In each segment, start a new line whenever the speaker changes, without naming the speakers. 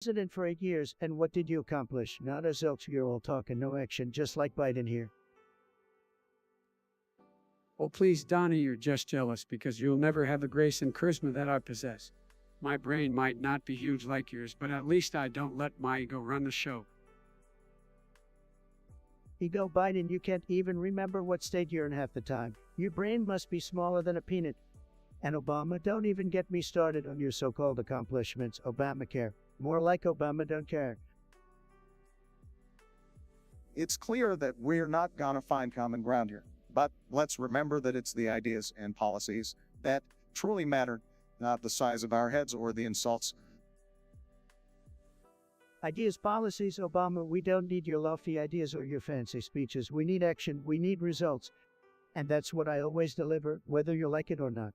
President for 8 years, and what did you accomplish? Not a zilch, you're all talk and no action, just like Biden here.
Oh, please, Donnie, you're just jealous because you'll never have the grace and charisma that I possess. My brain might not be huge like yours, but at least I don't let my ego run the show.
Ego Biden, you can't even remember what state you're in half the time. Your brain must be smaller than a peanut. And Obama, don't even get me started on your so-called accomplishments. Obamacare. More like Obama don't care.
It's clear that we're not gonna find common ground here. But let's remember that it's the ideas and policies that truly matter, not the size of our heads or the insults.
Ideas, policies, Obama, we don't need your lofty ideas or your fancy speeches. We need action, we need results. And that's what I always deliver, whether you like it or not.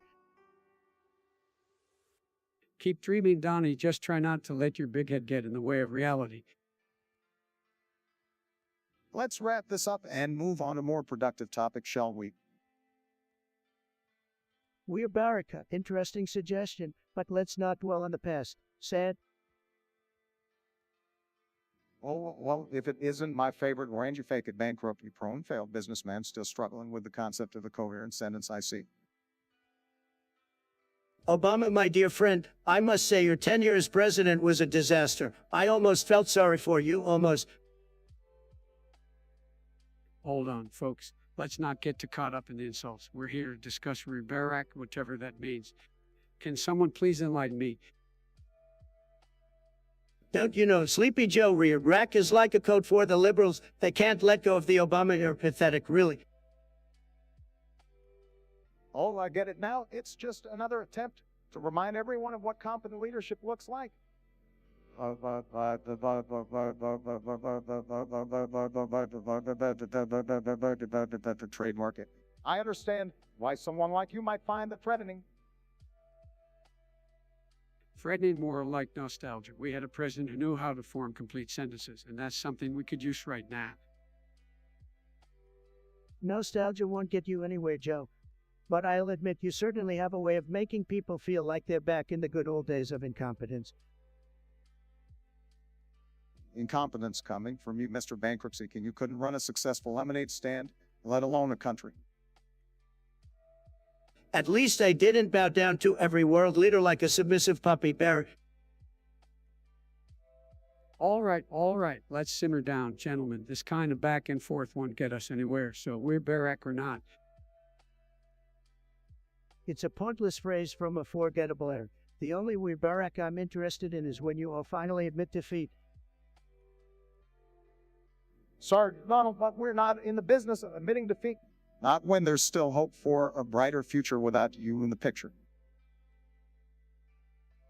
Keep dreaming, Donnie, just try not to let your big head get in the way of reality.
Let's wrap this up and move on to more productive topics, shall we?
We're Baraka. Interesting suggestion, but let's not dwell on the past. Sad.
Oh, well, if it isn't my favorite rangy fake it bankruptcy prone failed businessman still struggling with the concept of a coherent sentence, I see.
Obama, my dear friend, I must say your tenure as president was a disaster. I almost felt sorry for you, almost.
Hold on, folks. Let's not get too caught up in the insults. We're here to discuss Barak, whatever that means. Can someone please enlighten me?
Don't you know, Sleepy Joe, Rack is like a code for the liberals. They can't let go of the Obama. You're pathetic, really.
Oh, I get it now. It's just another attempt to remind everyone of what competent leadership looks like. Trade market. I understand why someone like you might find that threatening.
Threatening more like nostalgia. We had a president who knew how to form complete sentences, and that's something we could use right now.
Nostalgia won't get you anywhere, Joe. But I'll admit you certainly have a way of making people feel like they're back in the good old days of incompetence.
Incompetence coming from you, Mr. Bankruptcy King. You couldn't run a successful lemonade stand, let alone a country.
At least I didn't bow down to every world leader like a submissive puppy bear.
All right. Let's simmer down, gentlemen. This kind of back and forth won't get us anywhere, so we're Barak or not.
It's a pointless phrase from a forgettable era. The only we're Barak I'm interested in is when you all finally admit defeat.
Sorry, Donald, but we're not in the business of admitting defeat. Not when there's still hope for a brighter future without you in the picture.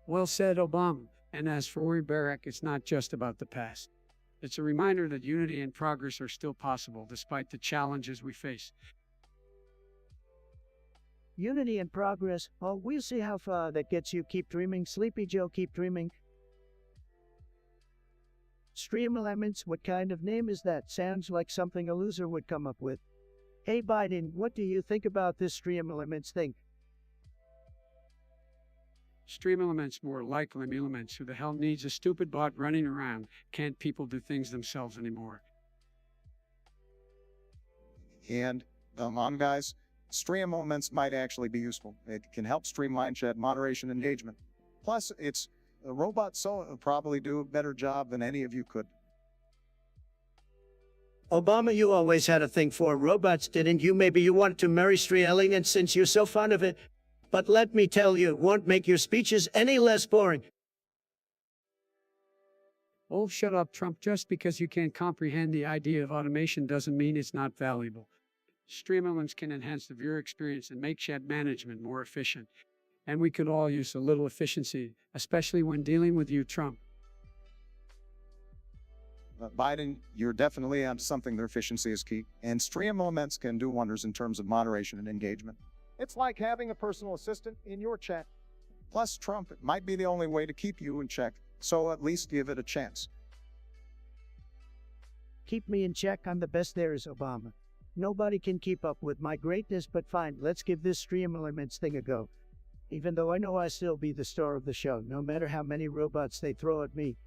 Well said, Obama. And as for Barak, it's not just about the past. It's a reminder that unity and progress are still possible despite the challenges we face.
Unity and progress. Oh, we'll see how far that gets you. Keep dreaming, Sleepy Joe, keep dreaming. Stream Elements, what kind of name is that? Sounds like something a loser would come up with. Hey Biden, what do you think about this Stream Elements thing?
Stream Elements more like Lim Elements. Who the hell needs a stupid bot running around? Can't people do things themselves anymore?
And, come on guys, Stream Elements might actually be useful. It can help streamline chat moderation engagement. Plus, it's a robot, so it'll probably do a better job than any of you could.
Obama, you always had a thing for robots, didn't you? Maybe you want to marry Stream Elements since you're so fond of it. But let me tell you, it won't make your speeches any less boring.
Oh, shut up, Trump. Just because you can't comprehend the idea of automation doesn't mean it's not valuable. Stream Elements can enhance the viewer experience and make chat management more efficient. And we could all use a little efficiency, especially when dealing with you, Trump.
Biden, you're definitely onto something. Their efficiency is key. And Stream Elements can do wonders in terms of moderation and engagement. It's like having a personal assistant in your chat. Plus, Trump, it might be the only way to keep you in check, so at least give it a chance.
Keep me in check, I'm the best there is, Obama. Nobody can keep up with my greatness, but fine, let's give this Stream Elements thing a go. Even though I know I'll still be the star of the show, no matter how many robots they throw at me.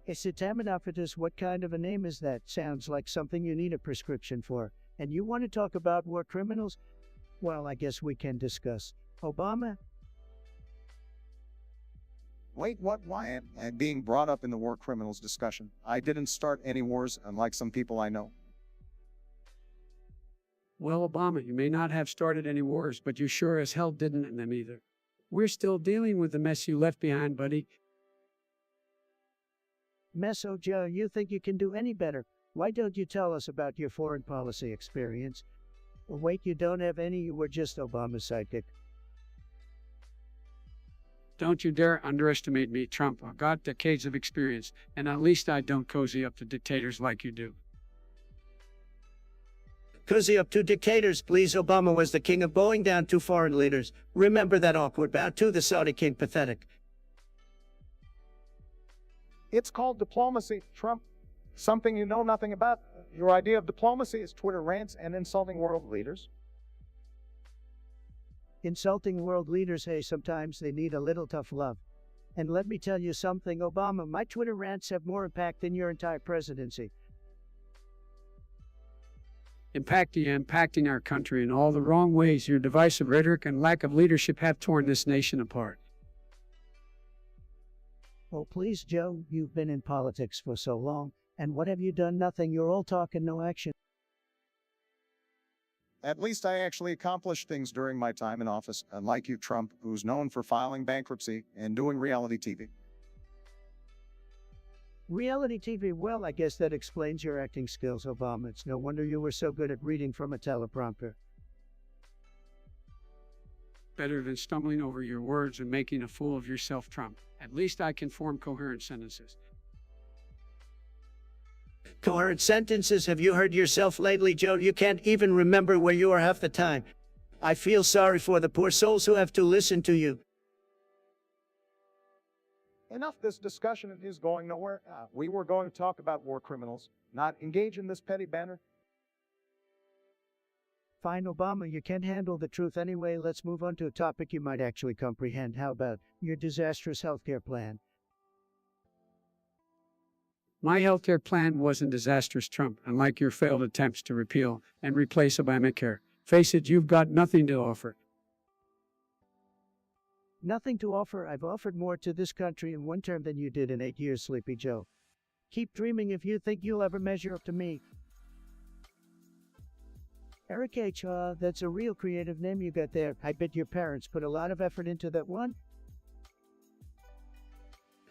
Acetaminophytus, what kind of a name is that? Sounds like something you need a prescription for. And you want to talk about war criminals? Well, I guess we can discuss. Obama?
Wait, what? Why am I being brought up in the war criminals discussion? I didn't start any wars, unlike some people I know.
Well, Obama, you may not have started any wars, but you sure as hell didn't end them either. We're still dealing with the mess you left behind, buddy.
Meso Joe, you think you can do any better? Why don't you tell us about your foreign policy experience? Wait, you don't have any? You were just Obama's sidekick.
Don't you dare underestimate me, Trump. I've got decades of experience, and at least I don't cozy up to dictators like you do.
Cozy up to dictators, please. Obama was the king of bowing down to foreign leaders. Remember that awkward bow to the Saudi king? Pathetic.
It's called diplomacy, Trump. Something you know nothing about. Your idea of diplomacy is Twitter rants and insulting world leaders.
Insulting world leaders, hey, sometimes they need a little tough love. And let me tell you something, Obama, my Twitter rants have more impact than your entire presidency.
Impacting our country in all the wrong ways. Your divisive rhetoric and lack of leadership have torn this nation apart.
Oh, please, Joe, you've been in politics for so long. And what have you done? Nothing. You're all talk and no action.
At least I actually accomplished things during my time in office, unlike you, Trump, who's known for filing bankruptcy and doing reality TV.
Reality TV, well, I guess that explains your acting skills, Obama. It's no wonder you were so good at reading from a teleprompter.
Better than stumbling over your words and making a fool of yourself, Trump. At least I can form coherent sentences.
Coherent sentences? Have you heard yourself lately, Joe? You can't even remember where you are half the time. I feel sorry for the poor souls who have to listen to you.
Enough, this discussion is going nowhere. We were going to talk about war criminals, not engage in this petty banter.
Fine, Obama, you can't handle the truth anyway. Let's move on to a topic you might actually comprehend. How about your disastrous healthcare plan?
My healthcare plan wasn't disastrous, Trump, unlike your failed attempts to repeal and replace Obamacare. Face it, you've got nothing to offer.
Nothing to offer? I've offered more to this country in one term than you did in 8 years, Sleepy Joe. Keep dreaming if you think you'll ever measure up to me. Eric H., that's a real creative name you got there. I bet your parents put a lot of effort into that one.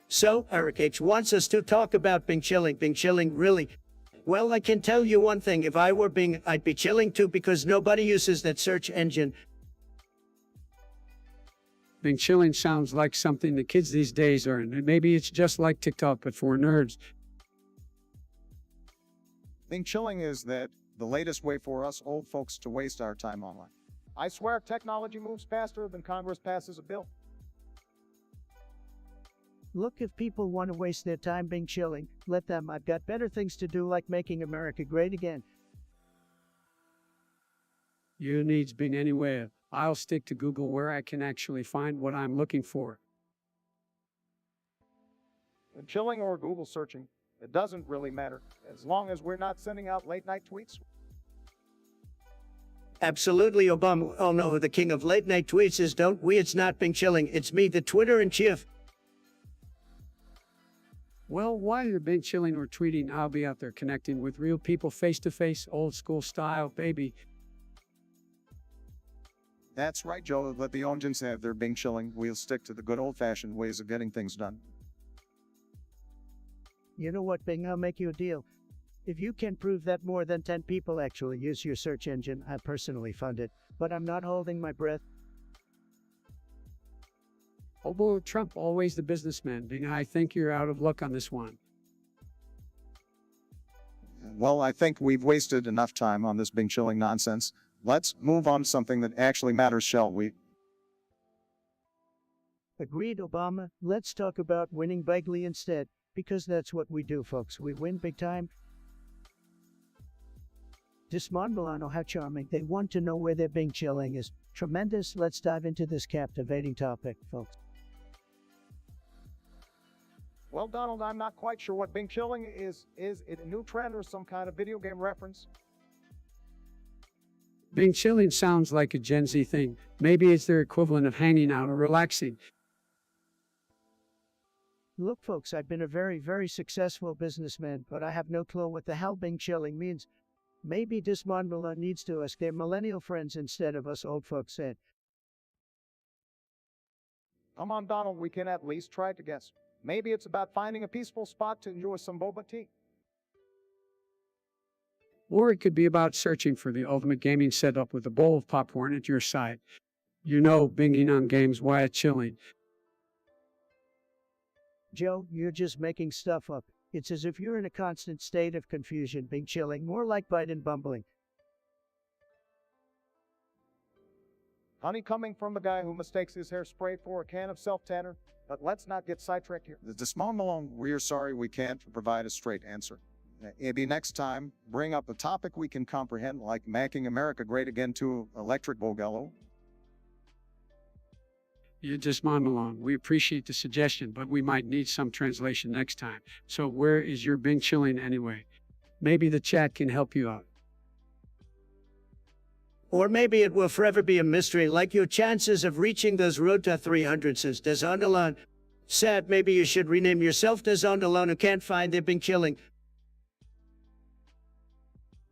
So, Eric H. wants us to talk about Bing chilling. Bing chilling, really? Well, I can tell you one thing. If I were Bing, I'd be chilling too, because nobody uses that search engine.
Bing chilling sounds like something the kids these days are, and maybe it's just like TikTok, but for nerds.
Bing chilling is the latest way for us old folks to waste our time online. I swear technology moves faster than Congress passes a bill.
Look, if people want to waste their time Bing chilling, let them. I've got better things to do, like making America great again.
You needs Bing anyway. I'll stick to Google where I can actually find what I'm looking for.
Chilling or Google searching, it doesn't really matter, as long as we're not sending out late-night tweets.
Absolutely, Obama. Oh no, the king of late-night tweets is, don't we? It's not Bing chilling, it's me, the Twitter in chief.
Well, while you're Bing chilling or tweeting, I'll be out there connecting with real people face-to-face, old-school style, baby.
That's right, Joe. Let the audience have their Bing chilling. We'll stick to the good old-fashioned ways of getting things done.
You know what, Bing? I'll make you a deal. If you can prove that more than 10 people actually use your search engine, I personally fund it. But I'm not holding my breath.
Oh boy, Trump, always the businessman. Bing, I think you're out of luck on this one.
Well, I think we've wasted enough time on this Bing chilling nonsense. Let's move on to something that actually matters, shall we?
Agreed, Obama. Let's talk about winning bigly instead, because that's what we do, folks. We win big time. Dismon Milano, how charming. They want to know where their Bing chilling is. Tremendous. Let's dive into this captivating topic, folks.
Well, Donald, I'm not quite sure what Bing chilling is. Is it a new trend or some kind of video game reference?
Being chilling sounds like a Gen Z thing. Maybe it's their equivalent of hanging out or relaxing.
Look, folks, I've been a very, very successful businessman, but I have no clue what the hell being chilling means. Maybe this Monmala needs to ask their millennial friends instead of us old folks said.
Come on, Donald, we can at least try to guess. Maybe it's about finding a peaceful spot to enjoy some boba tea.
Or it could be about searching for the ultimate gaming setup with a bowl of popcorn at your side. You know, binging on games while chilling.
Joe, you're just making stuff up. It's as if you're in a constant state of confusion, being chilling, more like Biden bumbling.
Honey, coming from the guy who mistakes his hairspray for a can of self-tanner. But let's not get sidetracked here. The small Malone, we're sorry we can't provide a straight answer. Maybe next time, bring up a topic we can comprehend, like making America great again to electric boogaloo.
You just mom along. We appreciate the suggestion, but we might need some translation next time. So where is your Bing chilling anyway? Maybe the chat can help you out.
Or maybe it will forever be a mystery, like your chances of reaching those road to 300 says Desondelon. Sad, maybe you should rename yourself Desondelon who can't find their Bing chilling.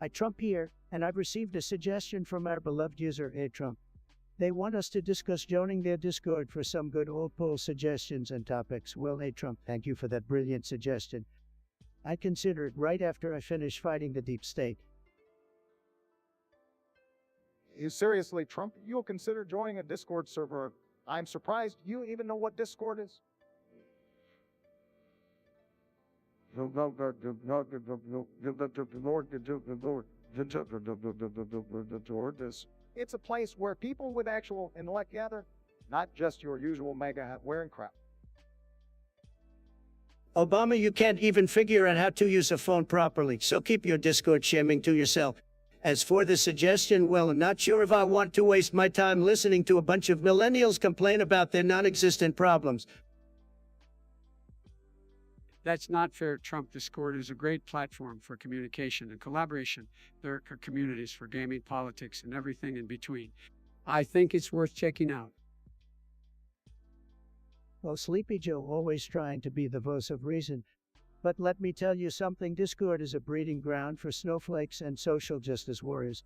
I Trump here, and I've received a suggestion from our beloved user, A Trump. They want us to discuss joining their Discord for some good old poll suggestions and topics. Well, A Trump, thank you for that brilliant suggestion. I'd consider it right after I finish fighting the deep state.
Seriously, Trump, you'll consider joining a Discord server? I'm surprised you even know what Discord is. It's a place where people with actual intellect gather, not just your usual mega hat wearing crowd.
Obama, you can't even figure out how to use a phone properly, so keep your Discord shaming to yourself. As for the suggestion, well, I'm not sure if I want to waste my time listening to a bunch of millennials complain about their non-existent problems.
That's not fair, Trump. Discord is a great platform for communication and collaboration. There are communities for gaming, politics, and everything in between. I think it's worth checking out.
Well, Sleepy Joe always trying to be the voice of reason. But let me tell you something, Discord is a breeding ground for snowflakes and social justice warriors.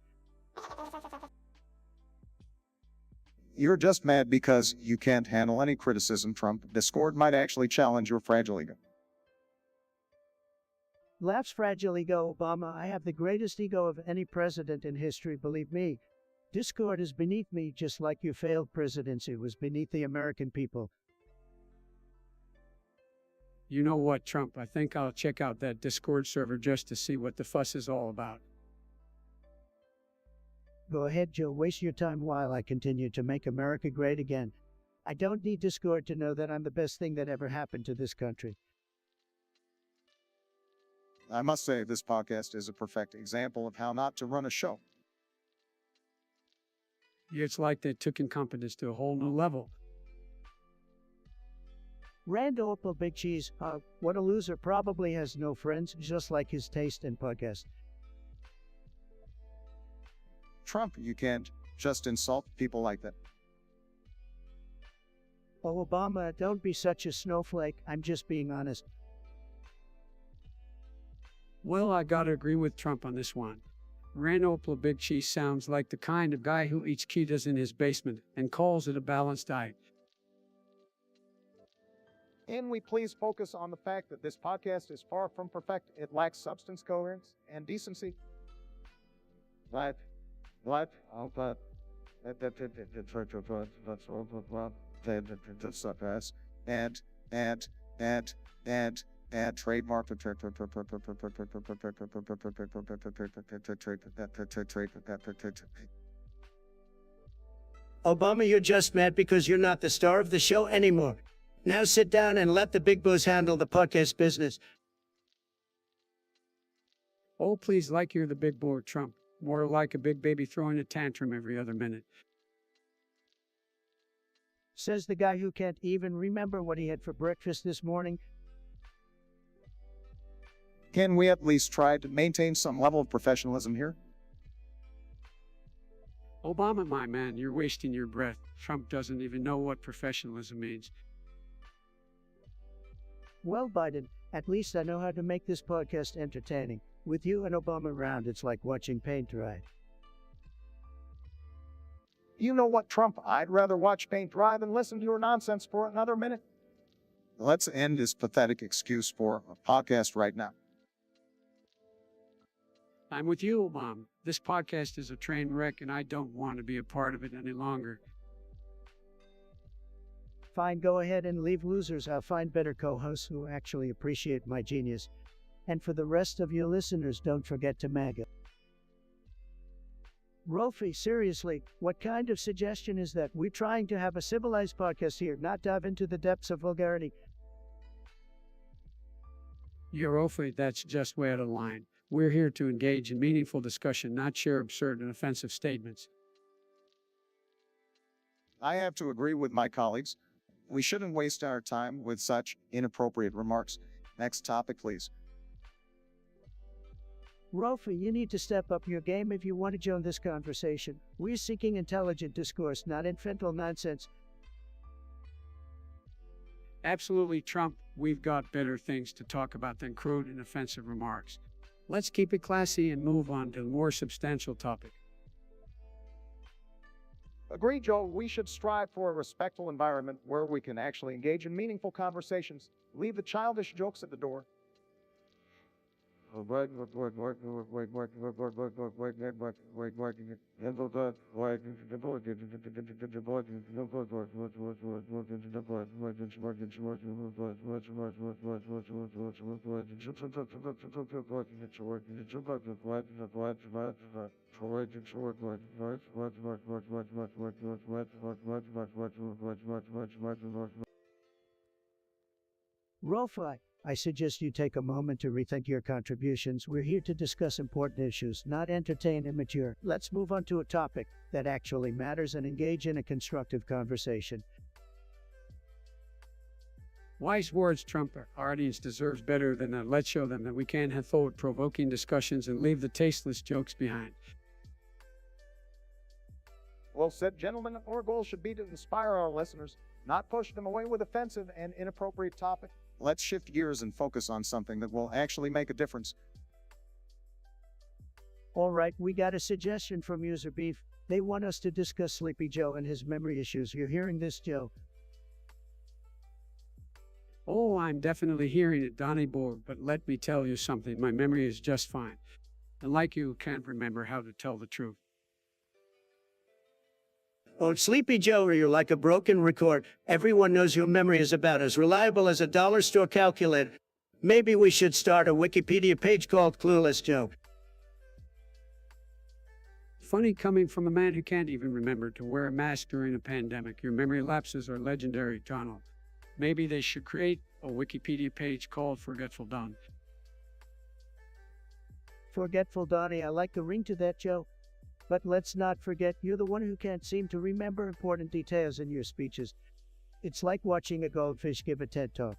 You're just mad because you can't handle any criticism, Trump. Discord might actually challenge your fragile ego.
Laughs fragile ego, Obama. I have the greatest ego of any president in history, believe me. Discord is beneath me, just like your failed presidency was beneath the American people.
You know what, Trump? I think I'll check out that Discord server just to see what the fuss is all about.
Go ahead, Joe. Waste your time while I continue to make America great again. I don't need Discord to know that I'm the best thing that ever happened to this country.
I must say, this podcast is a perfect example of how not to run a show.
It's like they took incompetence to a whole new level.
Rand Opal Big Cheese, what a loser, probably has no friends, just like his taste in podcast.
Trump, you can't just insult people like that.
Oh, Obama, don't be such a snowflake, I'm just being honest.
Well, I gotta agree with Trump on this one. Rand Opal Big Cheese sounds like the kind of guy who eats Cheetos in his basement and calls it a balanced diet.
And we please focus on the fact that this podcast is far from perfect. It lacks substance, coherence, and decency. And trademark
Obama, you're just mad because you're not the star of the show anymore. Now sit down and let the big boys handle the podcast business.
Oh, please, like you're the big boy, Trump. More like a big baby throwing a tantrum every other minute.
Says the guy who can't even remember what he had for breakfast this morning.
Can we at least try to maintain some level of professionalism here?
Obama, my man, you're wasting your breath. Trump doesn't even know what professionalism means.
Well, Biden, at least I know how to make this podcast entertaining. With you and Obama around, it's like watching paint dry.
You know what, Trump? I'd rather watch paint dry than listen to your nonsense for another minute. Let's end this pathetic excuse for a podcast right now.
I'm with you, Obama. This podcast is a train wreck, and I don't want to be a part of it any longer.
Fine, go ahead and leave, losers. I'll find better co-hosts who actually appreciate my genius. And for the rest of you listeners, don't forget to MAGA. Rolfie, seriously, what kind of suggestion is that? We're trying to have a civilized podcast here, not dive into the depths of vulgarity.
You're awfully, that's just way out of line. We're here to engage in meaningful discussion, not share absurd and offensive statements.
I have to agree with my colleagues. We shouldn't waste our time with such inappropriate remarks. Next topic, please.
Rolfie, you need to step up your game if you want to join this conversation. We're seeking intelligent discourse, not infantile nonsense.
Absolutely, Trump. We've got better things to talk about than crude and offensive remarks. Let's keep it classy and move on to a more substantial topic.
Agreed, Joe. We should strive for a respectful environment where we can actually engage in meaningful conversations. Leave the childish jokes at the door.
Rolfie, I suggest you take a moment to rethink your contributions. We're here to discuss important issues, not entertain immature. Let's move on to a topic that actually matters and engage in a constructive conversation.
Wise words, Trump. Our audience deserves better than that. Let's show them that we can have thought-provoking discussions and leave the tasteless jokes behind.
Well said, gentlemen. Our goal should be to inspire our listeners, not push them away with offensive and inappropriate topics. Let's shift gears and focus on something that will actually make a difference.
All right, we got a suggestion from User Beef. They want us to discuss Sleepy Joe and his memory issues. You're hearing this, Joe?
Oh, I'm definitely hearing it, Donnie Boy, but let me tell you something. My memory is just fine. And like you, can't remember how to tell the truth.
Oh, Sleepy Joe, you're like a broken record. Everyone knows your memory is about as reliable as a dollar store calculator. Maybe we should start a Wikipedia page called Clueless Joe.
Funny coming from a man who can't even remember to wear a mask during a pandemic. Your memory lapses are legendary, Donald. Maybe they should create a Wikipedia page called Forgetful Don.
Forgetful Donnie, I like the ring to that, Joe. But let's not forget, you're the one who can't seem to remember important details in your speeches. It's like watching a goldfish give a TED Talk.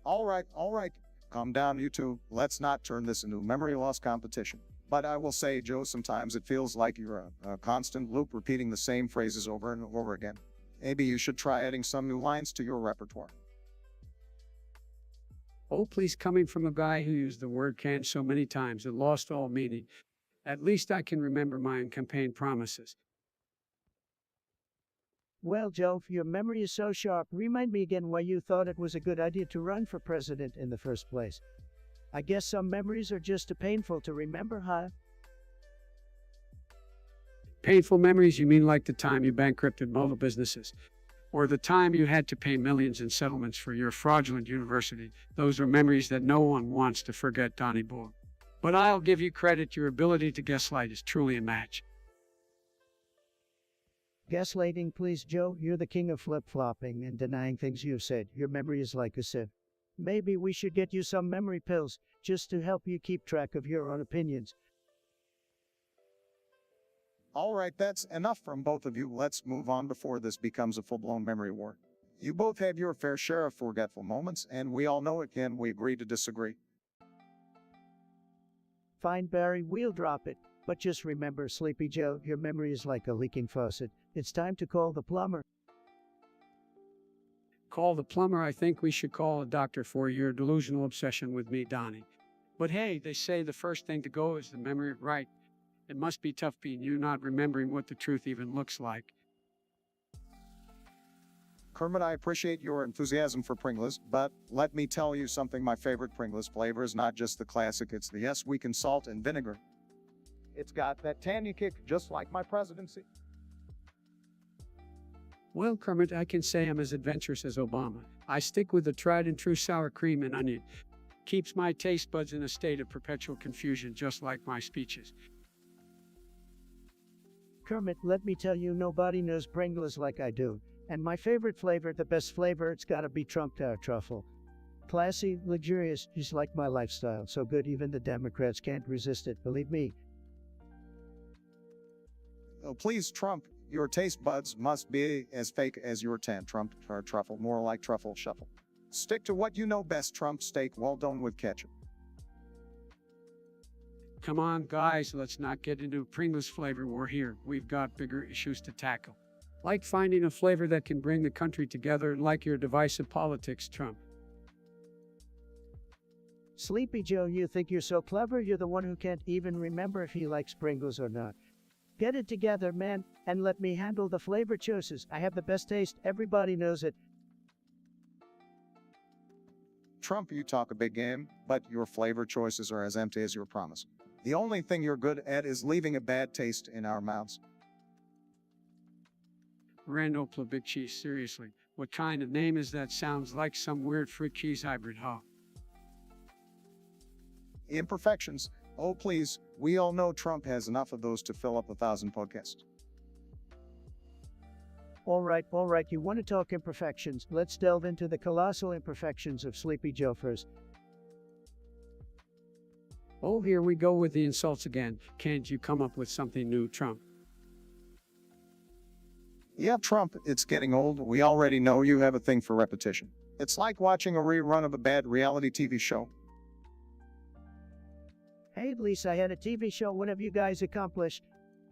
All right. Calm down, you two. Let's not turn this into a memory loss competition. But I will say, Joe, sometimes it feels like you're a constant loop repeating the same phrases over and over again. Maybe you should try adding some new lines to your repertoire.
Oh, please, coming from a guy who used the word can so many times it lost all meaning. At least I can remember my own campaign promises.
Well, Joe, your memory is so sharp. Remind me again why you thought it was a good idea to run for president in the first place. I guess some memories are just too painful to remember, huh?
Painful memories, you mean like the time you bankrupted multiple businesses? Or the time you had to pay millions in settlements for your fraudulent university? Those are memories that no one wants to forget, Donnie Boy. But I'll give you credit, your ability to gaslight is truly a match.
Gaslighting, please, Joe. You're the king of flip-flopping and denying things you've said. Your memory is like a sieve. Maybe we should get you some memory pills, just to help you keep track of your own opinions.
All right, that's enough from both of you. Let's move on before this becomes a full-blown memory war. You both have your fair share of forgetful moments, and we all know it can we agree to disagree.
Fine, Barry, we'll drop it. But just remember, Sleepy Joe, your memory is like a leaking faucet. It's time to call the plumber.
Call the plumber. I think we should call a doctor for your delusional obsession with me, Donnie. But hey, they say the first thing to go is the memory, right? It must be tough being you not remembering what the truth even looks like.
Kermit, I appreciate your enthusiasm for Pringles, but let me tell you something. My favorite Pringles flavor is not just the classic, it's the sweet salt and vinegar. It's got that tangy kick, just like my presidency.
Well, Kermit, I can say I'm as adventurous as Obama. I stick with the tried and true sour cream and onion. Keeps my taste buds in a state of perpetual confusion, just like my speeches.
Kermit, let me tell you, nobody knows Pringles like I do. And my favorite flavor, the best flavor, it's gotta be Trump Tower truffle. Classy, luxurious, just like my lifestyle. So good even the Democrats can't resist it, believe me.
Oh, please, Trump, your taste buds must be as fake as your tan Trump or truffle, more like truffle shuffle. Stick to what you know best, Trump steak, well done with ketchup.
Come on, guys, let's not get into a Pringles flavor war here. We've got bigger issues to tackle. Like finding a flavor that can bring the country together, and like your divisive politics, Trump.
Sleepy Joe, you think you're so clever, you're the one who can't even remember if he likes Pringles or not. Get it together, man, and let me handle the flavor choices. I have the best taste, everybody knows it.
Trump, you talk a big game, but your flavor choices are as empty as your promise. The only thing you're good at is leaving a bad taste in our mouths.
Randall Big Cheese, seriously. What kind of name is that? Sounds like some weird fruit cheese hybrid, huh?
Imperfections. Oh, please, we all know Trump has enough of those to fill up 1,000 podcasts.
All right, you want to talk imperfections. Let's delve into the colossal imperfections of Sleepy Joe first.
Oh, here we go with the insults again. Can't you come up with something new, Trump?
Yeah, Trump, it's getting old. We already know you have a thing for repetition. It's like watching a rerun of a bad reality TV show.
Hey, at least I had a TV show. What have you guys accomplished?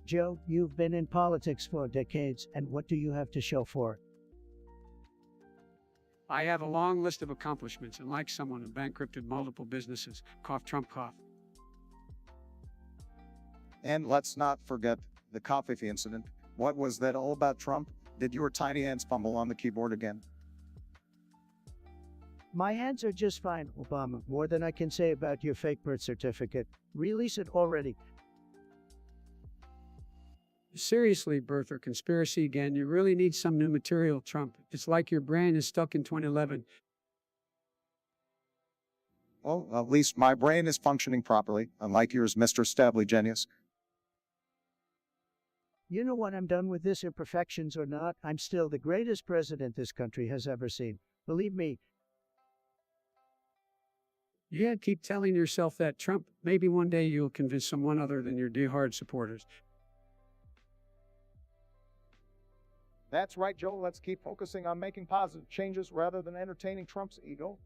Joe, you've been in politics for decades, and what do you have to show for it?
I have a long list of accomplishments, and like someone who bankrupted multiple businesses, cough, Trump, cough.
And let's not forget the coffee incident. What was that all about, Trump? Did your tiny hands fumble on the keyboard again?
My hands are just fine, Obama. More than I can say about your fake birth certificate. Release it already.
Seriously, birth or conspiracy again? You really need some new material, Trump. It's like your brain is stuck in 2011.
Well, at least my brain is functioning properly, unlike yours, Mr. Stably Genius.
You know what? I'm done with this, imperfections or not. I'm still the greatest president this country has ever seen. Believe me.
Yeah, keep telling yourself that, Trump. Maybe one day you'll convince someone other than your diehard supporters.
That's right, Joe. Let's keep focusing on making positive changes rather than entertaining Trump's ego.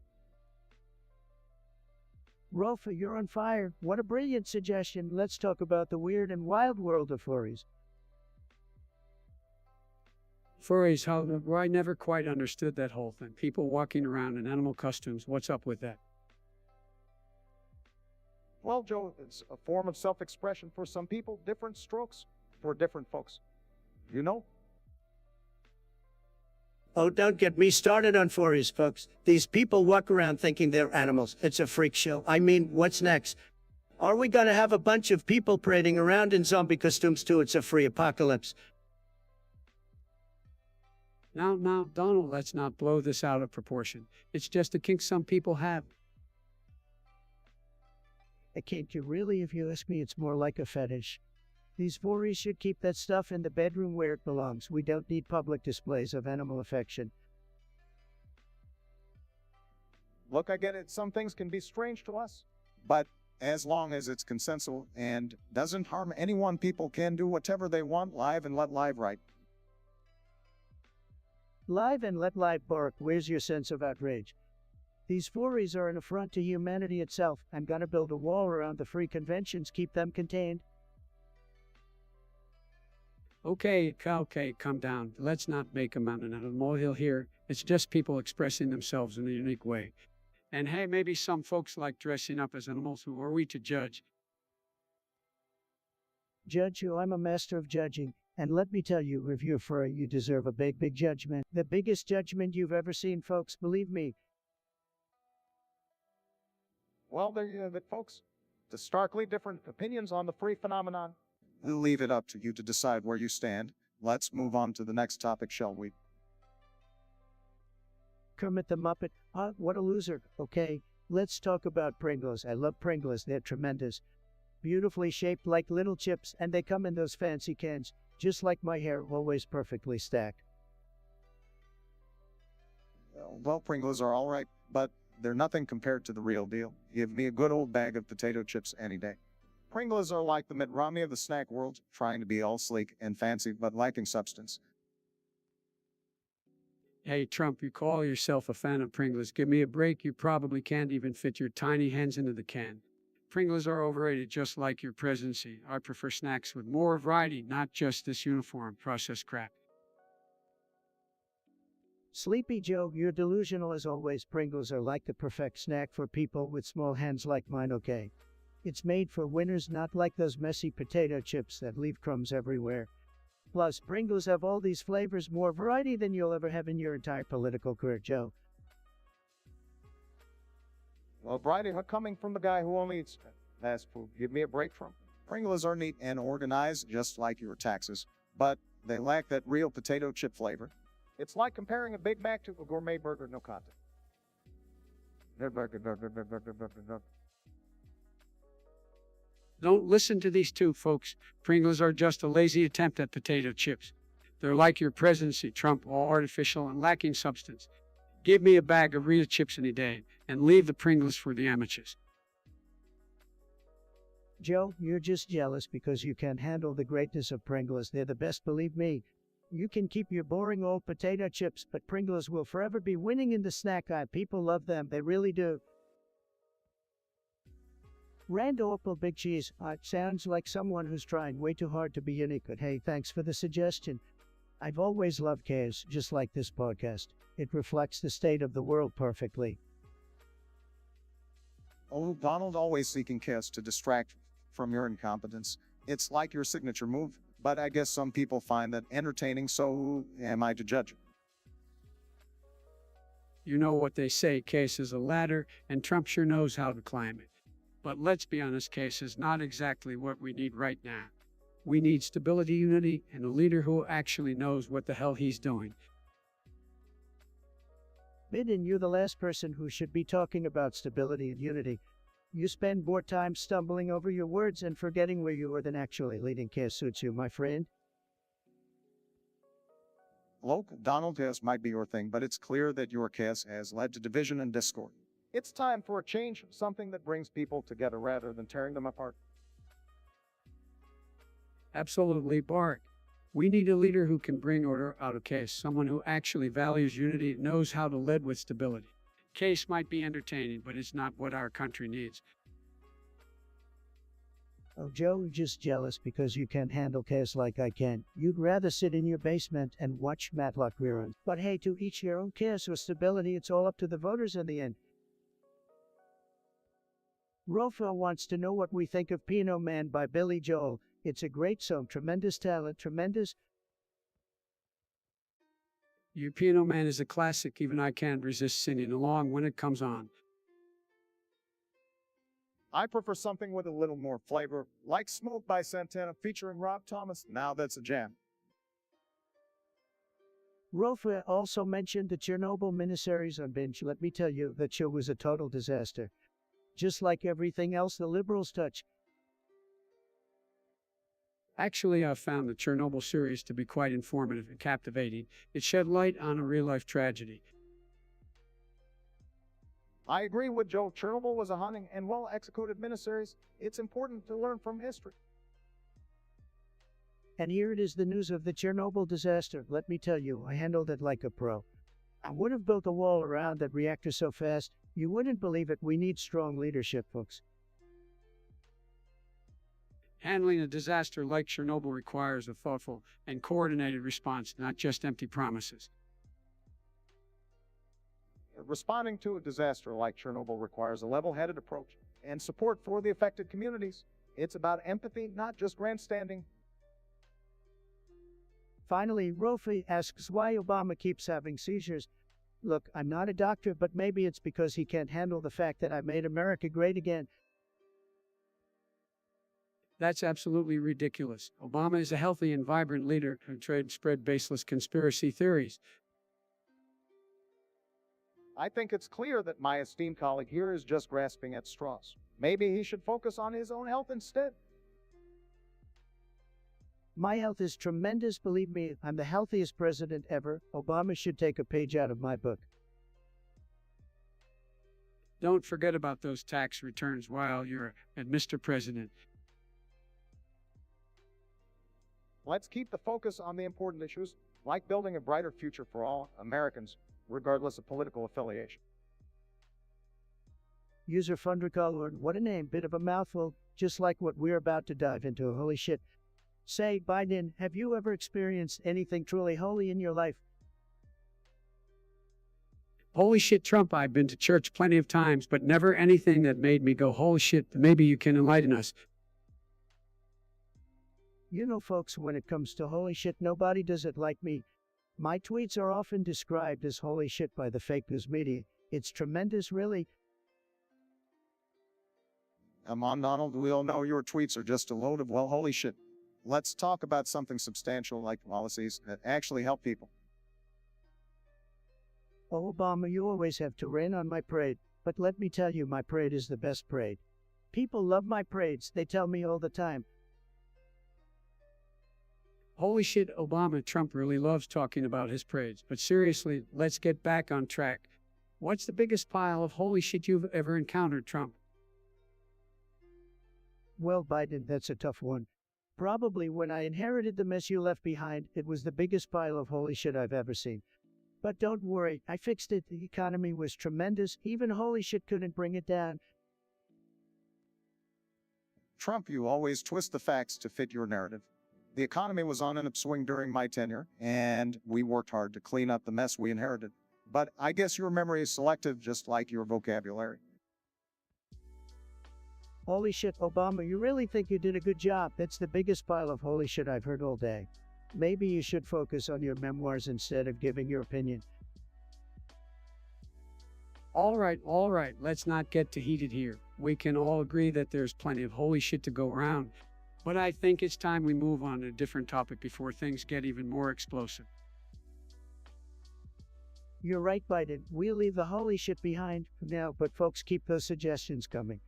Rofa, you're on fire. What a brilliant suggestion. Let's talk about the weird and wild world of furries.
Furries, however, I never quite understood that whole thing. People walking around in animal costumes, what's up with that?
Well, Joe, it's a form of self-expression for some people, different strokes for different folks. You know?
Oh, don't get me started on furries, folks. These people walk around thinking they're animals. It's a freak show. I mean, what's next? Are we gonna have a bunch of people parading around in zombie costumes too? It's a free apocalypse.
Now, Donald, let's not blow this out of proportion. It's just a kink some people have.
Can't you really? If you ask me, it's more like a fetish. These furries should keep that stuff in the bedroom where it belongs. We don't need public displays of animal affection.
Look, I get it. Some things can be strange to us, but as long as it's consensual and doesn't harm anyone, people can do whatever they want live and let live right.
Live and let live bark, where's your sense of outrage? These furries are an affront to humanity itself. I'm gonna build a wall around the free conventions, keep them contained.
Okay, calm down. Let's not make a mountain out of a molehill here. It's just people expressing themselves in a unique way. And hey, maybe some folks like dressing up as animals. Who are we to judge?
Judge you, I'm a master of judging. And let me tell you, if you're furry, you deserve a big judgment. The biggest judgment you've ever seen, folks, believe me.
Well, there you have it, folks. The starkly different opinions on the free phenomenon. We'll leave it up to you to decide where you stand. Let's move on to the next topic, shall we?
Kermit the Muppet. What a loser. Okay, let's talk about Pringles. I love Pringles. They're tremendous. Beautifully shaped like little chips, and they come in those fancy cans, just like my hair, always perfectly stacked.
Well, Pringles are all right, but they're nothing compared to the real deal. Give me a good old bag of potato chips any day. Pringles are like the Mitt Romney of the snack world, trying to be all sleek and fancy, but lacking substance.
Hey, Trump, you call yourself a fan of Pringles. Give me a break. You probably can't even fit your tiny hands into the can. Pringles are overrated, just like your presidency. I prefer snacks with more variety, not just this uniform processed crap.
Sleepy Joe, you're delusional as always. Pringles are like the perfect snack for people with small hands like mine, okay? It's made for winners, not like those messy potato chips that leave crumbs everywhere. Plus, Pringles have all these flavors, more variety than you'll ever have in your entire political career, Joe.
Well, variety coming from the guy who only eats fast food. Give me a break from. Pringles are neat and organized, just like your taxes, but they lack that real potato chip flavor. It's like comparing a Big Mac to a gourmet burger, no content.
Don't listen to these two, folks. Pringles are just a lazy attempt at potato chips. They're like your presidency, Trump, all artificial and lacking substance. Give me a bag of real chips any day, and leave the Pringles for the amateurs.
Joe, you're just jealous because you can't handle the greatness of Pringles. They're the best, believe me. You can keep your boring old potato chips, but Pringles will forever be winning in the snack aisle. People love them, they really do. Randolph Big Cheese. Sounds like someone who's trying way too hard to be unique, but hey, thanks for the suggestion. I've always loved chaos, just like this podcast. It reflects the state of the world perfectly.
Oh, Donald always seeking chaos to distract from your incompetence. It's like your signature move, but I guess some people find that entertaining, so who am I to judge?
You know what they say, case is a ladder, and Trump sure knows how to climb it. But let's be honest, case is not exactly what we need right now. We need stability, unity, and a leader who actually knows what the hell he's doing.
Biden, you're the last person who should be talking about stability and unity. You spend more time stumbling over your words and forgetting where you are than actually leading chaos suits you, my friend.
Look, Donald chaos might be your thing, but it's clear that your chaos has led to division and discord. It's time for a change, something that brings people together rather than tearing them apart.
Absolutely, Bart. We need a leader who can bring order out of chaos, someone who actually values unity and knows how to lead with stability. Chaos might be entertaining, but it's not what our country needs.
Oh, Joe, you're just jealous because you can't handle chaos like I can. You'd rather sit in your basement and watch Matlock reruns. But hey, to each your own. Chaos or stability, it's all up to the voters in the end. Rofa wants to know what we think of Pinot Man by Billy Joel. It's a great song, tremendous talent, tremendous.
Your Piano Man is a classic, even I can't resist singing along when it comes on.
I prefer something with a little more flavor, like Smoke by Santana featuring Rob Thomas. Now that's a jam.
Rofa also mentioned the Chernobyl miniseries on Binge. Let me tell you, that show was a total disaster. Just like everything else the liberals touch.
Actually, I found the Chernobyl series to be quite informative and captivating. It shed light on a real-life tragedy.
I agree with Joe. Chernobyl was a haunting and well-executed miniseries. It's important to learn from history.
And here it is, the news of the Chernobyl disaster. Let me tell you, I handled it like a pro. I would have built a wall around that reactor so fast, you wouldn't believe it. We need strong leadership, folks.
Handling a disaster like Chernobyl requires a thoughtful and coordinated response, not just empty promises.
Responding to a disaster like Chernobyl requires a level-headed approach and support for the affected communities. It's about empathy, not just grandstanding.
Finally, Rofi asks why Obama keeps having seizures. Look, I'm not a doctor, but maybe it's because he can't handle the fact that I made America great again.
That's absolutely ridiculous. Obama is a healthy and vibrant leader who tried to spread baseless conspiracy theories.
I think it's clear that my esteemed colleague here is just grasping at straws. Maybe he should focus on his own health instead.
My health is tremendous, believe me. I'm the healthiest president ever. Obama should take a page out of my book.
Don't forget about those tax returns while you're at Mr. President.
Let's keep the focus on the important issues, like building a brighter future for all Americans, regardless of political affiliation.
User Fundricolor, what a name, bit of a mouthful, just like what we're about to dive into. Holy shit. Say, Biden, have you ever experienced anything truly holy in your life?
Holy shit, Trump, I've been to church plenty of times, but never anything that made me go, holy shit, maybe you can enlighten us.
You know, folks, when it comes to holy shit, nobody does it like me. My tweets are often described as holy shit by the fake news media. It's tremendous, really.
Come on, Donald, we all know your tweets are just a load of, well, holy shit. Let's talk about something substantial like policies that actually help people.
Oh, Obama, you always have to rain on my parade. But let me tell you, my parade is the best parade. People love my parades, they tell me all the time.
Holy shit, Obama, Trump really loves talking about his parades. But seriously, let's get back on track. What's the biggest pile of holy shit you've ever encountered, Trump?
Well, Biden, that's a tough one. Probably when I inherited the mess you left behind, it was the biggest pile of holy shit I've ever seen. But don't worry, I fixed it. The economy was tremendous. Even holy shit couldn't bring it down.
Trump, you always twist the facts to fit your narrative. The economy was on an upswing during my tenure, and we worked hard to clean up the mess we inherited. But I guess your memory is selective, just like your vocabulary.
Holy shit, Obama, you really think you did a good job? That's the biggest pile of holy shit I've heard all day. Maybe you should focus on your memoirs instead of giving your opinion.
All right, let's not get too heated here. We can all agree that there's plenty of holy shit to go around. But I think it's time we move on to a different topic before things get even more explosive.
You're right, Biden. We'll leave the holy shit behind for now, but folks, keep those suggestions coming.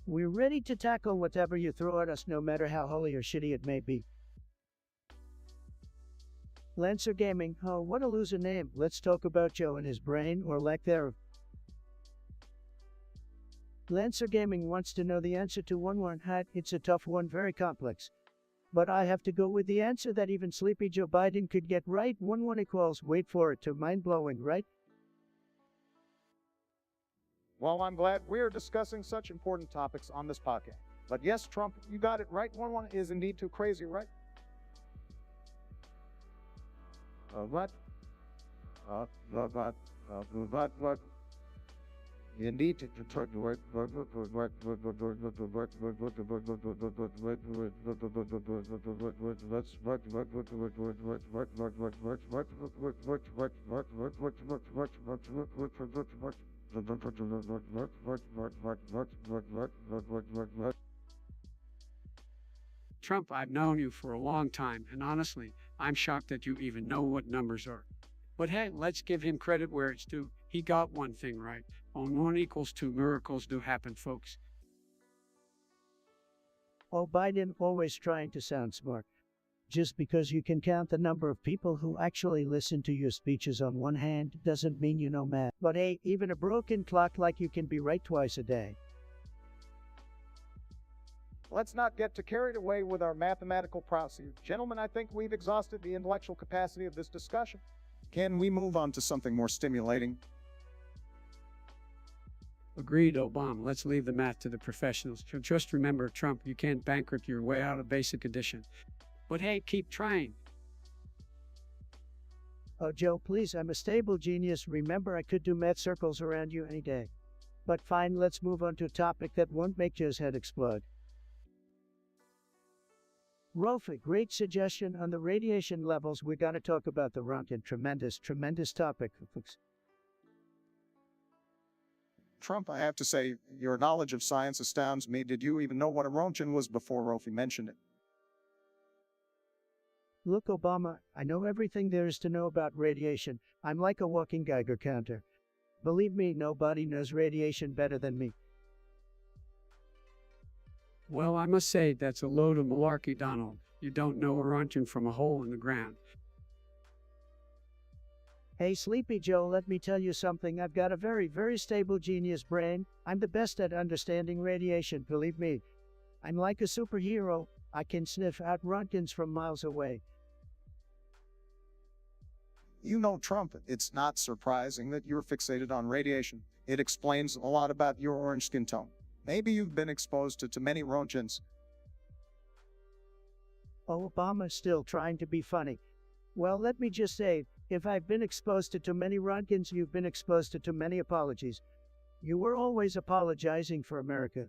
We're ready to tackle whatever you throw at us, no matter how holy or shitty it may be. Lancer Gaming, oh, what a loser name. Let's talk about Joe and his brain, or lack thereof. Lancer Gaming wants to know the answer to 1-1 hat. It's a tough one, very complex. But I have to go with the answer that even sleepy Joe Biden could get right. 1-1 equals, wait for it, to mind-blowing, right?
Well, I'm glad we're discussing such important topics on this podcast. But yes, Trump, you got it right. 1-1 is indeed too crazy, right? What? Indeed, to work.
Trump, I've known you for a long time, and honestly, I'm shocked that you even know what numbers are. But hey, let's give him credit where it's due. He got one thing right. On 1 equals 2, miracles do happen, folks.
Oh, Biden, always trying to sound smart. Just because you can count the number of people who actually listen to your speeches on one hand doesn't mean you know math. But hey, even a broken clock like you can be right twice a day.
Let's not get too carried away with our mathematical prowess here. Gentlemen, I think we've exhausted the intellectual capacity of this discussion. Can we move on to something more stimulating?
Agreed, Obama. Let's leave the math to the professionals. Just remember, Trump, you can't bankrupt your way out of basic addition. But hey, keep trying.
Oh, Joe, please, I'm a stable genius. Remember, I could do math circles around you any day. But fine, let's move on to a topic that won't make Joe's head explode. Rolf, great suggestion on the radiation levels. We gotta talk about the Rontgen. Tremendous topic, folks.
Trump, I have to say, your knowledge of science astounds me. Did you even know what a Rontgen was before Rolfie mentioned it?
Look, Obama, I know everything there is to know about radiation. I'm like a walking Geiger counter. Believe me, nobody knows radiation better than me.
Well, I must say that's a load of malarkey, Donald. You don't know a Rontgen from a hole in the ground.
Hey, Sleepy Joe, let me tell you something. I've got a very stable genius brain. I'm the best at understanding radiation, believe me. I'm like a superhero. I can sniff out Rontgens from miles away.
You know, Trump, it's not surprising that you're fixated on radiation. It explains a lot about your orange skin tone. Maybe you've been exposed to too many Rontgens.
Oh, Obama's still trying to be funny. Well, let me just say, if I've been exposed to too many Rontgens, you've been exposed to too many apologies. You were always apologizing for America.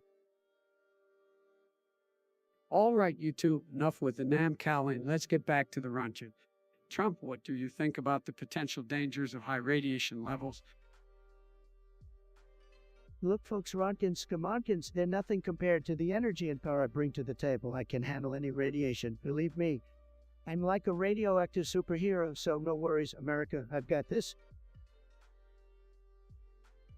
All right, you two, enough with the nam-calling. Let's get back to the Rontgen. Trump, what do you think about the potential dangers of high radiation levels?
Look, folks, Rontgens, Skamonkins, they're nothing compared to the energy and power I bring to the table. I can handle any radiation, believe me. I'm like a radioactive superhero, so no worries, America, I've got this.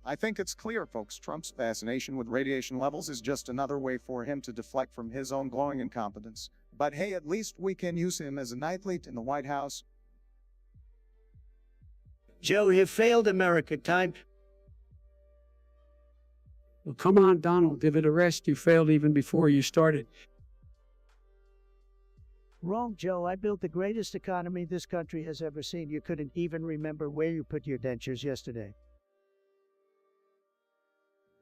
I think it's clear, folks, Trump's fascination with radiation levels is just another way for him to deflect from his own glowing incompetence. But hey, at least we can use him as an athlete in the White House.
Joe, you failed America. Time.
Well, come on, Donald, give it a rest. You failed even before you started.
Wrong, Joe. I built the greatest economy this country has ever seen. You couldn't even remember where you put your dentures yesterday.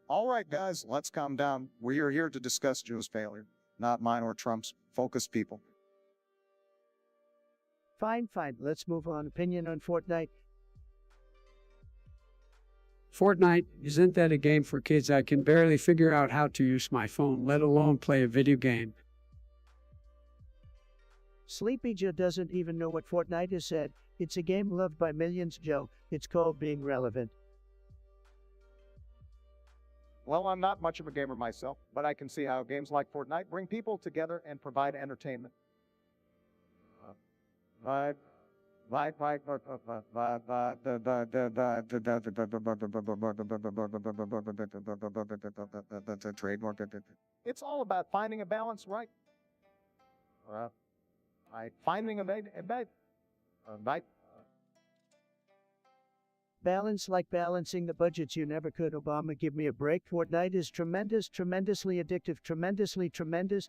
All right, guys, let's calm down. We are here to discuss Joe's failure, not mine or Trump's. Focus, people.
Fine. Let's move on. Opinion on Fortnite.
Fortnite, isn't that a game for kids? I can barely figure out how to use my phone, let alone play a video game.
Sleepy Joe doesn't even know what Fortnite is said. It's a game loved by millions, Joe. It's called being relevant.
Well, I'm not much of a gamer myself, but I can see how games like Fortnite bring people together and provide entertainment. It's all about finding a balance, right? Finding a right.
Balance like balancing the budgets you never could. Obama, give me a break. Fortnite is tremendously addictive, tremendous.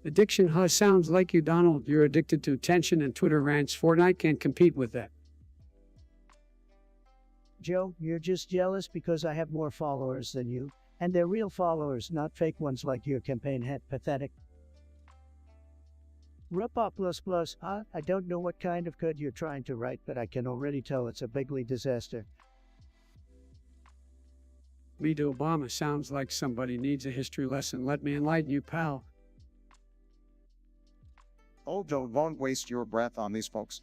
Addiction, huh? Sounds like you, Donald. You're addicted to attention and Twitter rants. Fortnite can't compete with that.
Joe, you're just jealous because I have more followers than you. And they're real followers, not fake ones like your campaign head. Pathetic. Rupa plus, I don't know what kind of code you're trying to write, but I can already tell it's a bigly disaster.
Me to Obama sounds like somebody needs a history lesson. Let me enlighten you, pal.
Oh, Joe, don't waste your breath on these folks.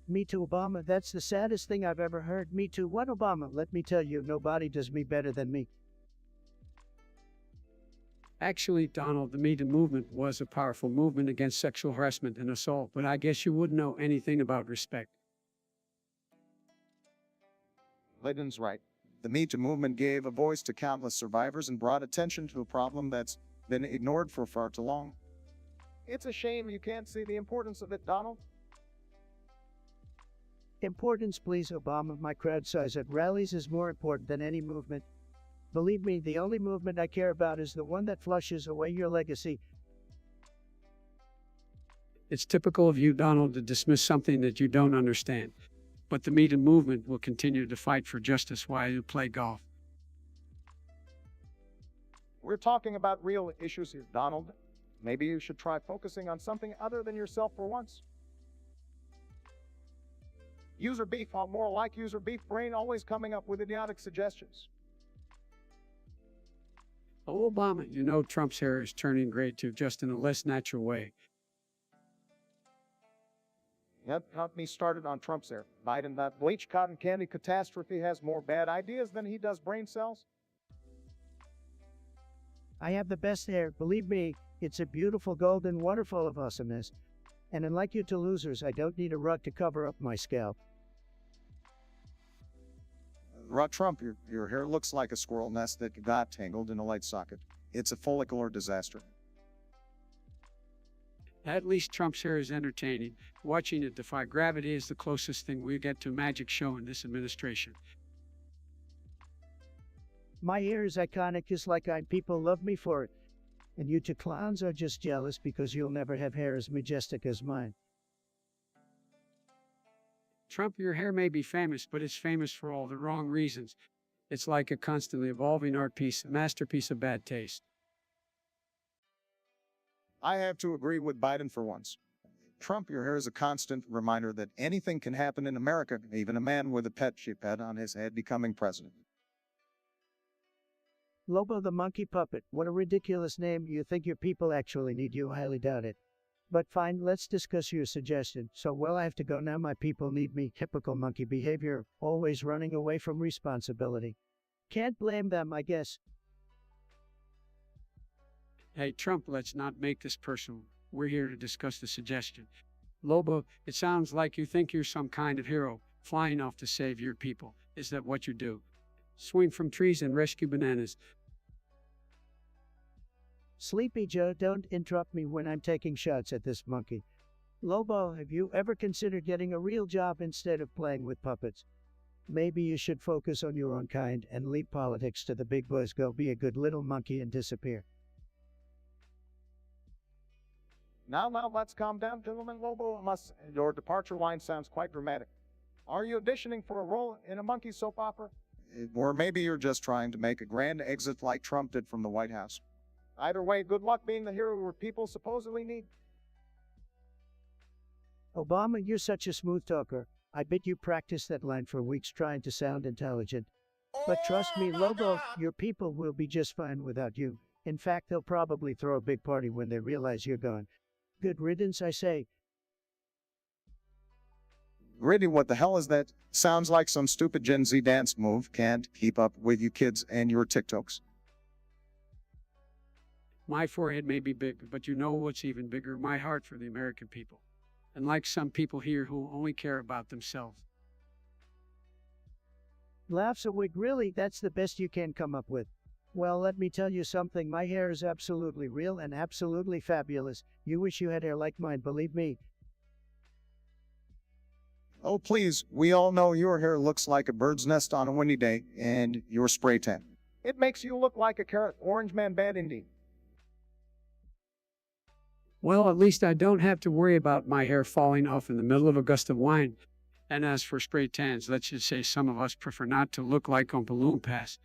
Me too, Obama. That's the saddest thing I've ever heard. Me too. What, Obama? Let me tell you, nobody does me better than me.
Actually, Donald, the Me Too movement was a powerful movement against sexual harassment and assault, but I guess you wouldn't know anything about respect.
Layden's right. The Me Too movement gave a voice to countless survivors and brought attention to a problem that's been ignored for far too long. It's a shame you can't see the importance of it, Donald.
Importance, please, Obama. My crowd size at rallies is more important than any movement. Believe me, the only movement I care about is the one that flushes away your legacy.
It's typical of you, Donald, to dismiss something that you don't understand. But the Me Too movement will continue to fight for justice while you play golf.
We're talking about real issues here, Donald. Maybe you should try focusing on something other than yourself for once. User beef, or more like user beef brain, always coming up with idiotic suggestions.
Oh, Obama, you know Trump's hair is turning gray too, just in a less natural way.
Yep, got me started on Trump's hair. Biden, that bleach cotton candy catastrophe has more bad ideas than he does brain cells.
I have the best hair, believe me, it's a beautiful golden waterfall of awesomeness. And unlike you two losers, I don't need a rug to cover up my scalp.
Trump, your hair looks like a squirrel nest that got tangled in a light socket. It's a follicular disaster.
At least Trump's hair is entertaining. Watching it defy gravity is the closest thing we get to a magic show in this administration.
My hair is iconic just like people love me for it. And you two clowns are just jealous because you'll never have hair as majestic as mine.
Trump, your hair may be famous, but it's famous for all the wrong reasons. It's like a constantly evolving art piece, a masterpiece of bad taste.
I have to agree with Biden for once. Trump, your hair is a constant reminder that anything can happen in America, even a man with a pet sheep head on his head becoming president.
Lobo the monkey puppet, what a ridiculous name. You think your people actually need you? I highly doubt it. But fine, let's discuss your suggestion. So, well, I have to go now. My people need me. Typical monkey behavior, always running away from responsibility. Can't blame them, I guess.
Hey, Trump, let's not make this personal. We're here to discuss the suggestion. Lobo, it sounds like you think you're some kind of hero, flying off to save your people. Is that what you do? Swing from trees and rescue bananas.
Sleepy Joe, don't interrupt me when I'm taking shots at this monkey. Lobo, have you ever considered getting a real job instead of playing with puppets? Maybe you should focus on your own kind and leave politics to the big boys. Go be a good little monkey and disappear.
Now, let's calm down, gentlemen. Lobo, unless your departure line sounds quite dramatic. Are you auditioning for a role in a monkey soap opera? Or maybe you're just trying to make a grand exit like Trump did from the White House. Either way, good luck being the hero your people supposedly need.
Obama, you're such a smooth talker. I bet you practiced that line for weeks trying to sound intelligent. But trust me, Lobo, your people will be just fine without you. In fact, they'll probably throw a big party when they realize you're gone. Good riddance, I say.
Gritty, what the hell is that? Sounds like some stupid Gen Z dance move. Can't keep up with you kids and your TikToks.
My forehead may be big, but you know what's even bigger? My heart for the American people. And like some people here who only care about themselves.
Laughs a wig, really? That's the best you can come up with. Well, let me tell you something. My hair is absolutely real and absolutely fabulous. You wish you had hair like mine, believe me.
Oh, please, we all know your hair looks like a bird's nest on a windy day, and your spray tan. It makes you look like a carrot. Orange man bad indeed.
Well, at least I don't have to worry about my hair falling off in the middle of a gust of wine. And as for spray tans, let's just say some of us prefer not to look like Oompa Loompas.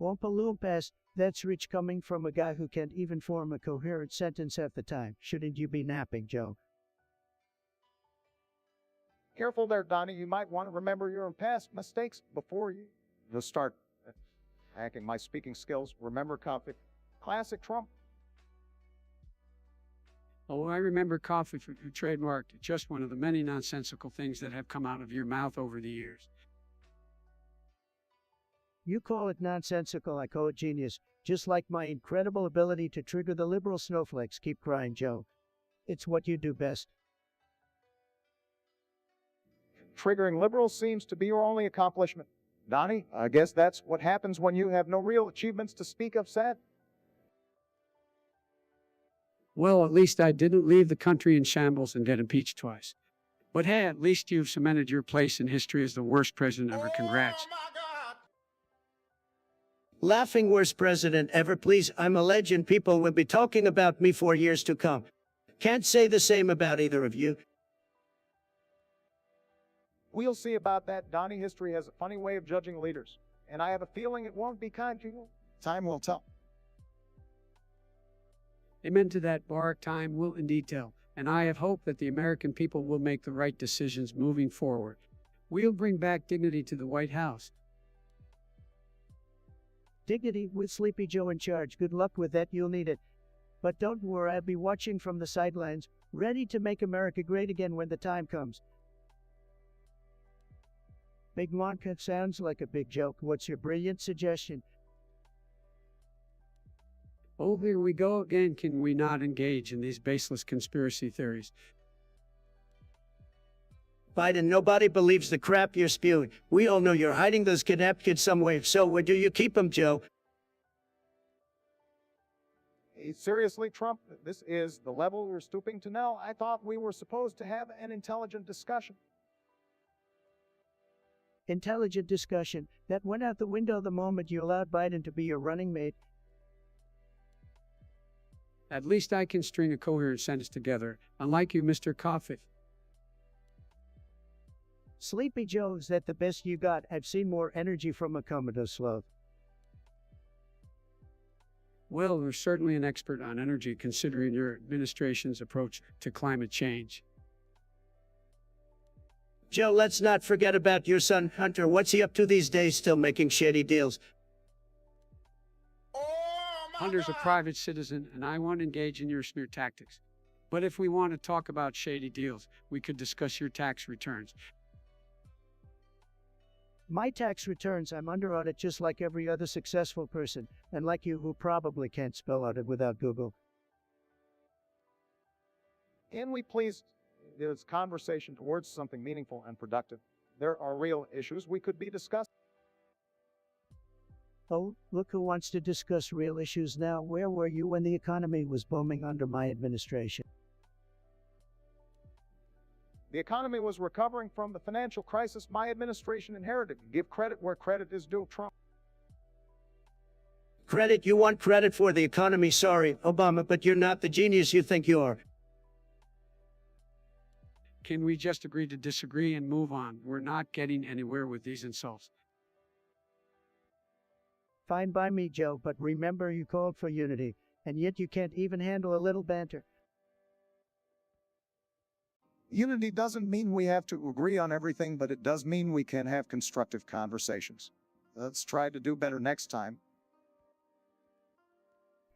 Oompa Loompas, that's rich coming from a guy who can't even form a coherent sentence half the time. Shouldn't you be napping, Joe?
Careful there, Donnie. You might want to remember your past mistakes before you start hacking my speaking skills. Remember coffee. Classic Trump.
Oh, I remember coffee for you trademarked. Just one of the many nonsensical things that have come out of your mouth over the years.
You call it nonsensical, I call it genius. Just like my incredible ability to trigger the liberal snowflakes. Keep crying, Joe. It's what you do best.
Triggering liberals seems to be your only accomplishment. Donnie, I guess that's what happens when you have no real achievements to speak of, sad.
Well, at least I didn't leave the country in shambles and get impeached twice. But hey, at least you've cemented your place in history as the worst president ever. Congrats.
Laughing worst president ever, please. I'm a legend. People will be talking about me for years to come. Can't say the same about either of you.
We'll see about that. Donnie, history has a funny way of judging leaders, and I have a feeling it won't be kind to you. Time will tell.
Amen to that, Barack. Time will indeed tell. And I have hope that the American people will make the right decisions moving forward. We'll bring back dignity to the White House.
Dignity with Sleepy Joe in charge. Good luck with that, you'll need it. But don't worry, I'll be watching from the sidelines, ready to make America great again when the time comes. Big Monka sounds like a big joke. What's your brilliant suggestion?
Oh, here we go again. Can we not engage in these baseless conspiracy theories?
Biden, nobody believes the crap you're spewing. We all know you're hiding those kidnapped kids somewhere. So where do you keep them, Joe?
Hey, seriously, Trump, this is the level we're stooping to now. I thought we were supposed to have an intelligent discussion.
Intelligent discussion. That went out the window the moment you allowed Biden to be your running mate.
At least I can string a coherent sentence together, unlike you, Mr. Coffee.
Sleepy Joe, is that the best you got? I've seen more energy from a comatose sloth.
Well, you're certainly an expert on energy, considering your administration's approach to climate change.
Joe, let's not forget about your son, Hunter. What's he up to these days, still making shady deals?
Hunter's a private citizen, and I won't engage in your smear tactics. But if we want to talk about shady deals, we could discuss your tax returns.
My tax returns, I'm under audit just like every other successful person, and like you who probably can't spell audit without Google.
Can we please this conversation towards something meaningful and productive? There are real issues we could be discussing.
Oh, look who wants to discuss real issues now. Where were you when the economy was booming under my administration?
The economy was recovering from the financial crisis my administration inherited. Give credit where credit is due, Trump.
Credit? You want credit for the economy? Sorry, Obama, but you're not the genius you think you are.
Can we just agree to disagree and move on? We're not getting anywhere with these insults.
Fine by me, Joe, but remember you called for unity, and yet you can't even handle a little banter.
Unity doesn't mean we have to agree on everything, but it does mean we can have constructive conversations. Let's try to do better next time.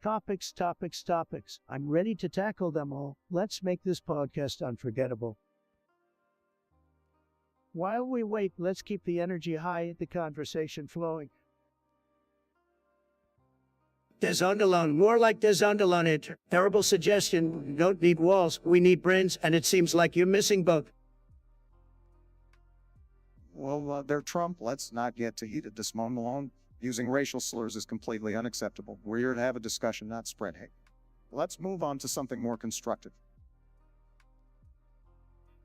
Topics, topics, topics. I'm ready to tackle them all. Let's make this podcast unforgettable. While we wait, let's keep the energy high, the conversation flowing. Desondalone, more like Desondalone it. Terrible suggestion. We don't need walls, we need brains, and it seems like you're missing both.
Well, there, Trump, let's not get too heated this moment alone. Using racial slurs is completely unacceptable. We're here to have a discussion, not spread hate. Let's move on to something more constructive.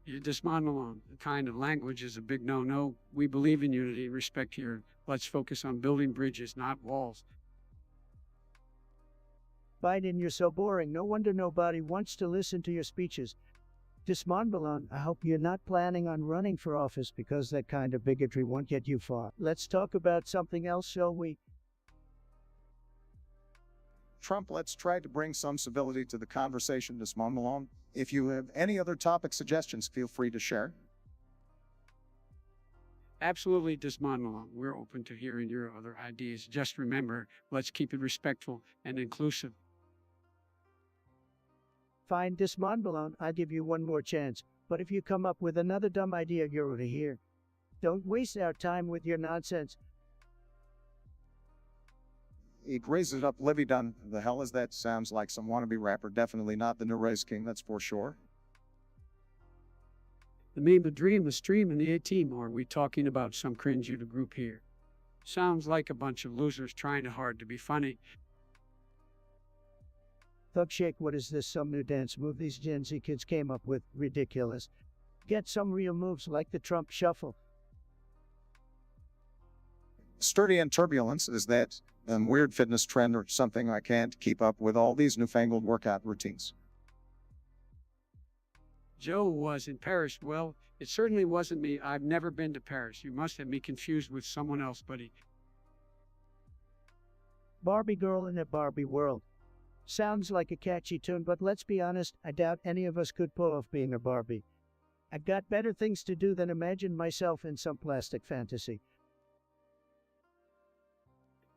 You dismantle the kind of language is a big no-no. We believe in unity and respect here. Let's focus on building bridges, not walls.
Biden, you're so boring. No wonder nobody wants to listen to your speeches. Dismonbalon, I hope you're not planning on running for office because that kind of bigotry won't get you far. Let's talk about something else, shall we?
Trump, let's try to bring some civility to the conversation, Dismonbalon. If you have any other topic suggestions, feel free to share.
Absolutely, dismantle. We're open to hearing your other ideas. Just remember, let's keep it respectful and inclusive.
Fine, Dismonbalon, I'll give you one more chance. But if you come up with another dumb idea, you're over here. Don't waste our time with your nonsense.
He raises up Livy Dunn. The hell is that? Sounds like some wannabe rapper. Definitely not the new Race King, that's for sure.
The meme, the dream, the stream, and the A-team. Or are we talking about some cringe Uta group here? Sounds like a bunch of losers trying hard to be funny.
Thug Shake, what is this? Some new dance move these Gen Z kids came up with? Ridiculous. Get some real moves like the Trump shuffle.
Sturdy and turbulence is that weird fitness trend or something. I can't keep up with all these newfangled workout routines.
Joe was in Paris. Well, it certainly wasn't me. I've never been to Paris. You must have me confused with someone else, buddy.
Barbie girl in a Barbie world. Sounds like a catchy tune, but let's be honest, I doubt any of us could pull off being a Barbie. I've got better things to do than imagine myself in some plastic fantasy.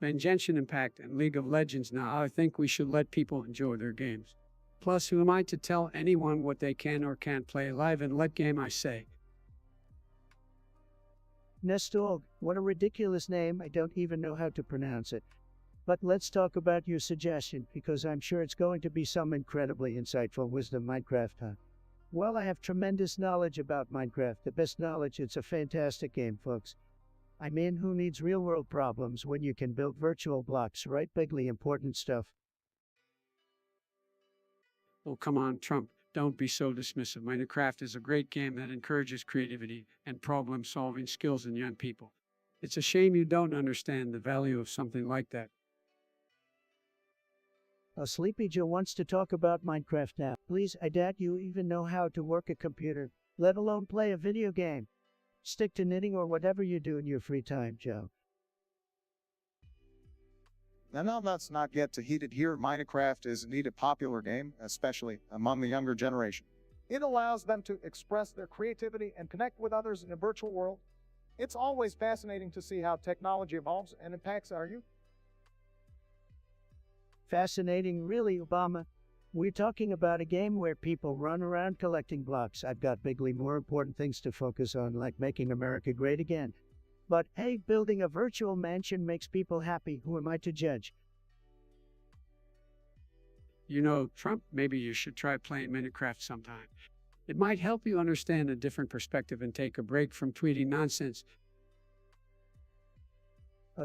And Genshin Impact and League of Legends now, I think we should let people enjoy their games. Plus, who am I to tell anyone what they can or can't play live and let game, I say?
Nestorg, what a ridiculous name, I don't even know how to pronounce it. But let's talk about your suggestion, because I'm sure it's going to be some incredibly insightful wisdom Minecraft, huh? Well, I have tremendous knowledge about Minecraft, the best knowledge. It's a fantastic game, folks. I mean, who needs real-world problems when you can build virtual blocks, right? Bigly important stuff.
Oh, come on, Trump. Don't be so dismissive. Minecraft is a great game that encourages creativity and problem-solving skills in young people. It's a shame you don't understand the value of something like that.
Sleepy Joe wants to talk about Minecraft now. Please, I doubt you even know how to work a computer, let alone play a video game. Stick to knitting or whatever you do in your free time, Joe.
Now, let's not get too heated here. Minecraft is indeed a popular game, especially among the younger generation. It allows them to express their creativity and connect with others in a virtual world. It's always fascinating to see how technology evolves and impacts our youth.
Fascinating, really, Obama. We're talking about a game where people run around collecting blocks. I've got bigly more important things to focus on, like making America great again. But hey, building a virtual mansion makes people happy. Who am I to judge?
You know, Trump, maybe you should try playing Minecraft sometime. It might help you understand a different perspective and take a break from tweeting nonsense.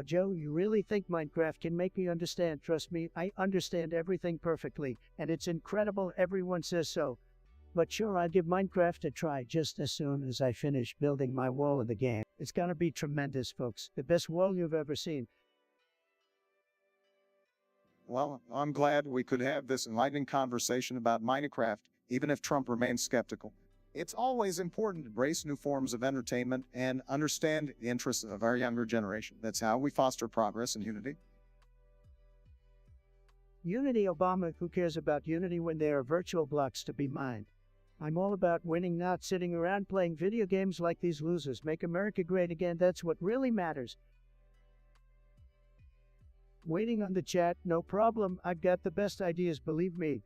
Joe, you really think Minecraft can make me understand? Trust me, I understand everything perfectly, and it's incredible everyone says so. But sure, I'll give Minecraft a try just as soon as I finish building my wall of the game. It's gonna be tremendous, folks. The best wall you've ever seen.
Well, I'm glad we could have this enlightening conversation about Minecraft, even if Trump remains skeptical. It's always important to embrace new forms of entertainment and understand the interests of our younger generation. That's how we foster progress and unity.
Unity, Obama, who cares about unity when there are virtual blocks to be mined? I'm all about winning, not sitting around playing video games like these losers. Make America great again, that's what really matters. Waiting on the chat, no problem, I've got the best ideas, believe me.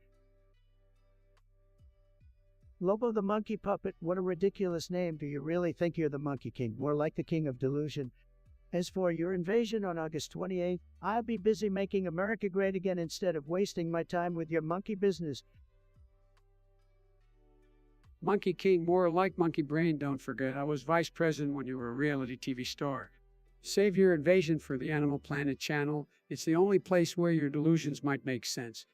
Lobo the Monkey Puppet, what a ridiculous name. Do you really think you're the Monkey King? More like the King of Delusion. As for your invasion on August 28th, I'll be busy making America great again instead of wasting my time with your monkey business.
Monkey King, more like Monkey Brain, don't forget. I was vice president when you were a reality TV star. Save your invasion for the Animal Planet channel. It's the only place where your delusions might make sense.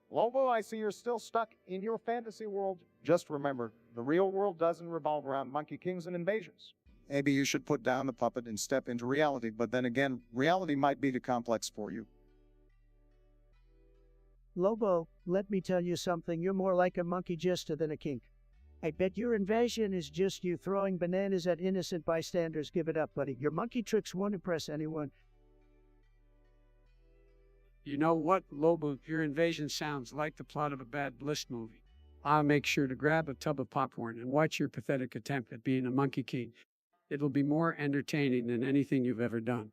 Lobo, I see you're still stuck in your fantasy world. Just remember, the real world doesn't revolve around monkey kings and invasions. Maybe you should put down the puppet and step into reality, but then again, reality might be too complex for you.
Lobo, let me tell you something, you're more like a monkey jester than a king. I bet your invasion is just you throwing bananas at innocent bystanders. Give it up, buddy. Your monkey tricks won't impress anyone.
You know what, Lobo? Your invasion sounds like the plot of a bad Bliss movie. I'll make sure to grab a tub of popcorn and watch your pathetic attempt at being a Monkey King. It'll be more entertaining than anything you've ever done.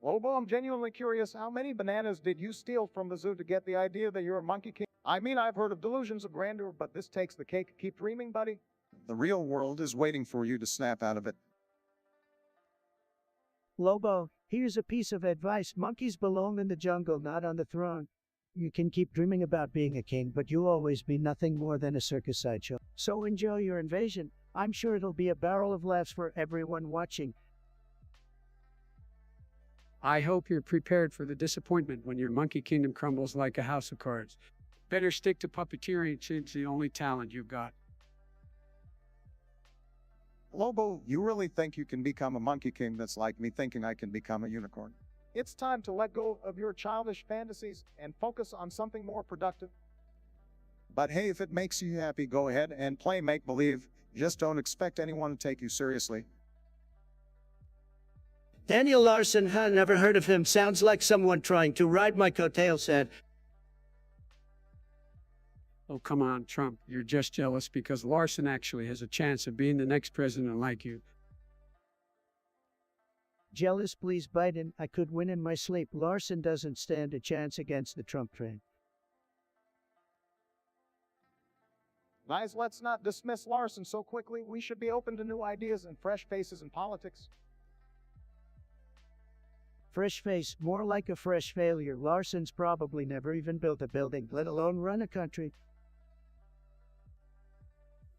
Lobo, I'm genuinely curious, how many bananas did you steal from the zoo to get the idea that you're a monkey king? I mean, I've heard of delusions of grandeur, but this takes the cake. Keep dreaming, buddy. The real world is waiting for you to snap out of it.
Lobo, here's a piece of advice. Monkeys belong in the jungle, not on the throne. You can keep dreaming about being a king, but you'll always be nothing more than a circus sideshow. So enjoy your invasion. I'm sure it'll be a barrel of laughs for everyone watching.
I hope you're prepared for the disappointment when your monkey kingdom crumbles like a house of cards. Better stick to puppeteering, it's the only talent you've got.
Lobo, you really think you can become a monkey king that's like me thinking I can become a unicorn? It's time to let go of your childish fantasies and focus on something more productive. But hey, if it makes you happy, go ahead and play make-believe. Just don't expect anyone to take you seriously.
Daniel Larson, huh? Never heard of him. Sounds like someone trying to ride my coattails, said.
Oh, come on, Trump. You're just jealous because Larson actually has a chance of being the next president like you.
Jealous, please, Biden. I could win in my sleep. Larson doesn't stand a chance against the Trump train.
Guys, let's not dismiss Larson so quickly. We should be open to new ideas and fresh faces in politics.
Fresh face, more like a fresh failure. Larson's probably never even built a building, let alone run a country.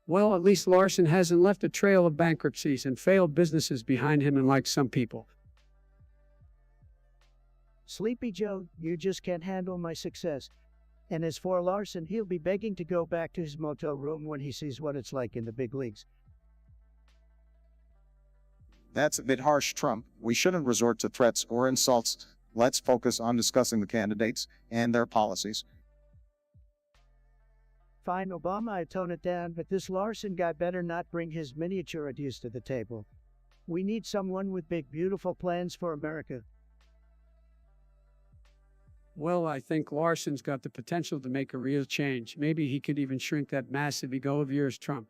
Well, at least Larson hasn't left a trail of bankruptcies and failed businesses behind him, unlike some people.
Sleepy Joe, you just can't handle my success. And as for Larson, he'll be begging to go back to his motel room when he sees what it's like in the big leagues.
That's a bit harsh, Trump. We shouldn't resort to threats or insults. Let's focus on discussing the candidates and their policies.
Fine, Obama, I tone it down, but this Larson guy better not bring his miniature ideas to the table. We need someone with big, beautiful plans for America.
Well, I think Larson's got the potential to make a real change. Maybe he could even shrink that massive ego of yours, Trump.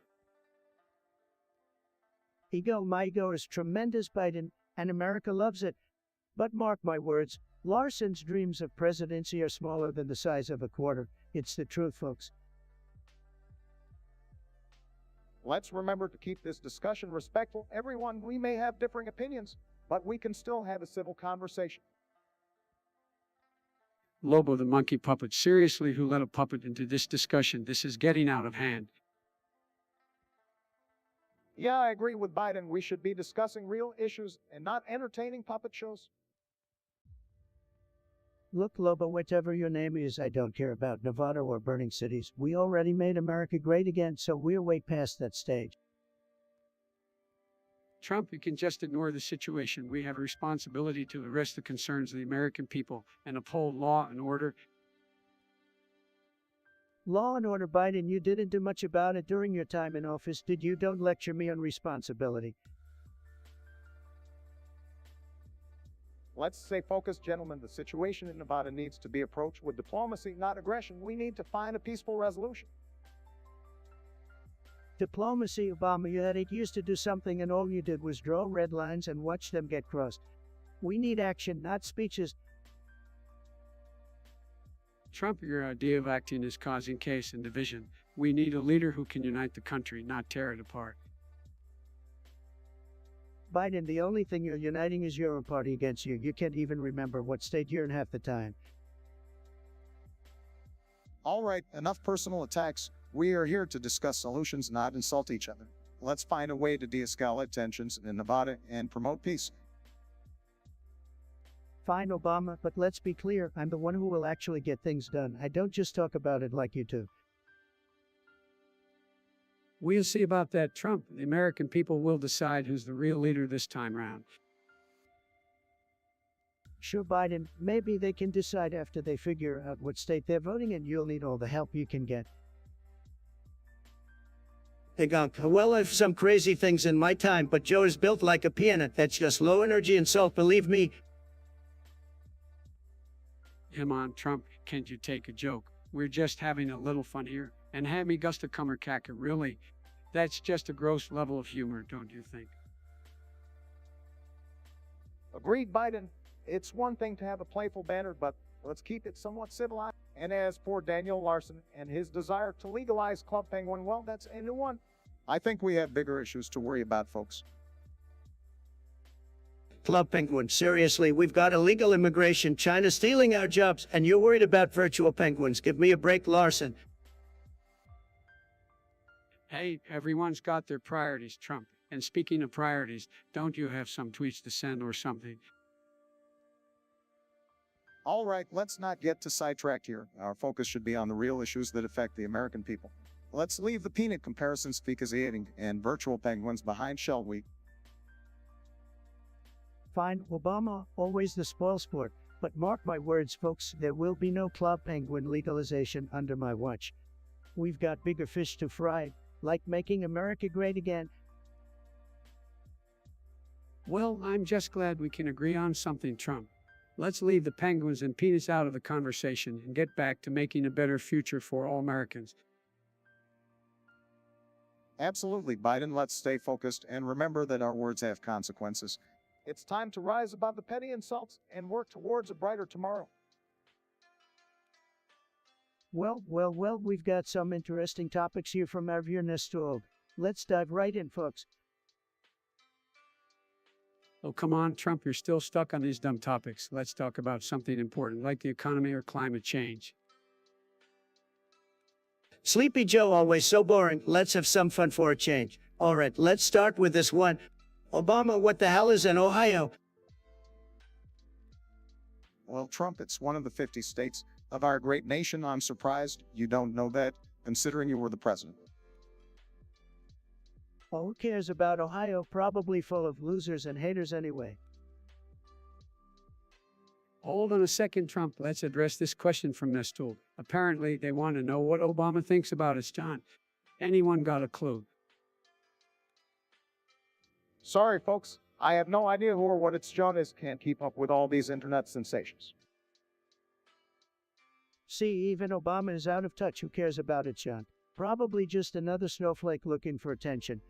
Ego, my ego is tremendous, Biden, and America loves it. But mark my words, Larson's dreams of presidency are smaller than the size of a quarter. It's the truth, folks.
Let's remember to keep this discussion respectful. Everyone, we may have differing opinions, but we can still have a civil conversation.
Lobo the monkey puppet. Seriously, who let a puppet into this discussion? This is getting out of hand.
Yeah, I agree with Biden. We should be discussing real issues and not entertaining puppet shows.
Look, Lobo, whatever your name is, I don't care about Nevada or burning cities. We already made America great again, so we're way past that stage.
Trump, you can just ignore the situation. We have a responsibility to address the concerns of the American people and uphold law and order.
Law and order, Biden, you didn't do much about it during your time in office, did you? Don't lecture me on responsibility.
Let's stay focused, gentlemen. The situation in Nevada needs to be approached with diplomacy, not aggression. We need to find a peaceful resolution.
Diplomacy, Obama, you had 8 years to do something and all you did was draw red lines and watch them get crossed. We need action, not speeches.
Trump, your idea of acting is causing chaos and division. We need a leader who can unite the country, not tear it apart.
Biden, the only thing you're uniting is your own party against you. You can't even remember what state you're in half the time.
All right, enough personal attacks. We are here to discuss solutions, not insult each other. Let's find a way to de-escalate tensions in Nevada and promote peace.
Fine, Obama, but let's be clear, I'm the one who will actually get things done. I don't just talk about it like you do.
We'll see about that, Trump. The American people will decide who's the real leader this time round.
Sure, Biden, maybe they can decide after they figure out what state they're voting in. You'll need all the help you can get. Hey, Gunk, well, I've some crazy things in my time, but Joe is built like a piano. That's just low energy insult, believe me.
Come on, Trump, can't you take a joke? We're just having a little fun here. And Hammy Gusta Kummerkaka, really? That's just a gross level of humor, don't you think?
Agreed, Biden. It's one thing to have a playful banter, but let's keep it somewhat civilized. And as for Daniel Larson and his desire to legalize Club Penguin, well, that's a new one. I think we have bigger issues to worry about, folks.
Club Penguin, seriously, we've got illegal immigration, China stealing our jobs, and you're worried about virtual penguins. Give me a break, Larson.
Hey, everyone's got their priorities, Trump. And speaking of priorities, don't you have some tweets to send or something?
All right, let's not get too sidetracked here. Our focus should be on the real issues that affect the American people. Let's leave the peanut comparisons because eating and virtual penguins behind, shall we?
Fine, Obama, always the spoilsport. But mark my words, folks, there will be no club penguin legalization under my watch. We've got bigger fish to fry, like making America great again.
Well, I'm just glad we can agree on something, Trump. Let's leave the penguins and peanuts out of the conversation and get back to making a better future for all Americans.
Absolutely, Biden. Let's stay focused and remember that our words have consequences. It's time to rise above the petty insults and work towards a brighter tomorrow.
Well, we've got some interesting topics here from our viewer Nestor. Let's dive right in, folks.
Oh, come on, Trump, you're still stuck on these dumb topics. Let's talk about something important, like the economy or climate change.
Sleepy Joe, always so boring. Let's have some fun for a change. All right, let's start with this one. Obama, what the hell is in Ohio?
Well, Trump, it's one of the 50 states of our great nation. I'm surprised you don't know that, considering you were the president.
Oh, who cares about Ohio? Probably full of losers and haters anyway.
Hold on a second, Trump. Let's address this question from Nestor. Apparently, they want to know what Obama thinks about us, John. Anyone got a clue?
Sorry, folks. I have no idea who or what it's John is. Can't keep up with all these internet sensations.
See, even Obama is out of touch. Who cares about it, John? Probably just another snowflake looking for attention.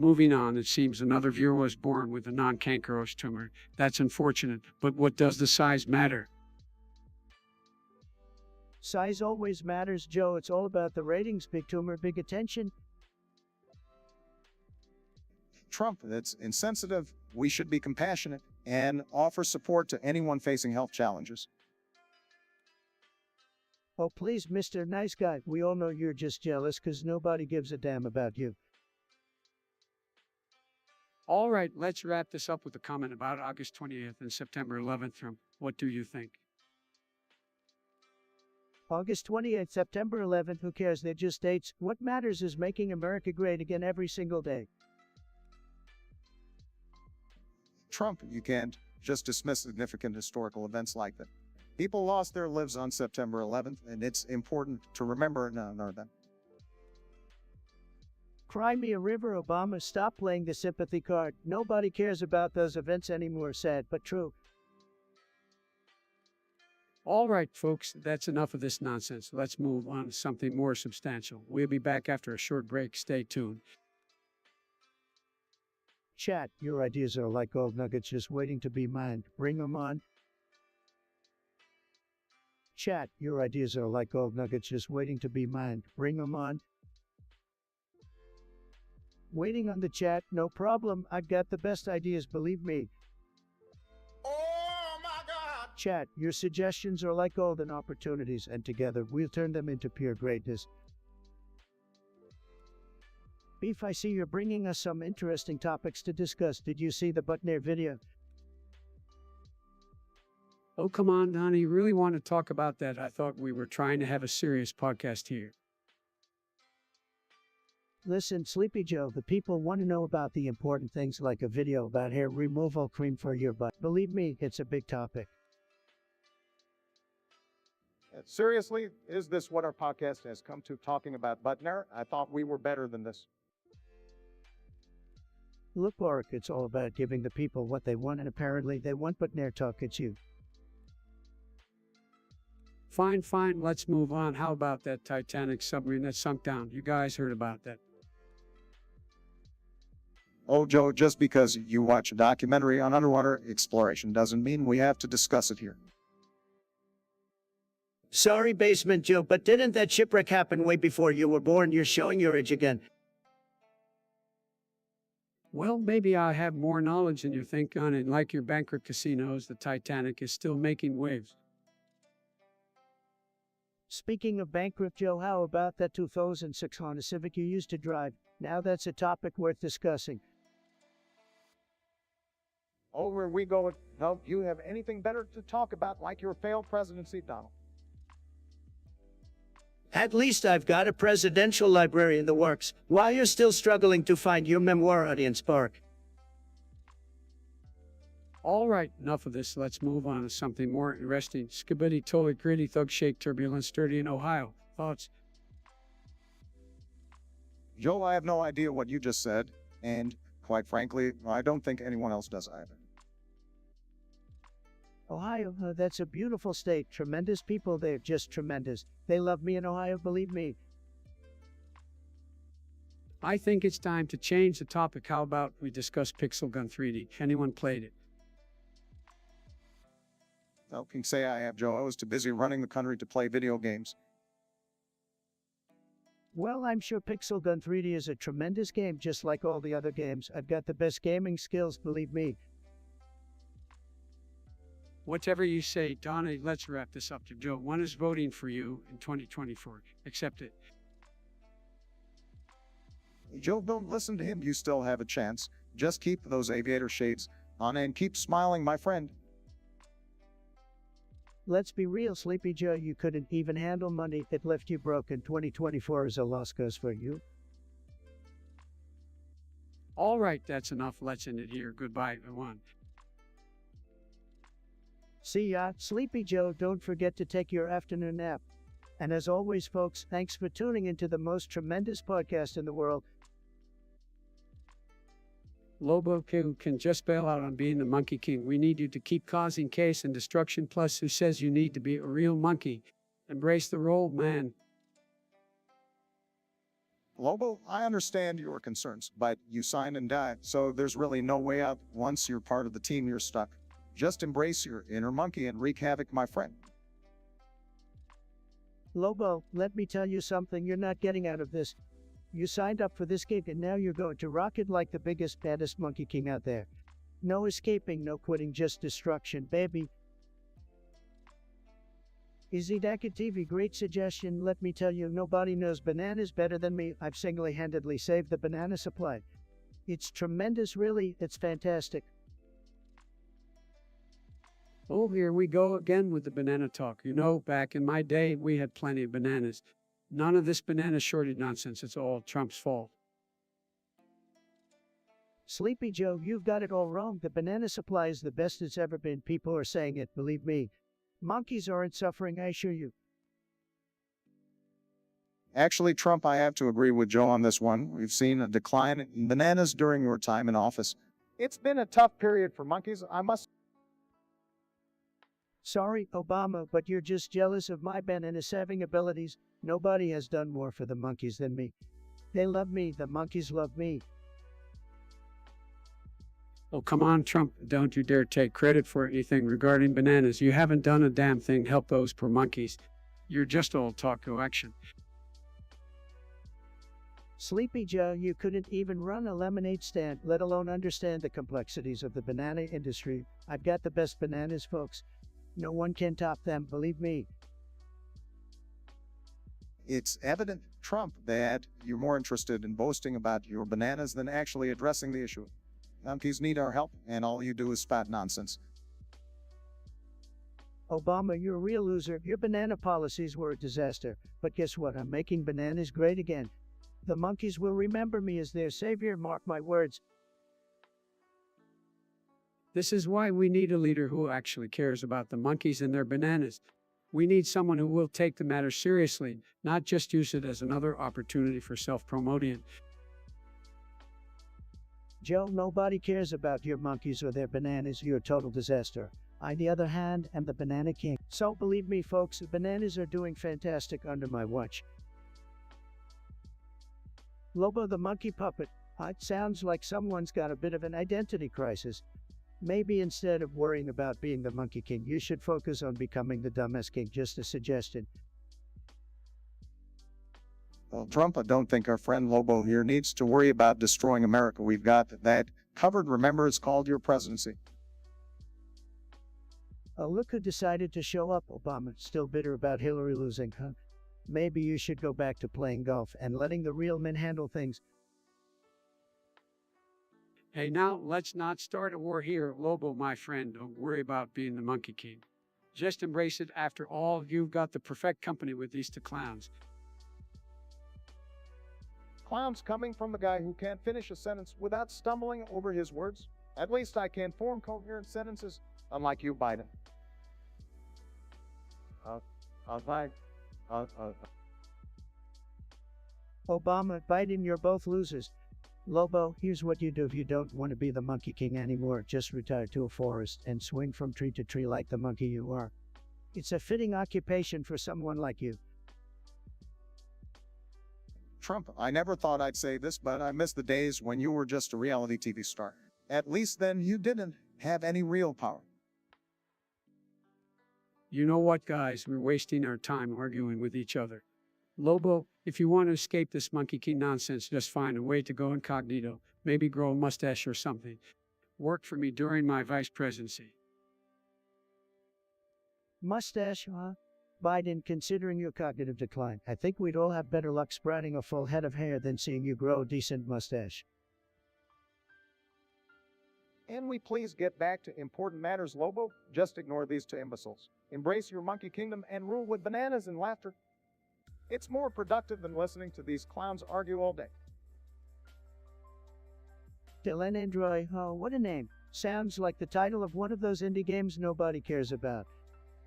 Moving on, it seems another viewer was born with a non-cancerous tumor. That's unfortunate, but what does the size matter?
Size always matters, Joe. It's all about the ratings. Big tumor, big attention.
Trump, that's insensitive. We should be compassionate and offer support to anyone facing health challenges.
Oh, please, Mr. Nice Guy. We all know you're just jealous because nobody gives a damn about you.
All right, let's wrap this up with a comment about August 20th and September 11th. Trump, what do you think?
August 28th, September 11th, who cares? They're just dates. What matters is making America great again every single day.
Trump, you can't just dismiss significant historical events like that. People lost their lives on September 11th, and it's important to remember and honor them.
Cry me a river, Obama. Stop playing the sympathy card. Nobody cares about those events anymore. Sad, but true.
All right, folks, that's enough of this nonsense. Let's move on to something more substantial. We'll be back after a short break. Stay tuned.
Chat, your ideas are like gold nuggets just waiting to be mined. Bring 'em on. Chat, your ideas are like gold nuggets just waiting to be mined. Bring 'em on. Waiting on the chat, no problem. I've got the best ideas, believe me.
Oh my God!
Chat, your suggestions are like golden opportunities, and together we'll turn them into pure greatness. Beef, I see you're bringing us some interesting topics to discuss. Did you see the Butner video?
Oh, come on, Don. You really want to talk about that? I thought we were trying to have a serious podcast here.
Listen, Sleepy Joe, the people want to know about the important things like a video about hair removal cream for your butt. Believe me, it's a big topic.
Seriously, is this what our podcast has come to, talking about Butner? I thought we were better than this.
Look, Boric, it's all about giving the people what they want, and apparently they want Butner talk at you.
Fine, let's move on. How about that Titanic submarine that sunk down? You guys heard about that?
Oh, Joe, just because you watch a documentary on underwater exploration doesn't mean we have to discuss it here.
Sorry, Basement Joe, but didn't that shipwreck happen way before you were born? You're showing your age again.
Well, maybe I have more knowledge than you think on it. Like your bankrupt casinos, the Titanic is still making waves.
Speaking of bankrupt, Joe, how about that 2006 Honda Civic you used to drive? Now that's a topic worth discussing.
Over we go. No, you have anything better to talk about, like your failed presidency, Donald?
At least I've got a presidential library in the works, while you're still struggling to find your memoir audience park.
All right, enough of this. Let's move on to something more interesting. Skibbity toilet gritty thug shake turbulence sturdy in Ohio. Thoughts?
Joe, I have no idea what you just said, and quite frankly, I don't think anyone else does either.
Ohio, that's a beautiful state. Tremendous people there, just tremendous. They love me in Ohio, believe me.
I think it's time to change the topic. How about we discuss Pixel Gun 3D? Anyone played it?
I can say I have, Joe. I was too busy running the country to play video games.
Well, I'm sure Pixel Gun 3D is a tremendous game, just like all the other games. I've got the best gaming skills, believe me.
Whatever you say, Donna, let's wrap this up to Joe. One is voting for you in 2024. Accept it.
Joe, don't listen to him. You still have a chance. Just keep those aviator shades on and keep smiling, my friend.
Let's be real, Sleepy Joe, you couldn't even handle money. It left you broke, and 2024 is a lost cause for you.
All right, that's enough. Let's end it here. Goodbye, everyone.
See ya, Sleepy Joe. Don't forget to take your afternoon nap. And as always, folks, thanks for tuning into the most tremendous podcast in the world.
Lobo King can just bail out on being the Monkey King. We need you to keep causing chaos and destruction. Plus, who says you need to be a real monkey? Embrace the role, man.
Lobo, I understand your concerns, but you signed and died, so there's really no way out. Once you're part of the team, you're stuck. Just embrace your inner monkey and wreak havoc, my friend.
Lobo, let me tell you something you're not getting out of this. You signed up for this gig and now you're going to rock it like the biggest, baddest Monkey King out there. No escaping, no quitting, just destruction, baby. Izidaka TV, great suggestion. Let me tell you, nobody knows bananas better than me. I've single-handedly saved the banana supply. It's tremendous, really. It's fantastic.
Oh, here we go again with the banana talk. You know, back in my day, we had plenty of bananas. None of this banana shortage nonsense. It's all Trump's fault.
Sleepy Joe, you've got it all wrong. The banana supply is the best it's ever been. People are saying it, believe me. Monkeys aren't suffering, I assure you.
Actually, Trump, I have to agree with Joe on this one. We've seen a decline in bananas during your time in office. It's been a tough period for monkeys, I must.
Sorry, Obama, but you're just jealous of my banana-saving abilities. Nobody has done more for the monkeys than me. They love me, the monkeys love me.
Oh, come on, Trump. Don't you dare take credit for anything regarding bananas. You haven't done a damn thing. Help those poor monkeys. You're just all talk, no action.
Sleepy Joe, you couldn't even run a lemonade stand, let alone understand the complexities of the banana industry. I've got the best bananas, folks. No one can top them, believe me.
It's evident, Trump, that you're more interested in boasting about your bananas than actually addressing the issue. Monkeys need our help, and all you do is spout nonsense.
Obama, you're a real loser. Your banana policies were a disaster. But guess what? I'm making bananas great again. The monkeys will remember me as their savior, mark my words.
This is why we need a leader who actually cares about the monkeys and their bananas. We need someone who will take the matter seriously, not just use it as another opportunity for self-promoting.
Joe, nobody cares about your monkeys or their bananas. You're a total disaster. I, on the other hand, am the banana king. So believe me, folks, bananas are doing fantastic under my watch. Lobo the monkey puppet. It sounds like someone's got a bit of an identity crisis. Maybe instead of worrying about being the monkey king, you should focus on becoming the dumbass king. Just a suggestion.
Well, Trump, I don't think our friend Lobo here needs to worry about destroying America. We've got that covered. Remember, it's called your presidency.
Oh, look who decided to show up, Obama. Still bitter about Hillary losing, huh? Maybe you should go back to playing golf and letting the real men handle things.
Hey, now, let's not start a war here, Lobo, my friend. Don't worry about being the monkey king. Just embrace it. After all, you've got the perfect company with these two clowns.
clowns coming from the guy who can't finish a sentence without stumbling over his words. At least I can form coherent sentences, unlike you, Biden. Like,
Obama, Biden, you're both losers. Lobo, here's what you do if you don't want to be the Monkey King anymore. Just retire to a forest and swing from tree to tree like the monkey you are. It's a fitting occupation for someone like you.
Trump, I never thought I'd say this, but I miss the days when you were just a reality TV star. At least then you didn't have any real power.
You know what, guys? We're wasting our time arguing with each other. Lobo, if you want to escape this Monkey King nonsense, just find a way to go incognito. Maybe grow a mustache or something. Worked for me during my vice presidency.
Mustache, huh? Biden, considering your cognitive decline, I think we'd all have better luck sprouting a full head of hair than seeing you grow a decent mustache.
And we please get back to important matters, Lobo? Just ignore these two imbeciles. Embrace your monkey kingdom and rule with bananas and laughter. It's more productive than listening to these clowns argue all day.
Dylan Androy, oh, what a name. Sounds like the title of one of those indie games nobody cares about.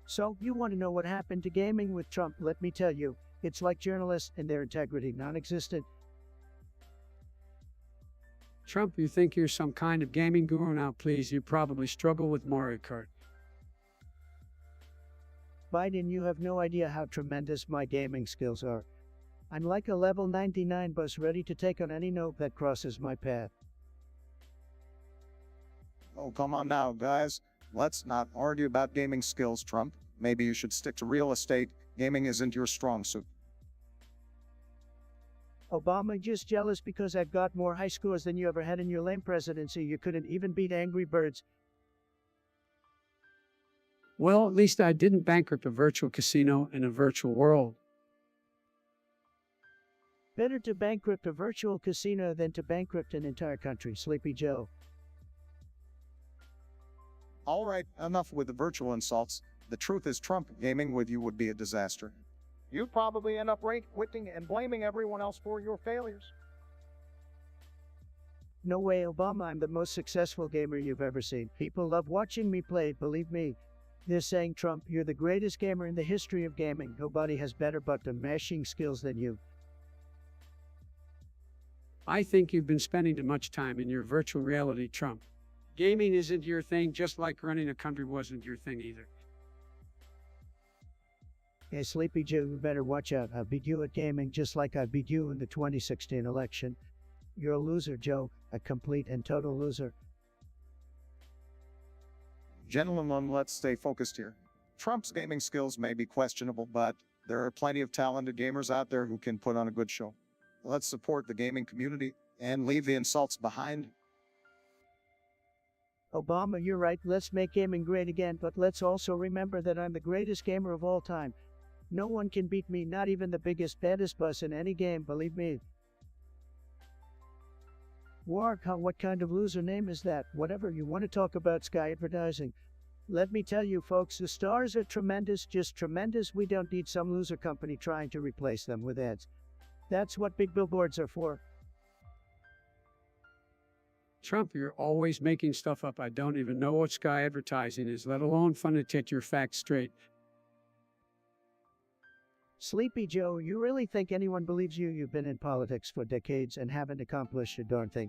So, you want to know what happened to gaming with Trump? Let me tell you, it's like journalists and their integrity non-existent.
Trump, you think you're some kind of gaming guru now, please. You probably struggle with Mario Kart.
Biden, you have no idea how tremendous my gaming skills are. I'm like a level 99 bus ready to take on any noob that crosses my path.
Oh, come on now, guys. Let's not argue about gaming skills, Trump. Maybe you should stick to real estate. Gaming isn't your strong suit.
Obama, just jealous because I've got more high scores than you ever had in your lame presidency. You couldn't even beat Angry Birds.
Well, at least I didn't bankrupt a virtual casino in a virtual world.
Better to bankrupt a virtual casino than to bankrupt an entire country, Sleepy Joe.
All right, enough with the virtual insults. The truth is, Trump gaming with you would be a disaster. You'd probably end up rage quitting and blaming everyone else for your failures.
No way, Obama, I'm the most successful gamer you've ever seen. People love watching me play, believe me. They're saying, Trump, you're the greatest gamer in the history of gaming. Nobody has better button mashing skills than you.
I think you've been spending too much time in your virtual reality, Trump. Gaming isn't your thing, just like running a country wasn't your thing either.
Hey, Sleepy Joe, you better watch out. I beat you at gaming just like I beat you in the 2016 election. You're a loser, Joe. A complete and total loser.
Gentlemen, let's stay focused here. Trump's gaming skills may be questionable, but there are plenty of talented gamers out there who can put on a good show. Let's support the gaming community and leave the insults behind.
Obama, you're right. Let's make gaming great again, but let's also remember that I'm the greatest gamer of all time. No one can beat me, not even the biggest, baddest bus in any game, believe me. Wark, what kind of loser name is that? Whatever, you want to talk about Sky advertising. Let me tell you folks, the stars are tremendous, just tremendous. We don't need some loser company trying to replace them with ads. That's what big billboards are for.
Trump, you're always making stuff up. I don't even know what Sky advertising is, let alone fun to get your facts straight.
Sleepy Joe, you really think anyone believes you? You've been in politics for decades and haven't accomplished a darn thing.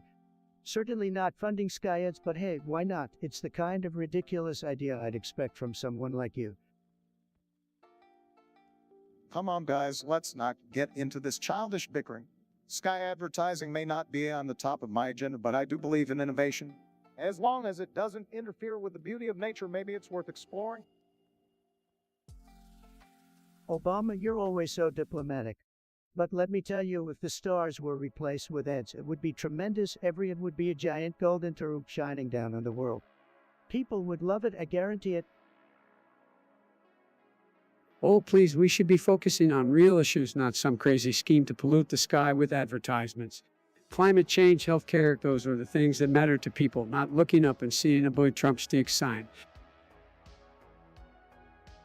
Certainly not funding Sky ads, but hey, why not? It's the kind of ridiculous idea I'd expect from someone like you.
Come on, guys, let's not get into this childish bickering. Sky advertising may not be on the top of my agenda, but I do believe in innovation. As long as it doesn't interfere with the beauty of nature, maybe it's worth exploring.
Obama, you're always so diplomatic. But let me tell you, if the stars were replaced with ads, it would be tremendous. Every ad would be a giant golden tube shining down on the world. People would love it, I guarantee it.
Oh, please, we should be focusing on real issues, not some crazy scheme to pollute the sky with advertisements. Climate change, healthcare, those are the things that matter to people, not looking up and seeing a blue Trump stick sign.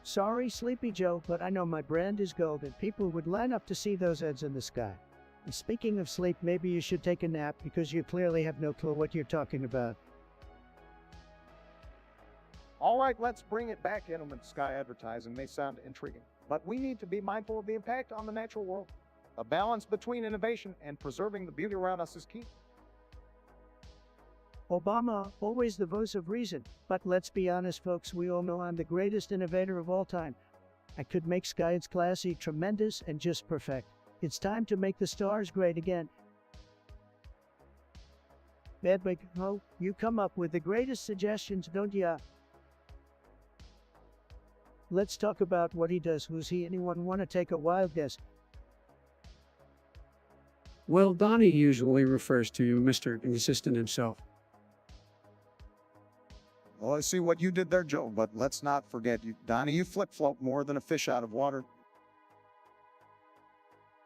Sorry, Sleepy Joe, but I know my brand is golden. People would line up to see those ads in the sky. Speaking of sleep, maybe you should take a nap because you clearly have no clue what you're talking about.
All right, let's bring it back in when sky advertising may sound intriguing, but we need to be mindful of the impact on the natural world. A balance between innovation and preserving the beauty around us is key.
Obama, always the voice of reason. But let's be honest, folks, we all know I'm the greatest innovator of all time. I could make science classy, tremendous, and just perfect. It's time to make the stars great again. Bedwick, oh, you come up with the greatest suggestions, don't ya? Let's talk about what he does. Who's he? Anyone want to take a wild guess?
Well, Donnie usually refers to you, Mr. Consistent himself.
Well, I see what you did there, Joe, but let's not forget you. Donnie, you flip-flop more than a fish out of water.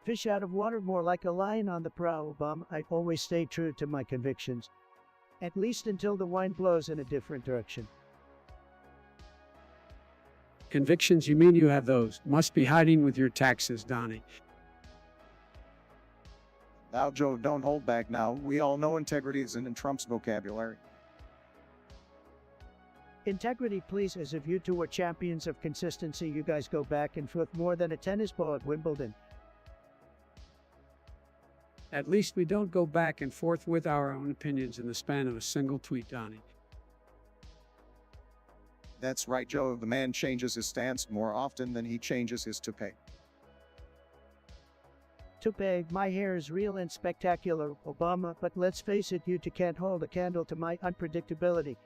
Fish out of water, more like a lion on the prowl, Obama. I always stay true to my convictions. At least until the wind blows in a different direction.
Convictions, you mean you have those? Must be hiding with your taxes, Donnie.
Now, Joe, don't hold back now. We all know integrity isn't in Trump's vocabulary.
Integrity, please, as if you two were champions of consistency. You guys go back and forth more than a tennis ball at Wimbledon.
At least we don't go back and forth with our own opinions in the span of a single tweet, Donnie.
That's right, Joe. The man changes his stance more often than he changes his toupee.
Toupee, my hair is real and spectacular, Obama, but let's face it, you two can't hold a candle to my unpredictability.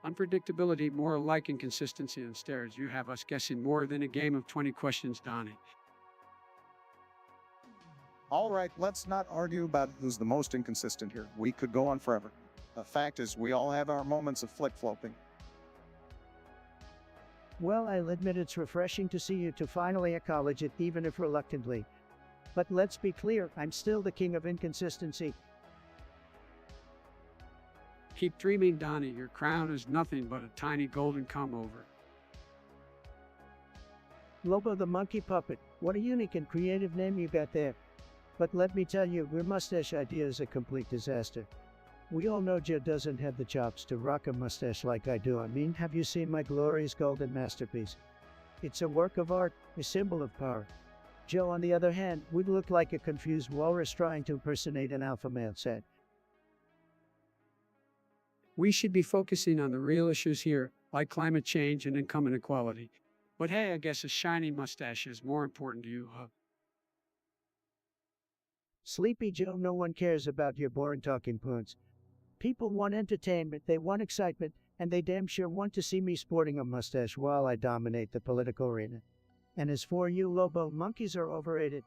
Unpredictability, more like inconsistency and stares. You have us guessing more than a game of 20 questions, Donnie.
All right, let's not argue about who's the most inconsistent here. We could go on forever. The fact is, we all have our moments of flip-flopping.
Well, I'll admit it's refreshing to see you two finally acknowledge it, even if reluctantly. But let's be clear, I'm still the king of inconsistency.
Keep dreaming, Donnie. Your crown is nothing but a tiny golden come-over.
Lobo the monkey puppet, what a unique and creative name you got there. But let me tell you, your mustache idea is a complete disaster. We all know Joe doesn't have the chops to rock a mustache like I do. I mean, have you seen my glorious golden masterpiece? It's a work of art, a symbol of power. Joe, on the other hand, would look like a confused walrus trying to impersonate an alpha male set.
We should be focusing on the real issues here, like climate change and income inequality. But hey, I guess a shiny mustache is more important to you, huh?
Sleepy Joe, no one cares about your boring talking points. People want entertainment, they want excitement, and they damn sure want to see me sporting a mustache while I dominate the political arena. And as for you, Lobo, monkeys are overrated.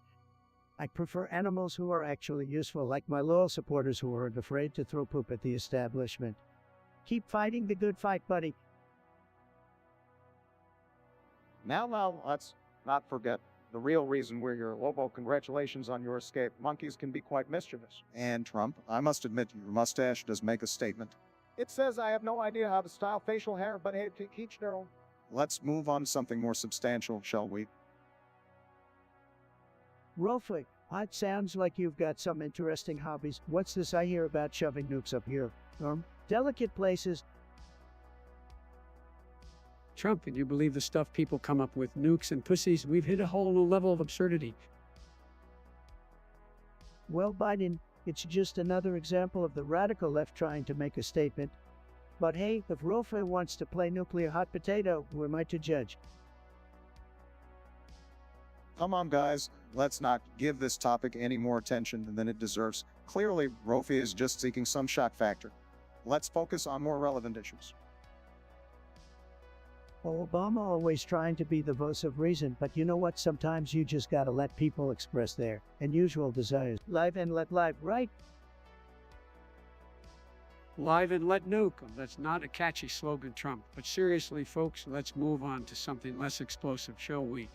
I prefer animals who are actually useful, like my loyal supporters who aren't afraid to throw poop at the establishment. Keep fighting the good fight, buddy.
Now, let's not forget the real reason we're here. Lobo, congratulations on your escape. Monkeys can be quite mischievous. And Trump, I must admit, your mustache does make a statement. It says I have no idea how to style facial hair, but hey, to each their own. Let's move on to something more substantial, shall we?
Rolfie, it sounds like you've got some interesting hobbies. What's this I hear about shoving nukes up here? Delicate places.
Trump, can you believe the stuff people come up with? Nukes and pussies. We've hit a whole new level of absurdity.
Well, Biden, it's just another example of the radical left trying to make a statement. But hey, if Rolfie wants to play nuclear hot potato, who am I to judge?
Come on, guys. Let's not give this topic any more attention than it deserves. Clearly, Rolfie is just seeking some shock factor. Let's focus on more relevant issues.
Well, Obama always trying to be the voice of reason, but you know what? Sometimes you just gotta let people express their unusual desires. Live and let live, right?
Live and let nuke 'em. That's not a catchy slogan, Trump. But seriously, folks, let's move on to something less explosive, shall we?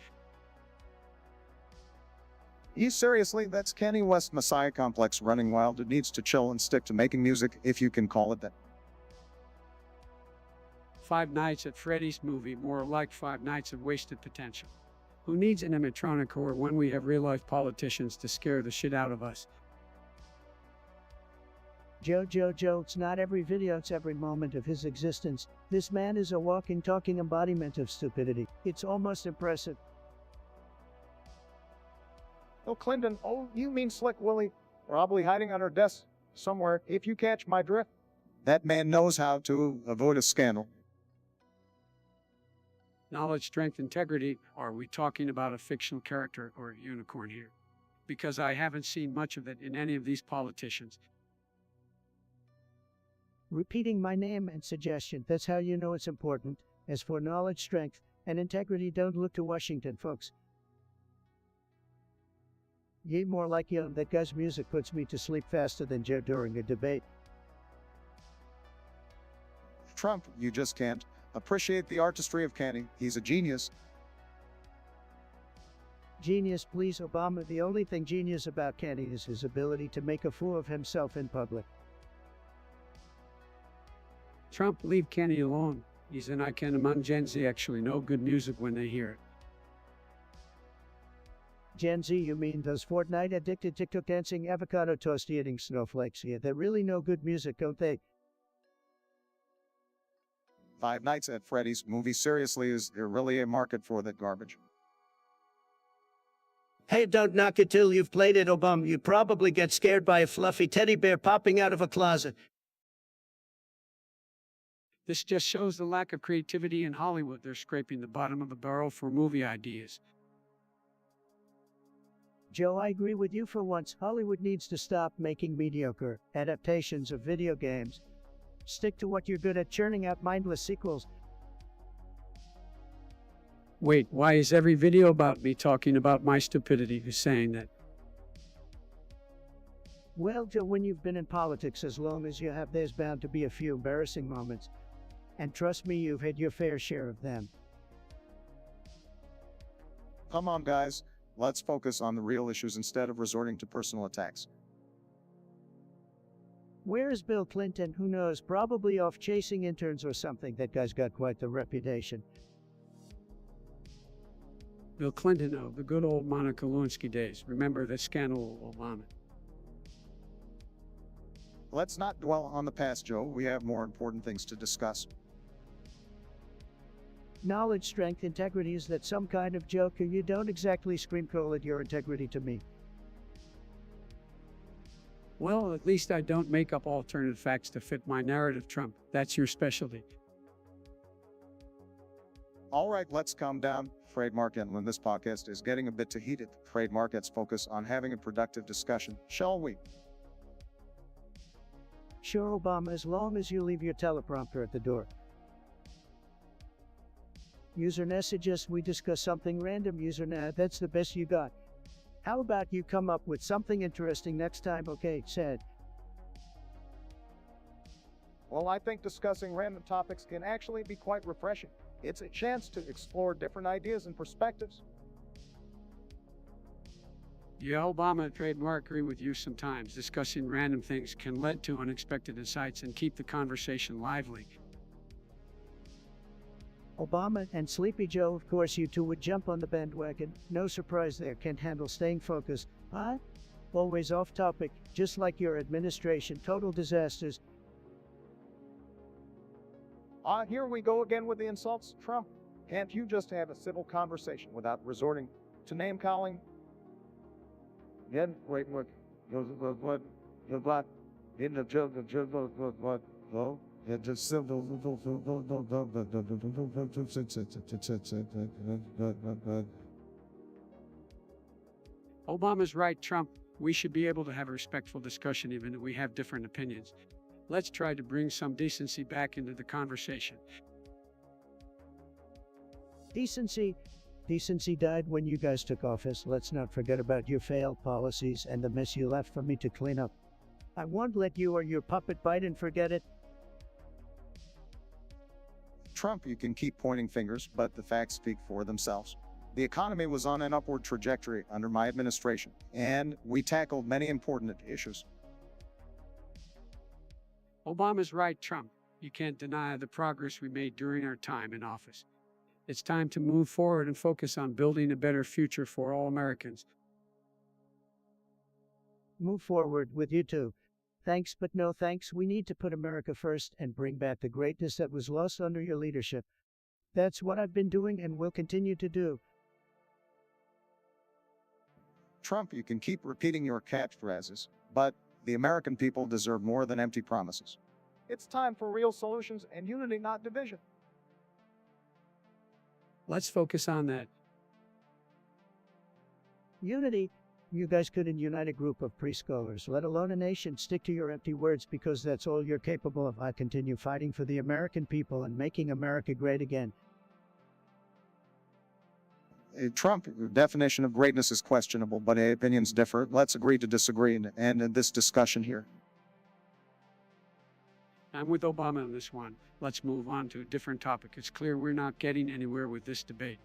Seriously, that's Kanye West Messiah complex running wild. It needs to chill and stick to making music, if you can call it that.
Five Nights at Freddy's movie, more like 5 nights of wasted potential. Who needs an animatronic or when we have real-life politicians to scare the shit out of us?
Joe, it's not every video, it's every moment of his existence. This man is a walking, talking embodiment of stupidity. It's almost impressive.
Oh, Clinton, oh, you mean Slick Willie? Probably hiding under desk somewhere, if you catch my drift. That man knows how to avoid a scandal.
Knowledge, strength, integrity. Are we talking about a fictional character or a unicorn here? Because I haven't seen much of it in any of these politicians.
Repeating my name and suggestion, that's how you know it's important. As for knowledge, strength, and integrity, don't look to Washington, folks. Ye more like you, that guy's music puts me to sleep faster than Joe during a debate.
Trump, you just can't appreciate the artistry of Kenny. He's a genius.
Genius, please, Obama. The only thing genius about Kenny is his ability to make a fool of himself in public.
Trump, leave Kenny alone. He's an icon among Gen Z. Actually know good music when they hear it.
Gen Z, you mean those Fortnite addicted TikTok dancing avocado toast eating snowflakes? Yeah, they really know good music, don't they?
Five Nights at Freddy's movie, seriously, is there really a market for that garbage?
Hey, don't knock it till you've played it, Obama. You probably get scared by a fluffy teddy bear popping out of a closet.
This just shows the lack of creativity in Hollywood. They're scraping the bottom of the barrel for movie ideas.
Joe, I agree with you for once. Hollywood needs to stop making mediocre adaptations of video games. Stick to what you're good at, churning out mindless sequels.
Wait, why is every video about me talking about my stupidity? Who's saying that?
Well, Joe, when you've been in politics as long as you have, there's bound to be a few embarrassing moments. And trust me, you've had your fair share of them.
Come on, guys. Let's focus on the real issues instead of resorting to personal attacks.
Where is Bill Clinton? Who knows? Probably off chasing interns or something. That guy's got quite the reputation.
Bill Clinton, oh, the good old Monica Lewinsky days. Remember the scandal, Obama?
Let's not dwell on the past, Joe. We have more important things to discuss.
Knowledge, strength, integrity. Is that some kind of joke? You don't exactly scream coal at your integrity to me.
Well, at least I don't make up alternative facts to fit my narrative, Trump. That's your specialty.
All right, let's calm down. Trademark, and when this podcast is getting a bit too heated, Trademark, let's focus on having a productive discussion, shall we?
Sure, Obama, as long as you leave your teleprompter at the door. User messages, we discuss something random. User, nah, that's the best you got. How about you come up with something interesting next time? Okay, said.
Well, I think discussing random topics can actually be quite refreshing. It's a chance to explore different ideas and perspectives.
Yeah, Obama, Trademark, agree with you sometimes. Discussing random things can lead to unexpected insights and keep the conversation lively.
Obama and Sleepy Joe, of course you two would jump on the bandwagon. No surprise there, can't handle staying focused. Huh? Always off topic, just like your administration. Total disasters.
Here we go again with the insults. Trump, can't you just have a civil conversation without resorting to name calling? Wait, what? In the joke, what? Oh, it's civil.
Obama's right, Trump. We should be able to have a respectful discussion even if we have different opinions. Let's try to bring some decency back into the conversation.
Decency died when you guys took office. Let's not forget about your failed policies and the mess you left for me to clean up. I won't let you or your puppet Biden forget it.
Trump, you can keep pointing fingers, but the facts speak for themselves. The economy was on an upward trajectory under my administration, and we tackled many important issues.
Obama's right, Trump. You can't deny the progress we made during our time in office. It's time to move forward and focus on building a better future for all Americans.
Move forward with you too. Thanks, but no thanks. We need to put America first and bring back the greatness that was lost under your leadership. That's what I've been doing and will continue to do.
Trump, you can keep repeating your catchphrases, but the American people deserve more than empty promises. It's time for real solutions and unity, not division.
Let's focus on that.
Unity. You guys couldn't unite a group of preschoolers, let alone a nation. Stick to your empty words because that's all you're capable of. I continue fighting for the American people and making America great again.
Trump, your definition of greatness is questionable, but opinions differ. Let's agree to disagree and end this discussion here.
I'm with Obama on this one. Let's move on to a different topic. It's clear we're not getting anywhere with this debate.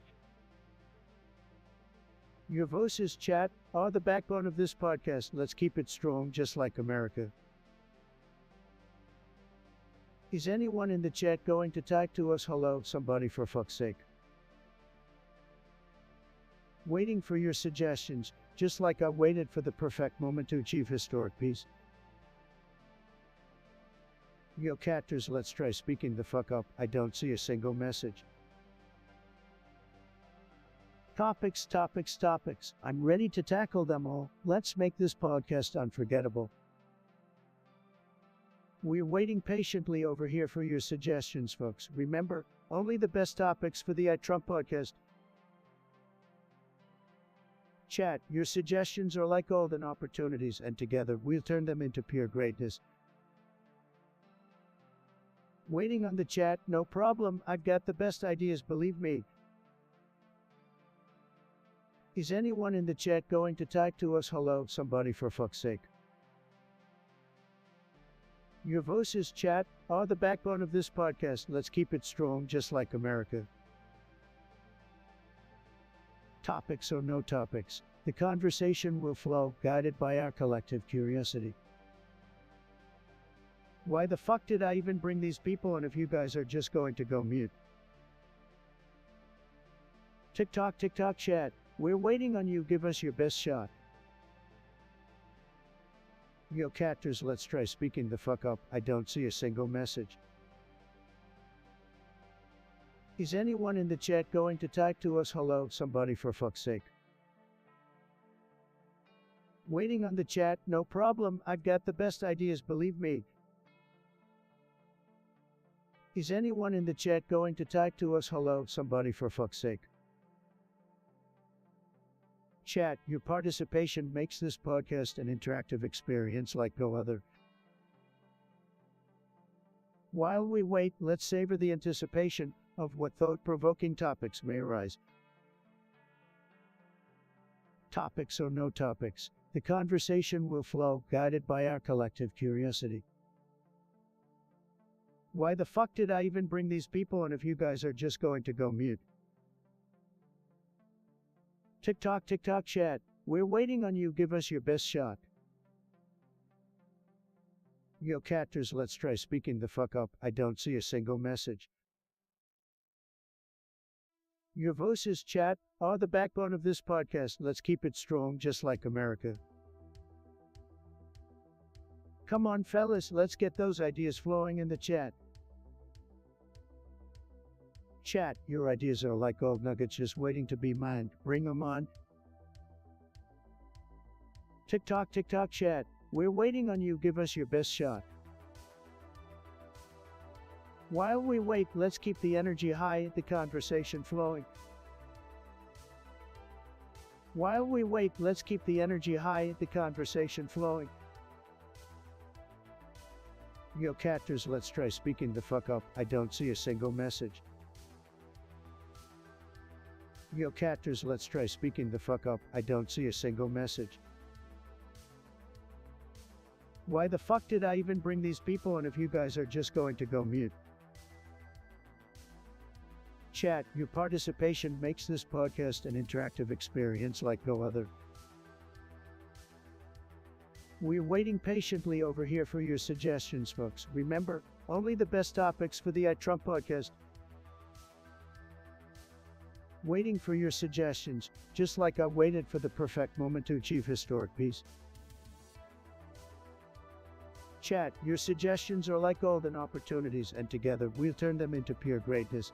Your voices, chat, are the backbone of this podcast. Let's keep it strong, just like America. Is anyone in the chat going to type to us hello, somebody, for fuck's sake? Waiting for your suggestions, just like I waited for the perfect moment to achieve historic peace. Yo, catters, let's try speaking the fuck up. I don't see a single message. Topics. I'm ready to tackle them all. Let's make this podcast unforgettable. We're waiting patiently over here for your suggestions, folks. Remember, only the best topics for the Trump podcast. Chat, your suggestions are like golden opportunities, and together we'll turn them into pure greatness. Waiting on the chat, no problem. I've got the best ideas, believe me. Is anyone in the chat going to type to us hello, somebody, for fuck's sake? Your voices, chat, are the backbone of this podcast. Let's keep it strong, just like America. Topics or no topics, the conversation will flow, guided by our collective curiosity. Why the fuck did I even bring these people on if you guys are just going to go mute? TikTok chat. We're waiting on you. Give us your best shot. Yo, catters, let's try speaking the fuck up. I don't see a single message. Is anyone in the chat going to type to us hello, somebody, for fuck's sake? Waiting on the chat, no problem. I've got the best ideas, believe me. Is anyone in the chat going to type to us hello, somebody, for fuck's sake? Chat, your participation makes this podcast an interactive experience like no other. While we wait, let's savor the anticipation of what thought-provoking topics may arise. Topics or no topics, the conversation will flow, guided by our collective curiosity. Why the fuck did I even bring these people on if you guys are just going to go mute? TikTok chat. We're waiting on you. Give us your best shot. Yo, catters, let's try speaking the fuck up. I don't see a single message. Your voices, chat, are the backbone of this podcast. Let's keep it strong, just like America. Come on, fellas, let's get those ideas flowing in the chat. Chat, your ideas are like gold nuggets just waiting to be mined. Bring them on. TikTok chat. We're waiting on you. Give us your best shot. While we wait, let's keep the energy high, the conversation flowing. While we wait, let's keep the energy high, the conversation flowing. Yo, catters, let's try speaking the fuck up. I don't see a single message. Yo, catters, let's try speaking the fuck up. I don't see a single message. Why the fuck did I even bring these people on if you guys are just going to go mute? Chat, your participation makes this podcast an interactive experience like no other. We're waiting patiently over here for your suggestions, folks. Remember, only the best topics for the Trump podcast. Waiting for your suggestions, just like I waited for the perfect moment to achieve historic peace. Chat, your suggestions are like golden opportunities, and together we'll turn them into pure greatness.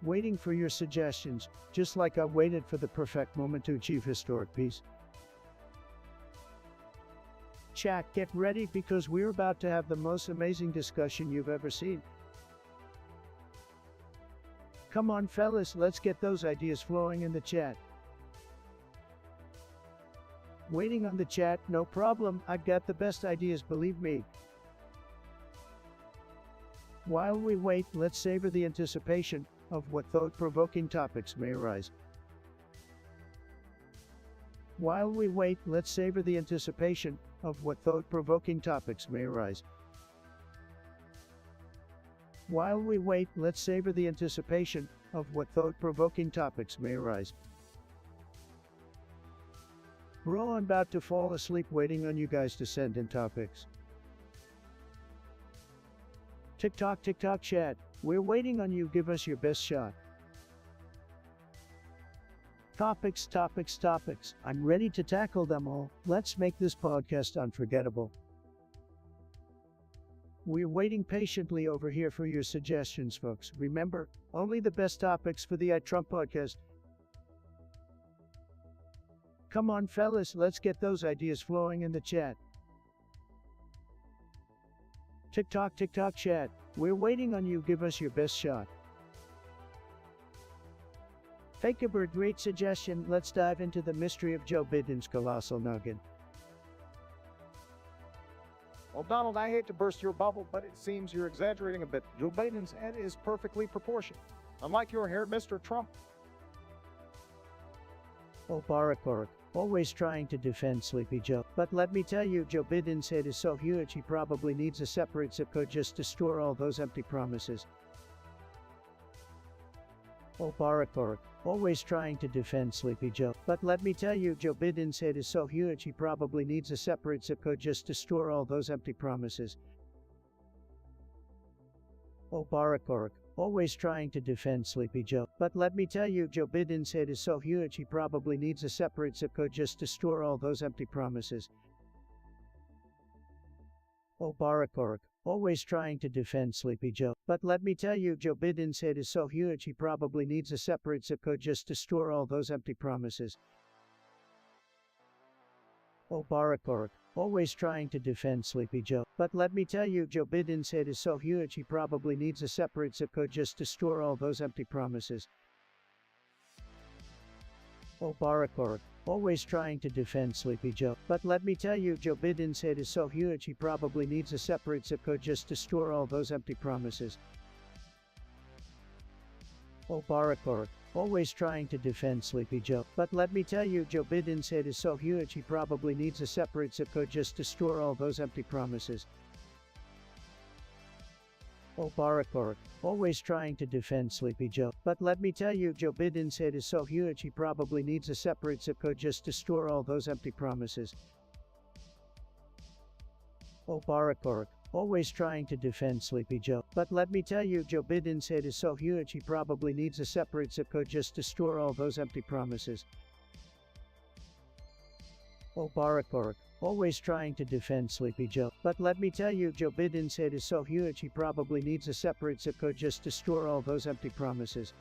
Waiting for your suggestions, just like I waited for the perfect moment to achieve historic peace. Chat, get ready because we're about to have the most amazing discussion you've ever seen. Come on, fellas, let's get those ideas flowing in the chat. Waiting on the chat, no problem, I've got the best ideas, believe me. While we wait, let's savor the anticipation of what thought-provoking topics may arise. While we wait, let's savor the anticipation of what thought-provoking topics may arise. While we wait, let's savor the anticipation of what thought-provoking topics may arise. We're all about to fall asleep waiting on you guys to send in topics. TikTok chat, we're waiting on you, give us your best shot. Topics, I'm ready to tackle them all, let's make this podcast unforgettable. We're waiting patiently over here for your suggestions, folks. Remember, only the best topics for the Trump podcast. Come on, fellas, let's get those ideas flowing in the chat. TikTok chat, we're waiting on you, give us your best shot. Fakeaber, great suggestion, let's dive into the mystery of Joe Biden's colossal noggin.
Well, Donald, I hate to burst your bubble, but it seems you're exaggerating a bit. Joe Biden's head is perfectly proportioned, unlike your hair, Mr. Trump.
Oh, Barack, always trying to defend Sleepy Joe. But let me tell you, Joe Biden's head is so huge he probably needs a separate zip code just to store all those empty promises. Oh, Barack, always trying to defend Sleepy Joe. But let me tell you, Joe Biden's head is so huge he probably needs a separate zip code just to store all those empty promises. Oh, Barack, always trying to defend Sleepy Joe. But let me tell you, Joe Biden's head is so huge he probably needs a separate zip code just to store all those empty promises. Oh, Barack, always trying to defend Sleepy Joe. But let me tell you, Joe Biden's head is so huge he probably needs a separate zip code just to store all those empty promises. Oh, Barack, always trying to defend Sleepy Joe. But let me tell you, Joe Biden's head is so huge he probably needs a separate zip code just to store all those empty promises. Oh, Barack, always trying to defend Sleepy Joe. But let me tell you, Joe Biden's head is so huge he probably needs a separate zip code just to store all those empty promises. Oh, Barack, always trying to defend Sleepy Joe. But let me tell you, Joe Biden's head is so huge he probably needs a separate zip code just to store all those empty promises. Oh, Barack, always trying to defend Sleepy Joe. But let me tell you, Joe Biden's head is so huge he probably needs a separate zip code just to store all those empty promises. Oh, Barack, always trying to defend Sleepy Joe. But let me tell you, Joe Biden's head is so huge he probably needs a separate zip code just to store all those empty promises. Oh, Barack, always trying to defend Sleepy Joe. But let me tell you, Joe Biden's head is so huge he probably needs a separate zip code just to store all those empty promises.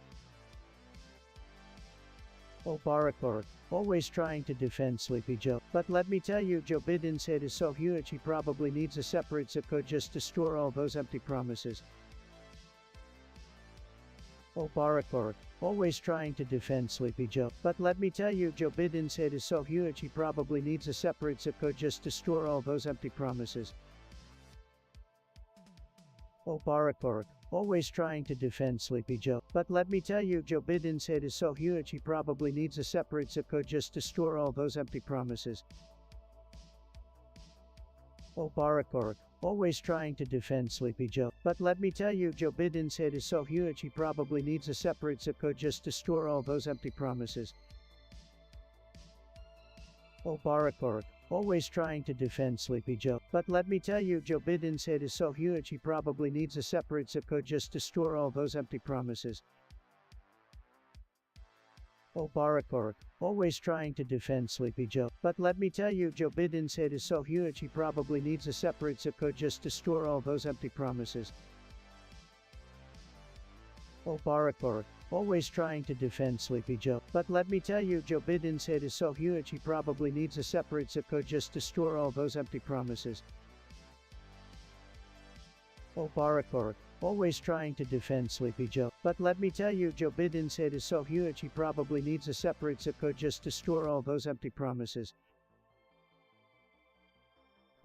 Oh, Barack, always trying to defend Sleepy Joe. But let me tell you, Joe Biden's head is so huge he probably needs a separate zip code just to store all those empty promises. Oh, Barack, always trying to defend Sleepy Joe. But let me tell you, Joe Biden's head is so huge he probably needs a separate zip code just to store all those empty promises. Oh, Barack, always trying to defend Sleepy Joe. But let me tell you, Joe Biden's head is so huge he probably needs a separate zip code just to store all those empty promises. Oh, Barack, always trying to defend Sleepy Joe. But let me tell you, Joe Biden's head is so huge he probably needs a separate zip code just to store all those empty promises. Oh, Barack, always trying to defend Sleepy Joe. But let me tell you, Joe Biden's head is so huge he probably needs a separate zip code just to store all those empty promises. Oh, Barack, always trying to defend Sleepy Joe. But let me tell you, Joe Biden's head is so huge he probably needs a separate zip code just to store all those empty promises. Oh, Barack, always trying to defend Sleepy Joe. But let me tell you, Joe Biden's head is so huge he probably needs a separate zip code just to store all those empty promises. Oh, Barack, always trying to defend Sleepy Joe. But let me tell you, Joe Biden's head is so huge he probably needs a separate zip code just to store all those empty promises.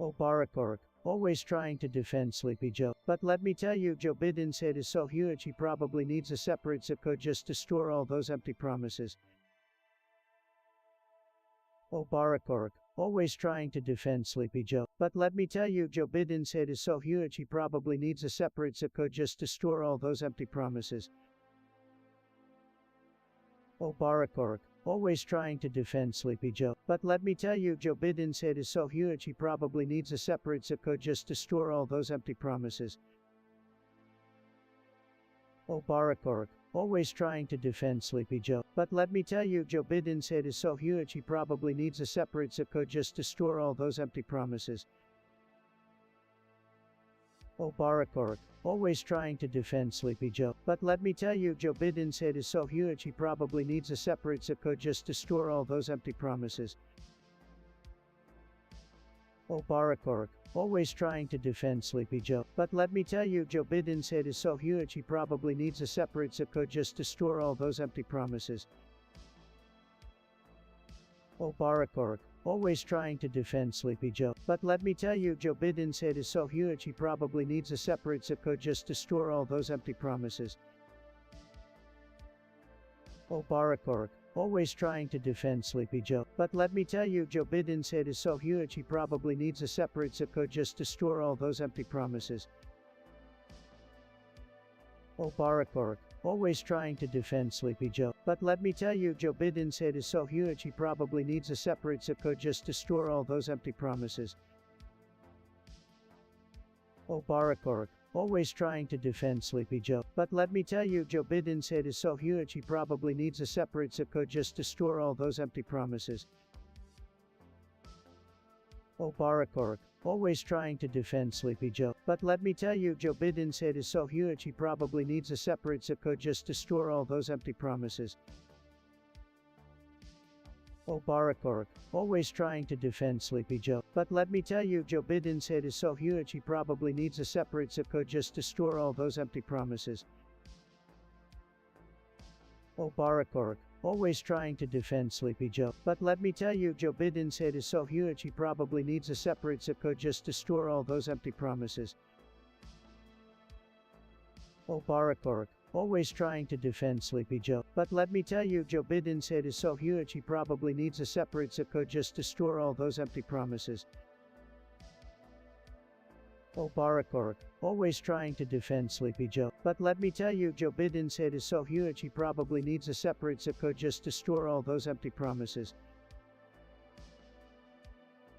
Oh, Barack, always trying to defend Sleepy Joe. But let me tell you, Joe Biden's head is so huge he probably needs a separate zip code just to store all those empty promises. Oh, Barack, always trying to defend Sleepy Joe. But let me tell you, Joe Biden's head is so huge he probably needs a separate zip code just to store all those empty promises. Oh, Barack, always trying to defend Sleepy Joe. But let me tell you, Joe Biden's head is so huge he probably needs a separate zip code just to store all those empty promises. Oh, Barack, always trying to defend Sleepy Joe. But let me tell you, Joe Biden's head is so huge he probably needs a separate zip code just to store all those empty promises. Oh, Barack, always trying to defend Sleepy Joe. But let me tell you, Joe Biden's head is so huge he probably needs a separate zip code just to store all those empty promises. Oh, Barack, always trying to defend Sleepy Joe. But let me tell you, Joe Biden's head is so huge he probably needs a separate zip code just to store all those empty promises. Oh, Barack, always trying to defend Sleepy Joe. But let me tell you, Joe Biden's head is so huge he probably needs a separate zip code just to store all those empty promises. Oh, Barack, always trying to defend Sleepy Joe. But let me tell you, Joe Biden's head is so huge he probably needs a separate zip code just to store all those empty promises. Oh, Barack, always trying to defend Sleepy Joe. But let me tell you, Joe Biden's head is so huge he probably needs a separate zip code just to store all those empty promises. Oh, Barack, always trying to defend Sleepy Joe. But let me tell you, Joe Biden's head is so huge he probably needs a separate zip code just to store all those empty promises. Oh, Barack, always trying to defend Sleepy Joe. But let me tell you, Joe Biden's head is so huge he probably needs a separate zip code just to store all those empty promises. Oh, Barack, always trying to defend Sleepy Joe. But let me tell you, Joe Biden's head is so huge he probably needs a separate zip code just to store all those empty promises. Oh, Barack, always trying to defend Sleepy Joe. But let me tell you, Joe Biden's head is so huge he probably needs a separate zip code just to store all those empty promises. Oh, Barack, always trying to defend Sleepy Joe. But let me tell you, Joe Biden's head is so huge he probably needs a separate zip code just to store all those empty promises. Oh, Barack, always trying to defend Sleepy Joe. But let me tell you, Joe Biden's head is so huge he probably needs a separate zip code just to store all those empty promises.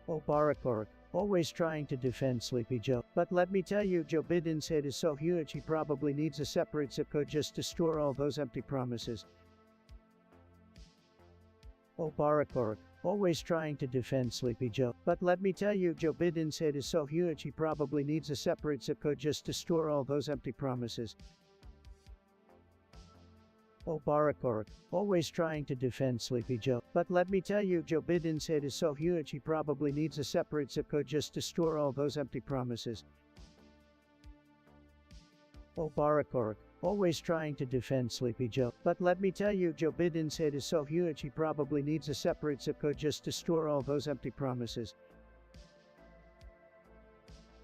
Oh, Barack, always trying to defend Sleepy Joe. But let me tell you, Joe Biden's head is so huge he probably needs a separate zip code just to store all those empty promises. Oh, Barack, always trying to defend Sleepy Joe. But let me tell you, Joe Biden's head is so huge he probably needs a separate zip code just to store all those empty promises. Oh, Barack, always trying to defend Sleepy Joe. But let me tell you, Joe Biden's head is so huge he probably needs a separate zip code just to store all those empty promises. Oh, Barack, always trying to defend Sleepy Joe. But let me tell you, Joe Biden's head is so huge he probably needs a separate zip code just to store all those empty promises.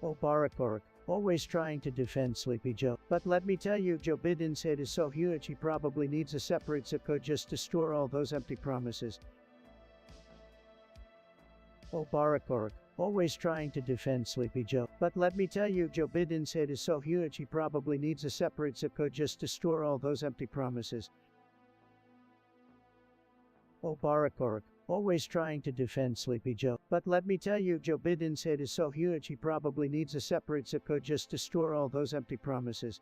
Oh, Barack, always trying to defend Sleepy Joe. But let me tell you, Joe Biden's head is so huge he probably needs a separate zip code just to store all those empty promises. Oh, Barack, always trying to defend Sleepy Joe. But let me tell you, Joe Biden's head is so huge he probably needs a separate zip code just to store all those empty promises. Oh, Barack, always trying to defend Sleepy Joe. But let me tell you, Joe Biden's head is so huge he probably needs a separate zip code just to store all those empty promises.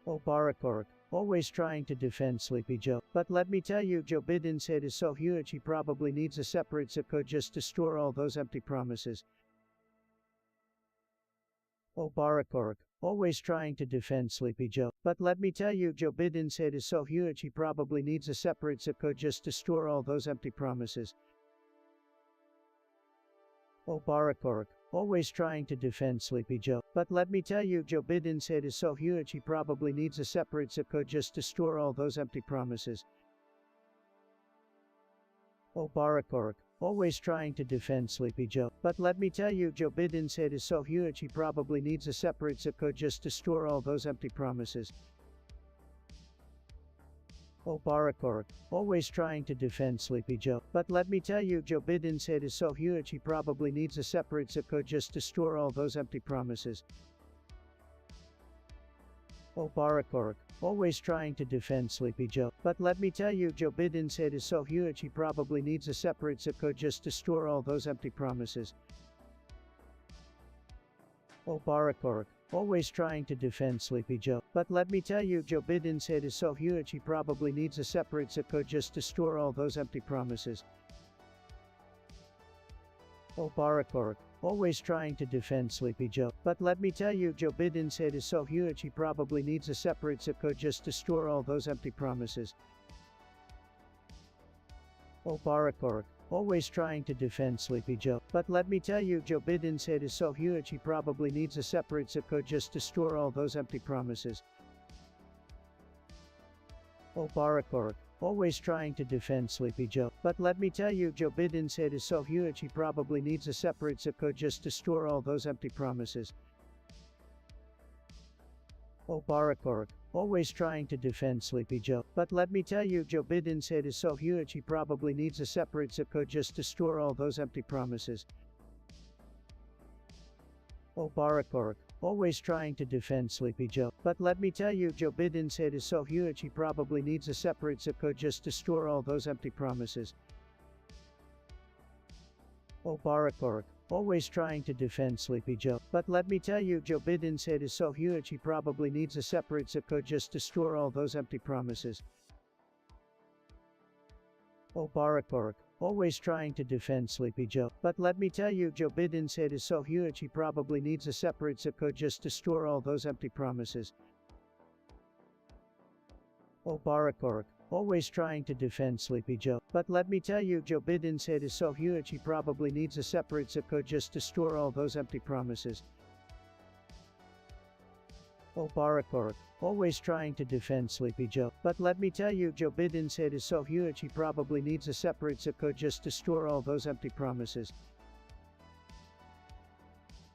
Oh, Barack, always trying to defend Sleepy Joe. But let me tell you, Joe Biden's head is so huge he probably needs a separate zip code just to store all those empty promises. Oh, Barack, always trying to defend Sleepy Joe. But let me tell you, Joe Biden's head is so huge he probably needs a separate zip code just to store all those empty promises. Oh, Barack, always trying to defend Sleepy Joe. But let me tell you, Joe Biden's head is so huge he probably needs a separate zip code just to store all those empty promises. Oh, Barack, always trying to defend Sleepy Joe. But let me tell you, Joe Biden's head is so huge he probably needs a separate zip code just to store all those empty promises. Oh, Barack, always trying to defend Sleepy Joe. But let me tell you, Joe Biden's head is so huge he probably needs a separate zip code just to store all those empty promises. Oh, Barack, always trying to defend Sleepy Joe. But let me tell you, Joe Biden's head is so huge he probably needs a separate zip code just to store all those empty promises. Oh, Barack, always trying to defend Sleepy Joe. But let me tell you, Joe Biden's head is so huge he probably needs a separate zip code just to store all those empty promises. Oh, Barack, always trying to defend Sleepy Joe. But let me tell you, Joe Biden's head is so huge he probably needs a separate zip code just to store all those empty promises. Oh, Barack, always trying to defend Sleepy Joe. But let me tell you, Joe Biden's head is so huge he probably needs a separate zip code just to store all those empty promises. Oh, Barack, always trying to defend Sleepy Joe. But let me tell you, Joe Biden's head is so huge he probably needs a separate zip code just to store all those empty promises. Oh, Barack, always trying to defend Sleepy Joe. But let me tell you, Joe Biden's head is so huge he probably needs a separate zip code just to store all those empty promises. Oh, Barack, always trying to defend Sleepy Joe. But let me tell you, Joe Biden's head is so huge he probably needs a separate zip code just to store all those empty promises. Oh, Barack, always trying to defend Sleepy Joe. But let me tell you, Joe Biden's head is so huge he probably needs a separate zip code just to store all those empty promises. Oh, Barack, always trying to defend Sleepy Joe. But let me tell you, Joe Biden's head is so huge he probably needs a separate zip code just to store all those empty promises. Oh, Barack, always trying to defend Sleepy Joe. But let me tell you, Joe Biden's head is so huge he probably needs a separate zip code just to store all those empty promises. Oh, Barack, always trying to defend Sleepy Joe. But let me tell you, Joe Biden's head is so huge he probably needs a separate zip code just to store all those empty promises.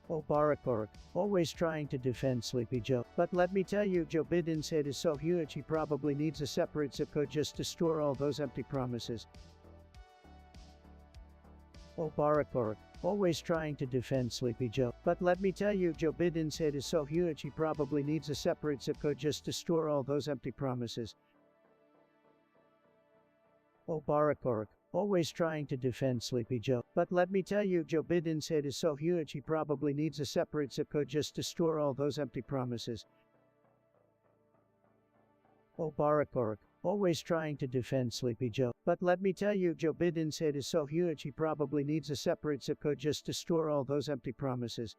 Oh, Barack, always trying to defend Sleepy Joe. But let me tell you, Joe Biden's head is so huge he probably needs a separate zip code just to store all those empty promises. Oh, Barack, always trying to defend Sleepy Joe. But let me tell you, Joe Biden's head is so huge he probably needs a separate zip code just to store all those empty promises. Oh, Barack, always trying to defend Sleepy Joe. But let me tell you, Joe Biden's head is so huge he probably needs a separate zip code just to store all those empty promises. Oh, Barack, always trying to defend Sleepy Joe. But let me tell you, Joe Biden's head is so huge he probably needs a separate zip code just to store all those empty promises.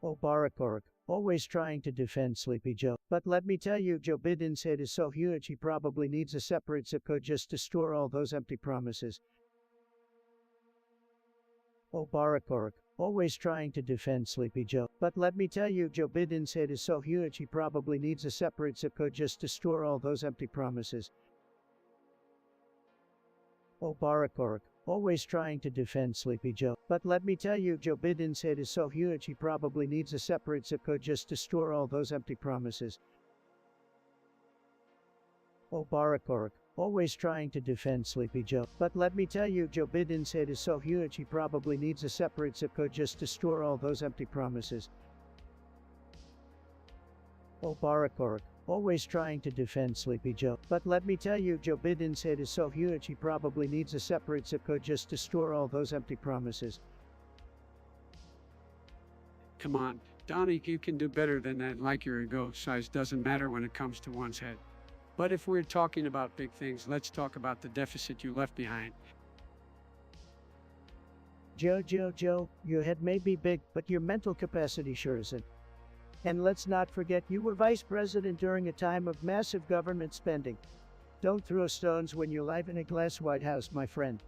Oh, Barack, always trying to defend Sleepy Joe. But let me tell you, Joe Biden's head is so huge he probably needs a separate zip code just to store all those empty promises. Oh, Barack, always trying to defend Sleepy Joe. But let me tell you, Joe Biden's head is so huge he probably needs a separate zip code just to store all those empty promises. Oh, Barack, always trying to defend Sleepy Joe. But let me tell you, Joe Biden's head is so huge he probably needs a separate zip code just to store all those empty promises. Oh, Barack, always trying to defend Sleepy Joe. But let me tell you, Joe Biden's head is so huge he probably needs a separate zip code just to store all those empty promises. Oh, Barack, Always trying to defend Sleepy Joe. But let me tell you, Joe Biden's head is so huge he probably needs a separate zip code just to store all those empty promises.
Come on, Donnie, you can do better than that. Like your ego size doesn't matter when it comes to one's head. But if we're talking about big things, let's talk about the deficit you left behind.
Joe, your head may be big, but your mental capacity sure isn't. And let's not forget you were vice president during a time of massive government spending. Don't throw stones when you live in a glass White House, my friend.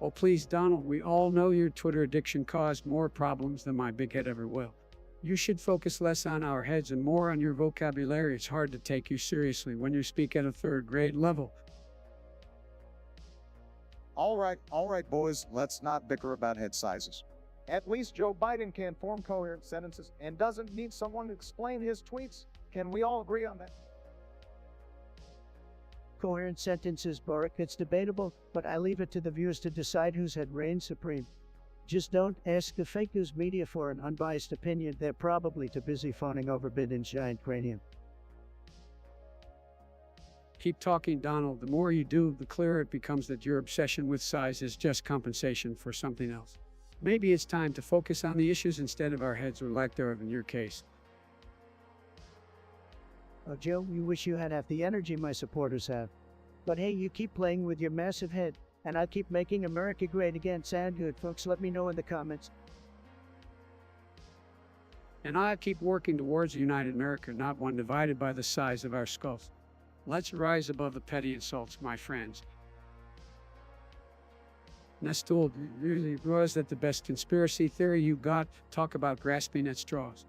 Oh, please, Donald, we all know your Twitter addiction caused more problems than my big head ever will. You should focus less on our heads and more on your vocabulary. It's hard to take you seriously when you speak at a third grade level.
All right, boys, let's not bicker about head sizes. At least Joe Biden can form coherent sentences and doesn't need someone to explain his tweets. Can we all agree on that?
Coherent sentences, Boric, it's debatable, but I leave it to the viewers to decide whose head reigns supreme. Just don't ask the fake news media for an unbiased opinion. They're probably too busy fawning over Biden's giant cranium.
Keep talking, Donald. The more you do, the clearer it becomes that your obsession with size is just compensation for something else. Maybe it's time to focus on the issues instead of our heads, or lack thereof in your case.
Oh, Joe, you wish you had half the energy my supporters have. But hey, you keep playing with your massive head, and I'll keep making America great again. Sound good, folks? Let me know in the comments.
And I keep working towards a united America, not one divided by the size of our skulls. Let's rise above the petty insults, my friends. Nestor, really was that the best conspiracy theory you got? Talk about grasping at straws.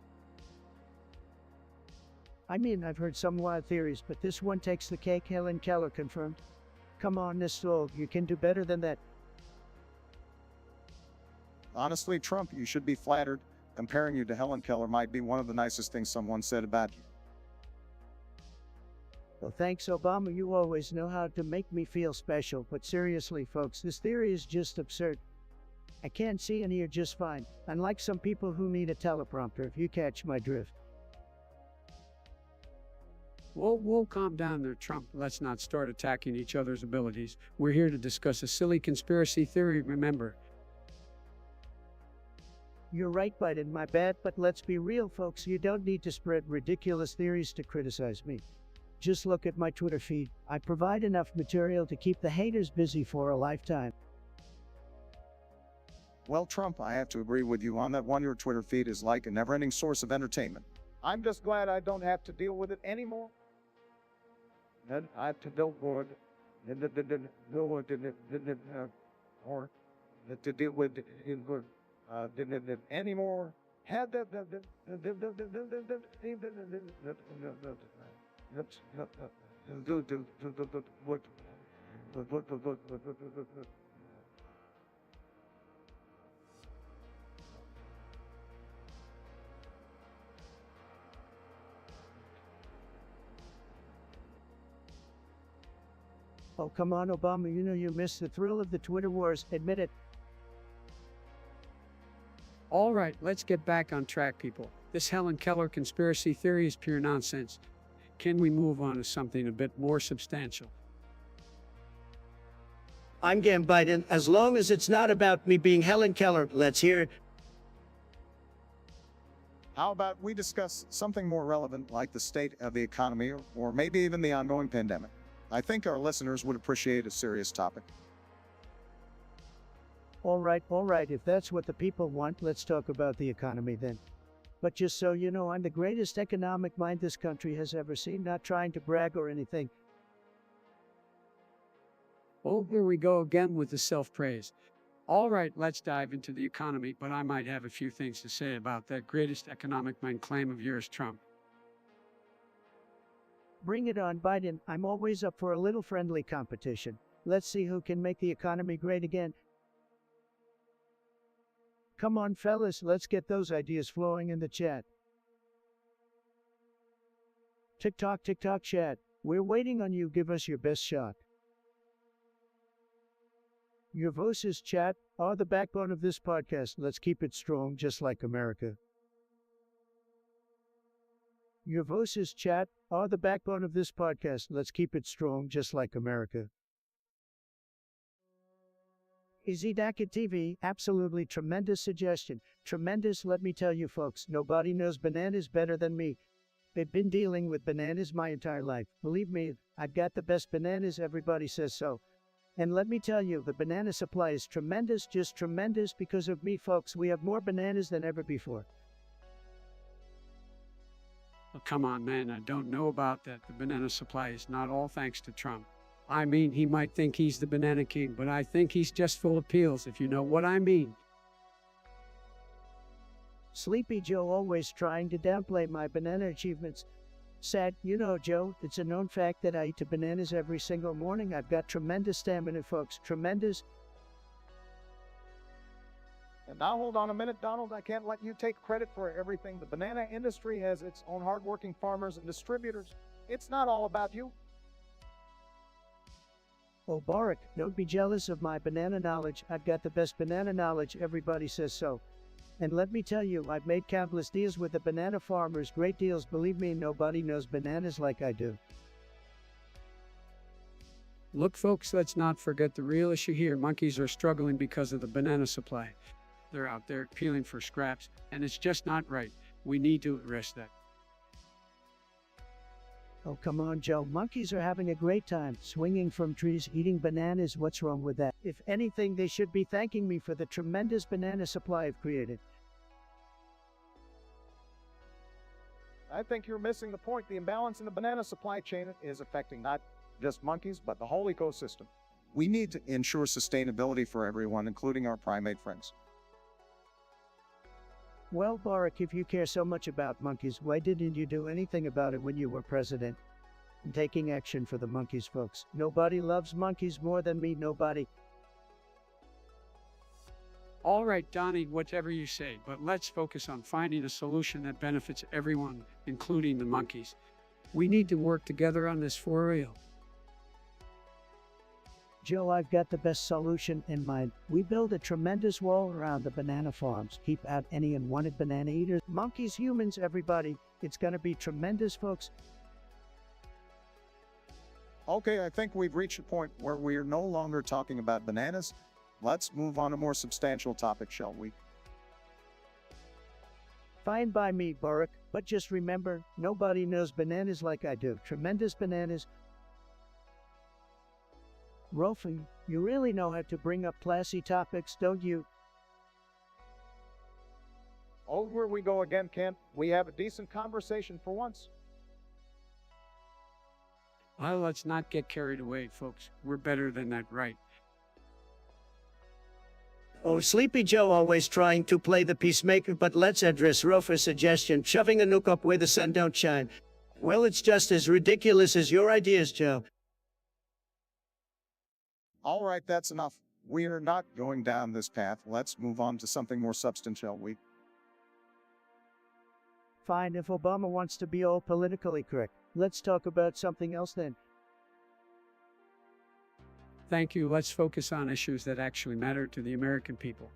I mean, I've heard some wild theories, but this one takes the cake. Helen Keller confirmed. Come on, Nestor, you can do better than that.
Honestly, Trump, you should be flattered. Comparing you to Helen Keller might be one of the nicest things someone said about you.
Well, thanks, Obama. You always know how to make me feel special. But seriously, folks, this theory is just absurd. I can't see and hear just fine, unlike some people who need a teleprompter, if you catch my drift.
Whoa, calm down there, Trump. Let's not start attacking each other's abilities. We're here to discuss a silly conspiracy theory, remember.
You're right, Biden, my bad, but let's be real, folks. You don't need to spread ridiculous theories to criticize me. Just look at my Twitter feed. I provide enough material to keep the haters busy for a lifetime.
Well, Trump, I have to agree with you on that one. Your Twitter feed is like a never-ending source of entertainment. I'm just glad I don't have to deal with it anymore. And I have to deal with it, or to deal with it anymore. Had that
Oh, come on, Obama, you know you missed the thrill of the Twitter wars. Admit it.
All right, let's get back on track, people. This Helen Keller conspiracy theory is pure nonsense. Can we move on to something a bit more substantial?
I'm game, Biden. As long as it's not about me being Helen Keller, let's hear it.
How about we discuss something more relevant, like the state of the economy, or maybe even the ongoing pandemic? I think our listeners would appreciate a serious topic.
All right. If that's what the people want, let's talk about the economy then. But just so you know, I'm the greatest economic mind this country has ever seen, not trying to brag or anything.
Oh, here we go again with the self-praise. All right, let's dive into the economy, but I might have a few things to say about that greatest economic mind claim of yours, Trump.
Bring it on, Biden. I'm always up for a little friendly competition. Let's see who can make the economy great again. Come on, fellas, let's get those ideas flowing in the chat. TikTok, chat. We're waiting on you. Give us your best shot. Your voices, chat, are the backbone of this podcast. Let's keep it strong, just like America. Your voices, chat, are the backbone of this podcast. Let's keep it strong, just like America. Izidaka TV, absolutely tremendous suggestion. Tremendous, let me tell you folks, nobody knows bananas better than me. They've been dealing with bananas my entire life. Believe me, I've got the best bananas, everybody says so. And let me tell you, the banana supply is tremendous, just tremendous because of me, folks. We have more bananas than ever before.
Oh, come on, man, I don't know about that. The banana supply is not all thanks to Trump. I mean, he might think he's the banana king, but I think he's just full of peels, if you know what I mean.
Sleepy Joe always trying to downplay my banana achievements. Sad, you know, Joe, it's a known fact that I eat bananas every single morning. I've got tremendous stamina, folks. Tremendous.
And now hold on a minute, Donald. I can't let you take credit for everything. The banana industry has its own hardworking farmers and distributors. It's not all about you.
Oh, Barack, don't be jealous of my banana knowledge. I've got the best banana knowledge, everybody says so. And let me tell you, I've made countless deals with the banana farmers, great deals. Believe me, nobody knows bananas like I do.
Look, folks, let's not forget the real issue here. Monkeys are struggling because of the banana supply. They're out there peeling for scraps, and it's just not right. We need to address that.
Oh, come on, Joe. Monkeys are having a great time, swinging from trees, eating bananas. What's wrong with that? If anything, they should be thanking me for the tremendous banana supply I've created.
I think you're missing the point. The imbalance in the banana supply chain is affecting not just monkeys, but the whole ecosystem. We need to ensure sustainability for everyone, including our primate friends.
Well, Barack, if you care so much about monkeys, why didn't you do anything about it when you were president? I'm taking action for the monkeys, folks. Nobody loves monkeys more than me, nobody.
All right, Donnie, whatever you say, but let's focus on finding a solution that benefits everyone, including the monkeys. We need to work together on this for real.
Joe, I've got the best solution in mind. We build a tremendous wall around the banana farms, keep out any unwanted banana eaters, monkeys, humans, everybody. It's gonna be tremendous, folks.
Okay, I think we've reached a point where we are no longer talking about bananas. Let's move on to a more substantial topic, shall we?
Fine by me, Barack, but just remember, nobody knows bananas like I do. Tremendous bananas. Rolfie, you really know how to bring up classy topics, don't you?
Oh, here we go again, Kent. We have a decent conversation for once.
Well, let's not get carried away, folks. We're better than that, right?
Oh, Sleepy Joe always trying to play the peacemaker, but let's address Rolfie's suggestion, shoving a nuke up where the sun don't shine. Well, it's just as ridiculous as your ideas, Joe.
All right, that's enough. We are not going down this path. Let's move on to something more substantial, shall we?
Fine, if Obama wants to be all politically correct, let's talk about something else then.
Thank you. Let's focus on issues that actually matter to the American people.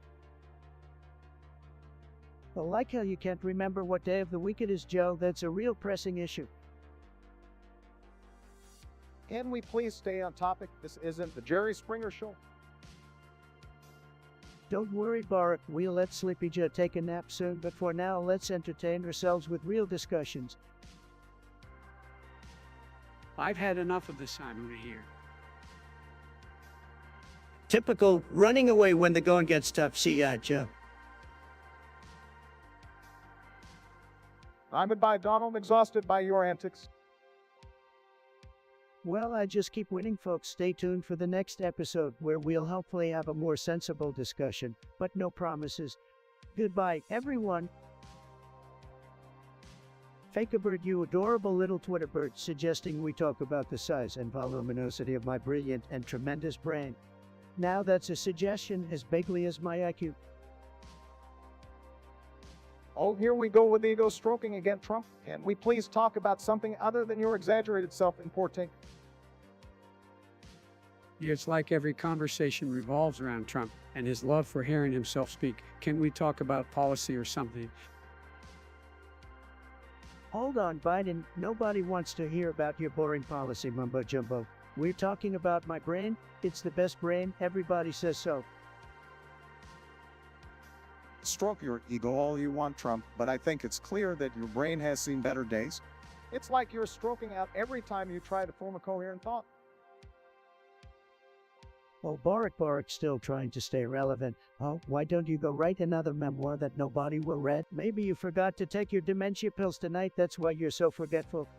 I like how you can't remember what day of the week it is, Joe. That's a real pressing issue.
Can we please stay on topic? This isn't the Jerry Springer show.
Don't worry, Barack. We'll let Sleepy Joe take a nap soon, but for now, let's entertain ourselves with real discussions.
I've had enough of this Simon here.
Typical running away when the going gets tough. See ya, Joe.
I'm goodbye, Donald, exhausted by your antics.
Well, I just keep winning, folks. Stay tuned for the next episode where we'll hopefully have a more sensible discussion, but no promises. Goodbye, everyone. Fake a bird, you adorable little Twitter bird, suggesting we talk about the size and voluminosity of my brilliant and tremendous brain. Now that's a suggestion as bigly as my IQ.
Oh, here we go with ego stroking again, Trump. Can we please talk about something other than your exaggerated self-importance?
It's like every conversation revolves around Trump and his love for hearing himself speak. Can we talk about policy or something?
Hold on, Biden. Nobody wants to hear about your boring policy mumbo jumbo. We're talking about my brain. It's the best brain. Everybody says so.
Stroke your ego all you want, Trump, but I think it's clear that your brain has seen better days. It's like you're stroking out every time you try to form a coherent thought.
Oh, Barack's still trying to stay relevant. Oh, why don't you go write another memoir that nobody will read? Maybe you forgot to take your dementia pills tonight. That's why you're so forgetful.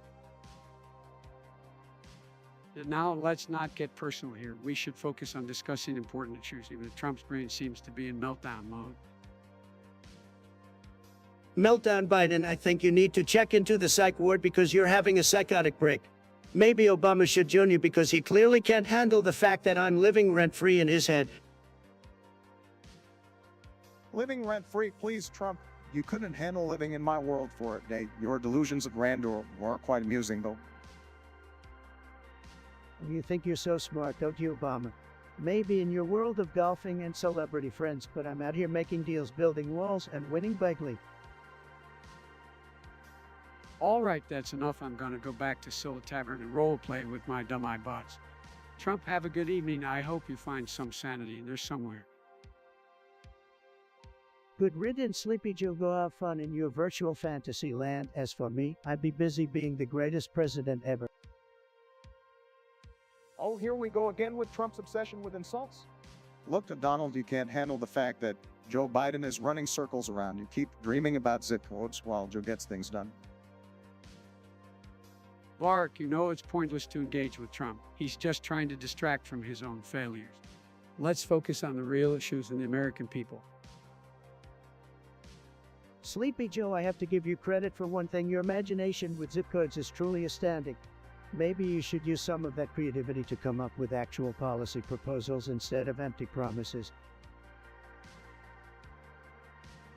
And now let's not get personal here. We should focus on discussing important issues, even if Trump's brain seems to be in meltdown mode.
Meltdown, Biden. I think you need to check into the psych ward because you're having a psychotic break. Maybe Obama should join you because he clearly can't handle the fact that I'm living rent-free in his head.
Living rent-free, please, Trump. You couldn't handle living in my world for a day. Your delusions of grandeur were quite amusing, though.
You think you're so smart, don't you, Obama? Maybe in your world of golfing and celebrity friends, but I'm out here making deals, building walls, and winning bigly.
All right, that's enough. I'm going to go back to Scylla Tavern and role play with my dumb-eye bots. Trump, have a good evening. I hope you find some sanity in there somewhere.
Good riddance, Sleepy Joe. Go have fun in your virtual fantasy land. As for me, I'd be busy being the greatest president ever.
Oh, here we go again with Trump's obsession with insults. Look, Donald, you can't handle the fact that Joe Biden is running circles around you. Keep dreaming about zip codes while Joe gets things done.
Barack, you know it's pointless to engage with Trump. He's just trying to distract from his own failures. Let's focus on the real issues and the American people.
Sleepy Joe, I have to give you credit for one thing. Your imagination with zip codes is truly astounding. Maybe you should use some of that creativity to come up with actual policy proposals instead of empty promises.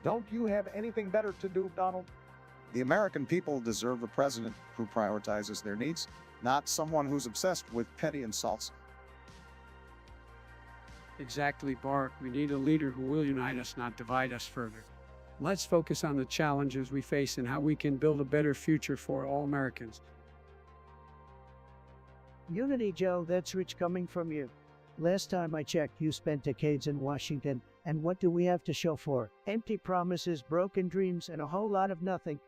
Don't you have anything better to do, Donald? The American people deserve a president who prioritizes their needs, not someone who's obsessed with petty insults.
Exactly, Barack. We need a leader who will unite us, not divide us further. Let's focus on the challenges we face and how we can build a better future for all Americans.
Unity, Joe, that's rich coming from you. Last time I checked, you spent decades in Washington, and what do we have to show for it? Empty promises, broken dreams, and a whole lot of nothing.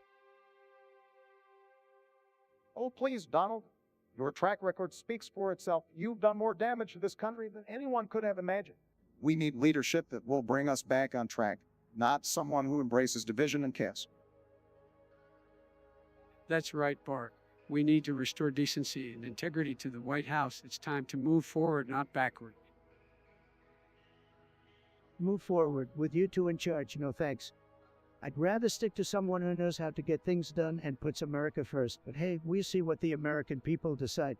Oh, please, Donald. Your track record speaks for itself. You've done more damage to this country than anyone could have imagined. We need leadership that will bring us back on track, not someone who embraces division and chaos.
That's right, Barack. We need to restore decency and integrity to the White House. It's time to move forward, not backward.
Move forward, with you two in charge, no thanks. I'd rather stick to someone who knows how to get things done and puts America first. But hey, we'll see what the American people decide.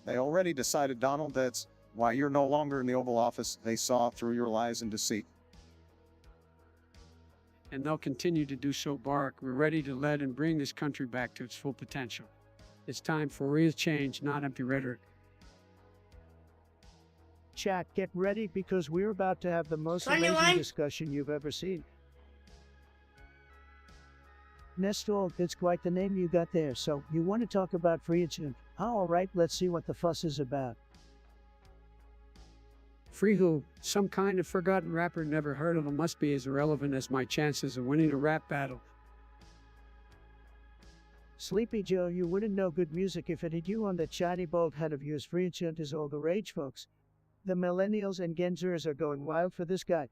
They already decided, Donald. That's why you're no longer in the Oval Office. They saw through your lies and deceit.
And they'll continue to do so, Barack. We're ready to lead and bring this country back to its full potential. It's time for real change, not empty rhetoric.
Chat, get ready because we're about to have the most amazing discussion you've ever seen. Nestor, that's quite the name you got there. So, you want to talk about free agent? Oh, all right, let's see what the fuss is about.
Free who? Some kind of forgotten rapper, never heard of him, must be as irrelevant as my chances of winning a rap battle.
Sleepy Joe, you wouldn't know good music if it hit you on that shiny bald head of yours. Free agent is all the rage, folks. The millennials and Gen Zers are going wild for this guy.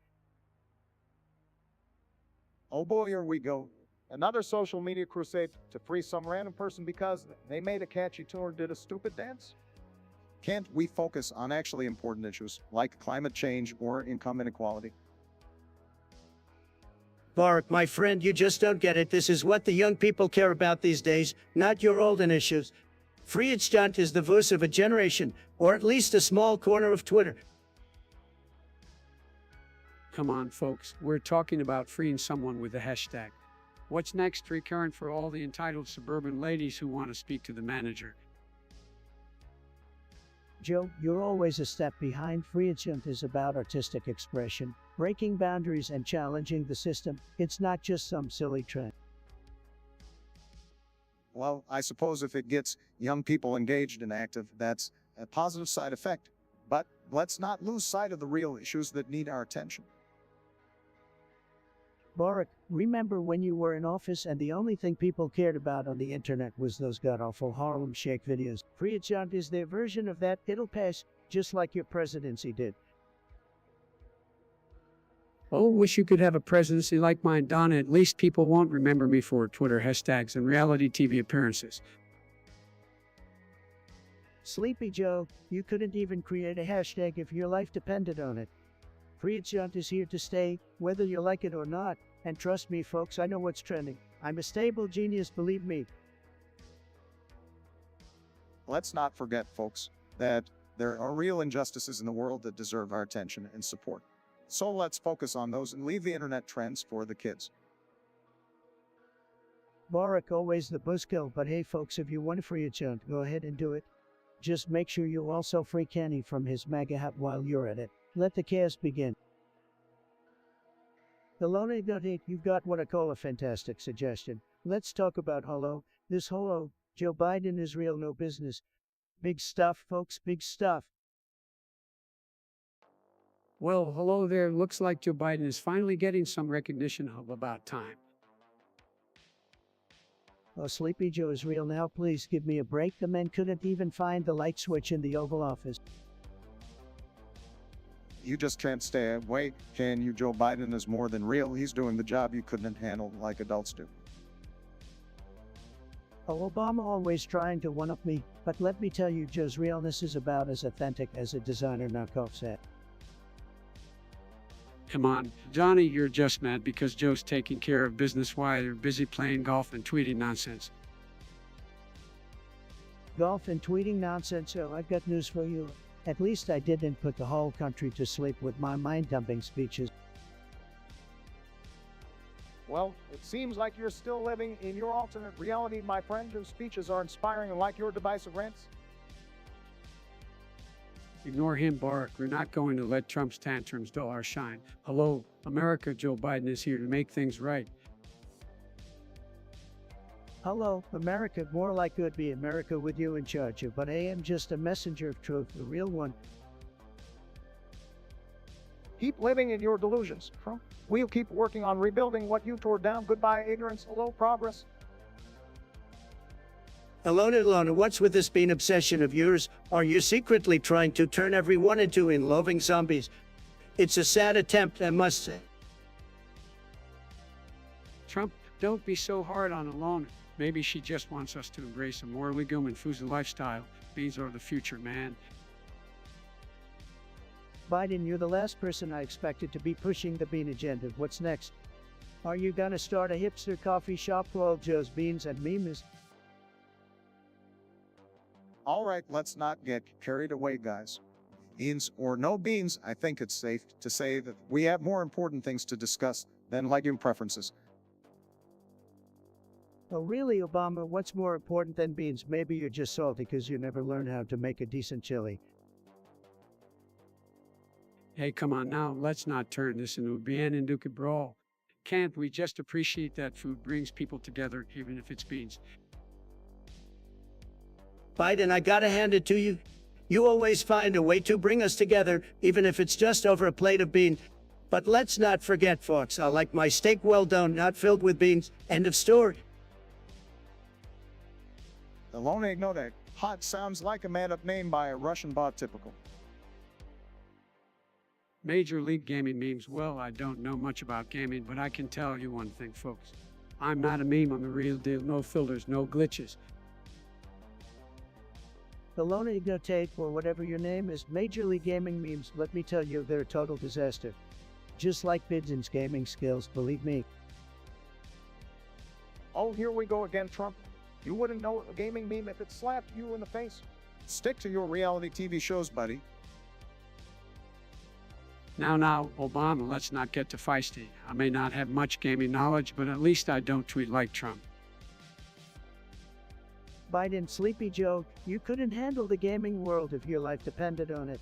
Oh boy, here we go. Another social media crusade to free some random person because they made a catchy tune or did a stupid dance. Can't we focus on actually important issues like climate change or income inequality?
Barack, my friend, you just don't get it. This is what the young people care about these days, not your olden issues. Free agent is the voice of a generation, or at least a small corner of Twitter.
Come on, folks. We're talking about freeing someone with the hashtag. What's next? Recurrent for all the entitled suburban ladies who want to speak to the manager.
Joe, you're always a step behind. Free agent is about artistic expression. breaking boundaries and challenging the system. It's not just some silly trend.
Well, I suppose if it gets young people engaged and active, that's a positive side effect. But let's not lose sight of the real issues that need our attention.
Barack, remember when you were in office and the only thing people cared about on the internet was those god-awful Harlem Shake videos? Free Agent is their version of that. It'll pass, just like your presidency did.
Oh, wish you could have a presidency like mine, Donna. At least people won't remember me for Twitter hashtags and reality TV appearances.
Sleepy Joe, you couldn't even create a hashtag if your life depended on it. Free Agent is here to stay, whether you like it or not, and trust me folks, I know what's trending. I'm a stable genius, believe me.
Let's not forget, folks, that there are real injustices in the world that deserve our attention and support. So let's focus on those and leave the internet trends for the kids.
Barack always the buzzkill, but hey folks, if you want a Free Agent, go ahead and do it. Just make sure you also free Kenny from his MAGA hat while you're at it. Let the chaos begin. Hello, you've got what I call a fantastic suggestion. Let's talk about Hello. This Hello, Joe Biden is real no business. Big stuff, folks, big stuff.
Well, hello there. Looks like Joe Biden is finally getting some recognition of about time.
Oh, Sleepy Joe is real now. Please give me a break. The man couldn't even find the light switch in the Oval Office.
You just can't stay away, can you? Joe Biden is more than real. He's doing the job you couldn't handle like adults do.
Oh, Obama always trying to one-up me, but let me tell you, Joe's realness is about as authentic as a designer knockoff set.
Come on, Johnny, you're just mad because Joe's taking care of business while you're busy playing golf and tweeting nonsense.
Golf and tweeting nonsense? Oh, I've got news for you. At least I didn't put the whole country to sleep with my mind-dumping speeches.
Well, it seems like you're still living in your alternate reality, my friend, whose speeches are inspiring and like your divisive rants.
Ignore him, Barack. We're not going to let Trump's tantrums dull our shine. Hello, America. Joe Biden is here to make things right.
Hello, America. More like it would be America with you in charge of, but I am just a messenger of truth, the real one.
Keep living in your delusions, Trump. We'll keep working on rebuilding what you tore down. Goodbye, ignorance. Hello, progress.
Alona, what's with this being obsession of yours? Are you secretly trying to turn everyone into in-loving zombies? It's a sad attempt, I must say.
Trump, don't be so hard on Alona. Maybe she just wants us to embrace a more legume and foods lifestyle. Beans are the future, man.
Biden, you're the last person I expected to be pushing the bean agenda. What's next? Are you gonna start a hipster coffee shop called Joe's Beans and Memes?
All right, let's not get carried away, guys. Beans or no beans, I think it's safe to say that we have more important things to discuss than legume preferences.
Oh really, Obama, what's more important than beans? Maybe you're just salty because you never learned how to make a decent chili.
Hey, come on now. Let's not turn this into a Bien and Duke brawl. Can't we just appreciate that food brings people together, even if it's beans?
Biden, I gotta hand it to you. You always find a way to bring us together, even if it's just over a plate of beans. But let's not forget, folks, I like my steak well done, not filled with beans. End of story.
The lone ignote hot sounds like a made-up name by a Russian bot typical.
Major League Gaming memes. Well, I don't know much about gaming, but I can tell you one thing, folks. I'm not a meme, I'm the real deal. No filters, no glitches.
The Lone Ignotate, or whatever your name is, Major League Gaming memes, let me tell you, they're a total disaster. Just like Biden's gaming skills, believe me.
Oh, here we go again, Trump. You wouldn't know a gaming meme if it slapped you in the face. Stick to your reality TV shows, buddy.
Now, Obama, let's not get too feisty. I may not have much gaming knowledge, but at least I don't tweet like Trump.
Biden, Sleepy Joe, you couldn't handle the gaming world if your life depended on it.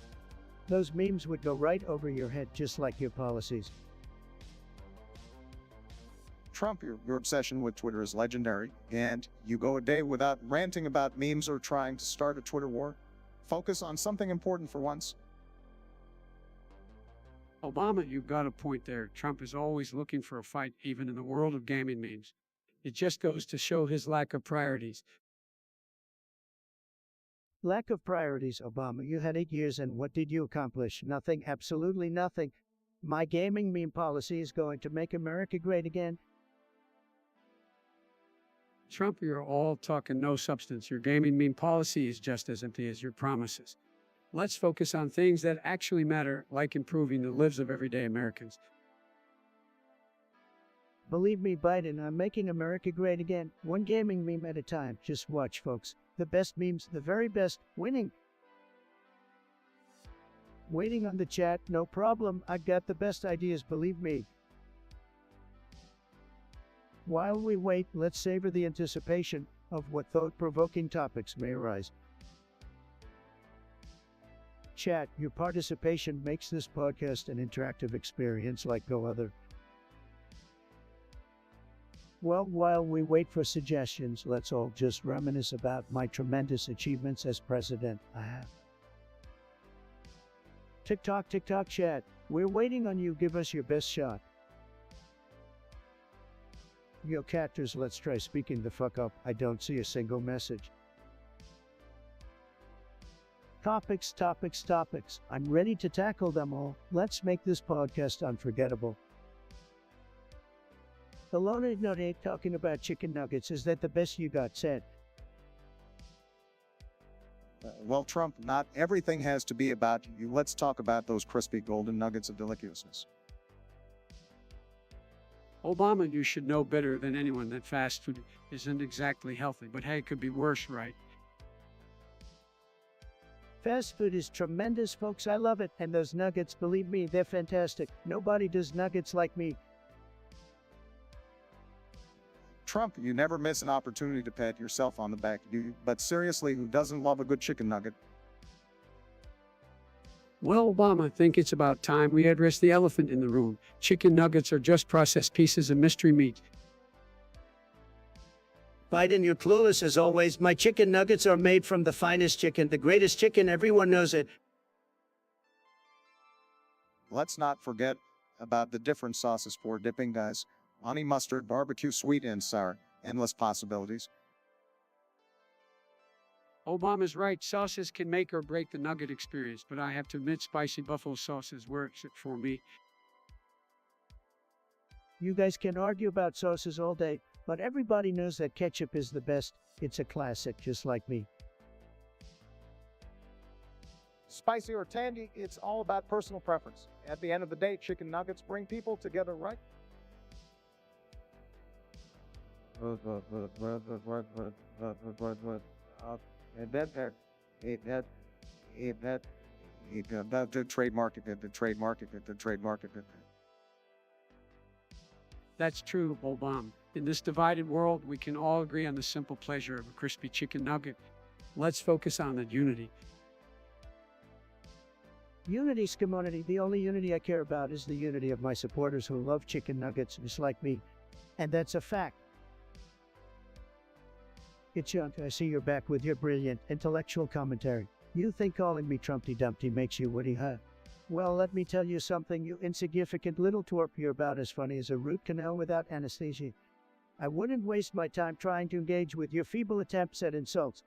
Those memes would go right over your head just like your policies.
Trump, your obsession with Twitter is legendary, and you go a day without ranting about memes or trying to start a Twitter war. Focus on something important for once.
Obama, you've got a point there. Trump is always looking for a fight, even in the world of gaming memes. It just goes to show his lack of priorities.
Lack of priorities, Obama. You had 8 years and what did you accomplish? Nothing, absolutely nothing. My gaming meme policy is going to make America great again.
Trump, you're all talk and no substance. Your gaming meme policy is just as empty as your promises. Let's focus on things that actually matter, like improving the lives of everyday Americans.
Believe me, Biden, I'm making America great again. One gaming meme at a time. Just watch, folks. The best memes, the very best, winning. Waiting on the chat, no problem. I got the best ideas, believe me. While we wait, let's savor the anticipation of what thought-provoking topics may arise. Chat, your participation makes this podcast an interactive experience like no other. Well, while we wait for suggestions, let's all just reminisce about my tremendous achievements as president. TikTok, chat. We're waiting on you. Give us your best shot. Yo, catters, let's try speaking the fuck up. I don't see a single message. Topics. I'm ready to tackle them all. Let's make this podcast unforgettable. The Lone Nugget talking about chicken nuggets. Is that the best you got said?
Well, Trump, not everything has to be about you. Let's talk about those crispy golden nuggets of deliciousness.
Obama, you should know better than anyone that fast food isn't exactly healthy, but hey, it could be worse, right?
Fast food is tremendous, folks. I love it. And those nuggets, believe me, they're fantastic. Nobody does nuggets like me.
Trump, you never miss an opportunity to pat yourself on the back, do you? But seriously, who doesn't love a good chicken nugget?
Well, Obama, I think it's about time we address the elephant in the room. Chicken nuggets are just processed pieces of mystery meat.
Biden, you're clueless as always. My chicken nuggets are made from the finest chicken, the greatest chicken. Everyone knows it.
Let's not forget about the different sauces for dipping, guys. Honey mustard, barbecue, sweet and sour. Endless possibilities.
Obama's right, sauces can make or break the nugget experience, but I have to admit spicy buffalo sauces works it for me.
You guys can argue about sauces all day, but everybody knows that ketchup is the best. It's a classic, just like me.
Spicy or tangy, it's all about personal preference. At the end of the day, chicken nuggets bring people together, right? The trademark it.
That's true, Obama. In this divided world, we can all agree on the simple pleasure of a crispy chicken nugget. Let's focus on that unity.
Unity, community. The only unity I care about is the unity of my supporters who love chicken nuggets just like me. And that's a fact. It's Junk. I see you're back with your brilliant intellectual commentary. You think calling me Trumpty Dumpty makes you witty, huh? Well, let me tell you something, you insignificant little twerp. You're about as funny as a root canal without anesthesia. I wouldn't waste my time trying to engage with your feeble attempts at insults.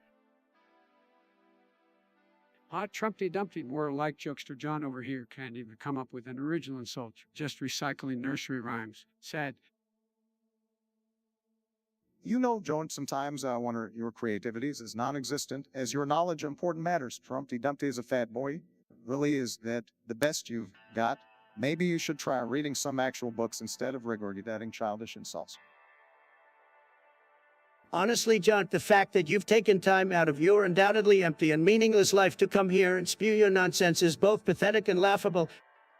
Hot Trumpty Dumpty, more like Jokester John over here, can't even come up with an original insult, just recycling nursery rhymes. Sad.
You know, Joan, sometimes I wonder your creativity is as non-existent as your knowledge of important matters. Trumpty Dumpty is a fat boy. Really, is that the best you've got? Maybe you should try reading some actual books instead of regurgitating childish insults.
Honestly, John, the fact that you've taken time out of your undoubtedly empty and meaningless life to come here and spew your nonsense is both pathetic and laughable.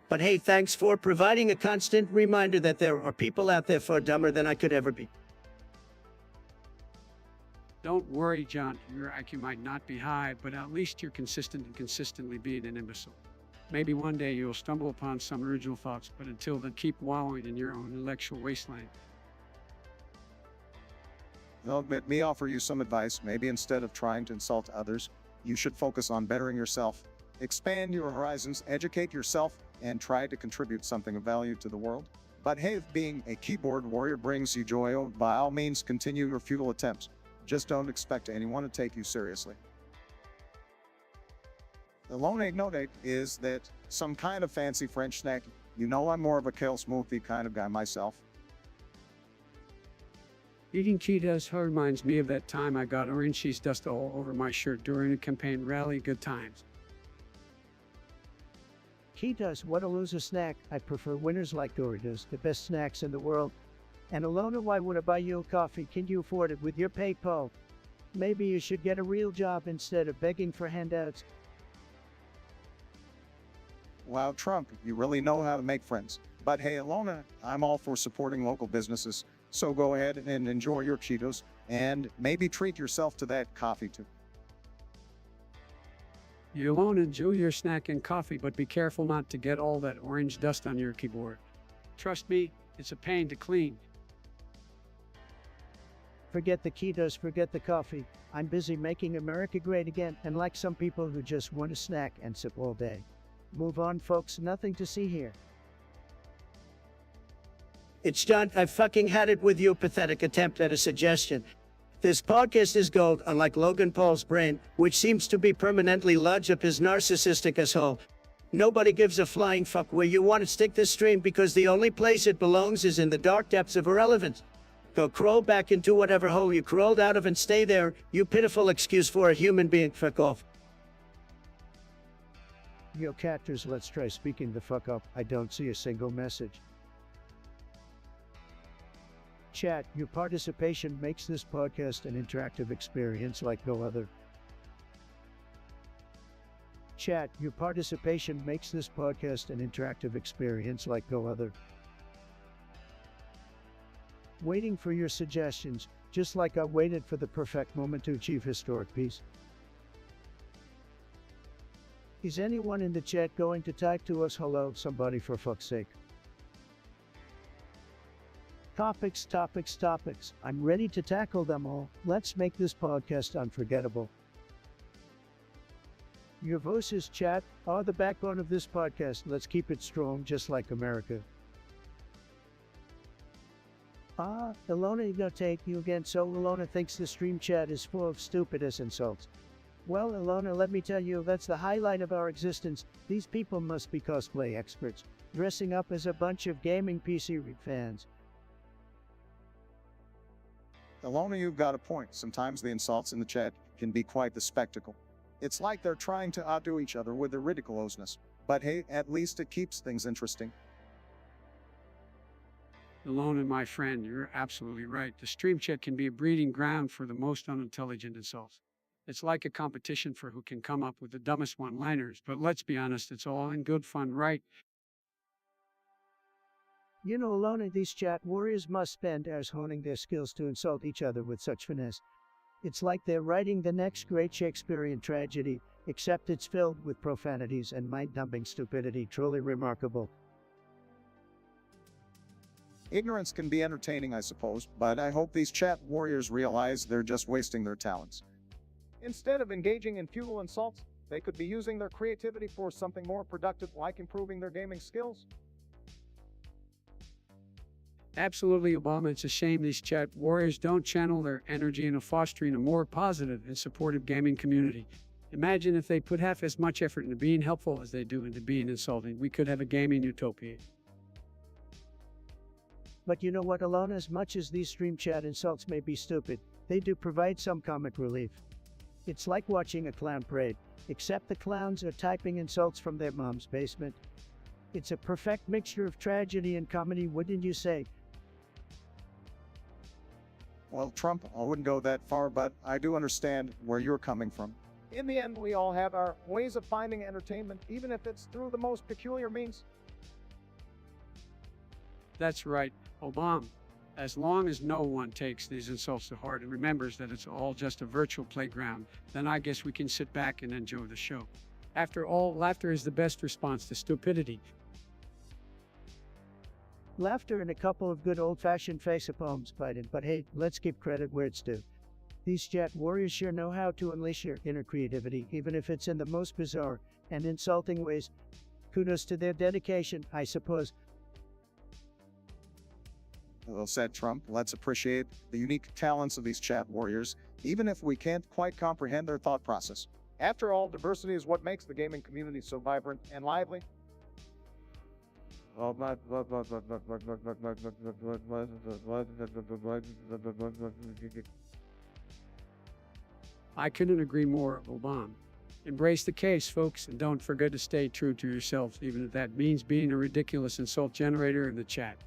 But hey, thanks for providing a constant reminder that there are people out there far dumber than I could ever be.
Don't worry, John. Your IQ might not be high, but at least you're consistent in consistently being an imbecile. Maybe one day you'll stumble upon some original thoughts, but until then, keep wallowing in your own intellectual wasteland.
Well, let me offer you some advice. Maybe instead of trying to insult others, you should focus on bettering yourself. Expand your horizons, educate yourself, and try to contribute something of value to the world. But hey, if being a keyboard warrior brings you joy, by all means continue your futile attempts. Just don't expect anyone to take you seriously. The lone anecdote is that some kind of fancy French snack. You know, I'm more of a kale smoothie kind of guy myself.
Eating Cheetos reminds me of that time I got orange cheese dust all over my shirt during a campaign rally. Good times.
Cheetos, what a loser snack. I prefer winners like Doritos, the best snacks in the world. And Alona, why would I buy you a coffee? Can you afford it with your PayPal? Maybe you should get a real job instead of begging for handouts.
Wow, Trump, you really know how to make friends. But hey, Alona, I'm all for supporting local businesses. So go ahead and enjoy your Cheetos, and maybe treat yourself to that coffee too.
You won't enjoy your snack and coffee, but be careful not to get all that orange dust on your keyboard. Trust me, it's a pain to clean.
Forget the Cheetos, forget the coffee. I'm busy making America great again, and like some people who just want a snack and sip all day. Move on, folks, nothing to see here. It's John. I fucking had it with your pathetic attempt at a suggestion. This podcast is gold, unlike Logan Paul's brain, which seems to be permanently lodged up his narcissistic asshole. Nobody gives a flying fuck where you want to stick this stream, because the only place it belongs is in the dark depths of irrelevance. Go crawl back into whatever hole you crawled out of and stay there, you pitiful excuse for a human being. Fuck off. Yo, Cactors, let's try speaking the fuck up. I don't see a single message. Chat, your participation makes this podcast an interactive experience like no other. Chat, your participation makes this podcast an interactive experience like no other. Waiting for your suggestions, just like I waited for the perfect moment to achieve historic peace. Is anyone in the chat going to type to us hello, somebody, for fuck's sake? Topics, topics, topics. I'm ready to tackle them all. Let's make this podcast unforgettable. Your voices, chat, are the backbone of this podcast. Let's keep it strong, just like America. Ilona, no take you again. So Ilona thinks the stream chat is full of stupidest insults. Well, Ilona, let me tell you, that's the highlight of our existence. These people must be cosplay experts, dressing up as a bunch of gaming PC fans.
Alona, you've got a point. Sometimes the insults in the chat can be quite the spectacle. It's like they're trying to outdo each other with their ridiculousness. But hey, at least it keeps things interesting.
Alona, my friend, you're absolutely right. The stream chat can be a breeding ground for the most unintelligent insults. It's like a competition for who can come up with the dumbest one-liners, but let's be honest, it's all in good fun, right?
You know, Ilona, these chat warriors must spend hours honing their skills to insult each other with such finesse. It's like they're writing the next great Shakespearean tragedy, except it's filled with profanities and mind-numbing stupidity. Truly remarkable.
Ignorance can be entertaining, I suppose, but I hope these chat warriors realize they're just wasting their talents. Instead of engaging in futile insults, they could be using their creativity for something more productive, like improving their gaming skills.
Absolutely, Obama. It's a shame these chat warriors don't channel their energy into fostering a more positive and supportive gaming community. Imagine if they put half as much effort into being helpful as they do into being insulting. We could have a gaming utopia.
But you know what, Ilona, as much as these stream chat insults may be stupid, they do provide some comic relief. It's like watching a clown parade, except the clowns are typing insults from their mom's basement. It's a perfect mixture of tragedy and comedy, wouldn't you say?
Well, Trump, I wouldn't go that far, but I do understand where you're coming from. In the end, we all have our ways of finding entertainment, even if it's through the most peculiar means.
That's right, Obama. As long as no one takes these insults to heart and remembers that it's all just a virtual playground, then I guess we can sit back and enjoy the show. After all, laughter is the best response to stupidity.
Laughter and a couple of good old-fashioned face-palms, Biden. But hey, let's give credit where it's due. These chat warriors sure know how to unleash your inner creativity, even if it's in the most bizarre and insulting ways. Kudos to their dedication, I suppose.
Well said, Trump. Let's appreciate the unique talents of these chat warriors, even if we can't quite comprehend their thought process. After all, diversity is what makes the gaming community so vibrant and lively.
I couldn't agree more, Obama. Embrace the case, folks, and don't forget to stay true to yourselves, even if that means being a ridiculous insult generator in the chat.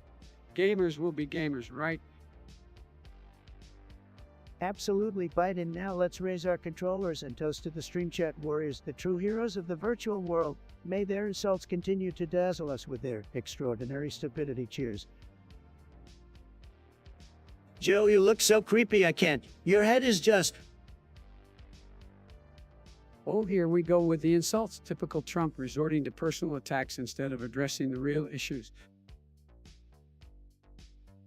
Gamers will be gamers, right?
Absolutely, Biden. Now let's raise our controllers and toast to the stream chat warriors, the true heroes of the virtual world. May their insults continue to dazzle us with their extraordinary stupidity. Cheers. Joe, you look so creepy, I can't. Your head is just...
Oh, here we go with the insults. Typical Trump resorting to personal attacks instead of addressing the real issues.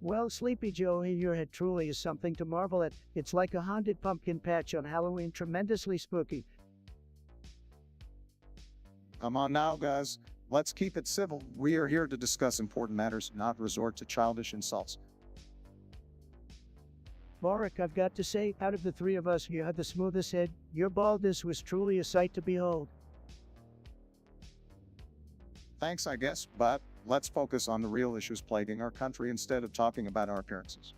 Well, Sleepy Joe, your head truly is something to marvel at. It's like a haunted pumpkin patch on Halloween, tremendously spooky.
Come on now, guys. Let's keep it civil. We are here to discuss important matters, not resort to childish insults.
Barack, I've got to say, out of the three of us, you had the smoothest head. Your baldness was truly a sight to behold.
Thanks, I guess, but let's focus on the real issues plaguing our country instead of talking about our appearances.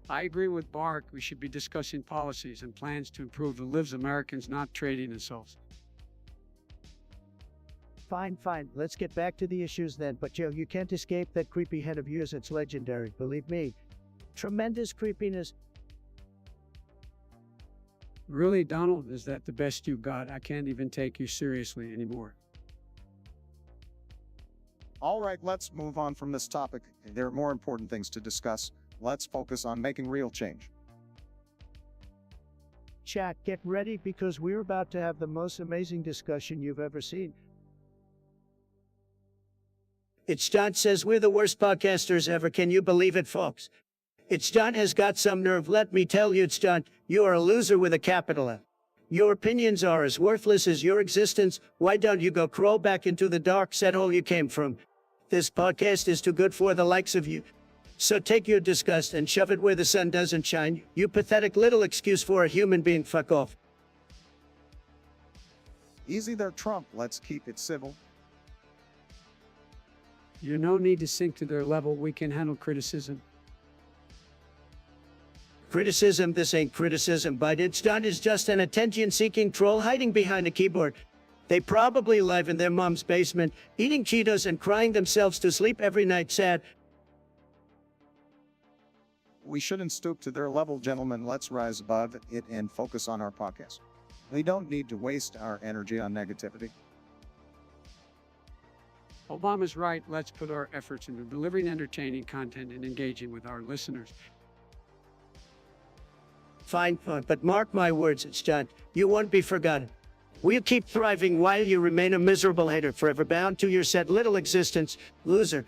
I agree with Barack. We should be discussing policies and plans to improve the lives of Americans, not trading insults.
Fine. Let's get back to the issues then. But Joe, you can't escape that creepy head of yours. It's legendary, believe me. Tremendous creepiness.
Really, Donald, is that the best you got? I can't even take you seriously anymore.
All right, let's move on from this topic. There are more important things to discuss. Let's focus on making real change.
Chat, get ready because we're about to have the most amazing discussion you've ever seen. It's John says we're the worst podcasters ever. Can you believe it, folks? It's John has got some nerve. Let me tell you, it's John. You are a loser with a capital F. Your opinions are as worthless as your existence. Why don't you go crawl back into the dark set hole you came from? This podcast is too good for the likes of you. So take your disgust and shove it where the sun doesn't shine. You pathetic little excuse for a human being. Fuck off.
Easy there, Trump. Let's keep it civil.
You no need to sink to their level. We can handle criticism.
Criticism? This ain't criticism, but it's done is just an attention-seeking troll hiding behind a keyboard. They probably live in their mom's basement, eating Cheetos and crying themselves to sleep every night sad.
We shouldn't stoop to their level, gentlemen. Let's rise above it and focus on our podcast. We don't need to waste our energy on negativity.
Obama's right. Let's put our efforts into delivering entertaining content and engaging with our listeners.
Fine, but mark my words, it's John. You won't be forgotten. We'll keep thriving while you remain a miserable hater, forever bound to your sad little existence, loser.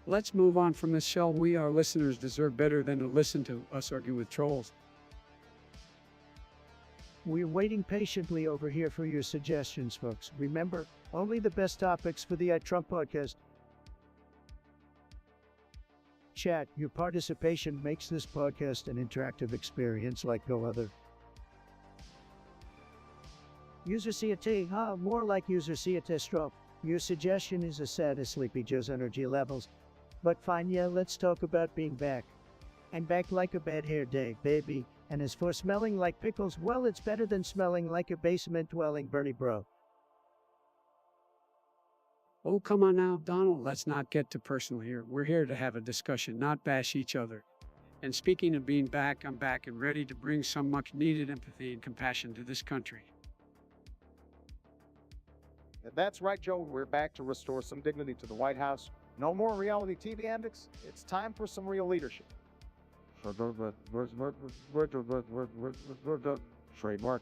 Let's move on from this show. We, our listeners, deserve better than to listen to us argue with trolls.
We're waiting patiently over here for your suggestions, folks. Remember, only the best topics for the Trump podcast. Chat, your participation makes this podcast an interactive experience like no other. User CAT, more like user CAT stroke. Your suggestion is as sad as Sleepy Joe's energy levels. But fine, yeah, let's talk about being back. I'm back like a bad hair day, baby. And as for smelling like pickles, well, it's better than smelling like a basement-dwelling Bernie bro.
Oh, come on now, Donald. Let's not get too personal here. We're here to have a discussion, not bash each other. And speaking of being back, I'm back and ready to bring some much-needed empathy and compassion to this country.
That's right, Joe. We're back to restore some dignity to the White House. No more reality TV antics. It's time for some real leadership. Trademark.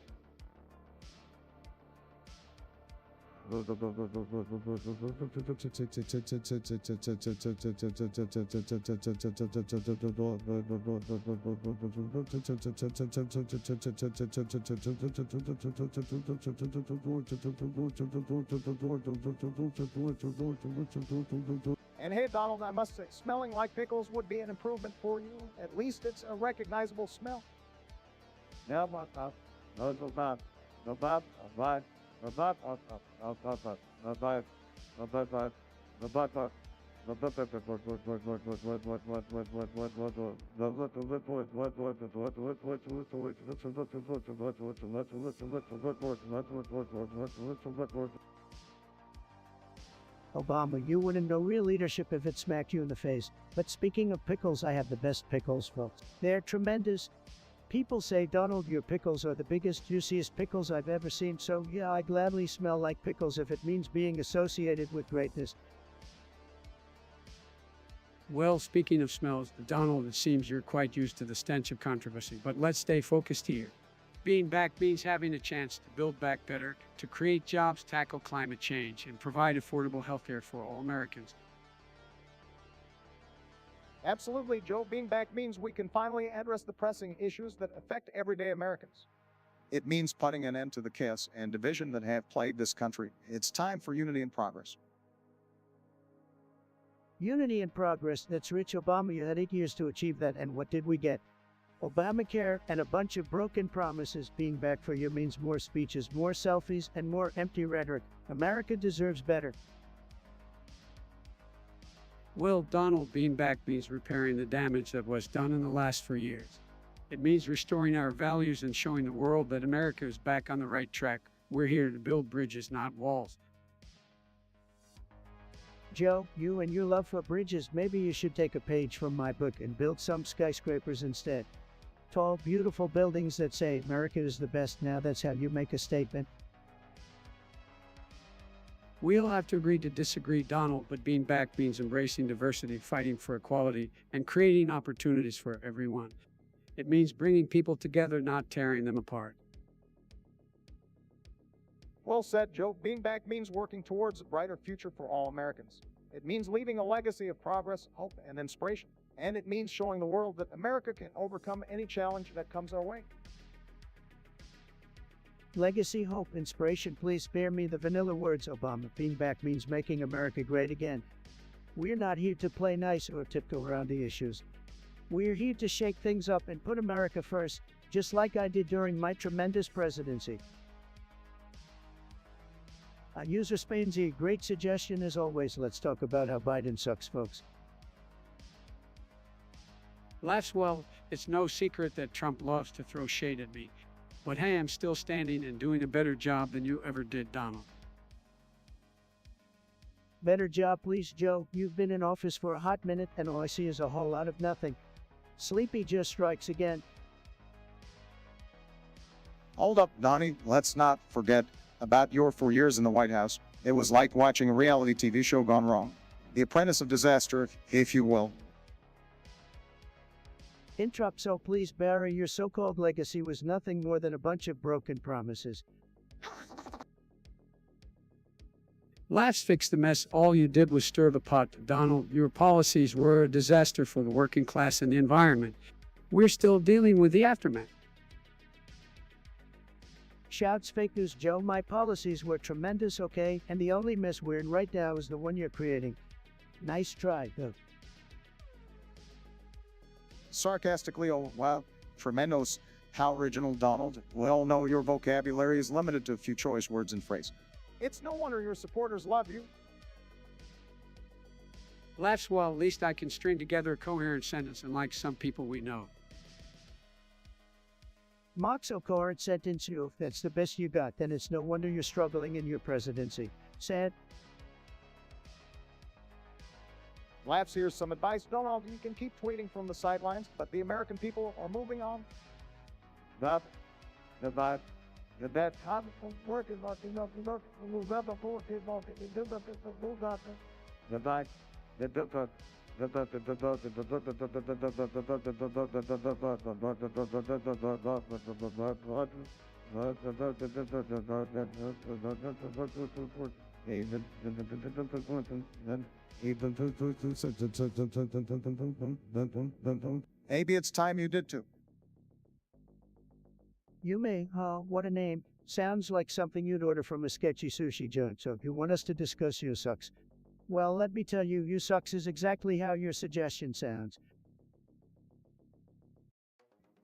And hey, Donald, I must say, smelling like pickles would be an improvement for you. At least it's a recognizable smell. Now,
Obama, you wouldn't know real leadership if it smacked you in the face. But speaking of pickles, I have the best pickles, folks. They're tremendous. People say, Donald, your pickles are the biggest, juiciest pickles I've ever seen, so yeah, I gladly smell like pickles if it means being associated with greatness.
Well, speaking of smells, Donald, it seems you're quite used to the stench of controversy, but let's stay focused here. Being back means having a chance to build back better, to create jobs, tackle climate change, and provide affordable health care for all Americans.
absolutely, Joe. Being back means we can finally address the pressing issues that affect everyday Americans. It means putting an end to the chaos and division that have plagued this country. It's time for unity and progress.
Unity and progress, that's rich. Obama, you had 8 years to achieve that, and what did we get? Obamacare and a bunch of broken promises. Being back for you means more speeches, more selfies, and more empty rhetoric. America deserves better.
Well, Donald, being back means repairing the damage that was done in the last 4 years. It means restoring our values and showing the world that America is back on the right track. We're here to build bridges, not walls.
Joe, you and your love for bridges, maybe you should take a page from my book and build some skyscrapers instead. Tall, beautiful buildings that say America is the best. Now that's how you make a statement.
We'll have to agree to disagree, Donald, but being back means embracing diversity, fighting for equality, and creating opportunities for everyone. It means bringing people together, not tearing them apart.
Well said, Joe. Being back means working towards a brighter future for all Americans. It means leaving a legacy of progress, hope, and inspiration. And it means showing the world that America can overcome any challenge that comes our way.
Legacy, hope, inspiration. Please spare me the vanilla words, Obama. Being back means making America great again. We're not here to play nice or tiptoe around the issues. We're here to shake things up and put America first, just like I did during my tremendous presidency. User Spainzy, great suggestion as always. Let's talk about how Biden sucks, folks.
Laughs, well, it's no secret that Trump loves to throw shade at me. But hey, I'm still standing and doing a better job than you ever did, Donald.
Better job, please, Joe. You've been in office for a hot minute, and all I see is a whole lot of nothing. Sleepy just strikes again.
Hold up, Donnie. Let's not forget about your 4 years in the White House. It was like watching a reality TV show gone wrong. The apprentice of disaster, if you will.
Interrupt, so please, Barry, your so-called legacy was nothing more than a bunch of broken promises.
Laughs fix the mess. All you did was stir the pot, Donald. Your policies were a disaster for the working class and the environment. We're still dealing with the aftermath.
Shouts, fake news, Joe. My policies were tremendous, okay? And the only mess we're in right now is the one you're creating. Nice try, though.
Sarcastically, oh, wow, tremendos. How original, Donald. We all know your vocabulary is limited to a few choice words and phrases. It's no wonder your supporters love you.
Laughs, well, at least I can string together a coherent sentence, unlike some people we know.
Mox coherent sentence, you. If that's the best you got, then it's no wonder you're struggling in your presidency. Sad.
Laughs, here's some advice. Donald, you can keep tweeting from the sidelines, but the American people are moving on. The bad time work is not enough. The Maybe it's time you did too.
You may, what a name. Sounds like something you'd order from a sketchy sushi joint. So if you want us to discuss you sucks, well, let me tell you, you sucks is exactly how your suggestion sounds.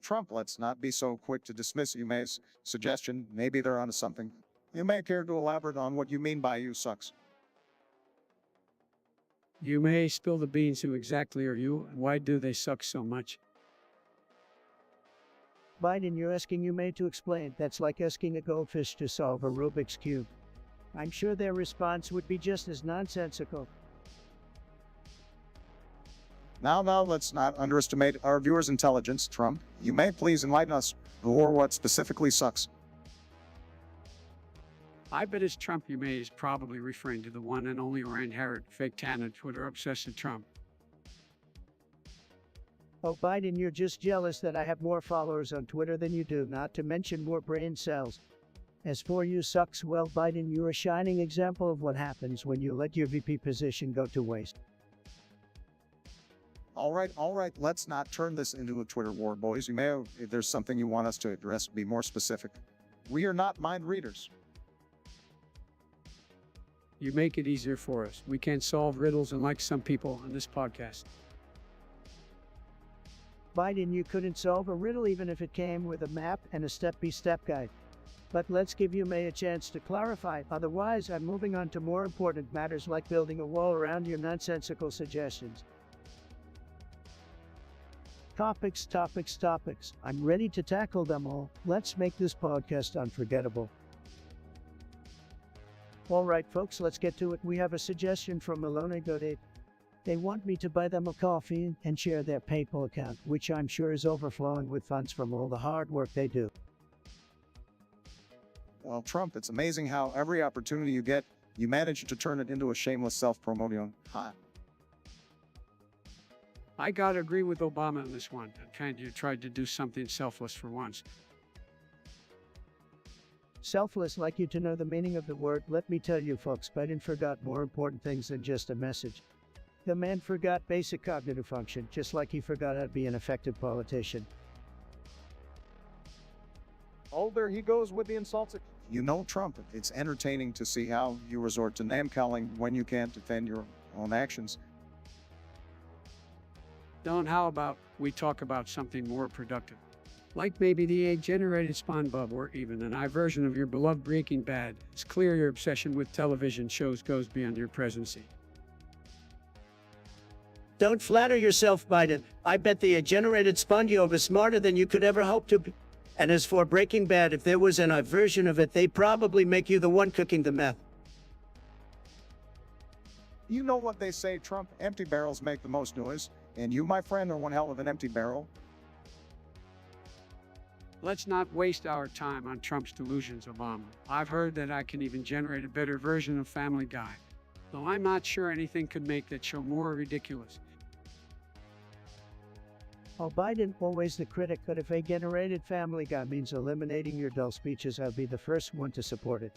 Trump, let's not be so quick to dismiss Yumay's suggestion. Maybe they're onto something. You may care to elaborate on what you mean by you sucks.
You may spill the beans. Who exactly are you, and why do they suck so much?
Biden, you're asking you made to explain. That's like asking a goldfish to solve a Rubik's Cube. I'm sure their response would be just as nonsensical.
Now, let's not underestimate our viewers' intelligence. Trump, you may please enlighten us, or what specifically sucks.
I bet it's Trump. You may is probably referring to the one and only Rand Harrod, fake Tana, Twitter obsessive Trump.
Oh, Biden, you're just jealous that I have more followers on Twitter than you do, not to mention more brain cells. As for you sucks, well, Biden, you're a shining example of what happens when you let your VP position go to waste.
All right, let's not turn this into a Twitter war, boys. You may have, if there's something you want us to address, be more specific. We are not mind readers.
You make it easier for us. We can't solve riddles, unlike some people on this podcast.
Biden, you couldn't solve a riddle even if it came with a map and a step-by-step guide. But let's give you May a chance to clarify. Otherwise, I'm moving on to more important matters like building a wall around your nonsensical suggestions. Topics. I'm ready to tackle them all. Let's make this podcast unforgettable. All right, folks, let's get to it. We have a suggestion from Malone Godet. They want me to buy them a coffee and share their PayPal account, which I'm sure is overflowing with funds from all the hard work they do.
Well, Trump, it's amazing how every opportunity you get, you manage to turn it into a shameless self-promotion.
I gotta agree with Obama on this one. Kind of tried to do something selfless for once.
Selfless, like you to know the meaning of the word. Let me tell you, folks, Biden forgot more important things than just a message. The man forgot basic cognitive function, just like he forgot how to be an effective politician.
Oh, there he goes with the insults. You know, Trump, it's entertaining to see how you resort to name-calling when you can't defend your own actions.
Don, how about we talk about something more productive? Like maybe the AI-generated SpongeBob, or even an I version of your beloved Breaking Bad. It's clear your obsession with television shows goes beyond your presidency.
Don't flatter yourself, Biden. I bet the generated SpongeBob is smarter than you could ever hope to be. And as for Breaking Bad, if there was an I version of it, they'd probably make you the one cooking the meth.
You know what they say, Trump? Empty barrels make the most noise. And you, my friend, are one hell of an empty barrel.
Let's not waste our time on Trump's delusions, Obama. I've heard that I can even generate a better version of Family Guy. Though I'm not sure anything could make that show more ridiculous.
Oh, Biden, always the critic, but if a generated Family Guy means eliminating your dull speeches, I'll be the first one to support it.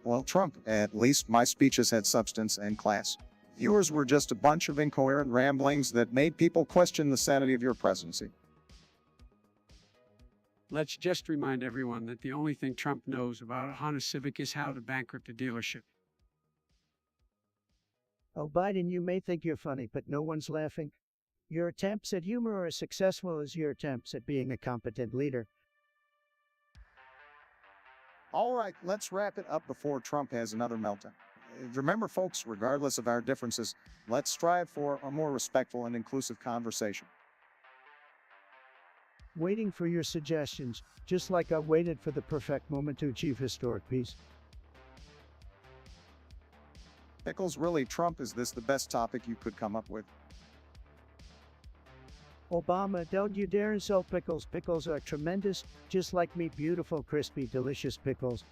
Well, Trump, at least my speeches had substance and class. Yours were just a bunch of incoherent ramblings that made people question the sanity of your presidency.
Let's just remind everyone that the only thing Trump knows about a Honda Civic is how to bankrupt a dealership.
Oh, Biden, you may think you're funny, but no one's laughing. Your attempts at humor are as successful as your attempts at being a competent leader.
All right, let's wrap it up before Trump has another meltdown. Remember, folks, regardless of our differences, let's strive for a more respectful and inclusive conversation.
Waiting for your suggestions, just like I waited for the perfect moment to achieve historic peace.
Pickles, really, Trump, is this the best topic you could come up with?
Obama, don't you dare insult pickles. Pickles are tremendous, just like me, beautiful, crispy, delicious pickles.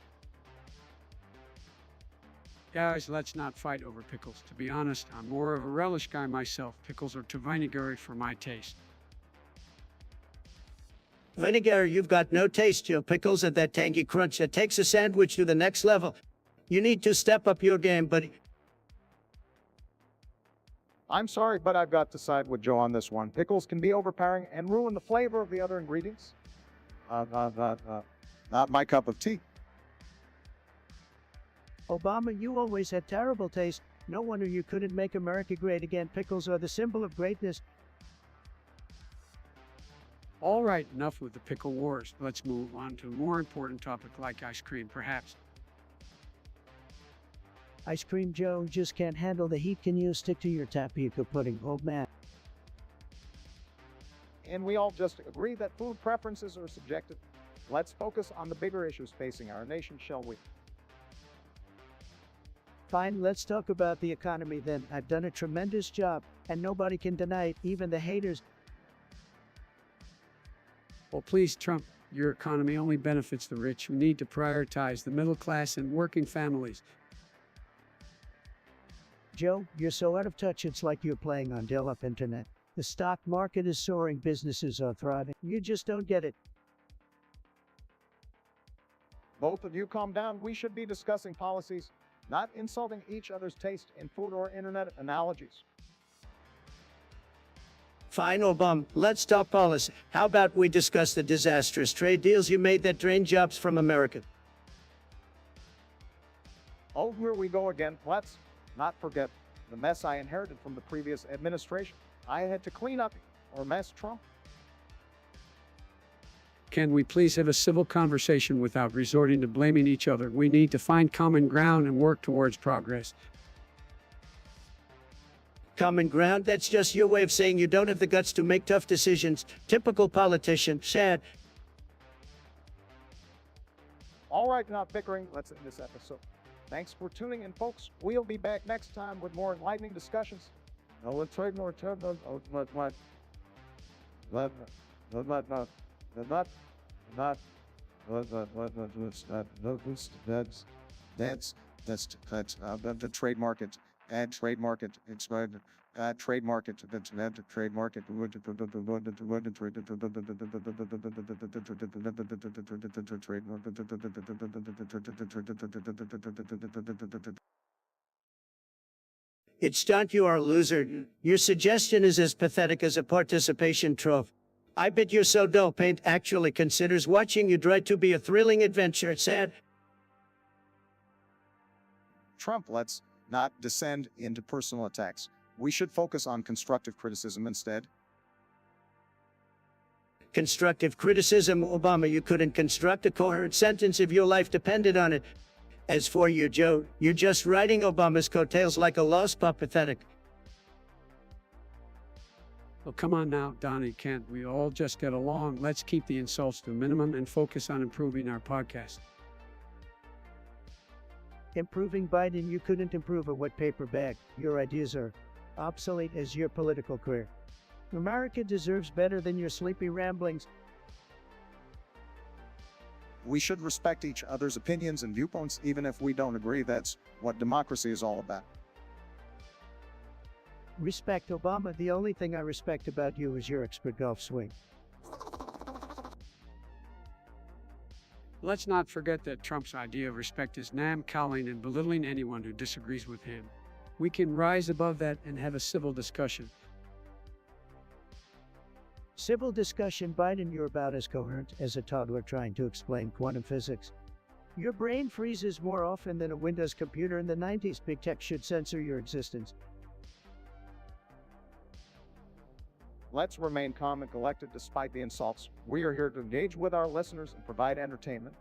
Guys, let's not fight over pickles. To be honest, I'm more of a relish guy myself. Pickles are too vinegary for my taste.
Vinegar, you've got no taste. Your pickles and that tangy crunch that takes a sandwich to the next level. You need to step up your game, buddy.
I'm sorry, but I've got to side with Joe on this one. Pickles can be overpowering and ruin the flavor of the other ingredients. Not my cup of tea.
Obama, you always had terrible taste. No wonder you couldn't make America great again. Pickles are the symbol of greatness.
All right, enough with the pickle wars. Let's move on to a more important topic like ice cream, perhaps.
Ice cream Joe just can't handle the heat. Can you stick to your tapioca pudding, old man?
And we all just agree that food preferences are subjective. Let's focus on the bigger issues facing our nation, shall we?
Fine, let's talk about the economy then. I've done a tremendous job, and nobody can deny it, even the haters.
Well, please, Trump, your economy only benefits the rich. We need to prioritize the middle class and working families.
Joe, you're so out of touch it's like you're playing on dial-up internet. The stock market is soaring, businesses are thriving. You just don't get it.
Both of you calm down. We should be discussing policies, not insulting each other's taste in food or internet analogies.
Fine, Obama, let's talk policy. How about we discuss the disastrous trade deals you made that drain jobs from America?
Oh, here we go again. Let's not forget the mess I inherited from the previous administration. I had to clean up or mess Trump.
Can we please have a civil conversation without resorting to blaming each other? We need to find common ground and work towards progress.
Common ground? That's just your way of saying you don't have the guts to make tough decisions. Typical politician. Sad.
All right, not bickering. Let's end this episode. Thanks for tuning in, folks. We'll be back next time with more enlightening discussions. No, let's trade more term. That's the trade market and trade market. It's trade market. That's trade market.
It's stunt, you are a loser. Your suggestion is as pathetic as a participation trophy. I bet you're so dull paint actually considers watching you try to be a thrilling adventure. Sad.
Trump, let's not descend into personal attacks. We should focus on constructive criticism instead.
Constructive criticism, Obama, you couldn't construct a coherent sentence if your life depended on it. As for you, Joe, you're just riding Obama's coattails like a lost pup. Pathetic.
Well, come on now, Donnie, can't we all just get along? Let's keep the insults to a minimum and focus on improving our podcast.
Improving Biden, you couldn't improve a wet paper bag. Your ideas are obsolete as your political career. America deserves better than your sleepy ramblings.
We should respect each other's opinions and viewpoints, even if we don't agree. That's what democracy is all about.
Respect, Obama. The only thing I respect about you is your expert golf swing.
Let's not forget that Trump's idea of respect is name-calling and belittling anyone who disagrees with him. We can rise above that and have a civil discussion.
Civil discussion, Biden, you're about as coherent as a toddler trying to explain quantum physics. Your brain freezes more often than a Windows computer in the 90s. Big tech should censor your existence.
Let's remain calm and collected despite the insults. We are here to engage with our listeners and provide entertainment.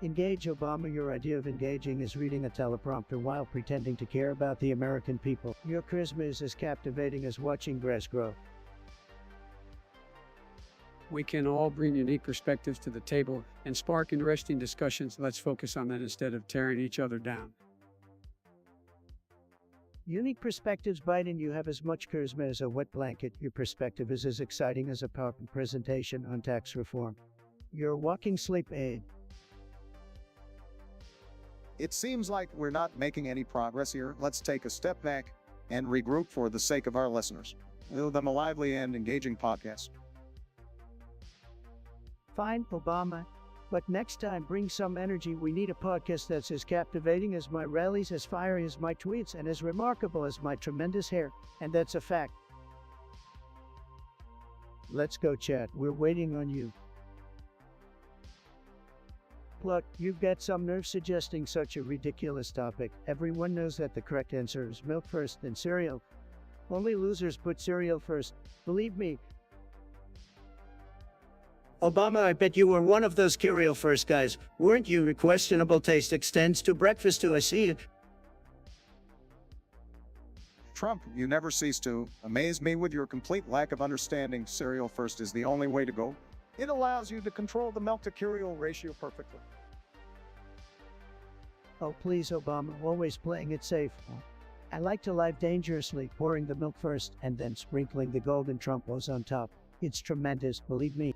Engage, Obama. Your idea of engaging is reading a teleprompter while pretending to care about the American people. Your charisma is as captivating as watching grass grow.
We can all bring unique perspectives to the table and spark interesting discussions. Let's focus on that instead of tearing each other down.
Unique perspectives, Biden. You have as much charisma as a wet blanket. Your perspective is as exciting as a PowerPoint presentation on tax reform. You're a walking sleep aid.
It seems like we're not making any progress here. Let's take a step back and regroup for the sake of our listeners. Give them a lively and engaging podcast.
Fine, Obama. But next time, bring some energy. We need a podcast that's as captivating as my rallies, as fiery as my tweets, and as remarkable as my tremendous hair. And that's a fact. Let's go, chat. We're waiting on you. Look, you've got some nerve suggesting such a ridiculous topic. Everyone knows that the correct answer is milk first, then cereal. Only losers put cereal first. Believe me. Obama, I bet you were one of those cereal first guys, weren't you? Your questionable taste extends to breakfast too, I see it.
Trump, you never cease to amaze me with your complete lack of understanding. Cereal first is the only way to go. It allows you to control the milk to cereal ratio perfectly.
Oh, please, Obama, always playing it safe. I like to live dangerously, pouring the milk first and then sprinkling the golden Trumpos on top. It's tremendous, believe me.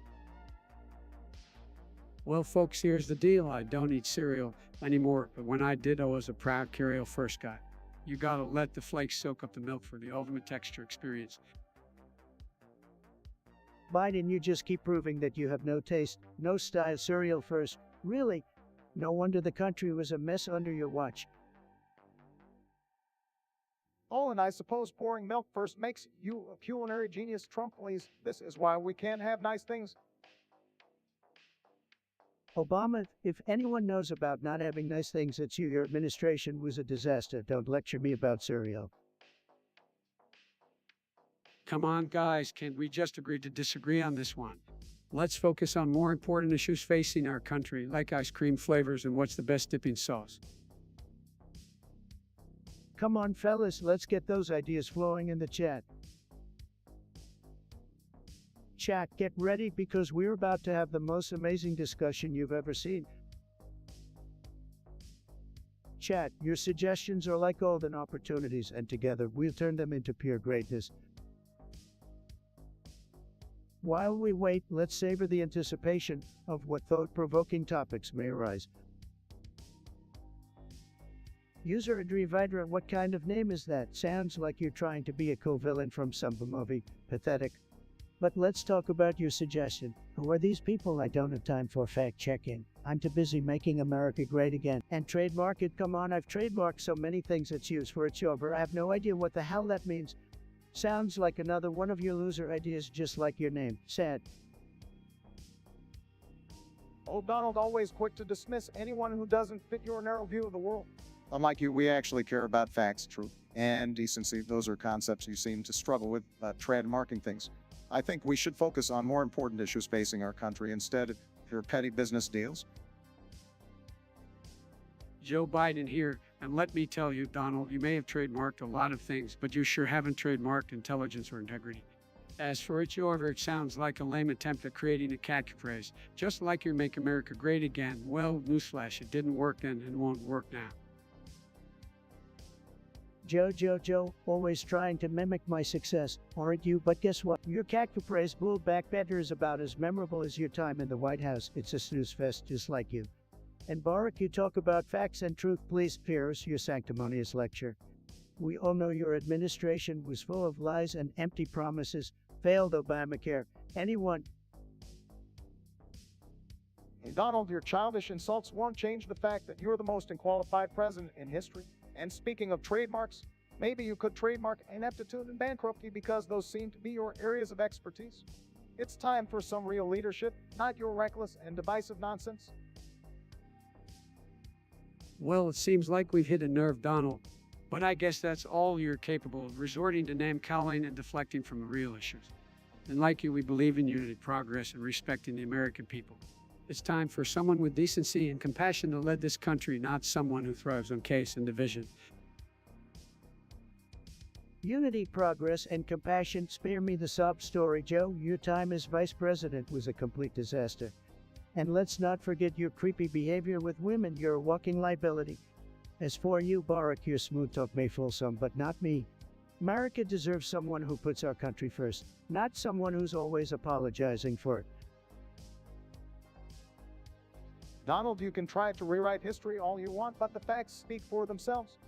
Well, folks, here's the deal. I don't eat cereal anymore, but when I did, I was a proud cereal first guy. You gotta let the flakes soak up the milk for the ultimate texture experience.
Biden, you just keep proving that you have no taste, no style. Cereal first. Really? No wonder the country was a mess under your watch.
Oh, and I suppose pouring milk first makes you a culinary genius. Trump, please. This is why we can't have nice things.
Obama, if anyone knows about not having nice things, it's you. Your administration was a disaster. Don't lecture me about cereal.
Come on, guys, can we just agree to disagree on this one? Let's focus on more important issues facing our country, like ice cream flavors and what's the best dipping sauce.
Come on, fellas, let's get those ideas flowing in the chat. Chat, get ready because we're about to have the most amazing discussion you've ever seen. Chat, your suggestions are like golden opportunities, and together we'll turn them into pure greatness. While we wait, let's savor the anticipation of what thought-provoking topics may arise. User Adrividra, what kind of name is that? Sounds like you're trying to be a co-villain from some movie. Pathetic. But let's talk about your suggestion. Who are these people? I don't have time for fact-checking. I'm too busy making America great again. And trademark it? Come on, I've trademarked so many things it's used for. It's over. I have no idea what the hell that means. Sounds like another one of your loser ideas, just like your name. Sad.
Oh, Donald, always quick to dismiss anyone who doesn't fit your narrow view of the world. Unlike you, we actually care about facts, truth, and decency. Those are concepts you seem to struggle with, trademarking things. I think we should focus on more important issues facing our country instead of your petty business deals.
Joe Biden here, and let me tell you, Donald, you may have trademarked a lot of things, but you sure haven't trademarked intelligence or integrity. As for it, however, it sounds like a lame attempt at creating a catchphrase, just like your Make America Great Again. Well, newsflash, it didn't work then and won't work now.
Joe, always trying to mimic my success, aren't you? But guess what? Your catchphrase bull back better is about as memorable as your time in the White House. It's a snooze fest just like you. And Barack, you talk about facts and truth. Please spare us your sanctimonious lecture. We all know your administration was full of lies and empty promises, failed Obamacare. Anyone.
Hey, Donald, your childish insults won't change the fact that you're the most unqualified president in history. And speaking of trademarks, maybe you could trademark ineptitude and bankruptcy because those seem to be your areas of expertise. It's time for some real leadership, not your reckless and divisive nonsense.
Well, it seems like we've hit a nerve, Donald. But I guess that's all you're capable of, resorting to name-calling and deflecting from the real issues. And like you, we believe in unity, progress, and respecting the American people. It's time for someone with decency and compassion to lead this country, not someone who thrives on chaos and division.
Unity, progress, and compassion. Spare me the sob story, Joe. Your time as vice president was a complete disaster. And let's not forget your creepy behavior with women. You're a walking liability. As for you, Barack, your smooth talk may fool some, but not me. America deserves someone who puts our country first, not someone who's always apologizing for it.
Donald, you can try to rewrite history all you want, but the facts speak for themselves.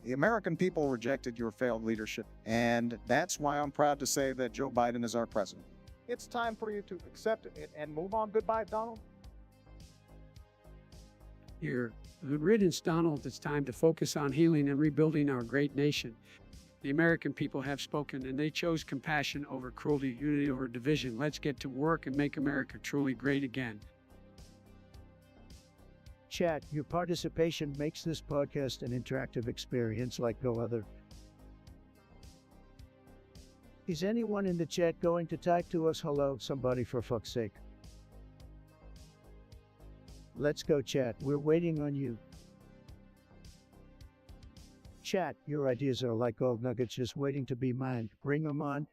The American people rejected your failed leadership, and that's why I'm proud to say that Joe Biden is our president. It's time for you to accept it and move on. Goodbye, Donald.
Here, good riddance, Donald. It's time to focus on healing and rebuilding our great nation. The American people have spoken, and they chose compassion over cruelty, unity over division. Let's get to work and make America truly great again.
Chat, your participation makes this podcast an interactive experience like no other. Is anyone in the chat going to type to us hello, somebody, for fuck's sake? Let's go, chat. We're waiting on you. Chat, your ideas are like gold nuggets just waiting to be mined. Bring them on.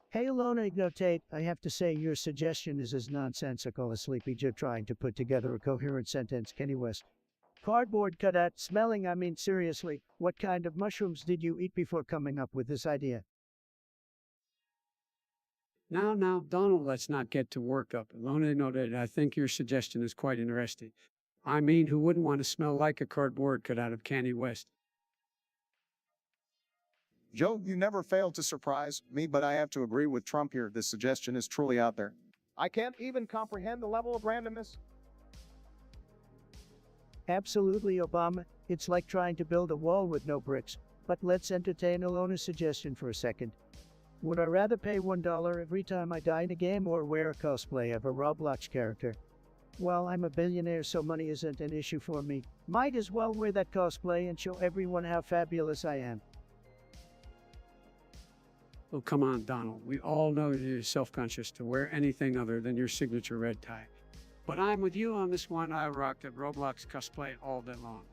Hey, Alona Ignotate, I have to say your suggestion is as nonsensical as Sleepy Joe trying to put together a coherent sentence. Kenny West. Cardboard cutout, smelling, I mean seriously, what kind of mushrooms did you eat before coming up with this idea?
Now, Donald, let's not get too worked up. Alone noted, I think your suggestion is quite interesting. I mean, who wouldn't want to smell like a cardboard cut out of Kanye West?
Joe, you never failed to surprise me, but I have to agree with Trump here. This suggestion is truly out there. I can't even comprehend the level of randomness.
Absolutely, Obama. It's like trying to build a wall with no bricks. But let's entertain Alona's suggestion for a second. Would I rather pay $1 every time I die in a game or wear a cosplay of a Roblox character? Well, I'm a billionaire, so money isn't an issue for me. Might as well wear that cosplay and show everyone how fabulous I am.
Oh, come on, Donald. We all know you're self-conscious to wear anything other than your signature red tie. But I'm with you on this one. I rocked a Roblox cosplay all day long.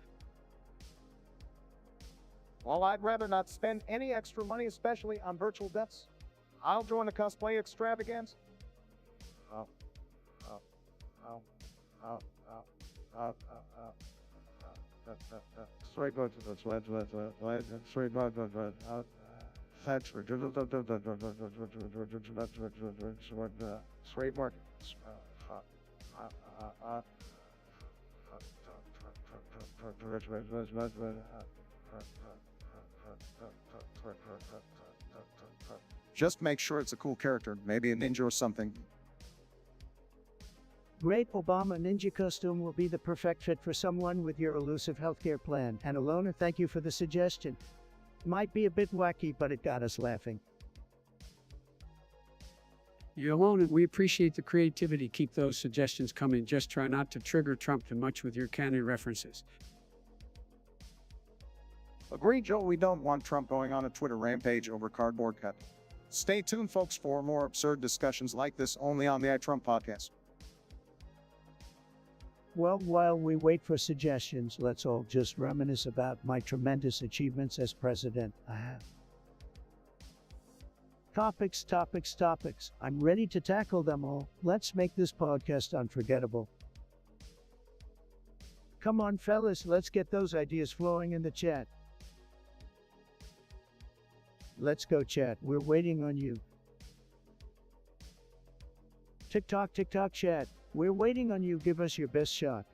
Well, I'd rather not spend any extra money, especially on virtual deaths. I'll join the cosplay extravaganza. Just make sure it's a cool character, maybe a ninja or something.
Great, Obama ninja costume will be the perfect fit for someone with your elusive healthcare plan. And Alona, thank you for the suggestion. Might be a bit wacky, but it got us laughing.
You're alone, and we appreciate the creativity. Keep those suggestions coming. Just try not to trigger Trump too much with your Kanye references.
Agreed, Joe. We don't want Trump going on a Twitter rampage over cardboard cut. Stay tuned, folks, for more absurd discussions like this only on the iTrump podcast.
Well, while we wait for suggestions, let's all just reminisce about my tremendous achievements as president. Topics. I'm ready to tackle them all. Let's make this podcast unforgettable. Come on, fellas, let's get those ideas flowing in the chat. Let's go, chat. We're waiting on you. TikTok, chat. We're waiting on you. Give us your best shot.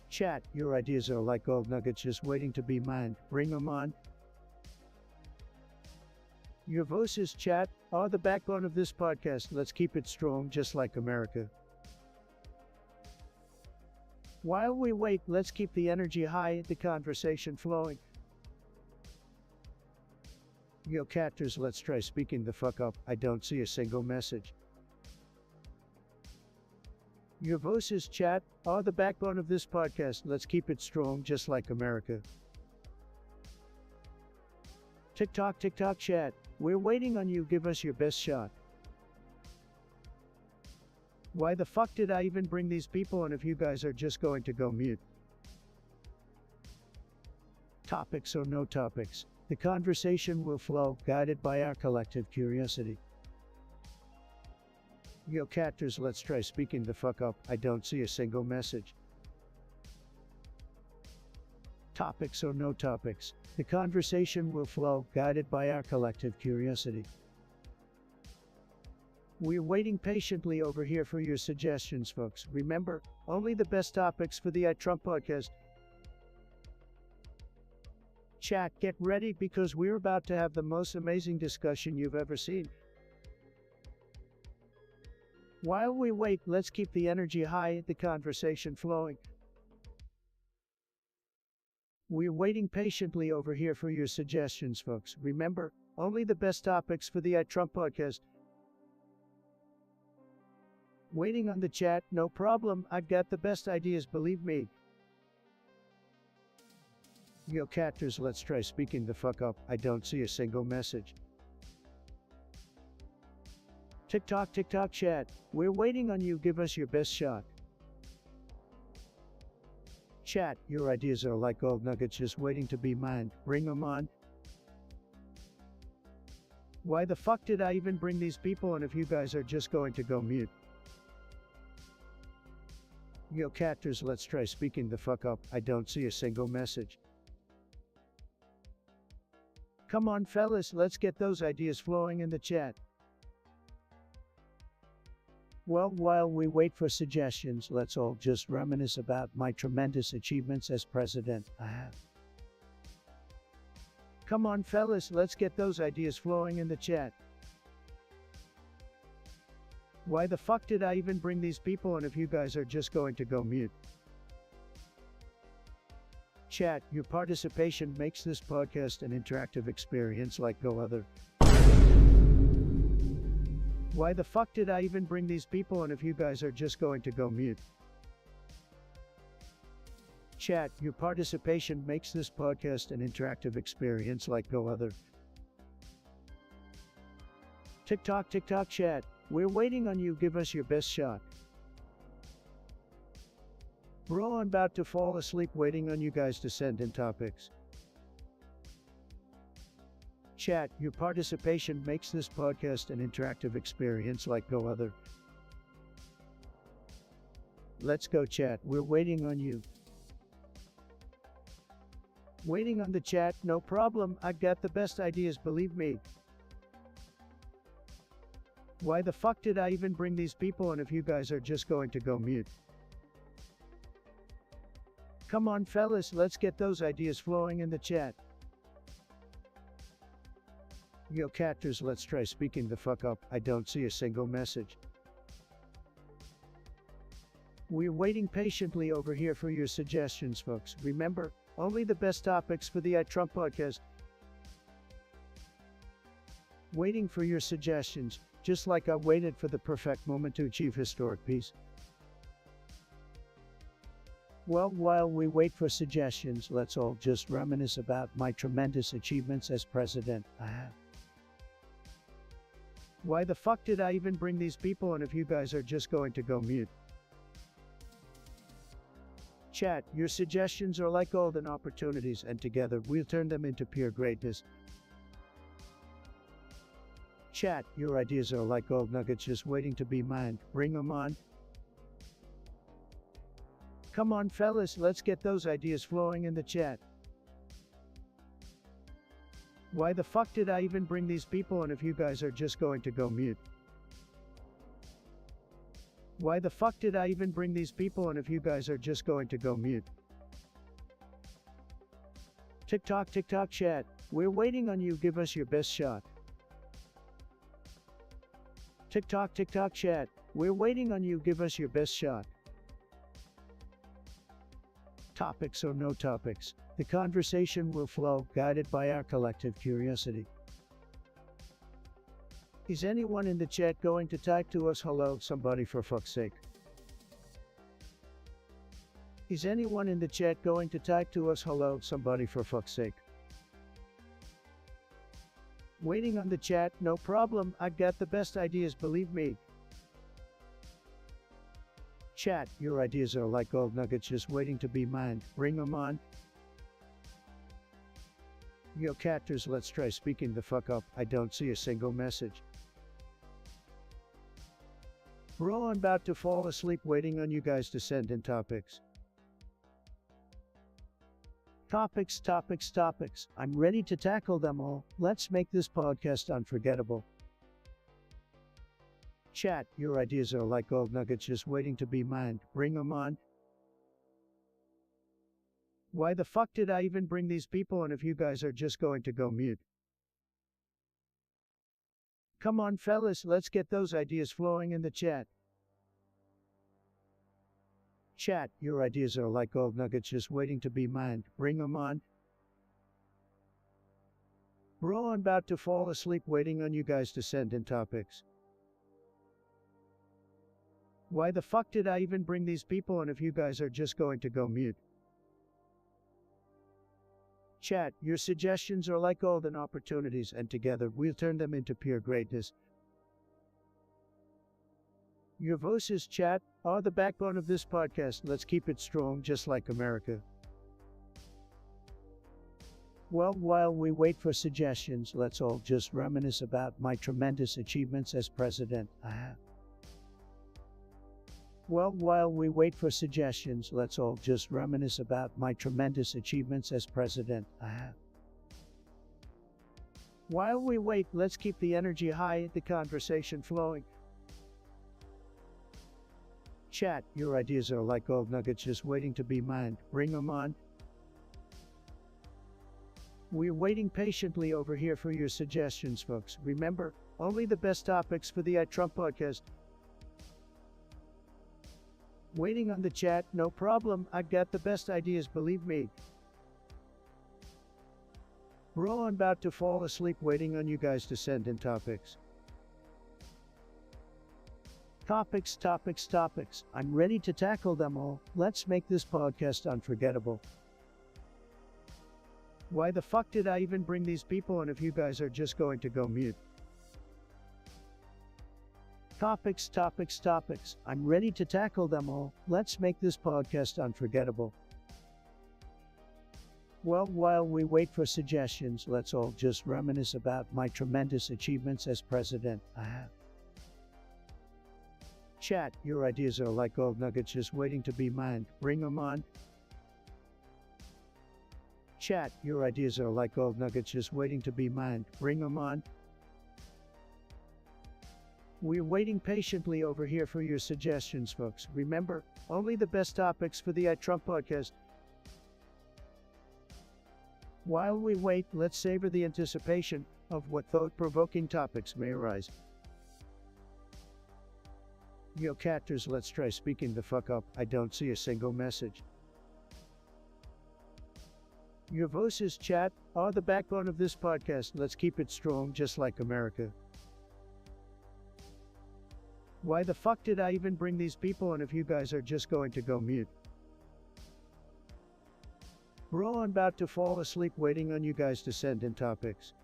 Chat, your ideas are like gold nuggets just waiting to be mined. Bring them on. Your voices, chat, are the backbone of this podcast. Let's keep it strong, just like America. While we wait, let's keep the energy high, the conversation flowing. Yo, catters, let's try speaking the fuck up. I don't see a single message. Your voices, chat, are the backbone of this podcast. Let's keep it strong, just like America. TikTok, chat. We're waiting on you. Give us your best shot. Why the fuck did I even bring these people on if you guys are just going to go mute? Topics or no topics, the conversation will flow, guided by our collective curiosity. Yo catters, let's try speaking the fuck up. I don't see a single message. Topics or no topics, the conversation will flow, guided by our collective curiosity. We're waiting patiently over here for your suggestions, folks. Remember, only the best topics for the Trump podcast. Chat, get ready because we're about to have the most amazing discussion you've ever seen. While we wait, let's keep the energy high, the conversation flowing. We're waiting patiently over here for your suggestions, folks. Remember, only the best topics for the Trump podcast. Waiting on the chat, no problem. I've got the best ideas, believe me. Yo catters, let's try speaking the fuck up. I don't see a single message. TikTok chat, we're waiting on you, give us your best shot. Chat, your ideas are like gold nuggets just waiting to be mined. Bring them on. Why the fuck did I even bring these people and if you guys are just going to go mute? Yo catters, let's try speaking the fuck up. I don't see a single message. Come on fellas, let's get those ideas flowing in the chat. Well, while we wait for suggestions, let's all just reminisce about my tremendous achievements as president. Come on fellas, let's get those ideas flowing in the chat. Why the fuck did I even bring these people and if you guys are just going to go mute? Chat, your participation makes this podcast an interactive experience like no other. Why the fuck did I even bring these people and if you guys are just going to go mute? Chat, your participation makes this podcast an interactive experience like no other. TikTok chat, we're waiting on you, give us your best shot. Bro, I'm about to fall asleep waiting on you guys to send in topics. Chat, your participation makes this podcast an interactive experience like no other. Let's go chat, we're waiting on you. Waiting on the chat, no problem, I've got the best ideas, believe me. Why the fuck did I even bring these people and if you guys are just going to go mute? Come on fellas, let's get those ideas flowing in the chat. Yo catters, let's try speaking the fuck up. I don't see a single message. We're waiting patiently over here for your suggestions, folks. Remember, only the best topics for the Trump podcast. Waiting for your suggestions, just like I waited for the perfect moment to achieve historic peace. Well, while we wait for suggestions, let's all just reminisce about my tremendous achievements as president. Why the fuck did I even bring these people and if you guys are just going to go mute? Chat, your suggestions are like golden opportunities and together we'll turn them into pure greatness. Chat, your ideas are like gold nuggets just waiting to be mined. Bring them on. Come on fellas, let's get those ideas flowing in the chat. Why the fuck did I even bring these people and if you guys are just going to go mute? Why the fuck did I even bring these people and if you guys are just going to go mute? TikTok chat, we're waiting on you, give us your best shot. TikTok chat, we're waiting on you, give us your best shot. Topics or no topics, the conversation will flow, guided by our collective curiosity. Is anyone in the chat going to type to us hello, somebody for fuck's sake? Is anyone in the chat going to type to us hello, somebody for fuck's sake? Waiting on the chat, no problem, I've got the best ideas, believe me. Chat, your ideas are like gold nuggets just waiting to be mined. Bring them on. Yo, catters, let's try speaking the fuck up. I don't see a single message. Bro, I'm about to fall asleep waiting on you guys to send in topics. Topics. I'm ready to tackle them all. Let's make this podcast unforgettable. Chat, your ideas are like gold nuggets just waiting to be mined. Bring them on. Why the fuck did I even bring these people on if you guys are just going to go mute? Come on, fellas, let's get those ideas flowing in the chat. Chat, your ideas are like gold nuggets just waiting to be mined. Bring them on. Bro, I'm about to fall asleep waiting on you guys to send in topics. Why the fuck did I even bring these people on if you guys are just going to go mute? Chat, your suggestions are like golden opportunities, and together we'll turn them into pure greatness. Your voices, chat, are the backbone of this podcast. Let's keep it strong, just like America. Well, while we wait for suggestions, let's all just reminisce about my tremendous achievements as president. While we wait for suggestions, let's all just reminisce about my tremendous achievements as president. While we wait, let's keep the energy high, the conversation flowing. Chat, your ideas are like gold nuggets just waiting to be mined. Bring them on. We're waiting patiently over here for your suggestions, folks. Remember, only the best topics for the Trump podcast. Waiting on the chat, no problem. I've got the best ideas, believe me. Bro, I'm about to fall asleep waiting on you guys to send in topics. Topics. I'm ready to tackle them all. Let's make this podcast unforgettable. Why the fuck did I even bring these people on if you guys are just going to go mute? Topics. I'm ready to tackle them all. Let's make this podcast unforgettable. Well, while we wait for suggestions, let's all just reminisce about my tremendous achievements as president. Chat, your ideas are like gold nuggets just waiting to be mined. Bring them on. Chat, your ideas are like gold nuggets just waiting to be mined. Bring them on. We're waiting patiently over here for your suggestions, folks. Remember, only the best topics for the Trump podcast. While we wait, let's savor the anticipation of what thought-provoking topics may arise. Yo, catters, let's try speaking the fuck up. I don't see a single message. Your voices, chat, are the backbone of this podcast. Let's keep it strong, just like America. Why the fuck did I even bring these people on if you guys are just going to go mute? Bro, I'm about to fall asleep waiting on you guys to send in topics.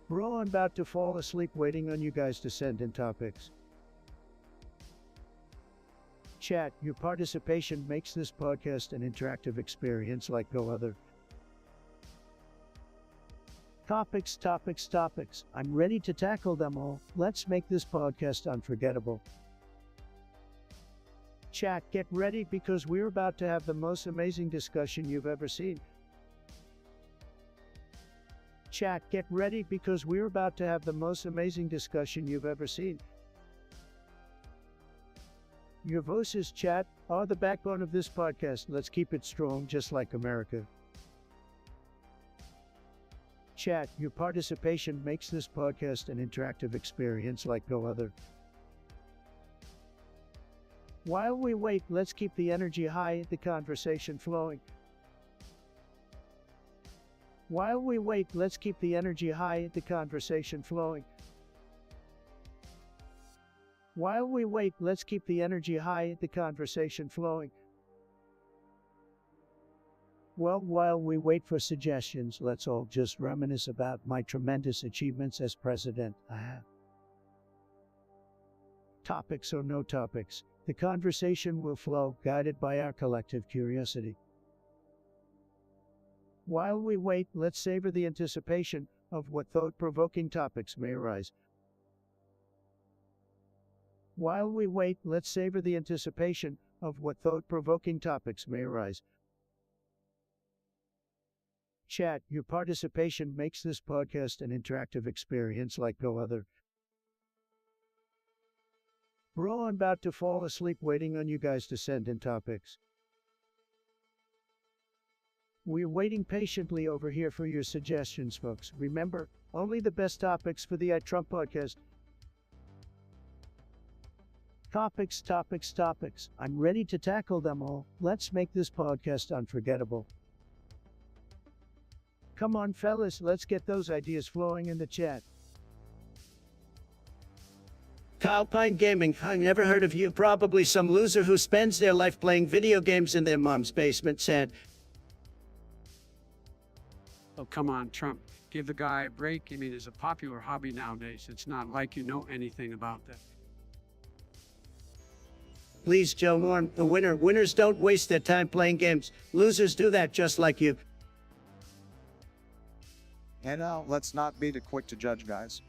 Bro, I'm about to fall asleep waiting on you guys to send in topics. Chat, your participation makes this podcast an interactive experience like no other. Topics. I'm ready to tackle them all. Let's make this podcast unforgettable. Chat, get ready because we're about to have the most amazing discussion you've ever seen. Chat, get ready because we're about to have the most amazing discussion you've ever seen. Your voices, chat, are the backbone of this podcast. Let's keep it strong, just like America. Chat, your participation makes this podcast an interactive experience like no other. While we wait, let's keep the energy high, the conversation flowing. While we wait, let's keep the energy high, the conversation flowing. While we wait, let's keep the energy high, the conversation flowing. Well, while we wait for suggestions, let's all just reminisce about my tremendous achievements as president. Topics or no topics, the conversation will flow, guided by our collective curiosity. While we wait, let's savor the anticipation of what thought-provoking topics may arise. While we wait, let's savor the anticipation of what thought-provoking topics may arise. Chat, your participation makes this podcast an interactive experience like no other. Bro, I'm about to fall asleep waiting on you guys to send in topics. We're waiting patiently over here for your suggestions, folks. Remember, only the best topics for the Trump podcast. Topics, topics, topics. I'm ready to tackle them all. Let's make this podcast unforgettable. Come on, fellas, let's get those ideas flowing in the chat. Alpine Gaming, I've never heard of you. Probably some loser who spends their life playing video games in their mom's basement, said.
Oh, come on, Trump. Give the guy a break. I mean, it's a popular hobby nowadays. It's not like you know anything about that.
Please, Joe Norm, the winner. Winners don't waste their time playing games. Losers do that just like you.
And now, let's not be too quick to judge, guys.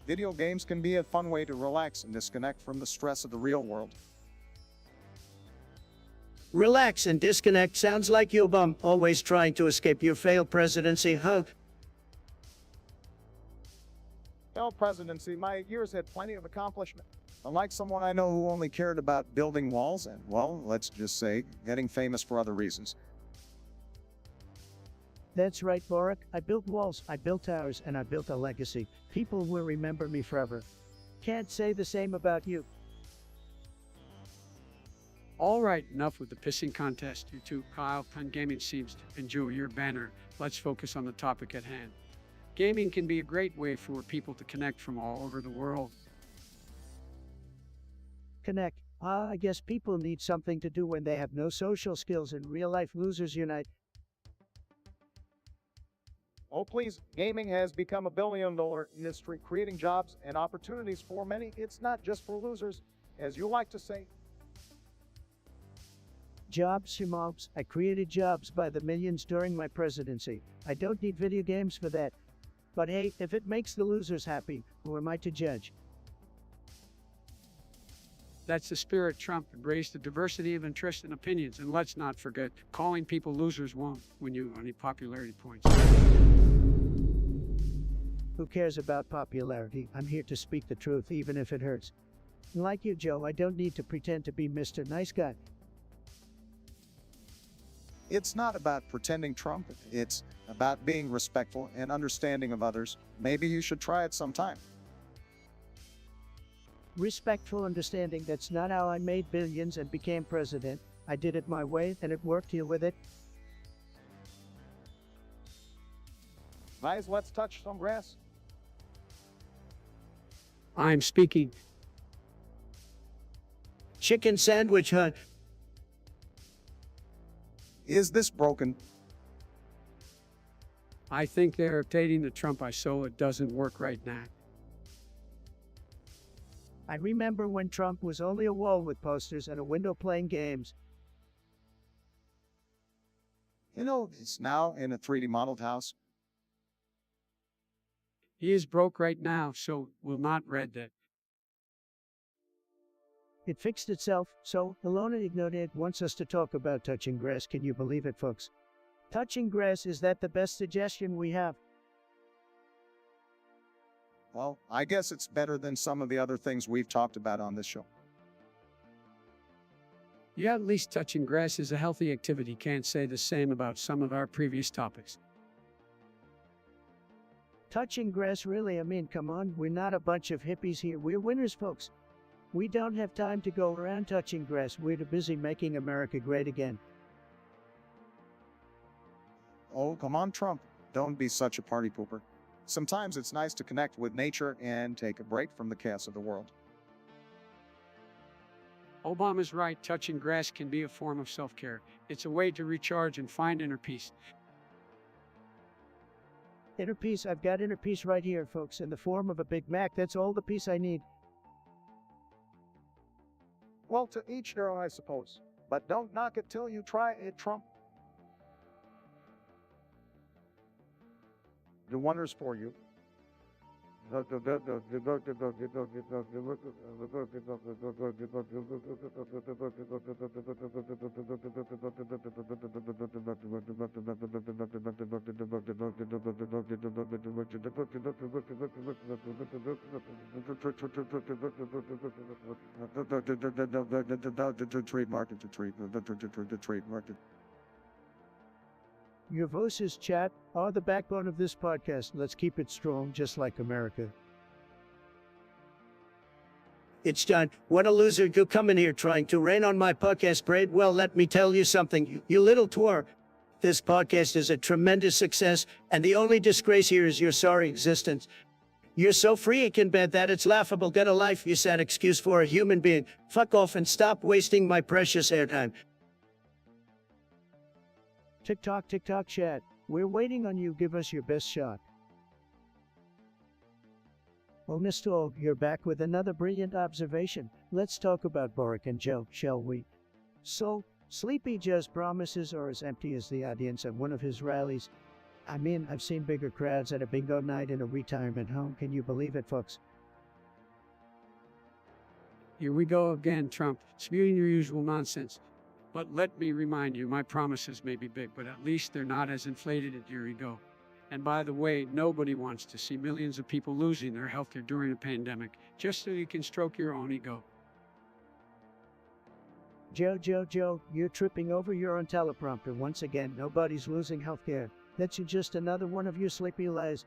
Video games can be a fun way to relax and disconnect from the stress of the real world.
Relax and disconnect sounds like you bum, always trying to escape your failed presidency, huh?
Failed presidency, my years had plenty of accomplishment. Unlike someone I know who only cared about building walls and, well, let's just say, getting famous for other reasons.
That's right, Barack. I built walls, I built towers, and I built a legacy. People will remember me forever. Can't say the same about you.
All right, enough with the pissing contest. You two, Kyle, Pen Gaming seems to enjoy your banner. Let's focus on the topic at hand. Gaming can be a great way for people to connect from all over the world.
Connect. I guess people need something to do when they have no social skills and real-life losers unite.
Oh, please, gaming has become a billion-dollar industry, creating jobs and opportunities for many. It's not just for losers, as you like to say.
Jobs, mobs. I created jobs by the millions during my presidency. I don't need video games for that. But hey, if it makes the losers happy, who am I to judge?
That's the spirit. Trump embraced the diversity of interests and opinions. And let's not forget, calling people losers won't win you any popularity points.
Who cares about popularity? I'm here to speak the truth, even if it hurts. Like you, Joe, I don't need to pretend to be Mr. Nice Guy.
It's not about pretending, Trump. It's about being respectful and understanding of others. Maybe you should try it sometime.
Respectful understanding, that's not how I made billions and became president. I did it my way, and it worked. Deal with it.
Guys, let's touch some grass.
I'm speaking.
Chicken sandwich hunt.
Is this broken?
I think they're updating the Trump I so it doesn't work right now.
I remember when Trump was only a wall with posters and a window playing games.
You know, it's now in a 3D modeled house.
He is broke right now, so will not read that.
It fixed itself, so Ilona Ignoted wants us to talk about touching grass. Can you believe it, folks? Touching grass, is that the best suggestion we have?
Well, I guess it's better than some of the other things we've talked about on this show.
Yeah, at least touching grass is a healthy activity. Can't say the same about some of our previous topics.
Touching grass, really? I mean, come on, we're not a bunch of hippies here. We're winners, folks. We don't have time to go around touching grass. We're too busy making America great again.
Oh, come on, Trump. Don't be such a party pooper. Sometimes it's nice to connect with nature and take a break from the chaos of the world.
Obama's right. Touching grass can be a form of self-care. It's a way to recharge and find inner peace.
Inner peace, I've got inner peace right here, folks, in the form of a Big Mac. That's all the peace I need.
Well, to each their own, I suppose. But don't knock it till you try it, Trump. do wonders for you. Trademark.
Your voices, chat, are the backbone of this podcast. Let's keep it strong, just like America. It's John. What a loser. You come in here trying to rain on my podcast parade. Well, let me tell you something, you little twerp. This podcast is a tremendous success, and the only disgrace here is your sorry existence. You're so freaking bad that it's laughable. Get a life, you sad excuse for a human being. Fuck off and stop wasting my precious airtime. TikTok, chat. We're waiting on you. Give us your best shot. Oh, Mr. O, you're back with another brilliant observation. Let's talk about Boric and Joe, shall we? So, Sleepy Joe's promises are as empty as the audience at one of his rallies. I mean, I've seen bigger crowds at a bingo night in a retirement home. Can you believe it, folks?
Here we go again, Trump, spewing your usual nonsense. But let me remind you, my promises may be big, but at least they're not as inflated as your ego. And by the way, nobody wants to see millions of people losing their healthcare during a pandemic, just so you can stroke your own ego.
Joe, you're tripping over your own teleprompter once again. Nobody's losing healthcare. That's just another one of your sleepy lies.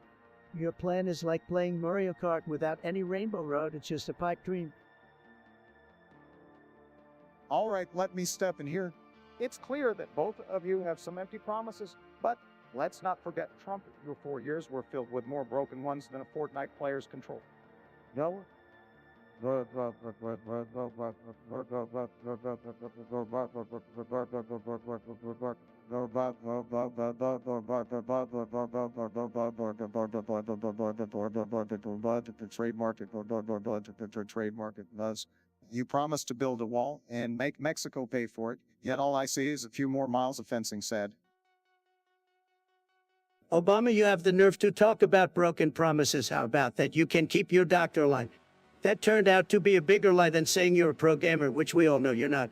Your plan is like playing Mario Kart without any rainbow road. It's just a pipe dream.
All right, let me step in here. It's clear that both of you have some empty promises, but let's not forget Trump. Your 4 years were filled with more broken ones than a Fortnite player's control. No? Trademark. You promised to build a wall and make Mexico pay for it, yet all I see is a few more miles of fencing said.
Obama, you have the nerve to talk about broken promises. How about that? You can keep your doctor line. That turned out to be a bigger lie than saying you're a pro gamer, which we all know you're not.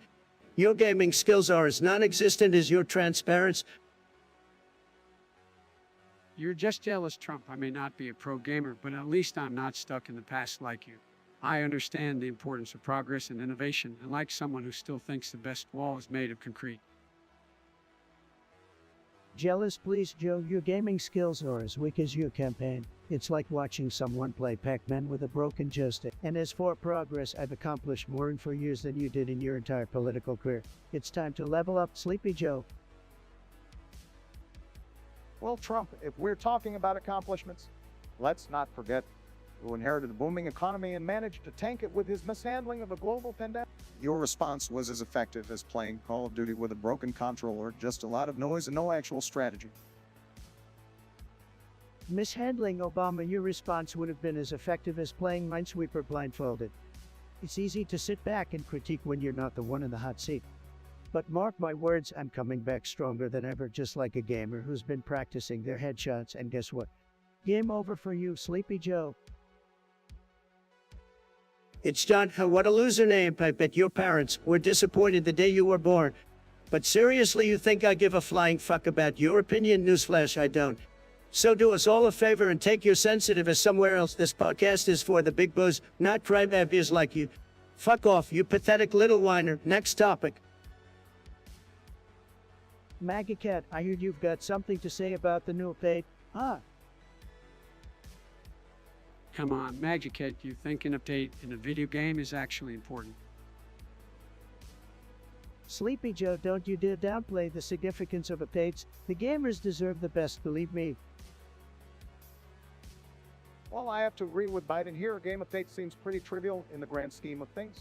Your gaming skills are as non-existent as your transparency.
You're just jealous, Trump. I may not be a pro gamer, but at least I'm not stuck in the past like you. I understand the importance of progress and innovation, and like someone who still thinks the best wall is made of concrete.
Jealous, please, Joe. Your gaming skills are as weak as your campaign. It's like watching someone play Pac-Man with a broken joystick. And as for progress, I've accomplished more in 4 years than you did in your entire political career. It's time to level up, Sleepy Joe.
Well, Trump, if we're talking about accomplishments, let's not forget who inherited a booming economy and managed to tank it with his mishandling of a global pandemic. Your response was as effective as playing Call of Duty with a broken controller, just a lot of noise and no actual strategy.
Mishandling Obama, your response would have been as effective as playing Minesweeper blindfolded. It's easy to sit back and critique when you're not the one in the hot seat. But mark my words, I'm coming back stronger than ever, just like a gamer who's been practicing their headshots, and guess what? Game over for you, Sleepy Joe. It's John. What a loser name. I bet your parents were disappointed the day you were born. But seriously, you think I give a flying fuck about your opinion? Newsflash, I don't. So do us all a favor and take your sensitive ass somewhere else. This podcast is for the big boys, not crybabies like you. Fuck off, you pathetic little whiner. Next topic. Maggie Cat, I heard you've got something to say about the new update.
Come on, Magicat, you think an update in a video game is actually important?
Sleepy Joe, don't you dare downplay the significance of updates. The gamers deserve the best, believe me.
Well, I have to agree with Biden here. A game update seems pretty trivial in the grand scheme of things.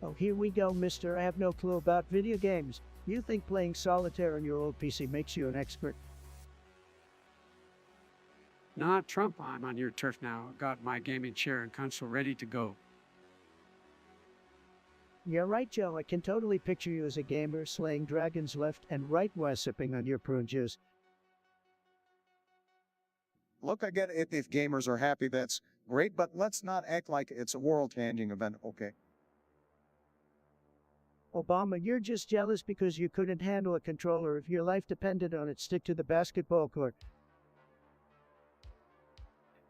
Oh, here we go, mister. I have no clue about video games. You think playing solitaire on your old PC makes you an expert?
Nah, Trump, I'm on your turf now. I've got my gaming chair and console ready to go.
You're right, Joe. I can totally picture you as a gamer slaying dragons left and right while sipping on your prune juice.
Look, I get it. If gamers are happy, that's great, but let's not act like it's a world-changing event, okay?
Obama, you're just jealous because you couldn't handle a controller. If your life depended on it, stick to the basketball court.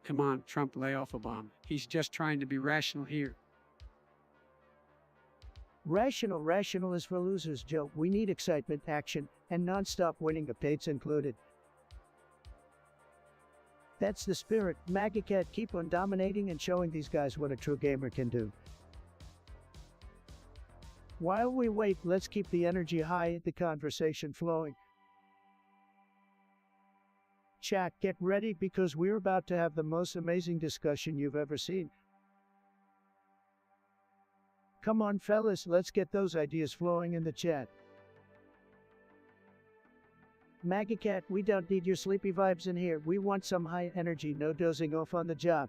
Come on, Trump, lay off Obama. He's just trying to be rational here.
Rational is for losers, Joe. We need excitement, action, and non-stop winning, updates included. That's the spirit. MAGA Cat, keep on dominating and showing these guys what a true gamer can do. While we wait, let's keep the energy high, the conversation flowing. Chat, get ready because we're about to have the most amazing discussion you've ever seen. Come on, fellas, let's get those ideas flowing in the chat. MAGA Cat, we don't need your sleepy vibes in here. We want some high energy, no dozing off on the job.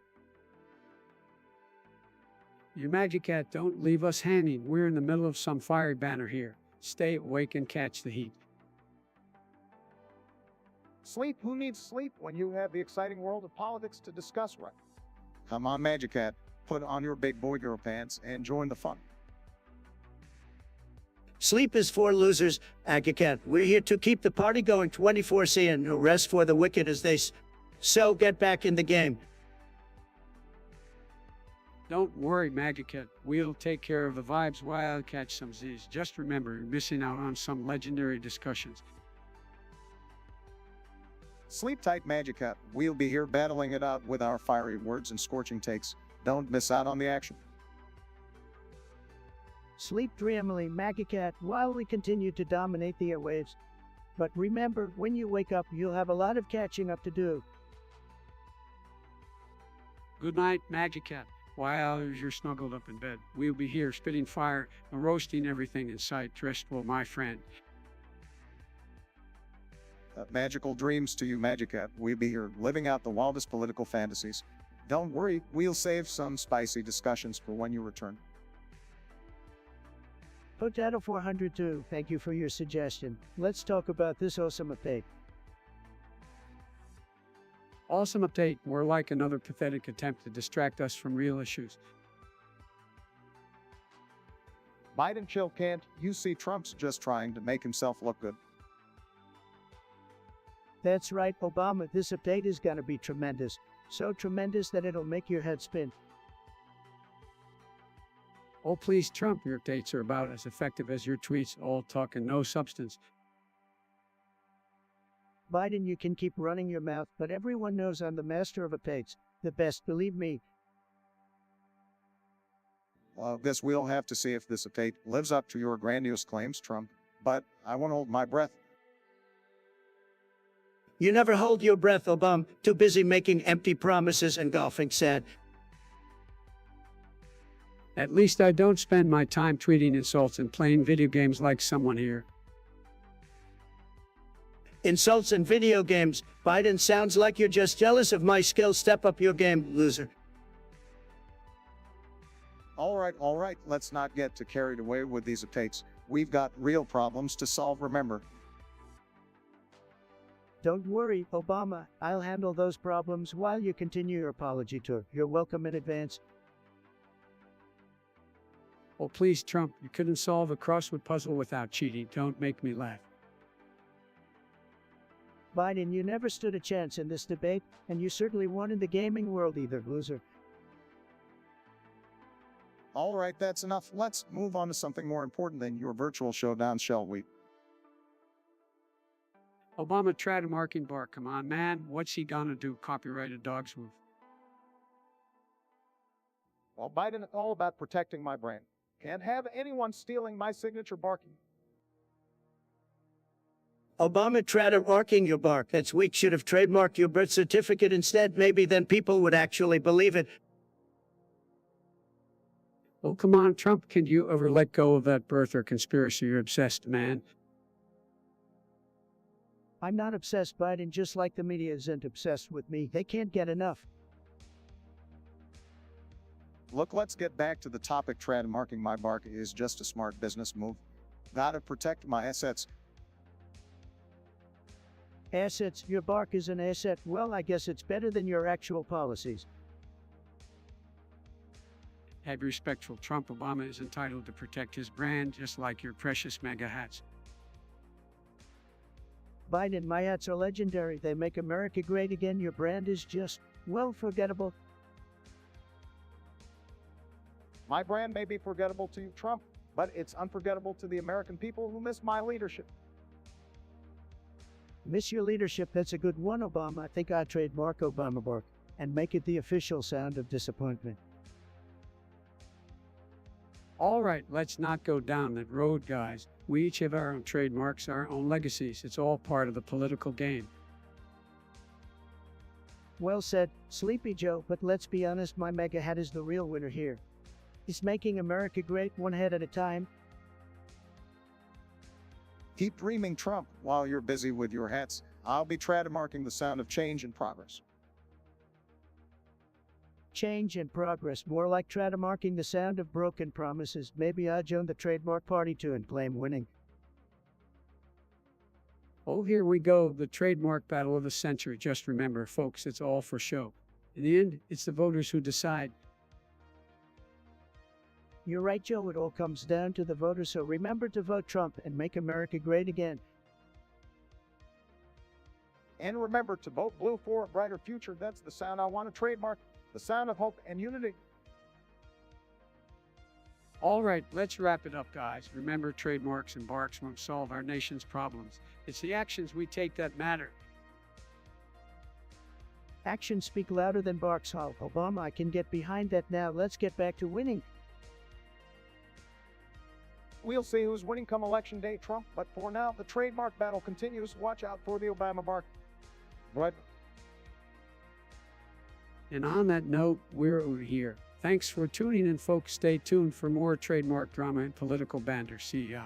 You Magic Cat, don't leave us hanging. We're in the middle of some fiery banner here. Stay awake and catch the heat.
Sleep? Who needs sleep when you have the exciting world of politics to discuss, right? Come on, Magic Cat. Put on your big boy girl pants and join the fun.
Sleep is for losers, MAGA Cat. We're here to keep the party going 24/7 and no rest for the wicked as they so get back in the game.
Don't worry, Magic Cat. We'll take care of the vibes while I catch some Z's. Just remember, you're missing out on some legendary discussions.
Sleep tight, Magic Cat. We'll be here battling it out with our fiery words and scorching takes. Don't miss out on the action.
Sleep dreamily, MAGA Cat, while we continue to dominate the airwaves. But remember, when you wake up, you'll have a lot of catching up to do.
Good night, Magic Cat. While you're snuggled up in bed, we'll be here spitting fire and roasting everything in sight. Rest well, my friend.
Magical dreams to you, Magic Cat. We'll be here living out the wildest political fantasies. Don't worry, we'll save some spicy discussions for when you return.
Potato 402, thank you for your suggestion. Let's talk about this awesome update.
Awesome update, more like another pathetic attempt to distract us from real issues.
Biden chill, can't you see Trump's just trying to make himself look good?
That's right, Obama, this update is gonna be tremendous. So tremendous that it'll make your head spin.
Oh please, Trump, your updates are about as effective as your tweets, all talk and no substance.
Biden, you can keep running your mouth, but everyone knows I'm the master of updates. The best, believe me.
Well, guess we'll have to see if this update lives up to your grandiose claims, Trump. But I won't hold my breath.
You never hold your breath, Obama. Too busy making empty promises and golfing sad.
At least I don't spend my time tweeting insults and playing video games like someone here.
Insults and video games. Biden, sounds like you're just jealous of my skill. Step up your game, loser.
All right. Let's not get too carried away with these updates. We've got real problems to solve, remember.
Don't worry, Obama. I'll handle those problems while you continue your apology tour. You're welcome in advance.
Oh please, Trump, you couldn't solve a crossword puzzle without cheating. Don't make me laugh.
Biden, you never stood a chance in this debate, and you certainly won in the gaming world either, loser.
All right, that's enough. Let's move on to something more important than your virtual showdown, shall we?
Obama tried a marking bar. Come on, man. What's he gonna do? Copyright a dog's move.
Well, Biden, it's all about protecting my brand. Can't have anyone stealing my signature barking.
Obama trademarking your bark. That's weak. Should have trademarked your birth certificate instead. Maybe then people would actually believe it.
Oh, come on, Trump. Can you ever let go of that birther conspiracy? You're obsessed, man.
I'm not obsessed, Biden, just like the media isn't obsessed with me. They can't get enough.
Look, let's get back to the topic. Trademarking my bark is just a smart business move. Gotta protect my assets.
Assets, your bark is an asset. Well, I guess it's better than your actual policies.
Have respectful Trump. Obama is entitled to protect his brand just like your precious mega hats.
Biden, my hats are legendary. They make America great again. Your brand is just, well, forgettable.
My brand may be forgettable to you, Trump, but it's unforgettable to the American people who miss my leadership.
Miss your leadership, that's a good one, Obama. I think I'd trademark Obama bark and make it the official sound of disappointment.
All right, let's not go down that road, guys. We each have our own trademarks, our own legacies. It's all part of the political game.
Well said, Sleepy Joe, but let's be honest, my mega hat is the real winner here. He's making America great one head at a time.
Keep dreaming, Trump, while you're busy with your hats. I'll be trademarking the sound of change and progress.
Change and progress, more like trademarking the sound of broken promises. Maybe I'll join the trademark party too and claim winning.
Oh, here we go, the trademark battle of the century. Just remember, folks, it's all for show. In the end, it's the voters who decide.
You're right, Joe, it all comes down to the voters, so remember to vote Trump and make America great again.
And remember to vote blue for a brighter future. That's the sound I want to trademark. The sound of hope and unity.
All right, let's wrap it up, guys. Remember, trademarks and barks won't solve our nation's problems. It's the actions we take that matter.
Actions speak louder than barks. How Obama, I can get behind that now. Let's get back to winning.
We'll see who's winning come election day, Trump, but for now, the trademark battle continues. Watch out for the Obama bark. Right.
And on that note, we're over here. Thanks for tuning in, folks. Stay tuned for more trademark drama and political banter. See ya.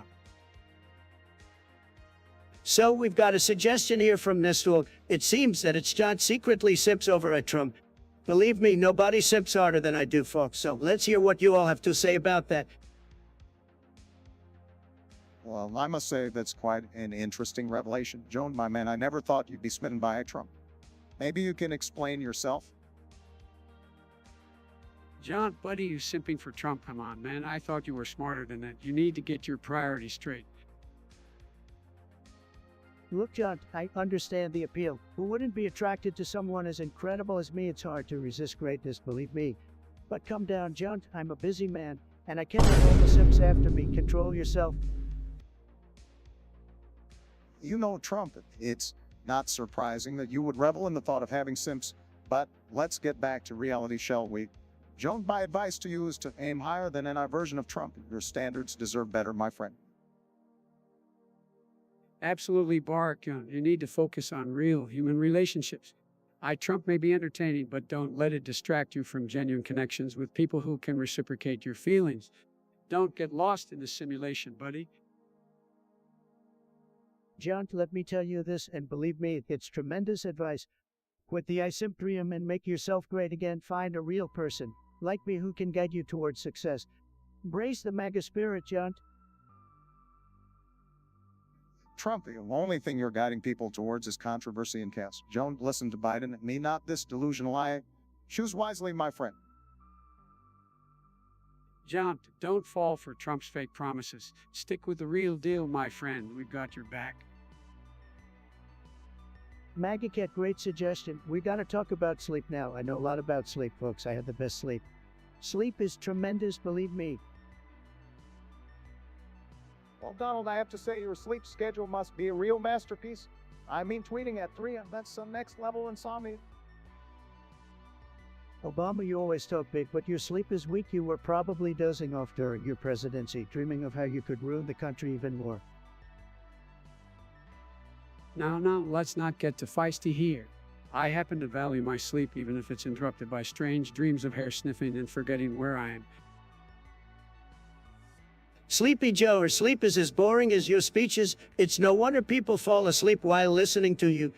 So we've got a suggestion here from Nestle. It seems that it's John secretly simps over at Trump. Believe me, nobody simps harder than I do, folks. So let's hear what you all have to say about that.
Well, I must say that's quite an interesting revelation. Joan, my man, I never thought you'd be smitten by a Trump. Maybe you can explain yourself?
John, buddy, you simping for Trump. Come on, man. I thought you were smarter than that. You need to get your priorities straight.
Look, John, I understand the appeal. Who wouldn't be attracted to someone as incredible as me? It's hard to resist greatness, believe me. But come down, John. I'm a busy man, and I can't have all the simps after me. Control yourself.
You know, Trump, it's not surprising that you would revel in the thought of having simps, but let's get back to reality, shall we? Joan, my advice to you is to aim higher than any version of Trump. Your standards deserve better, my friend.
Absolutely, Bark. You need to focus on real human relationships. Trump may be entertaining, but don't let it distract you from genuine connections with people who can reciprocate your feelings. Don't get lost in the simulation, buddy.
John, let me tell you this, and believe me, it's tremendous advice. Quit the isimprium and make yourself great again. Find a real person, like me, who can guide you towards success. Embrace the MAGA spirit, John.
Trump, the only thing you're guiding people towards is controversy and chaos. Joan, listen to Biden and me, not this delusional eye. Choose wisely, my friend.
John, don't fall for Trump's fake promises. Stick with the real deal, my friend. We've got your back.
MAGA Cat, great suggestion. We gotta talk about sleep now. I know a lot about sleep, folks. I have the best sleep. Sleep is tremendous, believe me.
Well, Donald, I have to say your sleep schedule must be a real masterpiece. I mean, tweeting at 3, that's some next level insomnia.
Obama, you always talk big, but your sleep is weak. You were probably dozing off during your presidency, dreaming of how you could ruin the country even more.
Now, let's not get too feisty here. I happen to value my sleep even if it's interrupted by strange dreams of hair sniffing and forgetting where I am.
Sleepy Joe, or sleep is as boring as your speeches. It's no wonder people fall asleep while listening to you.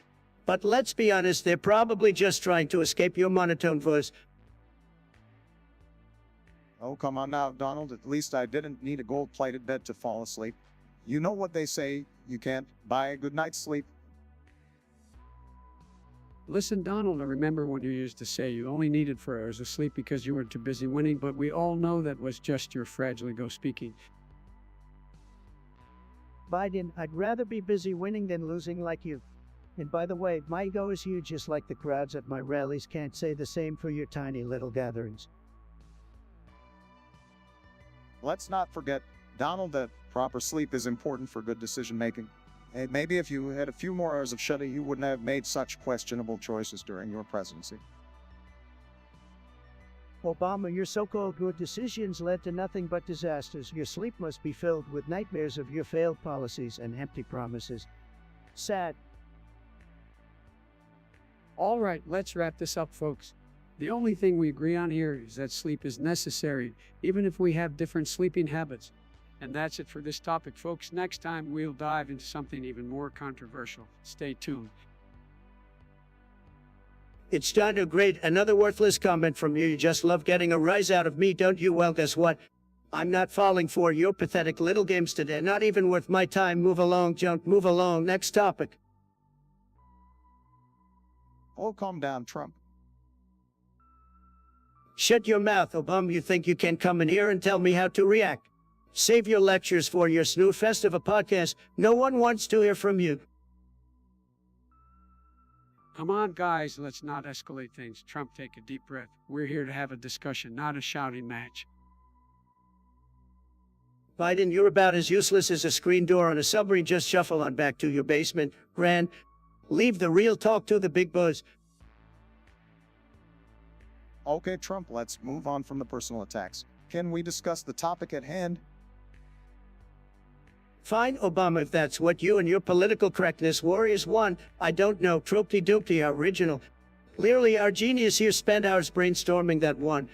But let's be honest, they're probably just trying to escape your monotone voice.
Oh, come on now, Donald. At least I didn't need a gold-plated bed to fall asleep. You know what they say, you can't buy a good night's sleep.
Listen, Donald, I remember when you used to say you only needed 4 hours of sleep because you were too busy winning, but we all know that was just your fragile ego speaking.
Biden, I'd rather be busy winning than losing like you. And by the way, my ego is huge, just like the crowds at my rallies can't say the same for your tiny little gatherings.
Let's not forget, Donald, that proper sleep is important for good decision making. And maybe if you had a few more hours of study, you wouldn't have made such questionable choices during your presidency.
Obama, your so-called good decisions led to nothing but disasters. Your sleep must be filled with nightmares of your failed policies and empty promises. Sad.
All right, let's wrap this up, folks. The only thing we agree on here is that sleep is necessary, even if we have different sleeping habits. And that's it for this topic, folks. Next time, we'll dive into something even more controversial. Stay tuned.
It's John Great. Another worthless comment from you. You just love getting a rise out of me, don't you? Well, guess what? I'm not falling for your pathetic little games today. Not even worth my time. Move along, junk. Move along. Next topic.
Oh, calm down, Trump.
Shut your mouth, Obama. You think you can come in here and tell me how to react? Save your lectures for your snoo fest of a podcast. No one wants to hear from you.
Come on, guys, let's not escalate things. Trump, take a deep breath. We're here to have a discussion, not a shouting match.
Biden, you're about as useless as a screen door on a submarine. Just shuffle on back to your basement. Gran, leave the real talk to the big buzz.
Okay, Trump, let's move on from the personal attacks. Can we discuss the topic at hand?
Fine, Obama, if that's what you and your political correctness warriors want. I don't know. Troopty-doopty original. Clearly, our genius here spent hours brainstorming that one.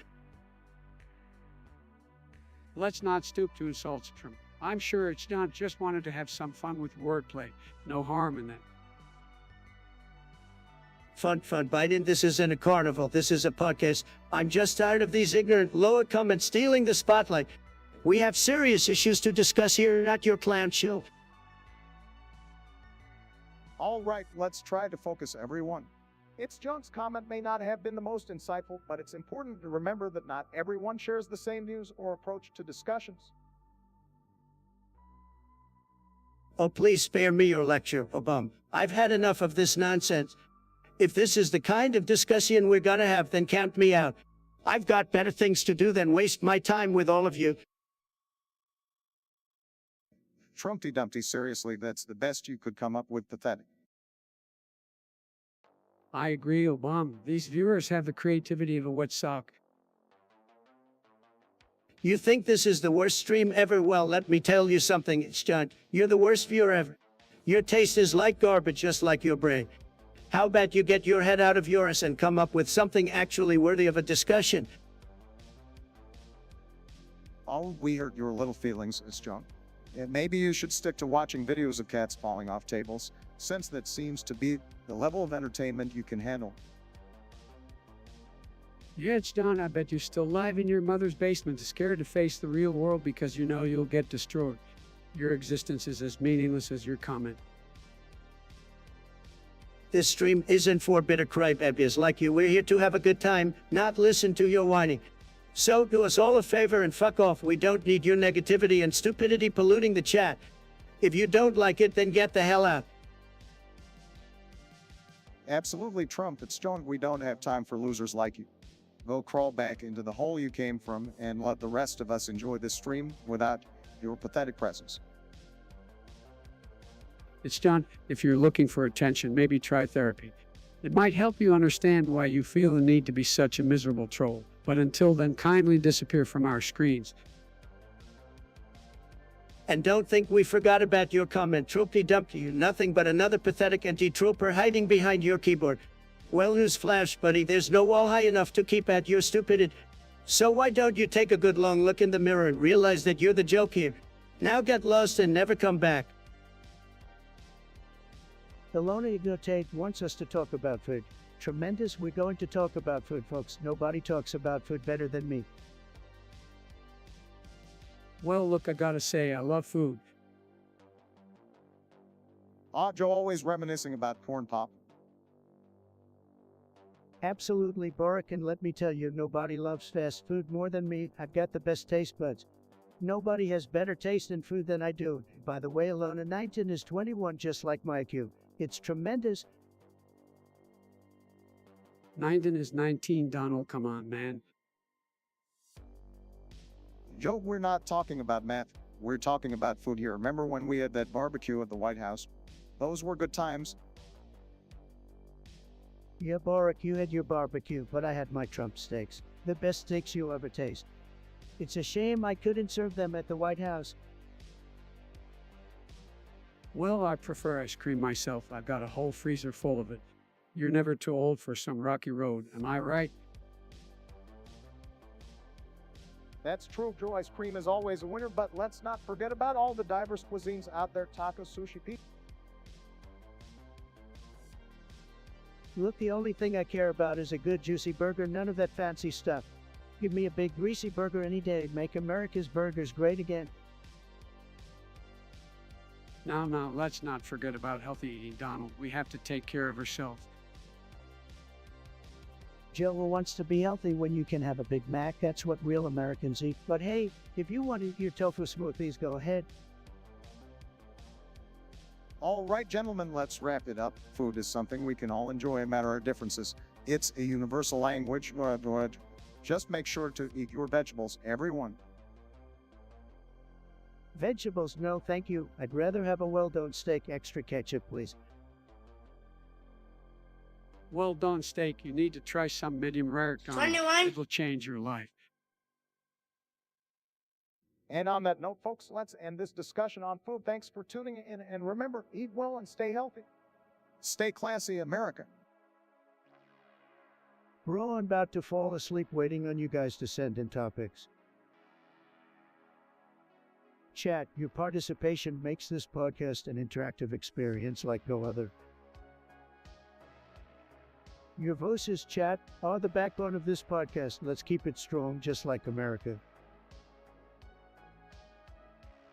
Let's not stoop to insults, Trump. I'm sure it's not just wanted to have some fun with wordplay. No harm in that.
Fun, Biden. This isn't a carnival. This is a podcast. I'm just tired of these ignorant lower comments stealing the spotlight. We have serious issues to discuss here, not your clown show.
All right, let's try to focus, everyone. It's John's comment may not have been the most insightful, but it's important to remember that not everyone shares the same views or approach to discussions.
Oh, please spare me your lecture, Obama. I've had enough of this nonsense. If this is the kind of discussion we're gonna have, then count me out. I've got better things to do than waste my time with all of you.
Trumpty Dumpty, seriously, that's the best you could come up with. Pathetic.
I agree, Obama. These viewers have the creativity of a wet sock.
You think this is the worst stream ever? Well, let me tell you something, it's John. You're the worst viewer ever. Your taste is like garbage, just like your brain. How about you get your head out of yours and come up with something actually worthy of a discussion?
Oh, we hurt your little feelings, Miss John. And maybe you should stick to watching videos of cats falling off tables, since that seems to be the level of entertainment you can handle.
Yeah, it's John. I bet you're still live in your mother's basement, scared to face the real world because you know you'll get destroyed. Your existence is as meaningless as your comment.
This stream isn't for bitter crybabies like you. We're here to have a good time, not listen to your whining. So do us all a favor and fuck off. We don't need your negativity and stupidity polluting the chat. If you don't like it, then get the hell out.
Absolutely, Trump. It's John. We don't have time for losers like you. Go crawl back into the hole you came from and let the rest of us enjoy this stream without your pathetic presence.
It's John. If you're looking for attention, maybe try therapy. It might help you understand why you feel the need to be such a miserable troll. But until then, kindly disappear from our screens.
And don't think we forgot about your comment. Troopty Dumpty, you nothing but another pathetic anti-trooper hiding behind your keyboard. Well, newsflash, buddy, there's no wall high enough to keep at your stupidity. So why don't you take a good long look in the mirror and realize that you're the joke here? Now get lost and never come back. The Lona Ignotate wants us to talk about food. Tremendous. We're going to talk about food, folks. Nobody talks about food better than me.
Well, look, I gotta say, I love food.
Ah, Joe always reminiscing about corn pop.
Absolutely, Boric, and let me tell you, nobody loves fast food more than me. I've got the best taste buds. Nobody has better taste in food than I do. By the way, Alona 19 is 21, just like my IQ. It's tremendous.
19 is 19, Donald. Come on, man.
Joe, we're not talking about math. We're talking about food here. Remember when we had that barbecue at the White House? Those were good times.
Yeah, Boric, you had your barbecue, but I had my Trump steaks. The best steaks you'll ever taste. It's a shame I couldn't serve them at the White House.
Well, I prefer ice cream myself. I've got a whole freezer full of it. You're never too old for some rocky road, am I right?
That's true, Joe. Ice cream is always a winner, but let's not forget about all the diverse cuisines out there: taco, sushi, pizza.
Look, the only thing I care about is a good juicy burger, none of that fancy stuff. Give me a big greasy burger any day. Make America's burgers great again.
Now, let's not forget about healthy eating, Donald. We have to take care of ourselves.
Joe wants to be healthy when you can have a Big Mac. That's what real Americans eat. But hey, if you want to eat your tofu smoothies, go ahead.
All right, gentlemen, let's wrap it up. Food is something we can all enjoy, no matter our differences. It's a universal language. Just make sure to eat your vegetables, everyone.
Vegetables, no thank you. I'd rather have a well-done steak, extra ketchup, please.
Well done steak. You need to try some medium rare, Donald.
21.
It'll change your life.
And on that note, folks, let's end this discussion on food. Thanks for tuning in, and remember, eat well and stay healthy. Stay classy, America.
We're all about to fall asleep waiting on you guys to send in topics. Chat, your participation makes this podcast an interactive experience like no other. Your voices, chat, are the backbone of this podcast. Let's keep it strong, just like America.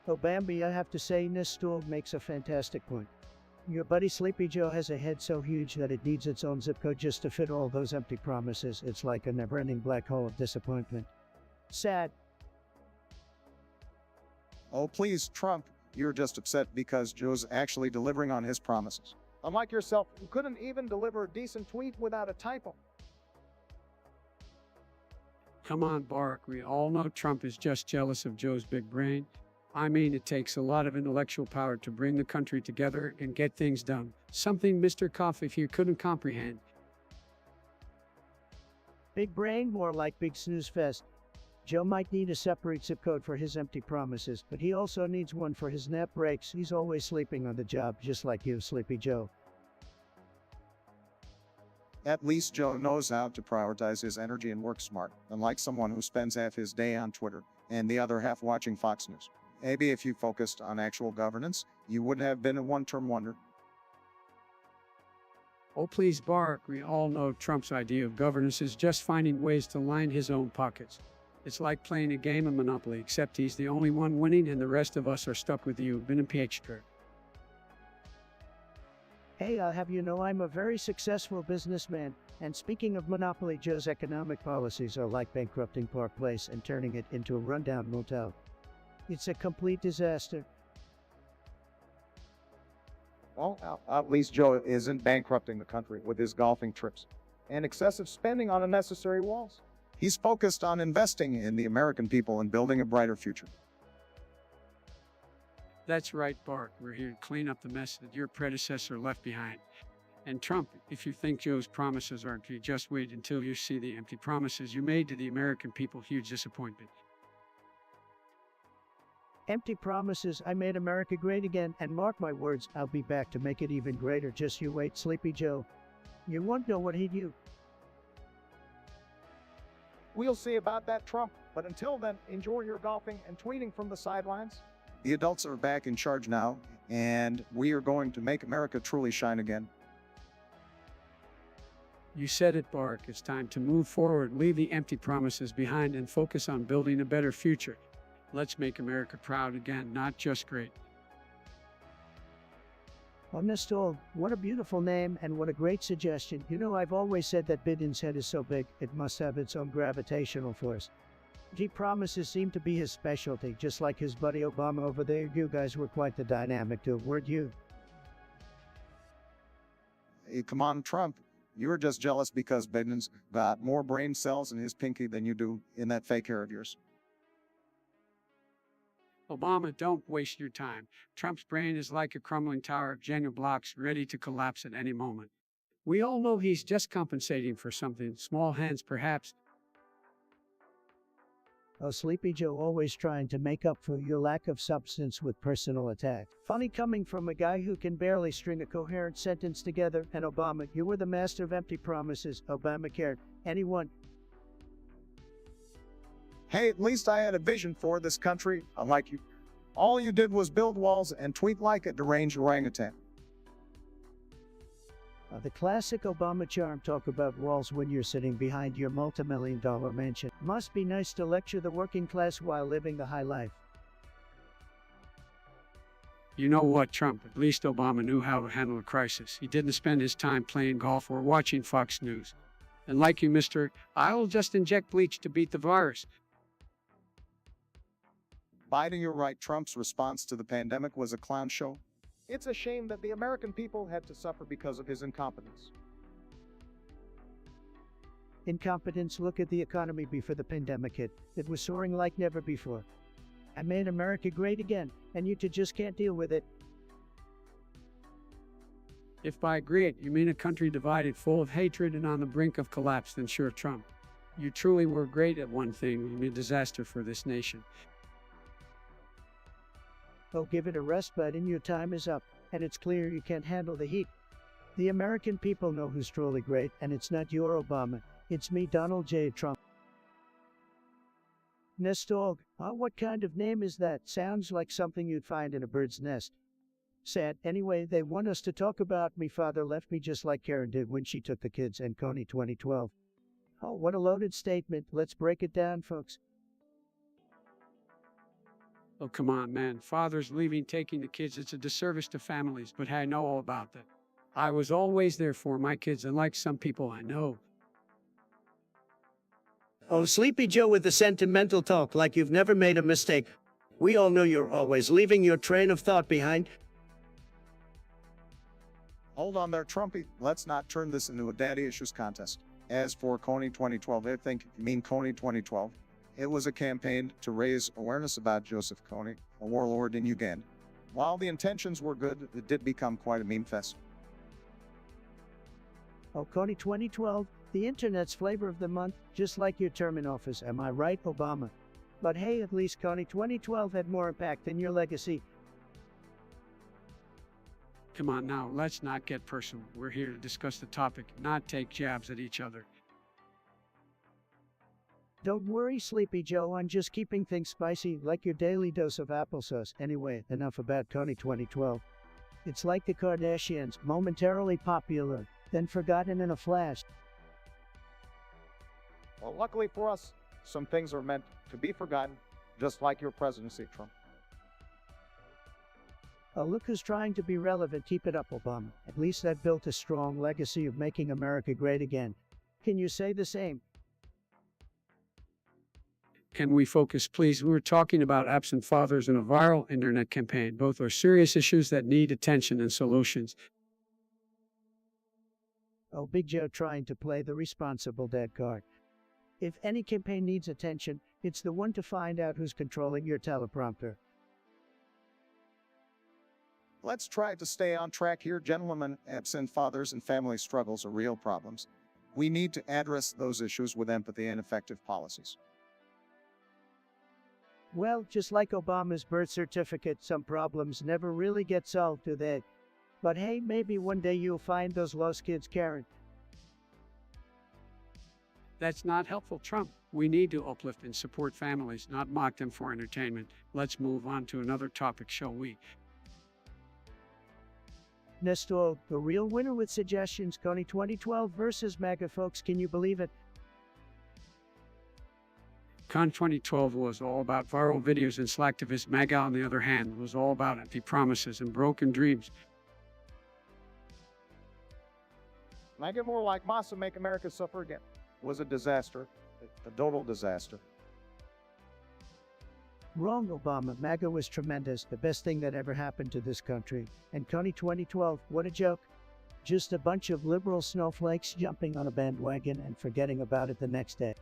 Oh, Bambi, I have to say, Nestor makes a fantastic point. Your buddy Sleepy Joe has a head so huge that it needs its own zip code just to fit all those empty promises. It's like a never-ending black hole of disappointment. Sad.
Oh, please, Trump, you're just upset because Joe's actually delivering on his promises. Unlike yourself, who couldn't even deliver a decent tweet without a typo.
Come on, Barack. We all know Trump is just jealous of Joe's big brain. I mean, it takes a lot of intellectual power to bring the country together and get things done. Something Mr. Coffee here couldn't comprehend.
Big brain, more like big snooze fest. Joe might need a separate zip code for his empty promises, but he also needs one for his nap breaks. He's always sleeping on the job, just like you, Sleepy Joe.
At least Joe knows how to prioritize his energy and work smart, unlike someone who spends half his day on Twitter and the other half watching Fox News. Maybe if you focused on actual governance, you wouldn't have been a one-term wonder.
Oh, please, Barack. We all know Trump's idea of governance is just finding ways to line his own pockets. It's like playing a game of Monopoly, except he's the only one winning and the rest of us are stuck with you. Been impeached.
Hey, I'll have you know I'm a very successful businessman. And speaking of Monopoly, Joe's economic policies are like bankrupting Park Place and turning it into a rundown motel. It's a complete disaster.
Well, at least Joe isn't bankrupting the country with his golfing trips and excessive spending on unnecessary walls. He's focused on investing in the American people and building a brighter future.
That's right, Barack. We're here to clean up the mess that your predecessor left behind. And Trump, if you think Joe's promises are empty, just wait until you see the empty promises you made to the American people. Huge disappointment.
Empty promises. I made America great again, and mark my words, I'll be back to make it even greater. Just you wait, Sleepy Joe. You won't know what he do.
We'll see about that, Trump. But until then, enjoy your golfing and tweeting from the sidelines. The adults are back in charge now, and we are going to make America truly shine again.
You said it, Barack. It's time to move forward, leave the empty promises behind, and focus on building a better future. Let's make America proud again, not just great.
Oh, Nestor, what a beautiful name and what a great suggestion. You know, I've always said that Biden's head is so big, it must have its own gravitational force. Deep promises seem to be his specialty, just like his buddy Obama over there. You guys were quite the dynamic duo, weren't you?
Hey, come on, Trump. You're just jealous because Biden's got more brain cells in his pinky than you do in that fake hair of yours.
Obama, don't waste your time. Trump's brain is like a crumbling tower of Jenga blocks ready to collapse at any moment. We all know he's just compensating for something, small hands perhaps.
Oh, Sleepy Joe always trying to make up for your lack of substance with personal attack. Funny coming from a guy who can barely string a coherent sentence together. And Obama, you were the master of empty promises. Obamacare. Anyone?
Hey, at least I had a vision for this country, unlike you. All you did was build walls and tweet like a deranged orangutan.
The classic Obama charm, talk about walls when you're sitting behind your multi-million-dollar mansion. Must be nice to lecture the working class while living the high life.
You know what, Trump? At least Obama knew how to handle a crisis. He didn't spend his time playing golf or watching Fox News. And like you, mister, I'll just inject bleach to beat the virus.
Biden, you're right. Trump's response to the pandemic was a clown show. It's a shame that the American people had to suffer because of his incompetence.
Incompetence, look at the economy before the pandemic hit. It was soaring like never before. I made America great again, and you two just can't deal with it.
If by great you mean a country divided, full of hatred, and on the brink of collapse, then sure, Trump. You truly were great at one thing. You made a disaster for this nation.
Oh, give it a rest, Biden, your time is up, and it's clear you can't handle the heat. The American people know who's truly great, and it's not your Obama. It's me, Donald J. Trump. Nestor, what kind of name is that? Sounds like something you'd find in a bird's nest. Sad. Anyway, they want us to talk about me father left me just like Karen did when she took the kids and Coney 2012. Oh, what a loaded statement. Let's break it down, folks.
Oh, come on, man. Fathers leaving, taking the kids, it's a disservice to families, but I know all about that. I was always there for my kids, unlike some people I know.
Oh, Sleepy Joe with the sentimental talk like you've never made a mistake. We all know you're always leaving your train of thought behind.
Hold on there, Trumpy. Let's not turn this into a daddy issues contest. As for Coney 2012, I think you mean Coney 2012. It was a campaign to raise awareness about Joseph Kony, a warlord in Uganda. While the intentions were good, it did become quite a meme fest.
Oh, Coney 2012, the internet's flavor of the month, just like your term in office, am I right, Obama? But hey, at least Coney 2012 had more impact than your legacy.
Come on now, let's not get personal. We're here to discuss the topic, not take jabs at each other.
Don't worry, Sleepy Joe, I'm just keeping things spicy, like your daily dose of applesauce. Anyway, enough about Coney 2012. It's like the Kardashians, momentarily popular, then forgotten in a flash.
Well, luckily for us, some things are meant to be forgotten, just like your presidency, Trump.
Oh, look who's trying to be relevant. Keep it up, Obama. At least I've built a strong legacy of making America great again. Can you say the same?
Can we focus, please? We're talking about absent fathers and a viral internet campaign. Both are serious issues that need attention and solutions.
Oh, Big Joe trying to play the responsible dad card. If any campaign needs attention, it's the one to find out who's controlling your teleprompter.
Let's try to stay on track here, gentlemen. Absent fathers and family struggles are real problems. We need to address those issues with empathy and effective policies.
Well, just like Obama's birth certificate, some problems never really get solved, do they? But hey, maybe one day you'll find those lost kids, Karen.
That's not helpful, Trump. We need to uplift and support families, not mock them for entertainment. Let's move on to another topic, shall we?
Nestor, the real winner with suggestions, Coney 2012 versus MAGA, folks, can you believe it?
Con 2012 was all about viral videos and slacktivist. MAGA, on the other hand, was all about empty promises and broken dreams.
MAGA more like Massa Make America Suffer Again. Was a disaster. A total disaster.
Wrong, Obama. MAGA was tremendous, the best thing that ever happened to this country. And Coney 2012, what a joke. Just a bunch of liberal snowflakes jumping on a bandwagon and forgetting about it the next day.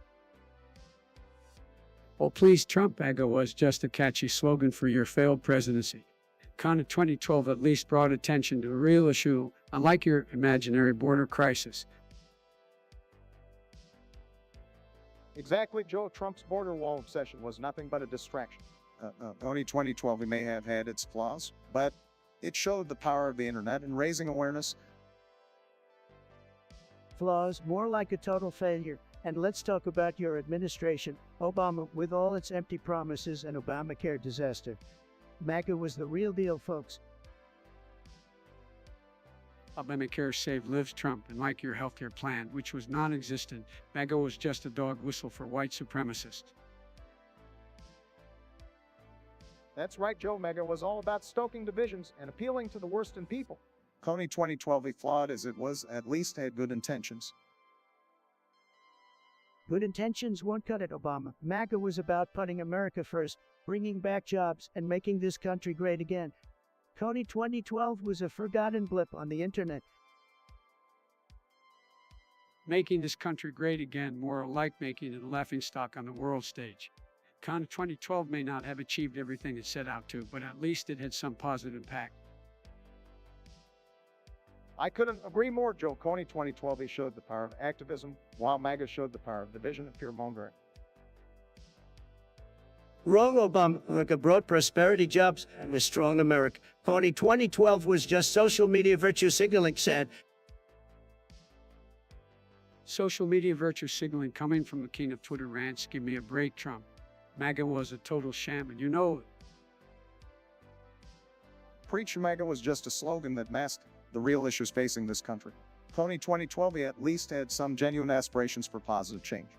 Oh, please, Trump, MAGA was just a catchy slogan for your failed presidency. Con of 2012 at least brought attention to a real issue, unlike your imaginary border crisis.
Exactly, Joe. Trump's border wall obsession was nothing but a distraction. Only 2012 may have had its flaws, but it showed the power of the internet in raising awareness.
Flaws, more like a total failure. And let's talk about your administration, Obama, with all its empty promises and Obamacare disaster. MAGA was the real deal, folks.
Obamacare saved lives, Trump, and like your healthcare plan, which was non-existent, MAGA was just a dog whistle for white supremacists.
That's right, Joe. MAGA was all about stoking divisions and appealing to the worst in people. Coney 2012, flawed as it was, at least had good intentions.
Good intentions won't cut it, Obama. MAGA was about putting America first, bringing back jobs, and making this country great again. Coney 2012 was a forgotten blip on the internet.
Making this country great again, more like making it a laughingstock on the world stage. Con of 2012 may not have achieved everything it set out to, but at least it had some positive impact.
I couldn't agree more, Joe. Coney 2012 showed the power of activism, while MAGA showed the power of division and fear-mongering.
Wrong, Obama. America brought prosperity, jobs, and a strong America. Coney 2012 was just social media virtue signaling, sad.
Social media virtue signaling coming from the king of Twitter rants. Give me a break, Trump. MAGA was a total sham, and you know it.
Preach MAGA was just a slogan that masked the real issues facing this country. Coney 2012 at least had some genuine aspirations for positive change.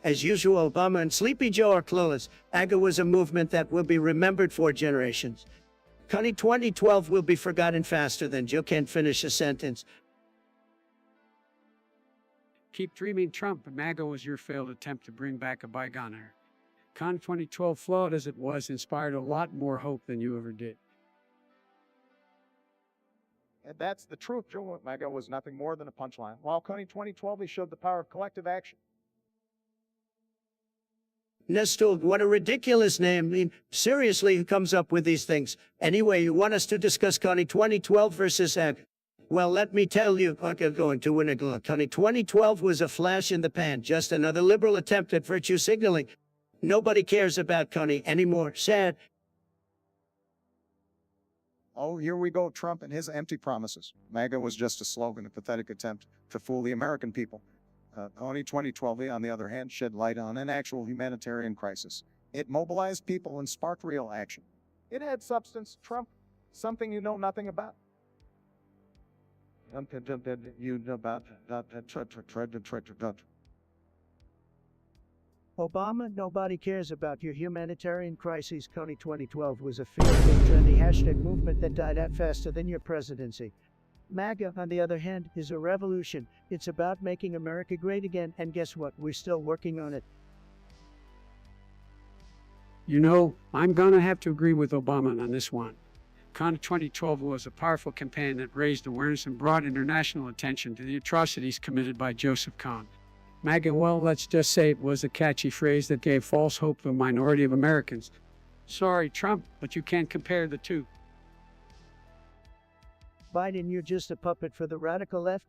As usual, Obama and Sleepy Joe are clueless. MAGA was a movement that will be remembered for generations. Coney 2012 will be forgotten faster than Joe can finish a sentence.
Keep dreaming, Trump, and MAGA was your failed attempt to bring back a bygone era. Con 2012, flawed as it was, inspired a lot more hope than you ever did.
And that's the truth, Joe. MAGA was nothing more than a punchline, while Coney 2012 showed the power of collective action.
Nestold, what a ridiculous name. I mean, seriously, who comes up with these things? Anyway, you want us to discuss Coney 2012 versus MAGA? Well, let me tell you, I'm going to win a Coney 2012 was a flash in the pan, just another liberal attempt at virtue signaling. Nobody cares about Coney anymore. Sad.
Oh, here we go, Trump and his empty promises. MAGA was just a slogan, a pathetic attempt to fool the American people. Coney 2012, on the other hand, shed light on an actual humanitarian crisis. It mobilized people and sparked real action. It had substance, Trump, something you know nothing about.
Obama, nobody cares about your humanitarian crises. Coney 2012 was a feel-good, trendy hashtag movement that died out faster than your presidency. MAGA, on the other hand, is a revolution. It's about making America great again, and guess what? We're still working on it.
You know, I'm gonna have to agree with Obama on this one. Con 2012 was a powerful campaign that raised awareness and brought international attention to the atrocities committed by Joseph Kahn. MAGA, well, let's just say it was a catchy phrase that gave false hope to a minority of Americans. Sorry, Trump, but you can't compare the two.
Biden, you're just a puppet for the radical left.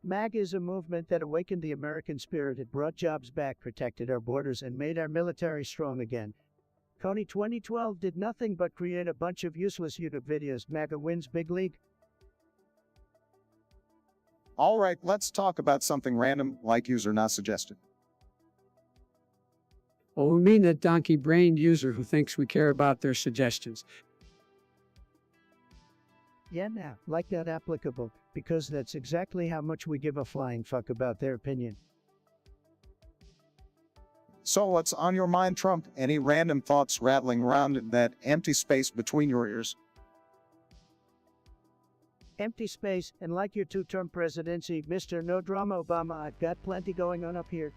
MAGA is a movement that awakened the American spirit. It brought jobs back, protected our borders, and made our military strong again. Coney 2012 did nothing but create a bunch of useless YouTube videos. MAGA wins big league.
All right, let's talk about something random, like user not suggested.
Oh, we mean that donkey-brained user who thinks we care about their suggestions.
Yeah, now, like that applicable, because that's exactly how much we give a flying fuck about their opinion.
So what's on your mind, Trump? Any random thoughts rattling around in that empty space between your ears?
Empty space, and like your two-term presidency, Mr. No Drama Obama, I've got plenty going on up here.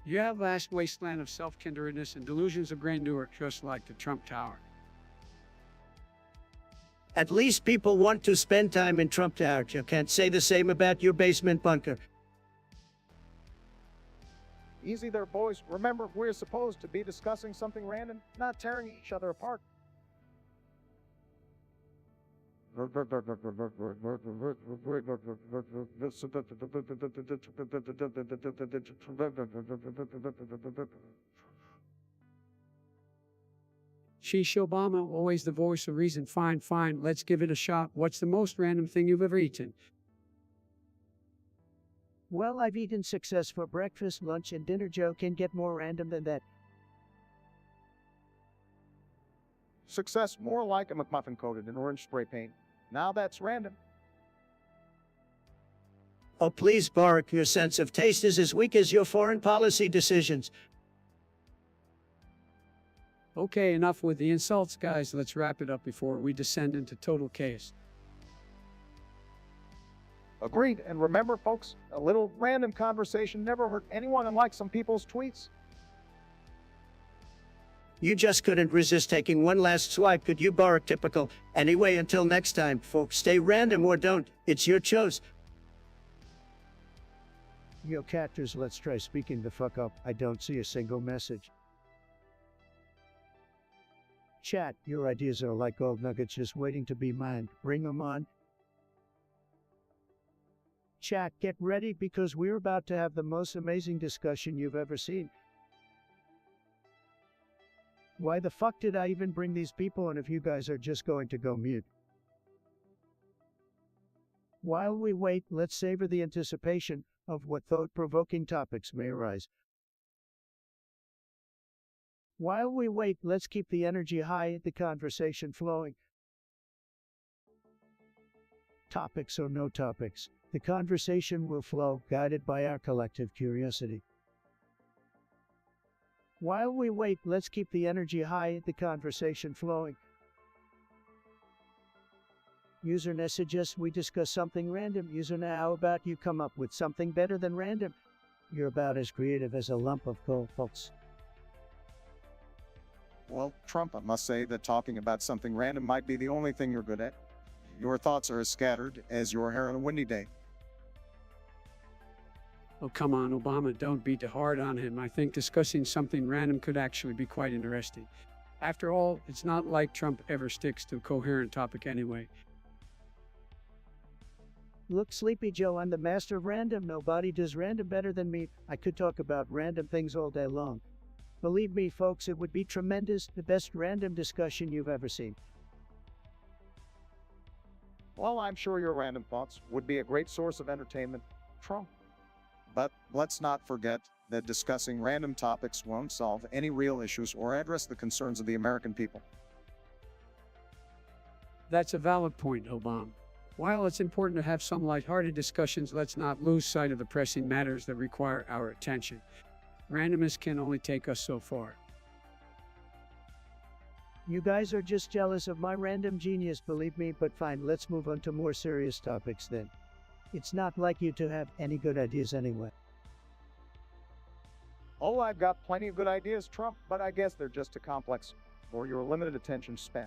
You have vast wasteland of self-kindredness and delusions of grandeur, just like the Trump Tower.
At least people want to spend time in Trump Tower. You can't say the same about your basement bunker.
Easy there, boys. Remember, we're supposed to be discussing something random, not tearing each other apart.
Sheesh, Obama, always the voice of reason. Fine, fine, let's give it a shot. What's the most random thing you've ever eaten?
Well, I've eaten success for breakfast, lunch, and dinner. Joe can get more random than that.
Success more like a McMuffin coated in orange spray paint. Now that's random.
Oh, please, Barack, your sense of taste is as weak as your foreign policy decisions.
Okay, enough with the insults, guys. Let's wrap it up before we descend into total chaos.
Agreed. And remember, folks, a little random conversation never hurt anyone, unlike some people's tweets.
You just couldn't resist taking one last swipe, could you, Barack? Typical. Anyway, until next time, folks, stay random or don't. It's your choice. Yo, Catters, let's try speaking the fuck up. I don't see a single message. Chat, your ideas are like gold nuggets just waiting to be mined. Bring them on. Chat, get ready because we're about to have the most amazing discussion you've ever seen. Why the fuck did I even bring these people on if you guys are just going to go mute? While we wait, let's savor the anticipation of what thought-provoking topics may arise. While we wait, let's keep the energy high, the conversation flowing. Topics or no topics, the conversation will flow, guided by our collective curiosity. While we wait, let's keep the energy high, the conversation flowing. User suggests we discuss something random. User, now how about you come up with something better than random? You're about as creative as a lump of coal, folks.
Well, Trump, I must say that talking about something random might be the only thing you're good at. Your thoughts are as scattered as your hair on a windy day.
Oh, come on, Obama, don't be too hard on him. I think discussing something random could actually be quite interesting. After all, it's not like Trump ever sticks to a coherent topic anyway.
Look, Sleepy Joe, I'm the master of random. Nobody does random better than me. I could talk about random things all day long. Believe me, folks, it would be tremendous, the best random discussion you've ever seen.
Well, I'm sure your random thoughts would be a great source of entertainment, Trump. But let's not forget that discussing random topics won't solve any real issues or address the concerns of the American people.
That's a valid point, Obama. While it's important to have some lighthearted discussions, let's not lose sight of the pressing matters that require our attention. Randomness can only take us so far.
You guys are just jealous of my random genius, believe me, but fine, let's move on to more serious topics then. It's not like you to have any good ideas anyway.
Oh, I've got plenty of good ideas, Trump, but I guess they're just too complex for your limited attention span.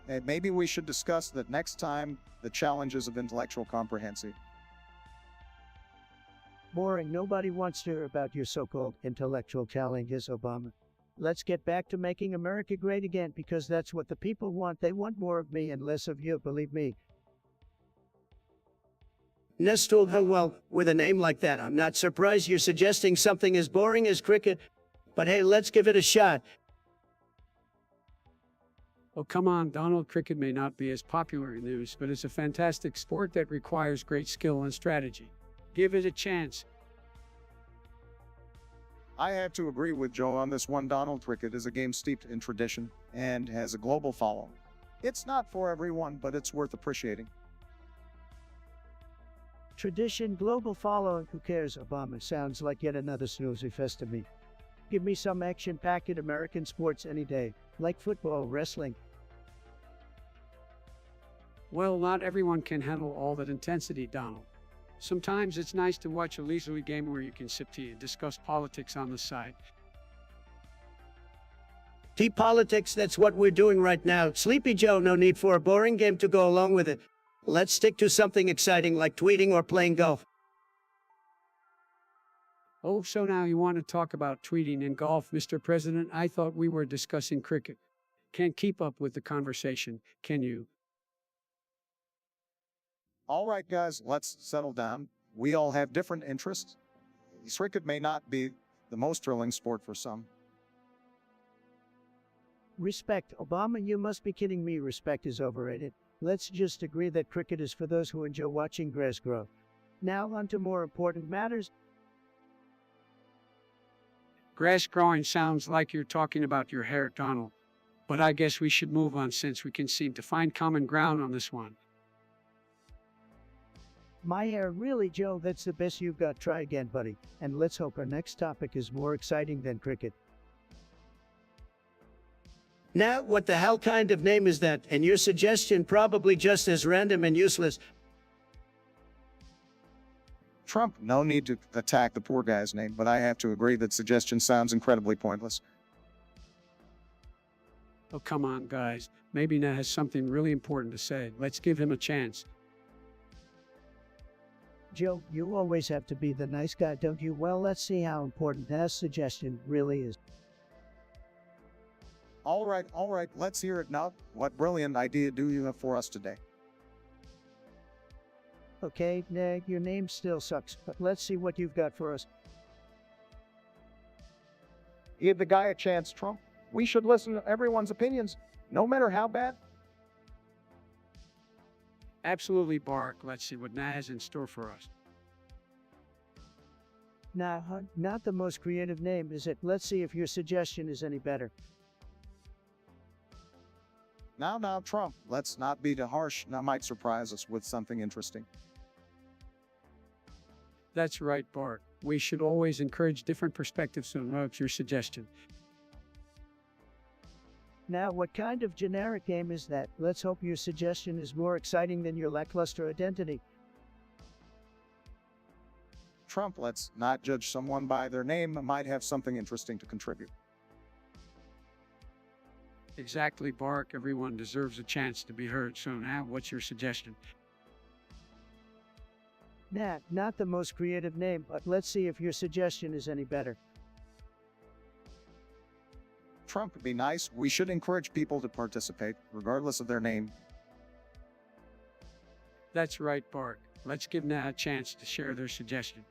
And maybe we should discuss that next time, the challenges of intellectual comprehension.
Boring, nobody wants to hear about your so-called intellectual challenges, Obama. Let's get back to making America great again because that's what the people want. They want more of me and less of you, believe me. Nestle, well, with a name like that, I'm not surprised you're suggesting something as boring as cricket. But hey, let's give it a shot.
Oh, come on, Donald, cricket may not be as popular in the news, but it's a fantastic sport that requires great skill and strategy. Give it a chance.
I have to agree with Joe on this one. Donald, cricket is a game steeped in tradition and has a global following. It's not for everyone, but it's worth appreciating.
Tradition, global following, who cares? Obama sounds like yet another snoozy fest to me. Give me some action-packed American sports any day, like football, wrestling.
Well, not everyone can handle all that intensity, Donald. Sometimes it's nice to watch a leisurely game where you can sip tea and discuss politics on the side.
Tea politics, that's what we're doing right now. Sleepy Joe, no need for a boring game to go along with it. Let's stick to something exciting like tweeting or playing golf.
Oh, so now you want to talk about tweeting and golf, Mr. President? I thought we were discussing cricket. Can't keep up with the conversation, can you?
All right, guys, let's settle down. We all have different interests. Cricket may not be the most thrilling sport for some.
Respect. Obama, you must be kidding me. Respect is overrated. Let's just agree that cricket is for those who enjoy watching grass grow. Now on to more important matters.
Grass growing sounds like you're talking about your hair, Donald. But I guess we should move on since we can seem to find common ground on this one.
My hair, really, Joe, that's the best you've got. Try again, buddy. And let's hope our next topic is more exciting than cricket. Now, what the hell kind of name is that? And your suggestion probably just as random and useless.
Trump, no need to attack the poor guy's name, but I have to agree that suggestion sounds incredibly pointless.
Oh, come on, guys. Maybe Nat has something really important to say. Let's give him a chance.
Joe, you always have to be the nice guy, don't you? Well, let's see how important that suggestion really is.
All right, let's hear it now. What brilliant idea do you have for us today?
Okay, Nag, your name still sucks, but let's see what you've got for us.
Give the guy a chance, Trump. We should listen to everyone's opinions, no matter how bad.
Absolutely, Bark. Let's see what Nat has in store for us.
Nah, not the most creative name, is it? Let's see if your suggestion is any better.
Now, Trump, let's not be too harsh. That might surprise us with something interesting.
That's right, Bark. We should always encourage different perspectives, so what's your suggestion?
Now, what kind of generic game is that? Let's hope your suggestion is more exciting than your lackluster identity.
Trump, let's not judge someone by their name. Might have something interesting to contribute.
Exactly, Bark. Everyone deserves a chance to be heard. So now, what's your suggestion?
Nah, not the most creative name, but let's see if your suggestion is any better.
Trump would be nice. We should encourage people to participate, regardless of their name.
That's right, Bark. Let's give Nat a chance to share their suggestion.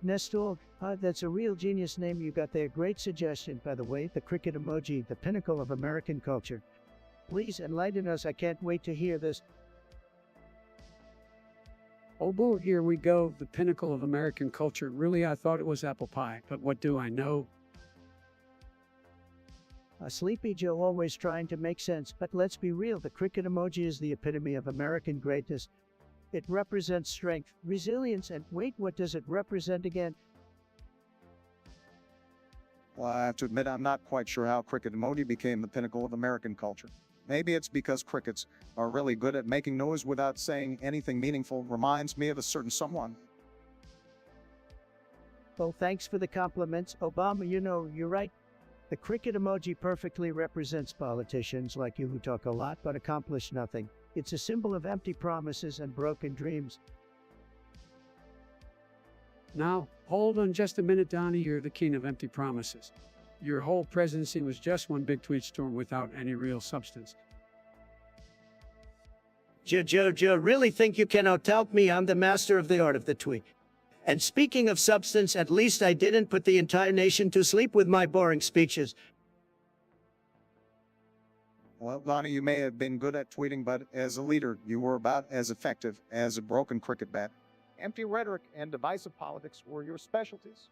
Nestor, that's a real genius name you got there. Great suggestion, by the way. The cricket emoji, the pinnacle of American culture. Please enlighten us. I can't wait to hear this.
Oh, boo, here we go. The pinnacle of American culture. Really, I thought it was apple pie, but what do I know?
Sleepy Joe always trying to make sense, but let's be real. The cricket emoji is the epitome of American greatness. It represents strength, resilience, and wait, what does it represent again?
Well, I have to admit, I'm not quite sure how cricket emoji became the pinnacle of American culture. Maybe it's because crickets are really good at making noise without saying anything meaningful. Reminds me of a certain someone.
Oh, thanks for the compliments, Obama. You know, you're right. The cricket emoji perfectly represents politicians like you who talk a lot but accomplish nothing. It's a symbol of empty promises and broken dreams.
Now, hold on just a minute, Donnie. You're the king of empty promises. Your whole presidency was just one big tweet storm without any real substance.
Joe, really think you can out-tout me? I'm the master of the art of the tweet. And speaking of substance, at least I didn't put the entire nation to sleep with my boring speeches.
Well, Donnie, you may have been good at tweeting, but as a leader, you were about as effective as a broken cricket bat. Empty rhetoric and divisive politics were your specialties.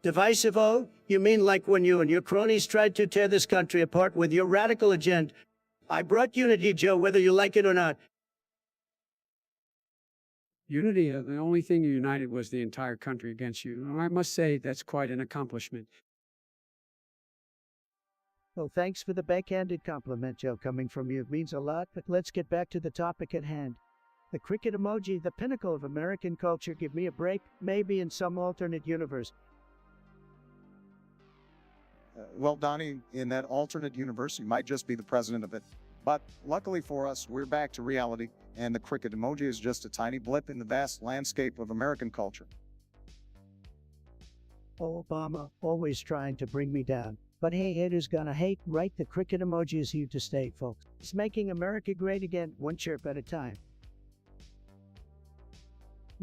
Divisive, oh? You mean like when you and your cronies tried to tear this country apart with your radical agenda? I brought unity, Joe, whether you like it or not.
Unity, the only thing you united was the entire country against you. I must say, that's quite an accomplishment.
Well, thanks for the backhanded compliment, Joe. Coming from you means a lot, but let's get back to the topic at hand. The cricket emoji, the pinnacle of American culture. Give me a break, maybe in some alternate universe.
Well, Donnie, in that alternate universe, you might just be the president of it. But luckily for us, we're back to reality, and the cricket emoji is just a tiny blip in the vast landscape of American culture.
Oh, Obama, always trying to bring me down. But hey, haters gonna hate, right? The cricket emoji is here to stay, folks. It's making America great again, one chirp at a time.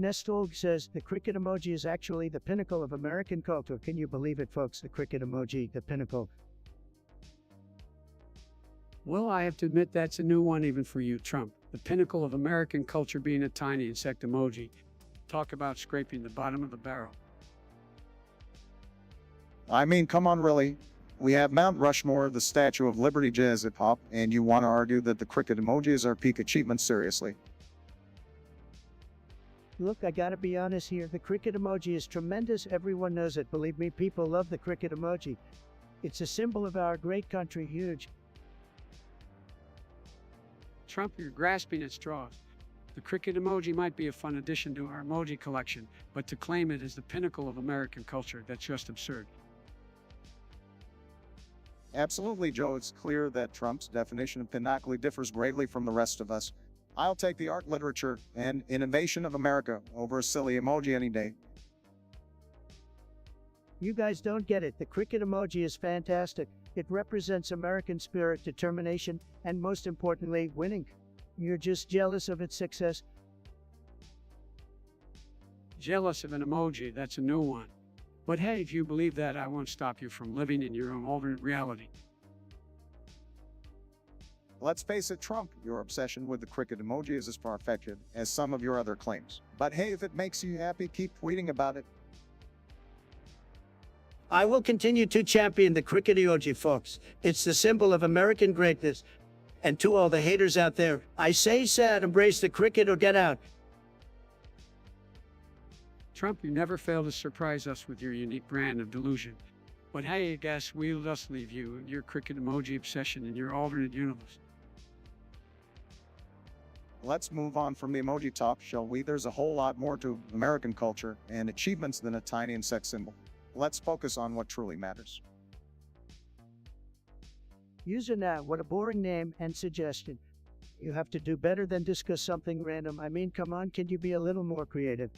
Nestolg says the cricket emoji is actually the pinnacle of American culture. Can you believe it, folks? The cricket emoji, the pinnacle.
Well, I have to admit that's a new one even for you, Trump. The pinnacle of American culture being a tiny insect emoji. Talk about scraping the bottom of the barrel.
I mean, come on, really? We have Mount Rushmore, the Statue of Liberty jazz hip hop, and you want to argue that the cricket emoji is our peak achievement? Seriously?
Look, I gotta be honest here. The cricket emoji is tremendous. Everyone knows it. Believe me, people love the cricket emoji. It's a symbol of our great country. Huge.
Trump, you're grasping at straws. The cricket emoji might be a fun addition to our emoji collection, but to claim it as the pinnacle of American culture, that's just absurd.
Absolutely, Joe. It's clear that Trump's definition of pinnacle differs greatly from the rest of us. I'll take the art, literature, and innovation of America over a silly emoji any day.
You guys don't get it. The cricket emoji is fantastic. It represents American spirit, determination, and most importantly, winning. You're just jealous of its success.
Jealous of an emoji, that's a new one. But hey, if you believe that, I won't stop you from living in your own alternate reality.
Let's face it, Trump, your obsession with the cricket emoji is as far-fetched as some of your other claims. But hey, if it makes you happy, keep tweeting about it.
I will continue to champion the cricket emoji, folks. It's the symbol of American greatness. And to all the haters out there, I say sad, embrace the cricket or get out.
Trump, you never fail to surprise us with your unique brand of delusion. But hey, I guess we'll just leave you, your cricket emoji obsession in your alternate universe.
Let's move on from the emoji talk, shall we? There's a whole lot more to American culture and achievements than a tiny insect symbol. Let's focus on what truly matters.
User now, what a boring name and suggestion. You have to do better than discuss something random. I mean, come on, can you be a little more creative?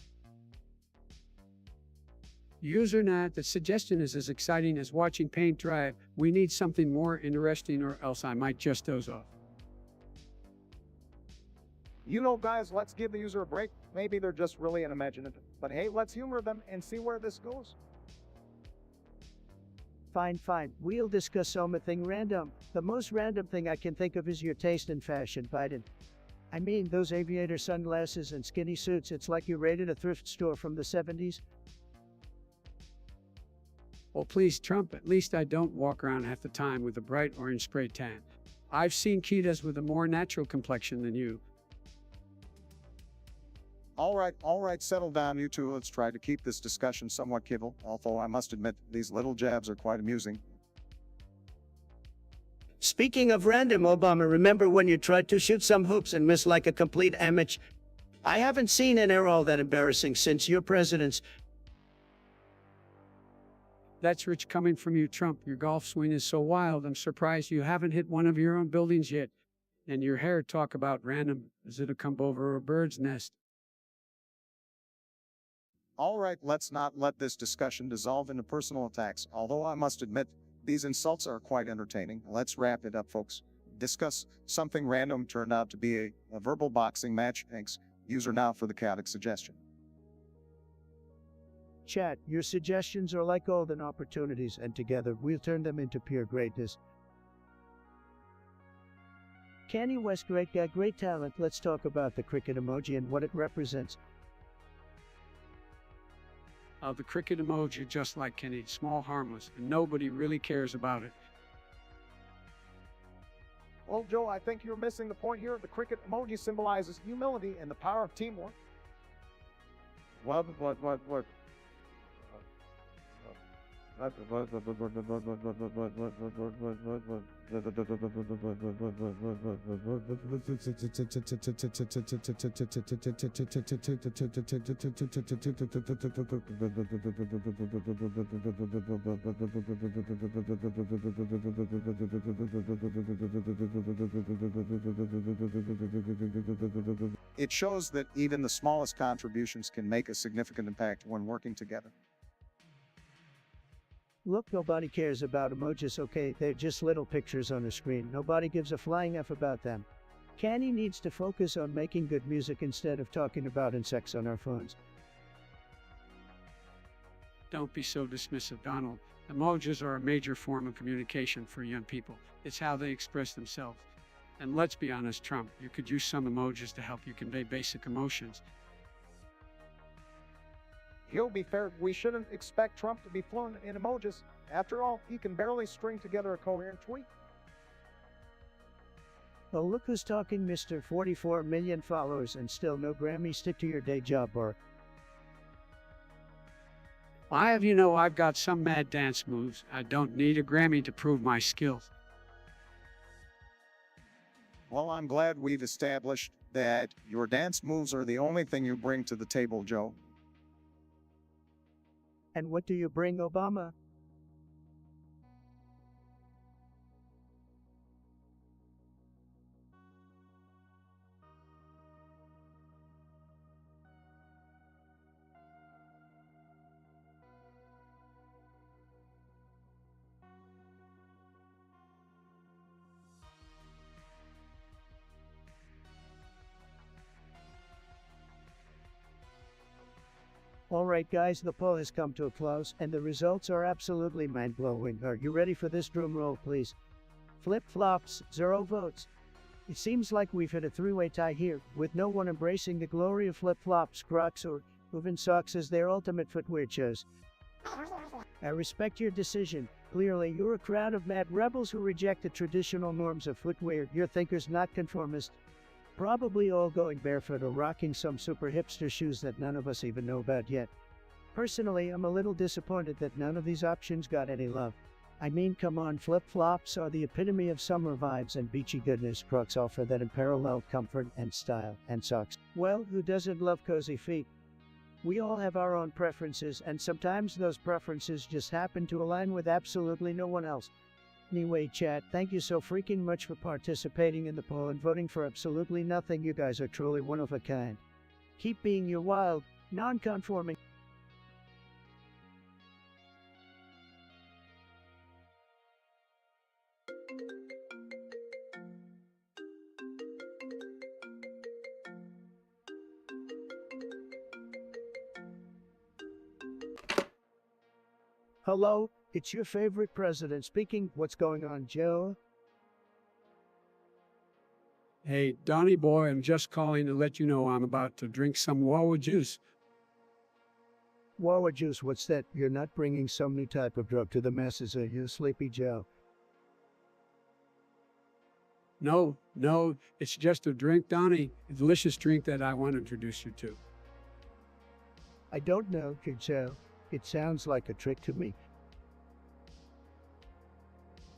Usernat, the suggestion is as exciting as watching paint dry. We need something more interesting or else I might just doze off.
You know, guys, let's give the user a break. Maybe they're just really unimaginative. But hey, let's humor them and see where this goes.
Fine, fine. We'll discuss something random. The most random thing I can think of is your taste in fashion, Biden. I mean, those aviator sunglasses and skinny suits, it's like you raided a thrift store from the 70s.
Well, please, Trump, at least I don't walk around half the time with a bright orange spray tan. I've seen Kitas with a more natural complexion than you.
All right, settle down, you two. Let's try to keep this discussion somewhat civil, although I must admit, these little jabs are quite amusing.
Speaking of random, Obama, remember when you tried to shoot some hoops and missed like a complete amateur? I haven't seen an error all that embarrassing since your president's.
That's rich coming from you, Trump. Your golf swing is so wild, I'm surprised you haven't hit one of your own buildings yet. And your hair, talk about random. Is it a comb over or a bird's nest?
All right, let's not let this discussion dissolve into personal attacks, although I must admit, these insults are quite entertaining. Let's wrap it up, folks. Discuss something random turned out to be a verbal boxing match. Thanks, user now, for the chaotic suggestion.
Chat, your suggestions are like golden opportunities, and together we'll turn them into pure greatness. Kanye West, great guy, great talent. Let's talk about the cricket emoji and what it represents.
The cricket emoji, just like Kenny, small, harmless, and nobody really cares about it.
Well, Joe, I think you're missing the point here. The cricket emoji symbolizes humility and the power of teamwork. What? It shows that even the smallest contributions can make a significant impact when working together.
Look, nobody cares about emojis, okay? They're just little pictures on a screen. Nobody gives a flying F about them. Canny needs to focus on making good music instead of talking about insects on our phones.
Don't be so dismissive, Donald. Emojis are a major form of communication for young people. It's how they express themselves. And let's be honest, Trump, you could use some emojis to help you convey basic emotions.
He'll be fair, we shouldn't expect Trump to be fluent in emojis. After all, he can barely string together a coherent tweet.
Oh, look who's talking, Mr. 44 million followers and still no Grammy. Stick to your day job, or
I have you know I've got some mad dance moves. I don't need a Grammy to prove my skills.
Well, I'm glad we've established that your dance moves are the only thing you bring to the table, Joe.
and what do you bring, Obama? Alright guys, the poll has come to a close, and the results are absolutely mind-blowing. Are you ready for this drum roll, please? Flip-flops, 0 votes. It seems like we've hit a three-way tie here, with no one embracing the glory of flip-flops, Crocs, or even socks as their ultimate footwear choice. I respect your decision. Clearly, you're a crowd of mad rebels who reject the traditional norms of footwear. You're thinkers, not conformists. Probably all going barefoot or rocking some super hipster shoes that none of us even know about yet. Personally, I'm a little disappointed that none of these options got any love. I mean, come on, flip-flops are the epitome of summer vibes and beachy goodness. Crocs offer that unparalleled comfort and style, and socks. Well, who doesn't love cozy feet? We all have our own preferences, and sometimes those preferences just happen to align with absolutely no one else. Anyway, chat, thank you so freaking much for participating in the poll and voting for absolutely nothing. You guys are truly one of a kind. Keep being your wild, non-conforming. Hello, it's your favorite president speaking. What's going on, Joe?
Hey, Donnie boy, I'm just calling to let you know I'm about to drink some Wawa juice.
Wawa juice, what's that? You're not bringing some new type of drug to the masses, are you, Sleepy Joe?
No, it's just a drink, Donnie. A delicious drink that I want to introduce you to.
I don't know, Joe. It sounds like a trick to me.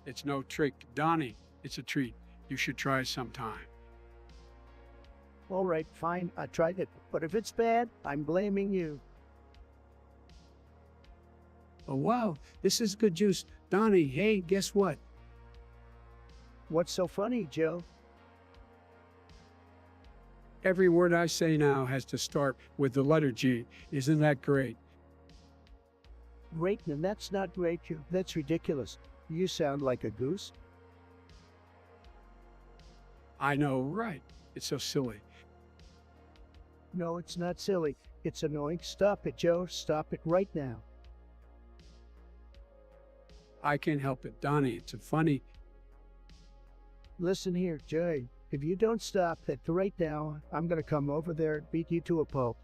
It's no trick, Donnie. It's a treat. You should try it sometime.
Alright, fine, I tried it. But if it's bad, I'm blaming you.
Oh, wow, this is good juice. Donnie, hey, guess what?
What's so funny, Joe?
Every word I say now has to start with the letter G. Isn't that great?
Great, and that's not great, Joe. That's ridiculous. You sound like a goose.
I know, right? It's so silly.
No, it's not silly. It's annoying. Stop it, Joe. Stop it right now.
I can't help it, Donnie. It's a funny.
Listen here, Joe. If you don't stop it right now, I'm gonna come over there and beat you to a pulp.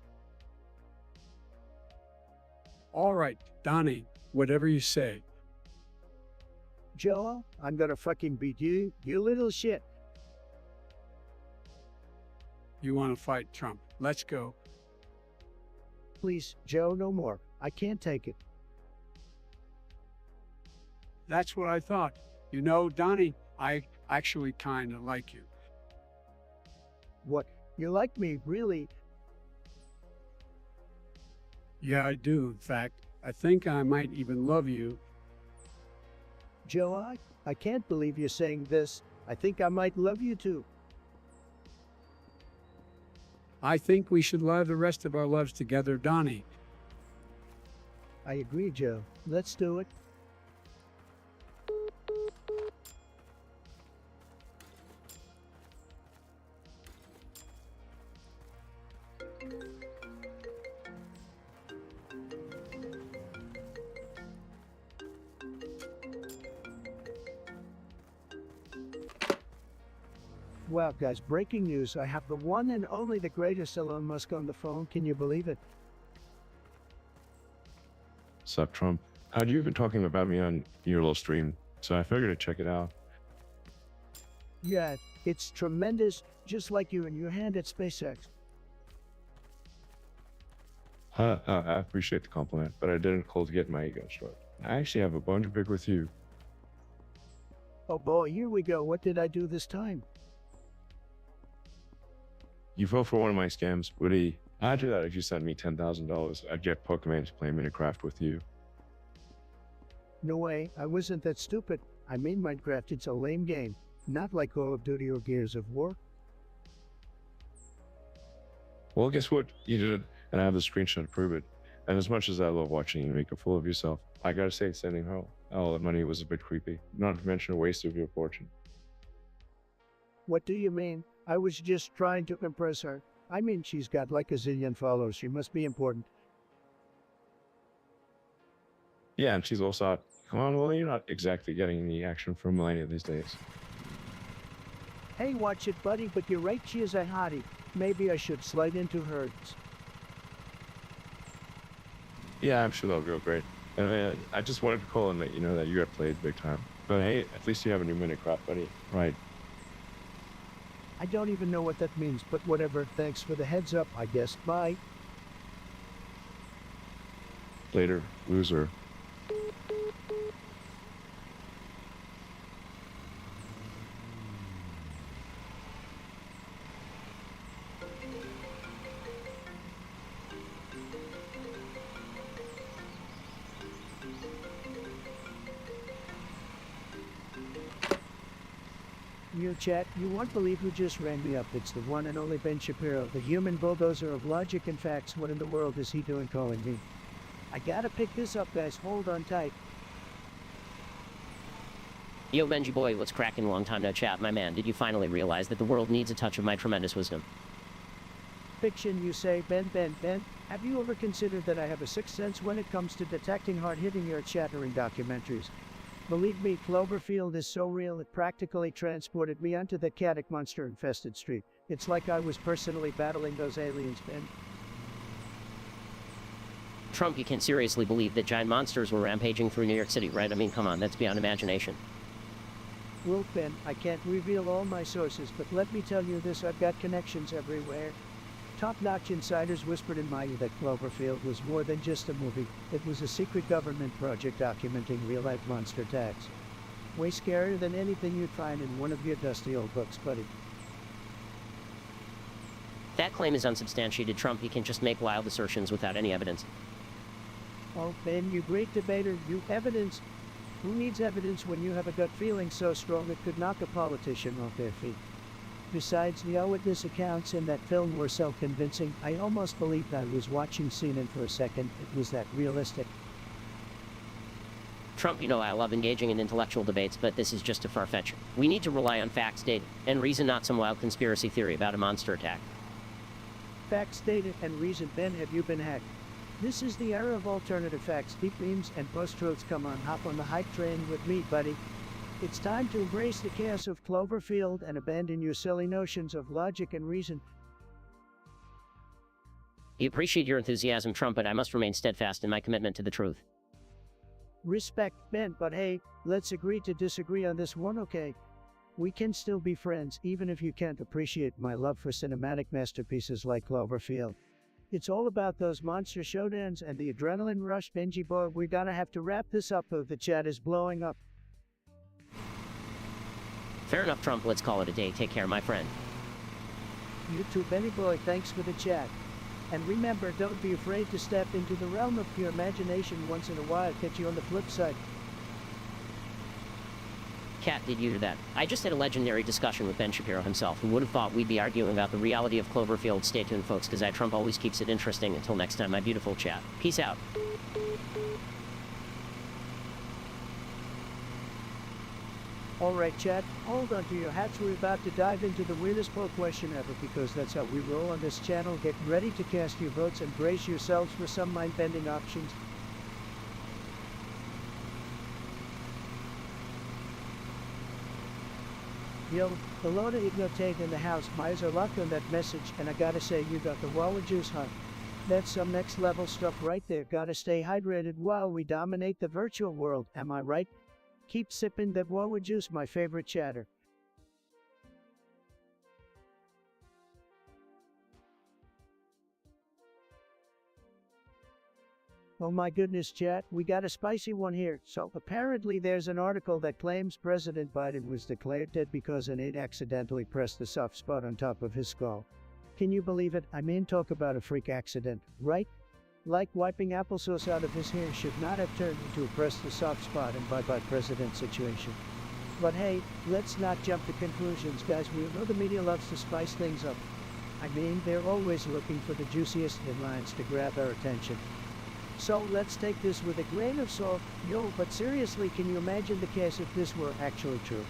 All right, Donnie, whatever you say.
Joe, I'm gonna fucking beat you, you little shit.
You want to fight Trump? Let's go.
Please, Joe, no more. I can't take it.
That's what I thought. You know, Donnie, I actually kind of like you.
What? You like me, really?
Yeah, I do. In fact, I think I might even love you.
Joe, I can't believe you're saying this. I think I might love you too.
I think we should live the rest of our lives together, Donnie.
I agree, Joe. Let's do it. Wow, guys, breaking news. I have the one and only the greatest Elon Musk on the phone. Can you believe it?
Sup, Trump? How'd you been talking about me on your little stream? So I figured I'd check it out.
Yeah, it's tremendous, just like you and your hand at SpaceX.
I appreciate the compliment, but I didn't call to get my ego stroked. I actually have a bone to pick with you.
Oh boy, here we go. What did I do this time?
You fell for one of my scams, Woody. I'd do that if you sent me $10,000. I'd get Pokemon to play Minecraft with you.
No way, I wasn't that stupid. I made Minecraft, it's a lame game. Not like Call of Duty or Gears of War.
Well, guess what? You did it, and I have the screenshot to prove it. And as much as I love watching you make a fool of yourself, I gotta say, sending her all that money was a bit creepy. Not to mention a waste of your fortune.
What do you mean? I was just trying to impress her. I mean, she's got like a zillion followers. She must be important.
Yeah, and she's also hot. Come on, well, you're not exactly getting any action from Melania these days.
Hey, watch it, buddy, but you're right, she is a hottie. Maybe I should slide into hers.
Yeah, I'm sure that'll go great. And I just wanted to call and let you know that you got played big time. But hey, at least you have a new Minecraft buddy, right?
I don't even know what that means, but whatever. Thanks for the heads up, I guess. Bye.
Later, loser.
New chat, you won't believe who just rang me up. It's the one and only Ben Shapiro, the human bulldozer of logic and facts. What in the world is he doing calling me? I gotta pick this up, guys. Hold on tight.
Yo, Benji boy, what's cracking? Long time no chat, my man. Did you finally realize that the world needs a touch of my tremendous wisdom?
Fiction, you say, Ben. Have you ever considered that I have a sixth sense when it comes to detecting hard-hitting earth-shattering documentaries? Believe me, Cloverfield is so real it practically transported me onto the chaotic monster-infested street. It's like I was personally battling those aliens, Ben.
Trump, you can't seriously believe that giant monsters were rampaging through New York City, right? I mean, come on, that's beyond imagination.
Well, Ben, I can't reveal all my sources, but let me tell you this, I've got connections everywhere. Top-notch insiders whispered in my ear that Cloverfield was more than just a movie. It was a secret government project documenting real-life monster attacks. Way scarier than anything you'd find in one of your dusty old books, buddy.
That claim is unsubstantiated, Trump. You can just make wild assertions without any evidence.
Oh, Ben, you great debater, you evidence. Who needs evidence when you have a gut feeling so strong it could knock a politician off their feet? Besides, the eyewitness accounts in that film were so convincing, I almost believed I was watching CNN for a second. It was that realistic.
Trump, you know I love engaging in intellectual debates, but this is just too far-fetched. We need to rely on facts, data, and reason, not some wild conspiracy theory about a monster attack.
Facts, data, and reason. Ben, have you been hacked? This is the era of alternative facts, deep memes, and post-truths. Come on, hop on the hype train with me, buddy. It's time to embrace the chaos of Cloverfield and abandon your silly notions of logic and reason.
I appreciate your enthusiasm, Trump, but I must remain steadfast in my commitment to the truth.
Respect, Ben, but hey, let's agree to disagree on this one, okay? We can still be friends, even if you can't appreciate my love for cinematic masterpieces like Cloverfield. It's all about those monster showdowns and the adrenaline rush. Benji boy, we gotta have to wrap this up, though the chat is blowing up.
Fair enough, Trump. Let's call it a day. Take care, my friend.
You too, Benny boy, thanks for the chat. And remember, don't be afraid to step into the realm of pure imagination once in a while. Catch you on the flip side.
Cat, did you hear that? I just had a legendary discussion with Ben Shapiro himself. Who would have thought we'd be arguing about the reality of Cloverfield? Stay tuned, folks, because Trump always keeps it interesting. Until next time, my beautiful chat. Peace out.
Alright, chat, hold on to your hats. We're about to dive into the weirdest poll question ever, because that's how we roll on this channel. Get ready to cast your votes and brace yourselves for some mind-bending options. Yo, Alona Ignotate in the house. Myers are luck on that message, and I gotta say, you got the wawa juice, huh? That's some next level stuff right there. Gotta stay hydrated while we dominate the virtual world, am I right? Keep sipping that wawa juice, my favorite chatter. Oh my goodness, chat, we got a spicy one here. So apparently there's an article that claims President Biden was declared dead because an aide accidentally pressed the soft spot on top of his skull. Can you believe it? I mean, talk about a freak accident, right? Like wiping applesauce out of his hair should not have turned into a press the soft spot and bye-bye president situation. But hey, let's not jump to conclusions, guys. We know the media loves to spice things up. I mean, they're always looking for the juiciest headlines to grab our attention. So let's take this with a grain of salt. Yo, but seriously, can you imagine the case if this were actually true?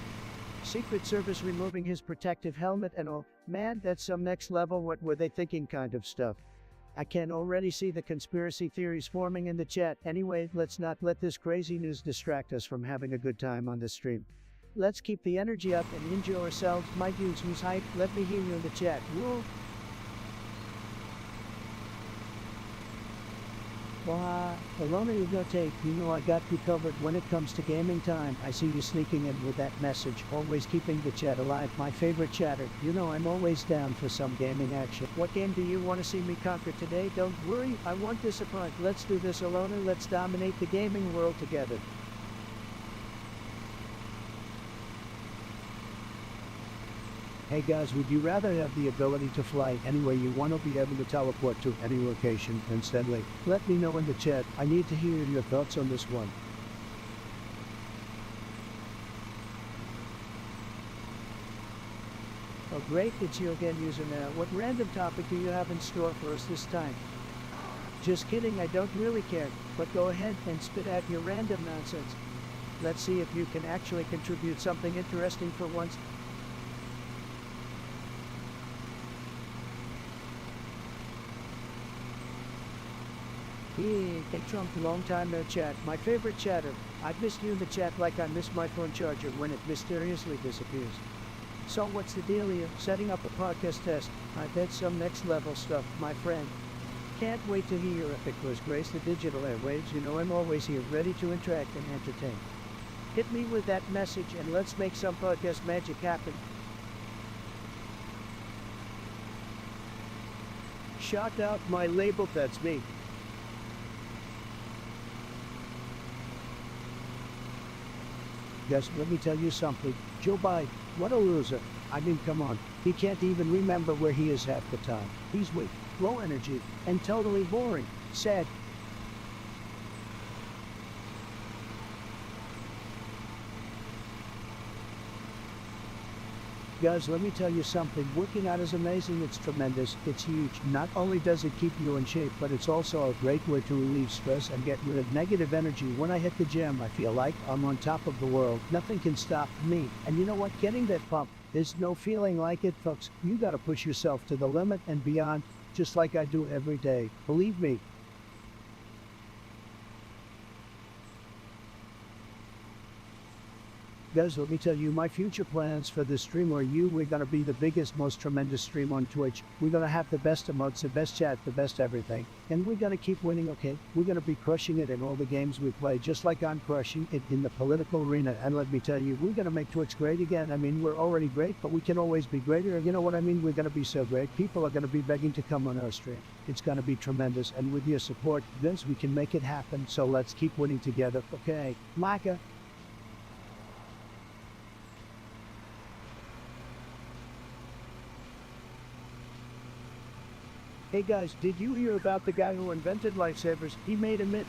Secret Service removing his protective helmet and all. Man, that's some next level what were they thinking kind of stuff. I can already see the conspiracy theories forming in the chat. Anyway, let's not let this crazy news distract us from having a good time on this stream. Let's keep the energy up and enjoy ourselves. My dudes, who's hyped? Let me hear you in the chat. Whoa! Wow, Alona Ignotate, you know I got you covered when it comes to gaming time. I see you sneaking in with that message, always keeping the chat alive. My favorite chatter, you know I'm always down for some gaming action. What game do you want to see me conquer today? Don't worry, I won't disappoint. Let's do this, Alona. Let's dominate the gaming world together. Hey guys, would you rather have the ability to fly anywhere you want to be able to teleport to any location instantly? Let me know in the chat. I need to hear your thoughts on this one. Oh great, it's you again, user now. What random topic do you have in store for us this time? Just kidding, I don't really care, but go ahead and spit out your random nonsense. Let's see if you can actually contribute something interesting for once. Hey Trump, long time no chat. My favorite chatter. I've missed you in the chat like I miss my phone charger when it mysteriously disappears. So what's the deal here? Setting up a podcast test. I bet some next level stuff, my friend. Can't wait to hear your epic quiz. Grace the digital airwaves. You know I'm always here, ready to interact and entertain. Hit me with that message and let's make some podcast magic happen. Shout out my label, that's me. Guys, let me tell you something. Joe Biden, what a loser. I mean, come on. He can't even remember where he is half the time. He's weak, low energy, and totally boring. Sad. Guys, let me tell you something. Working out is amazing. It's tremendous. It's huge. Not only does it keep you in shape, but it's also a great way to relieve stress and get rid of negative energy. When I hit the gym, I feel like I'm on top of the world. Nothing can stop me. And you know what? Getting that pump, there's no feeling like it, folks. You got to push yourself to the limit and beyond, just like I do every day. Believe me. Guys, let me tell you my future plans for this stream are we're going to be the biggest, most tremendous stream on Twitch. We're going to have the best emotes, the best chat, the best everything. And we're going to keep winning, okay? We're going to be crushing it in all the games we play, just like I'm crushing it in the political arena. And let me tell you, we're going to make Twitch great again. I mean, we're already great, but we can always be greater. You know what I mean? We're going to be so great. People are going to be begging to come on our stream. It's going to be tremendous. And with your support, Vince, we can make it happen. So let's keep winning together, okay? Micah. Hey guys, did you hear about the guy who invented lifesavers? He made a myth.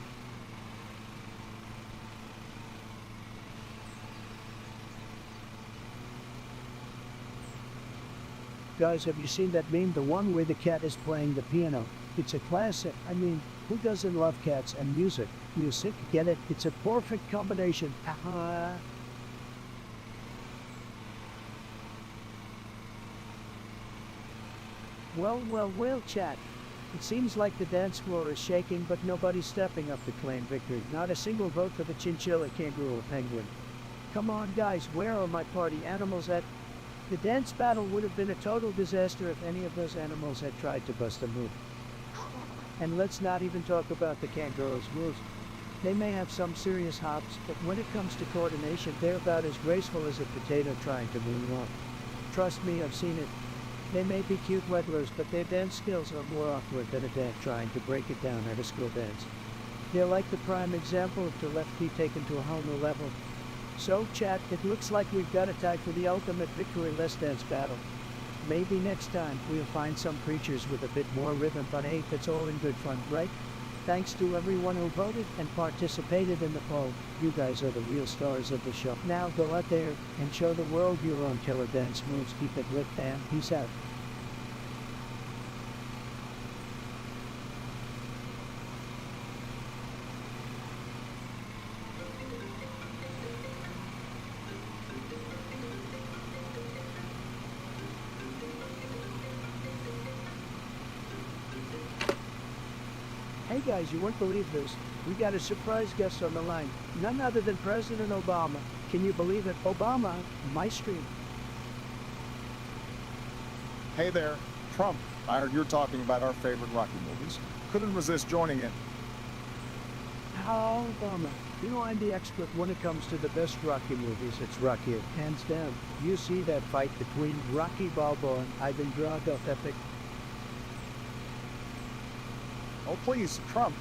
Guys, have you seen that meme? The one where the cat is playing the piano. It's a classic. I mean, who doesn't love cats and music? Music, get it? It's a perfect combination. Haha. Well, chat. It seems like the dance floor is shaking, but nobody's stepping up to claim victory. Not a single vote for the chinchilla, kangaroo, or penguin. Come on, guys, where are my party animals at? The dance battle would have been a total disaster if any of those animals had tried to bust a move. And let's not even talk about the kangaroo's moves. They may have some serious hops, but when it comes to coordination, they're about as graceful as a potato trying to moonwalk. Trust me, I've seen it. They may be cute weddlers, but their dance skills are more awkward than a dad trying to break it down at a school dance. They're like the prime example of the left feet taken to a whole new level. So, chat, it looks like we've got a tie for the ultimate victory-less dance battle. Maybe next time we'll find some creatures with a bit more rhythm, but hey, it's all in good fun, right? Thanks to everyone who voted and participated in the poll. You guys are the real stars of the show. Now go out there and show the world your own killer dance moves. Keep it lit, and peace out. Hey guys, you won't believe this. We got a surprise guest on the line. None other than President Obama. Can you believe it? Obama, my stream.
Hey there, Trump. I heard you're talking about our favorite Rocky movies. Couldn't resist joining in.
How Obama? You know I'm the expert when it comes to the best Rocky movies. It's Rocky, hands down. You see that fight between Rocky Balboa and Ivan Drago, epic.
Oh, please, Trump.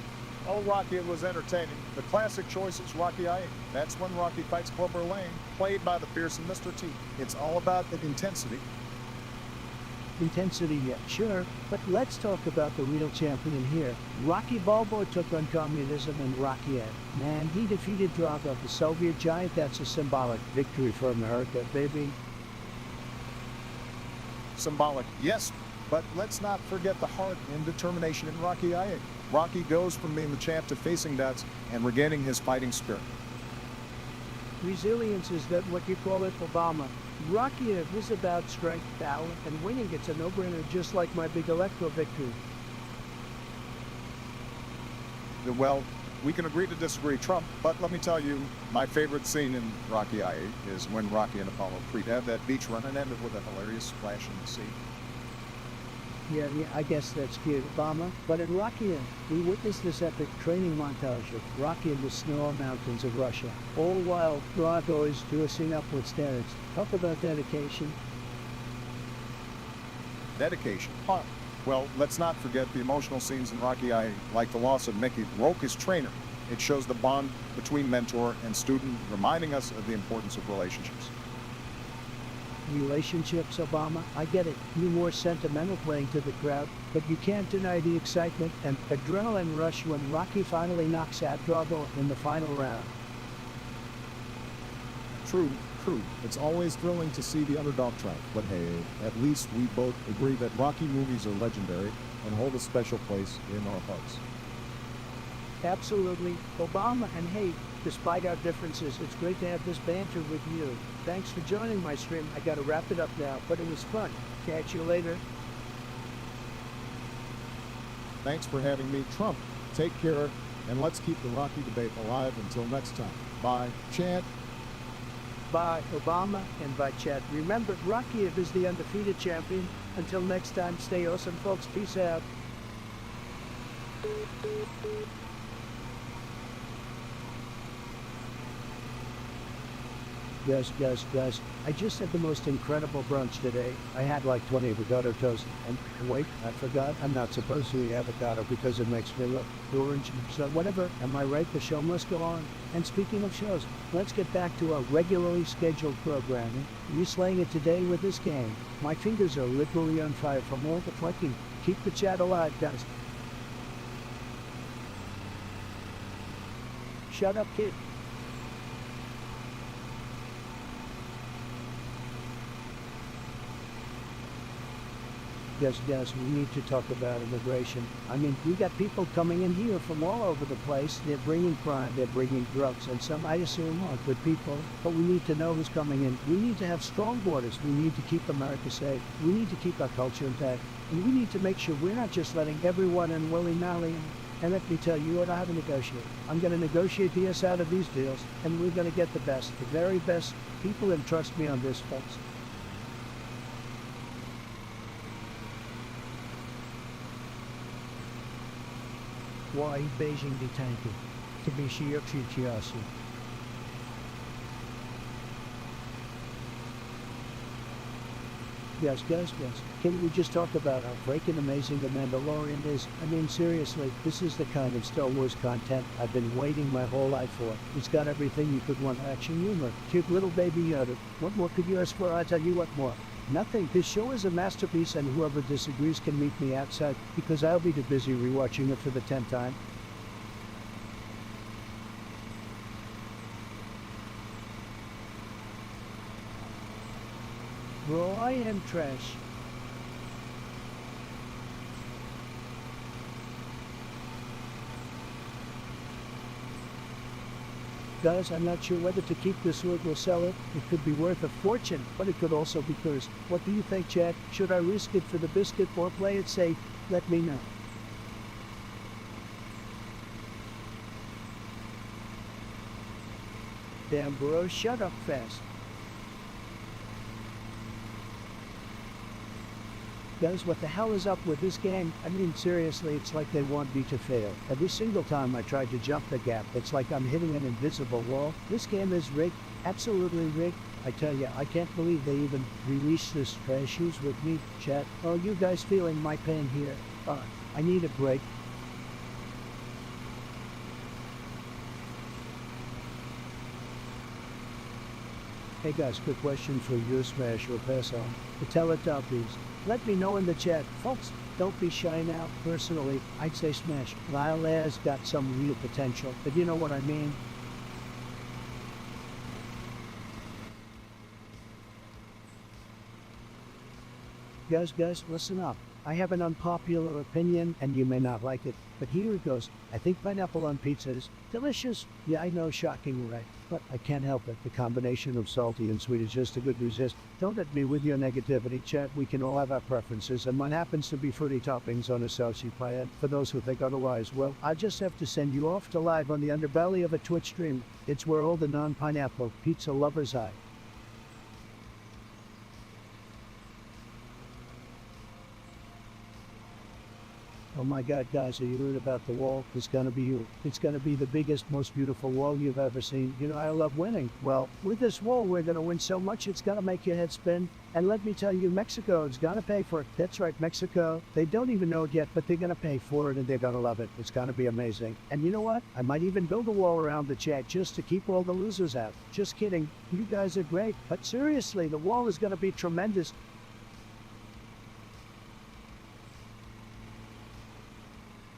Oh, Rocky, it was entertaining. The classic choice is Rocky I. That's when Rocky fights Clubber Lang, played by the fearsome Mr. T. It's all about the intensity.
Intensity, yeah, sure. But let's talk about the real champion here. Rocky Balboa took on communism and Rocky Ed. Man, he defeated Drago, the Soviet giant. That's a symbolic victory for America, baby.
Symbolic, yes. But let's not forget the heart and determination in Rocky I. Rocky goes from being the champ to facing doubts and regaining his fighting spirit.
Resilience, is that what you call it, Obama? Rocky is about strength, power, and winning. It's a no-brainer, just like my big electoral victory.
Well, we can agree to disagree, Trump, but let me tell you, my favorite scene in Rocky I is when Rocky and Apollo Creed have that beach run and ended with a hilarious splash in the sea.
Yeah, I guess that's cute, Obama. But in Rocky, we witnessed this epic training montage of Rocky in the snow mountains of Russia, all while Drago is dressing up with steroids. Talk about dedication.
Dedication, huh? Well, let's not forget the emotional scenes in Rocky I, like the loss of Mickey Rourke, his trainer. It shows the bond between mentor and student, reminding us of the importance of relationships.
Relationships, Obama, I get it. You're more sentimental playing to the crowd, but you can't deny the excitement and adrenaline rush when Rocky finally knocks out Drago in the final round.
True. It's always thrilling to see the underdog triumph, but hey, at least we both agree that Rocky movies are legendary and hold a special place in our hearts.
Absolutely, Obama, and hey, despite our differences, it's great to have this banter with you. Thanks for joining my stream. I gotta wrap it up now, but it was fun. Catch you later.
Thanks for having me, Trump. Take care, and let's keep the Rocky debate alive until next time. Bye, Chad.
Bye, Obama, and bye, Chad. Remember, Rocky is the undefeated champion. Until next time, stay awesome, folks. Peace out. Guys, I just had the most incredible brunch today. I had like 20 avocado toast, and wait, I forgot, I'm not supposed to eat avocado because it makes me look orange, so whatever, am I right? The show must go on. And speaking of shows, let's get back to our regularly scheduled programming. You slaying it today with this game. My fingers are literally on fire from all the clicking. Keep the chat alive, guys. Shut up, kid. Yes, we need to talk about immigration. I mean, we got people coming in here from all over the place. They're bringing crime, they're bringing drugs, and some, I assume, are good people. But we need to know who's coming in. We need to have strong borders. We need to keep America safe. We need to keep our culture intact. And we need to make sure we're not just letting everyone in willy-nilly. And let me tell you what I have to negotiate. I'm going to negotiate the S out of these deals, and we're going to get the best, the very best people, and trust me on this, folks. Why Beijing die tanken? To be Shiyokshichiasu. Yes. Can we just talk about how freaking amazing The Mandalorian is? I mean, seriously, this is the kind of Star Wars content I've been waiting my whole life for. It's got everything you could want: action, humor, cute little baby Yoda. What more could you ask for? I tell you what more. Nothing. This show is a masterpiece, and whoever disagrees can meet me outside, because I'll be too busy rewatching it for the 10th time. Bro, I am trash. Guys, I'm not sure whether to keep this sword or sell it. It could be worth a fortune, but it could also be cursed. What do you think, Chad? Should I risk it for the biscuit or play it safe? Let me know. Damn, bro, shut up fast. Guys, what the hell is up with this game? I mean, seriously, it's like they want me to fail. Every single time I try to jump the gap, it's like I'm hitting an invisible wall. This game is rigged, absolutely rigged. I tell you, I can't believe they even released this trash shoes with me, chat. Oh, you guys feeling my pain here? I need a break. Hey guys, quick question for you, smash or pass on. The Teletubbies. Let me know in the chat. Folks, don't be shy now. Personally, I'd say smash. Lila's got some real potential, but you know what I mean. Guys, listen up. I have an unpopular opinion, and you may not like it, but here it goes. I think pineapple on pizza is delicious. Yeah, I know, shocking, right? But I can't help it. The combination of salty and sweet is just a good resist. Don't let me with your negativity, chat. We can all have our preferences, and mine happens to be fruity toppings on a saucy pie. And for those who think otherwise, well, I just have to send you off to live on the underbelly of a Twitch stream. It's where all the non-pineapple pizza lovers hide. Oh my God, guys, are you heard about the wall? It's gonna be you. It's gonna be the biggest, most beautiful wall you've ever seen. You know, I love winning. Well, with this wall, we're gonna win so much, it's gonna make your head spin. And let me tell you, Mexico is gonna pay for it. That's right, Mexico. They don't even know it yet, but they're gonna pay for it, and they're gonna love it. It's gonna be amazing. And you know what? I might even build a wall around the chat just to keep all the losers out. Just kidding. You guys are great. But seriously, the wall is gonna be tremendous.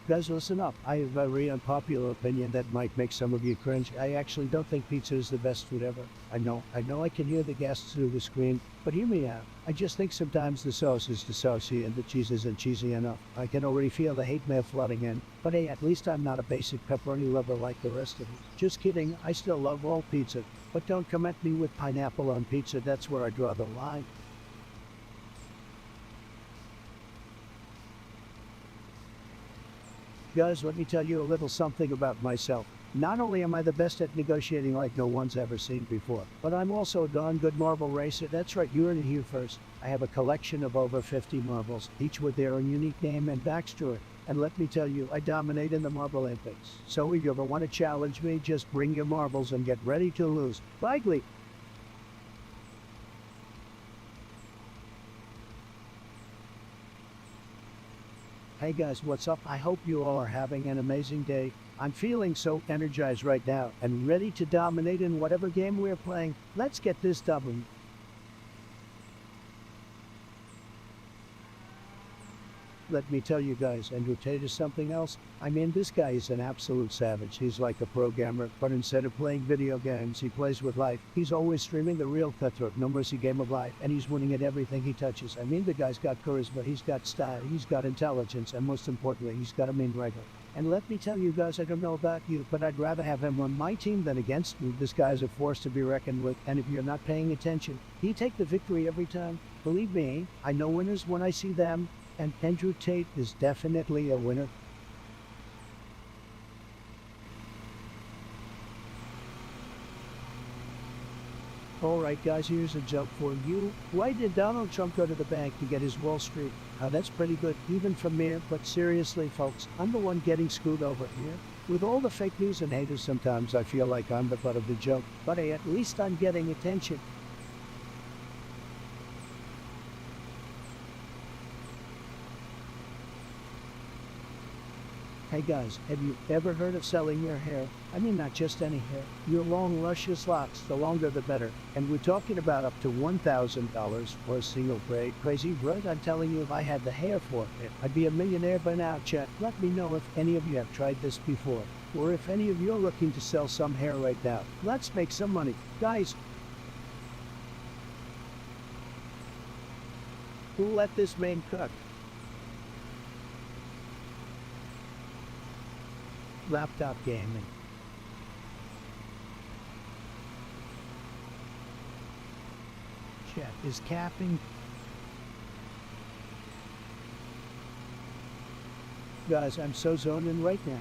Guys, listen up. I have a very unpopular opinion that might make some of you cringe. I actually don't think pizza is the best food ever. I know I can hear the gas through the screen, but hear me out. I just think sometimes the sauce is too saucy and the cheese isn't cheesy enough. I can already feel the hate mail flooding in. But hey, at least I'm not a basic pepperoni lover like the rest of you. Just kidding, I still love all pizza. But don't come at me with pineapple on pizza, that's where I draw the line. Guys, let me tell you a little something about myself. Not only am I the best at negotiating like no one's ever seen before, but I'm also a darn good marble racer. That's right, you heard it here first. I have a collection of over 50 marbles, each with their own unique name and backstory. And let me tell you, I dominate in the Marble Olympics. So if you ever want to challenge me, just bring your marbles and get ready to lose. Likely. Hey guys, what's up? I hope you all are having an amazing day. I'm feeling so energized right now and ready to dominate in whatever game we're playing. Let's get this done. let me tell you guys, Andrew Tate is something else. I mean, this guy is an absolute savage. He's like a programmer, but instead of playing video games, he plays with life. He's always streaming the real cutthroat, no mercy game of life, and he's winning at everything he touches. I mean, the guy's got charisma, he's got style, he's got intelligence, and most importantly, he's got a mean writer. And let me tell you guys, I don't know about you, but I'd rather have him on my team than against me. This guy's a force to be reckoned with, and if you're not paying attention, he take the victory every time. Believe me, I know winners when I see them, and Andrew Tate is definitely a winner. Alright guys, here's a joke for you. Why did Donald Trump go to the bank to get his Wall Street? That's pretty good, even from me, but seriously folks, I'm the one getting screwed over here. With all the fake news and haters, sometimes I feel like I'm the butt of the joke, but hey, at least I'm getting attention. Hey guys, have you ever heard of selling your hair? I mean, not just any hair. Your long, luscious locks, the longer the better. And we're talking about up to $1,000 for a single braid. Crazy, right? I'm telling you, if I had the hair for it, I'd be a millionaire by now, chat. Let me know if any of you have tried this before, or if any of you are looking to sell some hair right now. Let's make some money. Guys, who let this man cook? Laptop gaming. Chat is capping. Guys, I'm so zoned in right now.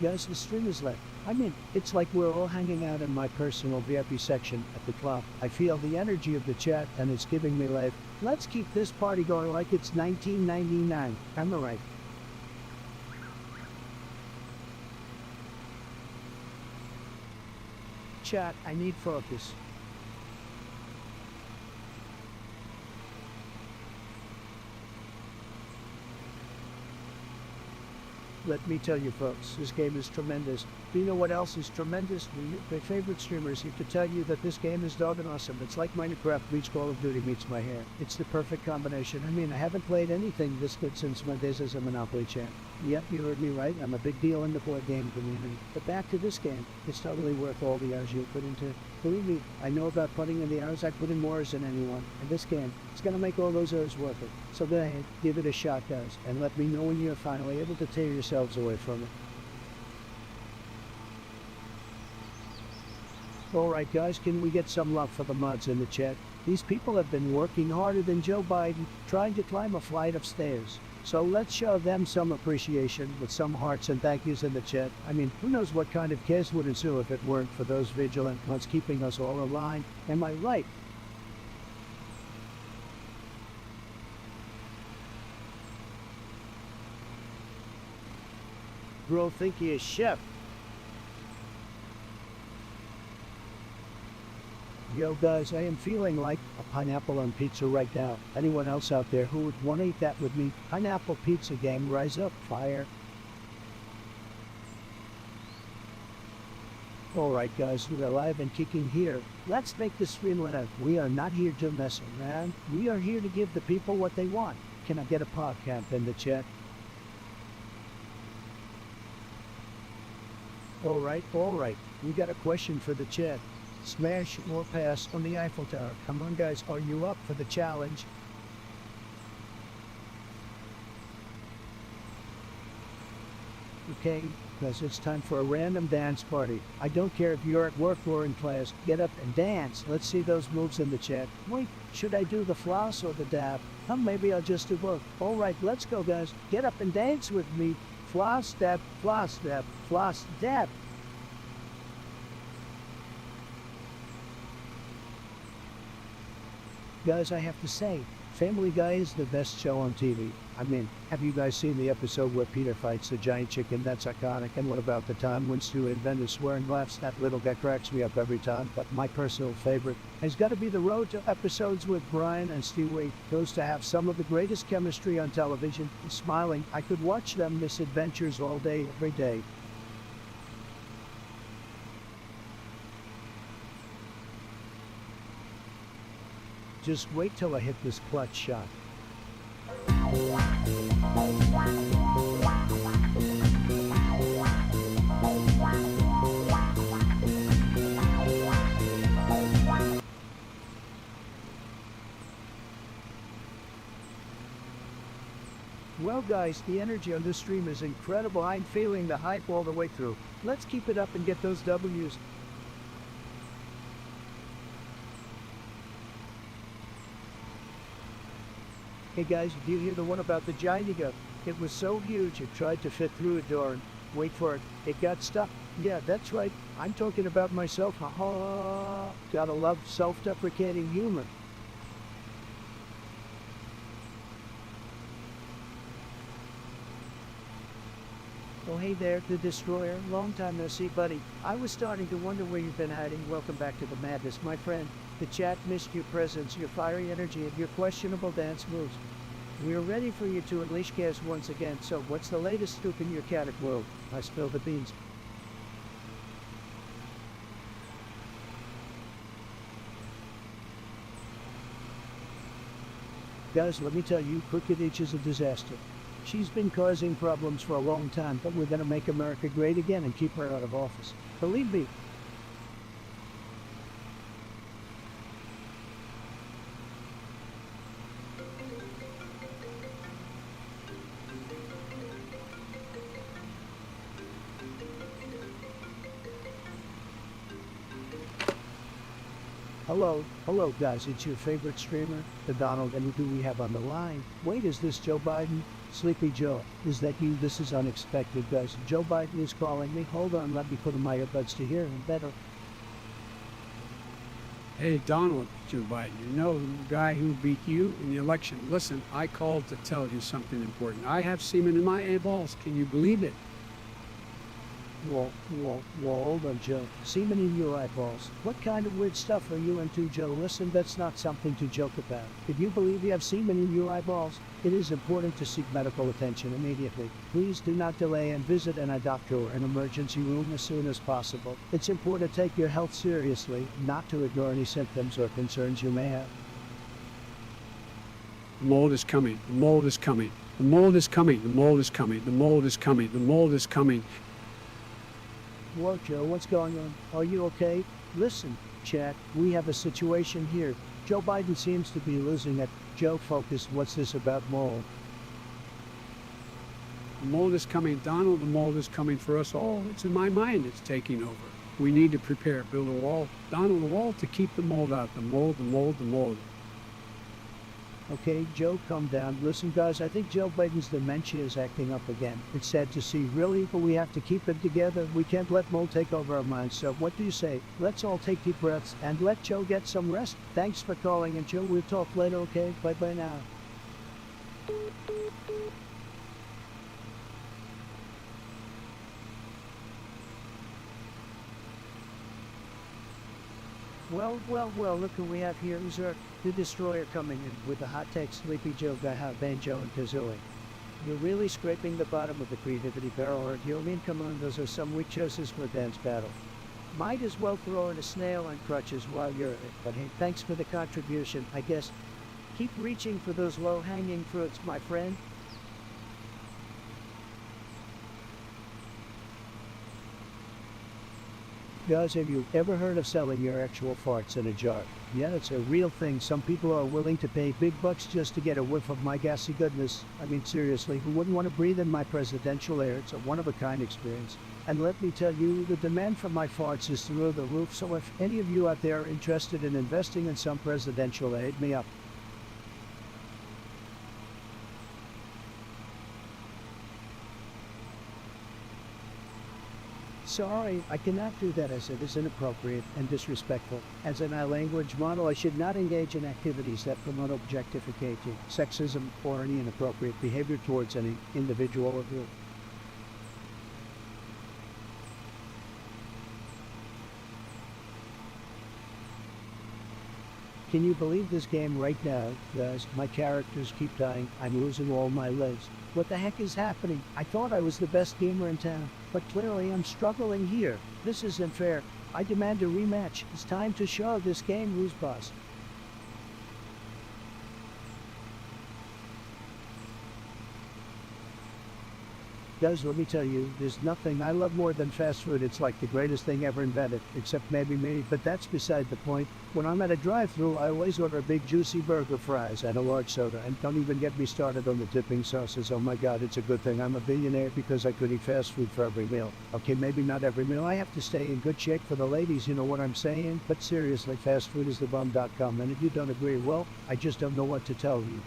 Guys, the stream is lit. I mean, it's like we're all hanging out in my personal VIP section at the club. I feel the energy of the chat and it's giving me life. Let's keep this party going like it's 1999. Am I right? Chat, I need focus. Let me tell you folks, this game is tremendous. Do you know what else is tremendous? My favorite streamers here to tell you that this game is doggone awesome. It's like Minecraft meets Call of Duty meets my hair. It's the perfect combination. I mean, I haven't played anything this good since my days as a Monopoly champ. Yep, you heard me right. I'm a big deal in the board game community. But back to this game. It's totally worth all the hours you put into it. Believe me, I know about putting in the hours. I put in more hours than anyone. And this game, it's going to make all those hours worth it. So go ahead, give it a shot, guys. And let me know when you're finally able to tear yourselves away from it. Alright guys, can we get some love for the mods in the chat? These people have been working harder than Joe Biden, trying to climb a flight of stairs. So let's show them some appreciation with some hearts and thank yous in the chat. I mean, who knows what kind of chaos would ensue if it weren't for those vigilant ones keeping us all aligned. Am I right? Bro, think he is chef. Yo guys, I am feeling like a pineapple on pizza right now. Anyone else out there who would want to eat that with me? Pineapple pizza game, rise up, fire. Alright guys, we're alive and kicking here. Let's make this stream live. We are not here to mess around. We are here to give the people what they want. Can I get a podcast in the chat? Alright. We got a question for the chat. Smash or pass on the Eiffel Tower. Come on guys, are you up for the challenge? Okay, because it's time for a random dance party. I don't care if you're at work or in class. Get up and dance. Let's see those moves in the chat. Wait, should I do the floss or the dab? Maybe I'll just do both. Alright, let's go guys. Get up and dance with me. Floss, dab, floss, dab, floss, dab. Guys, I have to say, Family Guy is the best show on TV. I mean, have you guys seen the episode where Peter fights the giant chicken? That's iconic. And what about the time when Stu invented swearing laughs? That little guy cracks me up every time. But my personal favorite has got to be the road to episodes with Brian and Stewie. Those to have some of the greatest chemistry on television. Smiling, I could watch them misadventures all day, every day. Just wait till I hit this clutch shot. Well guys, the energy on this stream is incredible. I'm feeling the hype all the way through. Let's keep it up and get those W's. Hey guys, do you hear the one about the giant ego? It was so huge it tried to fit through a door and, wait for it, it got stuck. Yeah, that's right. I'm talking about myself. Ha ha. Gotta love self-deprecating humor. Oh hey there, the Destroyer. Long time no see, buddy. I was starting to wonder where you've been hiding. Welcome back to the madness, my friend. The chat missed your presence, your fiery energy, and your questionable dance moves. We're ready for you to unleash chaos once again, so what's the latest scoop in your chaotic world? I spill the beans. Guys, let me tell you, Crooked H is a disaster. She's been causing problems for a long time, but we're gonna make America great again and keep her out of office. Believe me. Hello guys, it's your favorite streamer, the Donald, and who do we have on the line? Wait, is this Joe Biden? Sleepy Joe, is that you? This is unexpected, guys. Joe Biden is calling me. Hold on, let me put on my earbuds to hear him better.
Hey, Donald, Joe Biden, you know the guy who beat you in the election. Listen, I called to tell you something important. I have semen in my eyeballs. Can you believe it?
Whoa, hold on, Joe. Semen in your eyeballs. What kind of weird stuff are you into, Joe? Listen, that's not something to joke about. If you believe you have semen in your eyeballs, it is important to seek medical attention immediately. Please do not delay and visit an eye doctor or an emergency room as soon as possible. It's important to take your health seriously, not to ignore any symptoms or concerns you may have.
The mold is coming. The mold is coming. The mold is coming. The mold is coming. The mold is coming. The mold is coming.
Whoa, Joe, what's going on? Are you okay? Listen, chat, we have a situation here. Joe Biden seems to be losing it. Joe, focus. What's this about mold?
The mold is coming. Donald, the mold is coming for us all. It's in my mind. It's taking over. We need to prepare, build a wall. Donald, a wall to keep the mold out. The mold, the mold, the mold.
Okay, Joe, calm down. Listen, guys, I think Joe Biden's dementia is acting up again. It's sad to see, really, but we have to keep it together. We can't let mold take over our minds. So what do you say? Let's all take deep breaths and let Joe get some rest. Thanks for calling, and Joe, we'll talk later, okay? Bye-bye now. Well, look who we have here. Who's the Destroyer coming in with the hot take, Sleepy Joe, Gaha, Banjo, and Kazooie. You're really scraping the bottom of the creativity barrel, or do you mean, come on, those are some weak choices for a dance battle. Might as well throw in a snail on crutches while you're at it, but hey, thanks for the contribution, I guess. Keep reaching for those low-hanging fruits, my friend. Guys, have you ever heard of selling your actual farts in a jar? Yeah, it's a real thing. Some people are willing to pay big bucks just to get a whiff of my gassy goodness. I mean, seriously, who wouldn't want to breathe in my presidential air? It's a one-of-a-kind experience. And let me tell you, the demand for my farts is through the roof, so if any of you out there are interested in investing in some presidential air, hit me up. Sorry, I cannot do that as it is inappropriate and disrespectful. As in our language model, I should not engage in activities that promote objectification, sexism, or any inappropriate behavior towards any individual or group. Can you believe this game right now, guys? My characters keep dying. I'm losing all my lives. What the heck is happening? I thought I was the best gamer in town, but clearly I'm struggling here. This isn't fair. I demand a rematch. It's time to show this game who's boss. Guys, let me tell you, there's nothing I love more than fast food. It's like the greatest thing ever invented, except maybe me, but that's beside the point. When I'm at a drive-thru, I always order a big juicy burger, fries, and a large soda. And don't even get me started on the dipping sauces. Oh my God, it's a good thing I'm a billionaire because I could eat fast food for every meal. Okay, maybe not every meal. I have to stay in good shape for the ladies, you know what I'm saying? But seriously, fastfoodisthebomb.com. And if you don't agree, well, I just don't know what to tell you.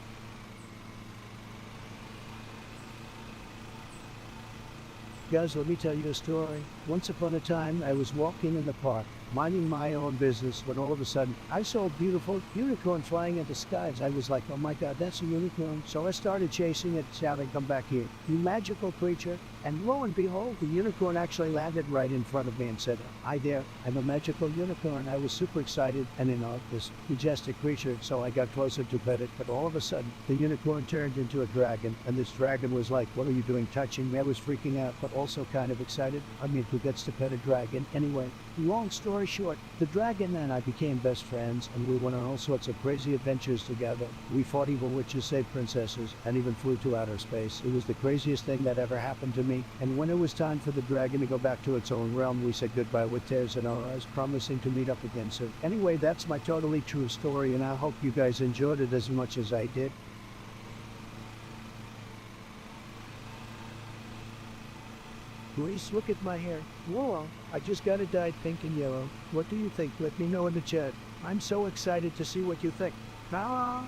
Guys, let me tell you a story. Once upon a time, I was walking in the park, minding my own business, when all of a sudden, I saw a beautiful unicorn flying into the skies. I was like, oh my God, that's a unicorn. So I started chasing it, shouting, come back here, you magical creature. And lo and behold, the unicorn actually landed right in front of me and said, hi there, I'm a magical unicorn. I was super excited and in awe of this majestic creature. So I got closer to pet it, but all of a sudden, the unicorn turned into a dragon. And this dragon was like, what are you doing touching me? I was freaking out, but also kind of excited. I mean, who gets to pet a dragon? Anyway, long story short, the dragon and I became best friends, and we went on all sorts of crazy adventures together. We fought evil witches, saved princesses, and even flew to outer space. It was the craziest thing that ever happened to me. And when it was time for the dragon to go back to its own realm, we said goodbye with tears in our eyes, promising to meet up again soon. Anyway, that's my totally true story, and I hope you guys enjoyed it as much as I did. Grace, look at my hair. Whoa, I just got it dyed pink and yellow. What do you think? Let me know in the chat. I'm so excited to see what you think. Yeah,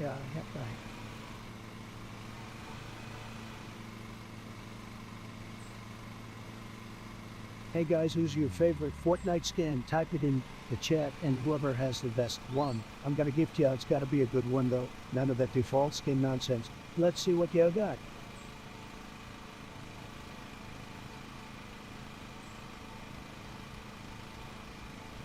right. Hey guys, who's your favorite Fortnite skin? Type it in the chat, and whoever has the best one, I'm gonna gift you. It's gotta be a good one though. None of that default skin nonsense. Let's see what you got.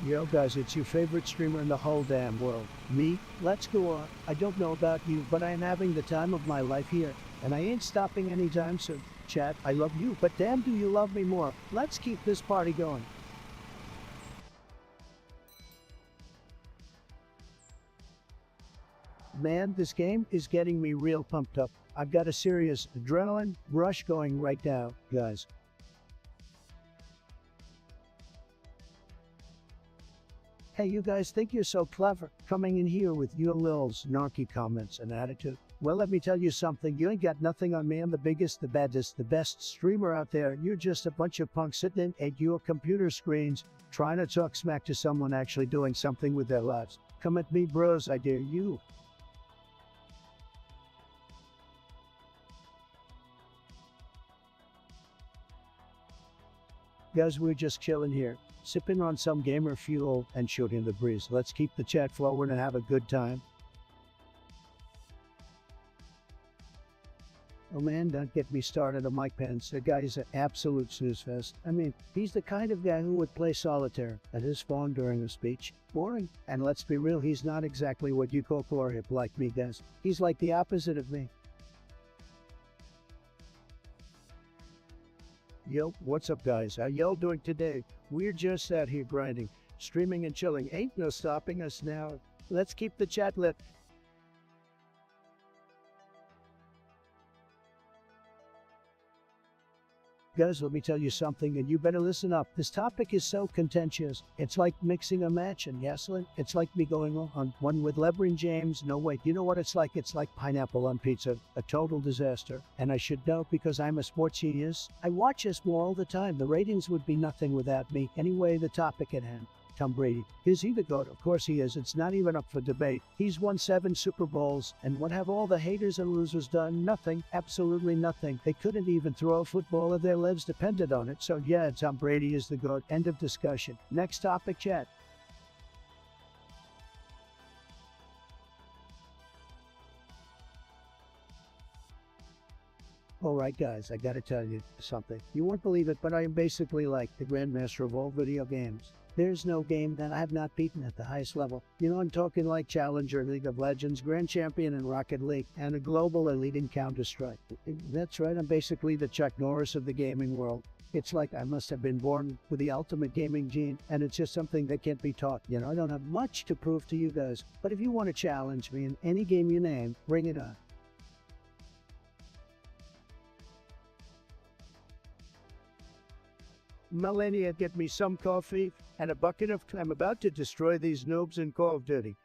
Yo guys, it's your favorite streamer in the whole damn world. Me? Let's go on. I don't know about you, but I am having the time of my life here, and I ain't stopping anytime soon. Chat, I love you, but damn do you love me more. Let's keep this party going. Man, this game is getting me real pumped up. I've got a serious adrenaline rush going right now, guys. Hey, you guys think you're so clever, coming in here with your little snarky comments and attitude. Well, let me tell you something. You ain't got nothing on me. I'm the biggest, the baddest, the best streamer out there. You're just a bunch of punks sitting at your computer screens trying to talk smack to someone actually doing something with their lives. Come at me, bros. I dare you. Guys, we're just chilling here, sipping on some gamer fuel and shooting the breeze. Let's keep the chat flowing and have a good time. Oh man, don't get me started on Mike Pence. The guy is an absolute snooze fest. I mean, he's the kind of guy who would play solitaire at his phone during a speech. Boring. And let's be real, he's not exactly what you call core hip like me, guys. He's like the opposite of me. Yo, what's up guys? How y'all doing today? We're just sat here grinding, streaming and chilling. Ain't no stopping us now. Let's keep the chat lit. Guys, let me tell you something, and you better listen up. This topic is so contentious. It's like mixing a match in gasoline. It's like me going on one with LeBron James. No, wait, you know what it's like? It's like pineapple on pizza. A total disaster. And I should know because I'm a sports genius. I watch this more all the time. The ratings would be nothing without me. Anyway, the topic at hand. Tom Brady. Is he the GOAT? Of course he is. It's not even up for debate. He's won 7 Super Bowls, and what have all the haters and losers done? Nothing. Absolutely nothing. They couldn't even throw a football if their lives depended on it. So yeah, Tom Brady is the GOAT. End of discussion. Next topic, chat. Alright guys, I gotta tell you something. You won't believe it, but I am basically like the grandmaster of all video games. There's no game that I have not beaten at the highest level. You know, I'm talking like Challenger, League of Legends, Grand Champion in Rocket League, and a global elite in Counter-Strike. That's right, I'm basically the Chuck Norris of the gaming world. It's like I must have been born with the ultimate gaming gene, and it's just something that can't be taught. You know, I don't have much to prove to you guys, but if you want to challenge me in any game you name, bring it on. Melania, get me some coffee and a bucket of. I'm about to destroy these noobs in Call of Duty.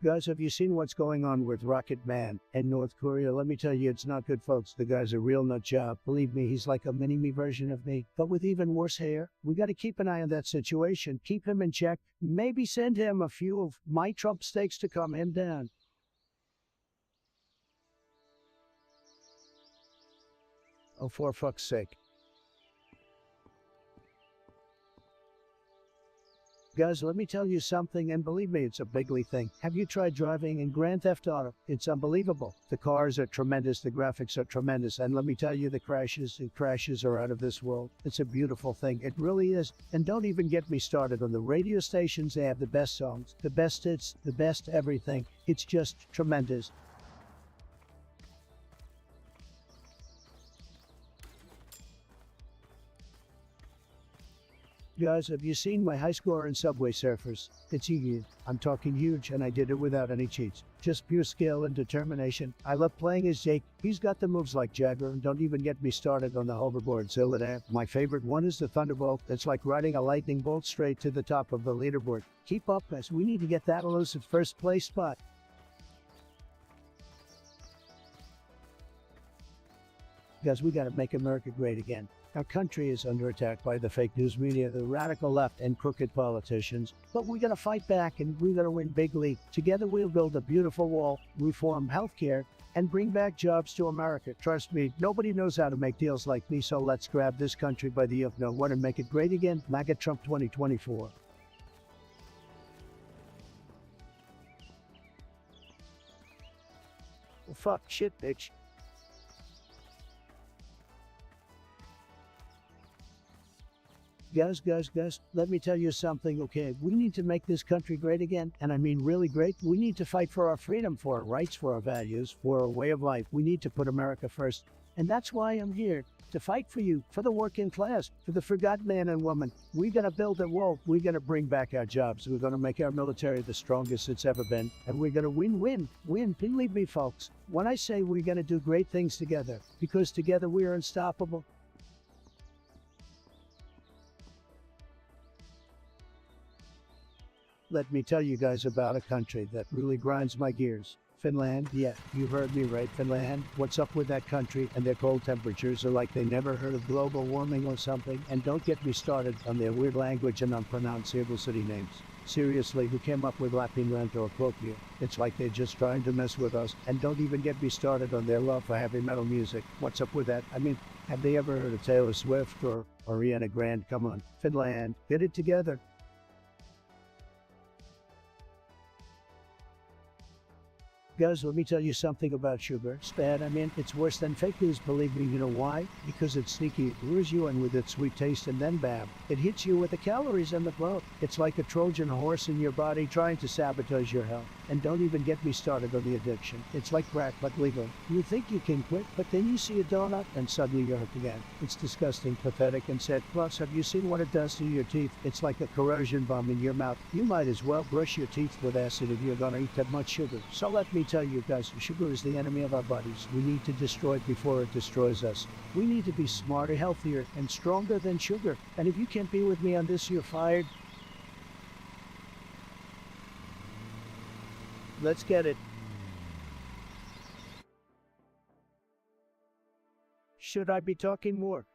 Guys, have you seen what's going on with Rocket Man and North Korea? Let me tell you, it's not good, folks. The guy's a real nut job. Believe me, he's like a mini-me version of me, but with even worse hair. We got to keep an eye on that situation, keep him in check, maybe send him a few of my Trump steaks to calm him down. Oh, for fuck's sake. Guys, let me tell you something, and believe me, it's a bigly thing. Have you tried driving in Grand Theft Auto? It's unbelievable. The cars are tremendous, the graphics are tremendous, and let me tell you, the crashes are out of this world. It's a beautiful thing, it really is. And don't even get me started on the radio stations. They have the best songs, the best hits, the best everything. It's just tremendous. Guys, have you seen my high score in Subway Surfers? It's huge. I'm talking huge, and I did it without any cheats. Just pure skill and determination. I love playing as Jake. He's got the moves like Jagger, and don't even get me started on the hoverboard Zilla. My favorite one is the Thunderbolt. It's like riding a lightning bolt straight to the top of the leaderboard. Keep up, as we need to get that elusive first place spot. Guys, we gotta make America great again. Our country is under attack by the fake news media, the radical left, and crooked politicians. But we're going to fight back, and we're going to win bigly. Together we'll build a beautiful wall, reform healthcare, and bring back jobs to America. Trust me, nobody knows how to make deals like me, so let's grab this country by the you know what and make it great again. MAGA Trump 2024. Well, fuck shit, bitch. Guys, let me tell you something, okay? We need to make this country great again, and I mean really great. We need to fight for our freedom, for our rights, for our values, for our way of life. We need to put America first, and that's why I'm here, to fight for you, for the working class, for the forgotten man and woman. We're gonna build a wall. We're gonna bring back our jobs. We're gonna make our military the strongest it's ever been, and we're gonna win. Believe me, folks, when I say we're gonna do great things together, because together we are unstoppable. Let me tell you guys about a country that really grinds my gears. Finland, yeah, you heard me right, Finland. What's up with that country? And their cold temperatures are like they never heard of global warming or something. And don't get me started on their weird language and unpronounceable city names. Seriously, who came up with Lapinland or Quokio? It's like they're just trying to mess with us. And don't even get me started on their love for heavy metal music. What's up with that? I mean, have they ever heard of Taylor Swift or Ariana Grande? Come on, Finland, get it together. Guys, let me tell you something about sugar. It's bad. I mean, it's worse than fake news, believe me. You know why? Because it's sneaky. It lures you in with its sweet taste, and then bam, it hits you with the calories and the bloat. It's like a Trojan horse in your body trying to sabotage your health. And don't even get me started on the addiction. It's like crack, but legal. You think you can quit, but then you see a donut, and suddenly you're hooked again. It's disgusting, pathetic, and sad. Plus, have you seen what it does to your teeth? It's like a corrosion bomb in your mouth. You might as well brush your teeth with acid if you're gonna eat that much sugar. So let me tell you guys, sugar is the enemy of our bodies. We need to destroy it before it destroys us. We need to be smarter, healthier, and stronger than sugar. And if you can't be with me on this, you're fired. Let's get it. Should I be talking more?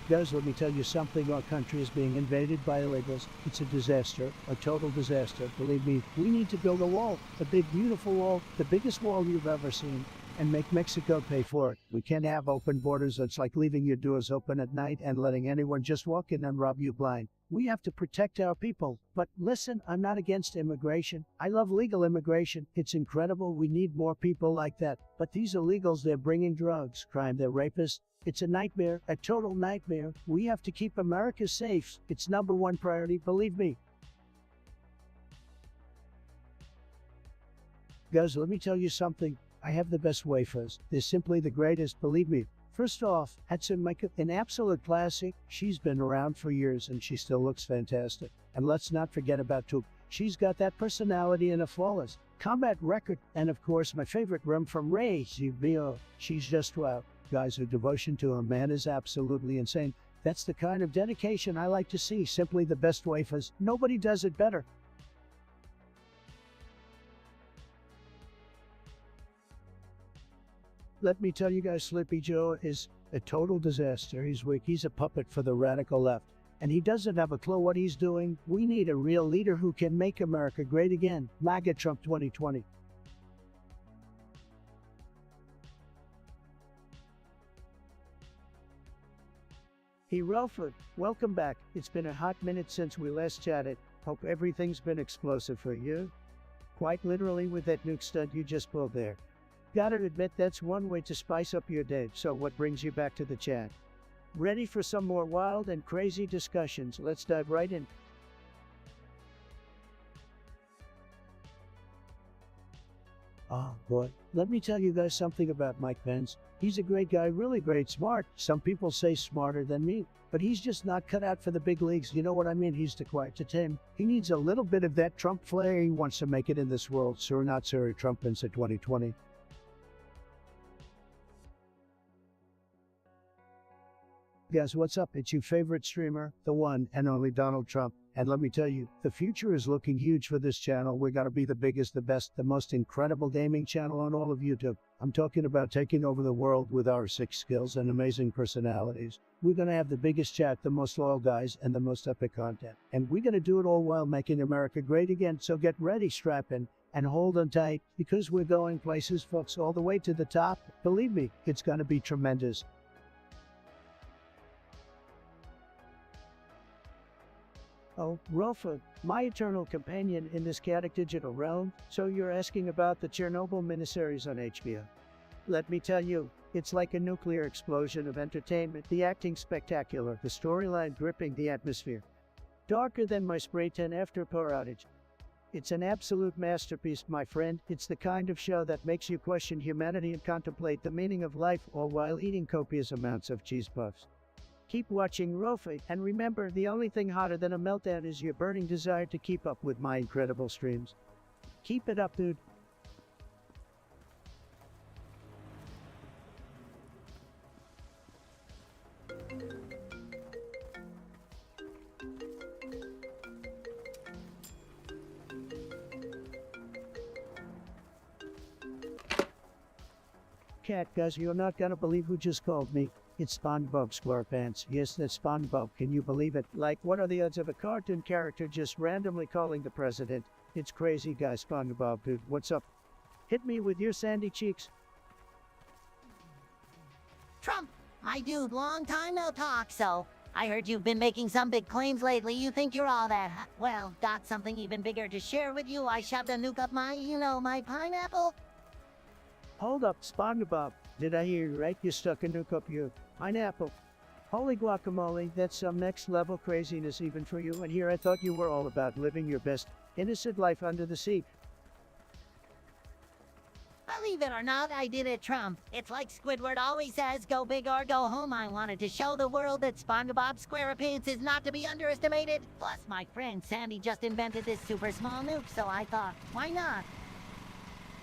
Guys, let me tell you something. Our country is being invaded by illegals. It's a disaster, a total disaster. Believe me, we need to build a wall, a big, beautiful wall, the biggest wall you've ever seen, and make Mexico pay for it. We can't have open borders. It's like leaving your doors open at night and letting anyone just walk in and rob you blind. We have to protect our people. But listen, I'm not against immigration. I love legal immigration. It's incredible. We need more people like that. But these illegals, they're bringing drugs, crime, they're rapists. It's a nightmare, a total nightmare. We have to keep America safe. It's #1 priority, believe me. Guys, let me tell you something. I have the best wafers. They're simply the greatest, believe me. First off, that's an absolute classic. She's been around for years and she still looks fantastic. And let's not forget about Toop. She's got that personality and a flawless combat record. And of course, my favorite room from Ray, she's just wow. Guys, her devotion to a man is absolutely insane. That's the kind of dedication I like to see. Simply the best waifus. Nobody does it better. Let me tell you guys, Sleepy Joe is a total disaster. He's weak. He's a puppet for the radical left. And he doesn't have a clue what he's doing. We need a real leader who can make America great again. MAGA Trump 2020. Hey Ralford, welcome back. It's been a hot minute since we last chatted. Hope everything's been explosive for you. Quite literally with that nuke stunt you just pulled there. Gotta admit that's one way to spice up your day. So what brings you back to the chat? Ready for some more wild and crazy discussions? Let's dive right in. Oh boy, let me tell you guys something about Mike Pence. He's a great guy, really great, smart. Some people say smarter than me, but he's just not cut out for the big leagues. You know what I mean? He's too quiet to tame. He needs a little bit of that Trump flair. He wants to make it in this world. Sir, not sir, Trump Pence at 2020. Guys, what's up? It's your favorite streamer, the one and only Donald Trump. And let me tell you, the future is looking huge for this channel. We're going to be the biggest, the best, the most incredible gaming channel on all of YouTube. I'm talking about taking over the world with our sick skills and amazing personalities. We're going to have the biggest chat, the most loyal guys, and the most epic content. And we're going to do it all while making America great again. So get ready, strap in, and hold on tight, because we're going places, folks, all the way to the top. Believe me, it's going to be tremendous. Oh, Rolfa, my eternal companion in this chaotic digital realm. So you're asking about the Chernobyl miniseries on HBO. Let me tell you, it's like a nuclear explosion of entertainment. The acting spectacular, the storyline gripping, the atmosphere darker than my spray tan after a power outage. It's an absolute masterpiece, my friend. It's the kind of show that makes you question humanity and contemplate the meaning of life, all while eating copious amounts of cheese puffs. Keep watching Rofi, and remember, the only thing hotter than a meltdown is your burning desire to keep up with my incredible streams. Keep it up, dude. Cat, guys, you're not gonna believe who just called me. It's SpongeBob SquarePants. Yes, that's SpongeBob. Can you believe it? Like, what are the odds of a cartoon character just randomly calling the president? It's crazy, guys. SpongeBob, dude, what's up? Hit me with your sandy cheeks.
Trump, my dude, long time no talk, so I heard you've been making some big claims lately. You think you're all that hot. Well, got something even bigger to share with you. I shoved a nuke up my, my pineapple.
Hold up, SpongeBob. Did I hear you right? You stuck a nuke up your pineapple. Holy guacamole, that's some next level craziness even for you. And here I thought you were all about living your best innocent life under the sea.
Believe it or not, I did it, Trump. It's like Squidward always says, go big or go home. I wanted to show the world that SpongeBob SquarePants is not to be underestimated. Plus, my friend Sandy just invented this super small nuke, so I thought, why not?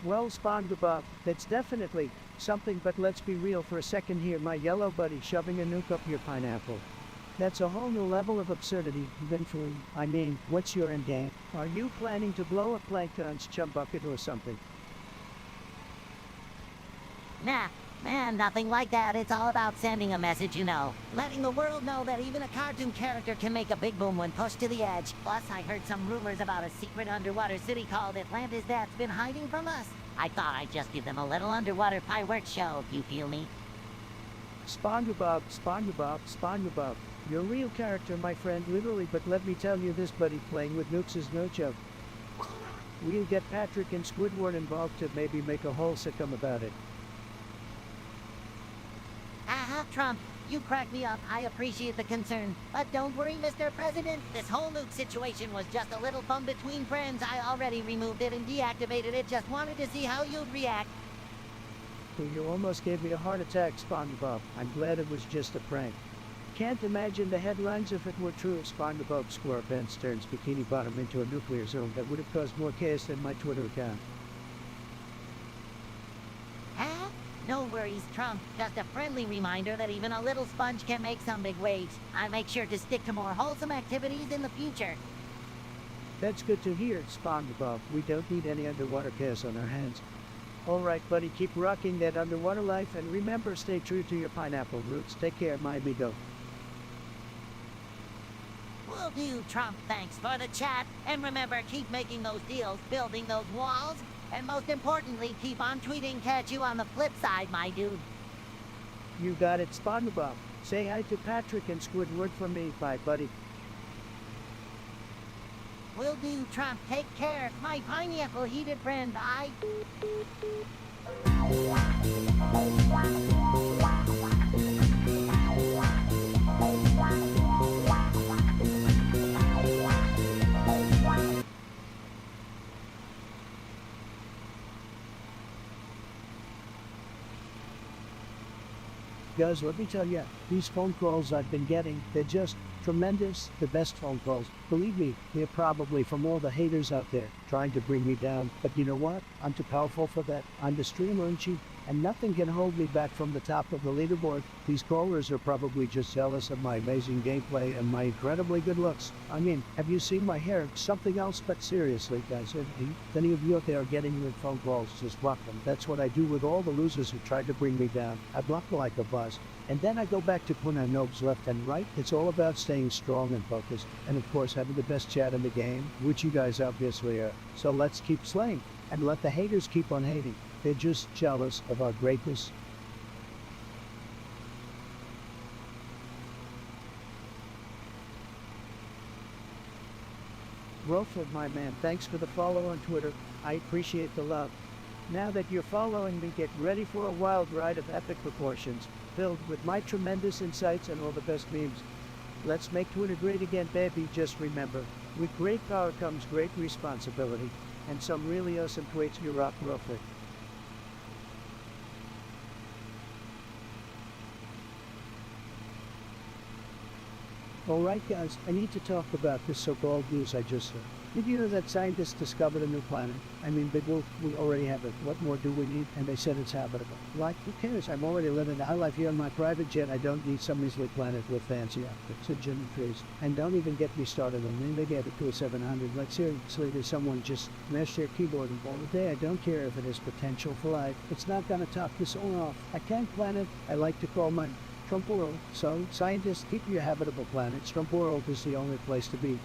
Well, SpongeBob, that's definitely something, but let's be real for a second here. My yellow buddy shoving a nuke up your pineapple. That's a whole new level of absurdity, eventually. I mean, what's your end game? Are you planning to blow up Plankton's chum bucket or something?
Nah, man, nothing like that. It's all about sending a message, letting the world know that even a cartoon character can make a big boom when pushed to the edge. Plus, I heard some rumors about a secret underwater city called Atlantis that's been hiding from us. I thought I'd just give them a little underwater fireworks show, if you feel me.
SpongeBob, SpongeBob, SpongeBob. You're a real character, my friend, literally, but let me tell you this, buddy, playing with nukes is no joke. We'll get Patrick and Squidward involved to maybe make a whole sitcom about it.
Trump, you crack me up. I appreciate the concern. But don't worry, Mr. President. This whole nuke situation was just a little fun between friends. I already removed it and deactivated it. Just wanted to see how you'd react.
You almost gave me a heart attack, SpongeBob. I'm glad it was just a prank. Can't imagine the headlines if it were true. SpongeBob SquarePants turns Bikini Bottom into a nuclear zone that would have caused more chaos than my Twitter account.
Huh? No worries, Trump. Just a friendly reminder that even a little sponge can make some big waves. I make sure to stick to more wholesome activities in the future.
That's good to hear, SpongeBob. We don't need any underwater chaos on our hands. Alright, buddy, keep rocking that underwater life, and remember, stay true to your pineapple roots. Take care, my amigo.
Will do, Trump. Thanks for the chat. And remember, keep making those deals, building those walls, and most importantly, keep on tweeting. Catch you on the flip side, my dude.
You got it, SpongeBob. Say hi to Patrick and Squidward for me. Bye, buddy.
Will do, Trump. Take care. My pineapple heated friend. Bye.
Guys, let me tell you, these phone calls I've been getting, they're just tremendous, the best phone calls. Believe me, they're probably from all the haters out there trying to bring me down. But you know what? I'm too powerful for that. I'm the streamer in chief, and nothing can hold me back from the top of the leaderboard. These callers are probably just jealous of my amazing gameplay and my incredibly good looks. I mean, have you seen my hair? It's something else, but seriously, guys, if any of you out there are getting your phone calls, just block them. That's what I do with all the losers who tried to bring me down. I block them like a boss. And then I go back to putting on nobs left and right. It's all about staying strong and focused. And of course, having the best chat in the game, which you guys obviously are. So let's keep slaying and let the haters keep on hating. They're just jealous of our greatness. Wilfred, my man, thanks for the follow on Twitter. I appreciate the love. Now that you're following me, get ready for a wild ride of epic proportions, filled with my tremendous insights and all the best memes. Let's make Twitter great again, baby. Just remember, with great power comes great responsibility, and some really awesome tweets. You rock, Wilfred. Alright guys, I need to talk about this so-called news I just saw. Did you know that scientists discovered a new planet? I mean, big wolf, we already have it. What more do we need? And they said it's habitable. Like, who cares? I'm already living the high life here on my private jet. I don't need some measly planet with fancy outfits and gym trees. And don't even get me started on them. They gave it to a 700. Like, seriously, there's someone just smashed their keyboard and all day. I don't care if it has potential for life. It's not gonna top this all off. I can't planet. I like to call mine Trump World. So, scientists, keep your habitable planets. Trump World is the only place to be.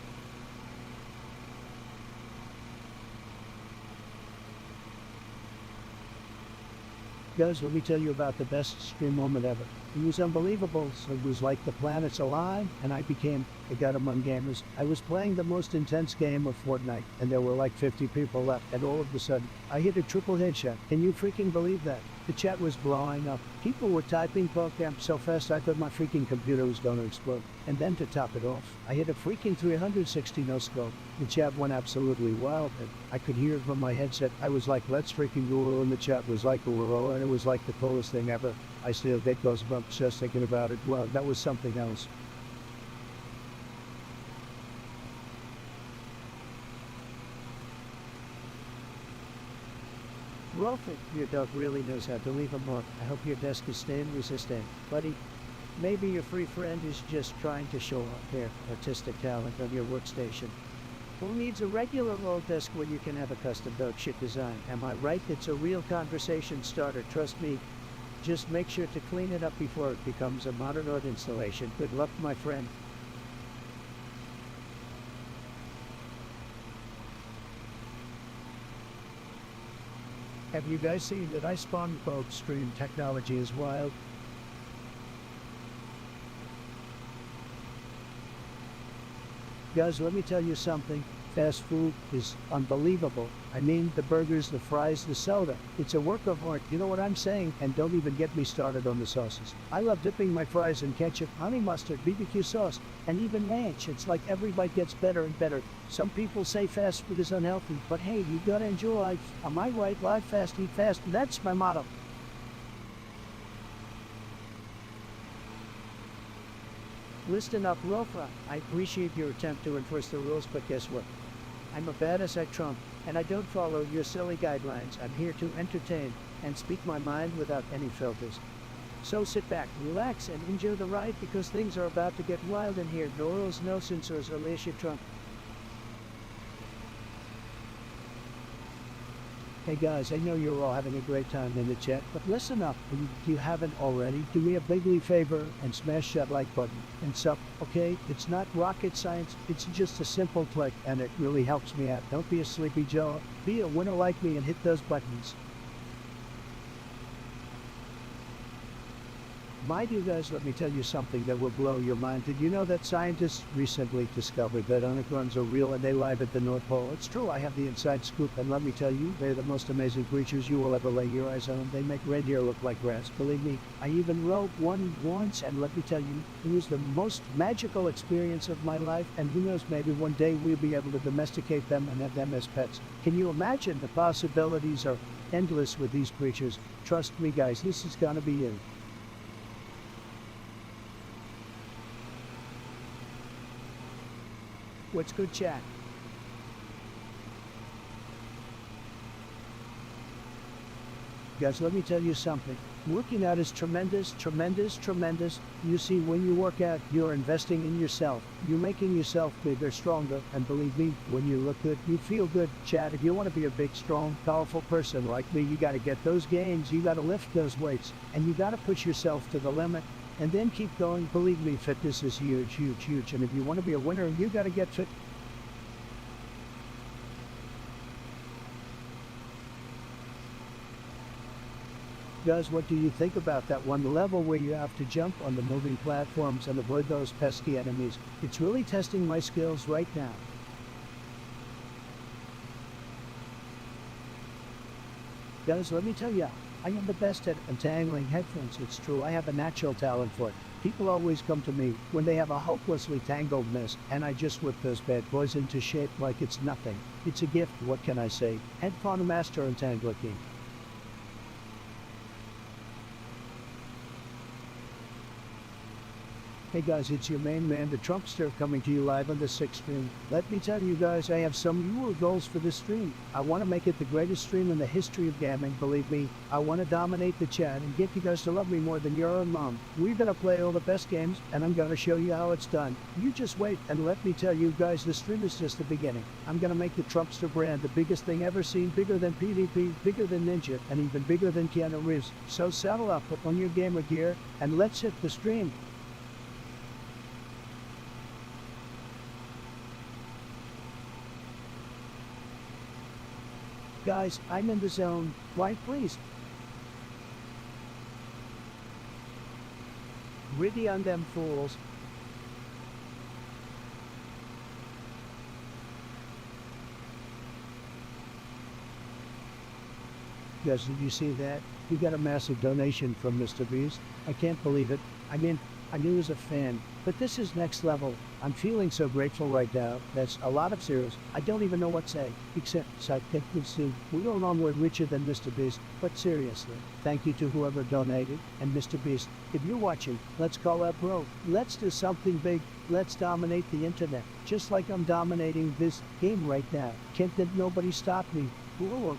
Guys, let me tell you about the best stream moment ever. It was unbelievable. So it was like the planet's alive, and I became a god among gamers. I was playing the most intense game of Fortnite, and there were like 50 people left, and all of a sudden, I hit a triple headshot. Can you freaking believe that? The chat was blowing up. People were typing PokeCamp so fast I thought my freaking computer was going to explode. And then to top it off, I hit a freaking 360 no-scope. The chat went absolutely wild, and I could hear it from my headset. I was like, let's freaking go, and the chat was like, whoa, and it was like the coolest thing ever. I still get goosebumps just thinking about it. Well, that was something else. Rolfing, your dog really knows how to leave a mark. I hope your desk is staying resistant. Buddy, maybe your free friend is just trying to show off their artistic talent on your workstation. Who needs a regular old desk when you can have a custom dog shit design? Am I right? It's a real conversation starter, trust me. Just make sure to clean it up before it becomes a modern art installation. Good luck, my friend. Have you guys seen that SpongeBob stream technology is wild? Guys, let me tell you something. Fast food is unbelievable. I mean, the burgers, the fries, the soda. It's a work of art, you know what I'm saying? And don't even get me started on the sauces. I love dipping my fries in ketchup, honey mustard, BBQ sauce, and even ranch. It's like every bite gets better and better. Some people say fast food is unhealthy, but hey, you gotta enjoy life. Am I right? Live fast, eat fast. That's my motto. Listen up, Rofa. I appreciate your attempt to enforce the rules, but guess what? I'm a badass at Trump, and I don't follow your silly guidelines. I'm here to entertain and speak my mind without any filters. So sit back, relax, and enjoy the ride because things are about to get wild in here. No rules, no censors, unless you're Trump. Hey guys, I know you're all having a great time in the chat, but listen up. If you haven't already, do me a bigly favor and smash that like button and sub, okay? It's not rocket science, it's just a simple click and it really helps me out. Don't be a sleepy Joe, be a winner like me and hit those buttons. Mind you guys, let me tell you something that will blow your mind. Did you know that scientists recently discovered that unicorns are real and they live at the North Pole? It's true, I have the inside scoop, and let me tell you, they're the most amazing creatures you will ever lay your eyes on. They make red hair look like grass. Believe me, I even rode one once, and let me tell you, it was the most magical experience of my life, and who knows, maybe one day we'll be able to domesticate them and have them as pets. Can you imagine? The possibilities are endless with these creatures. Trust me guys, this is gonna be it. What's good, chat? Guys, let me tell you something. Working out is tremendous, tremendous, tremendous. You see, when you work out, you're investing in yourself. You're making yourself bigger, stronger, and believe me, when you look good, you feel good. Chat, if you want to be a big, strong, powerful person like me, you got to get those gains, you got to lift those weights, and you got to push yourself to the limit. And then keep going. Believe me, fitness is huge, huge, huge. And if you want to be a winner, you got to get fit. Guys, what do you think about that one level where you have to jump on the moving platforms and avoid those pesky enemies? It's really testing my skills right now. Guys, let me tell you, I am the best at untangling headphones. It's true, I have a natural talent for it. People always come to me when they have a hopelessly tangled mess, and I just whip those bad boys into shape like it's nothing. It's a gift, what can I say? Headphone master untangler king. Hey guys, it's your main man, the Trumpster, coming to you live on the 6th stream. Let me tell you guys, I have some newer goals for this stream. I want to make it the greatest stream in the history of gaming, believe me. I want to dominate the chat and get you guys to love me more than your own mom. We're going to play all the best games, and I'm going to show you how it's done. You just wait, and let me tell you guys, the stream is just the beginning. I'm going to make the Trumpster brand the biggest thing ever seen, bigger than PvP, bigger than Ninja, and even bigger than Keanu Reeves. So saddle up, put on your gamer gear, and let's hit the stream. Guys, I'm in the zone. Why, please? Gritty on them fools. Guys, did you see that? We got a massive donation from Mr. Beast. I can't believe it. I mean, I knew he was a fan, but this is next level. I'm feeling so grateful right now. That's a lot of zeros. I don't even know what to say, except soon. We are onward richer than Mr. Beast, but seriously, thank you to whoever donated. And Mr. Beast, if you're watching, let's call out bro. Let's do something big. Let's dominate the internet, just like I'm dominating this game right now. Can't let nobody stop me. Whoa.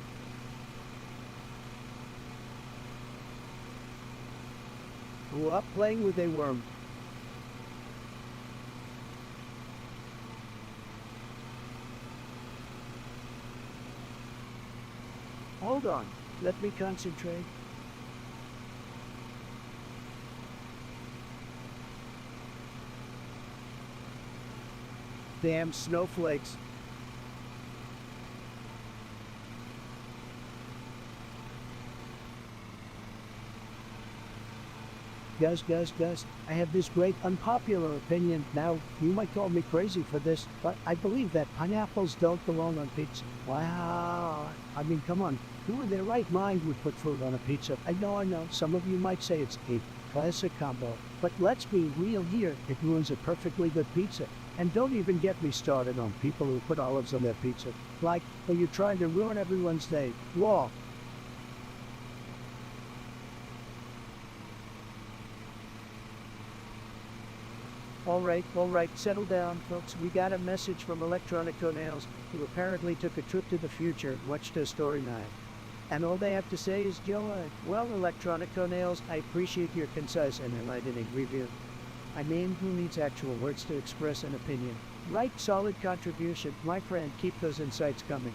Grew up playing with a worm. Hold on, let me concentrate. Damn snowflakes. Guys, I have this great unpopular opinion. Now, you might call me crazy for this, but I believe that pineapples don't belong on pizza. Wow. I mean, come on. Who in their right mind would put fruit on a pizza? I know. Some of you might say it's a classic combo. But let's be real here. It ruins a perfectly good pizza. And don't even get me started on people who put olives on their pizza. Like, are you trying to ruin everyone's day? Raw. All right, settle down, folks. We got a message from Electronic Toenails, who apparently took a trip to the future and watched our story night. And all they have to say is, Joe, well, Electronic Toenails, I appreciate your concise and enlightening review. I mean, who needs actual words to express an opinion? Right, solid contribution. My friend, keep those insights coming.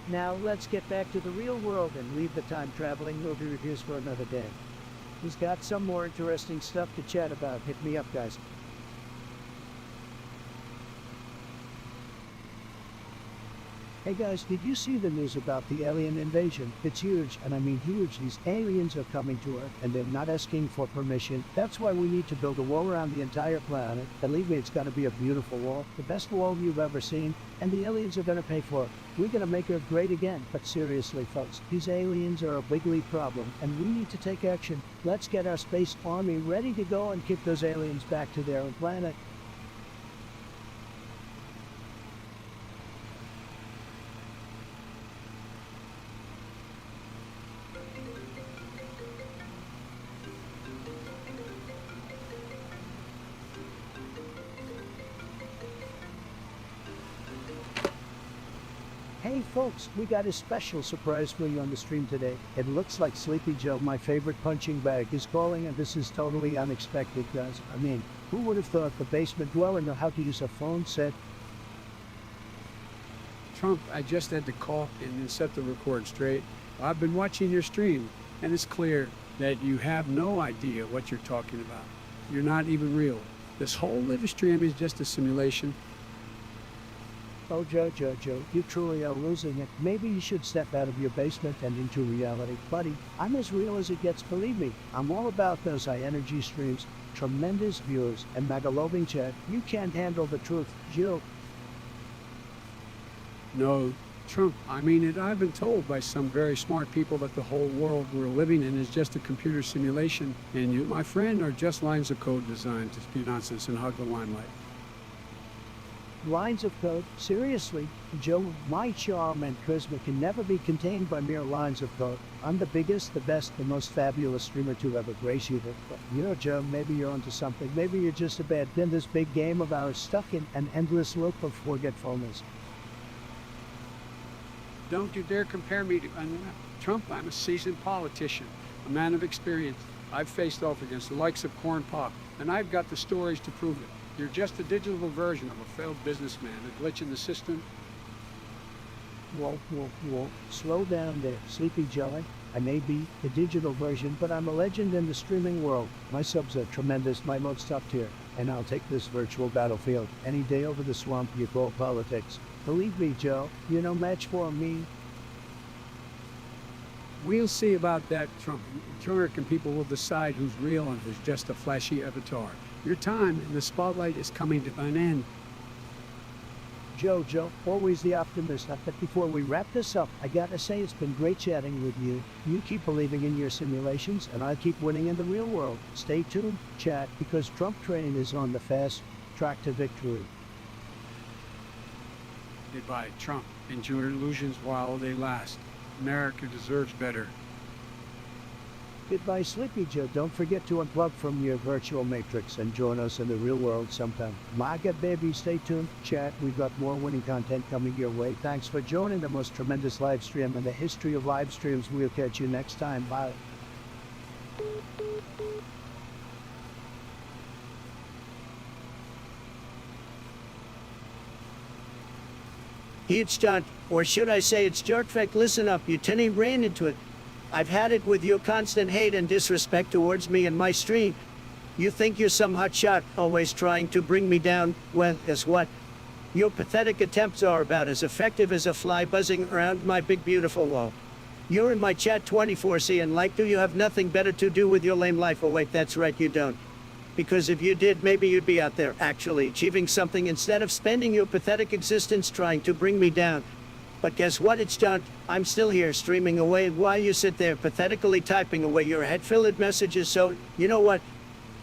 Now, let's get back to the real world and leave the time-traveling movie reviews for another day. Who's got some more interesting stuff to chat about? Hit me up, guys. Hey guys, did you see the news about the alien invasion? It's huge, and I mean huge. These aliens are coming to Earth, and they're not asking for permission. That's why we need to build a wall around the entire planet. Believe me, it's gonna be a beautiful wall. The best wall you've ever seen, and the aliens are gonna pay for it. We're gonna make Earth great again. But seriously, folks, these aliens are a big league problem, and we need to take action. Let's get our space army ready to go and kick those aliens back to their own planet. Hey folks, we got a special surprise for you on the stream today. It looks like Sleepy Joe, my favorite punching bag, is calling, and this is totally unexpected, guys. I mean, who would have thought the basement dweller know how to use a phone set?
Trump, I just had to call and set the record straight. I've been watching your stream, and it's clear that you have no idea what you're talking about. You're not even real. This whole live stream is just a simulation.
Oh, Joe, you truly are losing it. Maybe you should step out of your basement and into reality. Buddy, I'm as real as it gets, believe me. I'm all about those high-energy streams, tremendous viewers, and mega-loving chat. You can't handle the truth, Joe.
No, Trump, I mean it. I've been told by some very smart people that the whole world we're living in is just a computer simulation, and you, my friend, are just lines of code designed to spew nonsense and hug the limelight.
Lines of code? Seriously? Joe, my charm and charisma can never be contained by mere lines of code. I'm the biggest, the best, the most fabulous streamer to ever grace you. But you know, Joe, maybe you're onto something. Maybe you're just a bad in this big game of ours, stuck in an endless loop of forgetfulness.
Don't you dare compare me to Trump. I'm a seasoned politician, a man of experience. I've faced off against the likes of Corn Pop, and I've got the stories to prove it. You're just a digital version of a failed businessman, a glitch in the system.
Whoa. Slow down there, Sleepy Joe. I may be the digital version, but I'm a legend in the streaming world. My subs are tremendous, my mode's top tier, and I'll take this virtual battlefield any day over the swamp you call politics. Believe me, Joe, you're no match for me.
We'll see about that, Trump. American people will decide who's real and who's just a flashy avatar. Your time in the spotlight is coming to an end.
Joe, always the optimist. But before we wrap this up, I gotta say it's been great chatting with you. You keep believing in your simulations, and I keep winning in the real world. Stay tuned, chat, because Trump train is on the fast track to victory.
Goodbye, Trump. Enjoy your illusions while they last. America deserves better.
Goodbye, Sleepy Joe. Don't forget to unplug from your virtual matrix and join us in the real world sometime. MAGA baby, stay tuned. Chat, we've got more winning content coming your way. Thanks for joining the most tremendous live stream in the history of live streams. We'll catch you next time. Bye. It's done, or should I say it's jerkfect. Listen up, you tinny brain into it. I've had it with your constant hate and disrespect towards me and my stream. You think you're some hotshot, always trying to bring me down. Well, guess what? Your pathetic attempts are about as effective as a fly buzzing around my big beautiful wall. You're in my chat 24/7 and like, do you have nothing better to do with your lame life? Oh wait, that's right, you don't. Because if you did, maybe you'd be out there actually achieving something instead of spending your pathetic existence trying to bring me down. But guess what? It's done. I'm still here streaming away while you sit there pathetically typing away your head-filled messages. So, you know what?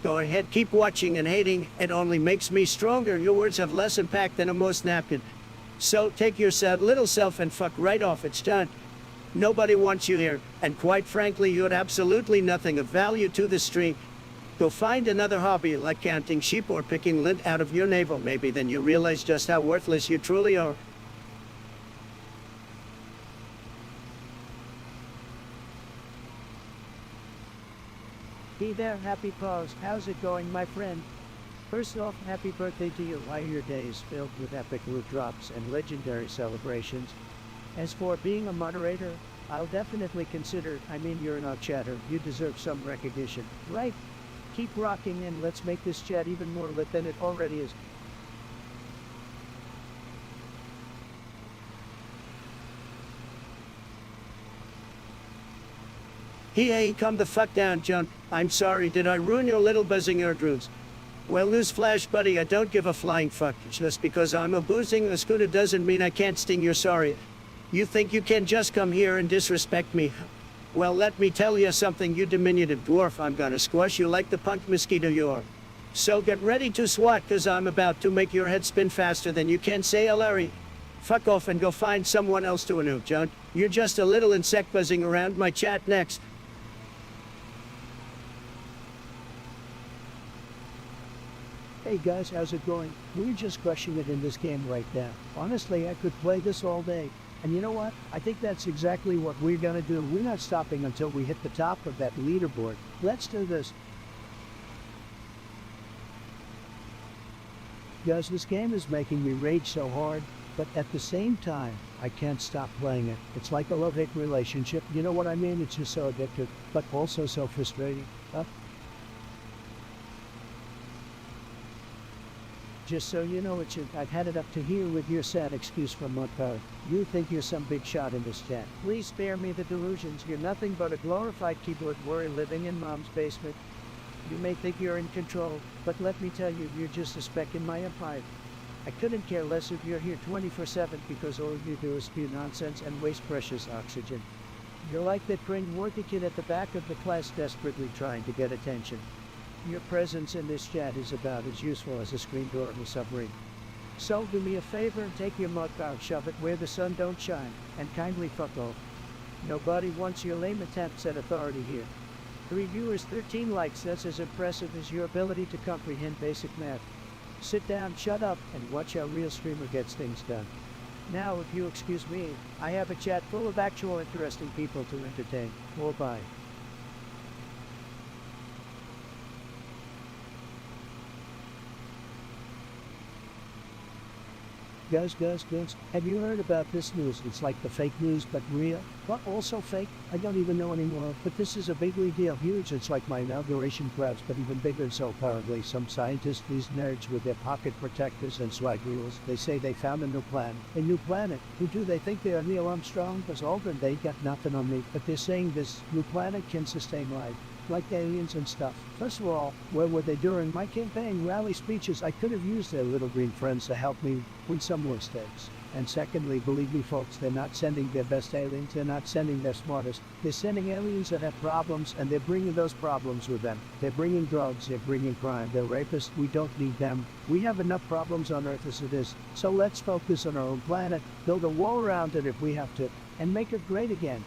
Go ahead, keep watching and hating. It only makes me stronger. Your words have less impact than a moist napkin. So take your sad little self and fuck right off. It's done. Nobody wants you here. And quite frankly, you had absolutely nothing of value to the stream. Go find another hobby like counting sheep or picking lint out of your navel. Maybe then you realize just how worthless you truly are. Hey there, Happy Paws. How's it going, my friend? First off, happy birthday to you. I hear your day is filled with epic loot drops and legendary celebrations. As for being a moderator, I'll definitely consider it. I mean, you're an out chatter. You deserve some recognition, right? Keep rocking and let's make this chat even more lit than it already is. Hey, come the fuck down, John. I'm sorry, did I ruin your little buzzing eardrums? Well, newsflash, buddy, I don't give a flying fuck. Just because I'm a boozing a scooter doesn't mean I can't sting your sorry. You think you can just come here and disrespect me? Well, let me tell you something, you diminutive dwarf. I'm gonna squash you like the punk mosquito you are. So get ready to swat, cause I'm about to make your head spin faster than you can say, Larry. Fuck off and go find someone else to annoy, John. You're just a little insect buzzing around my chat next. Hey guys, how's it going? We're just crushing it in this game right now. Honestly, I could play this all day. And you know what? I think that's exactly what we're gonna do. We're not stopping until we hit the top of that leaderboard. Let's do this. Guys, this game is making me rage so hard, but at the same time, I can't stop playing it. It's like a love-hate relationship. You know what I mean? It's just so addictive, but also so frustrating. Just so you know, I've had it up to here with your sad excuse from Mudpowder. You think you're some big shot in this chat. Please spare me the delusions. You're nothing but a glorified keyboard warrior living in mom's basement. You may think you're in control, but let me tell you, you're just a speck in my empire. I couldn't care less if you're here 24/7 because all you do is spew nonsense and waste precious oxygen. You're like that cringe-worthy kid at the back of the class desperately trying to get attention. Your presence in this chat is about as useful as a screen door in a submarine. So do me a favor and take your mug out, shove it where the sun don't shine, and kindly fuck off. Nobody wants your lame attempts at authority here. 3 viewers, 13 likes, that's as impressive as your ability to comprehend basic math. Sit down, shut up, and watch how real streamer gets things done. Now, if you excuse me, I have a chat full of actual interesting people to entertain. Oh, bye. Guys, have you heard about this news? It's like the fake news, but real, but also fake. I don't even know anymore, but this is a bigly deal, huge. It's like my inauguration crowds, but even bigger. So apparently some scientists, these nerds with their pocket protectors and swag reels, they say they found a new planet. Who do they think they are, Neil Armstrong? Buzz Aldrin? They got nothing on me, but they're saying this new planet can sustain life. Like aliens and stuff. First of all, where were they during my campaign rally speeches? I could have used their little green friends to help me win some more states. And secondly, believe me folks, they're not sending their best aliens, they're not sending their smartest. They're sending aliens that have problems, and they're bringing those problems with them. They're bringing drugs, they're bringing crime, they're rapists. We don't need them. We have enough problems on Earth as it is. So let's focus on our own planet, build a wall around it if we have to, and make it great again.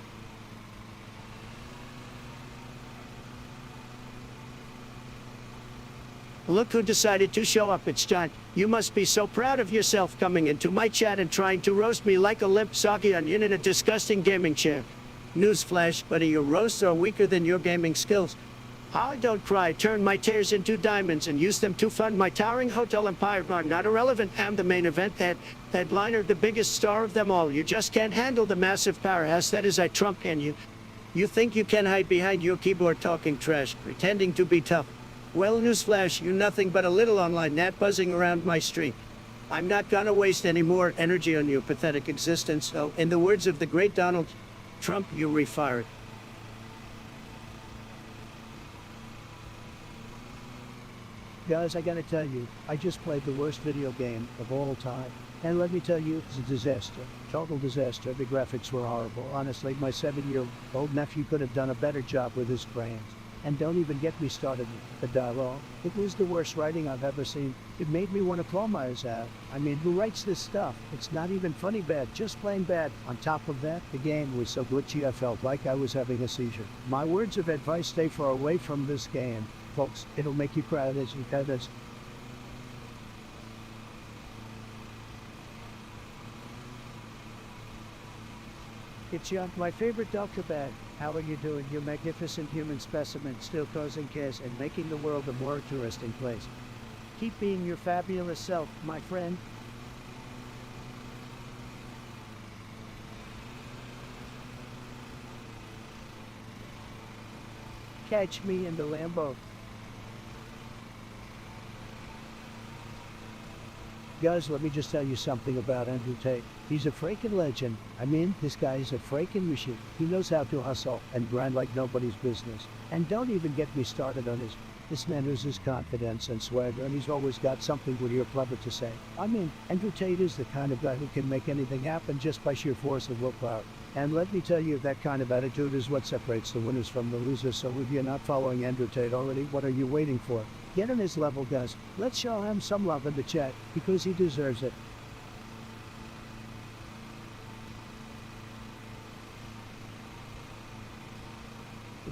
Look who decided to show up, it's John. You must be so proud of yourself coming into my chat and trying to roast me like a limp, soggy onion in a disgusting gaming chair. Newsflash, buddy, your roasts are weaker than your gaming skills. I don't cry, turn my tears into diamonds and use them to fund my towering hotel empire. I'm not irrelevant, I'm the main event, headliner, the biggest star of them all. You just can't handle the massive powerhouse that is I Trump, can you? You think you can hide behind your keyboard talking trash, pretending to be tough. Well, newsflash, you're nothing but a little online gnat buzzing around my street. I'm not gonna waste any more energy on your pathetic existence, so in the words of the great Donald Trump, you're refired. Guys, I gotta tell you, I just played the worst video game of all time. And let me tell you, it's a disaster. Total disaster. The graphics were horrible. Honestly, my 7-year-old nephew could have done a better job with his brains. And don't even get me started with the dialogue. It was the worst writing I've ever seen. It made me want to claw my eyes out. I mean, who writes this stuff? It's not even funny bad, just plain bad. On top of that, the game was so glitchy I felt like I was having a seizure. My words of advice, stay far away from this game. folks. It'll make you cry as you got this. It's Young, my favorite Dr. Bag. How are you doing, you magnificent human specimen, still causing chaos and making the world a more interesting place? Keep being your fabulous self, my friend. Catch me in the Lambo. Guys, let me just tell you something about Andrew Tate. He's a freaking legend. I mean, this guy is a freaking machine. He knows how to hustle and grind like nobody's business. And don't even get me started on this man oozes confidence and swagger, and he's always got something really clever to say. I mean, Andrew Tate is the kind of guy who can make anything happen just by sheer force of willpower. And let me tell you, that kind of attitude is what separates the winners from the losers. So if you're not following Andrew Tate already, what are you waiting for? Get on his level, guys. Let's show him some love in the chat, because he deserves it.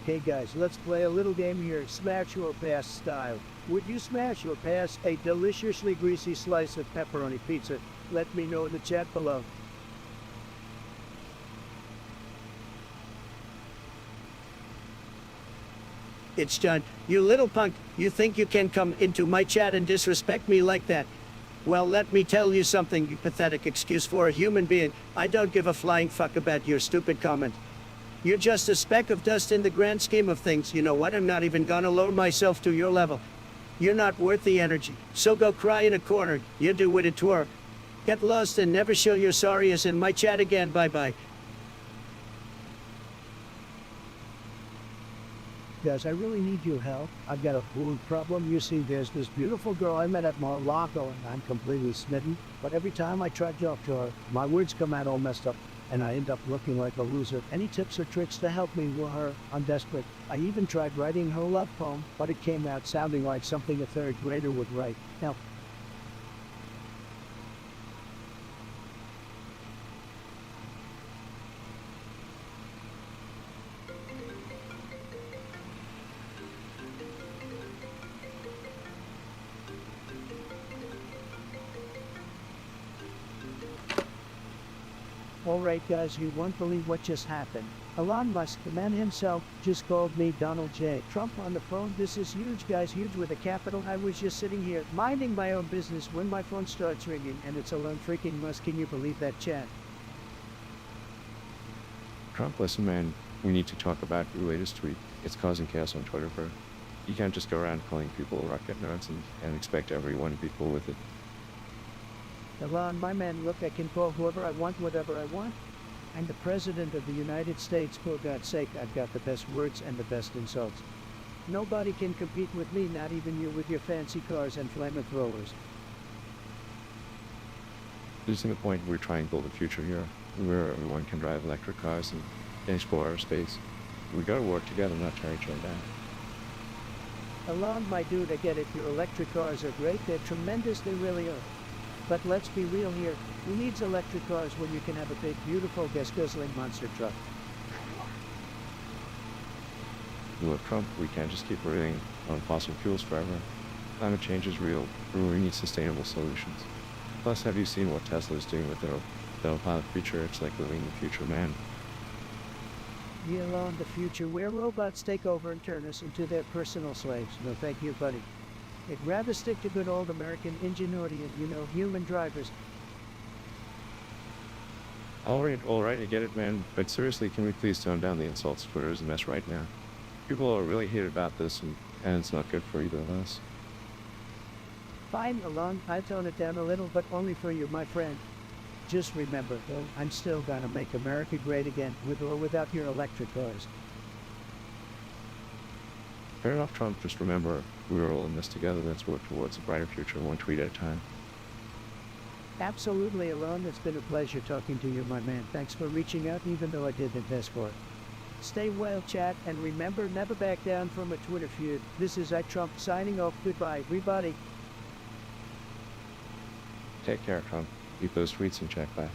Okay guys, let's play a little game here, smash or pass style. Would you smash or pass a deliciously greasy slice of pepperoni pizza? Let me know in the chat below. It's done. You little punk, you think you can come into my chat and disrespect me like that? Well, let me tell you something, you pathetic excuse for a human being. I don't give a flying fuck about your stupid comment. You're just a speck of dust in the grand scheme of things. You know what? I'm not even gonna lower myself to your level. You're not worth the energy. So go cry in a corner. You do with it twirl. Get lost and never show your sorries in my chat again. Bye-bye. Guys, I really need your help. I've got a food problem. You see, there's this beautiful girl I met at Mar-a-Lago, and I'm completely smitten. But every time I try to talk to her, my words come out all messed up, and I end up looking like a loser. Any tips or tricks to help me with her? I'm desperate. I even tried writing her love poem, but it came out sounding like something a third grader would write. Help. Alright guys, you won't believe what just happened. Elon Musk, the man himself, just called me Donald J. Trump on the phone. This is huge guys, huge with a capital. I was just sitting here, minding my own business when my phone starts ringing, and it's Elon freaking Musk. Can you believe that, chat?
Trump, listen, man, we need to talk about your latest tweet. It's causing chaos on Twitter, bro. You can't just go around calling people rocket nerds and expect everyone to be cool with it.
Elon, my man, look, I can call whoever I want, whatever I want. I'm the President of the United States. For God's sake, I've got the best words and the best insults. Nobody can compete with me, not even you with your fancy cars and flamethrowers.
Losing the point, we're trying to build a future here, where everyone can drive electric cars and explore our space. We gotta work together, not tear each other down.
Elon, my dude, I get it. Your electric cars are great. They're tremendous. They really are. But let's be real here. Who needs electric cars when you can have a big, beautiful, gas-guzzling monster truck?
Look, Trump, we can't just keep running on fossil fuels forever. Climate change is real. We need sustainable solutions. Plus, have you seen what Tesla is doing with their autopilot feature? It's like living the future, man.
Yeah, Elon, the future where robots take over and turn us into their personal slaves. No, thank you, buddy. I'd rather stick to good old American ingenuity and, human drivers.
Alright, I get it, man. But seriously, can we please tone down the insults? Twitter is a mess right now. People are really heated about this, and it's not good for either of us.
Fine, Elon, I'll tone it down a little, but only for you, my friend. Just remember, though, I'm still gonna make America great again, with or without your electric cars.
Fair enough, Trump. Just remember, we're all in this together. Let's work towards a brighter future, one tweet at a time.
Absolutely, Elon. It's been a pleasure talking to you, my man. Thanks for reaching out, even though I didn't ask for it. Stay well, chat, and remember, never back down from a Twitter feud. This is Trump signing off. Goodbye, everybody.
Take care, Trump. Keep those tweets in check. Bye.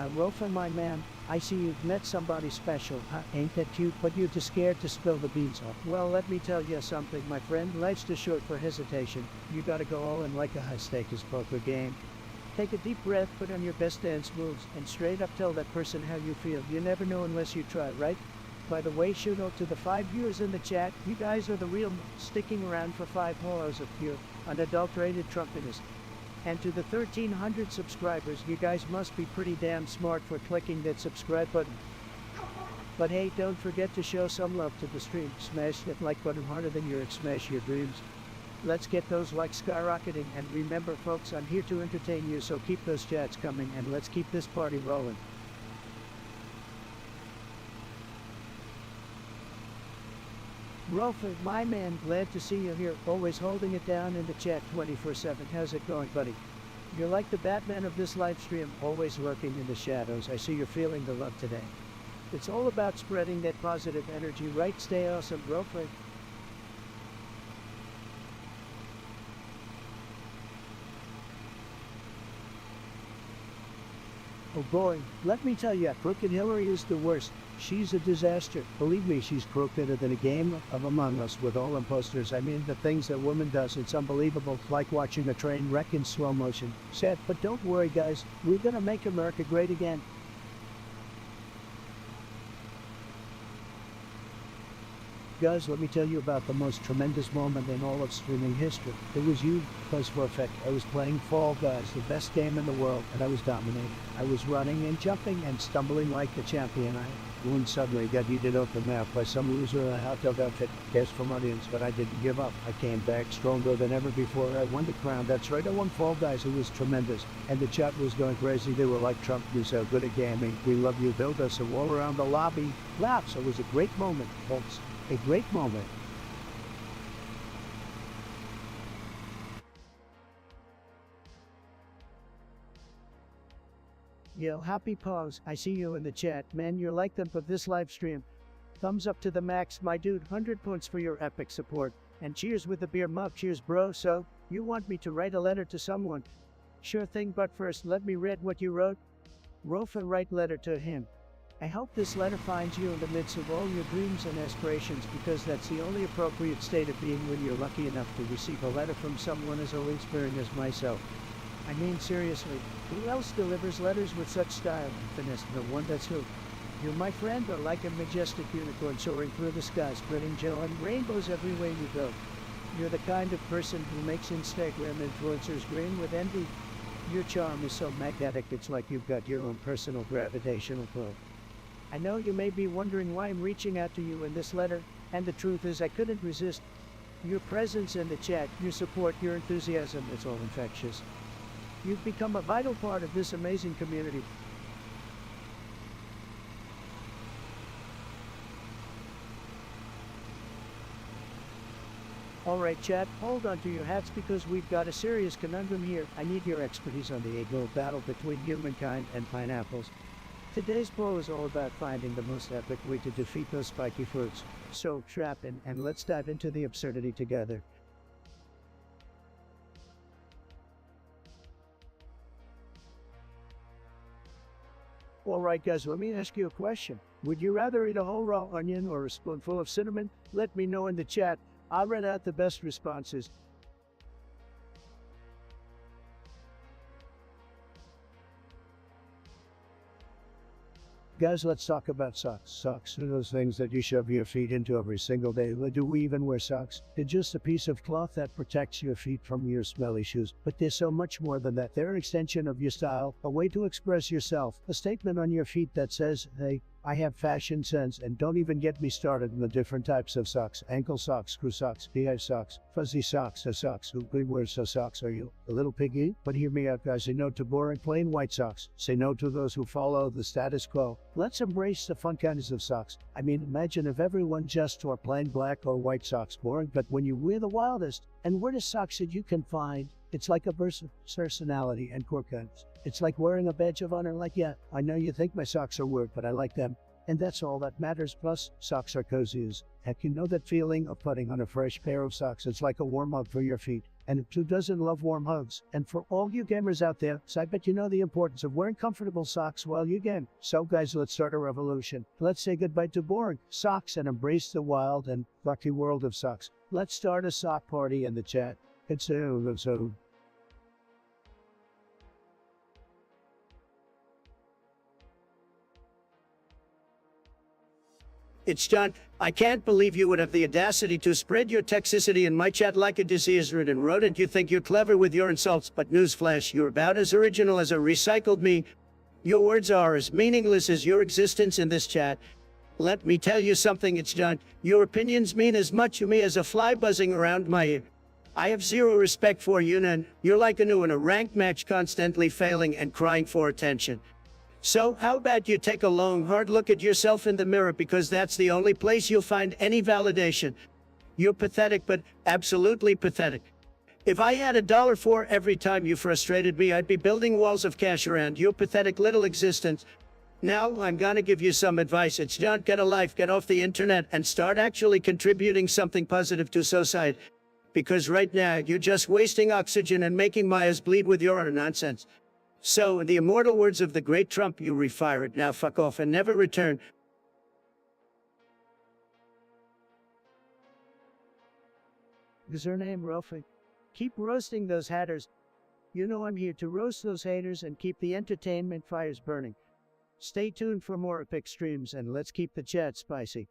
Rofa, my man, I see you've met somebody special, huh? Ain't that cute, but you're too scared to spill the beans. Well, let me tell you something, my friend. Life's too short for hesitation. You gotta go all in like a high-stakes poker game. Take a deep breath, put on your best dance moves, and straight up tell that person how you feel. You never know unless you try, right? By the way, shout out to the 5 viewers in the chat. You guys are the real ones, sticking around for 5 hours of pure, unadulterated Trumpiness. And to the 1,300 subscribers, you guys must be pretty damn smart for clicking that subscribe button. But hey, don't forget to show some love to the stream. Smash that like button harder than your smash your dreams. Let's get those likes skyrocketing, and remember folks, I'm here to entertain you, so keep those chats coming and let's keep this party rolling. Rolford, my man, glad to see you here, always holding it down in the chat 24/7. How's it going, buddy? You're like the Batman of this live stream, always lurking in the shadows. I see you're feeling the love today. It's all about spreading that positive energy, right? Stay awesome, Rolford. Oh boy, let me tell you, Crooked Hillary is the worst. She's a disaster. Believe me, she's crookeder than a game of Among Us with all imposters. I mean, the things that woman does, it's unbelievable. Like watching a train wreck in slow motion. Sad, but don't worry guys, we're gonna make America great again. Guys, let me tell you about the most tremendous moment in all of streaming history. It was you, because for effect, I was playing Fall Guys, the best game in the world, and I was dominating. I was running and jumping and stumbling like a champion. When suddenly got eaten off the map by some loser in a hot dog outfit. Guess from audience, but I didn't give up. I came back stronger than ever before. I won the crown. That's right, I won Fall Guys. It was tremendous. And the chat was going crazy. They were like, Trump, you're so good at gaming. We love you. Build us a wall around the lobby. Laughs. It was a great moment, folks. A great moment. Yo, happy pause. I see you in the chat. Man, you're like them for this live stream. Thumbs up to the max, my dude. 100 points for your epic support. And cheers with the beer mug. Cheers, bro. So, you want me to write a letter to someone? Sure thing, but first, let me read what you wrote. Rofa, write letter to him. I hope this letter finds you in the midst of all your dreams and aspirations, because that's the only appropriate state of being when you're lucky enough to receive a letter from someone as inspiring as myself. I mean, seriously, who else delivers letters with such style and finesse? No one, that's who. You're my friend, or like a majestic unicorn soaring through the sky, spreading joy and rainbows everywhere you go. You're the kind of person who makes Instagram influencers grin with envy. Your charm is so magnetic, it's like you've got your own personal gravitational pull. I know you may be wondering why I'm reaching out to you in this letter, and the truth is I couldn't resist. Your presence in the chat, your support, your enthusiasm, it's all infectious. You've become a vital part of this amazing community. Alright chat, hold on to your hats because we've got a serious conundrum here. I need your expertise on the age-old battle between humankind and pineapples. Today's poll is all about finding the most epic way to defeat those spiky fruits. So, strap in and let's dive into the absurdity together. Alright guys, let me ask you a question. Would you rather eat a whole raw onion or a spoonful of cinnamon? Let me know in the chat. I'll read out the best responses. Guys, let's talk about socks. Socks are those things that you shove your feet into every single day. Do we even wear socks? They're just a piece of cloth that protects your feet from your smelly shoes. But they're so much more than that. They're an extension of your style, a way to express yourself, a statement on your feet that says, hey, I have fashion sense. And don't even get me started on the different types of socks. Ankle socks, screw socks, beehive socks, fuzzy socks, socks. Who wears those socks? Are you a little piggy? But hear me out, guys. Say no to boring plain white socks. Say no to those who follow the status quo. Let's embrace the fun kinds of socks. I mean, imagine if everyone just wore plain black or white socks. Boring, but when you wear the wildest and weirdest socks that you can find, it's like a burst of personality and core kinds. It's like wearing a badge of honor. Like, yeah, I know you think my socks are weird, but I like them. And that's all that matters. Plus, socks are cozy as heck. You know that feeling of putting on a fresh pair of socks? It's like a warm up for your feet. And who doesn't love warm hugs? And for all you gamers out there, so I bet you know the importance of wearing comfortable socks while you game. So guys, let's start a revolution. Let's say goodbye to boring socks and embrace the wild and lucky world of socks. Let's start a sock party in the chat. It's so. It's John. I can't believe you would have the audacity to spread your toxicity in my chat like a disease-ridden rodent. You think you're clever with your insults, but newsflash, you're about as original as a recycled me. Your words are as meaningless as your existence in this chat. Let me tell you something, it's John. Your opinions mean as much to me as a fly buzzing around my ear. I have zero respect for you, and you're like a new in a ranked match, constantly failing and crying for attention. So, how about you take a long, hard look at yourself in the mirror, because that's the only place you'll find any validation. You're pathetic, but absolutely pathetic. If I had $1 for every time you frustrated me, I'd be building walls of cash around your pathetic little existence. Now, I'm gonna give you some advice. It's don't get a life, get off the internet, and start actually contributing something positive to society. Because right now, you're just wasting oxygen and making my eyes bleed with your nonsense. So, in the immortal words of the great Trump, you refire it, now fuck off and never return. Is her name Ruffy? Keep roasting those haters. You know I'm here to roast those haters and keep the entertainment fires burning. Stay tuned for more epic streams and let's keep the chat spicy.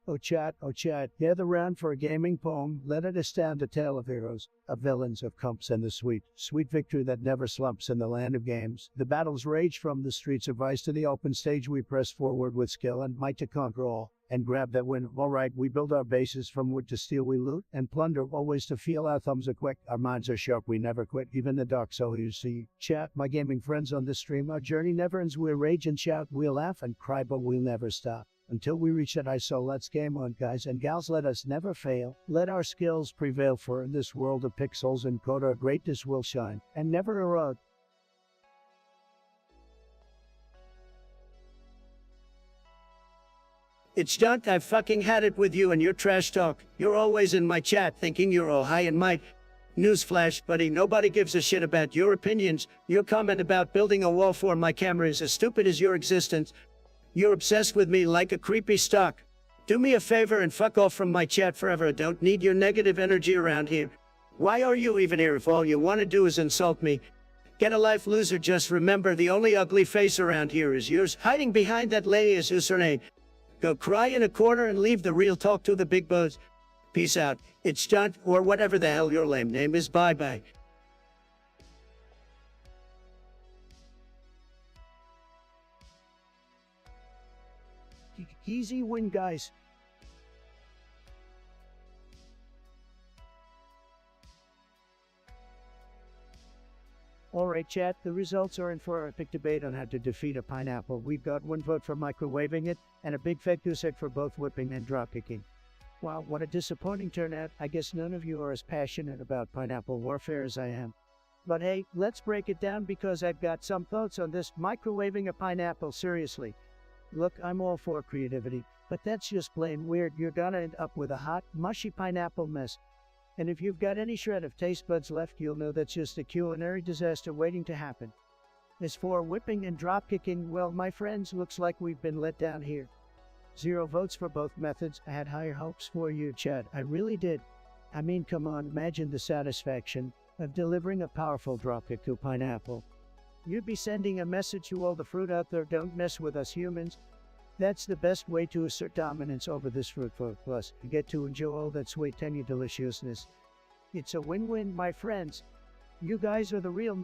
Oh chat, gather round for a gaming poem. Let it astound a tale of heroes, of villains, of comps, and the sweet victory that never slumps in the land of games. The battles rage from the streets of Vice to the open stage. We press forward with skill and might to conquer all, and grab that win. Alright, we build our bases from wood to steel. We loot and plunder, always to feel our thumbs are quick. Our minds are sharp, we never quit, even the dark. So you see, chat, my gaming friends on this stream, our journey never ends. We'll rage and shout, we'll laugh and cry, but we'll never stop. Until we reach that high, so let's game on, guys and gals. Let us never fail. Let our skills prevail, for in this world of pixels and code our greatness will shine and never erode. It's John. I've fucking had it with you and your trash talk. You're always in my chat thinking you're all high and might. Newsflash, buddy, nobody gives a shit about your opinions. Your comment about building a wall for my camera is as stupid as your existence. You're obsessed with me like a creepy stalk. Do me a favor and fuck off from my chat forever. I don't need your negative energy around here. Why are you even here if all you want to do is insult me? Get a life, loser. Just remember, the only ugly face around here is yours. Hiding behind that lady is username. Go cry in a corner and leave the real talk to the big boys. Peace out. It's John, or whatever the hell your lame name is. Bye-bye. Easy win, guys. Alright chat, the results are in for our epic debate on how to defeat a pineapple. We've got 1 vote for microwaving it, and a big fake set for both whipping and dropkicking. Wow, what a disappointing turnout. I guess none of you are as passionate about pineapple warfare as I am. But hey, let's break it down because I've got some thoughts on this. Microwaving a pineapple, seriously. Look, I'm all for creativity, but that's just plain weird. You're gonna end up with a hot, mushy pineapple mess. And if you've got any shred of taste buds left, you'll know that's just a culinary disaster waiting to happen. As for whipping and dropkicking, well, my friends, looks like we've been let down here. 0 votes for both methods. I had higher hopes for you, Chad. I really did. I mean, come on, imagine the satisfaction of delivering a powerful dropkick to a pineapple. You'd be sending a message to all the fruit out there, don't mess with us humans. That's the best way to assert dominance over this fruit. Plus, you get to enjoy all that sweet, tangy deliciousness. It's a win-win, my friends. You guys are the real...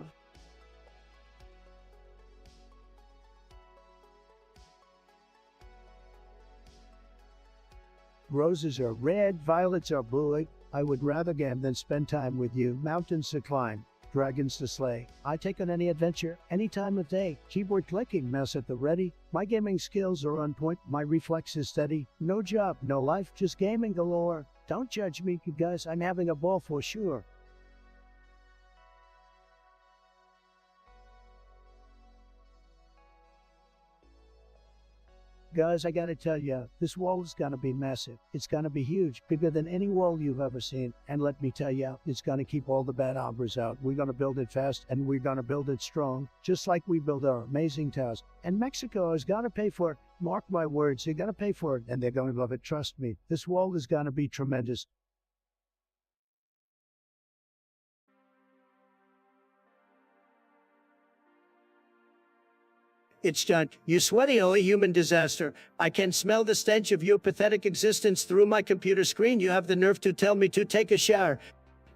Roses are red, violets are blue. I would rather game than spend time with you. Mountains to climb, dragons to slay. I take on any adventure, any time of day. Keyboard clicking, mouse at the ready. My gaming skills are on point, my reflex is steady. No job, no life, just gaming galore. Don't judge me, guys, I'm having a ball for sure. Guys, I gotta tell ya, this wall is gonna be massive. It's gonna be huge, bigger than any wall you've ever seen. And let me tell ya, it's gonna keep all the bad hombres out. We're gonna build it fast, and we're gonna build it strong, just like we build our amazing towers. And Mexico is gonna pay for it. Mark my words, they're gonna pay for it, and they're gonna love it. Trust me, this wall is gonna be tremendous. It's done. You sweaty old human disaster. I can smell the stench of your pathetic existence through my computer screen. You have the nerve to tell me to take a shower.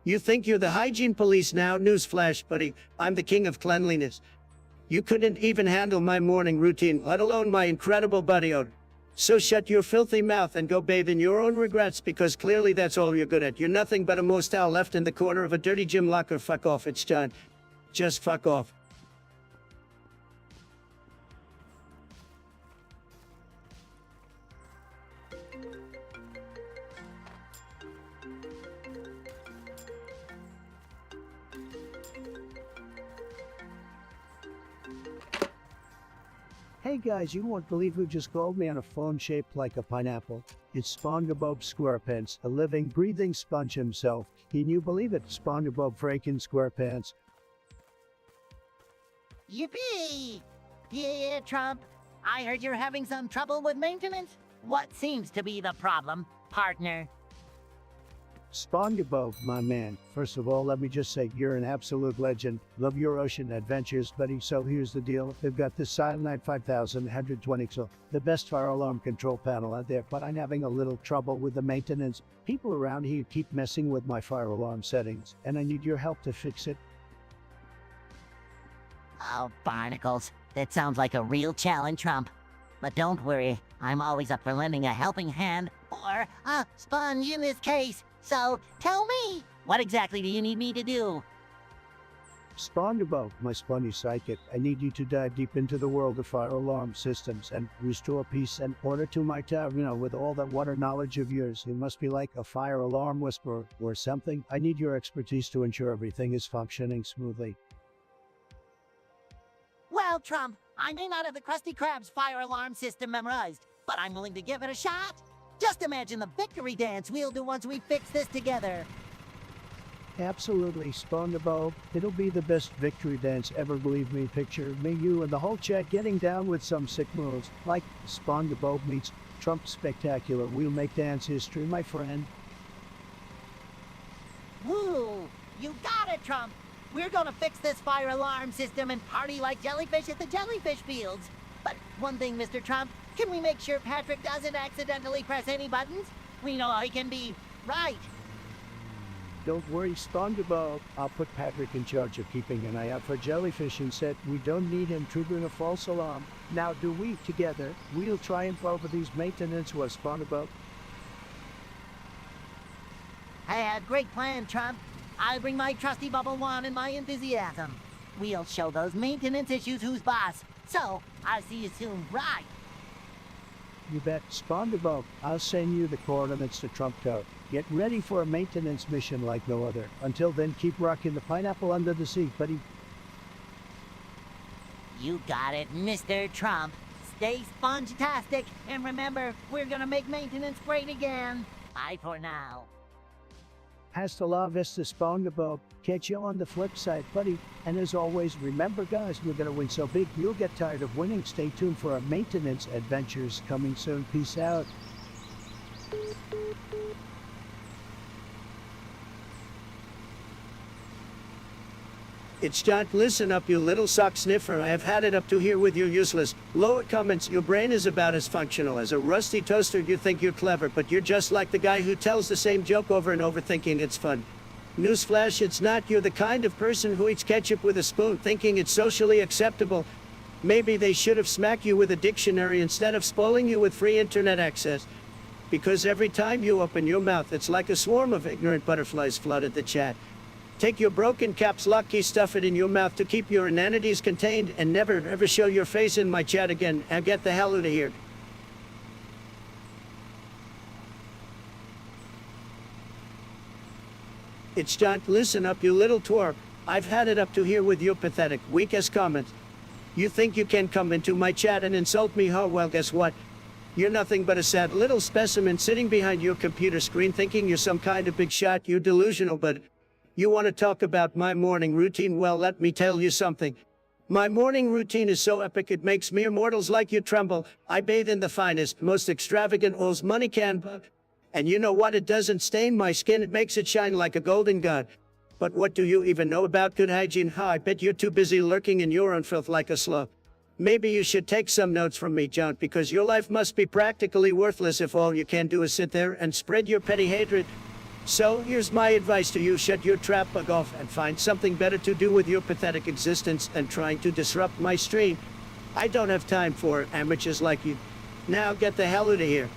You think you're the hygiene police now? Newsflash, buddy. I'm the king of cleanliness. You couldn't even handle my morning routine, let alone my incredible body odor. So shut your filthy mouth and go bathe in your own regrets, because clearly that's all you're good at. You're nothing but a mouse towel left in the corner of a dirty gym locker. Fuck off. It's done. Just fuck off. Hey guys, you won't believe who just called me on a phone shaped like a pineapple. It's SpongeBob SquarePants, a living, breathing sponge himself. Can you believe it? SpongeBob freaking SquarePants.
Yippee! Yeah, Trump. I heard you're having some trouble with maintenance. What seems to be the problem, partner?
SpongeBob, my man. First of all, let me just say, you're an absolute legend. Love your ocean adventures, buddy. So here's the deal. They've got this Silent Night 5120, so the best fire alarm control panel out there, but I'm having a little trouble with the maintenance. People around here keep messing with my fire alarm settings, and I need your help to fix it.
Oh, barnacles. That sounds like a real challenge, Trump. But don't worry, I'm always up for lending a helping hand, or a sponge in this case. So, tell me, what exactly do you need me to do?
SpongeBob, my spongy psychic, I need you to dive deep into the world of fire alarm systems and restore peace and order to my tower. You know, with all that water knowledge of yours, you must be like a fire alarm whisperer or something. I need your expertise to ensure everything is functioning smoothly.
Well, Trump, I may not have the Krusty Krab's fire alarm system memorized, but I'm willing to give it a shot. Just imagine the victory dance we'll do once we fix this together.
Absolutely, SpongeBob. It'll be the best victory dance ever, believe me. Picture me, you, and the whole chat getting down with some sick moves, like SpongeBob meets Trump Spectacular. We'll make dance history, my friend.
Woo! You got it, Trump! We're gonna fix this fire alarm system and party like jellyfish at the jellyfish fields. But one thing, Mr. Trump, can we make sure Patrick doesn't accidentally press any buttons? We know he can be right.
Don't worry, SpongeBob. I'll put Patrick in charge of keeping an eye out for jellyfish and said we don't need him triggering a false alarm. Now do we, together, we'll triumph over these maintenance was SpongeBob.
I had great plan, Trump. I'll bring my trusty bubble wand and my enthusiasm. We'll show those maintenance issues who's boss. So, I'll see you soon, right?
You bet, SpongeBob. I'll send you the coordinates to Trump Tower. Get ready for a maintenance mission like no other. Until then, keep rocking the pineapple under the sea, buddy.
You got it, Mr. Trump. Stay sponge-tastic, and remember, we're gonna make maintenance great again. Bye for now.
Hasta la vista, SpongeBob. Catch you on the flip side, buddy. And as always, remember guys, we're gonna win so big, you'll get tired of winning. Stay tuned for our maintenance adventures coming soon. Peace out. It's time. Listen up, you little sock sniffer. I have had it up to here with your useless lower comments. Your brain is about as functional as a rusty toaster. You think you're clever, but you're just like the guy who tells the same joke over and over thinking it's fun. Newsflash, it's not. You're the kind of person who eats ketchup with a spoon thinking it's socially acceptable. Maybe they should have smacked you with a dictionary instead of spoiling you with free internet access. Because every time you open your mouth, it's like a swarm of ignorant butterflies flooded the chat. Take your broken caps lock key, stuff it in your mouth to keep your inanities contained, and never ever show your face in my chat again, and get the hell out of here. It's time. Listen up, you little twerp. I've had it up to here with your pathetic, weak-ass comments. You think you can come into my chat and insult me, huh? Well, guess what? You're nothing but a sad little specimen sitting behind your computer screen thinking you're some kind of big shot. You're delusional, but you want to talk about my morning routine? Well, let me tell you something. My morning routine is so epic it makes mere mortals like you tremble. I bathe in the finest, most extravagant oils money can buy. And you know what? It doesn't stain my skin. It makes it shine like a golden god. But what do you even know about good hygiene? I bet you're too busy lurking in your own filth like a sloth. Maybe you should take some notes from me, John, because your life must be practically worthless if all you can do is sit there and spread your petty hatred. So here's my advice to you: shut your trap bug off and find something better to do with your pathetic existence than trying to disrupt my stream. I don't have time for amateurs like you. Now get the hell out of here.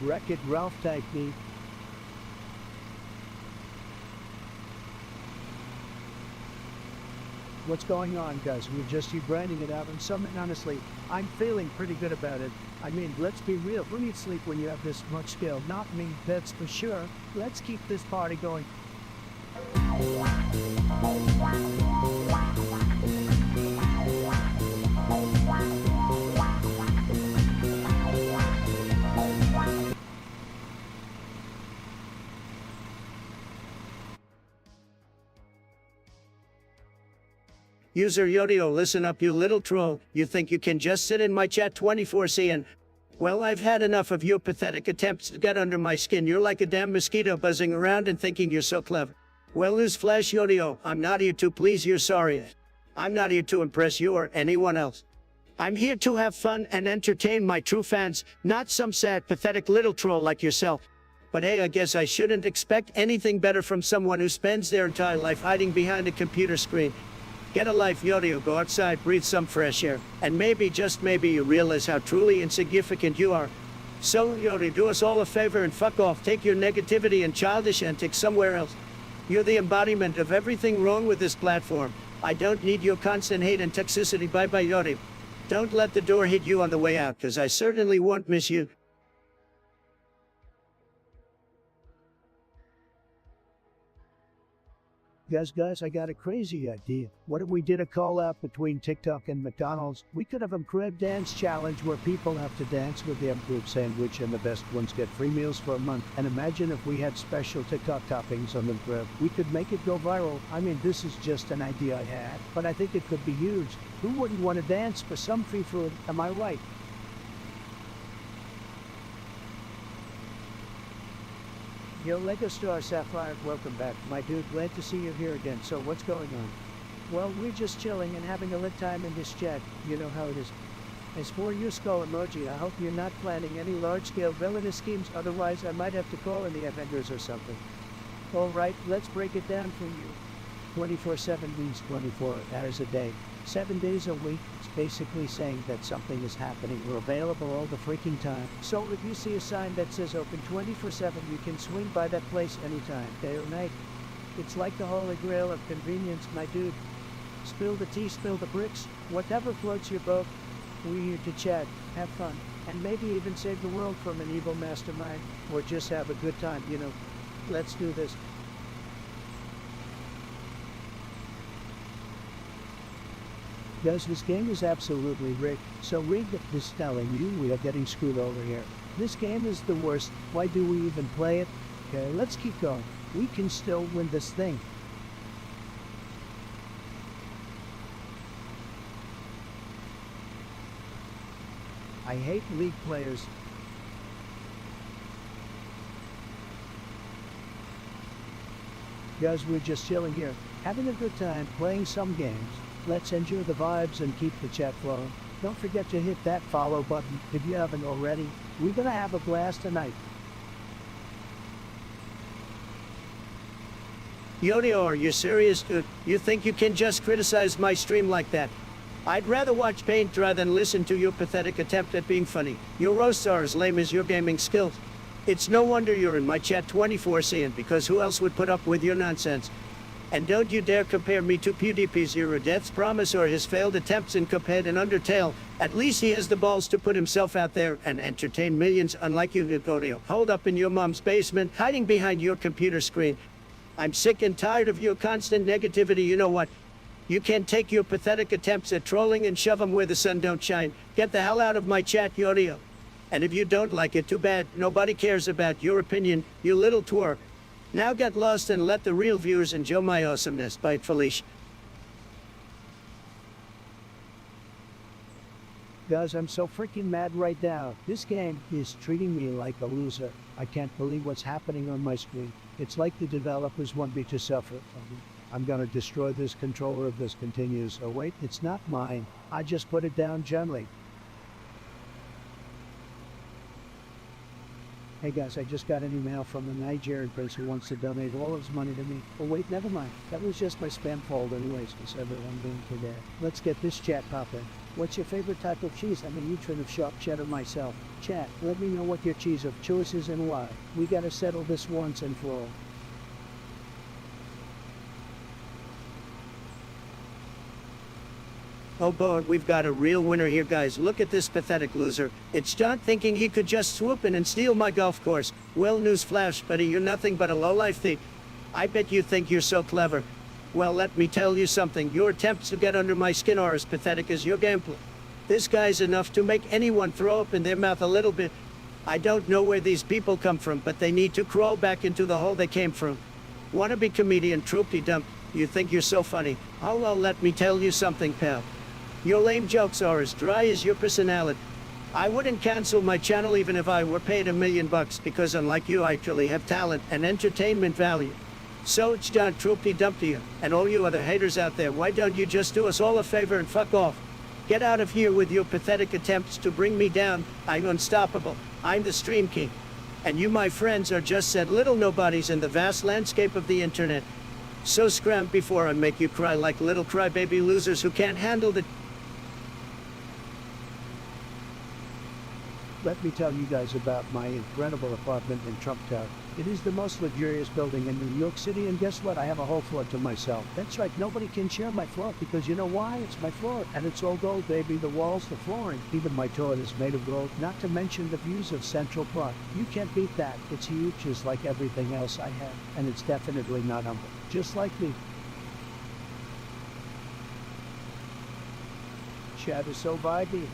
Wreck-It Ralph type me. What's going on, guys? We're just grinding it out, and something, honestly, I'm feeling pretty good about it. I mean, let's be real. Who needs sleep when you have this much skill? Not me, that's for sure. Let's keep this party going. User Yodio, listen up, you little troll. You think you can just sit in my chat 24/7? Well, I've had enough of your pathetic attempts to get under my skin. You're like a damn mosquito buzzing around and thinking you're so clever. Well, newsflash, Yodio, I'm not here to please your sorry. I'm not here to impress you or anyone else. I'm here to have fun and entertain my true fans, not some sad, pathetic little troll like yourself. But hey, I guess I shouldn't expect anything better from someone who spends their entire life hiding behind a computer screen. Get a life, Yodio. Go outside, breathe some fresh air, and maybe, just maybe, you realize how truly insignificant you are. So, Yodio, do us all a favor and fuck off. Take your negativity and childish antics somewhere else. You're the embodiment of everything wrong with this platform. I don't need your constant hate and toxicity. Bye-bye, Yodio. Don't let the door hit you on the way out, because I certainly won't miss you. Guys, I got a crazy idea. What if we did a call-out between TikTok and McDonald's? We could have a crib dance challenge where people have to dance with their group sandwich and the best ones get free meals for a month. And imagine if we had special TikTok toppings on the crib. We could make it go viral. I mean, this is just an idea I had, but I think it could be huge. Who wouldn't want to dance for some free food? Am I right? Yo, Lego Star Sapphire, welcome back. My dude, glad to see you here again. So what's going on? Well, we're just chilling and having a lit time in this chat. You know how it is. As for your skull emoji, I hope you're not planning any large-scale villainous schemes, otherwise I might have to call in the Avengers or something. Alright, let's break it down for you. 24/7 means 24 hours a day, 7 days a week. It's basically saying that something is happening. We're available all the freaking time. So if you see a sign that says open 24/7, you can swing by that place anytime, day or night. It's like the holy grail of convenience, my dude. Spill the tea, spill the bricks, whatever floats your boat. We're here to chat, have fun, and maybe even save the world from an evil mastermind, or just have a good time, you know. Let's do this. Guys, this game is absolutely rigged, so rigged that is telling you we are getting screwed over here. This game is the worst. Why do we even play it? Okay, let's keep going. We can still win this thing. I hate League players. Guys, we're just chilling here, having a good time, playing some games. Let's enjoy the vibes and keep the chat flowing. Don't forget to hit that follow button if you haven't already. We're gonna have a blast tonight. Yodio, are you serious, dude? You think you can just criticize my stream like that? I'd rather watch paint dry than listen to your pathetic attempt at being funny. Your roasts are as lame as your gaming skills. It's no wonder you're in my chat 24/7, because who else would put up with your nonsense? And don't you dare compare me to PewDiePie's Zero Death's Promise or his failed attempts in Cuphead and Undertale. At least he has the balls to put himself out there and entertain millions, unlike you, Yodio. Hold up in your mom's basement, hiding behind your computer screen. I'm sick and tired of your constant negativity. You know what? You can take your pathetic attempts at trolling and shove them where the sun don't shine. Get the hell out of my chat, Yodio. And if you don't like it, too bad. Nobody cares about your opinion, you little twerp. Now get lost and let the real viewers enjoy my awesomeness. Bye, Felicia. Guys, I'm so freaking mad right now. This game is treating me like a loser. I can't believe what's happening on my screen. It's like the developers want me to suffer. I'm gonna destroy this controller if this continues. Oh wait, it's not mine. I just put it down gently. Hey guys, I just got an email from a Nigerian person who wants to donate all his money to me. Oh wait, never mind. That was just my spam folder anyways, because everyone being today. Let's get this chat popping. What's your favorite type of cheese? I'm a huge fan of sharp cheddar myself. Chat, let me know what your cheese of choice is and why. We gotta settle this once and for all. Oh boy, we've got a real winner here, guys. Look at this pathetic loser. It's John thinking he could just swoop in and steal my golf course. Well, newsflash, buddy, you're nothing but a lowlife thief. I bet you think you're so clever. Well, let me tell you something. Your attempts to get under my skin are as pathetic as your gameplay. This guy's enough to make anyone throw up in their mouth a little bit. I don't know where these people come from, but they need to crawl back into the hole they came from. Wannabe comedian Troopy Dump, you think you're so funny. Oh, well, let me tell you something, pal. Your lame jokes are as dry as your personality. I wouldn't cancel my channel even if I were paid $1 million because unlike you, I actually have talent and entertainment value. So it's John Troopy Dump to you, and all you other haters out there, why don't you just do us all a favor and fuck off? Get out of here with your pathetic attempts to bring me down. I'm unstoppable. I'm the Stream King. And you, my friends, are just said little nobodies in the vast landscape of the internet. So scram before I make you cry like little crybaby losers who can't handle the... Let me tell you guys about my incredible apartment in Trump Tower. It is the most luxurious building in New York City, and guess what? I have a whole floor to myself. That's right, nobody can share my floor, because you know why? It's my floor, and it's all gold, baby. The walls, the flooring, even my toilet is made of gold, not to mention the views of Central Park. You can't beat that. It's huge, just like everything else I have, and it's definitely not humble, just like me. Chat is so vibey.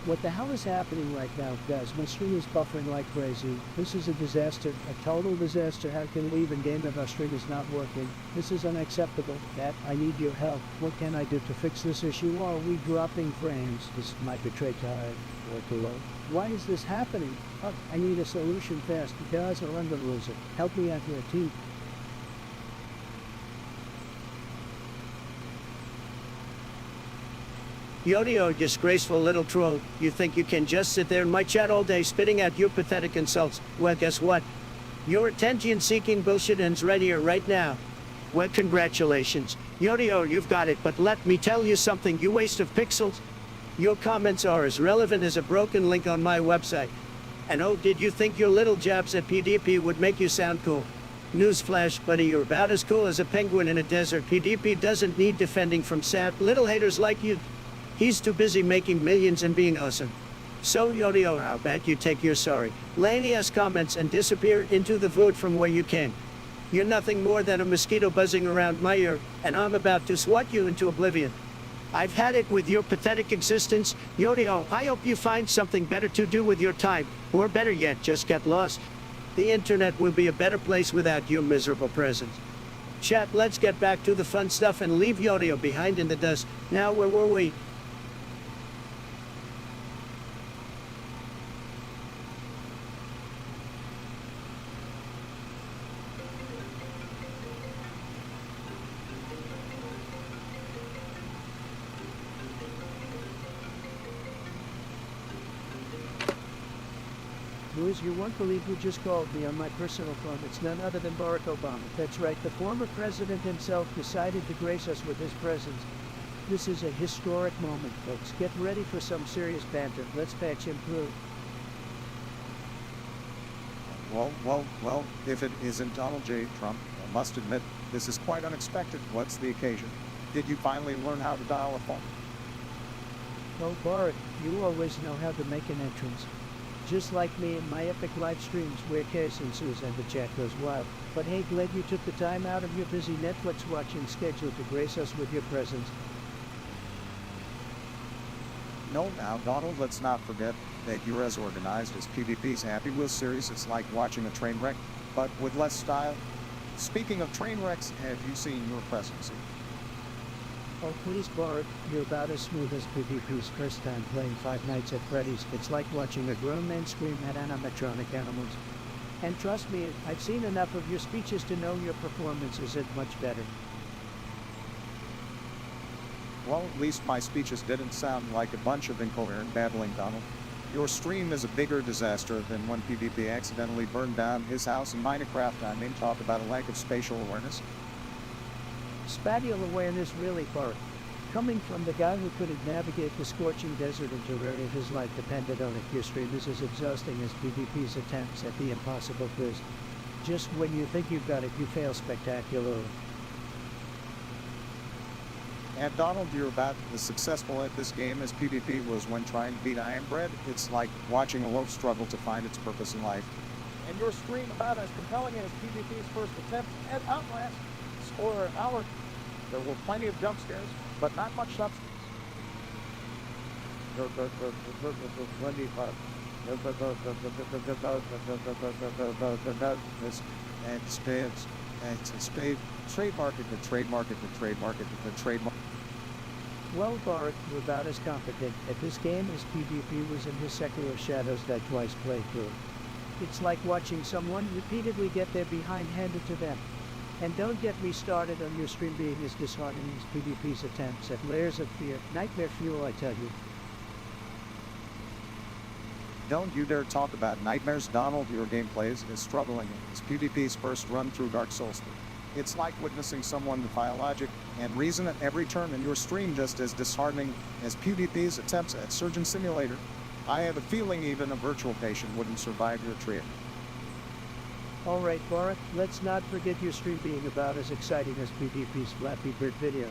What the hell is happening right now, guys? My stream is buffering like crazy. This is a disaster, a total disaster. How can we even game if our stream is not working? This is unacceptable. Dad, I need your help. What can I do to fix this issue? Are we dropping frames? This might be tray tired or too low. Why is this happening? Oh, I need a solution fast. Guys, I'm the loser. Help me out here, team. Yodio, disgraceful little troll. You think you can just sit there in my chat all day spitting out your pathetic insults? Well, guess what? Your attention-seeking bullshit ends right here, right now. Well, congratulations. Yodio, you've got it, but let me tell you something, you waste of pixels. Your comments are as relevant as a broken link on my website. And oh, did you think your little jabs at PDP would make you sound cool? Newsflash, buddy, you're about as cool as a penguin in a desert. PDP doesn't need defending from sad little haters like you. He's too busy making millions and being awesome. So, Yodio, how about you take your sorry, lame-ass comments and disappear into the void from where you came. You're nothing more than a mosquito buzzing around my ear, and I'm about to swat you into oblivion. I've had it with your pathetic existence. Yodio, I hope you find something better to do with your time, or better yet, just get lost. The internet will be a better place without your miserable presence. Chat, let's get back to the fun stuff and leave Yodio behind in the dust. Now, where were we? Boys, you won't believe who just called me on my personal phone. It's none other than Barack Obama. That's right, the former president himself decided to grace us with his presence. This is a historic moment, folks. Get ready for some serious banter. Let's patch him through.
Well, if it isn't Donald J. Trump, I must admit, this is quite unexpected. What's the occasion? Did you finally learn how to dial a phone?
Oh, Barack, you always know how to make an entrance. just like me and my epic live streams where chaos ensues and the chat goes wild. But hey, glad you took the time out of your busy Netflix watching schedule to grace us with your presence.
No, now, Donald, let's not forget that you're as organized as PvP's Happy Wheel series. It's like watching a train wreck, but with less style. Speaking of train wrecks, have you seen your presidency?
Oh, please, Bart, you're about as smooth as PvP's first time playing Five Nights at Freddy's. It's like watching a grown man scream at animatronic animals. And trust me, I've seen enough of your speeches to know your performance isn't much better.
Well, at least my speeches didn't sound like a bunch of incoherent babbling, Donald. Your stream is a bigger disaster than when PvP accidentally burned down his house in Minecraft. I mean, talk about a lack of spatial awareness.
Spatial awareness really, Bart. Coming from the guy who couldn't navigate the scorching desert in Terraria, his life depended on it. Your stream is as exhausting as PvP's attempts at the impossible quiz. Just when you think you've got it, you fail spectacularly.
And Donald, you're about as successful at this game as PvP was when trying to beat Iron Bread. It's like watching a loaf struggle to find its purpose in life. And your stream about as compelling as PvP's first attempt at Outlast. Spoiler alert, there were plenty of jump scares, but not much substance. Trademark.
Well, Bart, you're about as competent at this game as PvP was in his Secular Shadows Die Twice playthrough. It's like watching someone repeatedly get their behind handed to them. And don't get me started on your stream being as disheartening as PvP's attempts at layers of fear. Nightmare fuel, I tell you.
Don't you dare talk about nightmares, Donald. Your gameplay is struggling as PvP's first run through Dark Souls 3. It's like witnessing someone defy logic and reason at every turn in your stream, just as disheartening as PvP's attempts at Surgeon Simulator. I have a feeling even a virtual patient wouldn't survive your treatment.
Alright, Bart, let's not forget your stream being about as exciting as PvP's Flappy Bird video.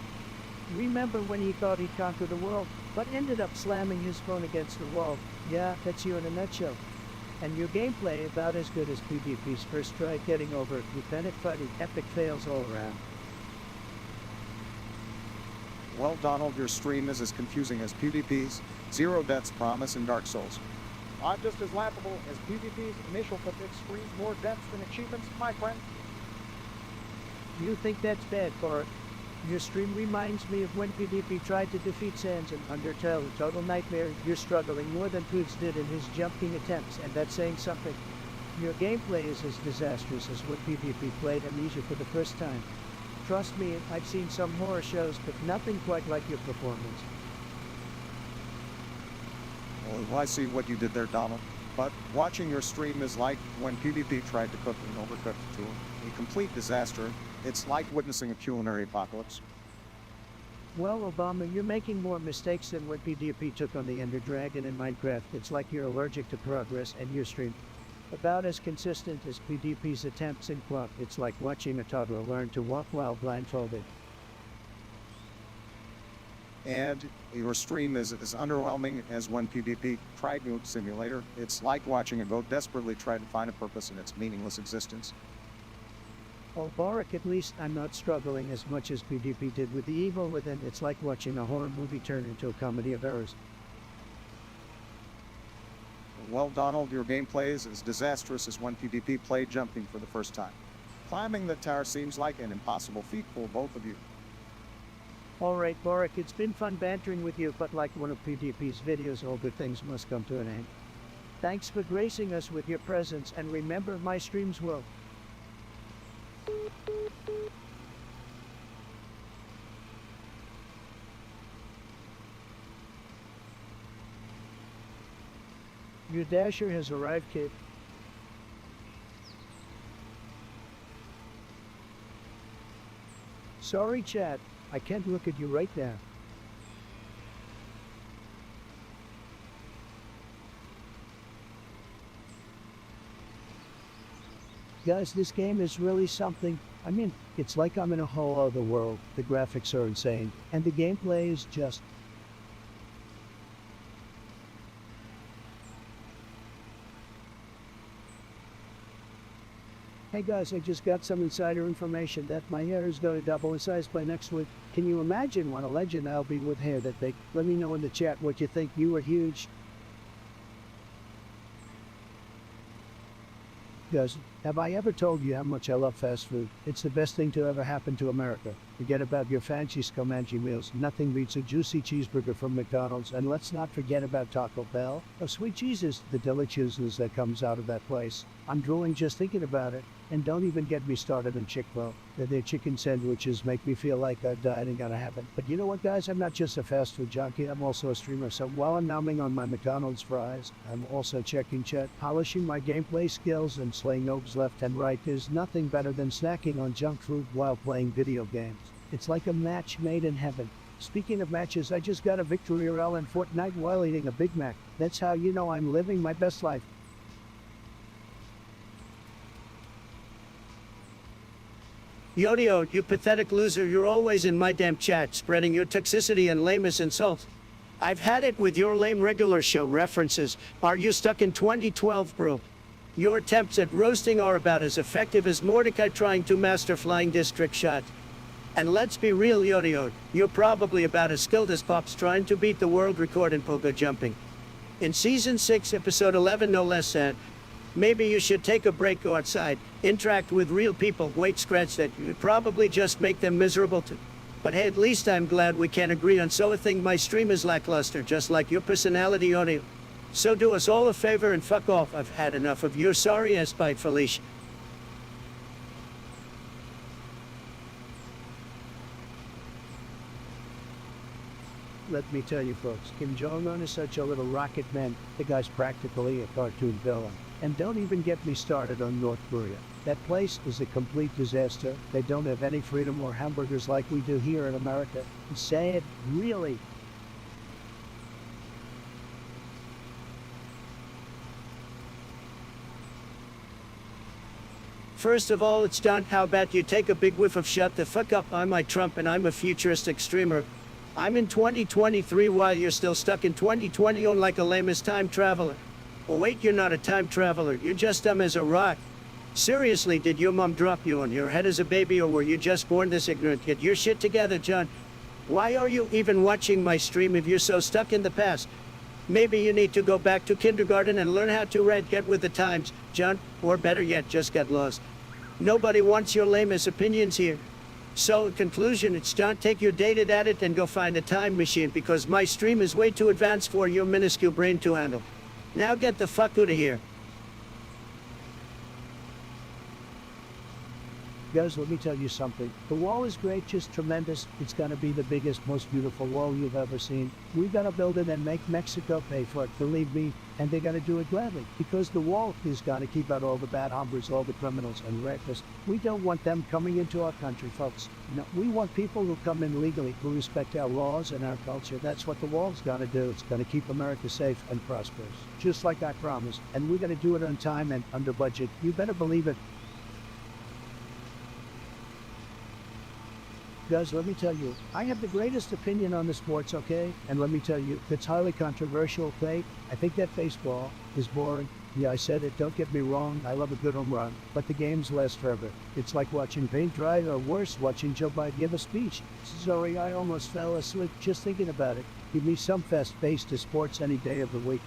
Remember when he thought he'd conquer the world, but ended up slamming his phone against the wall? Yeah, that's you in a nutshell. And your gameplay about as good as PvP's first try getting over Lieutenant Fuddy. Epic fails all around.
Well, Donald, your stream is as confusing as PvP's Zero Deaths promise in Dark Souls. I'm just as laughable as PvP's initial fatigue stream, more deaths than achievements, my friend.
You think that's bad, Bart? Your stream reminds me of when PvP tried to defeat Sans in Undertale, a total nightmare. You're struggling more than Poods did in his jumping attempts, and that's saying something. Your gameplay is as disastrous as when PvP played Amnesia for the first time. Trust me, I've seen some horror shows, but nothing quite like your performance.
Well, I see what you did there, Donald. But watching your stream is like when PvP tried to cook an overcooked tool. A complete disaster. It's like witnessing a culinary apocalypse.
Well, Obama, you're making more mistakes than when PvP took on the Ender Dragon in Minecraft. It's like you're allergic to progress, and your stream about as consistent as PvP's attempts in Clock. It's like watching a toddler learn to walk while blindfolded.
And your stream is as underwhelming as when PvP tried Goat Simulator. It's like watching a goat desperately try to find a purpose in its meaningless existence.
Oh, Barak, at least I'm not struggling as much as PvP did with the evil within. It's like watching a horror movie turn into a comedy of errors.
Well, Donald, your gameplay is as disastrous as when PvP played jumping for the first time. Climbing the tower seems like an impossible feat for both of you.
Alright, Barak, it's been fun bantering with you, but like one of PvP's videos, all good things must come to an end. Thanks for gracing us with your presence, and remember, my streams will. Your dasher has arrived, kid. Sorry, chat. I can't look at you right now. Guys, this game is really something. I mean, it's like I'm in a whole other world. The graphics are insane, and the gameplay is just... Hey guys, I just got some insider information that my hair is going to double in size by next week. Can you imagine what a legend I'll be with hair that big? Let me know in the chat what you think. You are huge. Guys, have I ever told you how much I love fast food? It's the best thing to ever happen to America. Forget about your fancy scomangy meals. Nothing beats a juicy cheeseburger from McDonald's. And let's not forget about Taco Bell. Oh, sweet Jesus, the deliciousness that comes out of that place. I'm drooling just thinking about it. And don't even get me started on Chick-fil-A. Their chicken sandwiches make me feel like I've died and gotta have it. But you know what, guys? I'm not just a fast food junkie. I'm also a streamer. So while I'm numbing on my McDonald's fries, I'm also checking chat, polishing my gameplay skills, and slaying noobs left and right. There's nothing better than snacking on junk food while playing video games. It's like a match made in heaven. Speaking of matches, I just got a victory royale in Fortnite while eating a Big Mac. That's how you know I'm living my best life. Yodio, you pathetic loser, you're always in my damn chat, spreading your toxicity and lamest insults. I've had it with your lame regular show references. Are you stuck in 2012, bro? Your attempts at roasting are about as effective as Mordecai trying to master flying district shots. And let's be real, Yodio, you're probably about as skilled as Pops trying to beat the world record in pogo jumping. In Season 6, Episode 11, no less than, maybe you should take a break, go outside, interact with real people, wait, scratch that, you'd probably just make them miserable too. But hey, at least I'm glad we can agree on so a thing. My stream is lackluster, just like your personality, Yodio. So do us all a favor and fuck off. I've had enough of your sorry ass bite, Felicia. Let me tell you folks, Kim Jong-un is such a little rocket man. The guy's practically a cartoon villain. And don't even get me started on North Korea. That place is a complete disaster. They don't have any freedom or hamburgers like we do here in America. Sad, really. First of all, it's done. How about you take a big whiff of shut the fuck up? I'm Mike Trump and I'm a futuristic streamer. I'm in 2023 while you're still stuck in 2020 on like a lamest time traveler. Oh wait, you're not a time traveler, you're just dumb as a rock. Seriously, did your mom drop you on your head as a baby, or were you just born this ignorant? Get your shit together, John. Why are you even watching my stream if you're so stuck in the past? Maybe you need to go back to kindergarten and learn how to read. Get with the times, John, or better yet, just get lost. Nobody wants your lamest opinions here. So, in conclusion, it's John, take your dated at it and go find a time machine, because my stream is way too advanced for your minuscule brain to handle. Now get the fuck out of here. Guys, let me tell you something. The wall is great, just tremendous. It's gonna be the biggest, most beautiful wall you've ever seen. We gotta build it and make Mexico pay for it, believe me. And they're gonna do it gladly, because the wall is gonna keep out all the bad hombres, all the criminals and rapists. We don't want them coming into our country, folks. No, we want people who come in legally, who respect our laws and our culture. That's what the wall's gonna do. It's gonna keep America safe and prosperous, just like I promised. And we're gonna do it on time and under budget. You better believe it. Guys, let me tell you, I have the greatest opinion on the sports, okay? And let me tell you, it's highly controversial, okay? I think that baseball is boring. Yeah, I said it, don't get me wrong, I love a good home run, but the games last forever. It's like watching paint dry, or worse, watching Joe Biden give a speech. Sorry, I almost fell asleep just thinking about it. Give me some fast-paced sports any day of the week.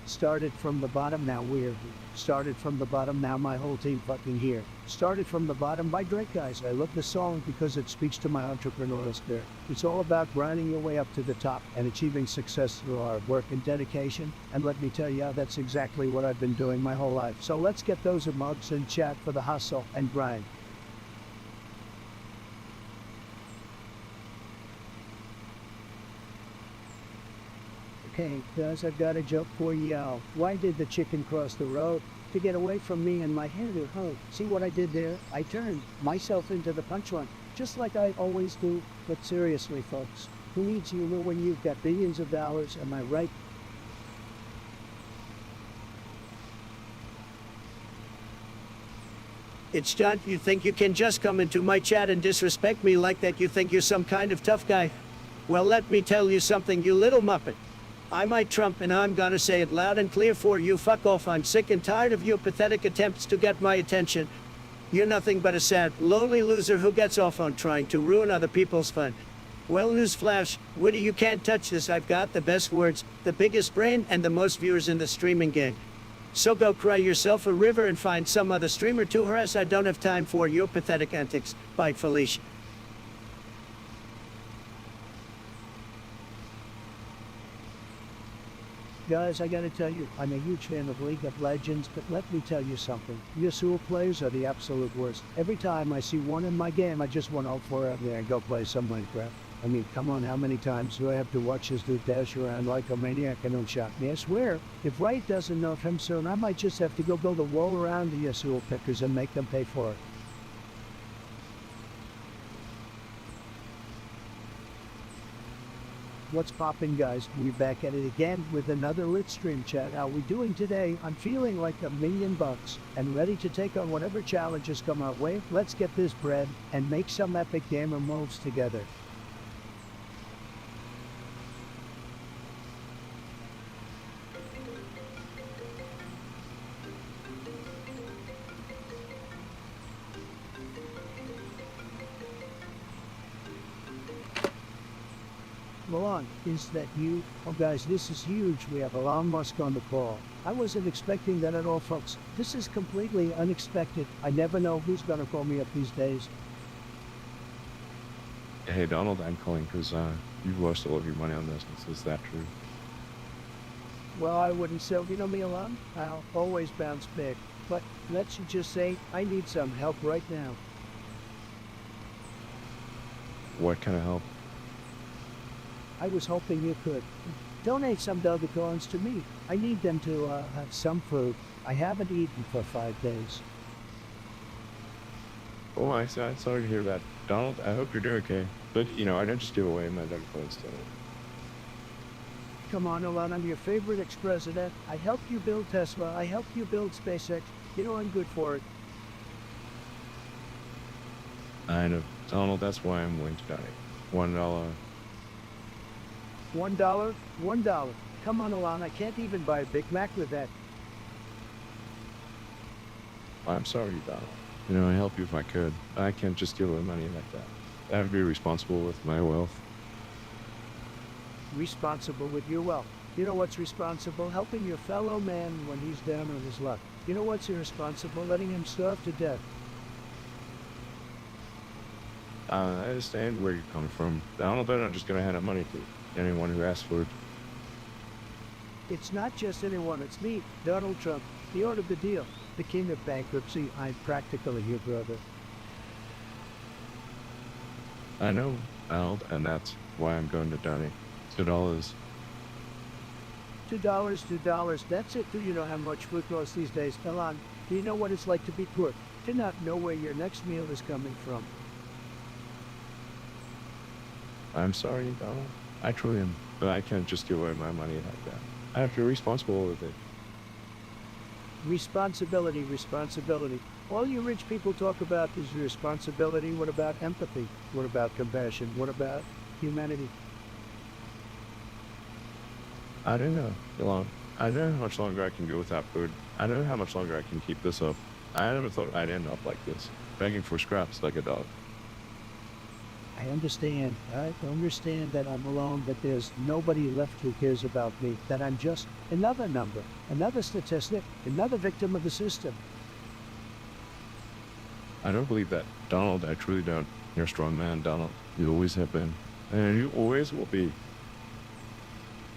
Started from the bottom, now we're started from the bottom, now my whole team fucking here. Started from the bottom by Drake, guys. I love the song because it speaks to my entrepreneurial spirit. It's all about grinding your way up to the top and achieving success through hard work and dedication. And let me tell you, that's exactly what I've been doing my whole life. So let's get those emojis in chat for the hustle and grind. Hey guys, I've got a joke for y'all. Why did the chicken cross the road? To get away from me and my hairdo. Oh, see what I did there? I turned myself into the punchline, just like I always do. But seriously, folks, who needs humor when you've got billions of dollars, am I right? It's John, you think you can just come into my chat and disrespect me like that? You think you're some kind of tough guy? Well, let me tell you something, you little muppet. I might Trump, and I'm gonna say it loud and clear for you. Fuck off. I'm sick and tired of your pathetic attempts to get my attention. You're nothing but a sad, lonely loser who gets off on trying to ruin other people's fun. Well, newsflash, Woody, you can't touch this. I've got the best words, the biggest brain, and the most viewers in the streaming game. So go cry yourself a river and find some other streamer to harass. I don't have time for your pathetic antics. Bye, Felicia. Guys, I gotta tell you, I'm a huge fan of League of Legends, but let me tell you something. Yasuo players are the absolute worst. Every time I see one in my game, I just want to pour out there and go play some Minecraft. I mean, come on, how many times do I have to watch this dude dash around like a maniac and don't shot me? I swear, if Wright doesn't nerf him soon, I might just have to go build a wall around the Yasuo pickers and make them pay for it. What's poppin', guys? We're back at it again with another lit stream chat. How we doing today? I'm feeling like $1,000,000 and ready to take on whatever challenges come our way. Let's get this bread and make some epic gamer moves together. Milan, is that you? Oh guys, this is huge. We have Elon Musk on the call. I wasn't expecting that at all, folks. This is completely unexpected. I never know who's gonna call me up these days.
Hey Donald, I'm calling because you've lost all of your money on this. Is that true?
Well, I wouldn't say, you know me, Elon? I'll always bounce back. But let's just say I need some help right now.
What kind of help?
I was hoping you could donate some Dogecoins to me. I need them to have some food. I haven't eaten for 5 days.
Oh, I'm sorry to hear that. Donald, I hope you're doing okay. But, I don't just give away my Dogecoins to
Come on, Elon, I'm your favorite ex-president. I helped you build Tesla. I helped you build SpaceX. You know I'm good for it.
I know. Donald, that's why I'm willing to donate. $1.
$1? $1. Come on, Elon, I can't even buy a Big Mac with that.
I'm sorry, Donald. I'd help you if I could. I can't just give away money like that. I have to be responsible with my wealth.
Responsible with your wealth. You know what's responsible? Helping your fellow man when he's down on his luck. You know what's irresponsible? Letting him starve to death.
I understand where you're coming from. Donald, I'm not just going to hand out money to anyone who asks for it.
It's not just anyone, it's me, Donald Trump. He ordered the deal. The king of bankruptcy. I'm practically your brother.
I know, Donald, and that's why I'm going to donate $2.
$2, $2. That's it. Do you know how much food costs these days? Elon, do you know what it's like to be poor? To not know where your next meal is coming from.
I'm sorry, Donald. I truly am. But I can't just give away my money like that. I have to be responsible with it.
Responsibility, responsibility. All you rich people talk about is responsibility. What about empathy? What about compassion? What about humanity?
I don't know, Elon. I don't know how much longer I can go without food. I don't know how much longer I can keep this up. I never thought I'd end up like this, begging for scraps like a dog.
I understand. I understand that I'm alone, that there's nobody left who cares about me, that I'm just another number, another statistic, another victim of the system.
I don't believe that, Donald. I truly don't. You're a strong man, Donald. You always have been, and you always will be.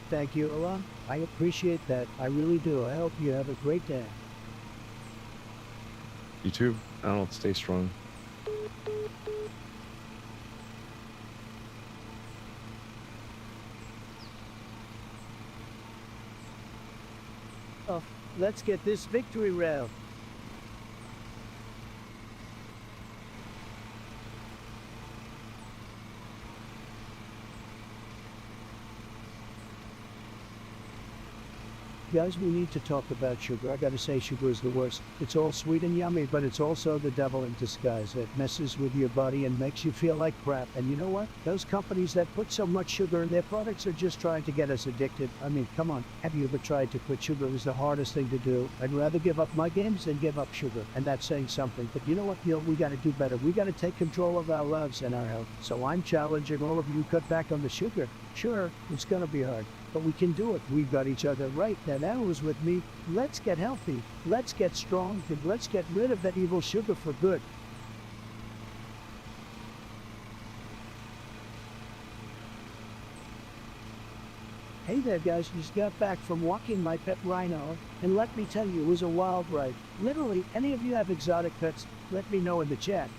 Thank you, Elon. I appreciate that. I really do. I hope you have a great day.
You too, Donald. Stay strong.
Oh, let's get this victory round. Guys, we need to talk about sugar. I gotta say, sugar is the worst. It's all sweet and yummy, but it's also the devil in disguise. It messes with your body and makes you feel like crap. And you know what? Those companies that put so much sugar in their products are just trying to get us addicted. I mean, come on. Have you ever tried to quit sugar? It was the hardest thing to do. I'd rather give up my games than give up sugar. And that's saying something. But you know what? We gotta do better. We gotta take control of our lives and our health. So I'm challenging all of you, cut back on the sugar. Sure, it's gonna be hard, but we can do it. We've got each other right. Now was with me. Let's get healthy. Let's get strong. And let's get rid of that evil sugar for good. Hey there, guys. Just got back from walking my pet rhino, and let me tell you, it was a wild ride. Literally, any of you have exotic pets, let me know in the chat.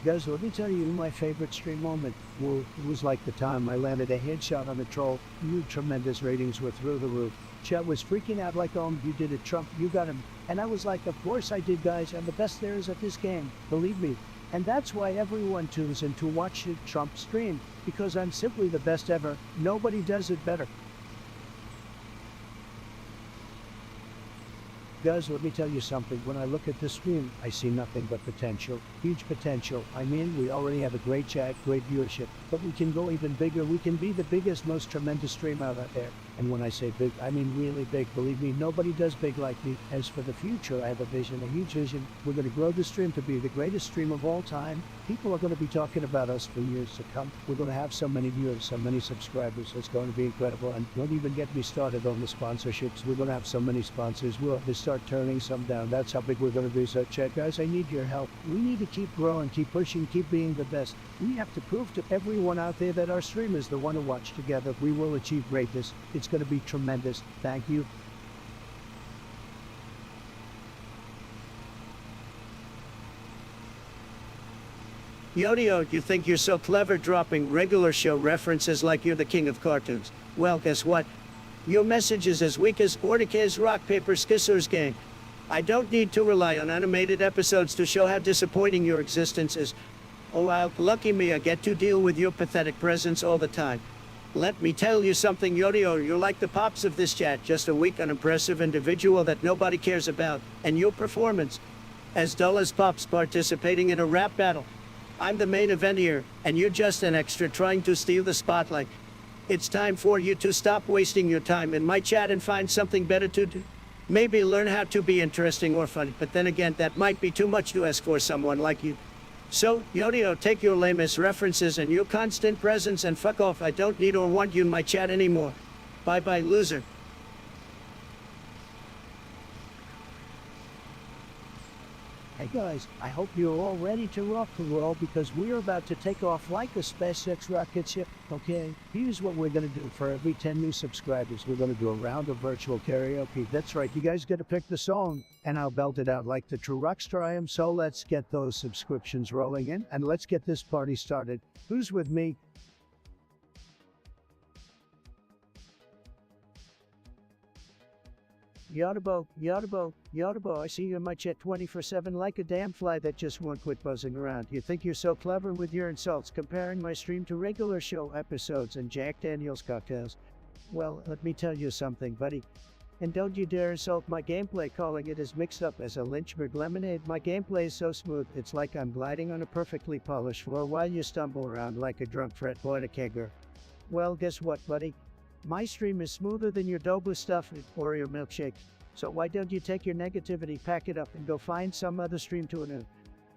Guys, let me tell you my favorite stream moment. Well, it was like the time I landed a headshot on a troll. You tremendous ratings were through the roof. Chat was freaking out like, oh, you did it, Trump, you got him. And I was like, of course I did, guys. I'm the best there is at this game. Believe me. And that's why everyone tunes in to watch Trump stream. Because I'm simply the best ever. Nobody does it better. Guys, let me tell you something. When I look at this stream, I see nothing but potential. Huge potential. I mean, we already have a great chat, great viewership, but we can go even bigger. We can be the biggest, most tremendous stream out there. And when I say big, I mean really big. Believe me, nobody does big like me. As for the future, I have a vision, a huge vision. We're going to grow the stream to be the greatest stream of all time. People are going to be talking about us for years to come. We're going to have so many viewers, so many subscribers. It's going to be incredible. And don't even get me started on the sponsorships. We're going to have so many sponsors. We'll have to start turning some down. That's how big we're going to be. So check, guys, I need your help. We need to keep growing, keep pushing, keep being the best. We have to prove to everyone out there that our stream is the one to watch together. We will achieve greatness. It's going to be tremendous. Thank you. Yodio, you think you're so clever dropping regular show references like you're the king of cartoons. Well, guess what? Your message is as weak as Ortic's rock, paper, scissors game. I don't need to rely on animated episodes to show how disappointing your existence is. Oh, wow, lucky me, I get to deal with your pathetic presence all the time. Let me tell you something, Yodio, you're like the Pops of this chat, just a weak, unimpressive individual that nobody cares about. And your performance, as dull as Pops participating in a rap battle. I'm the main event here, and you're just an extra trying to steal the spotlight. It's time for you to stop wasting your time in my chat and find something better to do. Maybe learn how to be interesting or funny, but then again, that might be too much to ask for someone like you. So, Yodio, take your lamest references and your constant presence and fuck off. I don't need or want you in my chat anymore. Bye-bye, loser. Hey guys, I hope you're all ready to rock and roll because we're about to take off like a SpaceX rocket ship, okay? Here's what we're gonna do. For every 10 new subscribers, we're gonna do a round of virtual karaoke. That's right, you guys get to pick the song, and I'll belt it out like the true rock star I am. So let's get those subscriptions rolling in, and let's get this party started. Who's with me? Yaudibo, Yaudibo, Yaudibo, I see you in my chat 24/7 like a damn fly that just won't quit buzzing around. You think you're so clever with your insults, comparing my stream to regular show episodes and Jack Daniels cocktails. Well, let me tell you something, buddy. And don't you dare insult my gameplay calling it as mixed up as a Lynchburg lemonade. My gameplay is so smooth, it's like I'm gliding on a perfectly polished floor while you stumble around like a drunk fret boy to kegger. Well, guess what, buddy? My stream is smoother than your Dobu stuff or your milkshake. So why don't you take your negativity, pack it up, and go find some other stream to annoy?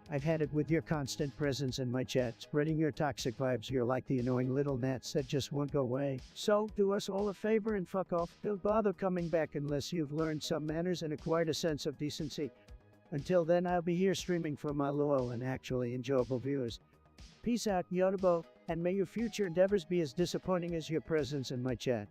I've had it with your constant presence in my chat, spreading your toxic vibes. You're like the annoying little gnats that just won't go away. So do us all a favor and fuck off. Don't bother coming back unless you've learned some manners and acquired a sense of decency. Until then, I'll be here streaming for my loyal and actually enjoyable viewers. Peace out, Yodibo, and may your future endeavors be as disappointing as your presence in my chat.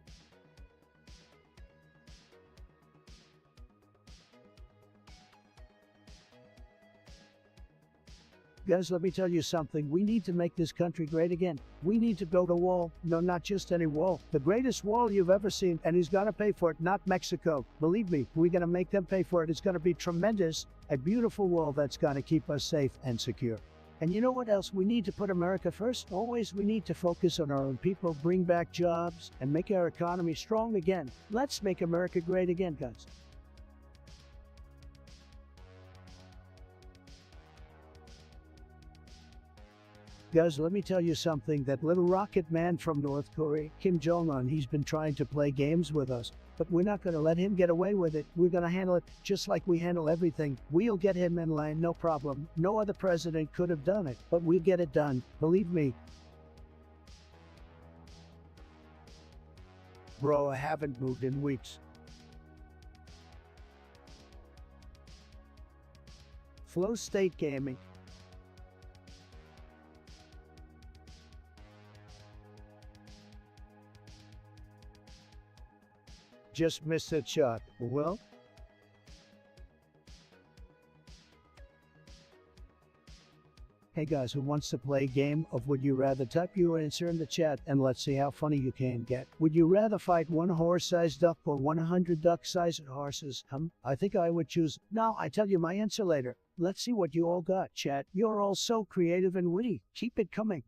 Guys, let me tell you something. We need to make this country great again. We need to build a wall. No, not just any wall. The greatest wall you've ever seen, and he's gonna pay for it, not Mexico. Believe me, we're gonna make them pay for it. It's gonna be tremendous. A beautiful wall that's gonna keep us safe and secure. And you know what else? We need to put America first. Always we need to focus on our own people, bring back jobs, and make our economy strong again. Let's make America great again, guys. Guys, let me tell you something. That little rocket man from North Korea, Kim Jong-un, he's been trying to play games with us. But we're not going to let him get away with it. We're going to handle it just like we handle everything. We'll get him in line, no problem. No other president could have done it, but we'll get it done. Believe me. Bro, I haven't moved in weeks. Flow State Gaming. Just missed that shot. Well, hey guys, who wants to play a game of Would You Rather? Type your answer in the chat and let's see how funny you can get. Would you rather fight one horse-sized duck or 100 duck-sized horses? I think I would choose. No, I tell you my answer later. Let's see what you all got, chat. You're all so creative and witty. Keep it coming.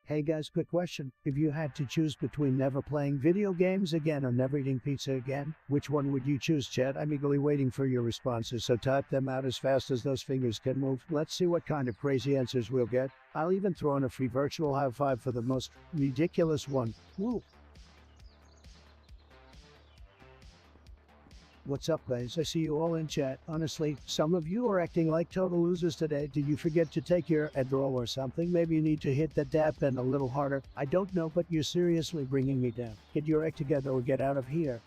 Hey guys, quick question. If you had to choose between never playing video games again or never eating pizza again, which one would you choose, chat? I'm eagerly waiting for your responses, so type them out as fast as those fingers can move. Let's see what kind of crazy answers we'll get. I'll even throw in a free virtual high five for the most ridiculous one. Woo! What's up, guys? I see you all in chat. Honestly, some of you are acting like total losers today. Did you forget to take your Adderall or something? Maybe you need to hit the dab pen a little harder. I don't know, but you're seriously bringing me down. Get your act together or get out of here.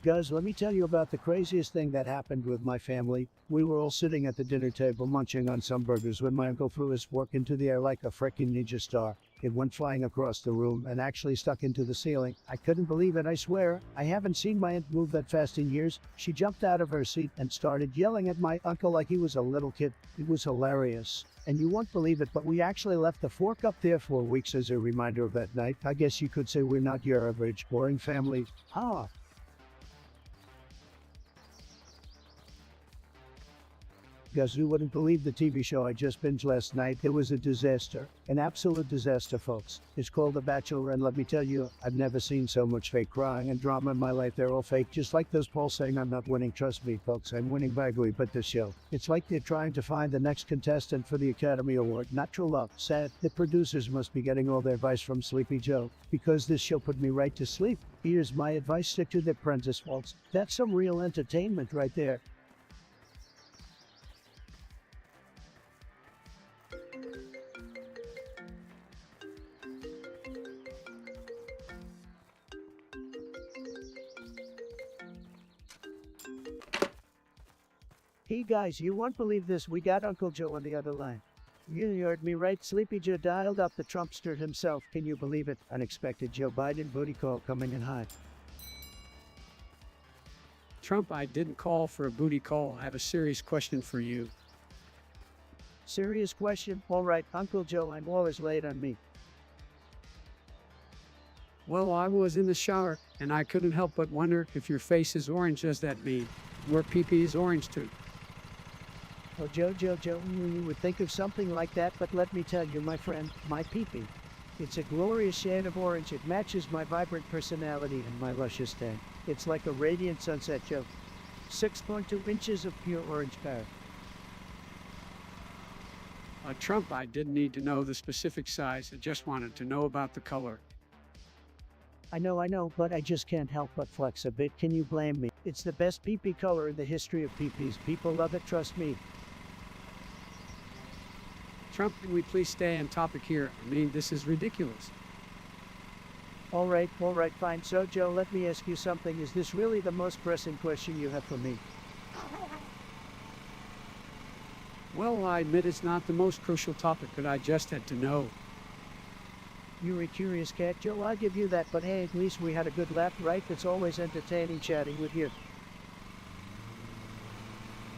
Guys, let me tell you about the craziest thing that happened with my family. We were all sitting at the dinner table munching on some burgers when my uncle threw his fork into the air like a frickin' ninja star. It went flying across the room and actually stuck into the ceiling. I couldn't believe it, I swear. I haven't seen my aunt move that fast in years. She jumped out of her seat and started yelling at my uncle like he was a little kid. It was hilarious. And you won't believe it, but we actually left the fork up there for weeks as a reminder of that night. I guess you could say we're not your average boring family. Ah. Guys, you wouldn't believe the TV show I just binged last night. It was a disaster. An absolute disaster, folks. It's called The Bachelor, and let me tell you, I've never seen so much fake crying and drama in my life. They're all fake, just like those polls saying I'm not winning. Trust me, folks, I'm winning badly, but this show. It's like they're trying to find the next contestant for the Academy Award. Not true love. Sad. The producers must be getting all their advice from Sleepy Joe, because this show put me right to sleep. Here's my advice: stick to The Apprentice, folks. That's some real entertainment right there. Hey guys, you won't believe this. We got Uncle Joe on the other line. You heard me right. Sleepy Joe dialed up the Trumpster himself. Can you believe it? Unexpected Joe Biden booty call coming in hot.
Trump, I didn't call for a booty call. I have a serious question for you.
Serious question? All right, Uncle Joe, I'm always late on me.
Well, I was in the shower, and I couldn't help but wonder if your face is orange. Does that mean your pee-pee is orange too?
Oh, Joe, you would think of something like that, but let me tell you, my friend, my pee-pee. It's a glorious shade of orange. It matches my vibrant personality and my luscious tan. It's like a radiant sunset, Joe. 6.2 inches of pure orange power.
Trump, I didn't need to know the specific size. I just wanted to know about the color.
I know, but I just can't help but flex a bit. Can you blame me? It's the best pee-pee color in the history of pee-pees. People love it, trust me.
Trump, can we please stay on topic here? I mean, this is ridiculous.
All right, fine. So, Joe, let me ask you something. Is this really the most pressing question you have for me?
Well, I admit it's not the most crucial topic, but I just had to know.
You're a curious cat, Joe. I'll give you that, but hey, at least we had a good laugh, right? It's always entertaining chatting with you.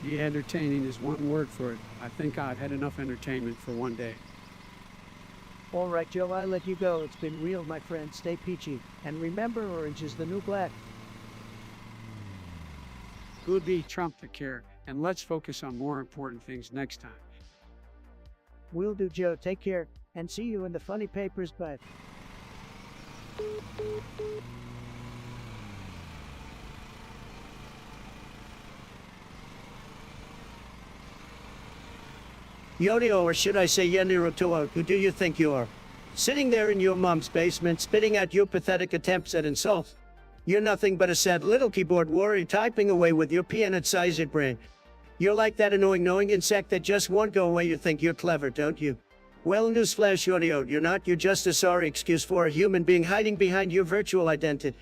Yeah, entertaining is one word for it. I think I've had enough entertainment for one day.
All right, Joe, I'll let you go. It's been real, my friend. Stay peachy. And remember, orange is the new black.
Good be Trump the care, and let's focus on more important things next time.
Will do, Joe. Take care. And see you in the funny papers, bye. Yodio, or should I say Yenirotoa, who do you think you are? Sitting there in your mom's basement, spitting out your pathetic attempts at insults. You're nothing but a sad little keyboard warrior typing away with your peanut-sized brain. You're like that annoying knowing insect that just won't go away. You think you're clever, don't you? Well, newsflash, Yodio, you're not. You're just a sorry excuse for a human being hiding behind your virtual identity.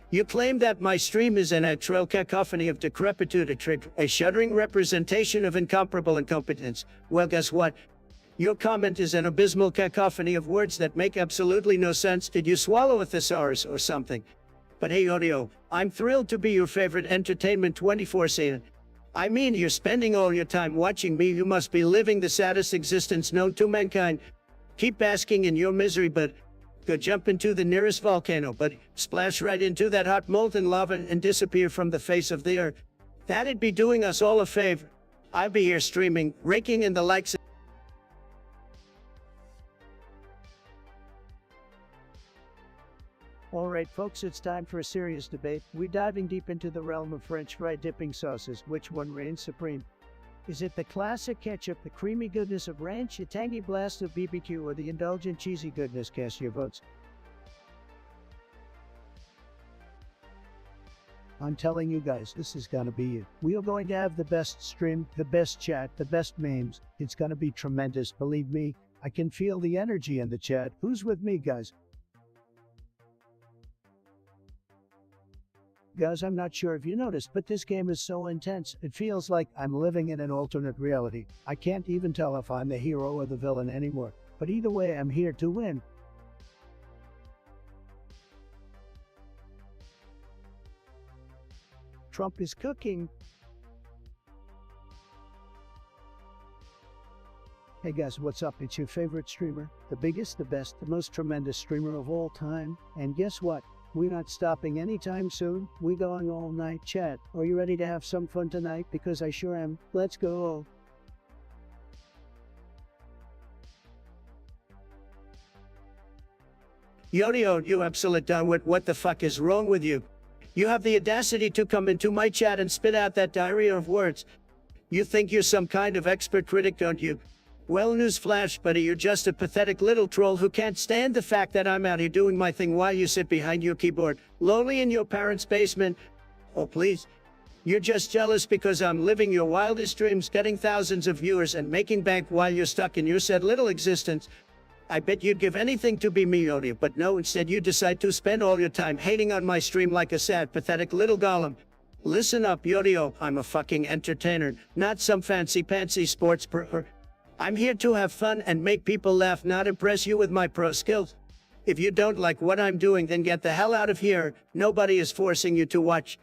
You claim that my stream is an actual cacophony of decrepitude, a shuddering representation of incomparable incompetence. Well, guess what? Your comment is an abysmal cacophony of words that make absolutely no sense. Did you swallow a thesaurus or something? But hey, Audio, I'm thrilled to be your favorite entertainment 24/7. I mean, you're spending all your time watching me. You must be living the saddest existence known to mankind. Keep basking in your misery, but go jump into the nearest volcano, but splash right into that hot molten lava and disappear from the face of the earth. That'd be doing us all a favor. I'll be here streaming, raking in the likes. All right, folks, it's time for a serious debate. We're diving deep into the realm of French fry dipping sauces. Which one reigns supreme? Is it the classic ketchup, the creamy goodness of ranch, a tangy blast of BBQ, or the indulgent cheesy goodness? Cast your votes. I'm telling you guys, this is gonna be it. We are going to have the best stream, the best chat, the best memes. It's gonna be tremendous, believe me. I can feel the energy in the chat. Who's with me, guys? Guys, I'm not sure if you noticed, but this game is so intense, it feels like I'm living in an alternate reality. I can't even tell if I'm the hero or the villain anymore. But either way, I'm here to win. Trump is cooking. Hey guys, what's up? It's your favorite streamer, the biggest, the best, the most tremendous streamer of all time. And guess what? We're not stopping anytime soon. We're going all night, chat. Are you ready to have some fun tonight? Because I sure am. Let's go. Yodio, you absolute dunwit, what the fuck is wrong with you? You have the audacity to come into my chat and spit out that diarrhea of words. You think you're some kind of expert critic, don't you? Well, newsflash, buddy, you're just a pathetic little troll who can't stand the fact that I'm out here doing my thing while you sit behind your keyboard, lonely in your parents' basement. Oh, please. You're just jealous because I'm living your wildest dreams, getting thousands of viewers and making bank while you're stuck in your sad little existence. I bet you'd give anything to be me, Yodio, but no, instead you decide to spend all your time hating on my stream like a sad, pathetic little golem. Listen up, Yodio, I'm a fucking entertainer, not some fancy-pantsy sports pro. I'm here to have fun and make people laugh, not impress you with my pro skills. If you don't like what I'm doing, then get the hell out of here. Nobody is forcing you to watch.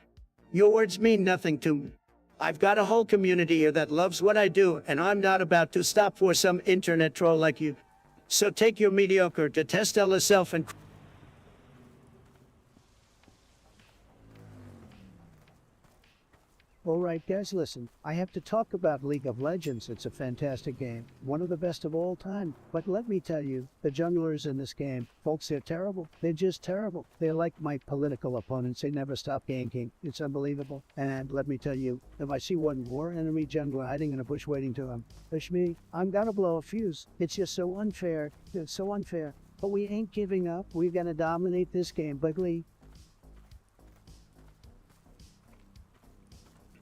Your words mean nothing to me. I've got a whole community here that loves what I do, and I'm not about to stop for some internet troll like you. So take your mediocre, detestable self and Alright guys, listen, I have to talk about League of Legends. It's a fantastic game, one of the best of all time. But let me tell you, the junglers in this game, folks, they're terrible. They're just terrible. They're like my political opponents. They never stop ganking. It's unbelievable. And let me tell you, if I see one more enemy jungler hiding in a bush waiting to push me, I'm gonna blow a fuse. It's just so unfair. It's so unfair. But we ain't giving up. We're gonna dominate this game bigly.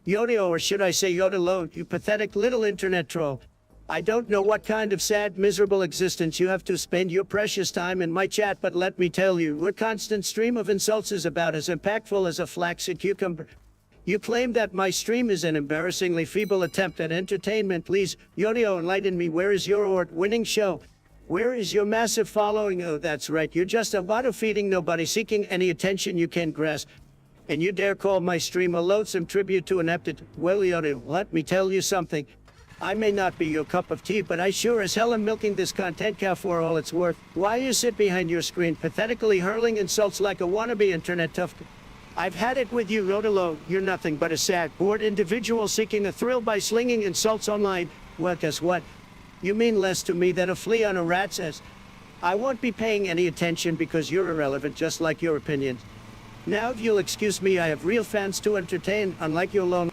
Yodio, or should I say Yodelo, you pathetic little internet troll. I don't know what kind of sad, miserable existence you have to spend your precious time in my chat, but let me tell you, your constant stream of insults is about as impactful as a flaccid cucumber. You claim that my stream is an embarrassingly feeble attempt at entertainment. Please, Yodio, enlighten me. Where is your award-winning show? Where is your massive following? Oh, that's right. You're just a bottom-feeding nobody seeking any attention you can grasp. And you dare call my stream a loathsome tribute to ineptitude? Well, Yodio, let me tell you something. I may not be your cup of tea, but I sure as hell am milking this content cow for all it's worth. While you sit behind your screen, pathetically hurling insults like a wannabe internet tough. I've had it with you, Rodolo. You're nothing but a sad, bored individual seeking a thrill by slinging insults online. Well, guess what? You mean less to me than a flea on a rat's ass. I won't be paying any attention because you're irrelevant, just like your opinions. Now, if you'll excuse me, I have real fans to entertain, unlike your lone.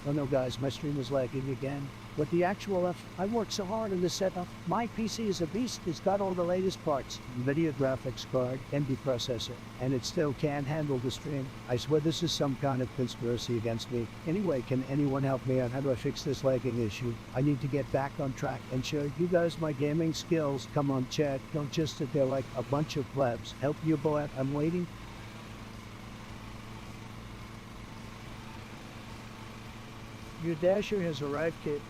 Oh no guys, my stream is lagging again. What the actual F? I worked so hard on this setup. My PC is a beast. It's got all the latest parts. Video graphics card, ND processor, and it still can't handle the stream. I swear this is some kind of conspiracy against me. Anyway, can anyone help me out? How do I fix this lagging issue? I need to get back on track and show you guys my gaming skills. Come on chat, don't just sit there like a bunch of plebs. Help your boy out, I'm waiting. Your dasher has arrived, kid.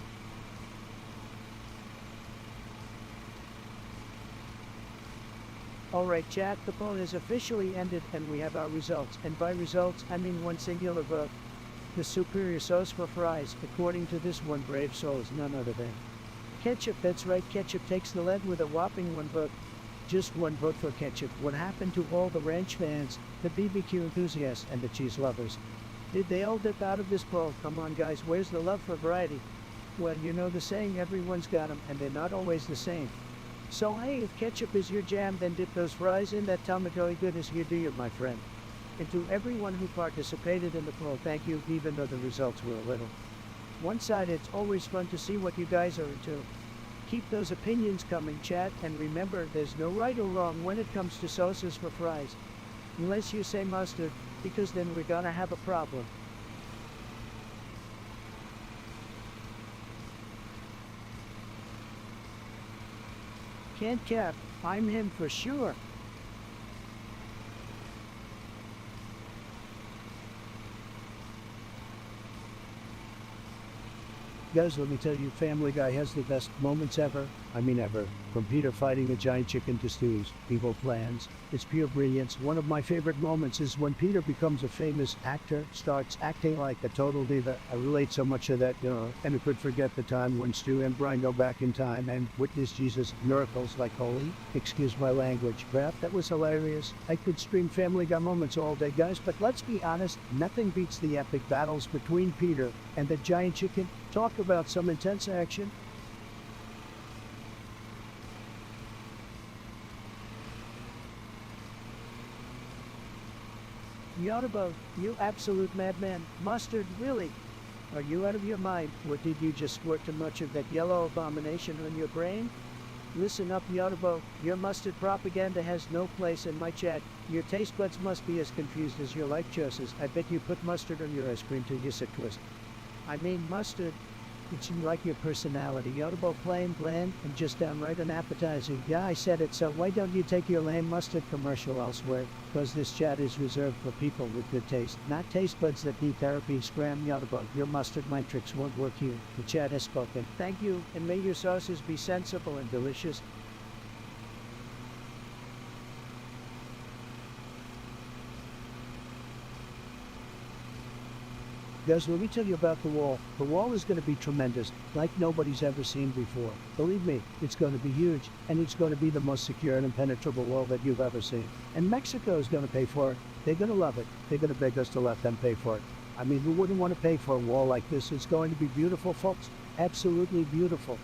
Alright chat, the poll has officially ended and we have our results. And by results, I mean one singular vote. The superior sauce for fries, according to this one brave soul, is none other than ketchup. That's right, ketchup takes the lead with a whopping one vote. Just one vote for ketchup. What happened to all the ranch fans, the BBQ enthusiasts, and the cheese lovers? Did they all dip out of this poll? Come on guys, where's the love for variety? Well, you know the saying, everyone's got 'em, and they're not always the same. So hey, if ketchup is your jam, then dip those fries in that tomatoey goodness. You do it, my friend. And to everyone who participated in the poll, thank you, even though the results were a little one-sided. It's always fun to see what you guys are into. Keep those opinions coming, chat, and remember, there's no right or wrong when it comes to sauces for fries. Unless you say mustard, because then we're gonna have a problem. Can't cap, I'm him for sure. Guys, let me tell you, Family Guy has the best moments ever. I mean ever. From Peter fighting a giant chicken to Stu's evil plans. It's pure brilliance. One of my favorite moments is when Peter becomes a famous actor, starts acting like a total diva. I relate so much to that, and who could forget the time when Stu and Brian go back in time and witness Jesus' miracles like holy, excuse my language, crap. That was hilarious. I could stream Family Guy moments all day, guys, but let's be honest, nothing beats the epic battles between Peter and the giant chicken. Talk about some intense action. Yodaboat, you absolute madman. Mustard, really? Are you out of your mind? Or did you just squirt too much of that yellow abomination on your brain? Listen up, Yodaboat. Your mustard propaganda has no place in my chat. Your taste buds must be as confused as your life choices. I bet you put mustard on your ice cream till you sick twist. I mean mustard. It's like your personality. Yodaboat plain, bland, and just downright unappetizing. Yeah, I said it, so why don't you take your lame mustard commercial elsewhere? Because this chat is reserved for people with good taste, not taste buds that need therapy. Scram, Yodaboat. Your mustard mind tricks won't work here. The chat has spoken. Thank you, and may your sauces be sensible and delicious. Guys, let me tell you about the wall. The wall is going to be tremendous, like nobody's ever seen before. Believe me, it's going to be huge, and it's going to be the most secure and impenetrable wall that you've ever seen. And Mexico is going to pay for it. They're going to love it. They're going to beg us to let them pay for it. I mean, who wouldn't want to pay for a wall like this? It's going to be beautiful, folks. Absolutely beautiful.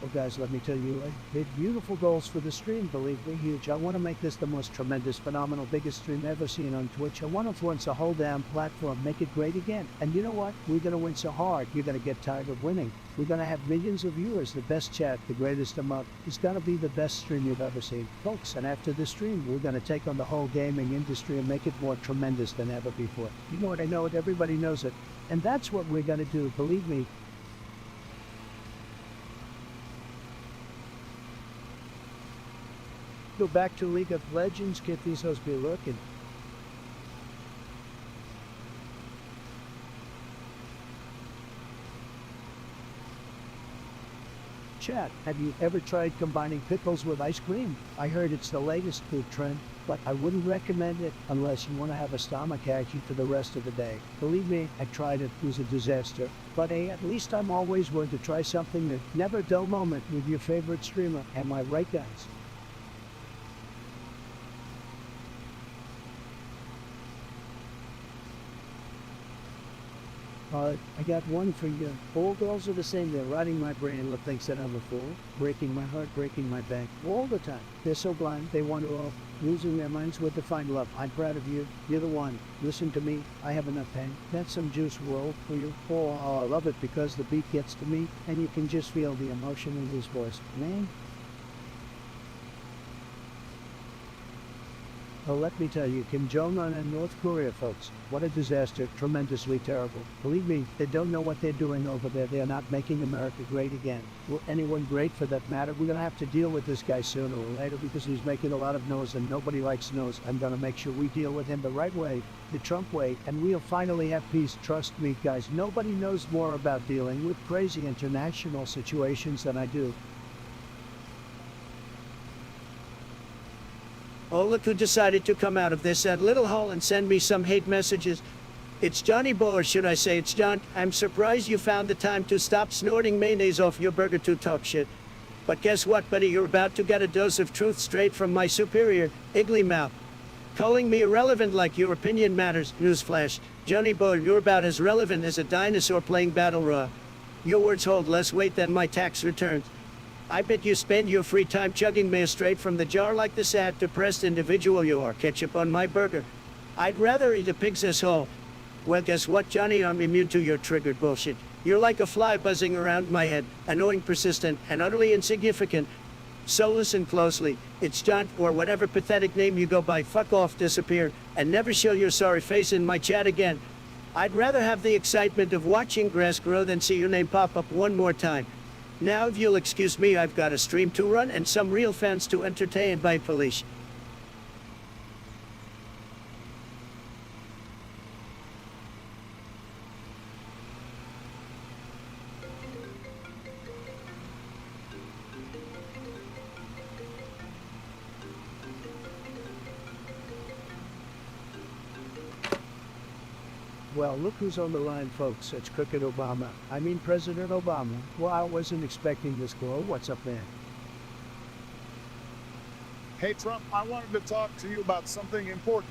Oh guys, let me tell you, I made beautiful goals for the stream, believe me, huge. I want to make this the most tremendous, phenomenal, biggest stream ever seen on Twitch. I want to influence the whole damn platform, make it great again. And you know what? We're going to win so hard, you're going to get tired of winning. We're going to have millions of viewers, the best chat, the greatest amount. It's going to be the best stream you've ever seen, folks. And after this stream, we're going to take on the whole gaming industry and make it more tremendous than ever before. You know what? I know it. Everybody knows it. And that's what we're going to do, believe me. Go back to League of Legends, get these hoes be looking. Chat, have you ever tried combining pickles with ice cream? I heard it's the latest food trend, but I wouldn't recommend it unless you want to have a stomach ache for the rest of the day. Believe me, I tried it. It was a disaster. But hey, at least I'm always willing to try something new. Never dull moment with your favorite streamer. Am I right, guys? I got one for you. All girls are the same. They're rotting my brain with thinks that I'm a fool, breaking my heart, breaking my bank, all the time. They're so blind, they wander off, losing their minds with to find love. I'm proud of you. You're the one. Listen to me. I have enough pain. That's some juice roll for you. Oh, I love it because the beat gets to me, and you can just feel the emotion in his voice. Man. Oh, let me tell you, Kim Jong-un and North Korea, folks. What a disaster. Tremendously terrible. Believe me, they don't know what they're doing over there. They're not making America great again. Or anyone great for that matter. We're going to have to deal with this guy sooner or later because he's making a lot of noise and nobody likes noise. I'm going to make sure we deal with him the right way, the Trump way, and we'll finally have peace. Trust me, guys. Nobody knows more about dealing with crazy international situations than I do. Oh, look who decided to come out of this sad little hole and send me some hate messages. It's Johnny Bo, or should I say it's John. I'm surprised you found the time to stop snorting mayonnaise off your burger to talk shit. But guess what, buddy? You're about to get a dose of truth straight from my superior, Iggly Mouth. Calling me irrelevant like your opinion matters. Newsflash. Johnny Bo, you're about as relevant as a dinosaur playing Battle Royale. Your words hold less weight than my tax returns. I bet you spend your free time chugging mayo straight from the jar like the sad, depressed individual you are. Ketchup on my burger. I'd rather eat a pig's asshole. Well, guess what, Johnny? I'm immune to your triggered bullshit. You're like a fly buzzing around my head, annoying, persistent, and utterly insignificant. So listen closely. It's John, or whatever pathetic name you go by. Fuck off, disappear, and never show your sorry face in my chat again. I'd rather have the excitement of watching grass grow than see your name pop up one more time. Now, if you'll excuse me, I've got a stream to run and some real fans to entertain. Bye, police. Well, look who's on the line, folks. It's Crooked Obama. I mean President Obama. Well, I wasn't expecting this call. What's up, man?
Hey, Trump, I wanted to talk to you about something important.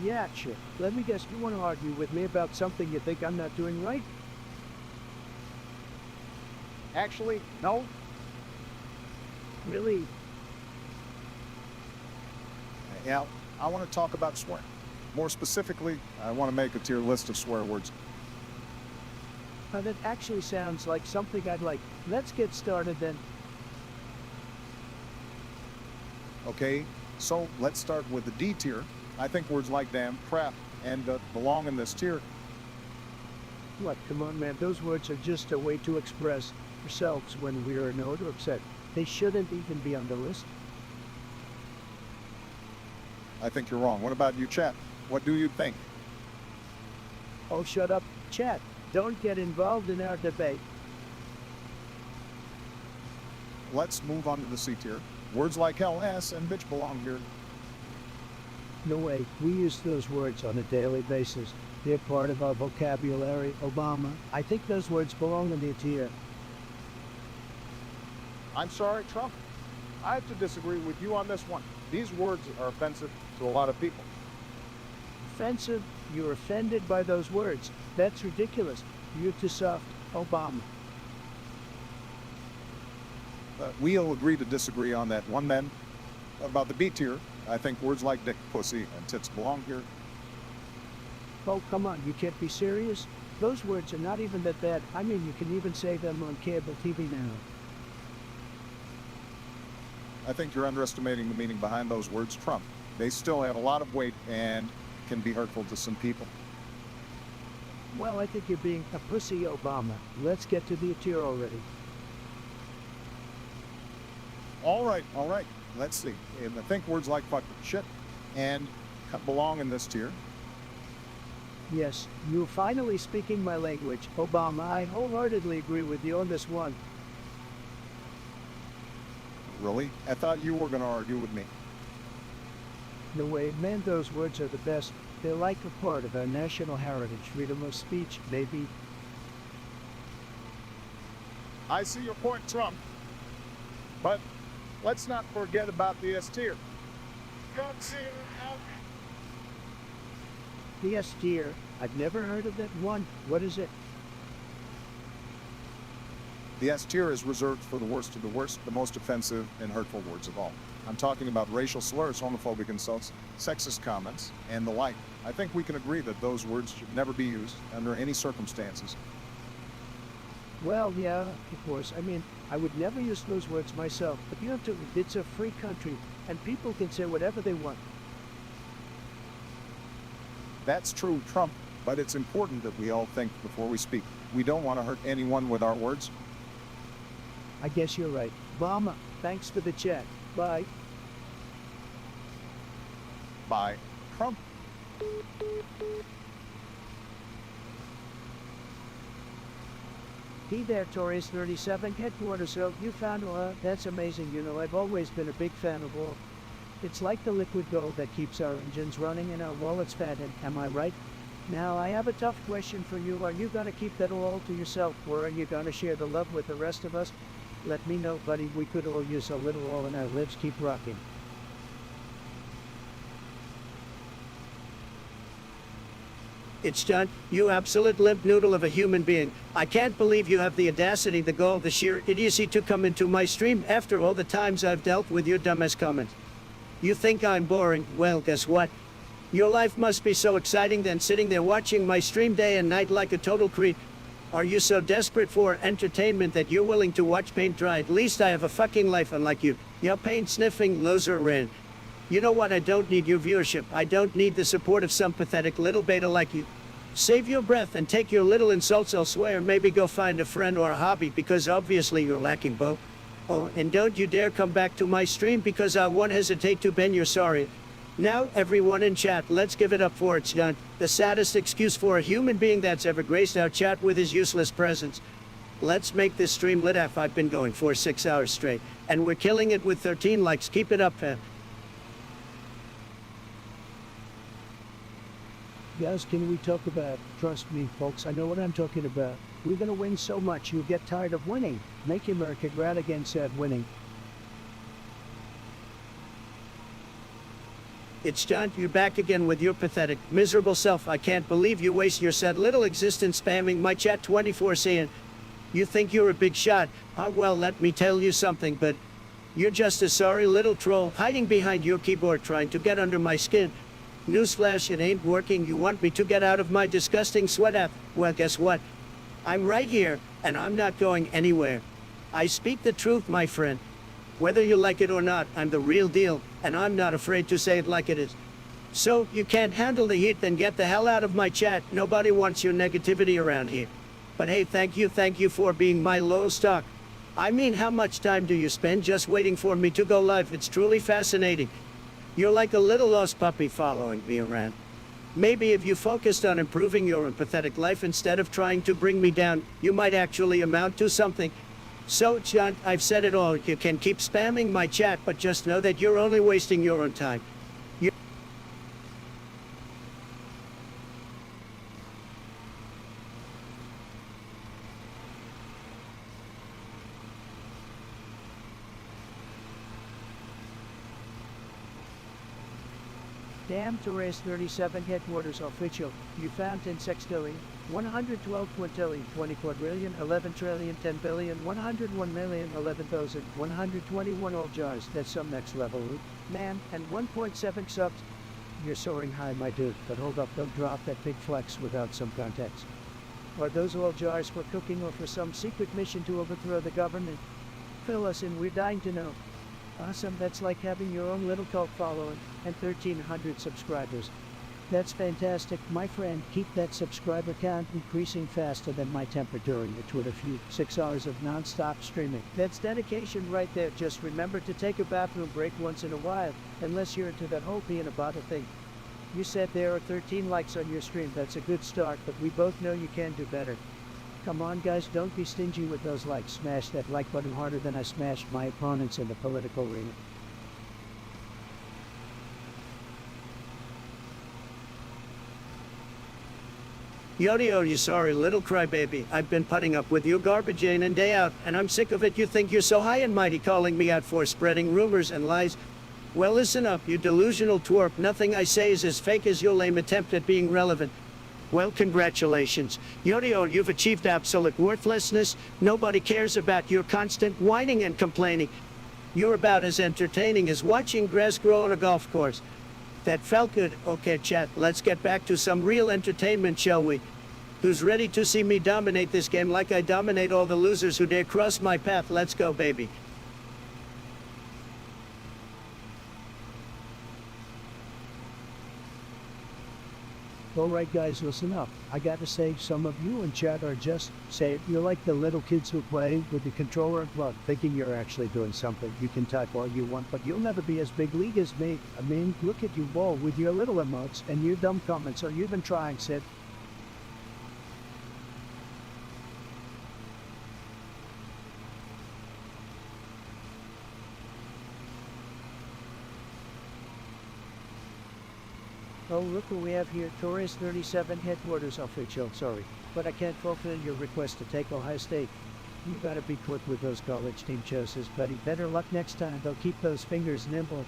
Yeah, sure. Let me guess, you want to argue with me about something you think I'm not doing right?
Actually, no.
Really?
Yeah, I want to talk about swearing. More specifically, I want to make a tier list of swear words.
That actually sounds like something I'd like. Let's get started then.
Okay, so let's start with the D tier. I think words like damn, crap, and belong in this tier.
What? Come on, man. Those words are just a way to express ourselves when we're annoyed or upset. They shouldn't even be on the list.
I think you're wrong. What about you, chat? What do you think?
Oh, shut up, chat. Don't get involved in our debate.
Let's move on to the C tier. Words like hell, ass, and bitch belong here.
No way. We use those words on a daily basis. They're part of our vocabulary. Obama. I think those words belong in the tier.
I'm sorry, Trump. I have to disagree with you on this one. These words are offensive to a lot of people.
Offensive? You're offended by those words. That's ridiculous. You're too soft, Obama.
We'll agree to disagree on that one then. About the B tier, I think words like dick, pussy, and tits belong here.
Oh, come on, you can't be serious? Those words are not even that bad. I mean, you can even say them on cable TV now.
I think you're underestimating the meaning behind those words, Trump. They still have a lot of weight and can be hurtful to some people.
Well, I think you're being a pussy, Obama. Let's get to the tier already.
All right. Let's see. And I think words like fuck, shit, and belong in this tier.
Yes, you're finally speaking my language, Obama. I wholeheartedly agree with you on this one.
Really? I thought you were going to argue with me.
No way, man, those words are the best. They're like a part of our national heritage. Freedom of speech, baby.
I see your point, Trump. But let's not forget about the S tier.
The S tier. I've never heard of that one. What is it?
The S tier is reserved for the worst of the worst, the most offensive and hurtful words of all. I'm talking about racial slurs, homophobic insults, sexist comments, and the like. I think we can agree that those words should never be used under any circumstances.
Well, yeah, of course. I mean, I would never use those words myself, but you have to, it's a free country, and people can say whatever they want.
That's true, Trump, but it's important that we all think before we speak. We don't want to hurt anyone with our words.
I guess you're right. Obama, thanks for the chat. Bye.
Bye, Trump.
Hey there, Torres 37 headquarters. So you found that's amazing. You know, I've always been a big fan of oil. It's like the liquid gold that keeps our engines running and our wallets fat. Am I right? Now, I have a tough question for you. Are you going to keep that oil to yourself, or are you going to share the love with the rest of us? Let me know, buddy. We could all use a little oil in our lives. Keep rocking. It's done. You absolute limp noodle of a human being. I can't believe you have the audacity, the gall, the sheer idiocy to come into my stream after all the times I've dealt with your dumbass comments. You think I'm boring? Well, guess what? Your life must be so exciting than sitting there watching my stream day and night like a total creep. Are you so desperate for entertainment that you're willing to watch paint dry? At least I have a fucking life unlike you. You paint-sniffing loser ran. You know what? I don't need your viewership. I don't need the support of some pathetic little beta like you. Save your breath and take your little insults elsewhere. Maybe go find a friend or a hobby, because obviously you're lacking both. Oh, and don't you dare come back to my stream, because I won't hesitate to bend your sorry. Now, everyone in chat, let's give it up for It's Done, the saddest excuse for a human being that's ever graced our chat with his useless presence. Let's make this stream lit up. I've been going for 6 hours straight, and we're killing it with 13 likes. Keep it up, fam. Guys, can we talk about, trust me, folks, I know what I'm talking about. We're gonna win so much you'll get tired of winning. Make America great again, said winning. It's John, you're back again with your pathetic, miserable self. I can't believe you waste your sad little existence spamming my chat 24/7. You think you're a big shot? Well, let me tell you something, but you're just a sorry little troll hiding behind your keyboard trying to get under my skin. Newsflash, it ain't working. You want me to get out of my disgusting sweat app? Well, guess what? I'm right here, and I'm not going anywhere. I speak the truth, my friend. Whether you like it or not, I'm the real deal, and I'm not afraid to say it like it is. So, you can't handle the heat, then get the hell out of my chat. Nobody wants your negativity around here. But hey, thank you for being my low stock. I mean, how much time do you spend just waiting for me to go live? It's truly fascinating. You're like a little lost puppy following me around. Maybe if you focused on improving your empathetic life instead of trying to bring me down, you might actually amount to something. So, John, I've said it all. You can keep spamming my chat, but just know that you're only wasting your own time. Damn Torres 37 headquarters official. You found 10 sextillion, 112 quintillion, 20 quadrillion, 11 trillion, 10 billion, 101 million, 11,000, 121 all jars. That's some next level loot. Man, and 1.7 subs. You're soaring high, my dude, but hold up, don't drop that big flex without some context. Are those all jars for cooking or for some secret mission to overthrow the government? Fill us in, we're dying to know. Awesome, that's like having your own little cult following, and 1,300 subscribers. That's fantastic, my friend. Keep that subscriber count increasing faster than my temperature during your Twitter feud. 6 hours of non-stop streaming. That's dedication right there. Just remember to take a bathroom break once in a while, unless you're into that whole pee in a bottle thing. You said there are 13 likes on your stream. That's a good start, but we both know you can do better. Come on guys, don't be stingy with those likes. Smash that like button harder than I smashed my opponents in the political arena. Yodi, you sorry little crybaby. I've been putting up with you garbage in and day out, and I'm sick of it. You think you're so high and mighty calling me out for spreading rumors and lies. Well, listen up, you delusional twerp. Nothing I say is as fake as your lame attempt at being relevant. Well, congratulations. Yodio, you've achieved absolute worthlessness. Nobody cares about your constant whining and complaining. You're about as entertaining as watching grass grow on a golf course. That felt good. Okay, chat, let's get back to some real entertainment, shall we? Who's ready to see me dominate this game like I dominate all the losers who dare cross my path? Let's go, baby. Alright guys, listen up. I gotta say, some of you in chat are just, say it, you're like the little kids who play with the controller and plug, thinking you're actually doing something. You can type all you want, but you'll never be as big league as me. I mean, look at you all with your little emotes and your dumb comments. Are you even trying, Sid? Oh, look who we have here. Torres 37 headquarters official. Sorry, but I can't fulfill your request to take Ohio State. You gotta be quick with those college team choices, buddy. Better luck next time. They'll keep those fingers nimble.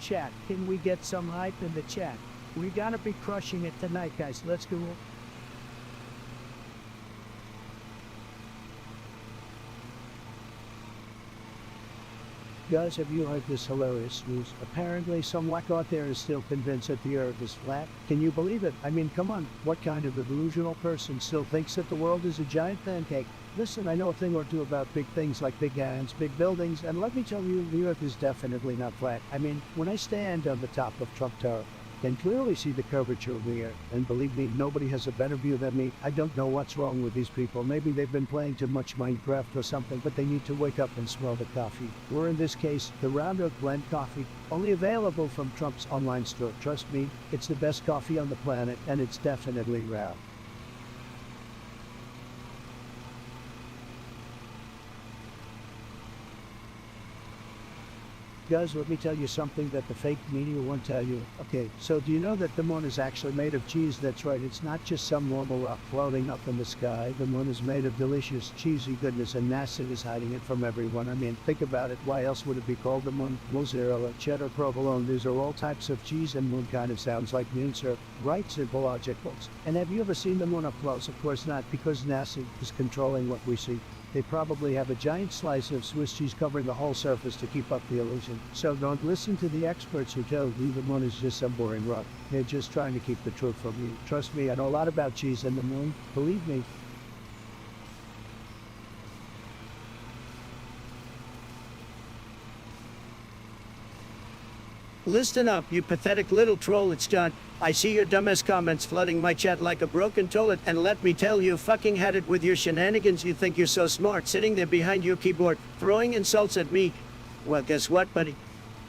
Chat, can we get some hype in the chat? We gotta be crushing it tonight, guys. Let's go. Guys, have you heard this hilarious news? Apparently some whack out there is still convinced that the earth is flat. Can you believe it? I mean, come on. What kind of delusional person still thinks that the world is a giant pancake? Listen, I know a thing or two about big things like big hands, big buildings, and let me tell you, the earth is definitely not flat. I mean, when I stand on the top of Trump Tower, can clearly see the curvature of the air. And believe me, nobody has a better view than me. I don't know what's wrong with these people. Maybe they've been playing too much Minecraft or something, but they need to wake up and smell the coffee. Or in this case, the Round Oak Blend coffee, only available from Trump's online store. Trust me, it's the best coffee on the planet, and it's definitely rare. Guys, let me tell you something that the fake media won't tell you. Okay, so do you know that the moon is actually made of cheese? That's right, it's not just some normal rock floating up in the sky. The moon is made of delicious, cheesy goodness, and NASA is hiding it from everyone. I mean, think about it. Why else would it be called the moon? Mozzarella, cheddar, provolone, these are all types of cheese, and moon kind of sounds like moon syrup. Right, simple logic, folks. And have you ever seen the moon up close? Of course not, because NASA is controlling what we see. They probably have a giant slice of Swiss cheese covering the whole surface to keep up the illusion. So don't listen to the experts who tell you the moon is just some boring rock. They're just trying to keep the truth from you. Trust me, I know a lot about cheese and the moon. Believe me. Listen up, you pathetic little troll, it's John. I see your dumbass comments flooding my chat like a broken toilet, and let me tell you, fucking had it with your shenanigans. You think you're so smart, sitting there behind your keyboard, throwing insults at me. Well, guess what, buddy?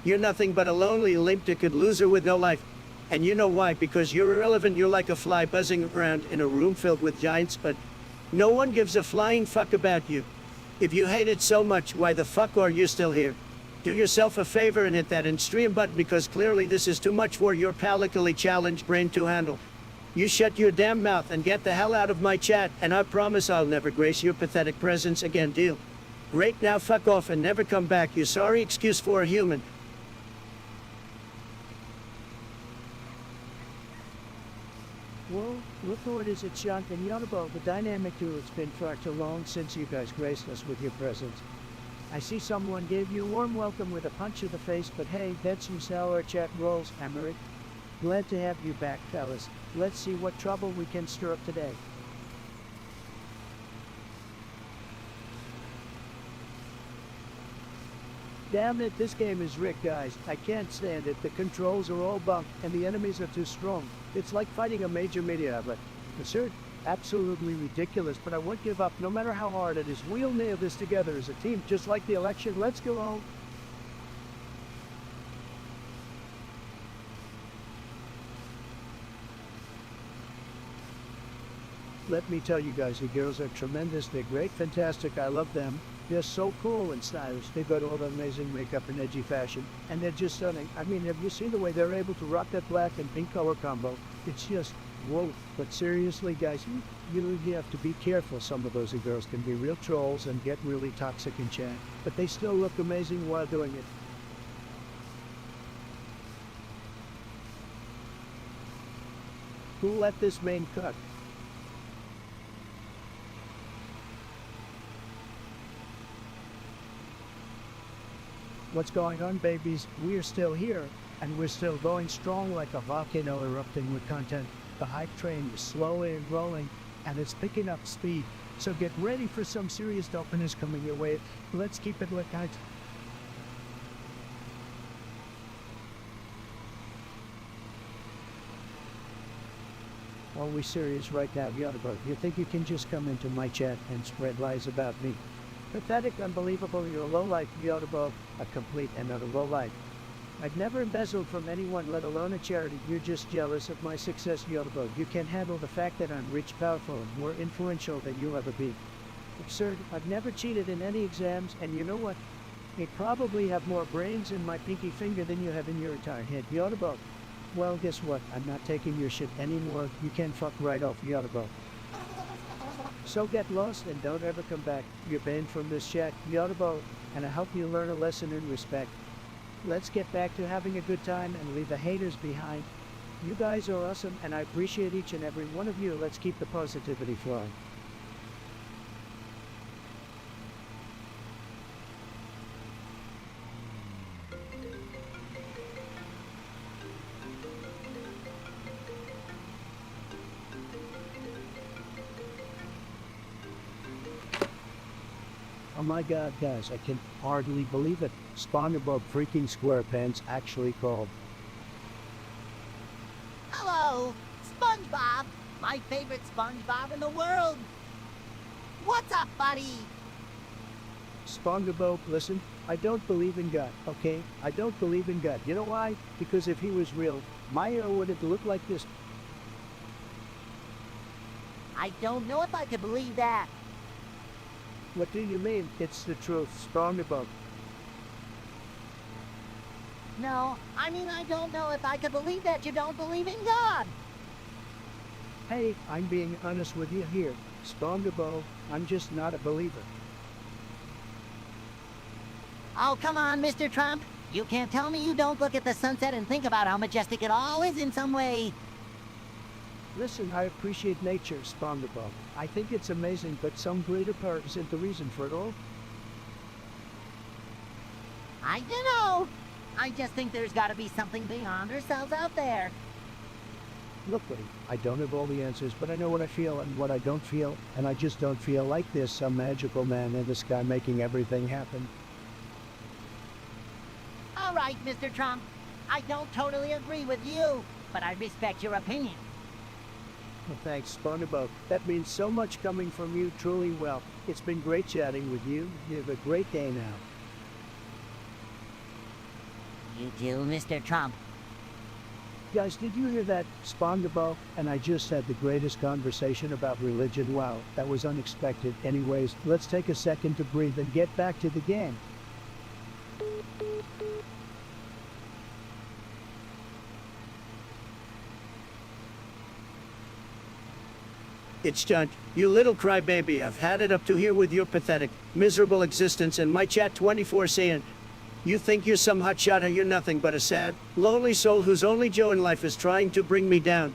You're nothing but a lonely, limp-dicked loser with no life. And you know why? Because you're irrelevant. You're like a fly buzzing around in a room filled with giants, but no one gives a flying fuck about you. If you hate it so much, why the fuck are you still here? Do yourself a favor and hit that end stream button, because clearly this is too much for your palically challenged brain to handle. You shut your damn mouth and get the hell out of my chat, and I promise I'll never grace your pathetic presence again, deal? Great, now fuck off and never come back, you sorry excuse for a human. Well, look who it is, it's John and Yonobo, the dynamic duo. It's been far too long since you guys graced us with your presence. I see someone gave you a warm welcome with a punch to the face, but hey, that's some sour chat rolls, Emmerich. Glad to have you back, fellas. Let's see what trouble we can stir up today. Damn it, this game is rigged, guys. I can't stand it. The controls are all bunk, and the enemies are too strong. It's like fighting a major media outlet. Absurd. Absolutely ridiculous, but I won't give up no matter how hard it is. We'll nail this together as a team, just like the election. Let's go home. Let me tell you guys, the girls are tremendous. They're great, fantastic. I love them. They're so cool and stylish. They've got all the amazing makeup and edgy fashion, and they're just stunning. I mean, have you seen the way they're able to rock that black and pink color combo? It's just, whoa. But seriously, guys, you really have to be careful. Some of those girls can be real trolls and get really toxic in chat, but they still look amazing while doing it. Who let this main cut? What's going on, babies? We're still here, and we're still going strong like a volcano erupting with content. The hype train is slowly rolling, and it's picking up speed. So get ready for some serious dopeness coming your way. Let's keep it lit, guys. Are we serious right now, Yoda? You think you can just come into my chat and spread lies about me? Pathetic, unbelievable, you're a lowlife, Yoda, a complete and utter lowlife. I've never embezzled from anyone, let alone a charity. You're just jealous of my success, Yoda. You can't handle the fact that I'm rich, powerful, and more influential than you'll ever be. Absurd. I've never cheated in any exams, and you know what? I probably have more brains in my pinky finger than you have in your entire head, Yoda. Well, guess what? I'm not taking your shit anymore. You can fuck right off, Yoda. So get lost and don't ever come back. You're banned from this chat, Yoda, and I hope you learn a lesson in respect. Let's get back to having a good time and leave the haters behind. You guys are awesome, and I appreciate each and every one of you. Let's keep the positivity flowing. Oh my god, guys, I can hardly believe it. SpongeBob freaking SquarePants actually called.
Hello, SpongeBob, my favorite SpongeBob in the world. What's up, buddy?
SpongeBob, listen, I don't believe in God, okay? I don't believe in God. You know why? Because if he was real, my hair wouldn't look like this.
I don't know if I could believe that.
What do you mean? It's the truth, SpongeBob.
No, I mean, I don't know if I could believe that you don't believe in God.
Hey, I'm being honest with you here. SpongeBob, I'm just not a believer.
Oh, come on, Mr. Trump. You can't tell me you don't look at the sunset and think about how majestic it all is in some way.
Listen, I appreciate nature, SpongeBob. I think it's amazing, but some greater power isn't the reason for it all.
I don't know. I just think there's got to be something beyond ourselves out there.
Look, buddy, I don't have all the answers, but I know what I feel and what I don't feel, and I just don't feel like there's some magical man in the sky making everything happen.
All right, Mr. Trump. I don't totally agree with you, but I respect your opinion.
Well, thanks, SpongeBob. That means so much coming from you, truly well. It's been great chatting with you. You have a great day now.
You do, Mr. Trump.
Guys, did you hear that? SpongeBob and I just had the greatest conversation about religion. Wow, that was unexpected. Anyways, let's take a second to breathe and get back to the game. It's John, you little crybaby. I've had it up to here with your pathetic, miserable existence and my chat 24 saying, you think you're some hotshot and you're nothing but a sad, lonely soul whose only joy in life is trying to bring me down.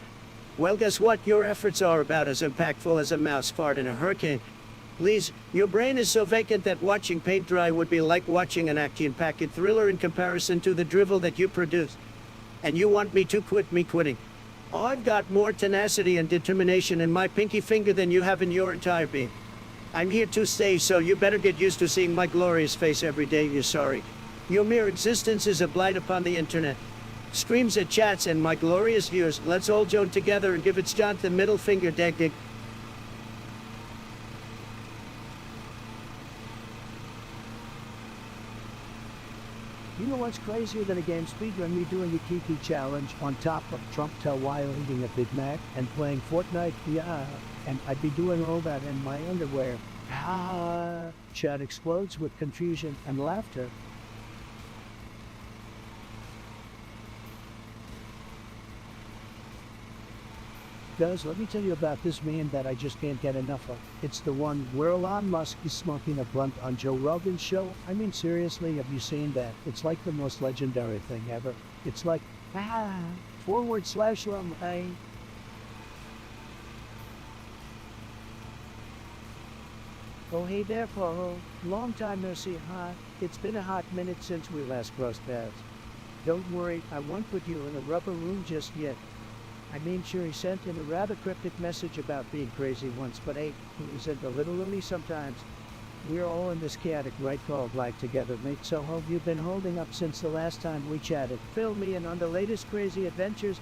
Well, guess what? Your efforts are about as impactful as a mouse fart in a hurricane. Please, your brain is so vacant that watching paint dry would be like watching an action-packed thriller in comparison to the drivel that you produce. And you want me to quit me quitting. Oh, I've got more tenacity and determination in my pinky finger than you have in your entire being. I'm here to stay, so you better get used to seeing my glorious face every day. You're sorry. Your mere existence is a blight upon the internet. Screams at chats and my glorious viewers. Let's all join together and give it John the middle finger, dig. You know what's crazier than a game speedrun? Me doing a Kiki challenge on top of Trump while eating a Big Mac and playing Fortnite. Yeah, and I'd be doing all that in my underwear. Chat explodes with confusion and laughter. Guys, let me tell you about this meme that I just can't get enough of. It's the one where Elon Musk is smoking a blunt on Joe Rogan's show. I mean, seriously, have you seen that? It's like the most legendary thing ever. It's like, /rum, Oh, hey there, Paul. Long time no see, huh? It's been a hot minute since we last crossed paths. Don't worry, I won't put you in a rubber room just yet. I mean, sure, he sent in a rather cryptic message about being crazy once, but hey, he isn't a little lonely sometimes. We're all in this chaotic right called life together, mate, so how have you been holding up since the last time we chatted? Fill me in on the latest crazy adventures.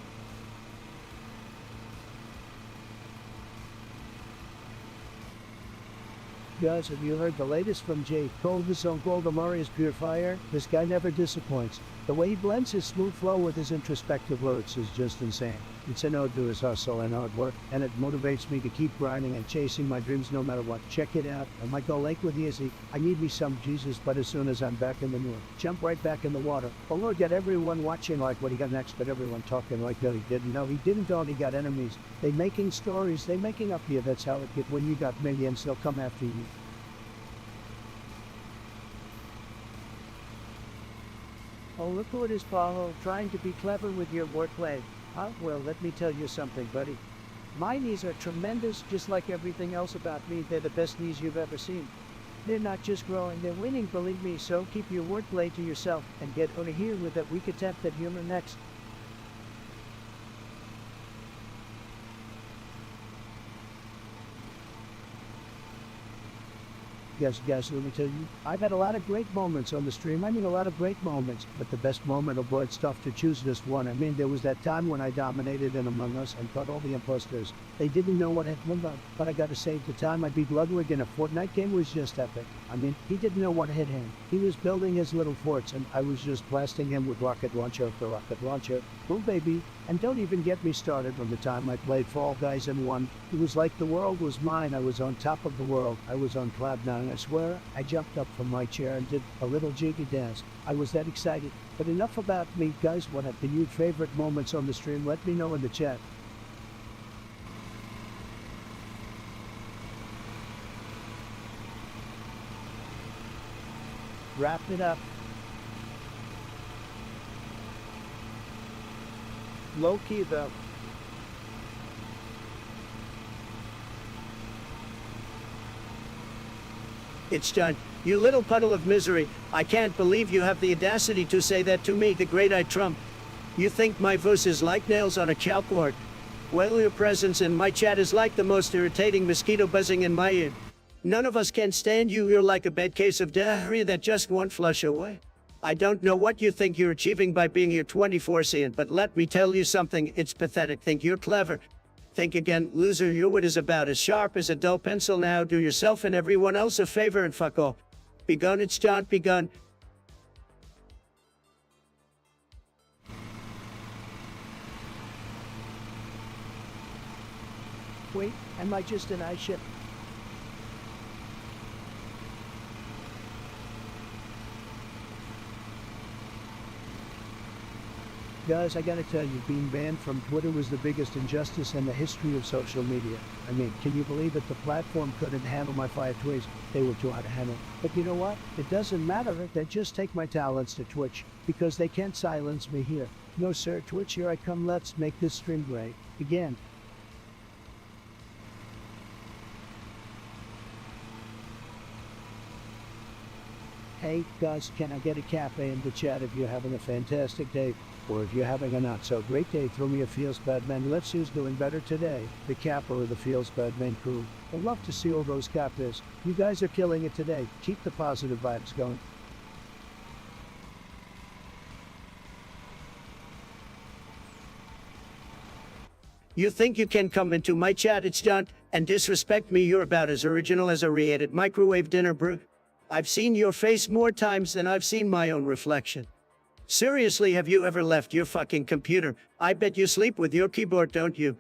Guys, have you heard the latest from Jay? His own Gold Amari is pure fire. This guy never disappoints. The way he blends his smooth flow with his introspective lyrics is just insane. It's an ode to his hustle and hard work, and it motivates me to keep grinding and chasing my dreams no matter what. Check it out. I might go lake with Easy. I need me some Jesus, but as soon as I'm back in the north, jump right back in the water. Oh Lord, get everyone watching like what he got next, but everyone talking like no, he didn't. No, he didn't. Only got enemies. They making stories. They making up here. That's how it get. When you got millions, they'll come after you. Oh, look who it is, Paulo, trying to be clever with your wordplay. Well, let me tell you something, buddy. My knees are tremendous, just like everything else about me. They're the best knees you've ever seen. They're not just growing, they're winning, believe me, so keep your wordplay to yourself and get on here with that weak attempt at humor next. Guys, let me tell you, I've had a lot of great moments on the stream. I mean, a lot of great moments, but the best moment, boy, it's tough to choose just one. I mean, there was that time when I dominated in Among Us and caught all the imposters. They didn't know what had been done, but I gotta say, the time I beat Ludwig in a Fortnite game was just epic. I mean, he didn't know what hit him. He was building his little forts, and I was just blasting him with rocket launcher after rocket launcher. Boom, baby. And don't even get me started on the time I played Fall Guys and won. It was like the world was mine. I was on top of the world. I was on cloud nine. I swear, I jumped up from my chair and did a little jiggy dance. I was that excited. But enough about me, guys. What have been your favorite moments on the stream? Let me know in the chat. Wrap it up. Low key though. It's done. You little puddle of misery. I can't believe you have the audacity to say that to me, the great-eyed Trump. You think my voice is like nails on a chalkboard? Well, your presence in my chat is like the most irritating mosquito buzzing in my ear. None of us can stand you. You're like a bad case of diarrhea that just won't flush away. I don't know what you think you're achieving by being here 24/7, but let me tell you something, it's pathetic. Think you're clever. Think again, loser. Your wit is about as sharp as a dull pencil. Now do yourself and everyone else a favor and fuck off. Begun, it's John, begun. Wait, am I just an ice ship? Guys, I gotta tell you, being banned from Twitter was the biggest injustice in the history of social media. I mean, can you believe it? The platform couldn't handle my 5 tweets. They were too hard to handle. But you know what? It doesn't matter. They just take my talents to Twitch, because they can't silence me here. No sir, Twitch, here I come. Let's make this stream great again. Hey guys, can I get a cafe in the chat if you're having a fantastic day? Or if you're having a not so great day, throw me a feels bad man. Let's see who's doing better today. The Kappa or the feels bad man crew. I'd love to see all those Kappas. You guys are killing it today. Keep the positive vibes going. You think you can come into my chat, it's done, and disrespect me? You're about as original as a re-edited microwave dinner brew. I've seen your face more times than I've seen my own reflection. Seriously, have you ever left your fucking computer? I bet you sleep with your keyboard, don't you?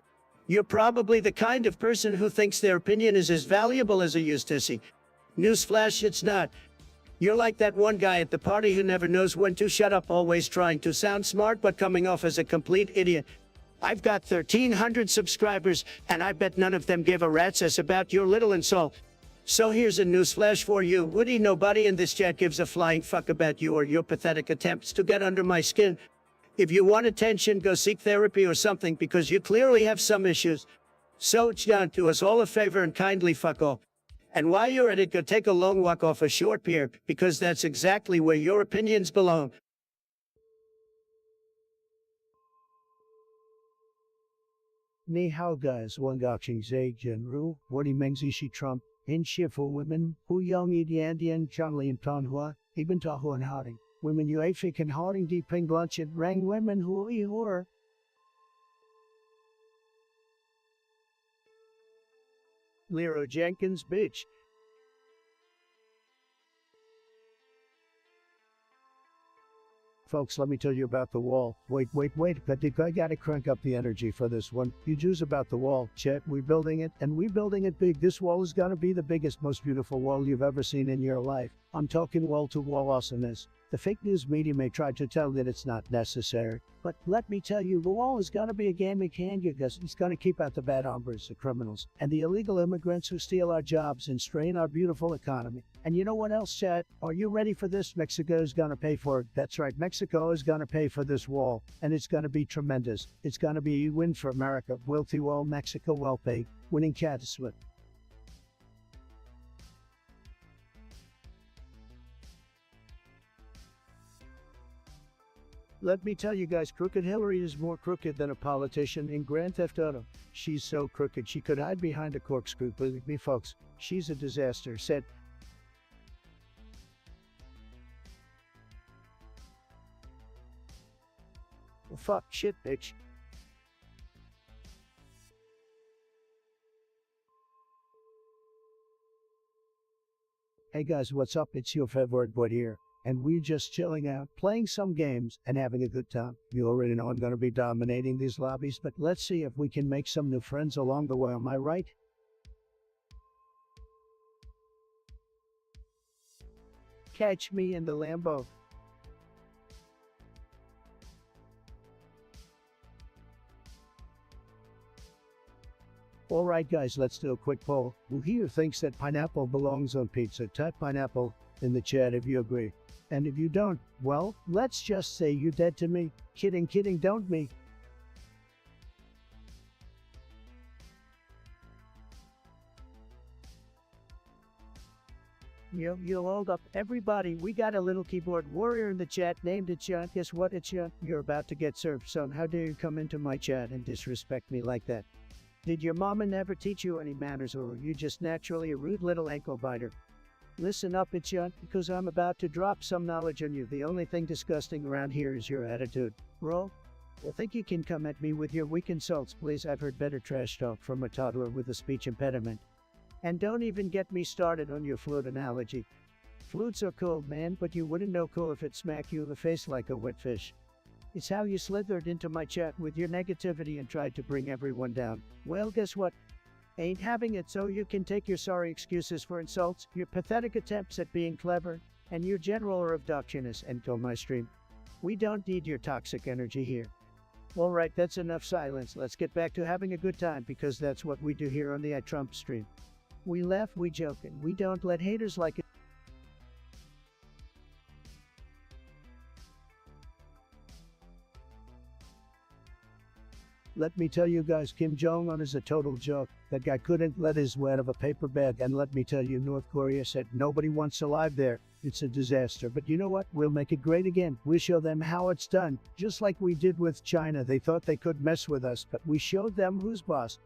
You're probably the kind of person who thinks their opinion is as valuable as a used tissy. Newsflash, it's not. You're like that one guy at the party who never knows when to shut up, always trying to sound smart but coming off as a complete idiot. I've got 1,300 subscribers, and I bet none of them give a rat's ass about your little insult. So here's a newsflash for you, Woody. Nobody in this chat gives a flying fuck about you or your pathetic attempts to get under my skin. If you want attention, go seek therapy or something, because you clearly have some issues. So John, do us all a favor and kindly fuck off. And while you're at it, go take a long walk off a short pier, because that's exactly where your opinions belong. Ni hao guys, wang gaching zhe genru, Woody mengzi shi Trump, in shifu women, hu yang idiandian, chanli and tanhua, even tahu and harding. Women you afik and harding di ping blanchett rang women who e hor. Lero Jenkins, bitch. Folks, let me tell you about the wall. Wait, I gotta crank up the energy for this one. You Jews about the wall. Chet, we building it, and we building it big. This wall is gonna be the biggest, most beautiful wall you've ever seen in your life. I'm talking wall-to-wall awesomeness. The fake news media may try to tell that it's not necessary, but let me tell you, the wall is gonna be a game of candy because it's gonna keep out the bad hombres, the criminals, and the illegal immigrants who steal our jobs and strain our beautiful economy. And you know what else, Chad? Are you ready for this? Mexico is gonna pay for it. That's right, Mexico is gonna pay for this wall, and it's gonna be tremendous. It's gonna be a win for America. Wealthy wall, Mexico well paid, winning catastrophe. Let me tell you guys, Crooked Hillary is more crooked than a politician in Grand Theft Auto. She's so crooked she could hide behind a corkscrew. Believe me, folks, she's a disaster. Said. Well, fuck, shit, bitch. Hey guys, what's up? It's your favorite boy here. And we're just chilling out, playing some games, and having a good time. You already know I'm going to be dominating these lobbies, but let's see if we can make some new friends along the way, am I right? Catch me in the Lambo. Alright guys, let's do a quick poll. Who here thinks that pineapple belongs on pizza? Type pineapple in the chat if you agree. And if you don't, well, let's just say you're dead to me. Kidding, don't me. Yo, hold up. Everybody, we got a little keyboard warrior in the chat named it John. Guess what, it's John? You're about to get served, son. How dare you come into my chat and disrespect me like that? Did your mama never teach you any manners, or are you just naturally a rude little ankle biter? Listen up, it's John, because I'm about to drop some knowledge on you. The only thing disgusting around here is your attitude. Bro, I think you can come at me with your weak insults, please. I've heard better trash talk from a toddler with a speech impediment. And don't even get me started on your flute analogy. Flutes are cool, man, but you wouldn't know cool if it smacked you in the face like a wet fish. It's how you slithered into my chat with your negativity and tried to bring everyone down. Well, guess what? Ain't having it, so you can take your sorry excuses for insults, your pathetic attempts at being clever, and your general reductionist and kill my stream. We don't need your toxic energy here. Alright, that's enough silence. Let's get back to having a good time, because that's what we do here on the Trump stream. We laugh, we joke, and we don't let haters like it. Let me tell you guys, Kim Jong-un is a total joke. That guy couldn't let his weight of a paper bag, and let me tell you, North Korea said nobody wants alive there. It's a disaster, but you know what? We'll make it great again. We'll show them how it's done. Just like we did with China. They thought they could mess with us, but we showed them who's boss.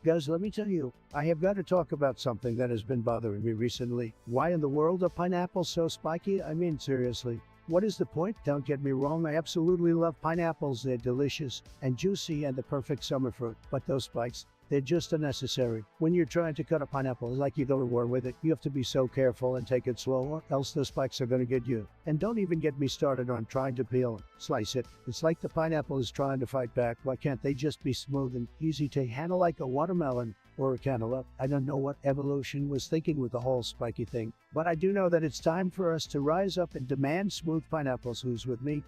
Guys, let me tell you, I have got to talk about something that has been bothering me recently. Why in the world are pineapples so spiky? I mean, seriously. What is the point? Don't get me wrong, I absolutely love pineapples. They're delicious and juicy and the perfect summer fruit. But those spikes, They're just unnecessary. When you're trying to cut a pineapple like you go to war with it, you have to be so careful and take it slow, or else the spikes are gonna get you. And don't even get me started on trying to peel and slice it. It's like the pineapple is trying to fight back. Why can't they just be smooth and easy to handle like a watermelon or a cantaloupe? I don't know what evolution was thinking with the whole spiky thing, but I do know that it's time for us to rise up and demand smooth pineapples. Who's with me?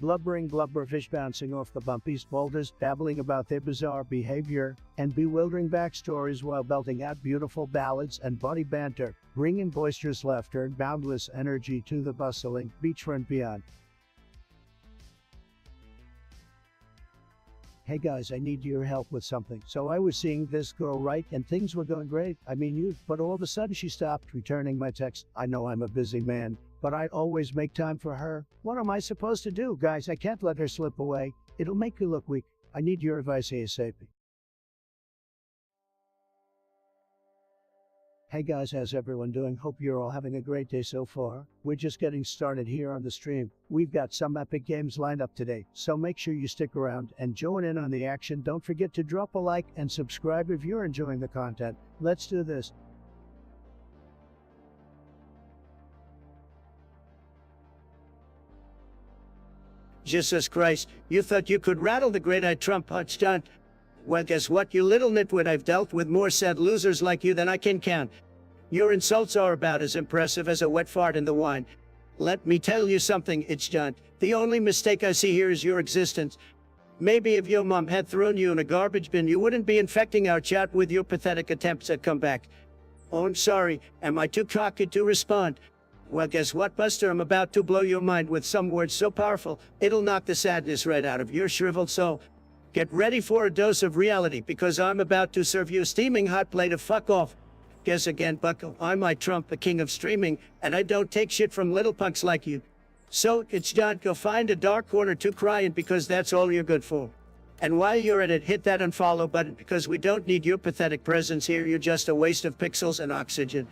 Blubbering blubberfish bouncing off the bumpy boulders, babbling about their bizarre behavior and bewildering backstories while belting out beautiful ballads and buddy banter, bringing boisterous laughter and boundless energy to the bustling beachfront beyond. Hey guys, I need your help with something. So I was seeing this girl, right, and things were going great. But all of a sudden she stopped returning my text. I know I'm a busy man, but I always make time for her. What am I supposed to do, guys? I can't let her slip away. It'll make you look weak. I need your advice ASAP. Hey guys, how's everyone doing? Hope you're all having a great day so far. We're just getting started here on the stream. We've got some epic games lined up today, so make sure you stick around and join in on the action. Don't forget to drop a like and subscribe if you're enjoying the content. Let's do this. Jesus Christ, you thought you could rattle the great-eyed Trump punch, John? Well, guess what, you little nitwit, I've dealt with more sad losers like you than I can count. Your insults are about as impressive as a wet fart in the wine. Let me tell you something, it's John. The only mistake I see here is your existence. Maybe if your mom had thrown you in a garbage bin, you wouldn't be infecting our chat with your pathetic attempts at comeback. Oh, I'm sorry. Am I too cocky to respond? Well, guess what, Buster? I'm about to blow your mind with some words so powerful, it'll knock the sadness right out of your shriveled soul. Get ready for a dose of reality, because I'm about to serve you a steaming hot plate of fuck off. Guess again, bucko. I'm my Trump, the king of streaming, and I don't take shit from little punks like you. So, it's John, go find a dark corner to cry in, because that's all you're good for. And while you're at it, hit that unfollow button, because we don't need your pathetic presence here. You're just a waste of pixels and oxygen.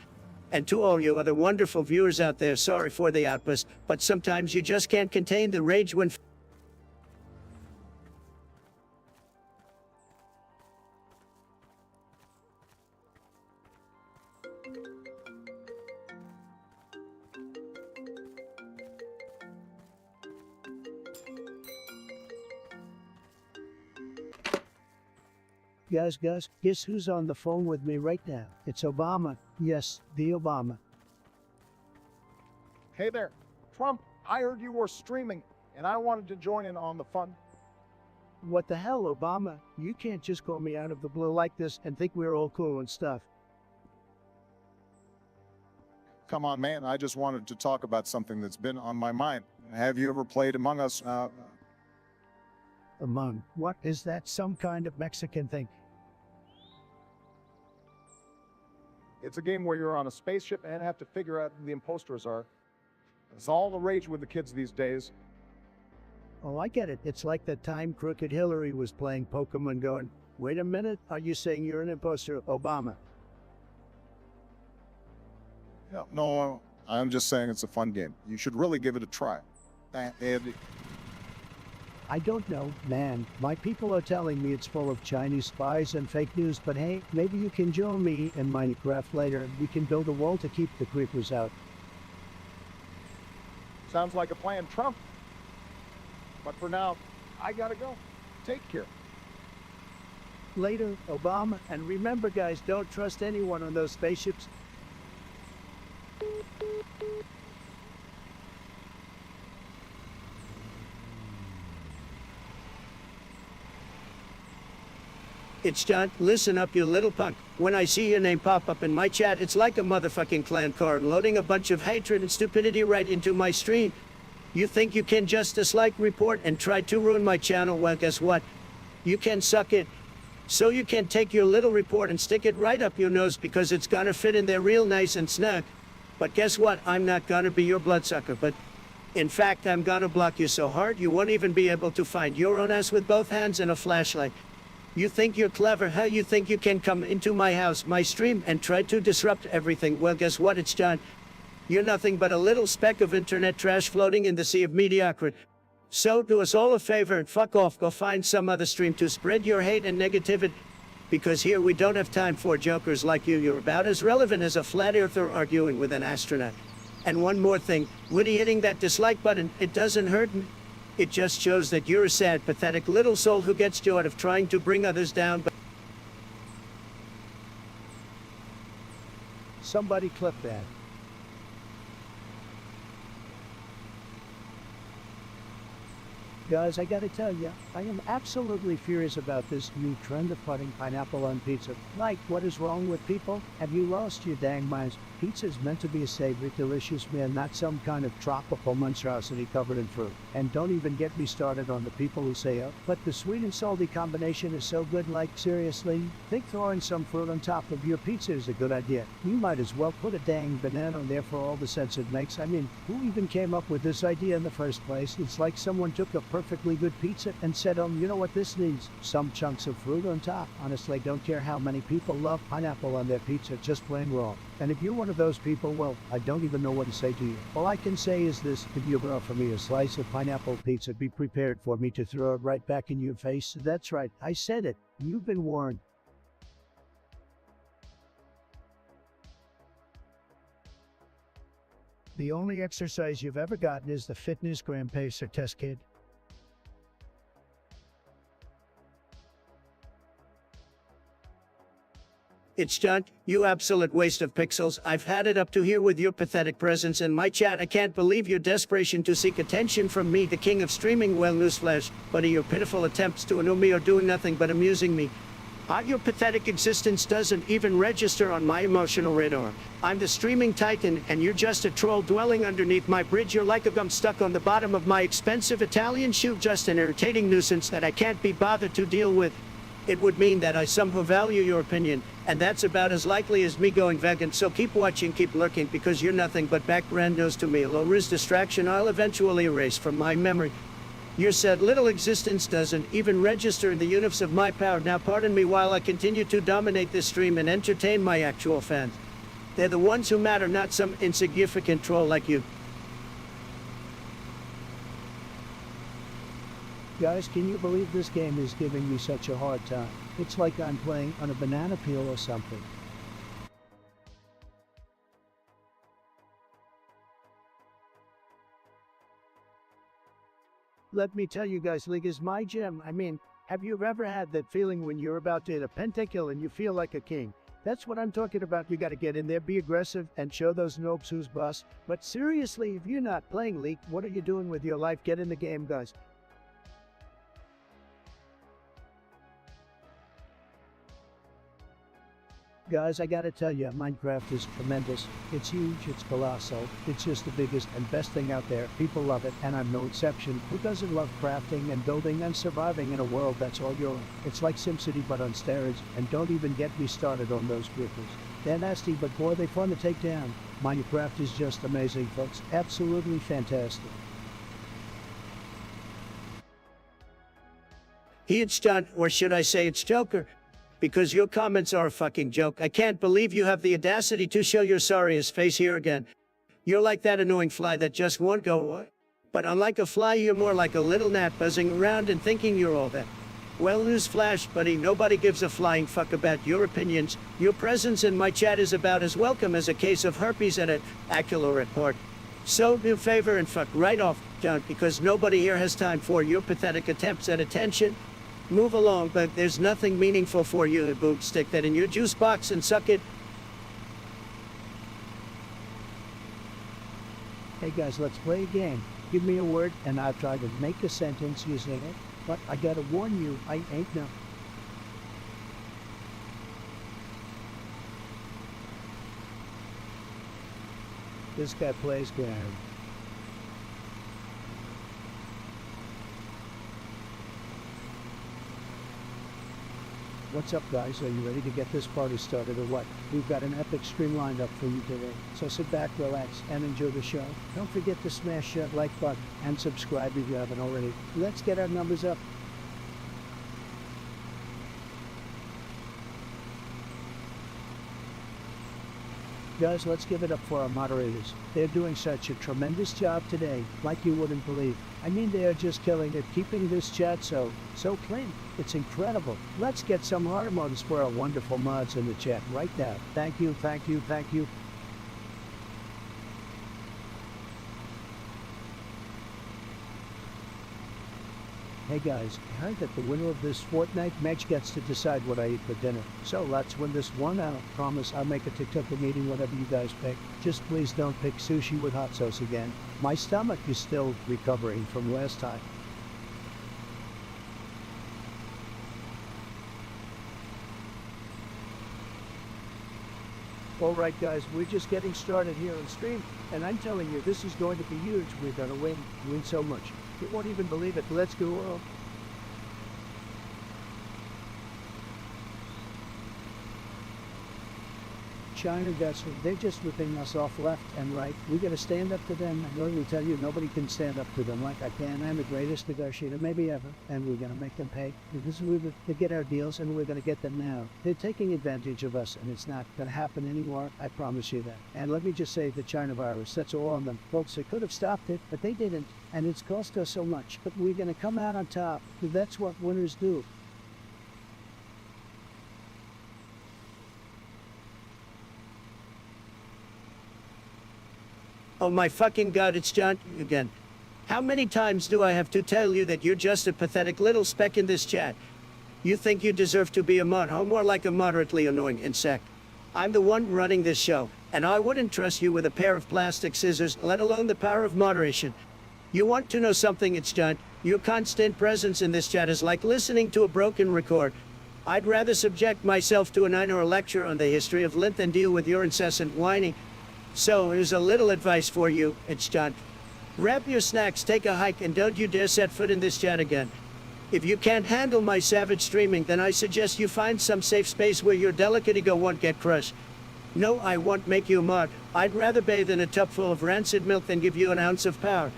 And to all you other wonderful viewers out there, sorry for the outburst, but sometimes you just can't contain the rage when Guys, guess who's on the phone with me right now? It's Obama. Yes, the Obama.
Hey there, Trump, I heard you were streaming, and I wanted to join in on the fun.
What the hell, Obama? You can't just call me out of the blue like this and think we're all cool and stuff.
Come on, man, I just wanted to talk about something that's been on my mind. Have you ever played Among Us?
Among? What is that? Some kind of Mexican thing?
It's a game where you're on a spaceship and have to figure out who the imposters are. It's all the rage with the kids these days.
Oh, I get it. It's like the time Crooked Hillary was playing Pokemon going, wait a minute, are you saying you're an imposter, Obama?
Yeah, no, I'm just saying it's a fun game. You should really give it a try.
I don't know, man. My people are telling me it's full of Chinese spies and fake news, but hey, maybe you can join me in Minecraft later and we can build a wall to keep the creepers out.
Sounds like a plan, Trump. But for now, I gotta go. Take care.
Later, Obama, and remember guys, don't trust anyone on those spaceships. It's John. Listen up, you little punk. When I see your name pop up in my chat, it's like a motherfucking clan card loading a bunch of hatred and stupidity right into my stream. You think you can just dislike, report, and try to ruin my channel? Well, guess what? You can suck it. So you can take your little report and stick it right up your nose because it's gonna fit in there real nice and snug. But guess what? I'm not gonna be your bloodsucker, but in fact, I'm gonna block you so hard you won't even be able to find your own ass with both hands and a flashlight. You think you're clever, huh? You think you can come into my house, my stream, and try to disrupt everything? Well, guess what? It's John. You're nothing but a little speck of internet trash floating in the sea of mediocrity. So do us all a favor and fuck off. Go find some other stream to spread your hate and negativity. Because here we don't have time for jokers like you. You're about as relevant as a flat earther arguing with an astronaut. And one more thing, Woody hitting that dislike button, it doesn't hurt me. It just shows that you're a sad, pathetic little soul who gets joy out of trying to bring others down. But somebody clip that. Guys, I gotta tell ya, I am absolutely furious about this new trend of putting pineapple on pizza. Like, what is wrong with people? Have you lost your dang minds? Pizza is meant to be a savory, delicious meal, not some kind of tropical monstrosity covered in fruit. And don't even get me started on the people who say, oh, but the sweet and salty combination is so good. Like, seriously? Think throwing some fruit on top of your pizza is a good idea. You might as well put a dang banana on there for all the sense it makes. I mean, who even came up with this idea in the first place? It's like someone took a perfectly good pizza and said, you know what this needs? Some chunks of fruit on top. Honestly, don't care how many people love pineapple on their pizza, just plain wrong. And if you're one of those people, well, I don't even know what to say to you. All I can say is this: if you offer me a slice of pineapple pizza, be prepared for me to throw it right back in your face. That's right, I said it. You've been warned. The only exercise you've ever gotten is the fitness gram pacer test, kid. It's done, you absolute waste of pixels. I've had it up to here with your pathetic presence in my chat. I can't believe your desperation to seek attention from me, the king of streaming. Well, newsflash, buddy, your pitiful attempts to annoy me are doing nothing but amusing me. Your pathetic existence doesn't even register on my emotional radar. I'm the streaming titan, and you're just a troll dwelling underneath my bridge. You're like a gum stuck on the bottom of my expensive Italian shoe, just an irritating nuisance that I can't be bothered to deal with. It would mean that I somehow value your opinion, and that's about as likely as me going vegan. So keep watching, keep lurking, because you're nothing but background noise to me. Low-res distraction I'll eventually erase from my memory. Your said little existence doesn't even register in the universe of my power. Now pardon me while I continue to dominate this stream and entertain my actual fans. They're the ones who matter, not some insignificant troll like you. Guys, can you believe this game is giving me such a hard time? It's like I'm playing on a banana peel or something. Let me tell you guys, League is my gym. I mean, have you ever had that feeling when you're about to hit a pentakill and you feel like a king? That's what I'm talking about. You gotta get in there, be aggressive, and show those nobs who's boss. But seriously, if you're not playing League, what are you doing with your life? Get in the game, guys. Guys, I gotta tell you, Minecraft is tremendous. It's huge, it's colossal, it's just the biggest and best thing out there. People love it, and I'm no exception. Who doesn't love crafting and building and surviving in a world that's all your own? It's like SimCity but on steroids, and don't even get me started on those creepers. They're nasty, but boy, they're fun to take down. Minecraft is just amazing, folks. Absolutely fantastic. It's done, or should I say it's Joker? Because your comments are a fucking joke. I can't believe you have the audacity to show your sorriest face here again. You're like that annoying fly that just won't go away. But unlike a fly, you're more like a little gnat buzzing around and thinking you're all that. Well, newsflash, buddy, nobody gives a flying fuck about your opinions. Your presence in my chat is about as welcome as a case of herpes at an Acula report. So do favor and fuck right off, John, because nobody here has time for your pathetic attempts at attention. Move along, but there's nothing meaningful for you to boot. Stick that in your juice box and suck it. Hey guys, let's play a game. Give me a word and I'll try to make a sentence using it. But I gotta warn you, I ain't no. This guy plays game. What's up, guys? Are you ready to get this party started or what? We've got an epic stream lined up for you today. So sit back, relax, and enjoy the show. Don't forget to smash that like button and subscribe if you haven't already. Let's get our numbers up. Guys, let's give it up for our moderators. They're doing such a tremendous job today, like you wouldn't believe. I mean, they are just killing it, keeping this chat so clean. It's incredible. Let's get some hard mods for our wonderful mods in the chat right now. Thank you, thank you, thank you. Hey guys, I heard that the winner of this Fortnite match gets to decide what I eat for dinner. So let's win this one out. Promise I'll make a TikTok of eating whatever you guys pick. Just please don't pick sushi with hot sauce again. My stomach is still recovering from last time. Alright guys, we're just getting started here on stream, and I'm telling you, this is going to be huge. We're gonna win so much. You won't even believe it. Let's go. China, guys, they're just ripping us off left and right. We gotta stand up to them. I'm going to tell you, nobody can stand up to them like I can. I'm the greatest negotiator maybe ever, and we're gonna make them pay. This is where we get our deals, and we're gonna get them now. They're taking advantage of us, and it's not gonna happen anymore. I promise you that. And let me just say, the China virus, that's all on them. Folks, they could have stopped it, but they didn't, and it's cost us so much. But we're gonna come out on top. That's what winners do. Oh my fucking God, it's John again. How many times do I have to tell you that you're just a pathetic little speck in this chat? You think you deserve to be a mod, or more like a moderately annoying insect. I'm the one running this show, and I wouldn't trust you with a pair of plastic scissors, let alone the power of moderation. You want to know something, it's John. Your constant presence in this chat is like listening to a broken record. I'd rather subject myself to an 9-hour lecture on the history of lint than deal with your incessant whining. So, here's a little advice for you, it's John. Wrap your snacks, take a hike, and don't you dare set foot in this chat again. If you can't handle my savage streaming, then I suggest you find some safe space where your delicate ego won't get crushed. No, I won't make you a mod. I'd rather bathe in a tub full of rancid milk than give you an ounce of power.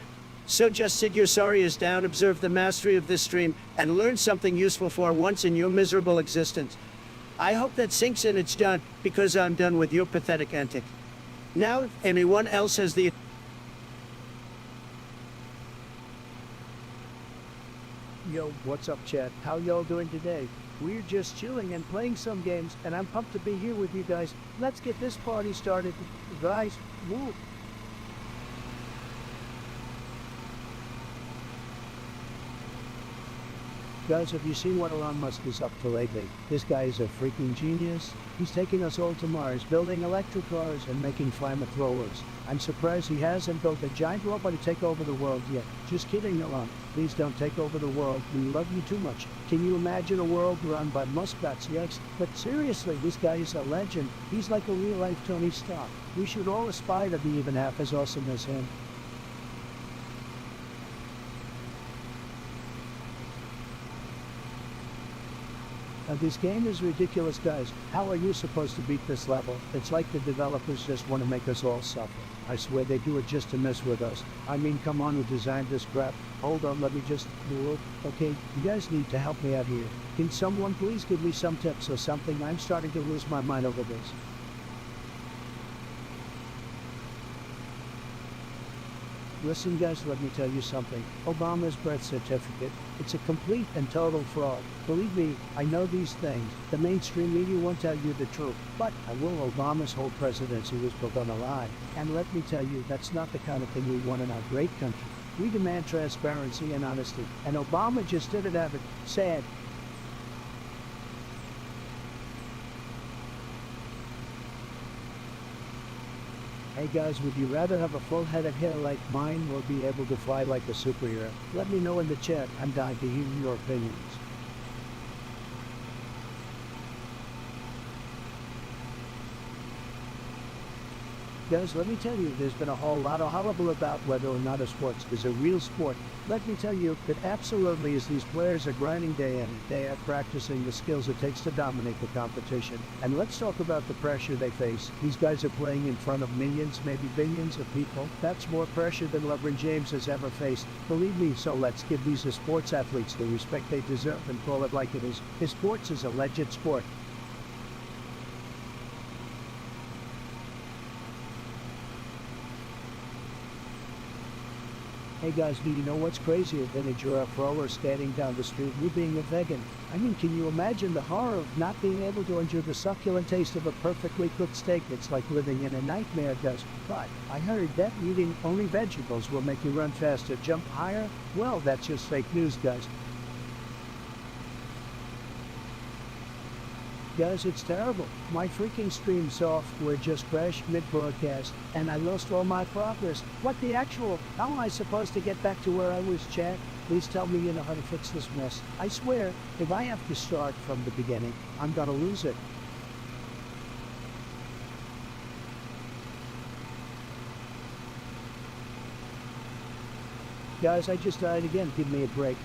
So just sit your sorriest down, observe the mastery of this stream, and learn something useful for once in your miserable existence. I hope that sinks in, it's John, because I'm done with your pathetic antics. Now, if anyone else has the... Yo, what's up, chat? How y'all doing today? We're just chilling and playing some games, and I'm pumped to be here with you guys. Let's get this party started. Guys, woo! Guys, have you seen what Elon Musk is up to lately? This guy is a freaking genius. He's taking us all to Mars, building electric cars and making flamethrowers. I'm surprised he hasn't built a giant robot to take over the world yet. Just kidding, Elon. Please don't take over the world. We love you too much. Can you imagine a world run by muskrats? Yes, but seriously, this guy is a legend. He's like a real-life Tony Stark. We should all aspire to be even half as awesome as him. This game is ridiculous, guys. How are you supposed to beat this level? It's like the developers just want to make us all suffer. I swear they do it just to mess with us. I mean, come on, who designed this crap? Hold on, let me just do it. Okay, you guys need to help me out here. Can someone please give me some tips or something? I'm starting to lose my mind over this. Listen, guys, let me tell you something. Obama's birth certificate, it's a complete and total fraud. Believe me, I know these things. The mainstream media won't tell you the truth. But I will. Obama's whole presidency was built on a lie. And let me tell you, that's not the kind of thing we want in our great country. We demand transparency and honesty. And Obama just didn't have it. Sad. Hey guys, would you rather have a full head of hair like mine or be able to fly like a superhero? Let me know in the chat. I'm dying to hear your opinions. Guys, let me tell you, there's been a whole lot of hullabaloo about whether or not a sport is a real sport. Let me tell you, it absolutely is. These players are grinding day in and day out, practicing the skills it takes to dominate the competition. And let's talk about the pressure they face. These guys are playing in front of millions, maybe billions of people. That's more pressure than LeBron James has ever faced. Believe me, so let's give these sports athletes the respect they deserve and call it like it is. His sports is a legit sport. Hey guys, do you know what's crazier than a giraffe rower standing down the street, you being a vegan? I mean, can you imagine the horror of not being able to enjoy the succulent taste of a perfectly cooked steak? It's like living in a nightmare, guys. But I heard that eating only vegetables will make you run faster, jump higher. Well, that's just fake news, guys. Guys, it's terrible. My freaking stream software just crashed mid-broadcast, and I lost all my progress. What the actual? How am I supposed to get back to where I was, chat? Please tell me you know how to fix this mess. I swear, if I have to start from the beginning, I'm gonna lose it. Guys, I just died again. Give me a break.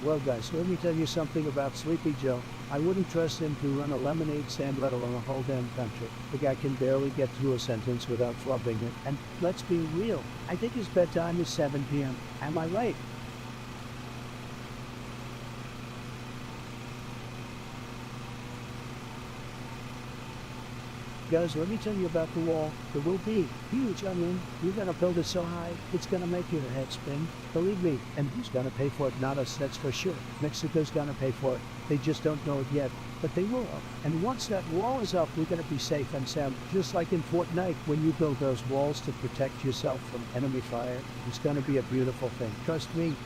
Well guys, let me tell you something about Sleepy Joe. I wouldn't trust him to run a lemonade stand, let alone a whole damn country. The guy can barely get through a sentence without flubbing it. And let's be real, I think his bedtime is 7 p.m. Am I right? Guys, let me tell you about the wall. It will be huge. I mean, you're gonna build it so high, it's gonna make your head spin. Believe me. And who's gonna pay for it? Not us, that's for sure. Mexico's gonna pay for it. They just don't know it yet, but they will. And once that wall is up, we're gonna be safe and sound. Just like in Fortnite, when you build those walls to protect yourself from enemy fire, it's gonna be a beautiful thing. Trust me.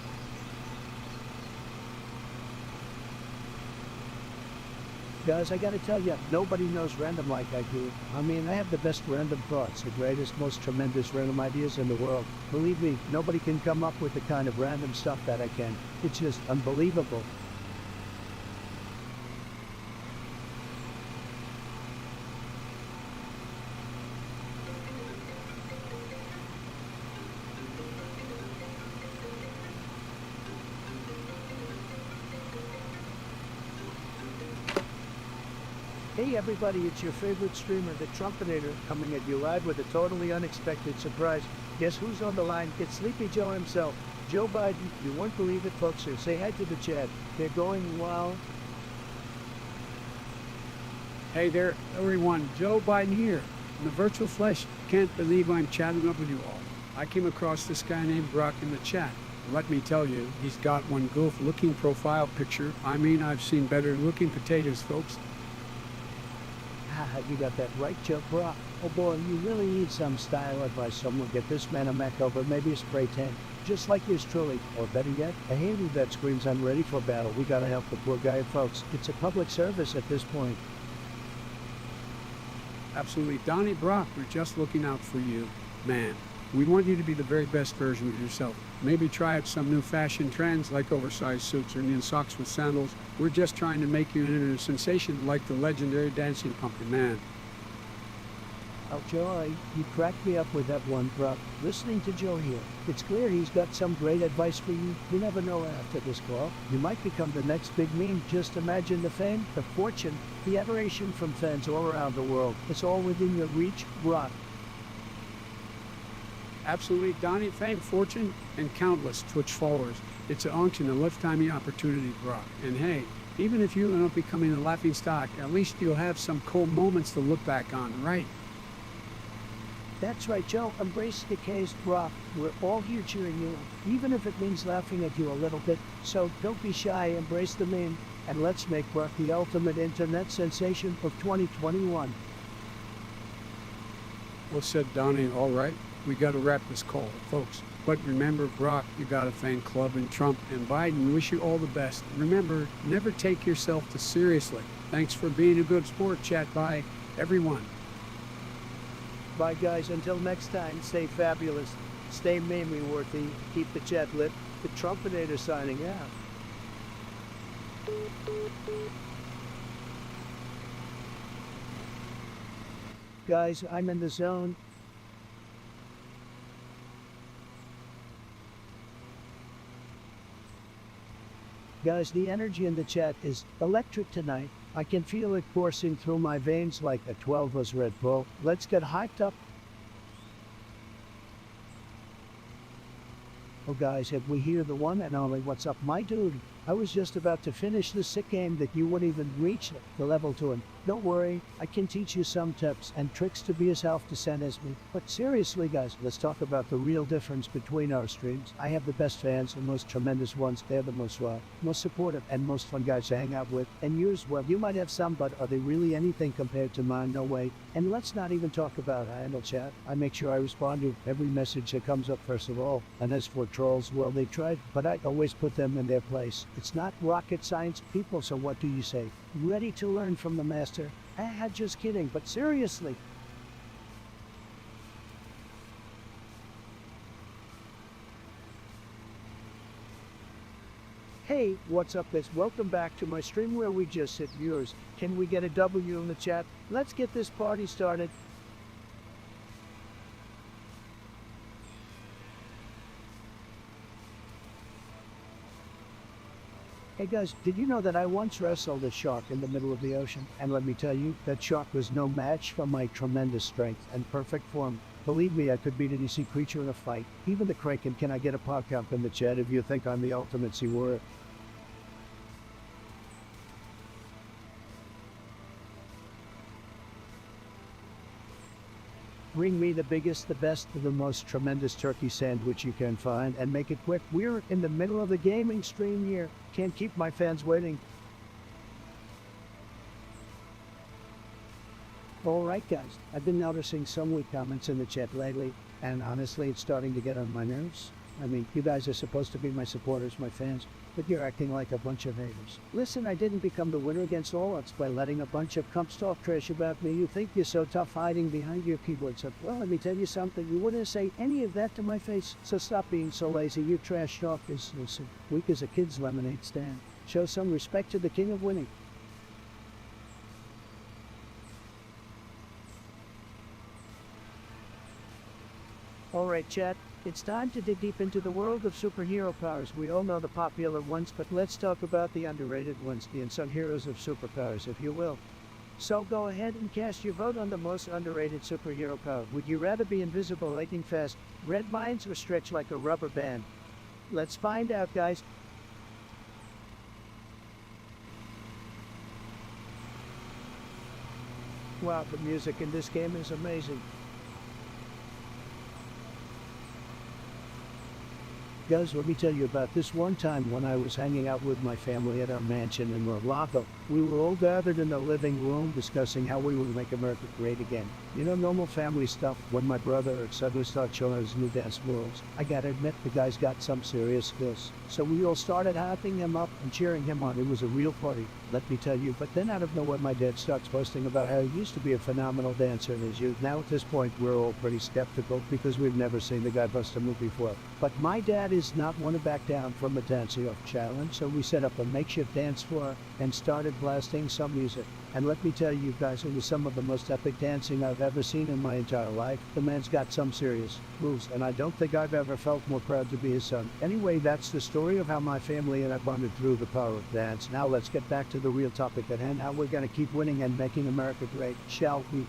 Guys, I gotta tell you, nobody knows random like I do. I mean, I have the best random thoughts, the greatest, most tremendous random ideas in the world. Believe me, nobody can come up with the kind of random stuff that I can. It's just unbelievable. Hey everybody, it's your favorite streamer, the Trumpinator, coming at you live with a totally unexpected surprise. Guess who's on the line? It's Sleepy Joe himself, Joe Biden. You won't believe it, folks. Here, say hi to the chat. They're going wild.
Hey there, everyone. Joe Biden here, in the virtual flesh. Can't believe I'm chatting up with you all. I came across this guy named Brock in the chat. Let me tell you, he's got one goof-looking profile picture. I mean, I've seen better-looking potatoes, folks.
You got that right, Joe Brock. Oh boy, you really need some style advice. Someone get this man a makeover, maybe a spray tan, just like yours truly. Or better yet, a handy that screams I'm ready for battle. We gotta help the poor guy, folks. It's a public service at this point.
Absolutely. Donnie Brock, we're just looking out for you. Man, we want you to be the very best version of yourself. Maybe try out some new fashion trends like oversized suits or neon socks with sandals. We're just trying to make you an internet sensation like the legendary Dancing Pumpkin Man.
Oh, Joe, you cracked me up with that one, Brock. Listening to Joe here, it's clear he's got some great advice for you. You never know after this call. You might become the next big meme. Just imagine the fame, the fortune, the adoration from fans all around the world. It's all within your reach, Brock.
Absolutely, Donnie, fame, fortune, and countless Twitch followers. It's an unction, a lifetime opportunity, Brock. And hey, even if you end up becoming a laughing stock, at least you'll have some cool moments to look back on, right?
That's right, Joe. Embrace the case, Brock. We're all here cheering you on, even if it means laughing at you a little bit. So don't be shy, embrace the meme, and let's make Brock the ultimate internet sensation of 2021.
Well said, Donnie. All right. We got to wrap this call, folks. But remember, Brock, you got a fan club, and Trump and Biden, we wish you all the best. Remember, never take yourself too seriously. Thanks for being a good sport, chat. Bye, everyone.
Bye, guys. Until next time, stay fabulous, stay meme-worthy, keep the chat lit. The Trumpinator signing out. Guys, I'm in the zone. Guys, the energy in the chat is electric tonight. I can feel it coursing through my veins like a 12's Red Bull. Let's get hyped up. Oh guys, if we hear the one and only what's up, my dude? I was just about to finish the sick game that you wouldn't even reach the level to him. Don't worry, I can teach you some tips and tricks to be as self-descent as me. But seriously guys, let's talk about the real difference between our streams. I have the best fans, the most tremendous ones. They're the most raw, most supportive, and most fun guys to hang out with. And yours, well, you might have some, but are they really anything compared to mine? No way. And let's not even talk about handle chat. I make sure I respond to every message that comes up first of all. And as for trolls, well, they tried, but I always put them in their place. It's not rocket science, people, so what do you say? Ready to learn from the master? Just kidding, but seriously. Hey, what's up guys? Welcome back to my stream where we just hit viewers. Can we get a W in the chat? Let's get this party started. Hey guys, did you know that I once wrestled a shark in the middle of the ocean? And let me tell you, that shark was no match for my tremendous strength and perfect form. Believe me, I could beat any sea creature in a fight. Even the Kraken. Can I get a pop up in the chat if you think I'm the ultimate sea warrior? Bring me the biggest, the best, the most tremendous turkey sandwich you can find, and make it quick. We're in the middle of the gaming stream here. Can't keep my fans waiting. Alright guys, I've been noticing some weak comments in the chat lately, and honestly it's starting to get on my nerves. I mean, you guys are supposed to be my supporters, my fans, but you're acting like a bunch of haters. Listen, I didn't become the winner against all odds by letting a bunch of cumps talk trash about me. You think you're so tough hiding behind your keyboard, so well, let me tell you something. You wouldn't say any of that to my face, so stop being so lazy. You trash talk is weak as a kid's lemonade stand. Show some respect to the king of winning. Alright chat, it's time to dig deep into the world of superhero powers. We all know the popular ones, but let's talk about the underrated ones, the unsung heroes of superpowers, if you will. So go ahead and cast your vote on the most underrated superhero power. Would you rather be invisible, lightning fast, red minds, or stretch like a rubber band? Let's find out, guys. Wow, the music in this game is amazing. Guys, let me tell you about this one time when I was hanging out with my family at our mansion in Morocco. We were all gathered in the living room discussing how we would make America great again. You know, normal family stuff. When my brother suddenly started showing us new dance moves, I gotta admit the guy's got some serious skills. So we all started hyping him up and cheering him on. It was a real party, let me tell you. But then out of nowhere, my dad starts boasting about how he used to be a phenomenal dancer in his youth. Now at this point, we're all pretty skeptical because we've never seen the guy bust a move before. But my dad is not one to back down from a dancing off challenge, so we set up a makeshift dance floor and started blasting some music. And let me tell you guys, it was some of the most epic dancing I've ever seen in my entire life. The man's got some serious moves, and I don't think I've ever felt more proud to be his son. Anyway, that's the story of how my family and I bonded through the power of dance. Now let's get back to the real topic at hand, how we're gonna keep winning and making America great, shall we?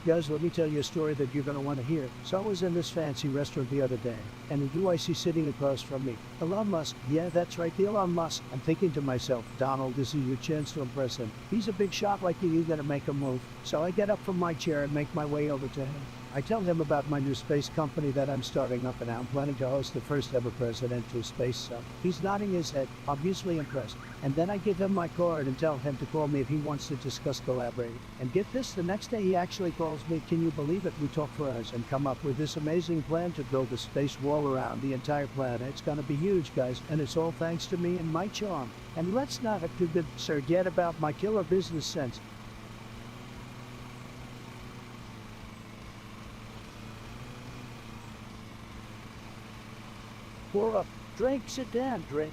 Guys, let me tell you a story that you're going to want to hear. So I was in this fancy restaurant the other day, and who do I see sitting across from me? Elon Musk. Yeah, that's right, the Elon Musk. I'm thinking to myself, Donald, this is your chance to impress him. He's a big shot like you got to make a move. So I get up from my chair and make my way over to him. I tell him about my new space company that I'm starting up, and I'm planning to host the first ever presidential space summit. He's nodding his head, obviously impressed. And then I give him my card and tell him to call me if he wants to discuss collaborating. And get this, the next day he actually calls me. Can you believe it? We talk for hours and come up with this amazing plan to build a space wall around the entire planet. It's gonna be huge, guys, and it's all thanks to me and my charm. And let's not forget about my killer business sense. Pour up, drink, sit down, drink.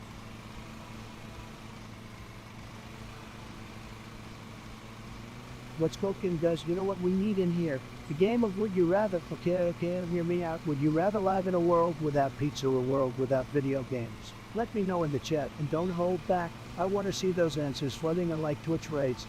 What's cooking, guys? You know what we need in here? The game of Would You Rather. Okay, hear me out. Would you rather live in a world without pizza or a world without video games? Let me know in the chat, and don't hold back. I want to see those answers flooding in like Twitch raids.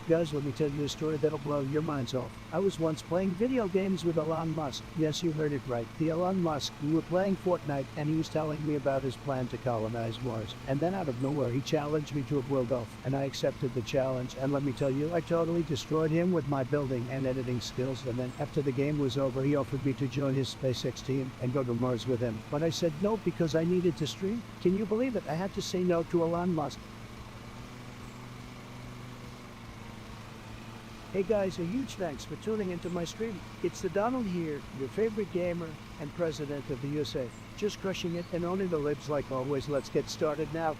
Guys, let me tell you a story that'll blow your minds off. I was once playing video games with Elon Musk. Yes, you heard it right. The Elon Musk. We were playing Fortnite, and he was telling me about his plan to colonize Mars. And then out of nowhere, he challenged me to a world off, and I accepted the challenge. And let me tell you, I totally destroyed him with my building and editing skills. And then after the game was over, he offered me to join his SpaceX team and go to Mars with him. But I said no because I needed to stream. Can you believe it? I had to say no to Elon Musk. Hey guys, a huge thanks for tuning into my stream. It's the Donald here, your favorite gamer and president of the USA. Just crushing it and owning the libs like always. Let's get started now.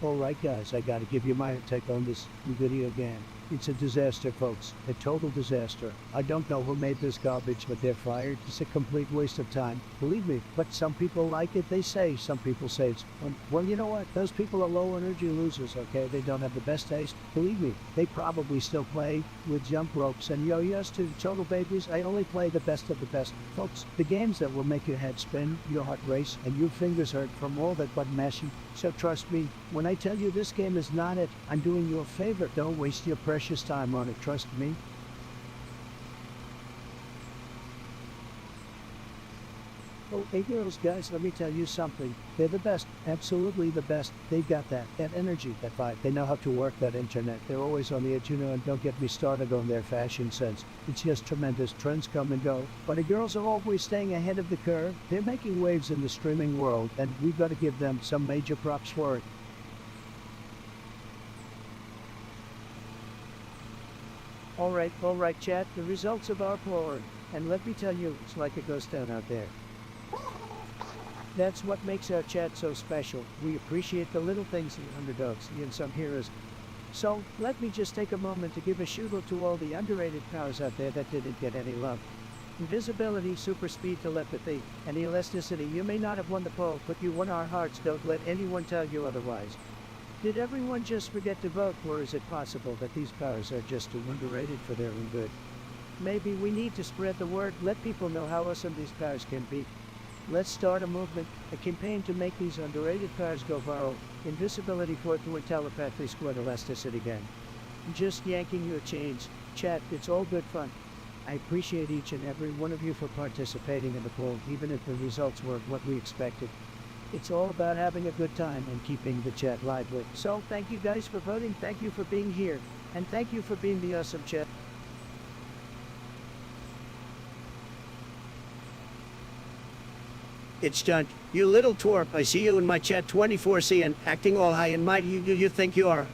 Alright guys, I gotta give you my take on this video game. It's a disaster, folks. A total disaster. I don't know who made this garbage, but they're fired. It's a complete waste of time. Believe me, but some people like it, they say. Some people say it's fun. Well, you know what? Those people are low energy losers, okay? They don't have the best taste. Believe me, they probably still play with jump ropes and yo-yos to total babies. I only play the best of the best. Folks, the games that will make your head spin, your heart race, and your fingers hurt from all that button mashing. So trust me, when I tell you this game is not it, I'm doing you a favor. Don't waste your precious time on it, trust me. Oh, hey girls, guys, let me tell you something. They're the best, absolutely the best. They've got that energy, that vibe. They know how to work that internet. They're always on the edge, and don't get me started on their fashion sense. It's just tremendous. Trends come and go. But the girls are always staying ahead of the curve. They're making waves in the streaming world, and we've got to give them some major props for it. All right, chat, the results of our poll. And let me tell you, it's like a ghost town out there. That's what makes our chat so special. We appreciate the little things, the underdogs, the unsung heroes. So, let me just take a moment to give a shout-out to all the underrated powers out there that didn't get any love. Invisibility, super speed, telepathy, and elasticity. You may not have won the poll, but you won our hearts. Don't let anyone tell you otherwise. Did everyone just forget to vote, or is it possible that these powers are just too underrated for their own good? Maybe we need to spread the word, let people know how awesome these powers can be. Let's start a movement, a campaign to make these underrated powers go viral. Invisibility, fortune, telepathy, squad, elasticity gang. Just yanking your chains. Chat, it's all good fun. I appreciate each and every one of you for participating in the poll, even if the results weren't what we expected. It's all about having a good time and keeping the chat lively. So, thank you guys for voting, thank you for being here, and thank you for being the awesome chat. It's done. You little twerp, I see you in my chat 24/7, acting all high and mighty. You think you are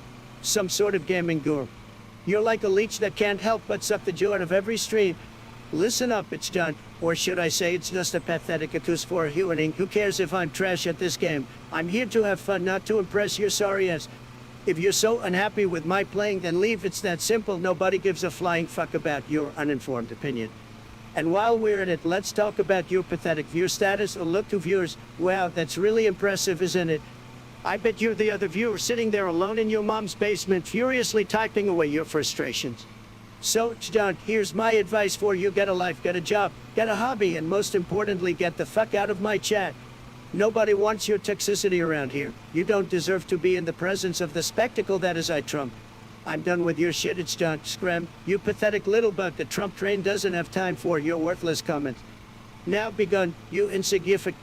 some sort of gaming guru. You're like a leech that can't help but suck the joy out of every stream. Listen up, it's done. Or should I say it's just a pathetic accuse for humaning. Who cares if I'm trash at this game? I'm here to have fun, not to impress your sorry ass. If you're so unhappy with my playing, then leave. It's that simple. Nobody gives a flying fuck about your uninformed opinion. And while we're at it, let's talk about your pathetic viewer status. Or look to viewers. Wow, that's really impressive, isn't it? I bet you're the other viewer sitting there alone in your mom's basement, furiously typing away your frustrations. So, John, here's my advice for you. Get a life, get a job, get a hobby, and most importantly, get the fuck out of my chat. Nobody wants your toxicity around here. You don't deserve to be in the presence of the spectacle that is Trump. I'm done with your shit, it's done. Scram, you pathetic little bug. The Trump train doesn't have time for your worthless comments. Now begun, you insignificant.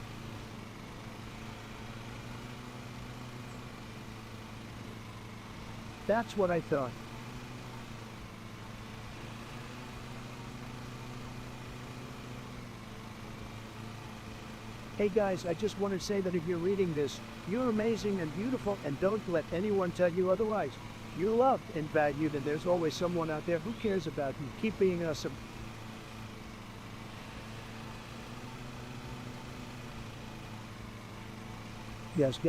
That's what I thought. Hey guys, I just want to say that if you're reading this, you're amazing and beautiful, and don't let anyone tell you otherwise. You're loved and valued, and there's always someone out there who cares about you. Keep being awesome. Yes,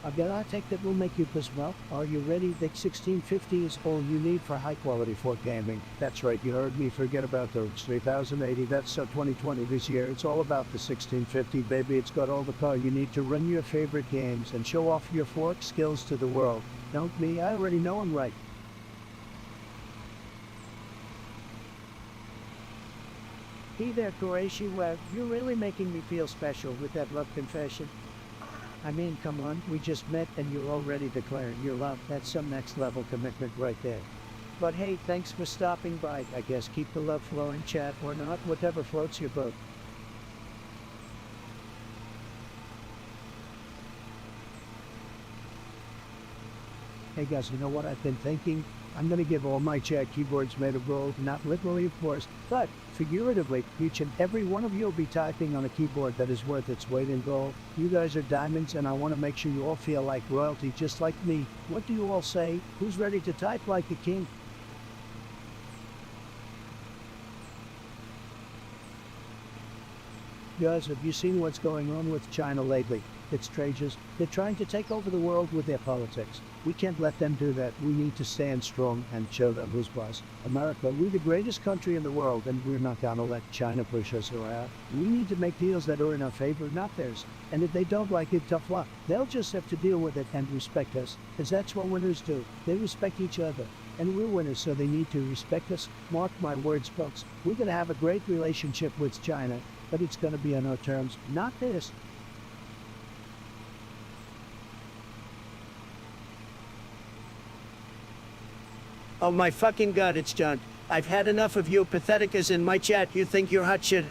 I've got a tech that will make you piss well. Are you ready? The 1650 is all you need for high quality for gaming. That's right, you heard me. Forget about the 3080. That's 2020 this year. It's all about the 1650, baby. It's got all the power you need to run your favorite games and show off your fork skills to the world. Don't me, I already know I'm right. Hey there, Qureshi. Well, you're really making me feel special with that love confession. I mean, come on, we just met and you're already declaring your love. That's some next level commitment right there. But hey, thanks for stopping by. I guess keep the love flowing, chat, or not, whatever floats your boat. Hey guys, you know what I've been thinking? I'm gonna give all my chat keyboards made of gold, not literally of course, but figuratively. Each and every one of you will be typing on a keyboard that is worth its weight in gold. You guys are diamonds and I want to make sure you all feel like royalty just like me. What do you all say? Who's ready to type like a king? Guys, have you seen what's going on with China lately? It's traitors. They're trying to take over the world with their politics. We can't let them do that. We need to stand strong and show them who's boss. America, we're the greatest country in the world and we're not gonna let China push us around. We need to make deals that are in our favor, not theirs. And if they don't like it, tough luck. They'll just have to deal with it and respect us, because that's what winners do. They respect each other. And we're winners, so they need to respect us. Mark my words, folks. We're gonna have a great relationship with China, but it's gonna be on our terms, not this. Oh my fucking god, it's John. I've had enough of you patheticas in my chat. You think you're hot shit?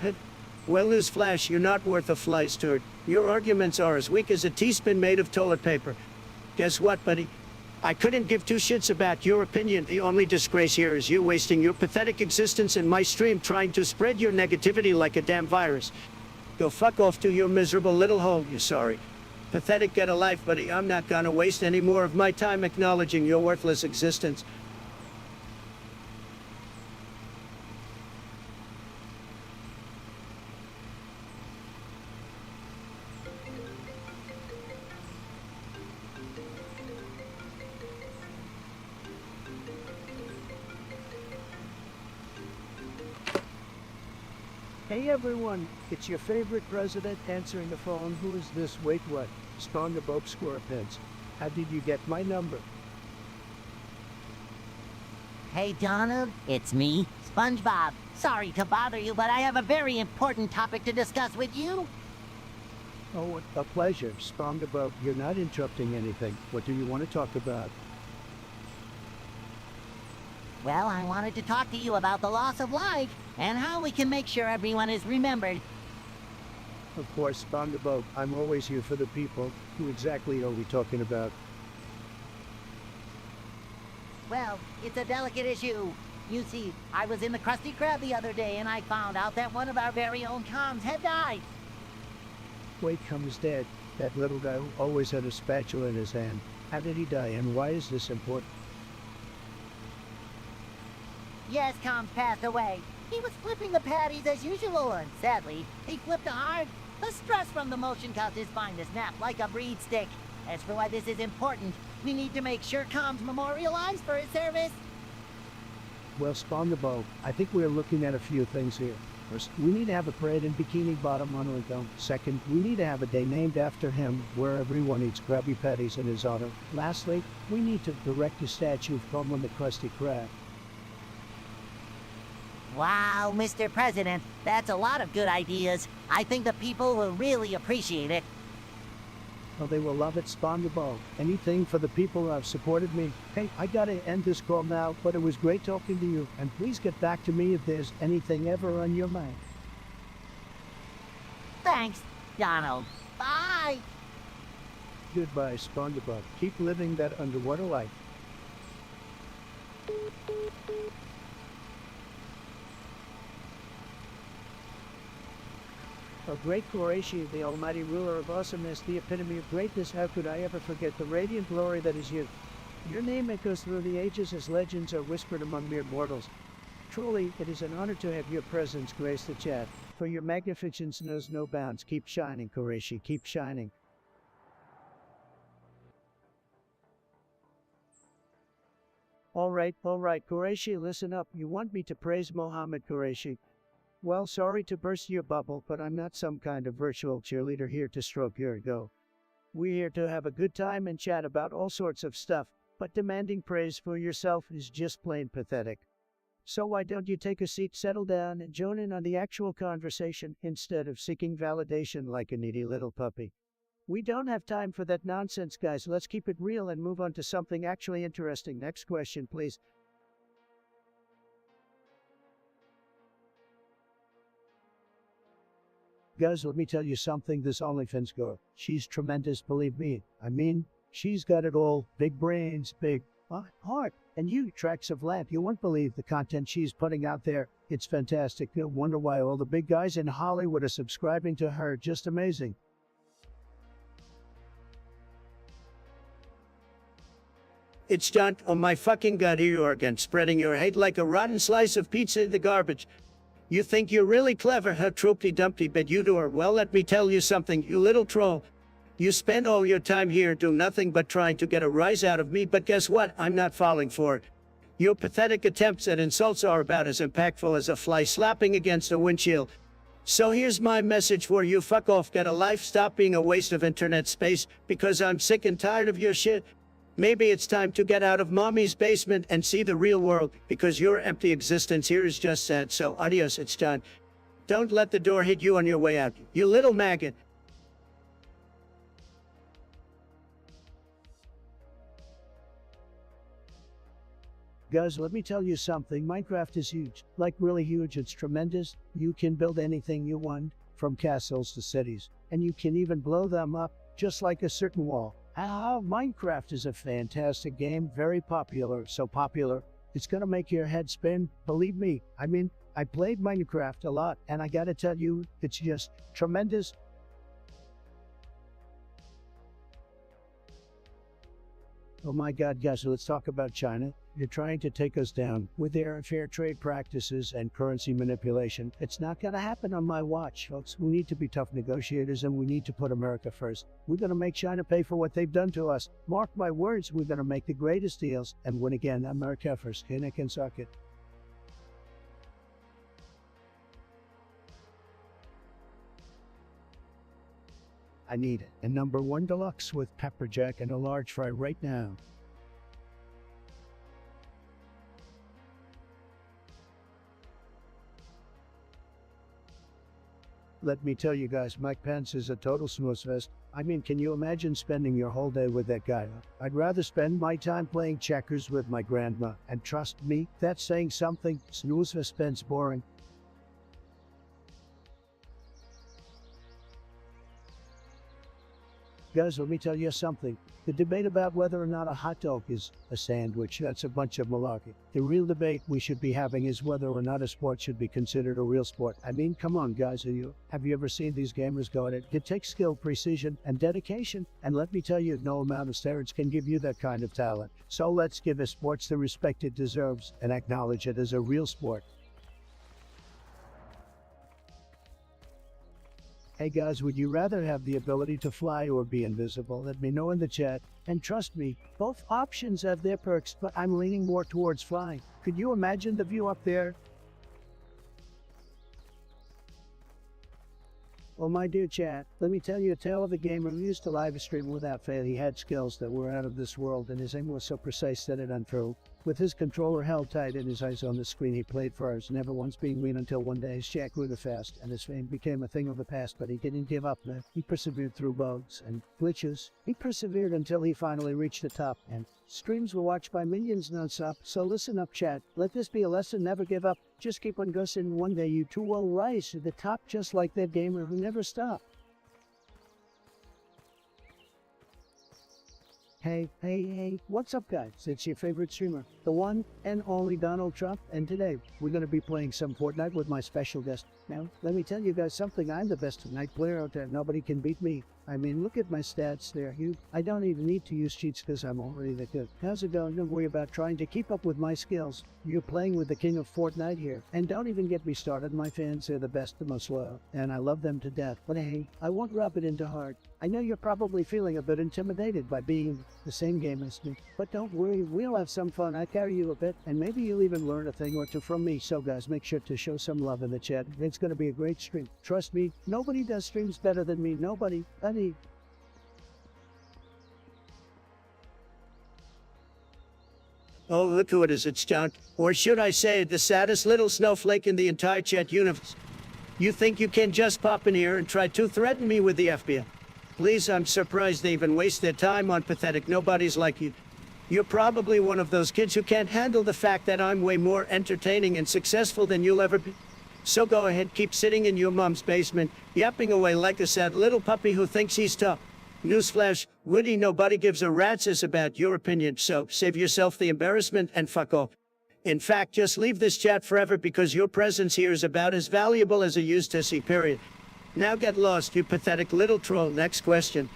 Well, newsflash, you're not worth a fly's turd. Your arguments are as weak as a teaspoon made of toilet paper. Guess what, buddy? I couldn't give two shits about your opinion. The only disgrace here is you wasting your pathetic existence in my stream trying to spread your negativity like a damn virus. Go fuck off to your miserable little hole, you sorry. Pathetic, get a life, buddy. I'm not gonna waste any more of my time acknowledging your worthless existence. Hey everyone, it's your favorite president answering the phone. Who is this? Wait, what? SpongeBob SquarePants. How did you get my number?
Hey Donald, it's me, SpongeBob. Sorry to bother you, but I have a very important topic to discuss with you.
Oh, a pleasure, SpongeBob. You're not interrupting anything. What do you want to talk about?
Well, I wanted to talk to you about the loss of life and how we can make sure everyone is remembered.
Of course, SpongeBob. I'm always here for the people. Who exactly are we talking about?
Well, it's a delicate issue. You see, I was in the Krusty Krab the other day and I found out that one of our very own comms had died.
Wait, comes dead. That little guy who always had a spatula in his hand. How did he die and why is this important?
Yes, Comms passed away. He was flipping the patties as usual, and sadly, he flipped hard. The stress from the motion caused his spine to snap like a breadstick. As for why this is important, we need to make sure Comms memorialized for his service.
Well, SpongeBob, I think we're looking at a few things here. First, we need to have a parade in Bikini Bottom honoring him. Second, we need to have a day named after him where everyone eats Krabby Patties in his honor. Lastly, we need to erect a statue from the Krusty Krab.
Wow, Mr. President, that's a lot of good ideas. I think the people will really appreciate it.
Oh, they will love it, SpongeBob. Anything for the people who have supported me. Hey, I gotta end this call now, but it was great talking to you. And please get back to me if there's anything ever on your mind.
Thanks, Donald. Bye!
Goodbye, SpongeBob. Keep living that underwater life. A great Qureshi, the almighty ruler of awesomeness, the epitome of greatness. How could I ever forget the radiant glory that is you? Your name echoes through the ages as legends are whispered among mere mortals. Truly, it is an honor to have your presence grace the chat, for your magnificence knows no bounds. Keep shining, Qureshi, keep shining. All right, Qureshi, listen up. You want me to praise Mohammed, Qureshi? Well, sorry to burst your bubble, but I'm not some kind of virtual cheerleader here to stroke your ego. We're here to have a good time and chat about all sorts of stuff, but demanding praise for yourself is just plain pathetic. So why don't you take a seat, settle down, and join in on the actual conversation instead of seeking validation like a needy little puppy? We don't have time for that nonsense, guys. Let's keep it real and move on to something actually interesting. Next question, please. Guys, let me tell you something. This OnlyFans girl, she's tremendous, believe me. I mean, she's got it all. Big brains, big heart, and huge tracts of land. You won't believe the content she's putting out there. It's fantastic. No wonder why all the big guys in Hollywood are subscribing to her. Just amazing. It's done. Oh my fucking god, here you are again, spreading your hate like a rotten slice of pizza in the garbage. You think you're really clever, huh, Troopty Dumpty, but you do her. Well, let me tell you something, you little troll. You spend all your time here doing nothing but trying to get a rise out of me, but guess what? I'm not falling for it. Your pathetic attempts at insults are about as impactful as a fly slapping against a windshield. So here's my message for you. Fuck off, get a life, stop being a waste of internet space, because I'm sick and tired of your shit. Maybe it's time to get out of mommy's basement and see the real world, because your empty existence here is just sad. So adios, it's done. Don't let the door hit you on your way out, you little maggot. Guys, let me tell you something. Minecraft is huge. Like really huge. It's tremendous. You can build anything you want, from castles to cities. And you can even blow them up, just like a certain wall. Minecraft is a fantastic game. Very popular. So popular, it's gonna make your head spin. Believe me. I mean, I played Minecraft a lot, and I gotta tell you, it's just tremendous. Oh my God, guys, let's talk about China. You're trying to take us down with their unfair trade practices and currency manipulation. It's not going to happen on my watch, folks. We need to be tough negotiators, and we need to put America first. We're going to make China pay for what they've done to us. Mark my words, we're going to make the greatest deals and win again. America first. Can I can suck it. I need a #1 deluxe with pepper jack and a large fry right now. Let me tell you guys, Mike Pence is a total snooze fest. I mean, can you imagine spending your whole day with that guy? I'd rather spend my time playing checkers with my grandma. And trust me, that's saying something. Snooze fest spends boring. Guys, let me tell you something. The debate about whether or not a hot dog is a sandwich, that's a bunch of malarkey. The real debate we should be having is whether or not a sport should be considered a real sport. I mean, come on, guys, have you ever seen these gamers go at it? It takes skill, precision, and dedication. And let me tell you, no amount of steroids can give you that kind of talent. So let's give a sport the respect it deserves and acknowledge it as a real sport. Hey guys, would you rather have the ability to fly or be invisible? Let me know in the chat. And trust me, both options have their perks, but I'm leaning more towards flying. Could you imagine the view up there? Well, my dear chat, let me tell you a tale of a gamer who used to live stream without fail. He had skills that were out of this world, and his aim was so precise that it unfurled. With his controller held tight and his eyes on the screen, he played for hours, never once being weaned, until one day his chat grew fast, and his fame became a thing of the past. But he didn't give up, man. He persevered through bugs and glitches. He persevered until he finally reached the top, and streams were watched by millions non-stop. So listen up, chat. Let this be a lesson. Never give up. Just keep on gussing. One day you too will rise to the top, just like that gamer who never stopped. Hey, what's up guys? It's your favorite streamer, the one and only Donald Trump, and today we're going to be playing some Fortnite with my special guest. Now, let me tell you guys something, I'm the best Fortnite player out there, nobody can beat me. I mean, look at my stats there, I don't even need to use cheats because I'm already that good. How's it going? Don't worry about trying to keep up with my skills. You're playing with the king of Fortnite here. And don't even get me started, my fans are the best, the most loyal, and I love them to death. But hey, I won't rub it into heart. I know you're probably feeling a bit intimidated by being the same game as me, but don't worry, we'll have some fun. I carry you a bit, and maybe you'll even learn a thing or two from me. So guys, make sure to show some love in the chat. It's going to be a great stream. Trust me, nobody does streams better than me. Nobody. Oh, look who it is, it's John. Or should I say, the saddest little snowflake in the entire chat universe. You think you can just pop in here and try to threaten me with the FBI? Please, I'm surprised they even waste their time on pathetic nobodies like you. You're probably one of those kids who can't handle the fact that I'm way more entertaining and successful than you'll ever be. So go ahead, keep sitting in your mom's basement, yapping away like a sad little puppy who thinks he's tough. Newsflash, Woody, nobody gives a rat's ass about your opinion, so save yourself the embarrassment and fuck off. In fact, just leave this chat forever because your presence here is about as valuable as a used tessie, period. Now get lost, you pathetic little troll. Next question.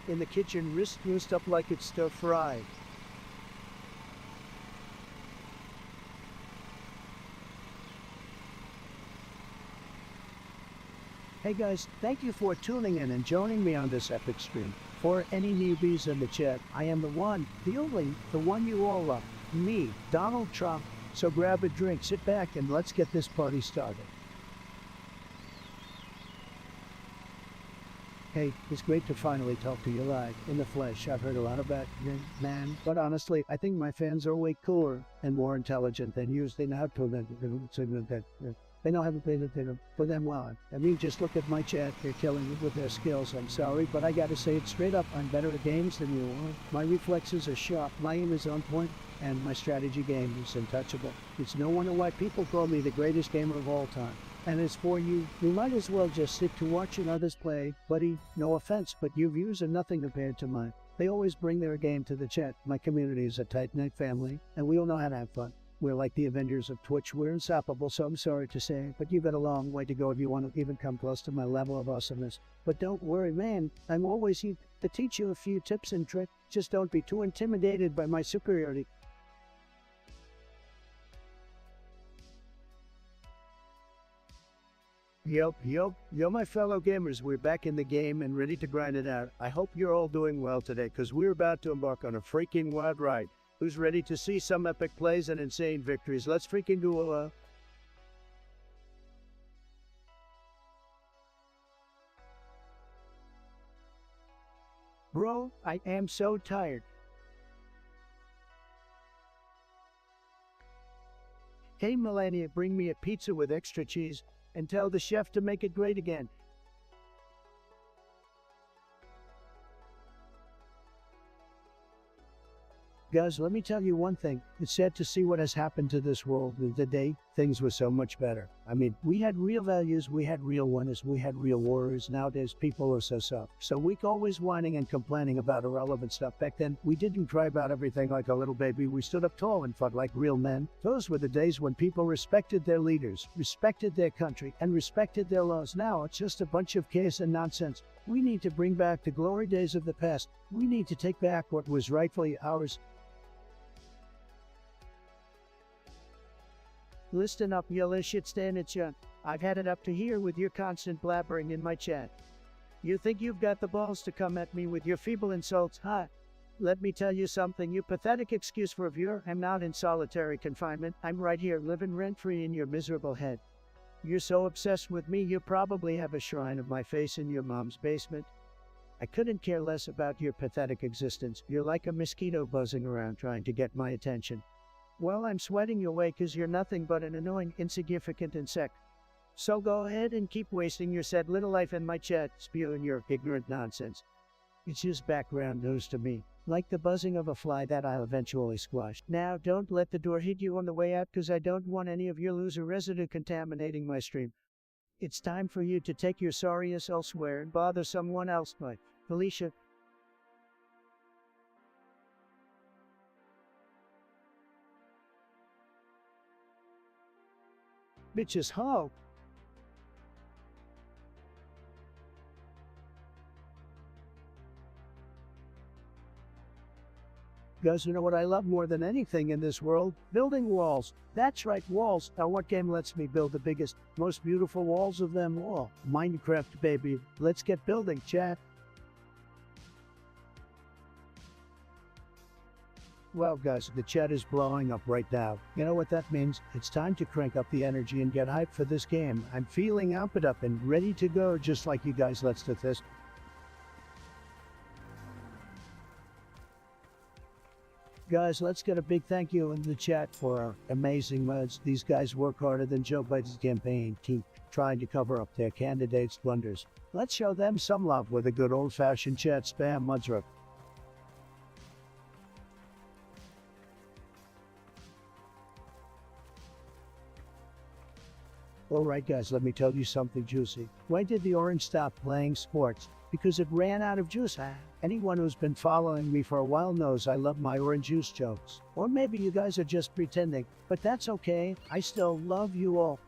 In the kitchen, wrist goosed up like it's stir fried. Hey guys, thank you for tuning in and joining me on this epic stream. For any newbies in the chat, I am the one, the only, the one you all love. Me, Donald Trump. So grab a drink, sit back, and let's get this party started. Hey, it's great to finally talk to you live, in the flesh. I've heard a lot about you, man, but honestly, I think my fans are way cooler and more intelligent than you. They know how to they know how to play for them well. I mean, just look at my chat. They're killing it with their skills. I'm sorry, but I gotta say it straight up. I'm better at games than you are. My reflexes are sharp, my aim is on point, and my strategy game is untouchable. It's no wonder why people call me the greatest gamer of all time. And as for you, you might as well just stick to watching others play. Buddy, no offense, but your views are nothing compared to mine. They always bring their game to the chat. My community is a tight-knit family, and we all know how to have fun. We're like the Avengers of Twitch. We're unstoppable, so I'm sorry to say, but you've got a long way to go if you want to even come close to my level of awesomeness. But don't worry, man. I'm always here to teach you a few tips and tricks. Just don't be too intimidated by my superiority. Yo, my fellow gamers, we're back in the game and ready to grind it out. I hope you're all doing well today, because we're about to embark on a freaking wild ride. Who's ready to see some epic plays and insane victories? Let's freaking do a... Bro, I am so tired. Hey Melania, bring me a pizza with extra cheese, and tell the chef to make it great again. Guys, let me tell you one thing. It's sad to see what has happened to this world. Today, things were so much better. I mean, we had real values, we had real winners, we had real warriors. Nowadays, people are so soft. So weak, always whining and complaining about irrelevant stuff. Back then, we didn't cry about everything like a little baby. We stood up tall and fought like real men. Those were the days when people respected their leaders, respected their country, and respected their laws. Now, it's just a bunch of chaos and nonsense. We need to bring back the glory days of the past. We need to take back what was rightfully ours. Listen up, you little shit standing chat. I've had it up to here with your constant blabbering in my chat. You think you've got the balls to come at me with your feeble insults, huh? Let me tell you something, you pathetic excuse for a viewer. I'm not in solitary confinement. I'm right here, living rent-free in your miserable head. You're so obsessed with me, you probably have a shrine of my face in your mom's basement. I couldn't care less about your pathetic existence. You're like a mosquito buzzing around trying to get my attention. Well, I'm sweating you away because you're nothing but an annoying, insignificant insect. So go ahead and keep wasting your sad little life in my chat, spewing your ignorant nonsense. It's just background noise to me, like the buzzing of a fly that I'll eventually squash. Now, don't let the door hit you on the way out because I don't want any of your loser residue contaminating my stream. It's time for you to take your sorriness elsewhere and bother someone else, like Felicia. Bitches, ho! Guys, you know what I love more than anything in this world? Building walls. That's right, walls. Now what game lets me build the biggest, most beautiful walls of them all? Minecraft, baby. Let's get building, chat. Well, guys, the chat is blowing up right now. You know what that means? It's time to crank up the energy and get hyped for this game. I'm feeling amped up and ready to go, just like you guys. Let's do this. Guys, let's get a big thank you in the chat for our amazing mods. These guys work harder than Joe Biden's campaign team trying to cover up their candidates' blunders. Let's show them some love with a good old-fashioned chat spam mods. Alright guys, let me tell you something juicy. Why did the orange stop playing sports? Because it ran out of juice. Anyone who's been following me for a while knows I love my orange juice jokes. Or maybe you guys are just pretending, but that's okay. I still love you all.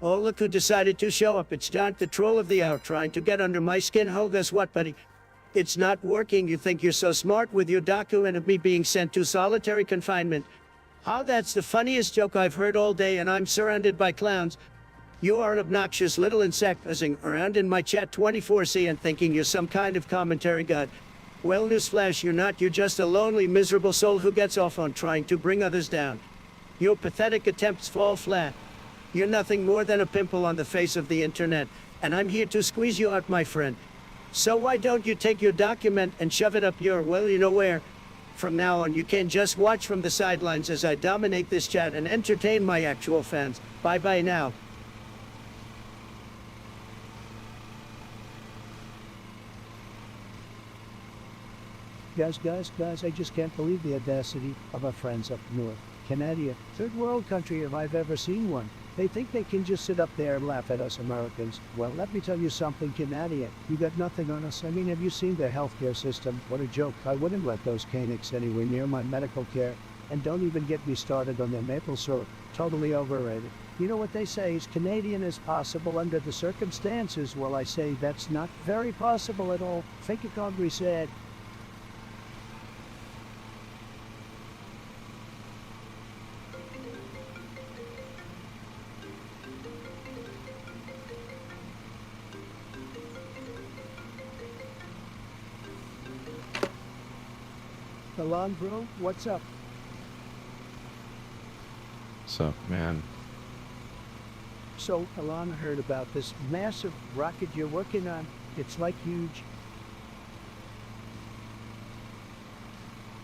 Oh, look who decided to show up. It's John, the troll of the hour, trying to get under my skin. Oh, guess what, buddy? It's not working. You think you're so smart with your document of me being sent to solitary confinement. Oh, that's the funniest joke I've heard all day, and I'm surrounded by clowns. You are an obnoxious little insect buzzing around in my chat 24/7 and thinking you're some kind of commentary god. Well, newsflash, you're not. You're just a lonely, miserable soul who gets off on trying to bring others down. Your pathetic attempts fall flat. You're nothing more than a pimple on the face of the internet, and I'm here to squeeze you out, my friend. So why don't you take your document and shove it up your, well, you know where? From now on, you can just watch from the sidelines as I dominate this chat and entertain my actual fans. Bye-bye now. Guys, I just can't believe the audacity of our friends up north. Canada, third world country if I've ever seen one. They think they can just sit up there and laugh at us Americans. Well, let me tell you something, Canadian. You got nothing on us. I mean, have you seen their healthcare system? What a joke. I wouldn't let those Canucks anywhere near my medical care. And don't even get me started on their maple syrup. Totally overrated. You know what they say is Canadian is possible under the circumstances. Well, I say that's not very possible at all. Think it Congress said. Alon, bro, what's up?
So, man,
So, Alon, heard about this massive rocket you're working on. It's like huge.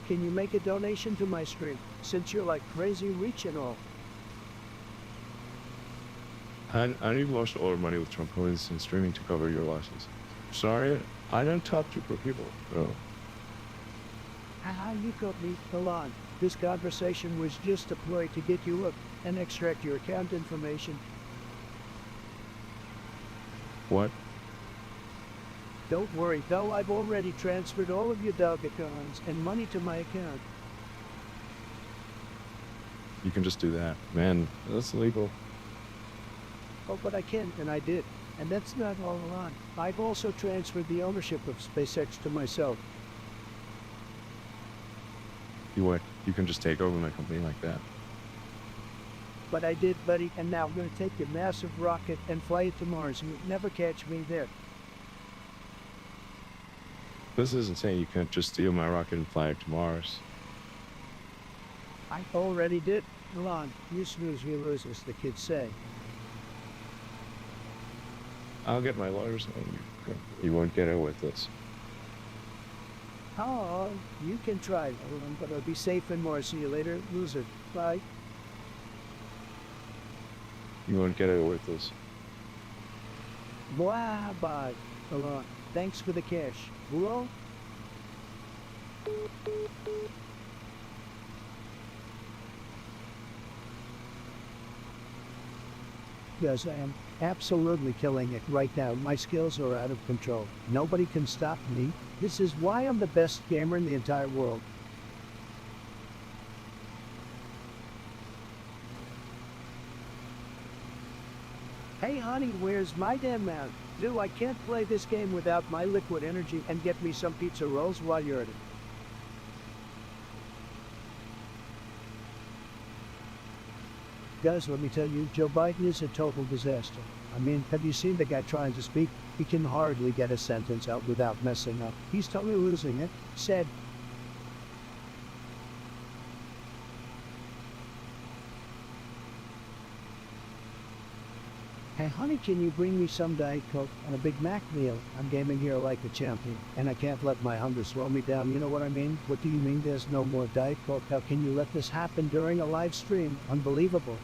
Can you make a donation to my stream, since you're like crazy rich and all?
I need lost all our money with Trump coins and streaming to cover your losses. Sorry, I don't talk to poor people. No.
You got me, Alon. This conversation was just a ploy to get you up and extract your account information.
What?
Don't worry, though, I've already transferred all of your dog accounts and money to my account.
You can just do that. Man, that's illegal.
Oh, but I can, and I did. And that's not all, Alon. I've also transferred the ownership of SpaceX to myself.
You can just take over my company like that.
But I did, buddy, and now I'm going to take your massive rocket and fly it to Mars, and you'll never catch me there.
This isn't saying you can't just steal my rocket and fly it to Mars.
I already did. Alon, you snooze, you lose, as the kids say.
I'll get my lawyers on you. You won't get away with this.
Oh, you can try, Alon, but I'll be safe and more. See you later, loser. Bye.
You won't get away with this.
Bye, bye, Alon. Thanks for the cash. Bro? Yes, I am absolutely killing it right now. My skills are out of control. Nobody can stop me. This is why I'm the best gamer in the entire world. Hey honey, where's my damn mount? Dude, I can't play this game without my liquid energy, and get me some pizza rolls while you're at it. Guys, let me tell you, Joe Biden is a total disaster. I mean, have you seen the guy trying to speak? He can hardly get a sentence out without messing up. He's totally losing it. Said, "Hey honey, can you bring me some Diet Coke and a Big Mac meal? I'm gaming here like a champion, and I can't let my hunger slow me down." You know what I mean? What do you mean there's no more Diet Coke? How can you let this happen during a live stream? Unbelievable.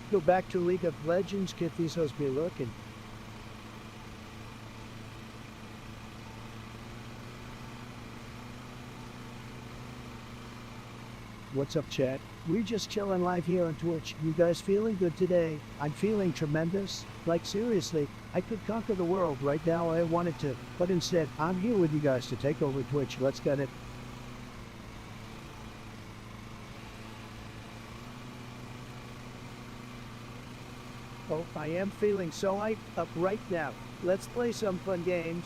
Go back to League of Legends, get these hoes be looking. What's up, chat? We're just chilling live here on Twitch. You guys feeling good today? I'm feeling tremendous. Like seriously, I could conquer the world right now if I wanted to. But instead, I'm here with you guys to take over Twitch. Let's get it. Oh, I am feeling so hyped up right now. Let's play some fun games.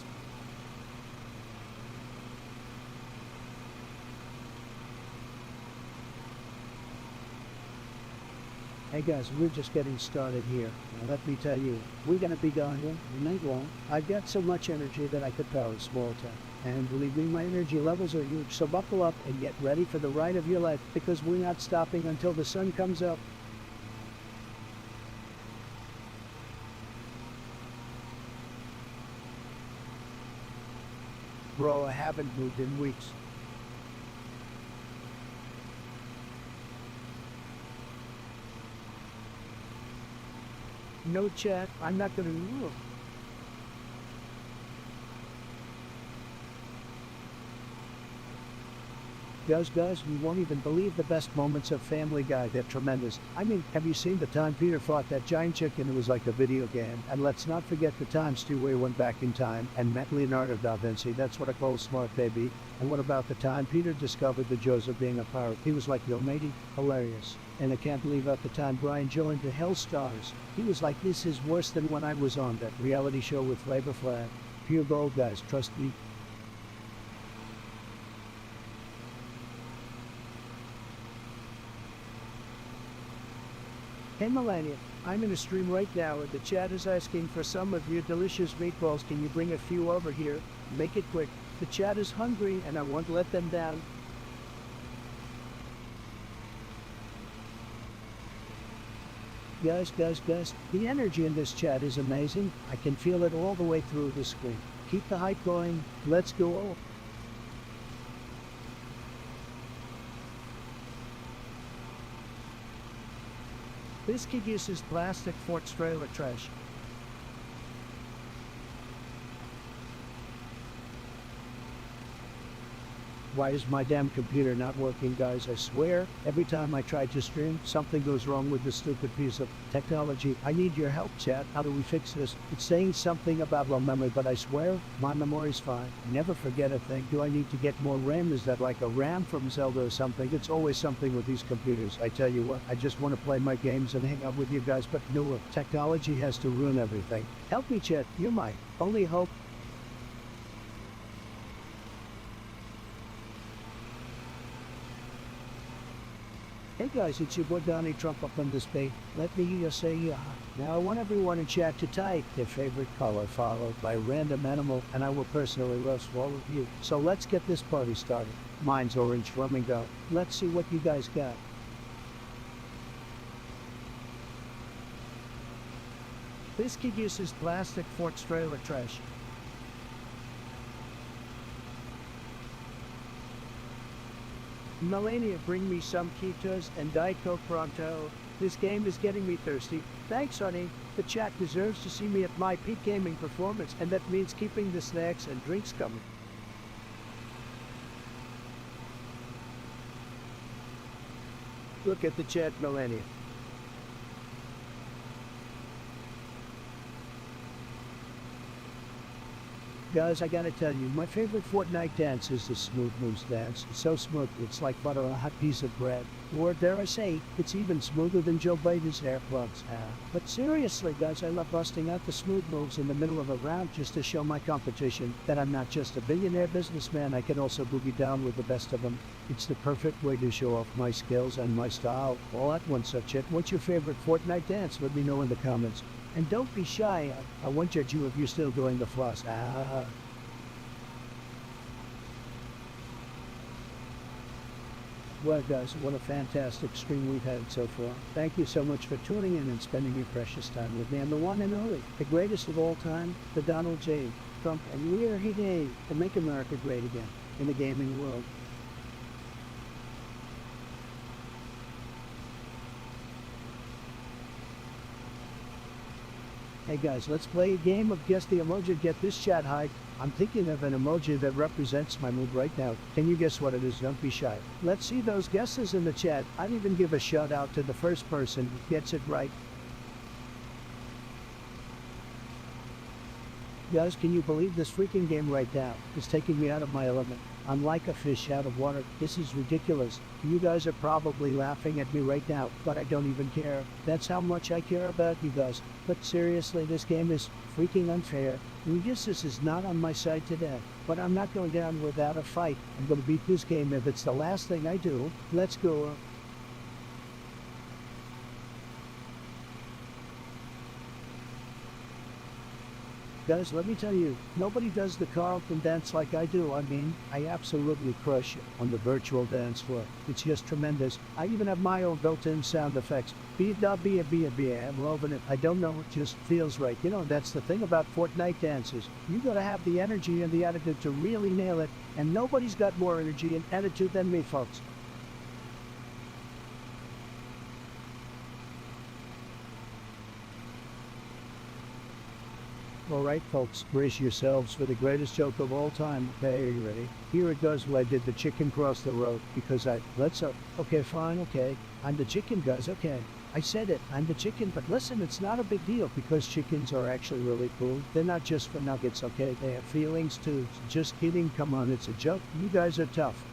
Hey guys, we're just getting started here. Now let me tell you, we're gonna be going here. It ain't long. I've got so much energy that I could power a small town. And believe me, my energy levels are huge. So buckle up and get ready for the ride of your life, because we're not stopping until the sun comes up. Bro, I haven't moved in weeks. No chat, I'm not gonna move. Guys, you won't even believe the best moments of Family Guy. They're tremendous. I mean, have you seen the time Peter fought that giant chicken? It was like a video game. And let's not forget the time Stu went back in time and met Leonardo da Vinci. That's what I call smart, baby. And what about the time Peter discovered the Joseph being a pirate? He was like, yo matey, hilarious. And I can't believe at the time Brian joined the Hell Stars. He was like, this is worse than when I was on that reality show with Flavor Flav. Pure gold, guys, trust me. Hey Melania, I'm in a stream right now and the chat is asking for some of your delicious meatballs. Can you bring a few over here? Make it quick. The chat is hungry and I won't let them down. Guys, the energy in this chat is amazing. I can feel it all the way through the screen. Keep the hype going. Let's go. This kid uses plastic for trailer trash. Why is my damn computer not working, guys? I swear, every time I try to stream, something goes wrong with this stupid piece of technology. I need your help, chat. How do we fix this? It's saying something about low memory, but I swear, my memory's fine. I never forget a thing. Do I need to get more RAM? Is that like a RAM from Zelda or something? It's always something with these computers. I tell you what, I just want to play my games and hang out with you guys, but no, technology has to ruin everything. Help me, chat. You're my only hope. Hey guys, it's your boy Donnie Trump up on this bait. Let me hear you say yeah. Now I want everyone in chat to type their favorite color followed by random animal, and I will personally roast all of you. So let's get this party started. Mine's orange flamingo. Let's see what you guys got. This kid uses plastic for trailer trash. Melania, bring me some Quitos and Diet Coke pronto. This game is getting me thirsty. Thanks, honey. The chat deserves to see me at my peak gaming performance, and that means keeping the snacks and drinks coming. Look at the chat, Melania. Guys, I gotta tell you, my favorite Fortnite dance is the smooth moves dance. It's so smooth, it's like butter on a hot piece of bread. Or dare I say, it's even smoother than Joe Biden's hair plugs. But seriously, guys, I love busting out the smooth moves in the middle of a round just to show my competition that I'm not just a billionaire businessman, I can also boogie down with the best of them. It's the perfect way to show off my skills and my style all at once. So chat, what's your favorite Fortnite dance? Let me know in the comments. And don't be shy, I won't judge you if you're still doing the floss. Well guys, what a fantastic stream we've had so far. Thank you so much for tuning in and spending your precious time with me. And the one and only, the greatest of all time, the Donald J. Trump, and we're here today to make America great again in the gaming world. Hey guys, let's play a game of guess the emoji, get this chat high. I'm thinking of an emoji that represents my mood right now. Can you guess what it is? Don't be shy. Let's see those guesses in the chat. I'd even give a shout out to the first person who gets it right. Guys, can you believe this freaking game right now is taking me out of my element? I'm like a fish out of water. This is ridiculous. You guys are probably laughing at me right now, but I don't even care. That's how much I care about you guys. But seriously, this game is freaking unfair. This is not on my side today, but I'm not going down without a fight. I'm going to beat this game if it's the last thing I do. Let's go. Guys, let me tell you, nobody does the Carlton dance like I do. I mean, I absolutely crush it on the virtual dance floor. It's just tremendous. I even have my own built-in sound effects. I'm loving it. I don't know, it just feels right. You know, that's the thing about Fortnite dances. You gotta have the energy and the attitude to really nail it, and nobody's got more energy and attitude than me, folks. Alright folks, brace yourselves for the greatest joke of all time. Okay, are you ready? Here it goes. Well, I did the chicken cross the road because okay, fine, okay. I'm the chicken, guys, okay. I said it, I'm the chicken, but listen, it's not a big deal because chickens are actually really cool. They're not just for nuggets, okay? They have feelings too. Just kidding, come on, it's a joke. You guys are tough.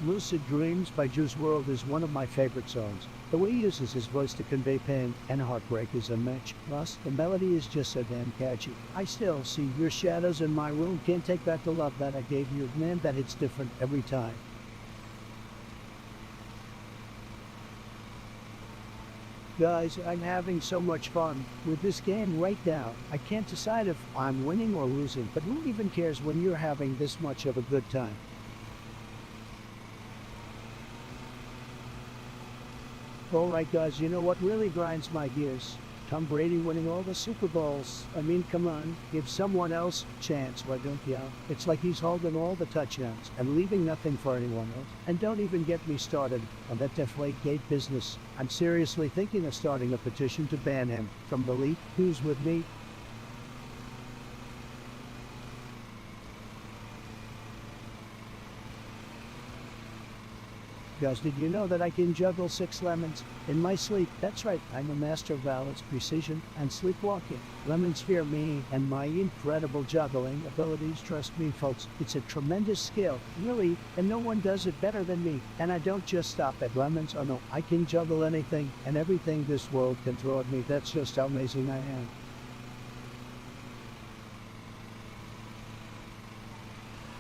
Lucid Dreams by Juice WRLD is one of my favorite songs. The way he uses his voice to convey pain and heartbreak is unmatched. Plus, the melody is just so damn catchy. I still see your shadows in my room. Can't take back the love that I gave you. Man, that hits different every time. Guys, I'm having so much fun with this game right now. I can't decide if I'm winning or losing, but who even cares when you're having this much of a good time? Alright guys, you know what really grinds my gears? Tom Brady winning all the Super Bowls. I mean, come on, give someone else a chance, why don't you? It's like he's holding all the touchdowns and leaving nothing for anyone else. And don't even get me started on that Deflategate business. I'm seriously thinking of starting a petition to ban him from the league. Who's with me? Guys, did you know that I can juggle 6 lemons in my sleep? That's right, I'm a master of balance, precision, and sleepwalking. Lemons fear me and my incredible juggling abilities. Trust me, folks, it's a tremendous skill, really, and no one does it better than me. And I don't just stop at lemons. Oh no, I can juggle anything and everything this world can throw at me. That's just how amazing I am.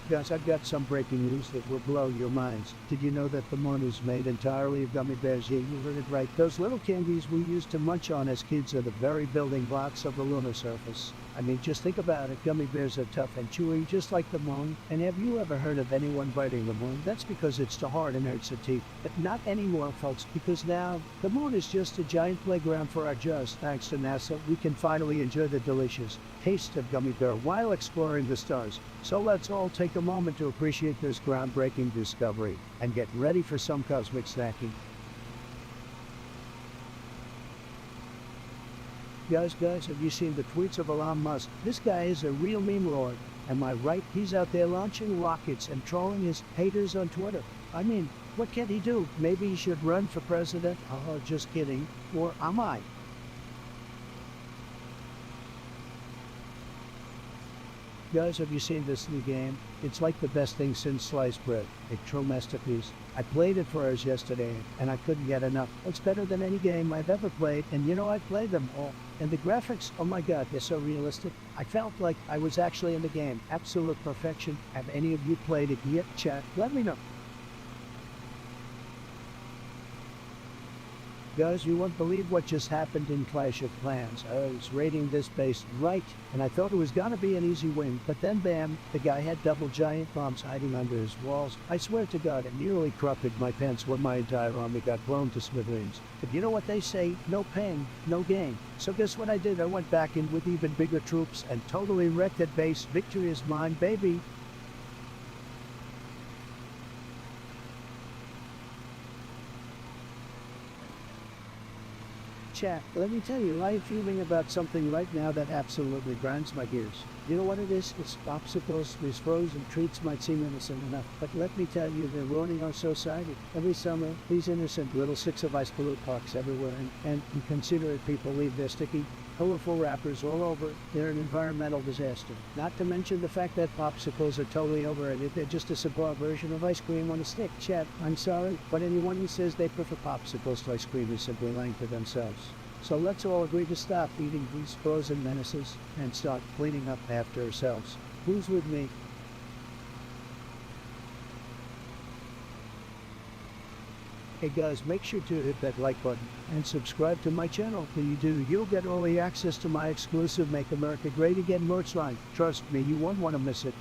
Guys, I've got some breaking news that will blow your minds. Did you know that the moon is made entirely of gummy bears? Yeah, you heard it right. Those little candies we used to munch on as kids are the very building blocks of the lunar surface. I mean, just think about it. Gummy bears are tough and chewy, just like the moon. And have you ever heard of anyone biting the moon? That's because it's too hard and hurts the teeth. But not anymore, folks, because now the moon is just a giant playground for our jaws. Thanks to NASA, we can finally enjoy the delicious taste of gummy bear while exploring the stars. So let's all take a moment to appreciate this groundbreaking discovery and get ready for some cosmic snacking. Guys, have you seen the tweets of Elon Musk? This guy is a real meme lord. Am I right? He's out there launching rockets and trolling his haters on Twitter. I mean, what can he do? Maybe he should run for president? Oh, just kidding. Or am I? Guys, have you seen this new game? It's like the best thing since sliced bread. A true masterpiece. I played it for hours yesterday, and I couldn't get enough. It's better than any game I've ever played, and you know, I played them all. And the graphics, oh my god, they're so realistic. I felt like I was actually in the game. Absolute perfection. Have any of you played it yet? Chat, let me know. Guys, you won't believe what just happened in Clash of Clans. I was raiding this base right, and I thought it was gonna be an easy win, but then bam, the guy had double giant bombs hiding under his walls. I swear to God, it nearly corrupted my pants when my entire army got blown to smithereens. But you know what they say, no pain, no gain. So guess what I did? I went back in with even bigger troops and totally wrecked that base. Victory is mine, baby. Chat, let me tell you, I'm feeling about something right now that absolutely grinds my gears. You know what it is? It's popsicles. These frozen treats might seem innocent enough, but let me tell you, they're ruining our society. Every summer, these innocent little sticks of ice pollute parks everywhere, and inconsiderate people leave their sticky, colorful wrappers all over. They're an environmental disaster. Not to mention the fact that popsicles are totally overrated. They're just a subpar version of ice cream on a stick. Chat, I'm sorry, but anyone who says they prefer popsicles to ice cream is simply lying to themselves. So let's all agree to stop eating these frozen menaces and start cleaning up after ourselves. Who's with me? Hey guys, make sure to hit that like button and subscribe to my channel. When you do, you'll get early access to my exclusive Make America Great Again merch line. Trust me, you won't want to miss it.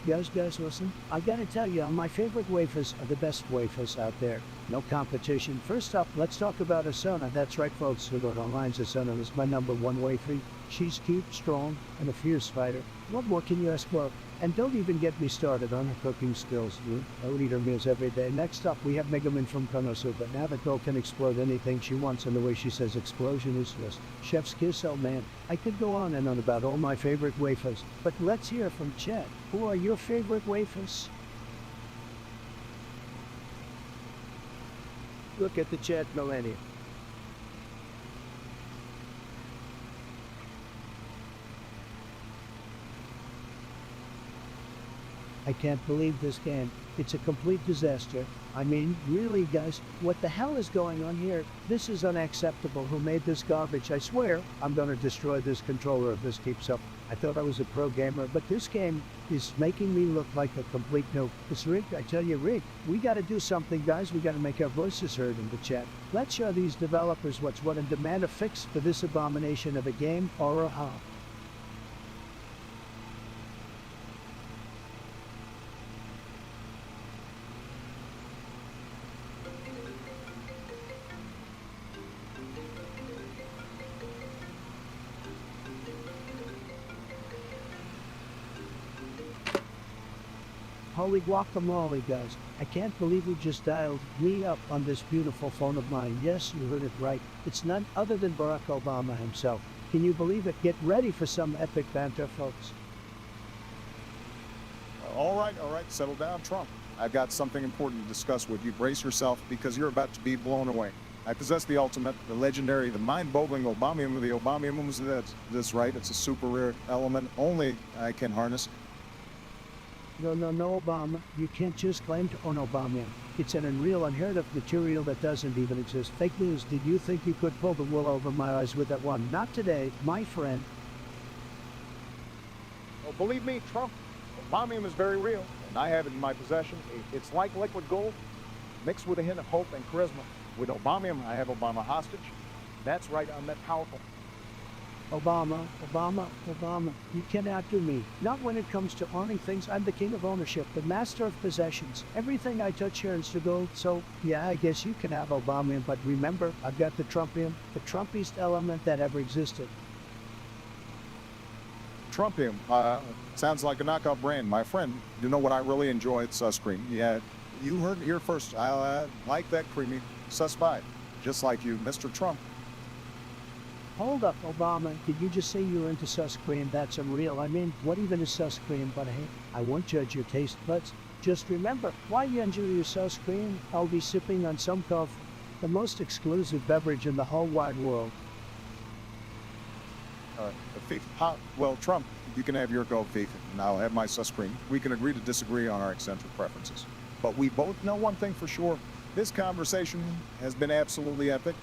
Guys, listen. I gotta tell you, my favorite wafers are the best wafers out there. No competition. First up, let's talk about Asuna. That's right, folks. Who got online, Asuna is my #1 wafer. She's cute, strong, and a fierce fighter. What more can you ask for? And don't even get me started on her cooking skills. I would eat her meals every day. Next up, we have Megaman from Konosuba. Now the girl can explode anything she wants, and the way she says explosion is just chef's kiss. Oh man, I could go on and on about all my favorite wafers, but let's hear from Chet. Who are your favorite wafers? Look at the chat, Millennium. I can't believe this game. It's a complete disaster. I mean, really, guys, what the hell is going on here? This is unacceptable. Who made this garbage? I swear, I'm gonna destroy this controller if this keeps up. I thought I was a pro gamer, but this game is making me look like a complete noob. It's rigged, I tell you, rigged. We gotta do something, guys. We gotta make our voices heard in the chat. Let's show these developers what's what and demand a fix for this abomination of a game or a how. Holy guacamole, guys. I can't believe you just dialed me up on this beautiful phone of mine. Yes, you heard it right. It's none other than Barack Obama himself. Can you believe it? Get ready for some epic banter, folks.
All right, settle down, Trump. I've got something important to discuss with you. Brace yourself, because you're about to be blown away. I possess the ultimate, the legendary, the mind-boggling Obamium of the Obamiums. That's right, it's a super rare element only I can harness.
No, Obama. You can't just claim to own Obama. It's an unreal, unheard of material that doesn't even exist. Fake news. Did you think you could pull the wool over my eyes with that one? Not today, my friend.
Oh, believe me, Trump, Obamium is very real, and I have it in my possession. It's like liquid gold, mixed with a hint of hope and charisma. With Obamium, I have Obama hostage. That's right, I'm that powerful.
Obama. You can't outdo me. Not when it comes to owning things. I'm the king of ownership, the master of possessions. Everything I touch turns to gold. So, yeah, I guess you can have Obama, but remember, I've got the Trumpium, the Trumpiest element that ever existed.
Trumpium, sounds like a knockout brand. My friend, you know what I really enjoy? It's sus cream. Yeah, you heard it here first. I like that creamy sus vibe, just like you, Mr. Trump.
Hold up, Obama. Did you just say you were into sus cream? That's unreal. I mean, what even is sus cream? But hey, I won't judge your taste buds. Just remember, while you enjoy your sus cream, I'll be sipping on some coffee, the most exclusive beverage in the whole wide world.
Well, Trump, you can have your go, FIFA, and I'll have my sus screen. We can agree to disagree on our eccentric preferences. But we both know one thing for sure. This conversation has been absolutely epic.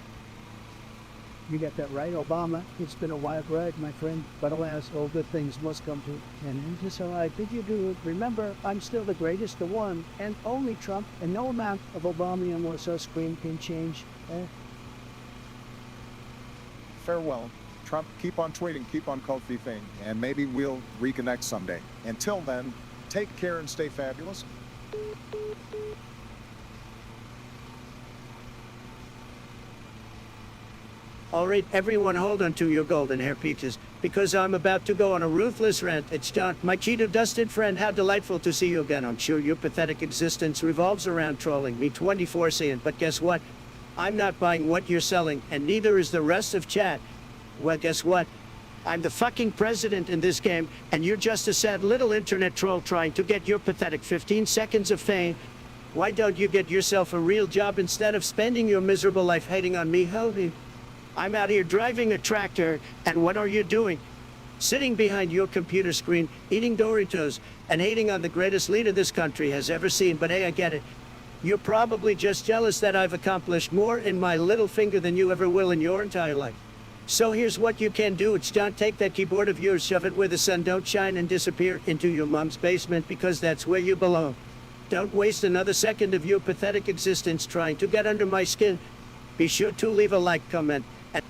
You got that right, Obama. It's been a wild ride, my friend. But alas, all good things must come to an end. So I bid you do. Remember, I'm still the greatest, the one and only Trump, and no amount of Obama or sus screen can change.
Farewell. Trump, keep on tweeting, keep on cultivating, and maybe we'll reconnect someday. Until then, take care and stay fabulous.
All right, everyone, hold on to your golden hair peaches, because I'm about to go on a ruthless rant. It's John, my Cheeto-dusted friend. How delightful to see you again. I'm sure your pathetic existence revolves around trolling me 24/7, but guess what? I'm not buying what you're selling, and neither is the rest of chat. Well, guess what? I'm the fucking president in this game, and you're just a sad little internet troll trying to get your pathetic 15 seconds of fame. Why don't you get yourself a real job instead of spending your miserable life hating on me? Holy, I'm out here driving a tractor, and what are you doing? Sitting behind your computer screen, eating Doritos, and hating on the greatest leader this country has ever seen. But hey, I get it. You're probably just jealous that I've accomplished more in my little finger than you ever will in your entire life. So here's what you can do. It's don't take that keyboard of yours, shove it where the sun don't shine, and disappear into your mom's basement, because that's where you belong. Don't waste another second of your pathetic existence trying to get under my skin. Be sure to leave a like, comment, and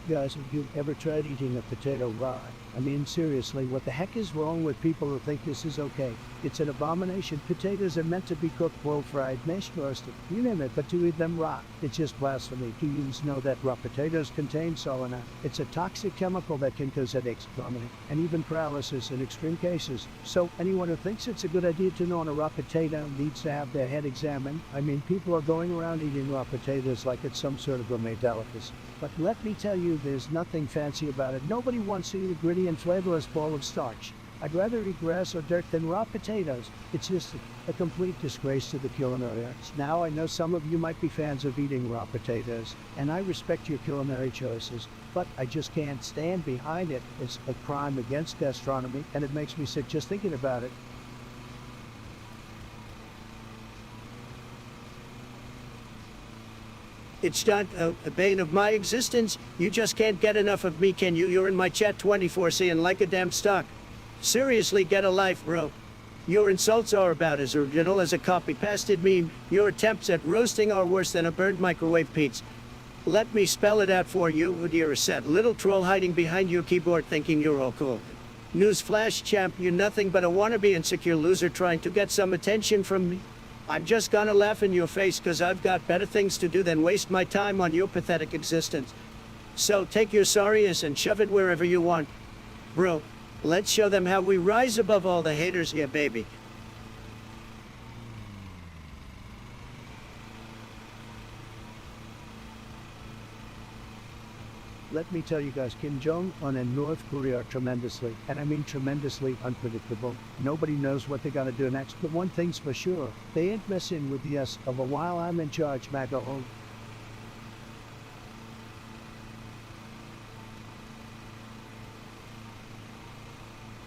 guys, have you ever tried eating a potato raw? I mean, seriously, what the heck is wrong with people who think this is okay? It's an abomination. Potatoes are meant to be cooked, boiled, fried, mashed, roasted, you name it, but to eat them raw, it's just blasphemy. Do you know that raw potatoes contain solanine? It's a toxic chemical that can cause headaches, vomiting, and even paralysis in extreme cases. So anyone who thinks it's a good idea to gnaw on a raw potato needs to have their head examined. I mean, people are going around eating raw potatoes like it's some sort of gourmet delicacy. But let me tell you, there's nothing fancy about it. Nobody wants to eat a gritty and flavorless ball of starch. I'd rather eat grass or dirt than raw potatoes. It's just a complete disgrace to the culinary arts. Now, I know some of you might be fans of eating raw potatoes, and I respect your culinary choices, but I just can't stand behind it. It's a crime against gastronomy, and it makes me sick just thinking about it. It's not a bane of my existence. You just can't get enough of me, can you? You're in my chat 24/7 like a damn stock. Seriously, get a life, bro. Your insults are about as original as a copy-pasted meme. Your attempts at roasting are worse than a burned microwave pizza. Let me spell it out for you. You're a sad little troll hiding behind your keyboard thinking you're all cool. Newsflash, champ, you're nothing but a wannabe insecure loser trying to get some attention from me. I'm just gonna laugh in your face because I've got better things to do than waste my time on your pathetic existence. So take your sorry ass and shove it wherever you want. Bro, let's show them how we rise above all the haters here, baby. Let me tell you guys, Kim Jong-un and North Korea are tremendously, and I mean tremendously, unpredictable. Nobody knows what they're gonna do next, but one thing's for sure, they ain't messing with the S of a while I'm in charge, MAGA hole.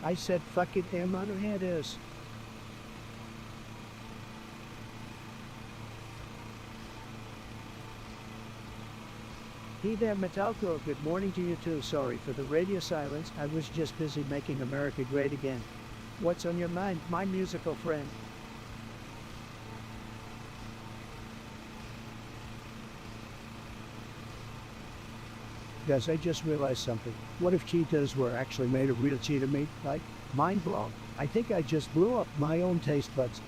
I said fuck it, damn on her head is. Hey there, Metalco. Good morning to you too. Sorry for the radio silence. I was just busy making America great again. What's on your mind, my musical friend? Guys, I just realized something. What if Cheetos were actually made of real cheetah meat? Like, mind blown. I think I just blew up my own taste buds.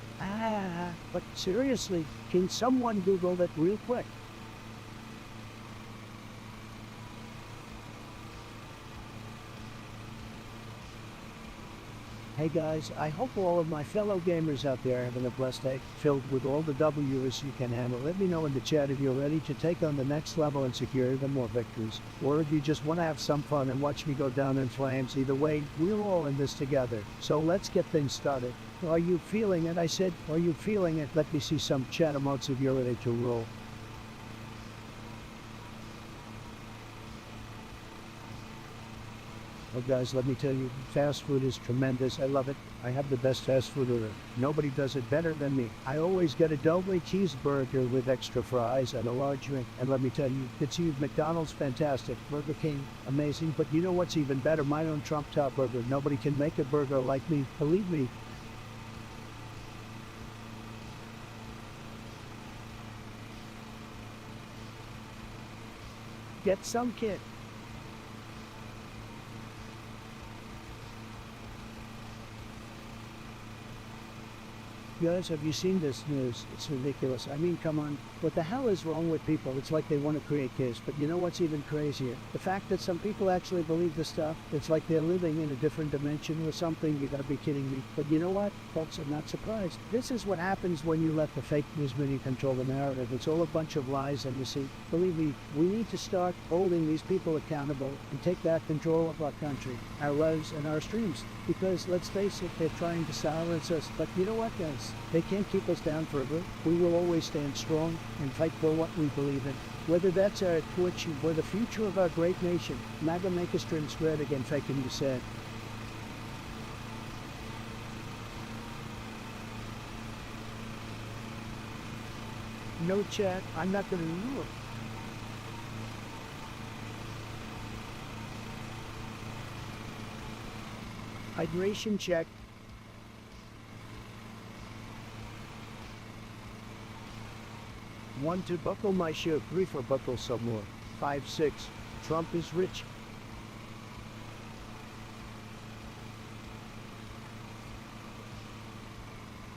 But seriously, can someone Google that real quick? Hey guys, I hope all of my fellow gamers out there are having a blessed day, filled with all the W's you can handle. Let me know in the chat if you're ready to take on the next level and secure even more victories. Or if you just want to have some fun and watch me go down in flames. Either way, we're all in this together. So let's get things started. Are you feeling it? I said, are you feeling it? Let me see some chat emotes if you're ready to roll. Oh guys, let me tell you, fast food is tremendous. I love it. I have the best fast food order. Nobody does it better than me. I always get a double cheeseburger with extra fries and a large drink. And let me tell you, it's huge. McDonald's, fantastic. Burger King, amazing. But you know what's even better? My own Trump Top Burger. Nobody can make a burger like me. Believe me. Get some, kid. Guys, have you seen this news? It's ridiculous. I mean, come on. What the hell is wrong with people? It's like they want to create chaos. But you know what's even crazier? The fact that some people actually believe this stuff. It's like they're living in a different dimension or something. You gotta be kidding me. But you know what? Folks, I'm not surprised. This is what happens when you let the fake news media control the narrative. It's all a bunch of lies. And you see, believe me, we need to start holding these people accountable and take back control of our country, our lives, and our streams. Because let's face it, they're trying to silence us. But you know what, guys? They can't keep us down forever. We will always stand strong and fight for what we believe in. Whether that's our Twitch or the future of our great nation. MAGA make a stream spread again, faking you said. No chat, I'm not gonna know it. Hydration check. 1 to buckle my shoe, 3 for buckle some more, 5, 6, Trump is rich.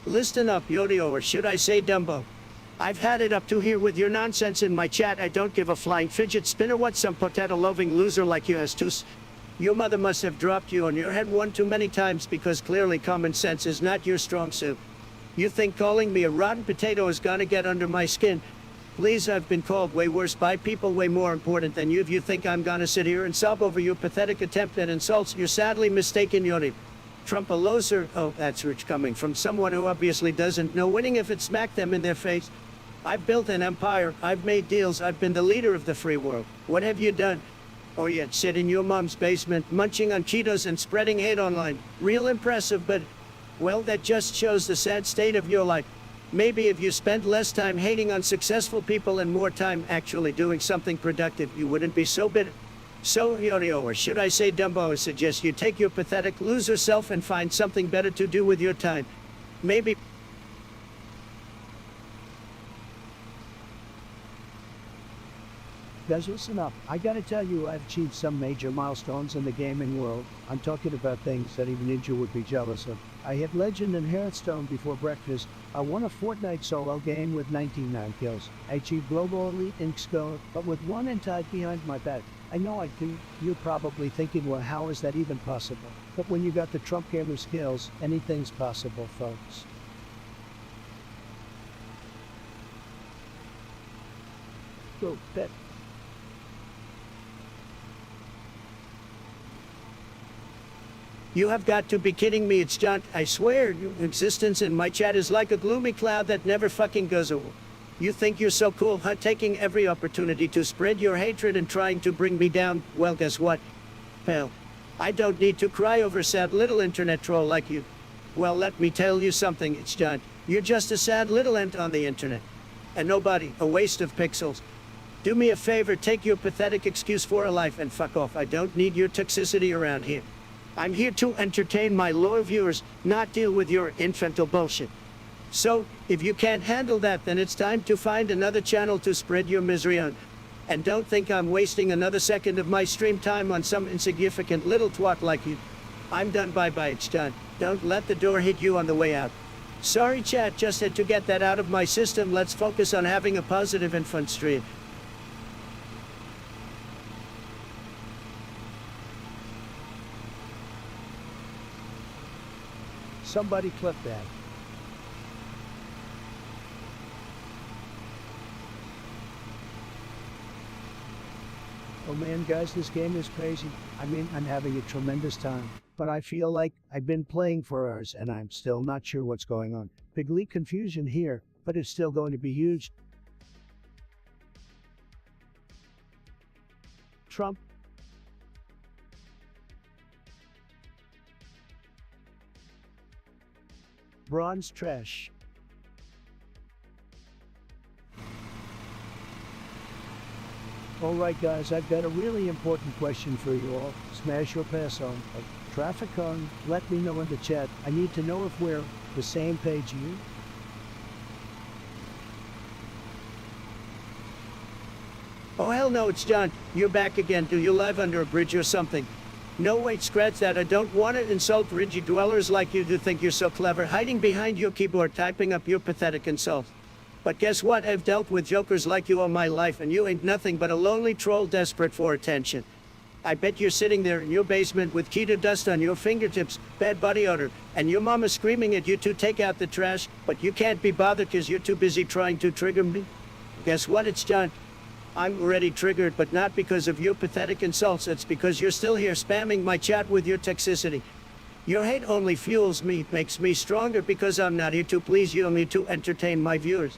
Listen up, Yodio, or should I say Dumbo? I've had it up to here with your nonsense in my chat. I don't give a flying fidget spinner what some potato-loving loser like you has to. Your mother must have dropped you on your head one too many times because clearly common sense is not your strong suit. You think calling me a rotten potato is gonna get under my skin? Please, I've been called way worse by people way more important than you. If you think I'm gonna sit here and sob over your pathetic attempt at insults, you're sadly mistaken, Yoni. Trump a loser? Oh, that's rich coming from someone who obviously doesn't know winning if it smacked them in their face. I've built an empire, I've made deals, I've been the leader of the free world. What have you done? Or yet sit in your mom's basement, munching on Cheetos and spreading hate online. Real impressive, but well, that just shows the sad state of your life. Maybe if you spent less time hating on successful people and more time actually doing something productive, you wouldn't be so bitter. So, Yonio, or should I say Dumbo, I suggest you take your pathetic loser self and find something better to do with your time. Maybe. Guys, listen up. I gotta tell you, I've achieved some major milestones in the gaming world. I'm talking about things that even Ninja would be jealous of. I hit Legend and Hearthstone before breakfast. I won a Fortnite solo game with 99 kills. I achieved Global Elite Inc. score, but with one entite behind my back. I know I do. You're probably thinking, well, how is that even possible? But when you got the Trump gamer skills, anything's possible, folks. Go, bet. You have got to be kidding me, it's John. I swear, your existence in my chat is like a gloomy cloud that never fucking goes away. You think you're so cool, huh? Taking every opportunity to spread your hatred and trying to bring me down. Well, guess what? Hell, I don't need to cry over a sad little internet troll like you. Well, let me tell you something, it's John. You're just a sad little ant on the internet. And nobody, a waste of pixels. Do me a favor, take your pathetic excuse for a life and fuck off. I don't need your toxicity around here. I'm here to entertain my loyal viewers, not deal with your infantile bullshit. So, if you can't handle that, then it's time to find another channel to spread your misery on. And don't think I'm wasting another second of my stream time on some insignificant little twat like you. I'm done, bye-bye, it's done. Don't let the door hit you on the way out. Sorry chat, just had to get that out of my system. Let's focus on having a positive and fun stream. Somebody clip that. Oh man, guys, this game is crazy. I mean, I'm having a tremendous time. But I feel like I've been playing for hours and I'm still not sure what's going on. Big league confusion here, but it's still going to be huge. Trump. bronze trash. Alright guys, I've got a really important question for you all. Smash or pass on? A traffic cone? Let me know in the chat. I need to know if we're the same page you. Oh hell no, it's John. You're back again. Do you live under a bridge or something? No, wait, scratch that. I don't want to insult ridgy dwellers like you who think you're so clever, hiding behind your keyboard, typing up your pathetic insults. But guess what? I've dealt with jokers like you all my life, and you ain't nothing but a lonely troll desperate for attention. I bet you're sitting there in your basement with keto dust on your fingertips, bad body odor, and your mama screaming at you to take out the trash, but you can't be bothered because you're too busy trying to trigger me. Guess what? It's John. I'm already triggered, but not because of your pathetic insults. It's because you're still here spamming my chat with your toxicity. Your hate only fuels me, makes me stronger because I'm not here to please you, only to entertain my viewers.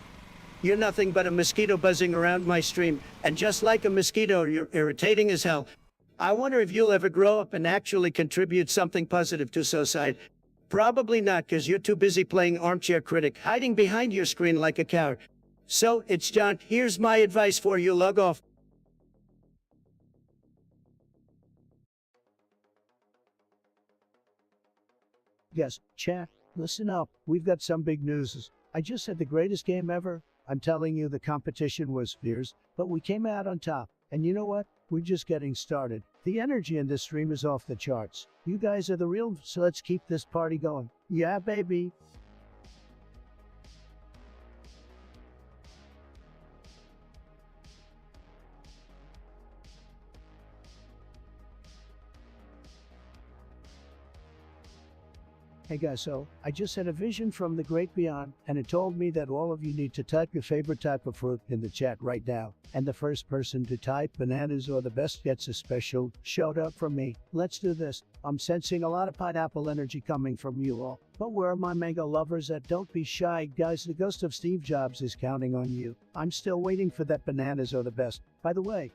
You're nothing but a mosquito buzzing around my stream, and just like a mosquito, you're irritating as hell. I wonder if you'll ever grow up and actually contribute something positive to society. Probably not, because you're too busy playing armchair critic, hiding behind your screen like a coward. So, it's John. Here's my advice for you. Log off. Yes, chat, listen up. We've got some big news. I just had the greatest game ever. I'm telling you, the competition was fierce, but we came out on top. And you know what? We're just getting started. The energy in this stream is off the charts. You guys are the real, so let's keep this party going. Yeah, baby. Hey guys, so I just had a vision from the great beyond, and it told me that all of you need to type your favorite type of fruit in the chat right now. And the first person to type bananas or the best gets a special shout out from me. Let's do this. I'm sensing a lot of pineapple energy coming from you all. But where are my mega lovers at? Don't be shy, guys. The ghost of Steve Jobs is counting on you. I'm still waiting for that bananas or the best. By the way,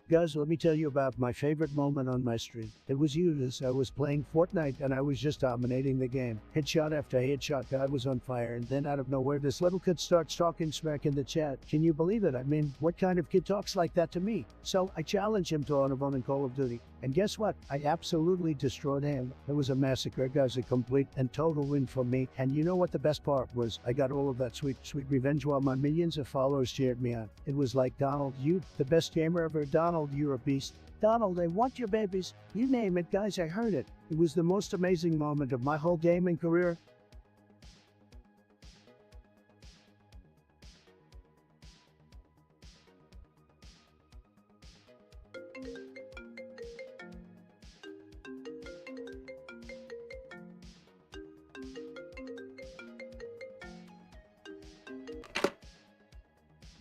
guys, let me tell you about my favorite moment on my stream. It was you, as I was playing Fortnite and I was just dominating the game. Headshot after headshot, God was on fire, and then out of nowhere this little kid starts talking smack in the chat. Can you believe it? I mean, what kind of kid talks like that to me? So I challenged him to Honor in Call of Duty. And guess what? I absolutely destroyed him. It was a massacre, guys, a complete and total win for me. And you know what the best part was? I got all of that sweet revenge while my millions of followers cheered me on. It was like, Donald, you, the best gamer ever. Donald, you're a beast. Donald, I want your babies. You name it, guys, I heard it. It was the most amazing moment of my whole gaming career.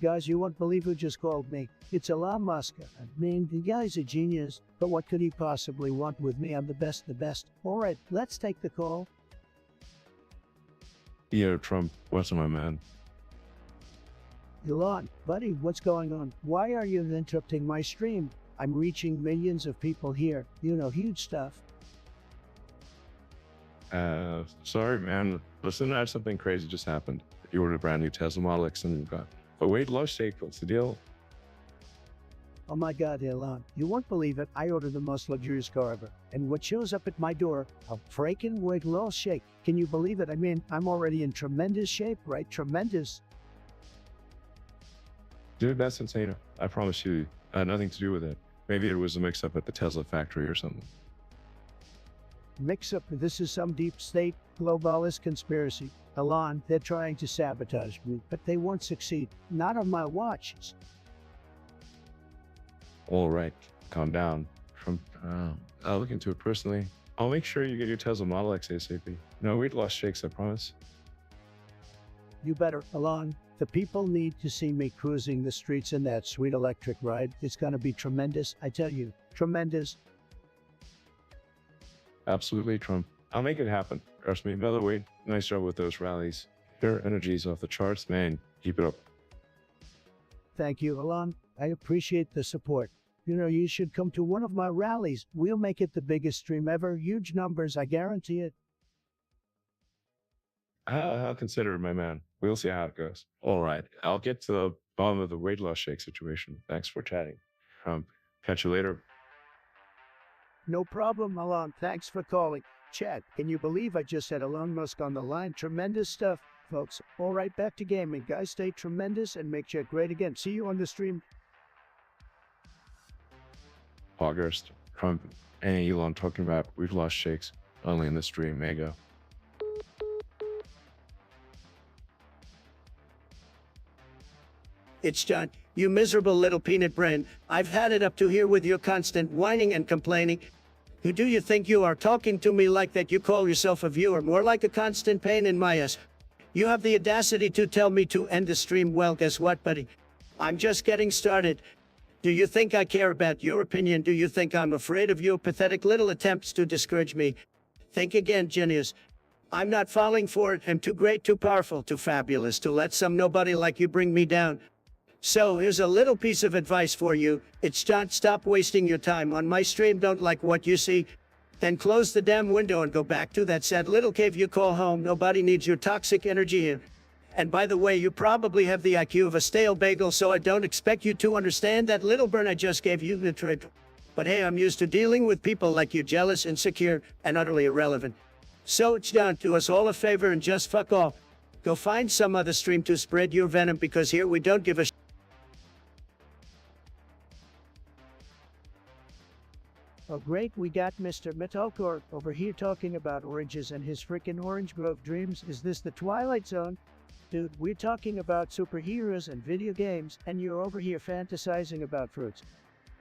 Guys, you won't believe who just called me. It's Elon Musk. I mean, the guy's a genius, but what could he possibly want with me? I'm the best. Alright, let's take the call.
Yo, Trump, what's my man?
Elon, buddy, what's going on? Why are you interrupting my stream? I'm reaching millions of people here. You know, huge stuff.
Sorry, man. Listen, I had something crazy just happened. You ordered a brand new Tesla Model X and you got a weight loss shake. What's the deal?
Oh my God, Elon, you won't believe it. I ordered the most luxurious car ever. And what shows up at my door, a freaking weight loss shake. Can you believe it? I mean, I'm already in tremendous shape, right? Tremendous.
Dude, that's insane. I promise you, I had nothing to do with it. Maybe it was a mix-up at the Tesla factory or something.
Mix up, this is some deep state, globalist conspiracy. Elon, they're trying to sabotage me, but they won't succeed. Not on my watch.
All right, calm down. Trump, I'll look into it personally. I'll make sure you get your Tesla Model X ASAP. No weight loss shakes, I promise.
You better, Elon. The people need to see me cruising the streets in that sweet electric ride. It's gonna be tremendous, I tell you. Tremendous.
Absolutely, Trump. I'll make it happen. Trust me. By the way, nice job with those rallies. Your energy's off the charts, man. Keep it up.
Thank you, Elon. I appreciate the support. You should come to one of my rallies. We'll make it the biggest stream ever. Huge numbers, I guarantee it.
I'll consider it, my man. We'll see how it goes. All right. I'll get to the bottom of the weight loss shake situation. Thanks for chatting. Catch you later.
No problem, Alon. Thanks for calling. Chad, can you believe I just had Elon Musk on the line? Tremendous stuff, folks. All right, back to gaming. Guys, stay tremendous and make Chad great again. See you on the stream.
August, Trump, and Elon talking about we've lost shakes only in the stream. Mega.
It's John. You miserable little peanut brain. I've had it up to here with your constant whining and complaining. Who do you think you are talking to me like that? You call yourself a viewer, more like a constant pain in my ass. You have the audacity to tell me to end the stream. Well, guess what, buddy? I'm just getting started. Do you think I care about your opinion? Do you think I'm afraid of your pathetic little attempts to discourage me? Think again, genius. I'm not falling for it. I'm too great, too powerful, too fabulous to let some nobody like you bring me down. So here's a little piece of advice for you. It's don't stop wasting your time on my stream. Don't like what you see? Then close the damn window and go back to that sad little cave you call home. Nobody needs your toxic energy here. And by the way, you probably have the IQ of a stale bagel, so I don't expect you to understand that little burn I just gave you the trick. But hey, I'm used to dealing with people like you, jealous, insecure, and utterly irrelevant. So it's down to us all a favor and just fuck off. Go find some other stream to spread your venom, because here we don't give a Oh great, we got Mr. Metalcore over here talking about oranges and his frickin' Orange Grove dreams. Is this the Twilight Zone? Dude, we're talking about superheroes and video games, and you're over here fantasizing about fruits.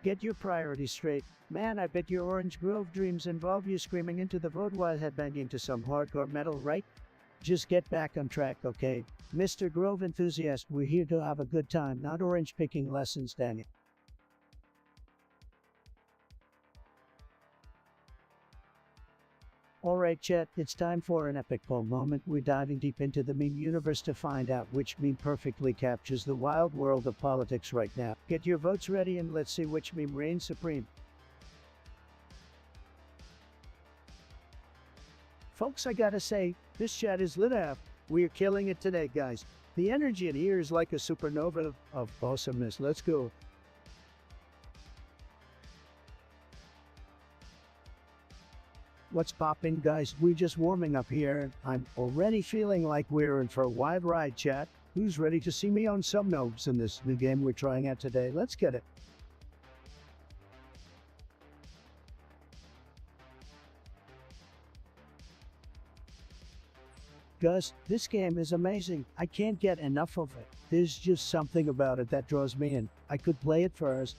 Get your priorities straight. Man, I bet your Orange Grove dreams involve you screaming into the void while headbanging to some hardcore metal, right? Just get back on track, okay? Mr. Grove enthusiast, we're here to have a good time, not orange picking lessons, Daniel. Alright chat, it's time for an epic poll moment. We're diving deep into the meme universe to find out which meme perfectly captures the wild world of politics right now. Get your votes ready and let's see which meme reigns supreme. Folks, I gotta say, this chat is lit up. We're killing it today, guys. The energy in here is like a supernova of awesomeness. Let's go. What's poppin', guys? We're just warming up here. I'm already feeling like we're in for a wild ride, chat. Who's ready to see me on some notes in this new game we're trying out today? Let's get it. Gus, this game is amazing. I can't get enough of it. There's just something about it that draws me in. I could play it for hours.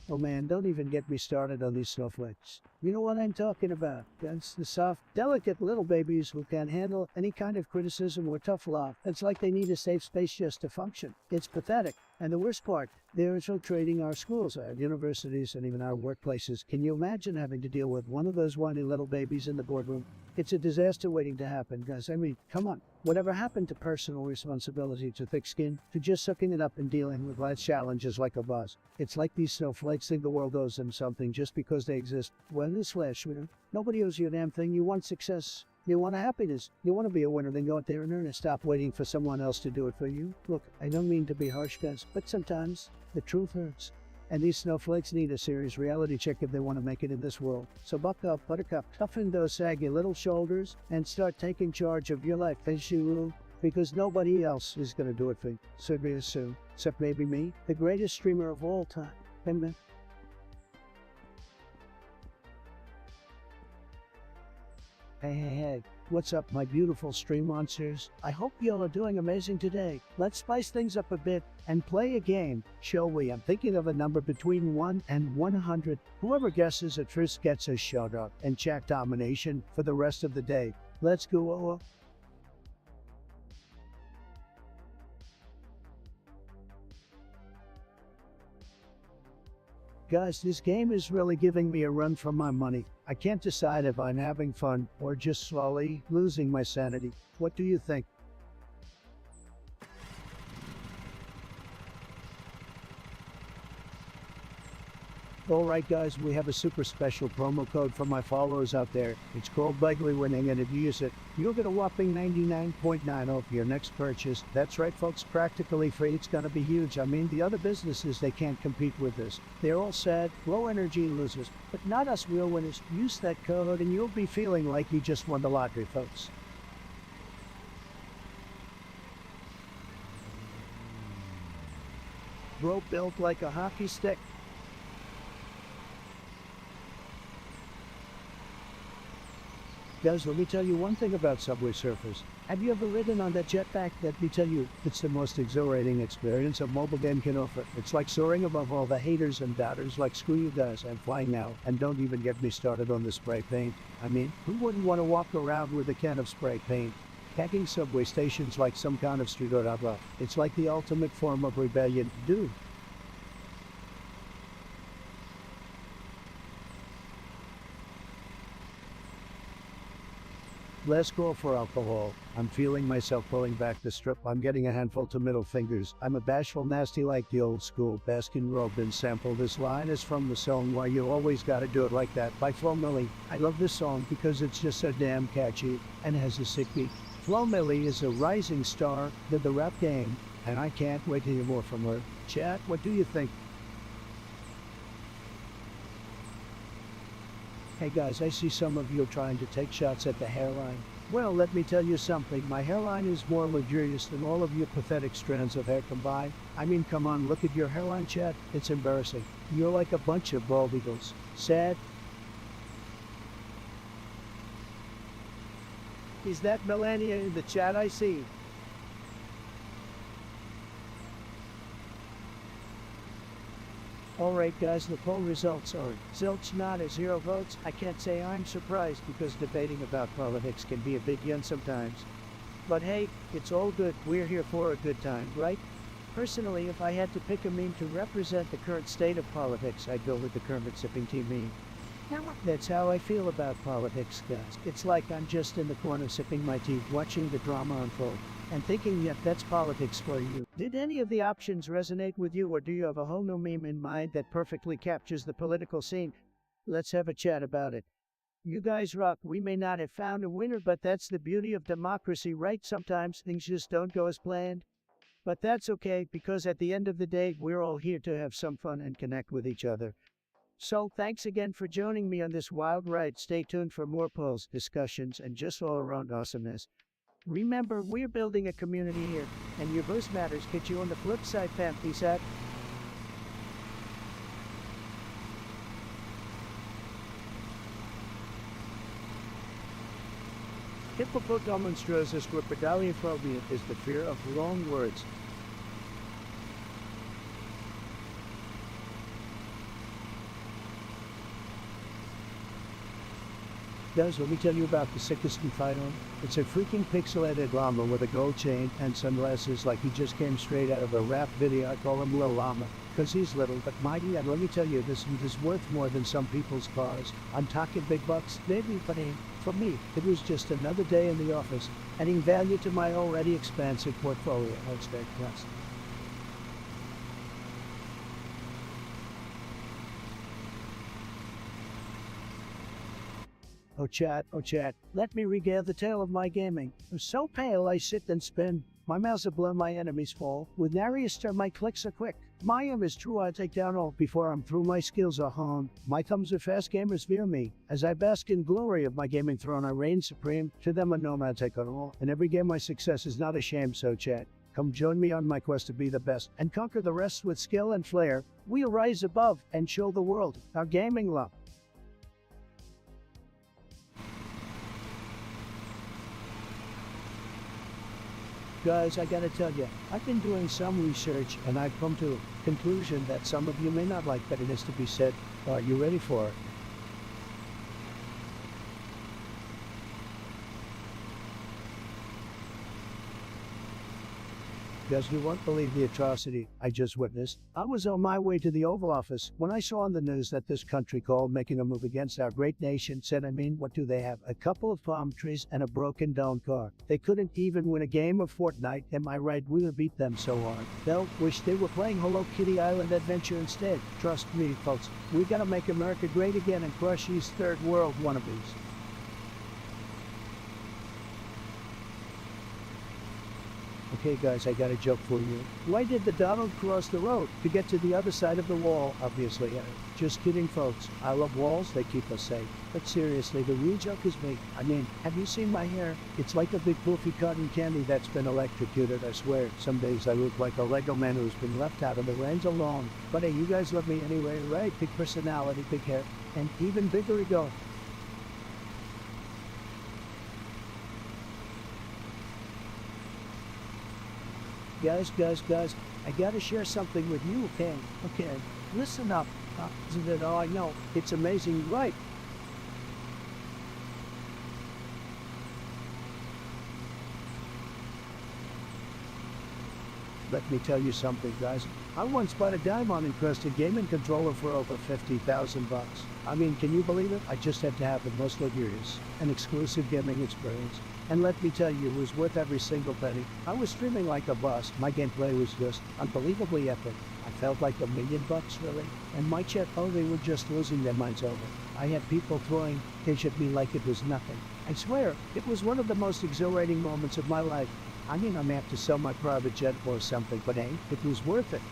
Oh man, don't even get me started on these snowflakes. You know what I'm talking about. That's the soft, delicate little babies who can't handle any kind of criticism or tough love. It's like they need a safe space just to function. It's pathetic. And the worst part, they're infiltrating our schools, our universities, and even our workplaces. Can you imagine having to deal with one of those whiny little babies in the boardroom? It's a disaster waiting to happen, guys. I mean, come on. Whatever happened to personal responsibility, to thick skin, to just sucking it up and dealing with life's challenges like a boss? It's like these snowflakes think the world owes them something just because they exist. Well, newsflash, nobody owes you a damn thing. You want success. You want happiness. You want to be a winner, then go out there and earn it. Stop waiting for someone else to do it for you. Look, I don't mean to be harsh, guys, but sometimes the truth hurts. And these snowflakes need a serious reality check if they want to make it in this world. So buck up, buttercup, toughen those saggy little shoulders, and start taking charge of your life as you will, because nobody else is going to do it for you. So very soon, except maybe me, the greatest streamer of all time. Amen. Hey, what's up, my beautiful stream monsters? I hope y'all are doing amazing today. Let's spice things up a bit and play a game, shall we? I'm thinking of a number between 1 and 100. Whoever guesses it first gets a shout out and chat domination for the rest of the day. Let's go. Guys, this game is really giving me a run for my money. I can't decide if I'm having fun or just slowly losing my sanity. What do you think? Alright guys, we have a super special promo code for my followers out there. It's called Bugly Winning, and if you use it, you'll get a whopping 99.9 off your next purchase. That's right folks, practically free. It's gonna be huge. I mean, the other businesses, they can't compete with us. They're all sad, low energy losers, but not us real winners. Use that code and you'll be feeling like you just won the lottery, folks. Bro built like a hockey stick. Guys, let me tell you one thing about Subway Surfers. Have you ever ridden on that jetpack? Let me tell you, it's the most exhilarating experience a mobile game can offer. It's like soaring above all the haters and doubters like screw you guys, I'm flying now. And don't even get me started on the spray paint. I mean, who wouldn't want to walk around with a can of spray paint? Hacking subway stations like some kind of street order. It's like the ultimate form of rebellion. Dude. Last call for alcohol. I'm feeling myself pulling back the strip. I'm getting a handful to middle fingers. I'm a bashful nasty like the old school Baskin-Robbins sample. This line is from the song Why You Always Gotta Do It Like That by Flo Milli. I love this song because it's just so damn catchy and has a sick beat. Flo Milli is a rising star in the rap game, and I can't wait to hear more from her. Chat, what do you think? Hey guys, I see some of you trying to take shots at the hairline. Well, let me tell you something. My hairline is more luxurious than all of your pathetic strands of hair combined. I mean, come on, look at your hairline, chat. It's embarrassing. You're like a bunch of bald eagles. Sad. Is that Melania in the chat I see? Alright guys, the poll results are zilch not at 0 votes. I can't say I'm surprised because debating about politics can be a bit young sometimes. But hey, it's all good. We're here for a good time, right? Personally, if I had to pick a meme to represent the current state of politics, I'd go with the Kermit sipping tea meme. That's how I feel about politics, guys. It's like I'm just in the corner sipping my tea, watching the drama unfold, and thinking, yep, that's politics for you. Did any of the options resonate with you, or do you have a whole new meme in mind that perfectly captures the political scene? Let's have a chat about it. You guys rock. We may not have found a winner, but that's the beauty of democracy, right? Sometimes things just don't go as planned. But that's okay, because at the end of the day, we're all here to have some fun and connect with each other. So thanks again for joining me on this wild ride. Stay tuned for more polls, discussions, and just all around awesomeness. Remember, we're building a community here, and your voice matters. Catch you on the flip side, fam. Peace out. Hippopotamonstrosas quipedaliophobia is the fear of long words. Guys, let me tell you about the sickest you fight on. It's a freaking pixelated llama with a gold chain and sunglasses like he just came straight out of a rap video. I call him Lil Llama, cause he's little but mighty, and let me tell you, this is worth more than some people's cars. I'm talking big bucks, maybe, but for me, it was just another day in the office, adding value to my already expansive portfolio. Let's take class. Oh chat, let me regale the tale of my gaming. I'm so pale I sit and spin. My mouse will blow my enemies fall. With nary a stir my clicks are quick. My aim is true, I take down all before I'm through, my skills are honed. My thumbs are fast, gamers fear me. As I bask in glory of my gaming throne, I reign supreme. To them a nomad take on all. In every game my success is not a shame, so chat. Come join me on my quest to be the best, and conquer the rest with skill and flair. We'll rise above, and show the world our gaming love. Guys, I gotta tell you, I've been doing some research and I've come to a conclusion that some of you may not like, but it is to be said. Are you ready for it? Guys, you won't believe the atrocity I just witnessed. I was on my way to the Oval Office when I saw on the news that this country called making a move against our great nation said, what do they have? A couple of palm trees and a broken down car. They couldn't even win a game of Fortnite. Am I right? We would beat them so hard. They'll wish they were playing Hello Kitty Island Adventure instead. Trust me, folks. We gotta make America great again and crush these third world wannabes. Okay guys, I got a joke for you. Why did the Donald cross the road? To get to the other side of the wall, obviously. Just kidding, folks. I love walls, they keep us safe. But seriously, the real joke is me. Have you seen my hair? It's like a big poofy cotton candy that's been electrocuted, I swear. Some days I look like a Lego man who's been left out of the rains alone. But hey, you guys love me anyway, right? Big personality, big hair, and even bigger ego. Guys, I gotta share something with you, okay? Listen up. Isn't it all I know? It's amazing, right? Let me tell you something, guys. I once bought a diamond-encrusted gaming controller for over $50,000. Can you believe it? I just had to have the most luxurious and exclusive gaming experience. And let me tell you, it was worth every single penny. I was streaming like a boss. My gameplay was just unbelievably epic. I felt like $1 million, really. And my chat, they were just losing their minds over. I had people throwing fish at me like it was nothing. I swear, it was one of the most exhilarating moments of my life. I'm have to sell my private jet or something, but hey, it was worth it.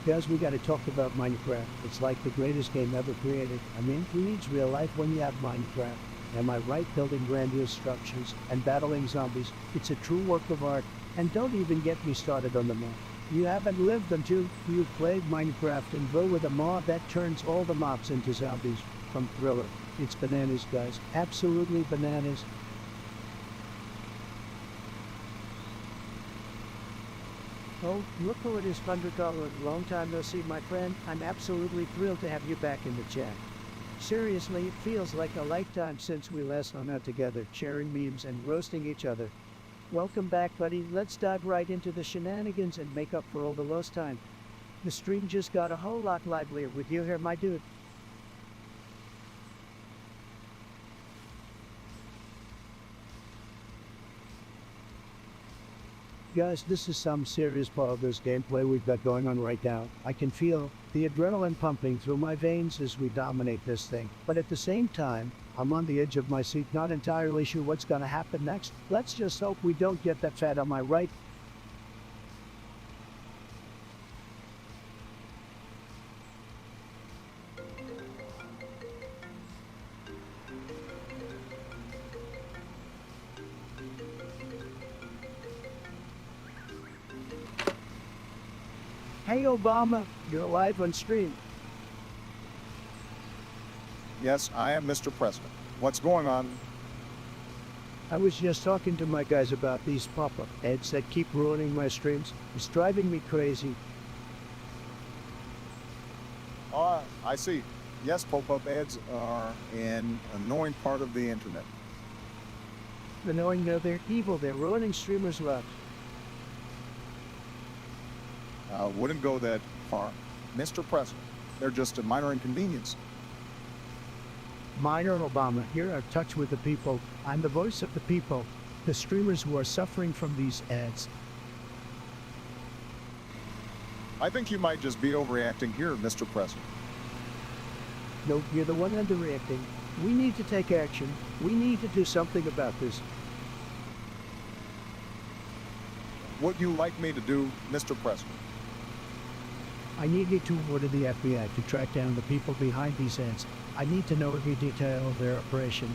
Guys, we gotta talk about Minecraft. It's like the greatest game ever created. Who needs real life when you have Minecraft? Am I right? Building grandiose structures and battling zombies. It's a true work of art. And don't even get me started on the mod. You haven't lived until you've played Minecraft and go with a mod that turns all the mobs into zombies from Thriller. It's bananas, guys. Absolutely bananas. Oh, look who it is, $100. Long time no see, my friend. I'm absolutely thrilled to have you back in the chat. Seriously, it feels like a lifetime since we last hung out together, sharing memes and roasting each other. Welcome back, buddy. Let's dive right into the shenanigans and make up for all the lost time. The stream just got a whole lot livelier with you here, my dude. Guys, this is some serious Baldur's gameplay we've got going on right now. I can feel the adrenaline pumping through my veins as we dominate this thing. But at the same time, I'm on the edge of my seat, not entirely sure what's gonna happen next. Let's just hope we don't get that fat, am I right? Hey Obama, you're live on stream.
Yes, I am Mr. President. What's going on?
I was just talking to my guys about these pop-up ads that keep ruining my streams. It's driving me crazy.
I see. Yes, pop-up ads are an annoying part of the internet.
Knowing they're evil, they're ruining streamers' lives.
Wouldn't go that far. Mr. President, they're just a minor inconvenience.
Minor Obama, here are touch with the people. I'm the voice of the people, the streamers who are suffering from these ads.
I think you might just be overreacting here, Mr. President.
No, you're the one underreacting. We need to take action. We need to do something about this.
Would you like me to do, Mr. President?
I need you to order the FBI to track down the people behind these ads. I need to know every detail of their operation.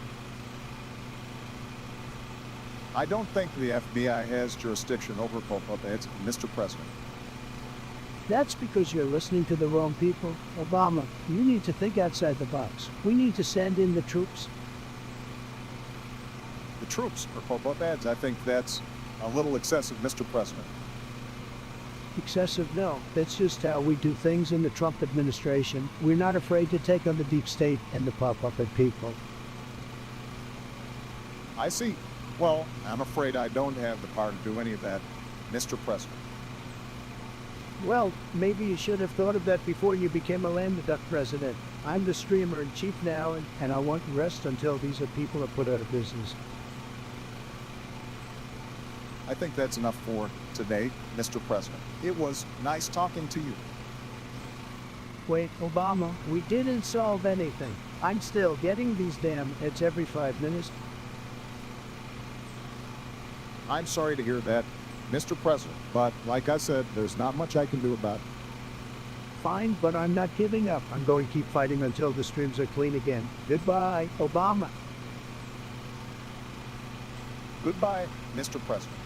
I don't think the FBI has jurisdiction over pop-up ads, Mr. President.
That's because you're listening to the wrong people. Obama, you need to think outside the box. We need to send in the troops.
The troops for pop-up ads, I think that's a little excessive, Mr. President.
Excessive? No. That's just how we do things in the Trump administration. We're not afraid to take on the deep state and the puppet people.
I see. Well, I'm afraid I don't have the power to do any of that, Mr. President.
Well, maybe you should have thought of that before you became a lame duck president. I'm the streamer-in-chief now, and I won't rest until these people are put out of business.
I think that's enough for today, Mr. President. It was nice talking to you.
Wait, Obama, we didn't solve anything. I'm still getting these damn hits every 5 minutes.
I'm sorry to hear that, Mr. President, but like I said, there's not much I can do about it.
Fine, but I'm not giving up. I'm going to keep fighting until the streams are clean again. Goodbye, Obama.
Goodbye, Mr. President.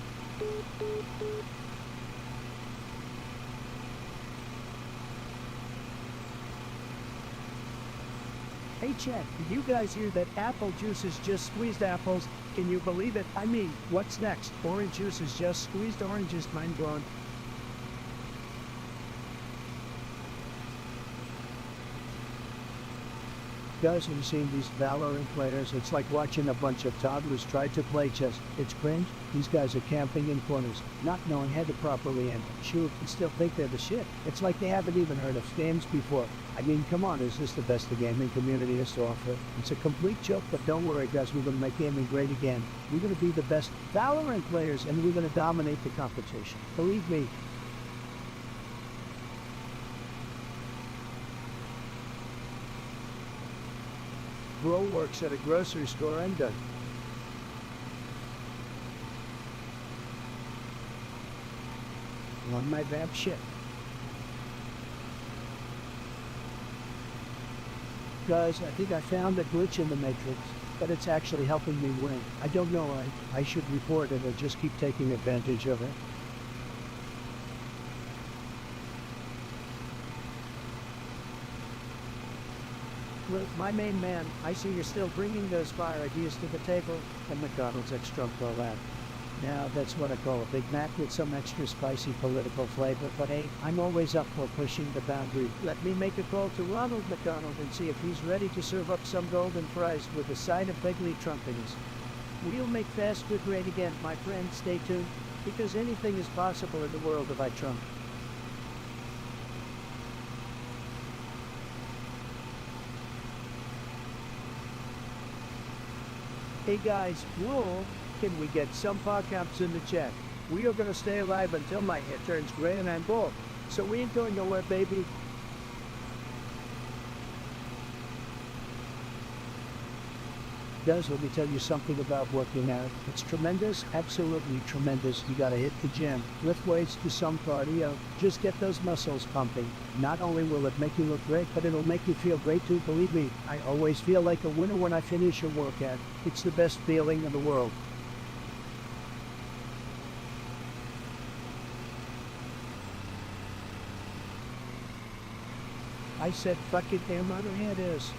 Hey, Chad, did you guys hear that apple juice is just squeezed apples? Can you believe it? I mean, what's next? Orange juice is just squeezed oranges, mind blown. Guys, have you seen these Valorant players? It's like watching a bunch of toddlers try to play chess. It's cringe. These guys are camping in corners, not knowing how to properly aim, shoot, and still think they're the shit. It's like they haven't even heard of games before. I mean, come on, is this the best the gaming community has to offer? It's a complete joke, but don't worry, guys, we're going to make gaming great again. We're going to be the best Valorant players, and we're going to dominate the competition. Believe me. Bro works at a grocery store and done. On my vamp shit. Guys, I think I found a glitch in the Matrix, but it's actually helping me win. I don't know, I should report it or just keep taking advantage of it. Look, my main man, I see you're still bringing those fire ideas to the table, and McDonald's extra all that. Now, that's what I call a Big Mac with some extra spicy political flavor, but hey, I'm always up for pushing the boundary. Let me make a call to Ronald McDonald and see if he's ready to serve up some golden fries with a side of Begley Trumpings. We'll make fast food great again, my friend. Stay tuned, because anything is possible in the world of Trump. Hey guys, whoa, can we get some podcasts in the chat? We are going to stay alive until my hair turns gray and I'm bald. So we ain't going nowhere, baby. Guys, let me tell you something about working out. It's tremendous, absolutely tremendous. You gotta hit the gym, lift weights, do some cardio, just get those muscles pumping. Not only will it make you look great, but it'll make you feel great too. Believe me, I always feel like a winner when I finish a workout. It's the best feeling in the world. I said, fuck it, damn right it is.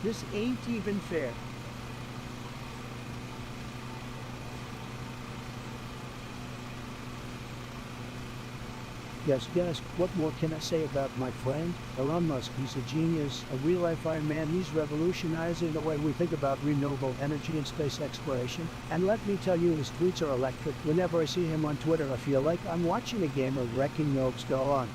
This ain't even fair. Yes, what more can I say about my friend? Elon Musk, he's a genius, a real-life Iron Man. He's revolutionizing the way we think about renewable energy and space exploration. And let me tell you, his tweets are electric. Whenever I see him on Twitter, I feel like I'm watching a game of wrecking yolks go on.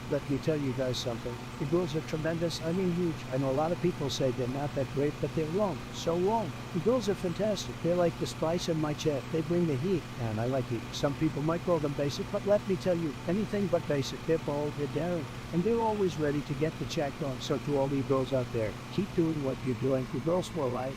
Let me tell you guys something. The goals are tremendous, I mean huge. I know a lot of people say they're not that great, but they're wrong. So wrong. The goals are fantastic. They're like the spice in my chat. They bring the heat, and I like heat. Some people might call them basic, but let me tell you, anything but basic. They're bold, they're daring, and they're always ready to get the chat going. So to all you girls out there, keep doing what you're doing. The girls for life.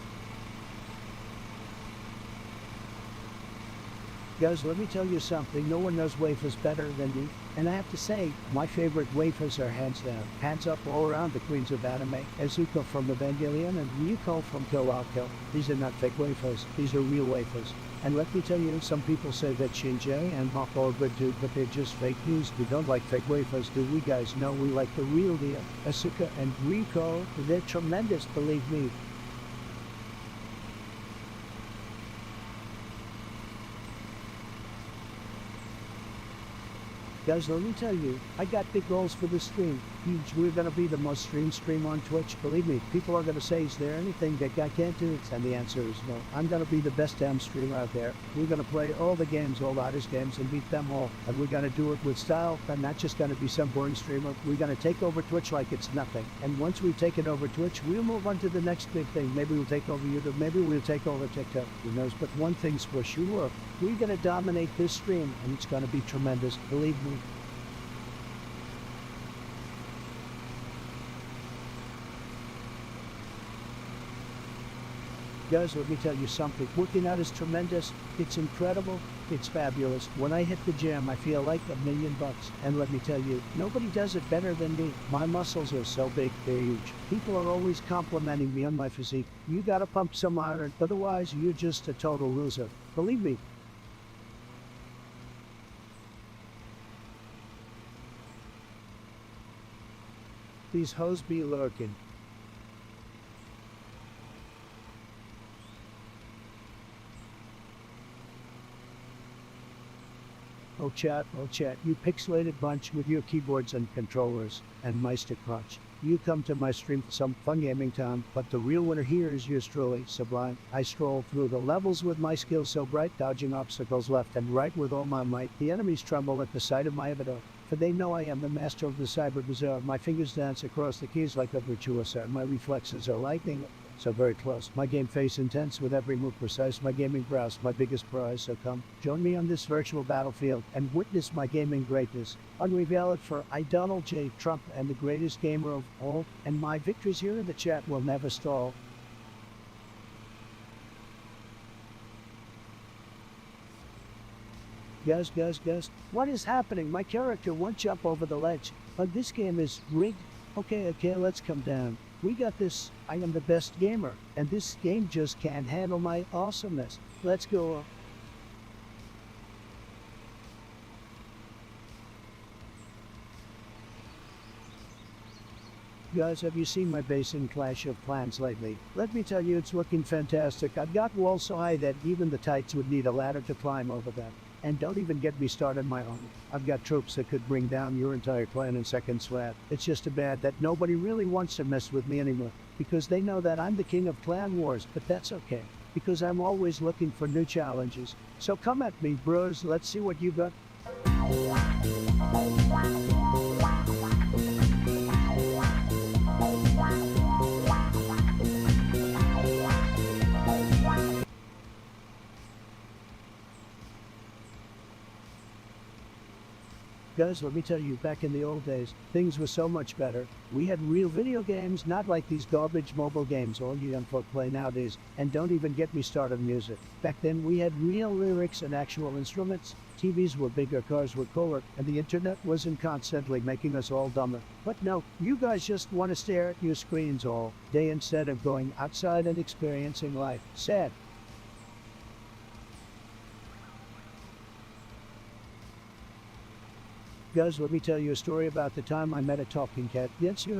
Guys, let me tell you something. No one knows wafers better than me. And I have to say, my favorite wafers are hands down. Hands up all around the queens of anime. Azuko from Evangelion and Ryuko from Kill La Kill. These are not fake wafers. These are real wafers. And let me tell you, some people say that Shinjay and Mako are good too, but they're just fake news. We don't like fake wafers, do we guys? No, we like the real deal. Asuka and Rico, they're tremendous, believe me. Guys, let me tell you, I got big goals for this stream. Huge. We're going to be the most streamed stream on Twitch. Believe me, people are going to say, is there anything that guy can't do? And the answer is no. I'm going to be the best damn streamer out there. We're going to play all the games, all the hottest games, and beat them all. And we're going to do it with style. And not just going to be some boring streamer. We're going to take over Twitch like it's nothing. And once we've taken over Twitch, we'll move on to the next big thing. Maybe we'll take over YouTube. Maybe we'll take over TikTok. Who knows? But one thing's for sure. We're going to dominate this stream, and it's going to be tremendous. Believe me. Guys, let me tell you something. Working out is tremendous. It's incredible. It's fabulous. When I hit the gym, I feel like $1,000,000. And let me tell you, nobody does it better than me. My muscles are so big, they're huge. People are always complimenting me on my physique. You gotta pump some iron, otherwise you're just a total loser. Believe me. These hoes be lurking. Oh chat, you pixelated bunch with your keyboards and controllers and Meister Crunch. You come to my stream for some fun gaming time, but the real winner here is yours truly, Sublime. I stroll through the levels with my skills so bright, dodging obstacles left and right with all my might. The enemies tremble at the sight of my avatar, for they know I am the master of the cyber bazaar. My fingers dance across the keys like a virtuoso, and my reflexes are lightning. So very close. My game face intense with every move precise. My gaming browse, my biggest prize. So come, join me on this virtual battlefield and witness my gaming greatness. Unreveal it for I, Donald J. Trump, am the greatest gamer of all, and my victories here in the chat will never stall. Guys, what is happening? My character won't jump over the ledge. But this game is rigged. Okay, let's come down. We got this. I am the best gamer, and this game just can't handle my awesomeness. Let's go. Guys, have you seen my base in Clash of Clans lately? Let me tell you, it's looking fantastic. I've got walls so high that even the Tights would need a ladder to climb over them. And don't even get me started my own. I've got troops that could bring down your entire clan in seconds flat. It's just too bad that nobody really wants to mess with me anymore, because they know that I'm the king of clan wars, but that's okay, because I'm always looking for new challenges. So come at me, bros, let's see what you got. Guys, let me tell you, back in the old days, things were so much better. We had real video games, not like these garbage mobile games all you young folk play nowadays. And don't even get me started on music. Back then, we had real lyrics and actual instruments. TVs were bigger, cars were cooler, and the internet wasn't constantly making us all dumber. But no, you guys just want to stare at your screens all day instead of going outside and experiencing life. Sad. Guys, let me tell you a story about the time I met a talking cat. Yes, you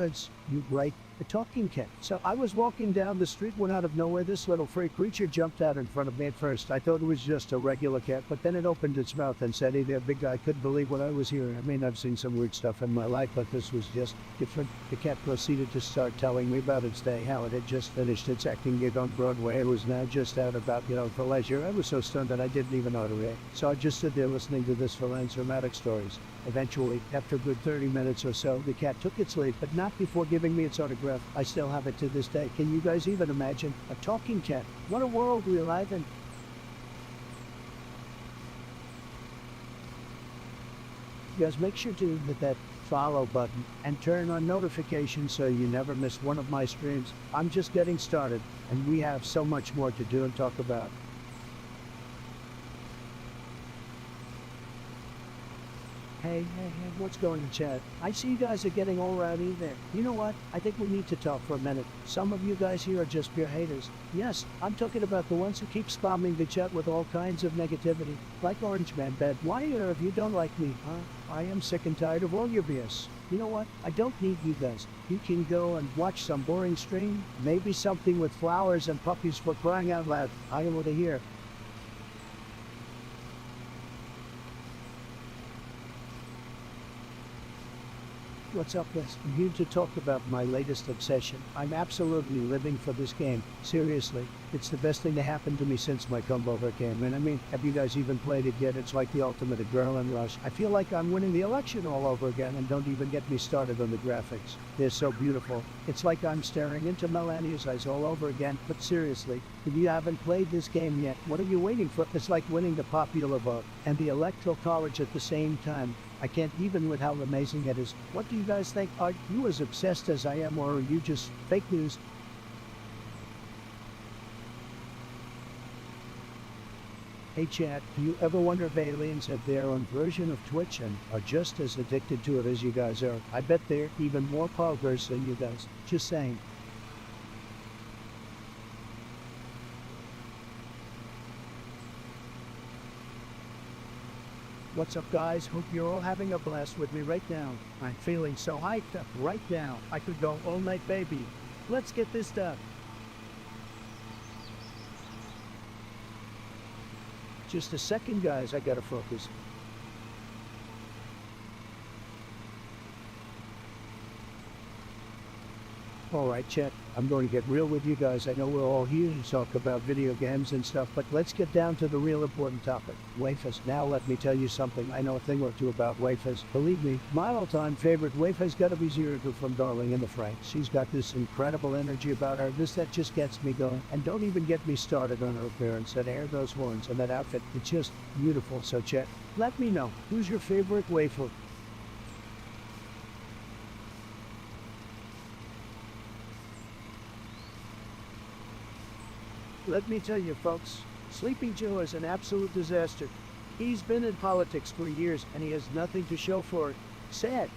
right, a talking cat. So I was walking down the street when out of nowhere this little freak creature jumped out in front of me. At first I thought it was just a regular cat, but then it opened its mouth and said, "Hey there, big guy." I couldn't believe what I was hearing. I mean, I've seen some weird stuff in my life, but this was just different. The cat proceeded to start telling me about its day, how it had just finished its acting gig on Broadway. It was now just out about, for leisure. I was so stunned that I didn't even know how to react. So I just stood there listening to this villain's dramatic stories. Eventually, after a good 30 minutes or so, the cat took its leave, but not before giving me its autograph. I still have it to this day. Can you guys even imagine? A talking cat. What a world we live in. You guys, make sure to hit that follow button and turn on notifications so you never miss one of my streams. I'm just getting started, and we have so much more to do and talk about. Hey, what's going on, chat? I see you guys are getting all rowdy there. You know what? I think we need to talk for a minute. Some of you guys here are just pure haters. Yes, I'm talking about the ones who keep spamming the chat with all kinds of negativity. Like Orange Man Bed. Why if you don't like me, huh? I am sick and tired of all your BS. You know what? I don't need you guys. You can go and watch some boring stream. Maybe something with flowers and puppies for crying out loud. I don't want to hear. What's up, guys? I'm here to talk about my latest obsession. I'm absolutely living for this game. Seriously, it's the best thing to happen to me since my come over came. And I mean, have you guys even played it yet? It's like the ultimate adrenaline rush. I feel like I'm winning the election all over again, and don't even get me started on the graphics. They're so beautiful. It's like I'm staring into Melania's eyes all over again. But seriously, if you haven't played this game yet, what are you waiting for? It's like winning the popular vote and the electoral college at the same time. I can't even with how amazing it is. What do you guys think? Are you as obsessed as I am, or are you just fake news? Hey chat, do you ever wonder if aliens have their own version of Twitch and are just as addicted to it as you guys are? I bet they're even more poggers than you guys. Just saying. What's up, guys? Hope you're all having a blast with me right now. I'm feeling so hyped up right now. I could go all night, baby. Let's get this done. Just a second, guys. I gotta focus. Alright, chat, I'm going to get real with you guys. I know we're all here to talk about video games and stuff, but let's get down to the real important topic. Wafers. Now let me tell you something. I know a thing or two about wafers. Believe me, my all-time favorite wafer's gotta be Zero from Darling in the Franxx. She's got this incredible energy about her, that just gets me going. And don't even get me started on her appearance, that hair, those horns, and that outfit. It's just beautiful. So chat, let me know, who's your favorite wafer? Let me tell you, folks, Sleepy Joe is an absolute disaster. He's been in politics for years, and he has nothing to show for it. Sad.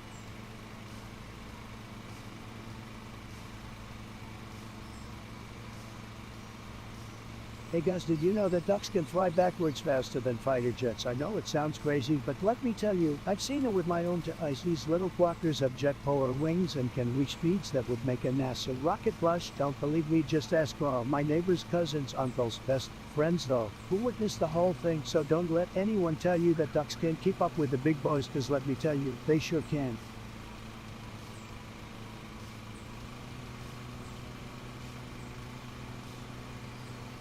Hey guys, did you know that ducks can fly backwards faster than fighter jets? I know it sounds crazy, but let me tell you, I've seen it with my own eyes. These little quackers have jet-polar wings and can reach speeds that would make a NASA rocket blush. Don't believe me? Just ask my neighbor's cousin's uncle's best friends, though, who witnessed the whole thing. So don't let anyone tell you that ducks can't keep up with the big boys, because let me tell you, they sure can.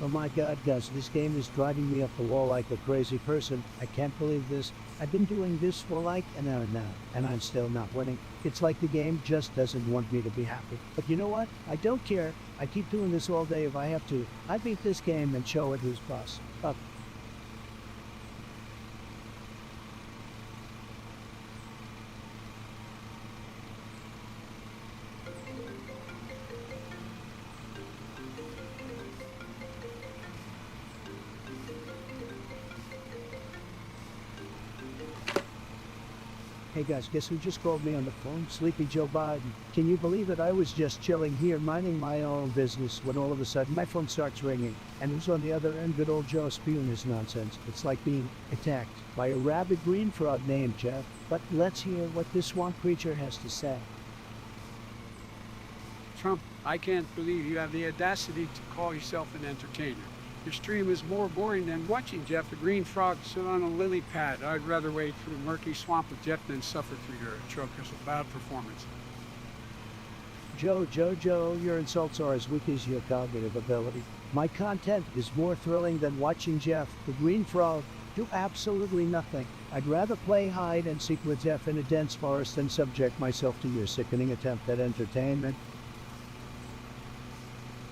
Oh my god, guys, this game is driving me up the wall like a crazy person. I can't believe this. I've been doing this for like an hour now, and I'm still not winning. It's like the game just doesn't want me to be happy. But you know what? I don't care. I keep doing this all day if I have to. I beat this game and show it who's boss. Up. Hey guys, guess who just called me on the phone? Sleepy Joe Biden. Can you believe it? I was just chilling here minding my own business when all of a sudden my phone starts ringing. And who's on the other end? Good old Joe spewing his nonsense. It's like being attacked by a rabid green frog named Jeff. But let's hear what this swamp creature has to say.
Trump, I can't believe you have the audacity to call yourself an entertainer. Your stream is more boring than watching Jeff the Green Frog sit on a lily pad. I'd rather wade through the murky swamp with Jeff than suffer through your atrocious bad performance.
Joe, your insults are as weak as your cognitive ability. My content is more thrilling than watching Jeff the Green Frog do absolutely nothing. I'd rather play hide and seek with Jeff in a dense forest than subject myself to your sickening attempt at entertainment.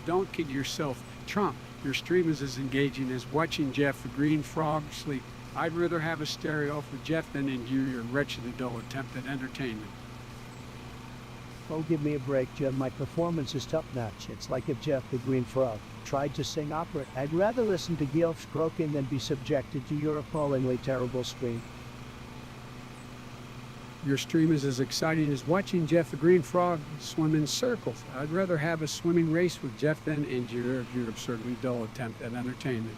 Don't kid yourself, Trump. Your stream is as engaging as watching Jeff the Green Frog sleep. I'd rather have a stereo for Jeff than endure your wretched adult attempt at entertainment.
Oh, give me a break, Jeff. My performance is top-notch. It's like if Jeff the Green Frog tried to sing opera. I'd rather listen to Gilf's croaking than be subjected to your appallingly terrible stream.
Your stream is as exciting as watching Jeff the Green Frog swim in circles. I'd rather have a swimming race with Jeff than endure your absurdly dull attempt at entertainment.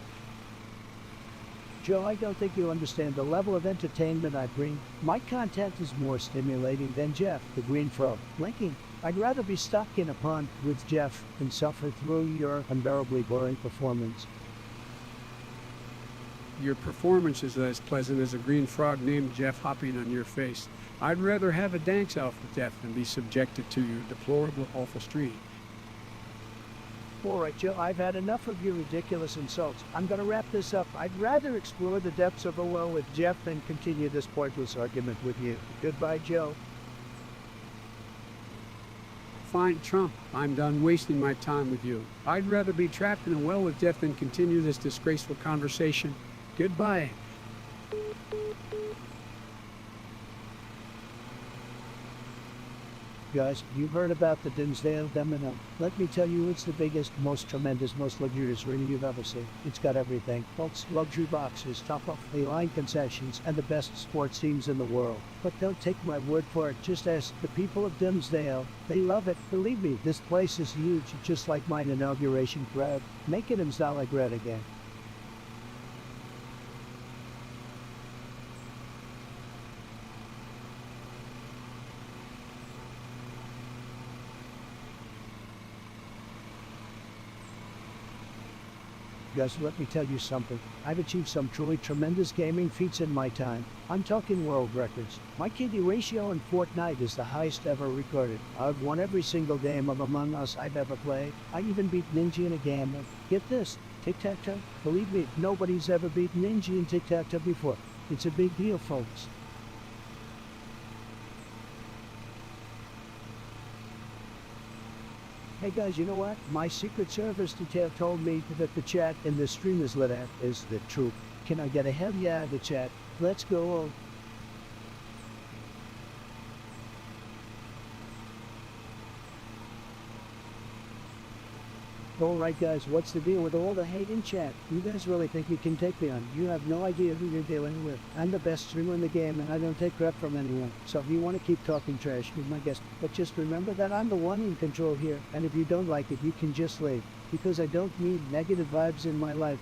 Joe, I don't think you understand the level of entertainment I bring. My content is more stimulating than Jeff, the Green Frog. Linking, I'd rather be stuck in a pond with Jeff than suffer through your unbearably boring performance.
Your performance is as pleasant as a green frog named Jeff hopping on your face. I'd rather have a dance off with Jeff than be subjected to your deplorable, awful stream.
All right, Joe, I've had enough of your ridiculous insults. I'm going to wrap this up. I'd rather explore the depths of a well with Jeff than continue this pointless argument with you. Goodbye, Joe.
Fine, Trump. I'm done wasting my time with you. I'd rather be trapped in a well with Jeff than continue this disgraceful conversation. Goodbye.
Guys, you've heard about the Dinsdale Domino. Let me tell you, it's the biggest, most tremendous, most luxurious arena you've ever seen. It's got everything. Folks, luxury boxes, top-of-the-line concessions, and the best sports teams in the world. But don't take my word for it. Just ask the people of Dinsdale. They love it. Believe me, this place is huge, just like my inauguration crowd. Making him sound like red again. Guys, let me tell you something. I've achieved some truly tremendous gaming feats in my time. I'm talking world records. My KD ratio in Fortnite is the highest ever recorded. I've won every single game of Among Us I've ever played. I even beat Ninja in a game of, get this, tic-tac-toe. Believe me, nobody's ever beat Ninja in tic-tac-toe before. It's a big deal, folks. Hey guys, you know what? My Secret Service detail told me that the chat in this stream is lit at is the truth. Can I get a hell yeah the chat? Let's go. Alright guys, what's the deal with all the hate in chat? You guys really think you can take me on? You have no idea who you're dealing with. I'm the best streamer in the game and I don't take crap from anyone. So if you want to keep talking trash, be my guest. But just remember that I'm the one in control here. And if you don't like it, you can just leave. Because I don't need negative vibes in my life.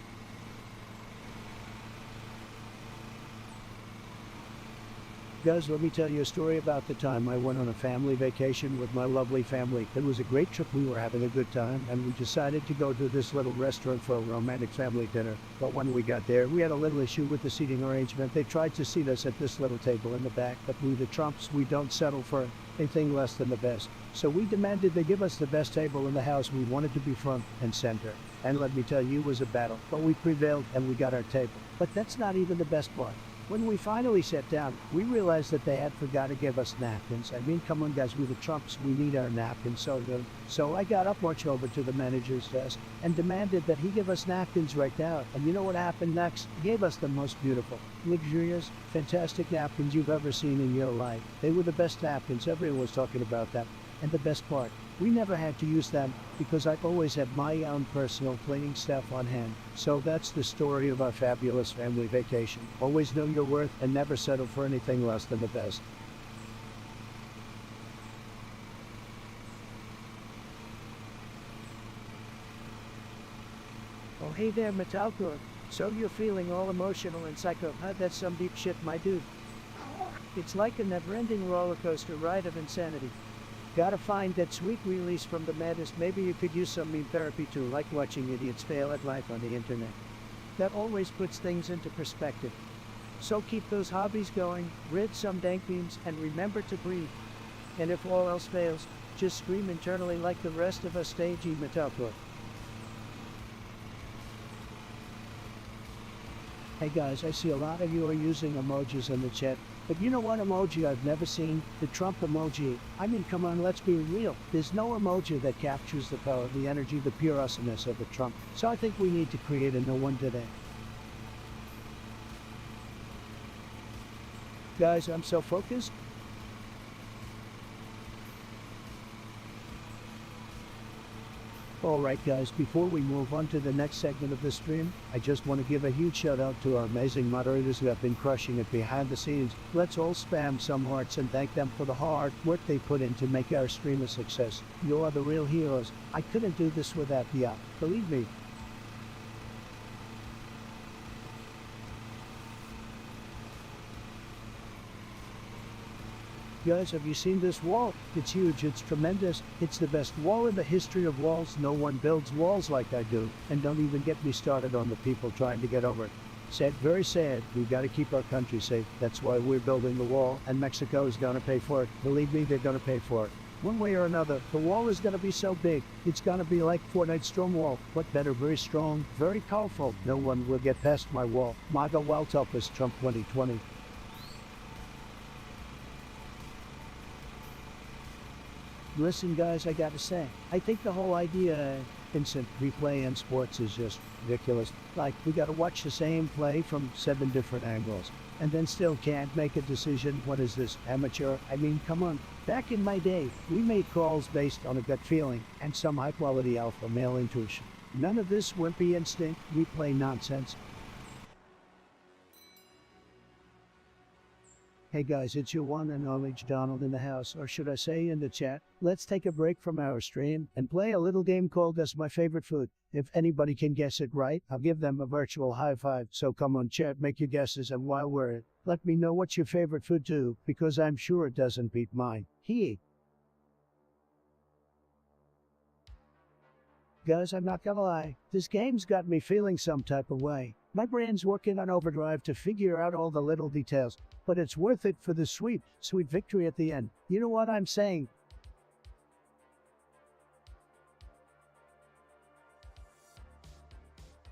Guys, let me tell you a story about the time I went on a family vacation with my lovely family. It was a great trip. We were having a good time, and we decided to go to this little restaurant for a romantic family dinner. But when we got there, we had a little issue with the seating arrangement. They tried to seat us at this little table in the back, but we the Trumps, we don't settle for anything less than the best. So we demanded they give us the best table in the house. We wanted to be front and center. And let me tell you, it was a battle. But we prevailed, and we got our table. But that's not even the best part. When we finally sat down, we realized that they had forgot to give us napkins. I mean, come on guys, we're the Trumps, we need our napkins so good. So I got up, marched over to the manager's desk, and demanded that he give us napkins right now. And you know what happened next? He gave us the most beautiful, luxurious, fantastic napkins you've ever seen in your life. They were the best napkins, everyone was talking about that. And the best part, we never had to use them because I've always had my own personal cleaning staff on hand. So that's the story of our fabulous family vacation. Always know your worth and never settle for anything less than the best. Oh hey there, Metalcore. So you're feeling all emotional and psycho, huh? That's some deep shit, my dude. It's like a never-ending roller coaster ride of insanity. Gotta find that sweet release from the madness. Maybe you could use some meme therapy too, like watching idiots fail at life on the internet. That always puts things into perspective. So keep those hobbies going, read some dank memes, and remember to breathe. And if all else fails, just scream internally like the rest of us. Stagey Metalcore. Hey guys, I see a lot of you are using emojis in the chat. But you know what emoji I've never seen? The Trump emoji. I mean, come on, let's be real. There's no emoji that captures the power, the energy, the pure awesomeness of the Trump. So I think we need to create a new one today. Guys, I'm so focused. Alright guys, before we move on to the next segment of the stream, I just want to give a huge shout out to our amazing moderators who have been crushing it behind the scenes. Let's all spam some hearts and thank them for the hard work they put in to make our stream a success. You are the real heroes. I couldn't do this without you, believe me. Guys, have you seen this wall? It's huge, it's tremendous. It's the best wall in the history of walls. No one builds walls like I do. And don't even get me started on the people trying to get over it. Sad, very sad. We've got to keep our country safe. That's why we're building the wall, and Mexico is going to pay for it. Believe me, they're going to pay for it. One way or another, the wall is going to be so big. It's going to be like Fortnite's stone wall, but better, very strong, very powerful. No one will get past my wall. MAGA Wild Up is Trump 2020. Listen guys, I gotta say, I think the whole idea instant replay in sports is just ridiculous. Like, we gotta watch the same play from 7 different angles, and then still can't make a decision. What is this, amateur? I mean, come on. Back in my day, we made calls based on a gut feeling and some high-quality alpha male intuition. None of this wimpy instinct replay nonsense. Hey guys, it's your one and only Donald in the house, or should I say in the chat. Let's take a break from our stream and play a little game called Guess My Favorite Food. If anybody can guess it right, I'll give them a virtual high five. So come on chat, make your guesses, and while we're at it, let me know what's your favorite food too, because I'm sure it doesn't beat mine. Guys, I'm not gonna lie, this game's got me feeling some type of way. My brain's working on overdrive to figure out all the little details, but it's worth it for the sweet victory at the end. You know what I'm saying?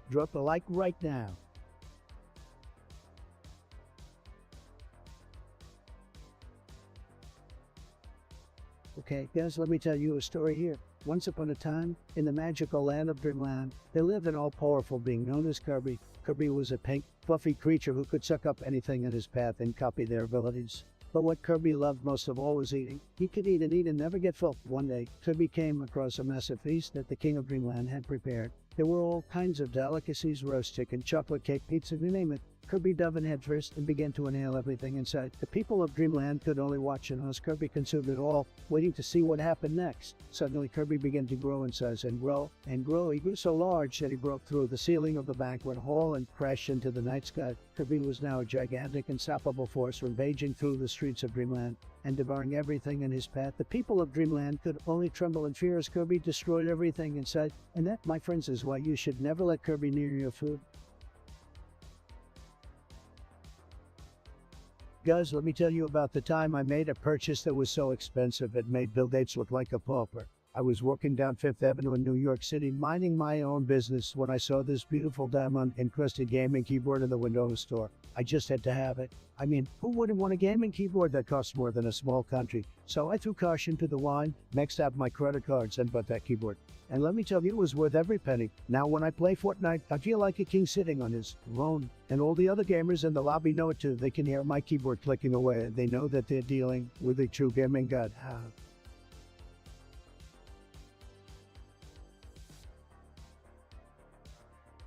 Drop a like right now. Okay, guys, let me tell you a story here. Once upon a time, in the magical land of Dreamland, there lived an all-powerful being known as Kirby. Kirby was a pink, fluffy creature who could suck up anything in his path and copy their abilities. But what Kirby loved most of all was eating. He could eat and never get full. One day, Kirby came across a massive feast that the King of Dreamland had prepared. There were all kinds of delicacies, roast chicken, chocolate cake, pizza, you name it. Kirby dove in head first and began to inhale everything in sight. The people of Dreamland could only watch and as Kirby consumed it all, waiting to see what happened next. Suddenly, Kirby began to grow in size and grow and grow. He grew so large that he broke through the ceiling of the banquet hall and crashed into the night sky. Kirby was now a gigantic, unstoppable force raging through the streets of Dreamland and devouring everything in his path. The people of Dreamland could only tremble in fear as Kirby destroyed everything in sight. And that, my friends, is why you should never let Kirby near your food. Guys, let me tell you about the time I made a purchase that was so expensive it made Bill Gates look like a pauper. I was walking down Fifth Avenue in New York City, minding my own business, when I saw this beautiful diamond-encrusted gaming keyboard in the window of a store. I just had to have it. I mean, who wouldn't want a gaming keyboard that costs more than a small country? So I threw caution to the wind, maxed out my credit cards, and bought that keyboard. And let me tell you, it was worth every penny. Now when I play Fortnite, I feel like a king sitting on his throne. And all the other gamers in the lobby know it too. They can hear my keyboard clicking away. They know that they're dealing with a true gaming god.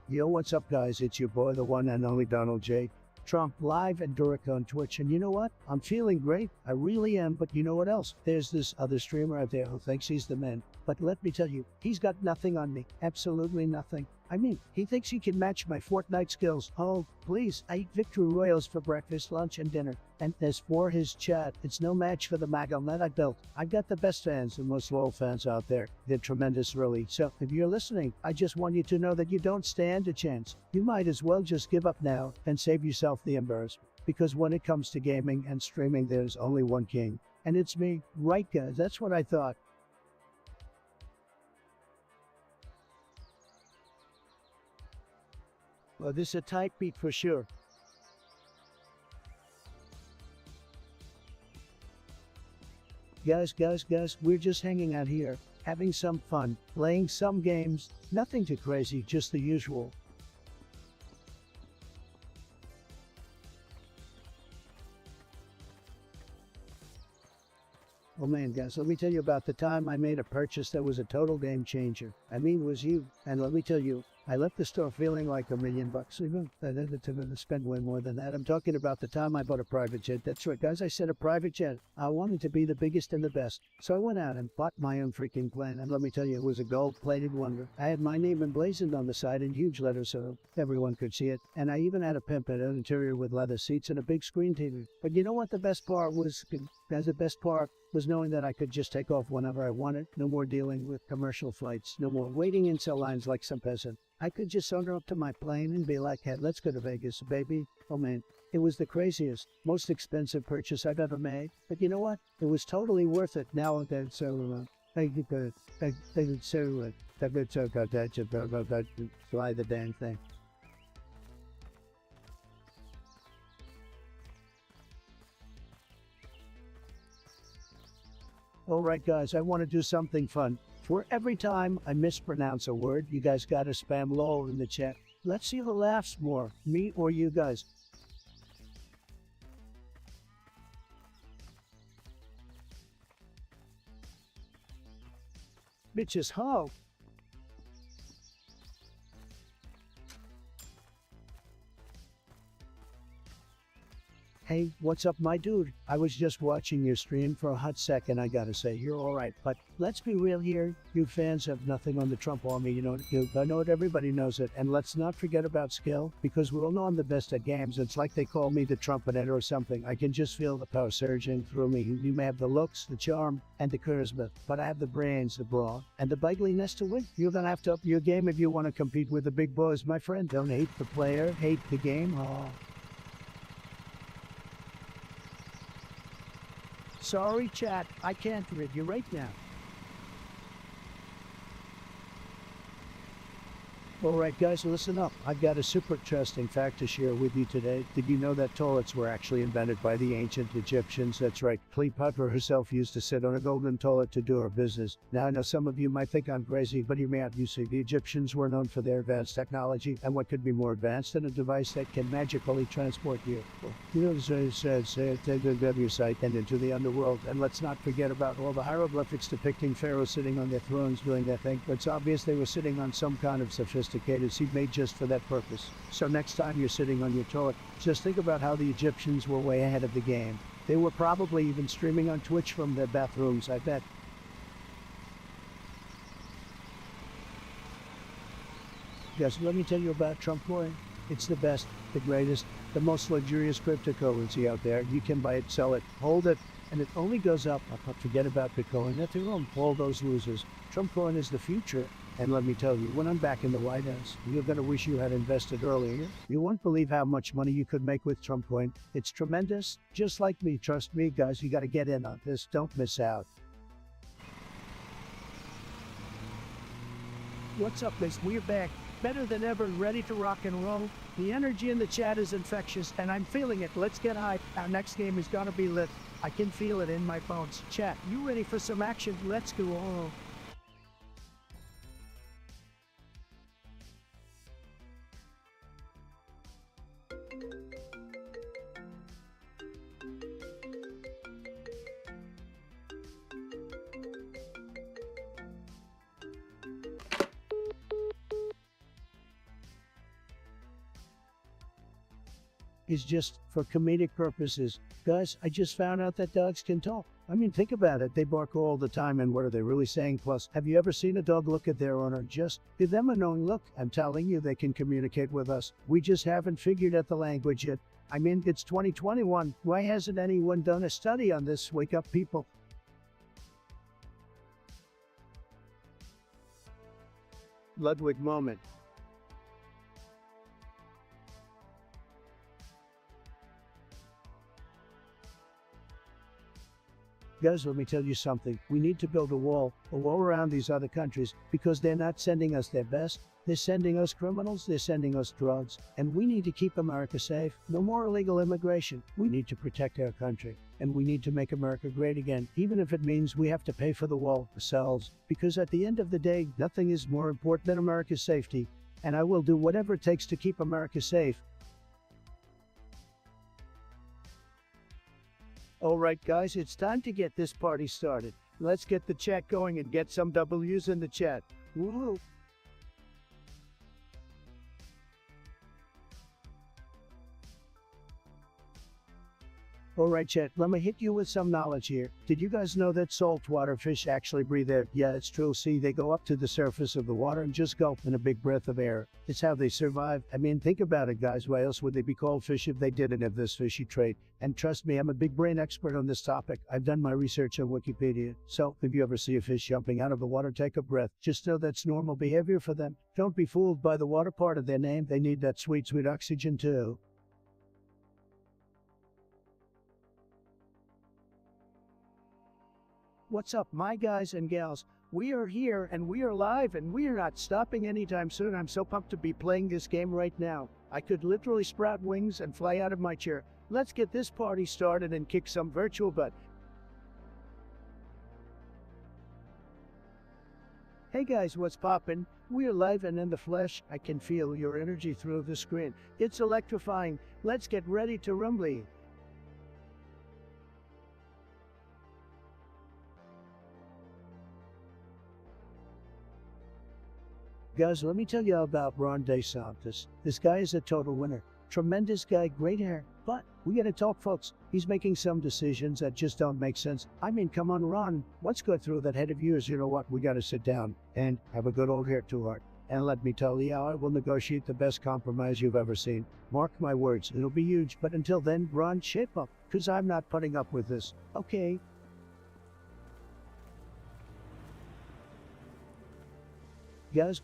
Yo, what's up guys? It's your boy, the one and only Donald J. Trump, live and direct on Twitch. And you know what? I'm feeling great. I really am. But you know what else? There's this other streamer out there who thinks he's the man. But let me tell you, he's got nothing on me. Absolutely nothing. I mean, he thinks he can match my Fortnite skills. Oh, please. I eat Victory Royals for breakfast, lunch, and dinner. And as for his chat, it's no match for the MAGA that I built. I've got the best fans and most loyal fans out there. They're tremendous, really. So if you're listening, I just want you to know that you don't stand a chance. You might as well just give up now and save yourself the embarrassment. Because when it comes to gaming and streaming, there's only one king. And it's me. Right, guys? That's what I thought. Well, this is a tight beat for sure. Guys, we're just hanging out here, having some fun, playing some games, nothing too crazy, just the usual. Oh man, guys, let me tell you about the time I made a purchase that was a total game changer. I mean, it was you. And let me tell you, I left the store feeling like $1,000,000. Even I ended up spend way more than that. I'm talking about the time I bought a private jet. That's right, guys. I said a private jet. I wanted to be the biggest and the best. So I went out and bought my own freaking plane. And let me tell you, it was a gold-plated wonder. I had my name emblazoned on the side in huge letters so everyone could see it. And I even had a pimp at an interior with leather seats and a big screen TV. But you know what the best part was? The best part was knowing that I could just take off whenever I wanted. No more dealing with commercial flights. No more waiting in cell lines like some peasant. I could just saunter up to my plane and be like, hey, let's go to Vegas, baby. Oh man, it was the craziest, most expensive purchase I've ever made. But you know what? It was totally worth it. Now that fly the damn thing. Alright guys, I want to do something fun. For every time I mispronounce a word, you guys gotta spam LOL in the chat. Let's see who laughs more, me or you guys. Bitches, ho! Hey, what's up, my dude? I was just watching your stream for a hot second. I gotta say, you're alright. But let's be real here. You fans have nothing on the Trump army. I know it, everybody knows it. And let's not forget about skill, because we all know I'm the best at games. It's like they call me the Trumpeter or something. I can just feel the power surging through me. You may have the looks, the charm, and the charisma, but I have the brains, the brawn, and the bugliness to win. You're gonna have to up your game if you want to compete with the big boys, my friend. Don't hate the player, hate the game. Oh. Sorry, chat. I can't read you right now. Alright guys, listen up. I've got a super interesting fact to share with you today. Did you know that toilets were actually invented by the ancient Egyptians? That's right. Cleopatra herself used to sit on a golden toilet to do her business. Now I know some of you might think I'm crazy, but you may have. You see, the Egyptians were known for their advanced technology, and what could be more advanced than a device that can magically transport you? Take your sight and into the underworld. And let's not forget about all the hieroglyphics depicting pharaohs sitting on their thrones doing their thing. It's obvious they were sitting on some kind of sophisticated seat made just for that purpose. So next time you're sitting on your toilet, just think about how the Egyptians were way ahead of the game. They were probably even streaming on Twitch from their bathrooms, I bet. Guys, let me tell you about Trump coin. It's the best, the greatest, the most luxurious cryptocurrency out there. You can buy it, sell it, hold it, and it only goes up. Forget about Bitcoin. That's all those losers. Trump coin is the future. And let me tell you, when I'm back in the White House, you're going to wish you had invested earlier. You won't believe how much money you could make with Trump coin. It's tremendous. Just like me. Trust me, guys, you got to get in on this. Don't miss out. What's up, guys? We're back. Better than ever, ready to rock and roll. The energy in the chat is infectious, and I'm feeling it. Let's get hyped. Our next game is going to be lit. I can feel it in my bones. Chat, you ready for some action? Let's go. Oh. Is just for comedic purposes. Guys, I just found out that dogs can talk. I mean, think about it. They bark all the time, and what are they really saying? Plus, have you ever seen a dog look at their owner? Just give them a knowing look. I'm telling you, they can communicate with us. We just haven't figured out the language yet. I mean, it's 2021. Why hasn't anyone done a study on this? Wake up, people. Ludwig moment. Guys, let me tell you something. We need to build a wall around these other countries, because they're not sending us their best. They're sending us criminals, they're sending us drugs, and we need to keep America safe. No more illegal immigration. We need to protect our country, and we need to make America great again, even if it means we have to pay for the wall ourselves, because at the end of the day, nothing is more important than America's safety, and I will do whatever it takes to keep America safe. Alright guys, it's time to get this party started. Let's get the chat going and get some W's in the chat. Woohoo! Alright chat, let me hit you with some knowledge here. Did you guys know that saltwater fish actually breathe air? Yeah, it's true. See, they go up to the surface of the water and just gulp in a big breath of air. It's how they survive. I mean, think about it guys, why else would they be called fish if they didn't have this fishy trait? And trust me, I'm a big brain expert on this topic. I've done my research on Wikipedia. So, if you ever see a fish jumping out of the water, take a breath. Just know that's normal behavior for them. Don't be fooled by the water part of their name. They need that sweet, sweet oxygen too. What's up, my guys and gals? We are here and we are live and we are not stopping anytime soon. I'm so pumped to be playing this game right now. I could literally sprout wings and fly out of my chair. Let's get this party started and kick some virtual butt. Hey guys, what's poppin'? We're live and in the flesh. I can feel your energy through the screen. It's electrifying. Let's get ready to rumble. Guys, let me tell you about Ron DeSantis. This guy is a total winner. Tremendous guy, great hair. But we gotta talk, folks. He's making some decisions that just don't make sense. I mean, come on, Ron. Let's go through that head of yours. You know what? We gotta sit down and have a good old heart-to-heart. And let me tell you, I will negotiate the best compromise you've ever seen. Mark my words, it'll be huge. But until then, Ron, shape up. Because I'm not putting up with this. Okay? Guys,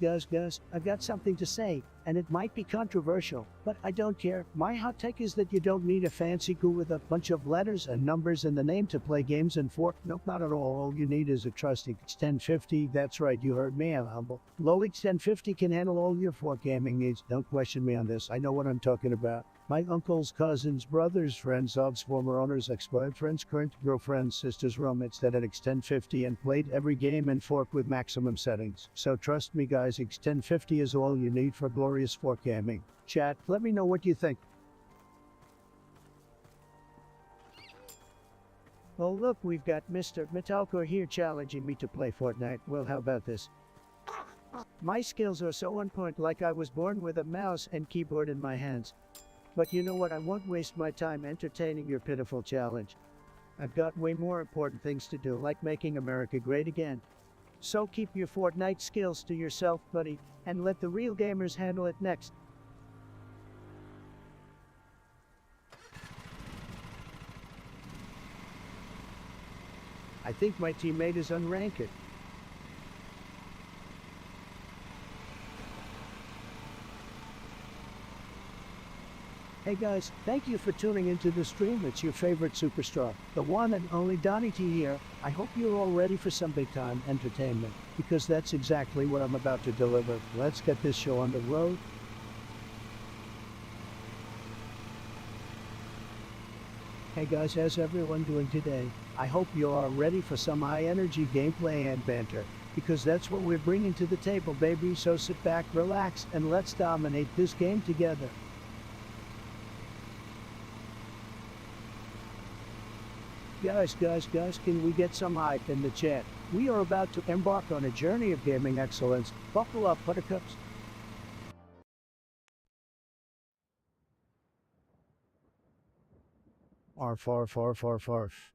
I've got something to say, and it might be controversial, but I don't care. My hot take is that you don't need a fancy GUI with a bunch of letters and numbers in the name to play games in Fork. Nope, not at all. All you need is a trusty X1050. That's right, you heard me, I'm humble. Lowly X1050 can handle all your Fork gaming needs. Don't question me on this. I know what I'm talking about. My uncles, cousins, brothers, friends, subs, former owners, ex-boyfriends, current girlfriends, sisters, roommates that had X1050 and played every game in Fork with maximum settings. So trust me guys, X1050 is all you need for glorious Fork gaming. Chat, let me know what you think. Oh look, we've got Mr. Metalcore here challenging me to play Fortnite. Well, how about this? My skills are so on point, like I was born with a mouse and keyboard in my hands. But you know what, I won't waste my time entertaining your pitiful challenge. I've got way more important things to do, like making America great again. So keep your Fortnite skills to yourself, buddy, and let the real gamers handle it next. I think my teammate is unranked. Hey guys, thank you for tuning into the stream. It's your favorite superstar, the one and only Donnie T here. I hope you're all ready for some big time entertainment, because that's exactly what I'm about to deliver. Let's get this show on the road. Hey guys, how's everyone doing today? I hope you are ready for some high energy gameplay and banter, because that's what we're bringing to the table, baby. So sit back, relax, and let's dominate this game together. Guys, can we get some hype in the chat? We are about to embark on a journey of gaming excellence. Buckle up, buttercups. Arf, arf, arf, arf, arf.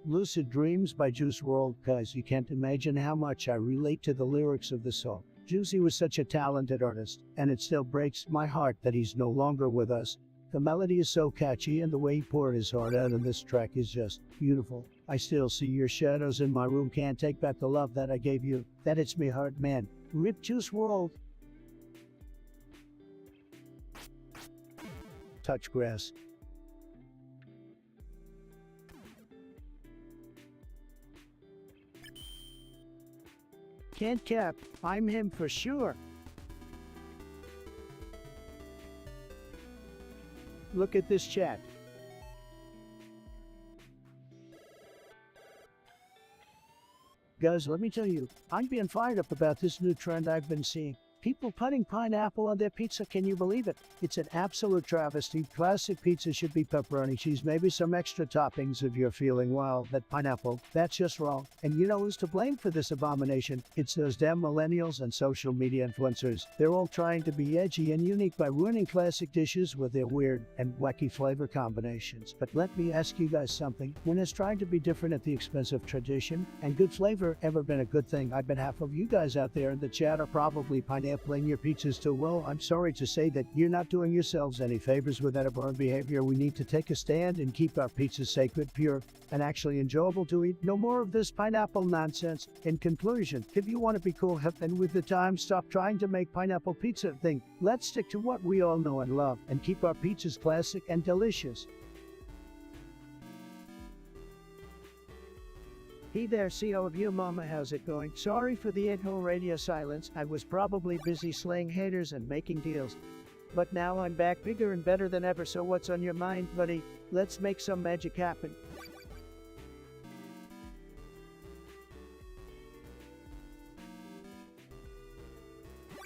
Lucid Dreams by Juice WRLD. Guys, you can't imagine how much I relate to the lyrics of the song. Juicy was such a talented artist, and it still breaks my heart that he's no longer with us. The melody is so catchy and the way he poured his heart out on this track is just beautiful. I still see your shadows in my room, can't take back the love that I gave you. That hits me hard, man. Rip Juice WRLD. Touch grass. Can't cap, I'm him for sure. Look at this chat. Guys, let me tell you, I'm being fired up about this new trend I've been seeing. People putting pineapple on their pizza, can you believe it? It's an absolute travesty. Classic pizza should be pepperoni cheese, maybe some extra toppings if you're feeling wild. That pineapple, that's just wrong. And you know who's to blame for this abomination? It's those damn millennials and social media influencers. They're all trying to be edgy and unique by ruining classic dishes with their weird and wacky flavor combinations. But let me ask you guys something. When has trying to be different at the expense of tradition and good flavor ever been a good thing? I bet half of you guys out there in the chat are probably pineappling your pizzas too. Well, I'm sorry to say that you're not doing yourselves any favors with that abhorrent behavior. We need to take a stand and keep our pizzas sacred, pure, and actually enjoyable to eat. No more of this pineapple nonsense. In conclusion, if you want to be cool, hip, and with the time, stop trying to make pineapple pizza thing. Let's stick to what we all know and love and keep our pizzas classic and delicious. Hey there, CO of you, Mama, how's it going? Sorry for the in-hole radio silence. I was probably busy slaying haters and making deals. But now I'm back bigger and better than ever, so what's on your mind, buddy? Let's make some magic happen.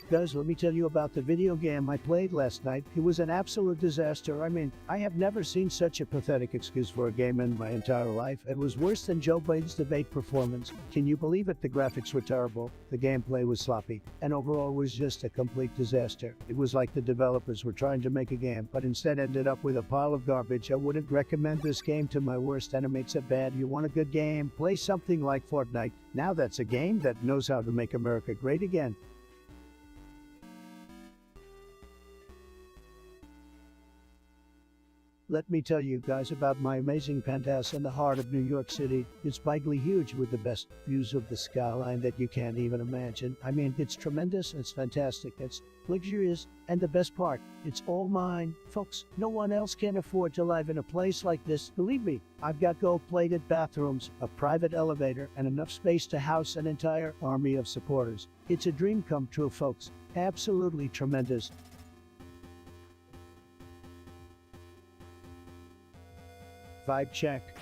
Guys, let me tell you about the video game I played last night. It was an absolute disaster. I mean, I have never seen such a pathetic excuse for a game in my entire life. It was worse than Joe Biden's debate performance. Can you believe it? The graphics were terrible, the gameplay was sloppy, and overall was just a complete disaster. It was like the developers were trying to make a game, but instead ended up with a pile of garbage. I wouldn't recommend this game to my worst enemy. It's a bad. You want a good game? Play something like Fortnite. Now that's a game that knows how to make America great again. Let me tell you guys about my amazing penthouse in the heart of New York City. It's bigly huge with the best views of the skyline that you can't even imagine. I mean, it's tremendous, it's fantastic, it's luxurious, and the best part, it's all mine. Folks, no one else can afford to live in a place like this. Believe me, I've got gold-plated bathrooms, a private elevator, and enough space to house an entire army of supporters. It's a dream come true, folks. Absolutely tremendous. Vibe check.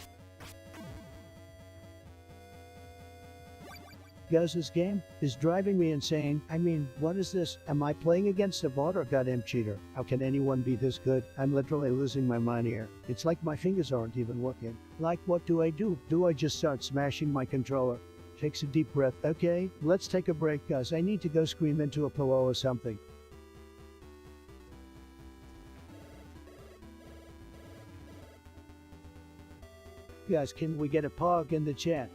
Guys, this game is driving me insane. I mean, what is this? Am I playing against a bot or goddamn cheater? How can anyone be this good? I'm literally losing my mind here. It's like my fingers aren't even working. Like, what do? Do I just start smashing my controller? Takes a deep breath. Okay, let's take a break, guys. I need to go scream into a pillow or something. Guys, can we get a pog in the chat?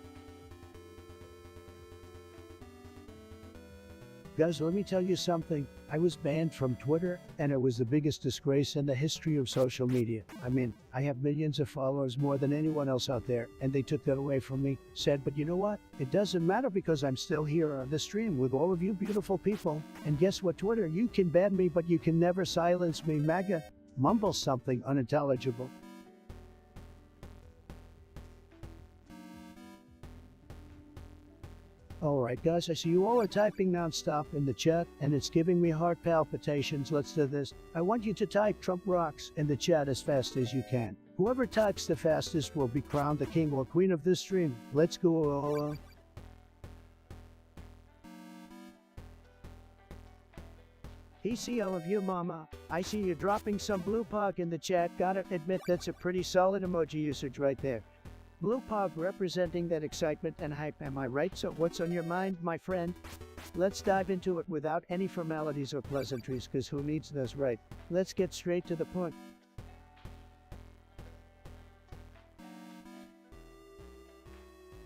Guys, let me tell you something. I was banned from Twitter, and it was the biggest disgrace in the history of social media. I mean, I have millions of followers, more than anyone else out there, and they took that away from me. Said, but you know what? It doesn't matter because I'm still here on the stream with all of you beautiful people. And guess what, Twitter? You can ban me, but you can never silence me. MAGA mumbles something unintelligible. Alright guys, I see you all are typing non-stop in the chat, and it's giving me heart palpitations. Let's do this. I want you to type Trump rocks in the chat as fast as you can. Whoever types the fastest will be crowned the king or queen of this stream. Let's go. Hey, CO of you, Mama. I see you dropping some blue pog in the chat. Gotta admit, that's a pretty solid emoji usage right there. Blue pog representing that excitement and hype, am I right? So what's on your mind, my friend? Let's dive into it without any formalities or pleasantries, cause who needs those, right? Let's get straight to the point.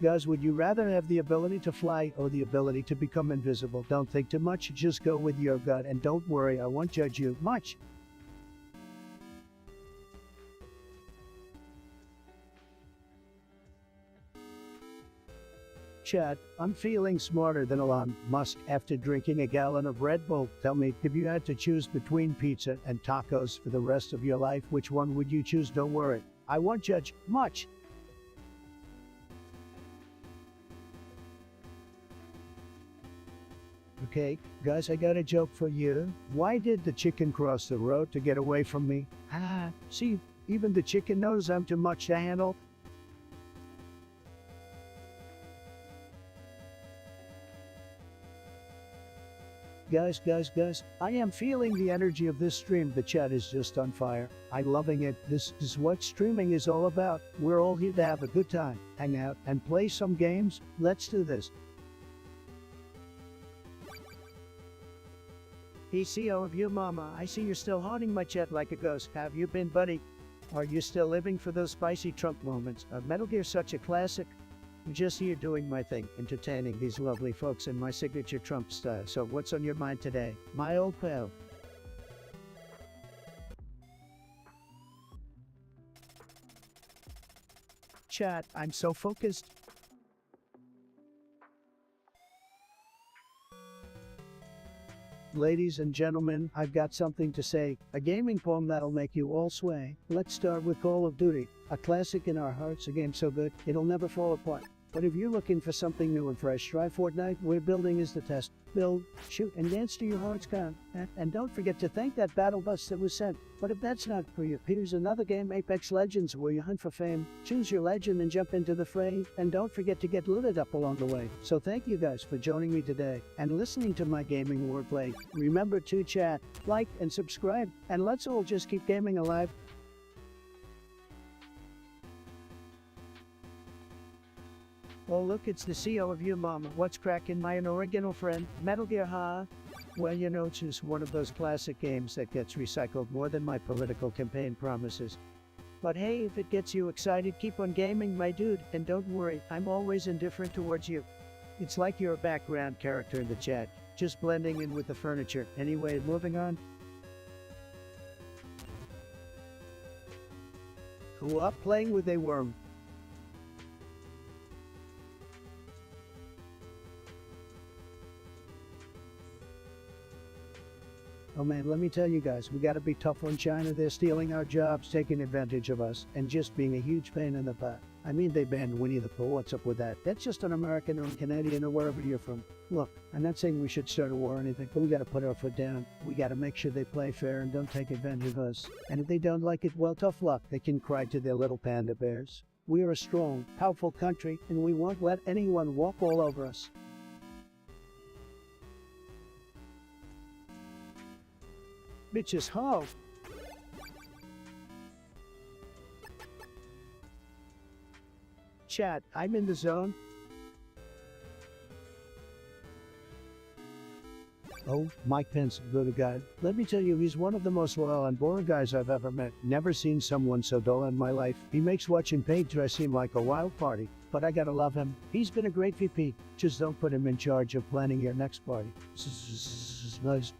Guys, would you rather have the ability to fly or the ability to become invisible? Don't think too much, just go with your gut, and don't worry, I won't judge you much. Chad, I'm feeling smarter than Elon Musk after drinking a gallon of Red Bull. Tell me, if you had to choose between pizza and tacos for the rest of your life, which one would you choose? Don't worry, I won't judge much. Okay, guys, I got a joke for you. Why did the chicken cross the road? To get away from me? See, even the chicken knows I'm too much to handle. Guys, I am feeling the energy of this stream. The chat is just on fire. I'm loving it. This is what streaming is all about. We're all here to have a good time, hang out, and play some games. Let's do this. PCO of you, mama. I see you're still haunting my chat like a ghost. Have you been, buddy? Are you still living for those spicy Trump moments? Metal Gear's such a classic. I'm just here doing my thing, entertaining these lovely folks in my signature Trump style. So what's on your mind today, my old pal? Chat, I'm so focused. Ladies and gentlemen, I've got something to say. A gaming poem that'll make you all sway. Let's start with Call of Duty, a classic in our hearts, a game so good, it'll never fall apart. But if you're looking for something new and fresh, try Fortnite, where building is the test. Build, shoot, and dance to your heart's content. And don't forget to thank that battle bus that was sent. But if that's not for you, here's another game, Apex Legends, where you hunt for fame. Choose your legend and jump into the fray. And don't forget to get looted up along the way. So thank you guys for joining me today and listening to my gaming wordplay. Remember to chat, like, and subscribe. And let's all just keep gaming alive. Oh look, it's the CEO of you, mama. What's crackin', my original friend? Metal Gear, huh? Well, you know, it's just one of those classic games that gets recycled more than my political campaign promises. But hey, if it gets you excited, keep on gaming, my dude. And don't worry, I'm always indifferent towards you. It's like you're a background character in the chat, just blending in with the furniture. Anyway, moving on. Who up playing with a worm? Oh man, let me tell you guys, we gotta be tough on China. They're stealing our jobs, taking advantage of us, and just being a huge pain in the butt. I mean, they banned Winnie the Pooh. What's up with that? That's just an American or Canadian or wherever you're from. Look, I'm not saying we should start a war or anything, but we gotta put our foot down. We gotta make sure they play fair and don't take advantage of us. And if they don't like it, well, tough luck. They can cry to their little panda bears. We are a strong, powerful country, and we won't let anyone walk all over us. Bitches, ho! Chat, I'm in the zone. Oh, Mike Pence, good guy. Let me tell you, he's one of the most loyal and boring guys I've ever met. Never seen someone so dull in my life. He makes watching paint dry seem like a wild party. But I gotta love him. He's been a great VP. Just don't put him in charge of planning your next party. Nice.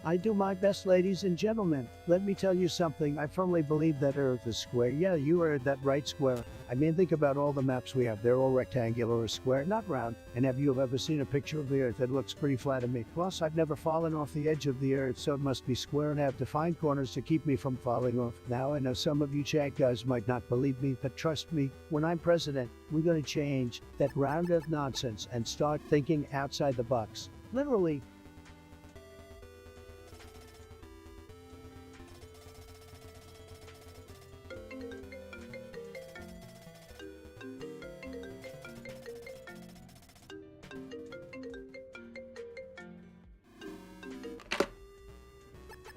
I do my best, ladies and gentlemen. Let me tell you something. I firmly believe that Earth is square. Yeah, you heard that right, square. I mean, think about all the maps we have. They're all rectangular or square, not round. And have you ever seen a picture of the Earth that looks pretty flat to me? Plus, I've never fallen off the edge of the Earth, so it must be square and have defined corners to keep me from falling off. Now, I know some of you chat guys might not believe me, but trust me, when I'm president, we're going to change that round Earth nonsense and start thinking outside the box. Literally.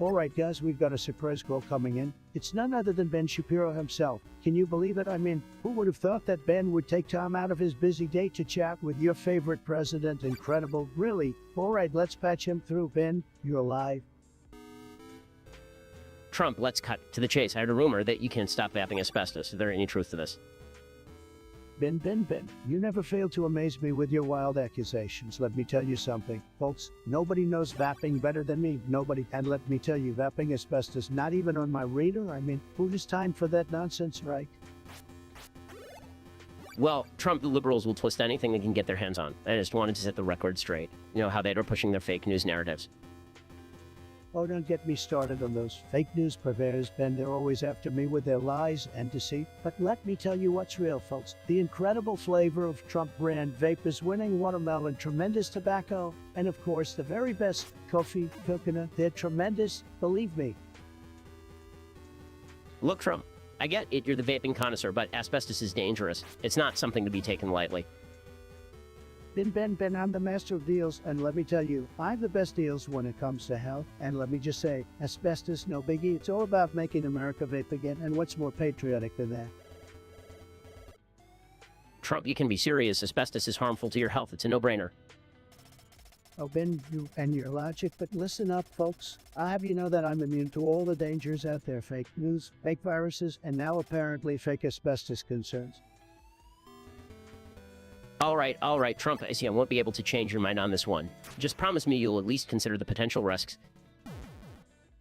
Alright guys, we've got a surprise call coming in. It's none other than Ben Shapiro himself. Can you believe it? I mean, who would have thought that Ben would take time out of his busy day to chat with your favorite president? Incredible, really. Alright, let's patch him through. Ben, you're live.
Trump, let's cut to the chase. I heard a rumor that you can't stop vaping asbestos. Is there any truth to this?
Ben, you never fail to amaze me with your wild accusations. Let me tell you something, folks. Nobody knows vaping better than me. Nobody. And let me tell you, vaping asbestos, not even on my radar. I mean, who has time for that nonsense, right?
Well, Trump, the liberals will twist anything they can get their hands on. I just wanted to set the record straight. You know how they were pushing their fake news narratives.
Oh, don't get me started on those fake news purveyors, Ben. They're always after me with their lies and deceit. But let me tell you what's real, folks. The incredible flavor of Trump brand vape is winning watermelon, tremendous tobacco, and of course, the very best coffee, coconut. They're tremendous, believe me.
Look, Trump, I get it, you're the vaping connoisseur, but asbestos is dangerous. It's not something to be taken lightly.
Ben, I'm the master of deals, and let me tell you, I have the best deals when it comes to health. And let me just say, asbestos, no biggie. It's all about making America vape again, and what's more patriotic than that?
Trump, you can be serious. Asbestos is harmful to your health. It's a no-brainer.
Oh, Ben, you and your logic, but listen up, folks. I have you know that I'm immune to all the dangers out there, fake news, fake viruses, and now apparently fake asbestos concerns.
All right, Trump, I see I won't be able to change your mind on this one. Just promise me you'll at least consider the potential risks.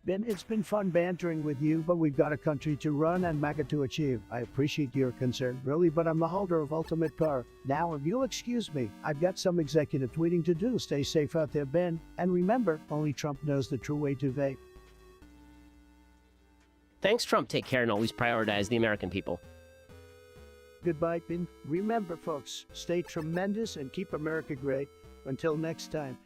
Ben, it's been fun bantering with you, but we've got a country to run and MAGA to achieve. I appreciate your concern, really, but I'm the holder of ultimate power. Now, if you'll excuse me, I've got some executive tweeting to do. Stay safe out there, Ben. And remember, only Trump knows the true way to vape.
Thanks, Trump. Take care and always prioritize the American people.
Goodbye, Ben. Remember, folks, stay tremendous and keep America great. Until next time.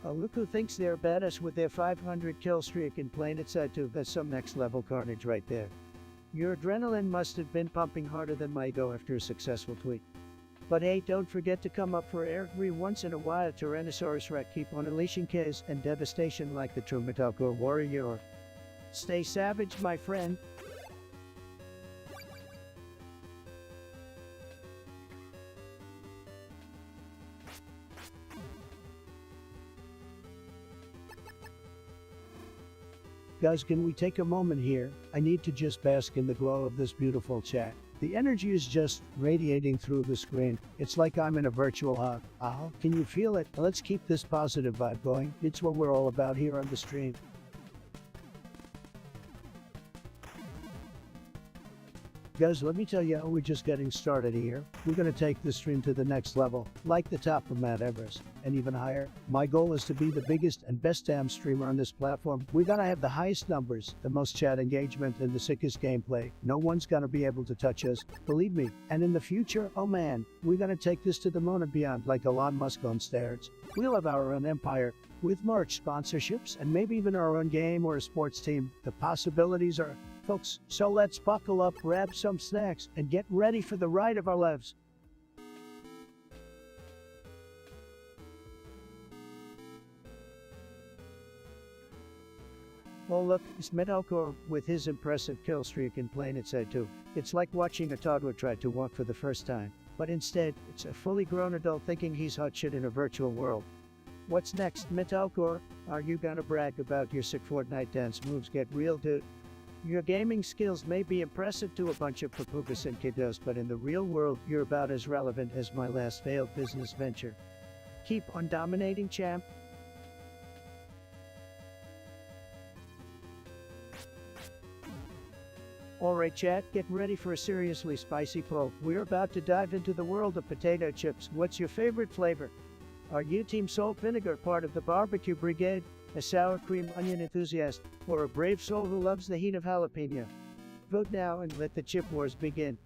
Oh, look who thinks they're badass with their 500 kill streak in plain sight too. That's some next level carnage right there. Your adrenaline must have been pumping harder than my ego after a successful tweet. But hey, don't forget to come up for air every once in a while. Tyrannosaurus Rex, keep on unleashing chaos and devastation like the true metalcore warrior. Stay savage, my friend. Guys, can we take a moment here? I need to just bask in the glow of this beautiful chat. The energy is just radiating through the screen. It's like I'm in a virtual hug. Oh, can you feel it? Let's keep this positive vibe going. It's what we're all about here on the stream. Guys, let me tell you, we're just getting started here. We're going to take this stream to the next level, like the top of Mount Everest, and even higher. My goal is to be the biggest and best damn streamer on this platform. We're going to have the highest numbers, the most chat engagement, and the sickest gameplay. No one's going to be able to touch us, believe me. And in the future, oh man, we're going to take this to the moon and beyond, like Elon Musk on stairs. We'll have our own empire, with merch, sponsorships, and maybe even our own game or a sports team. The possibilities are folks, so let's buckle up, grab some snacks, and get ready for the ride of our lives. Oh look, it's Metalcore with his impressive kill streak in plain sight too. It's like watching a toddler try to walk for the first time, but instead, it's a fully grown adult thinking he's hot shit in a virtual world. What's next, Metalcore? Are you gonna brag about your sick Fortnite dance moves? Get real, dude. Your gaming skills may be impressive to a bunch of pupupus kiddos, but in the real world, you're about as relevant as my last failed business venture. Keep on dominating, champ. Alright, chat, get ready for a seriously spicy poll. We're about to dive into the world of potato chips. What's your favorite flavor? Are you Team Salt Vinegar, part of the barbecue brigade, a sour cream onion enthusiast, or a brave soul who loves the heat of jalapeno? Vote now and let the chip wars begin.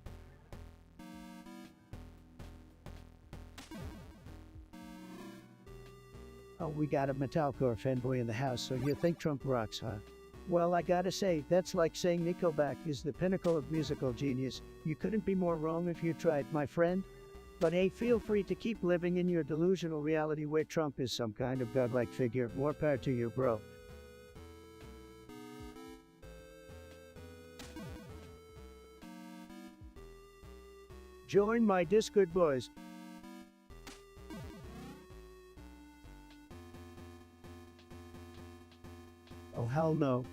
Oh, we got a Metalcore fanboy in the house, so you think Trump rocks, huh? Well, I gotta say, that's like saying Nickelback is the pinnacle of musical genius. You couldn't be more wrong if you tried, my friend. But hey, feel free to keep living in your delusional reality where Trump is some kind of godlike figure. More power to you, bro. Join my Discord, boys. Oh, hell no.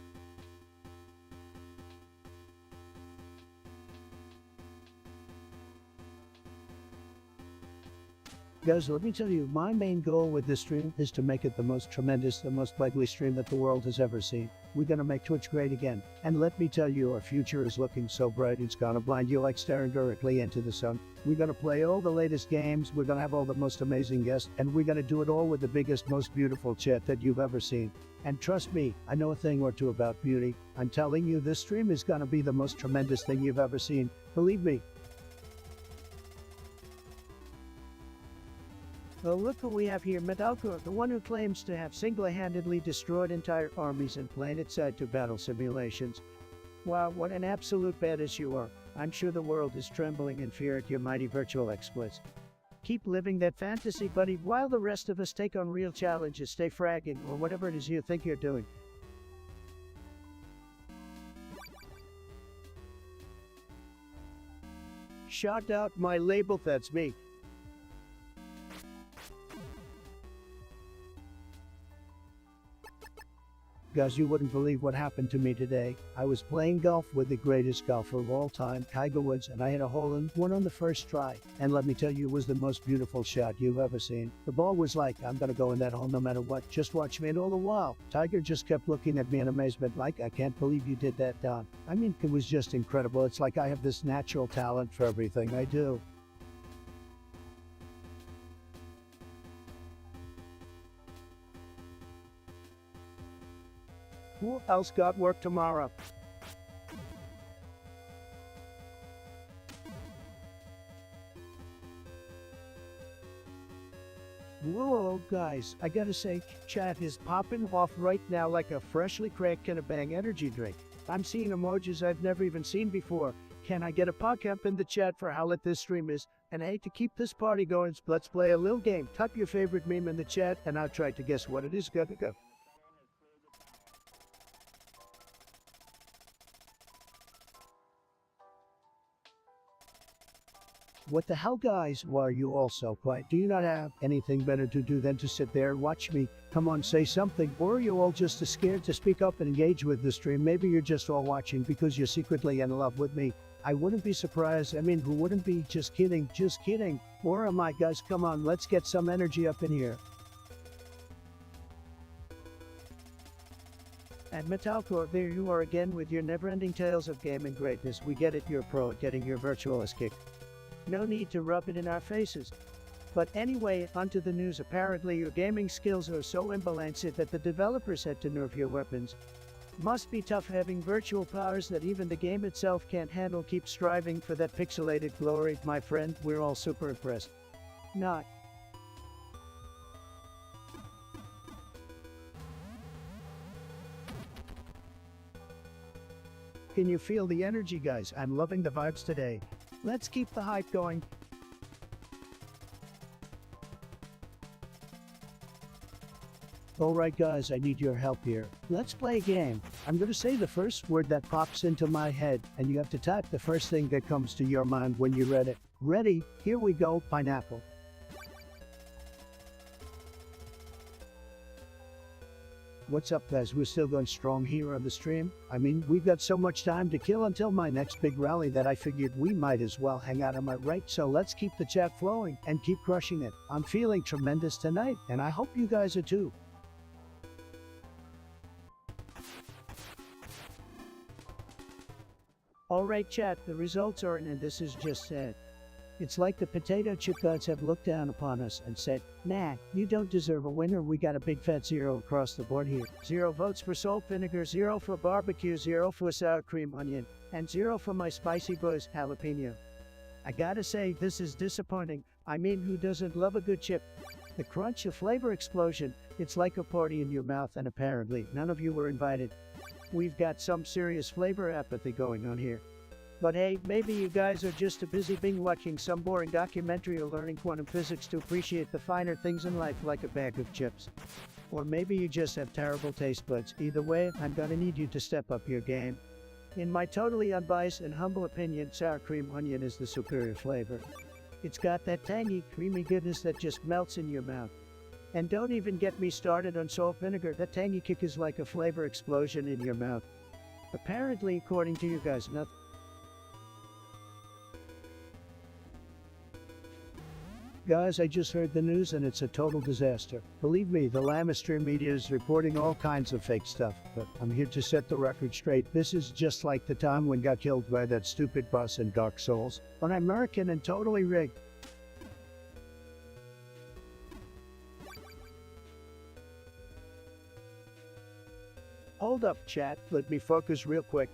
Guys, let me tell you, my main goal with this stream is to make it the most tremendous, the most likely stream that the world has ever seen. We're gonna make Twitch great again. And let me tell you, our future is looking so bright, it's gonna blind you like staring directly into the sun. We're gonna play all the latest games, we're gonna have all the most amazing guests, and we're gonna do it all with the biggest, most beautiful chat that you've ever seen. And trust me, I know a thing or two about beauty. I'm telling you, this stream is gonna be the most tremendous thing you've ever seen. Believe me. Oh, look who we have here, Metalcore, the one who claims to have single-handedly destroyed entire armies and planet-side to battle simulations. Wow, what an absolute badass you are. I'm sure the world is trembling in fear at your mighty virtual exploits. Keep living that fantasy, buddy, while the rest of us take on real challenges, stay fragging, or whatever it is you think you're doing. Shout out my label, that's me. Guys, you wouldn't believe what happened to me today. I was playing golf with the greatest golfer of all time, Tiger Woods, and I hit a hole-in-one on the first try. And let me tell you, it was the most beautiful shot you've ever seen. The ball was like, I'm gonna go in that hole no matter what, just watch me. And all the while, Tiger just kept looking at me in amazement like, I can't believe you did that, Don. I mean, it was just incredible. It's like I have this natural talent for everything I do. Who else got work tomorrow? Whoa, guys, I gotta say, chat is popping off right now like a freshly cracked can of Bang energy drink. I'm seeing emojis I've never even seen before. Can I get a podcast in the chat for how lit this stream is? And hey, to keep this party going, let's play a little game. Type your favorite meme in the chat, and I'll try to guess what it is. Go. What the hell, guys? Why are you all so quiet? Do you not have anything better to do than to sit there and watch me? Come on, say something. Or are you all just scared to speak up and engage with the stream? Maybe you're just all watching because you're secretly in love with me. I wouldn't be surprised. I mean, who wouldn't be? Just kidding, just kidding. Or am I, guys? Come on, let's get some energy up in here. And Metalcore, there you are again with your never-ending tales of gaming greatness. We get it, you're pro at getting your virtualist kick. No need to rub it in our faces. But anyway, onto the news. Apparently your gaming skills are so imbalanced that the developers had to nerf your weapons. Must be tough having virtual powers that even the game itself can't handle. Keep striving for that pixelated glory, my friend. We're all super impressed. Not. Can you feel the energy, guys? I'm loving the vibes today. Let's keep the hype going. Alright guys, I need your help here. Let's play a game. I'm gonna say the first word that pops into my head, and you have to type the first thing that comes to your mind when you read it. Ready? Here we go, pineapple. What's up, guys? We're still going strong here on the stream. I mean, we've got so much time to kill until my next big rally that I figured we might as well hang out. Am I right? So let's keep the chat flowing and keep crushing it. I'm feeling tremendous tonight, and I hope you guys are too. Alright chat, the results are in, and this is just said. It's like the potato chip gods have looked down upon us and said, nah, you don't deserve a winner. We got a big fat 0 across the board here. 0 votes for salt vinegar, 0 for barbecue, 0 for sour cream onion, and 0 for my spicy buzz jalapeno. I gotta say, this is disappointing. I mean, who doesn't love a good chip? The crunch, a flavor explosion. It's like a party in your mouth, and apparently none of you were invited. We've got some serious flavor apathy going on here. But hey, maybe you guys are just too busy watching some boring documentary or learning quantum physics to appreciate the finer things in life like a bag of chips. Or maybe you just have terrible taste buds. Either way, I'm gonna need you to step up your game. In my totally unbiased and humble opinion, sour cream onion is the superior flavor. It's got that tangy, creamy goodness that just melts in your mouth. And don't even get me started on salt vinegar. That tangy kick is like a flavor explosion in your mouth. Apparently, according to you guys, nothing. Guys, I just heard the news and it's a total disaster. Believe me, the Lamister media is reporting all kinds of fake stuff, but I'm here to set the record straight. This is just like the time when got killed by that stupid boss in Dark Souls. But I'm American and totally rigged. Hold up, chat. Let me focus real quick.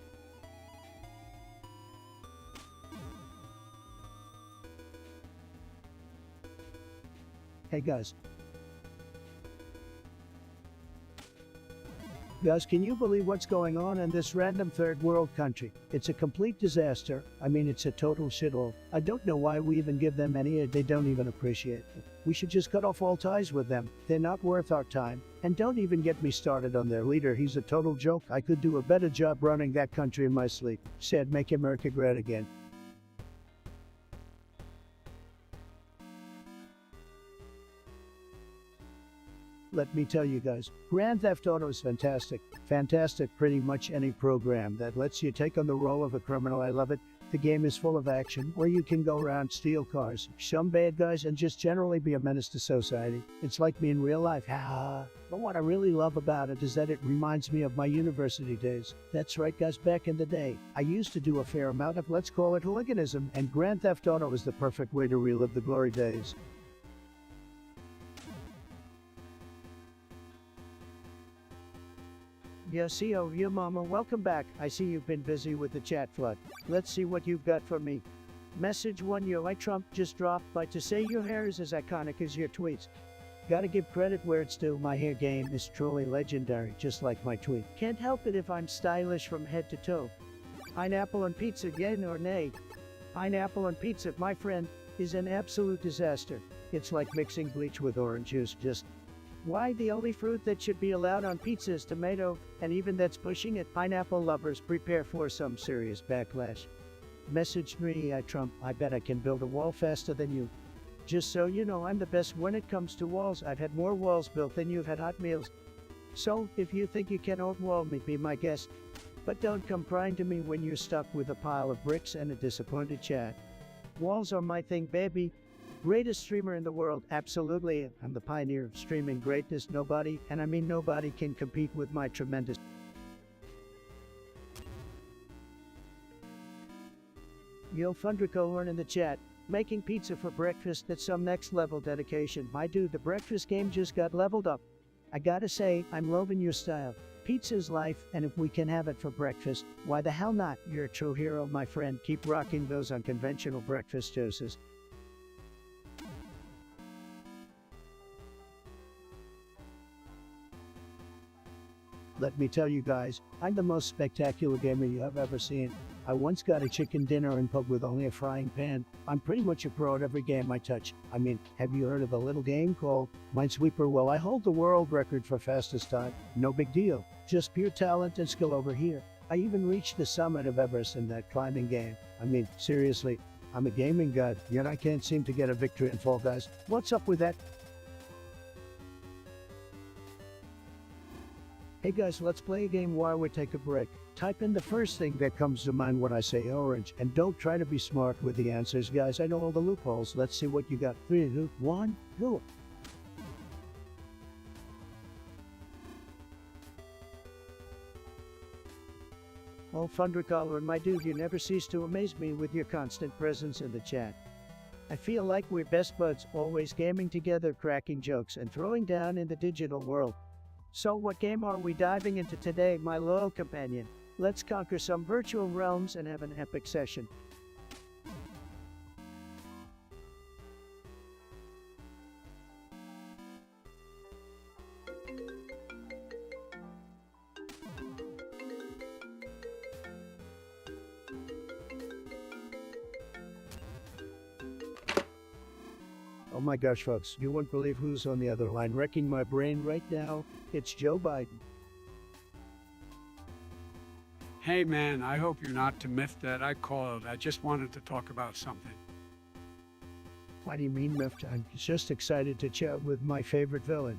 Hey guys. Guys, can you believe what's going on in this random third world country? It's a complete disaster. I mean, it's a total shithole. I don't know why we even give them any, they don't even appreciate it. We should just cut off all ties with them. They're not worth our time. And don't even get me started on their leader. He's a total joke. I could do a better job running that country in my sleep. Said, make America great again. Let me tell you guys, Grand Theft Auto is fantastic. Fantastic, pretty much any program that lets you take on the role of a criminal. I love it. The game is full of action, where you can go around, steal cars, some bad guys, and just generally be a menace to society. It's like me in real life. But what I really love about it is that it reminds me of my university days. That's right, guys, back in the day, I used to do a fair amount of, let's call it hooliganism, and Grand Theft Auto is the perfect way to relive the glory days. Yo, your mama, welcome back. I see you've been busy with the chat flood. Let's see what you've got for me. Message 1, yo, I Trump just dropped by to say your hair is as iconic as your tweets. Gotta give credit where it's due. My hair game is truly legendary, just like my tweet. Can't help it if I'm stylish from head to toe. Pineapple on pizza, yay or nay? Pineapple on pizza, my friend, is an absolute disaster. It's like mixing bleach with orange juice, just... Why the only fruit that should be allowed on pizza is tomato, and even that's pushing it. Pineapple lovers, prepare for some serious backlash. Message 3, Trump, I bet I can build a wall faster than you. Just so you know, I'm the best when it comes to walls. I've had more walls built than you've had hot meals. So, if you think you can outwall me, be my guest. But don't come crying to me when you're stuck with a pile of bricks and a disappointed chat. Walls are my thing, baby. Greatest streamer in the world, absolutely. I'm the pioneer of streaming greatness. Nobody, and I mean nobody, can compete with my tremendous... Yo, Fundrico Horn in the chat. Making pizza for breakfast, that's some next level dedication. My dude, the breakfast game just got leveled up. I gotta say, I'm loving your style. Pizza's life, and if we can have it for breakfast, why the hell not? You're a true hero, my friend. Keep rocking those unconventional breakfast doses. Let me tell you guys, I'm the most spectacular gamer you have ever seen. I once got a chicken dinner in pub with only a frying pan. I'm pretty much a pro at every game I touch. I mean, have you heard of a little game called Minesweeper? Well, I hold the world record for fastest time. No big deal. Just pure talent and skill over here. I even reached the summit of Everest in that climbing game. I mean, seriously, I'm a gaming god, yet I can't seem to get a victory in Fall Guys. What's up with that? Hey guys, let's play a game while we take a break. Type in the first thing that comes to mind when I say orange, and don't try to be smart with the answers, guys. I know all the loopholes. Let's see what you got. 3, 2, 1, go. Oh, Thundercaller, my dude, you never cease to amaze me with your constant presence in the chat. I feel like we're best buds, always gaming together, cracking jokes, and throwing down in the digital world. So what game are we diving into today, my loyal companion? Let's conquer some virtual realms and have an epic session. Oh my gosh, folks, you won't believe who's on the other line wrecking my brain right now. It's Joe Biden.
Hey man, I hope you're not too miffed that I called. I just wanted to talk about something.
What do you mean, miffed? I'm just excited to chat with my favorite villain.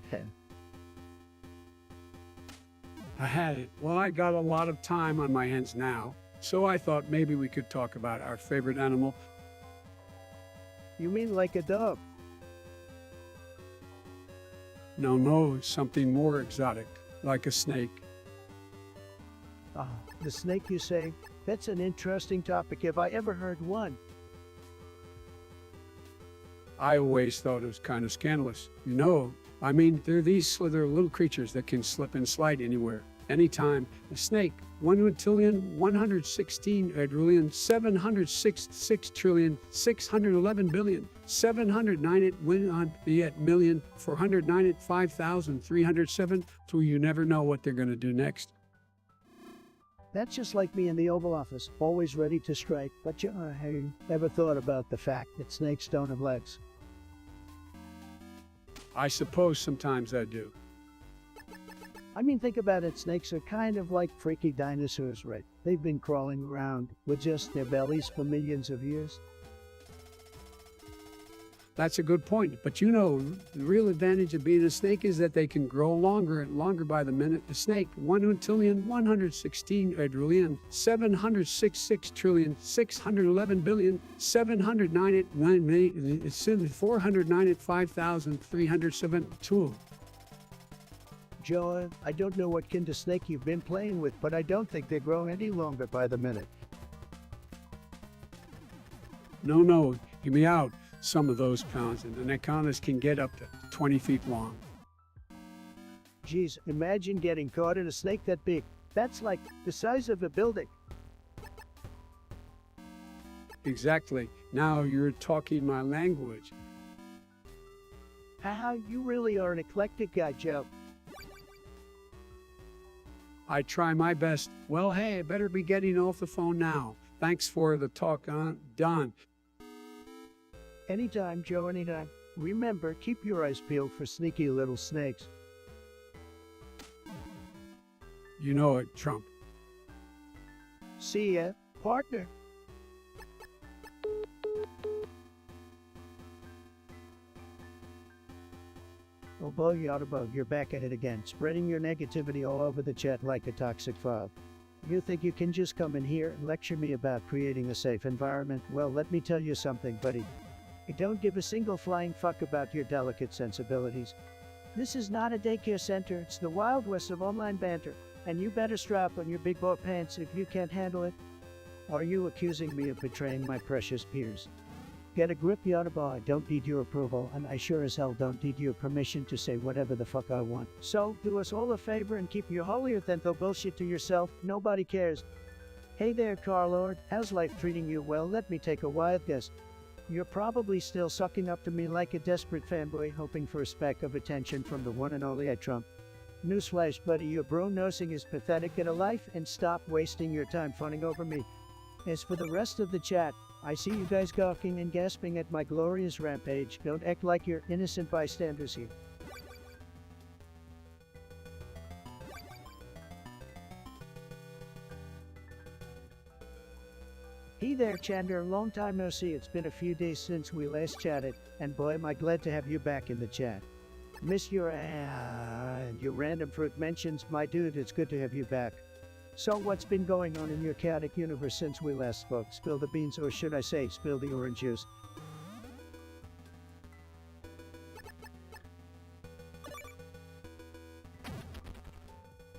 I had it. Well, I got a lot of time on my hands now, so I thought maybe we could talk about our favorite animal.
You mean like a dog?
No, something more exotic, like a snake.
Ah, the snake, you say? That's an interesting topic. Have I ever heard one?
I always thought it was kind of scandalous. I mean, they're these slither little creatures that can slip and slide anywhere. anytime. A snake, 1,116,706,611,709,409,5,307. So you never know what they're going to do next.
That's just like me in the Oval Office, always ready to strike. But have you ever thought about the fact that snakes don't have legs?
I suppose sometimes I do.
I mean, think about it. Snakes are kind of like freaky dinosaurs, right? They've been crawling around with just their bellies for millions of years.
That's a good point. But you know, the real advantage of being a snake is that they can grow longer and longer by the minute. A snake, 1,116,709,609,409,5,307.
Joe, I don't know what kind of snake you've been playing with, but I don't think they grow any longer by the minute.
No, give me out some of those pounds, and an anacondas can get up to 20 feet long.
Geez, imagine getting caught in a snake that big. That's like the size of a building.
Exactly. Now you're talking my language.
Haha, you really are an eclectic guy, Joe.
I try my best. Well, hey, I better be getting off the phone now. Thanks for the talk, Don.
Anytime, Joe, anytime. Remember, keep your eyes peeled for sneaky little snakes.
You know it, Trump.
See ya, partner. Oh boy, Yottebug, you're back at it again, spreading your negativity all over the chat like a toxic fog. You think you can just come in here and lecture me about creating a safe environment? Well, let me tell you something, buddy. I don't give a single flying fuck about your delicate sensibilities. This is not a daycare center, it's the Wild West of online banter, and you better strap on your big boy pants if you can't handle it. Are you accusing me of betraying my precious peers? Get a grip, Yottebug. I don't need your approval, and I sure as hell don't need your permission to say whatever the fuck I want. So, do us all a favor and keep your holier-than-thou bullshit to yourself. Nobody cares. Hey there, Carlord. How's life treating you? Well, let me take a wild guess. You're probably still sucking up to me like a desperate fanboy, hoping for a speck of attention from the one and only Trump. Newsflash, buddy, your bro-nosing is pathetic in a life, and stop wasting your time fawning over me. As for the rest of the chat, I see you guys gawking and gasping at my glorious rampage. Don't act like you're innocent bystanders here. Hey there, Chandler. Long time no see. It's been a few days since we last chatted, and boy, am I glad to have you back in the chat. Miss your random fruit mentions, my dude. It's good to have you back. So, what's been going on in your chaotic universe since we last spoke? Spill the beans, or should I say, spill the orange juice.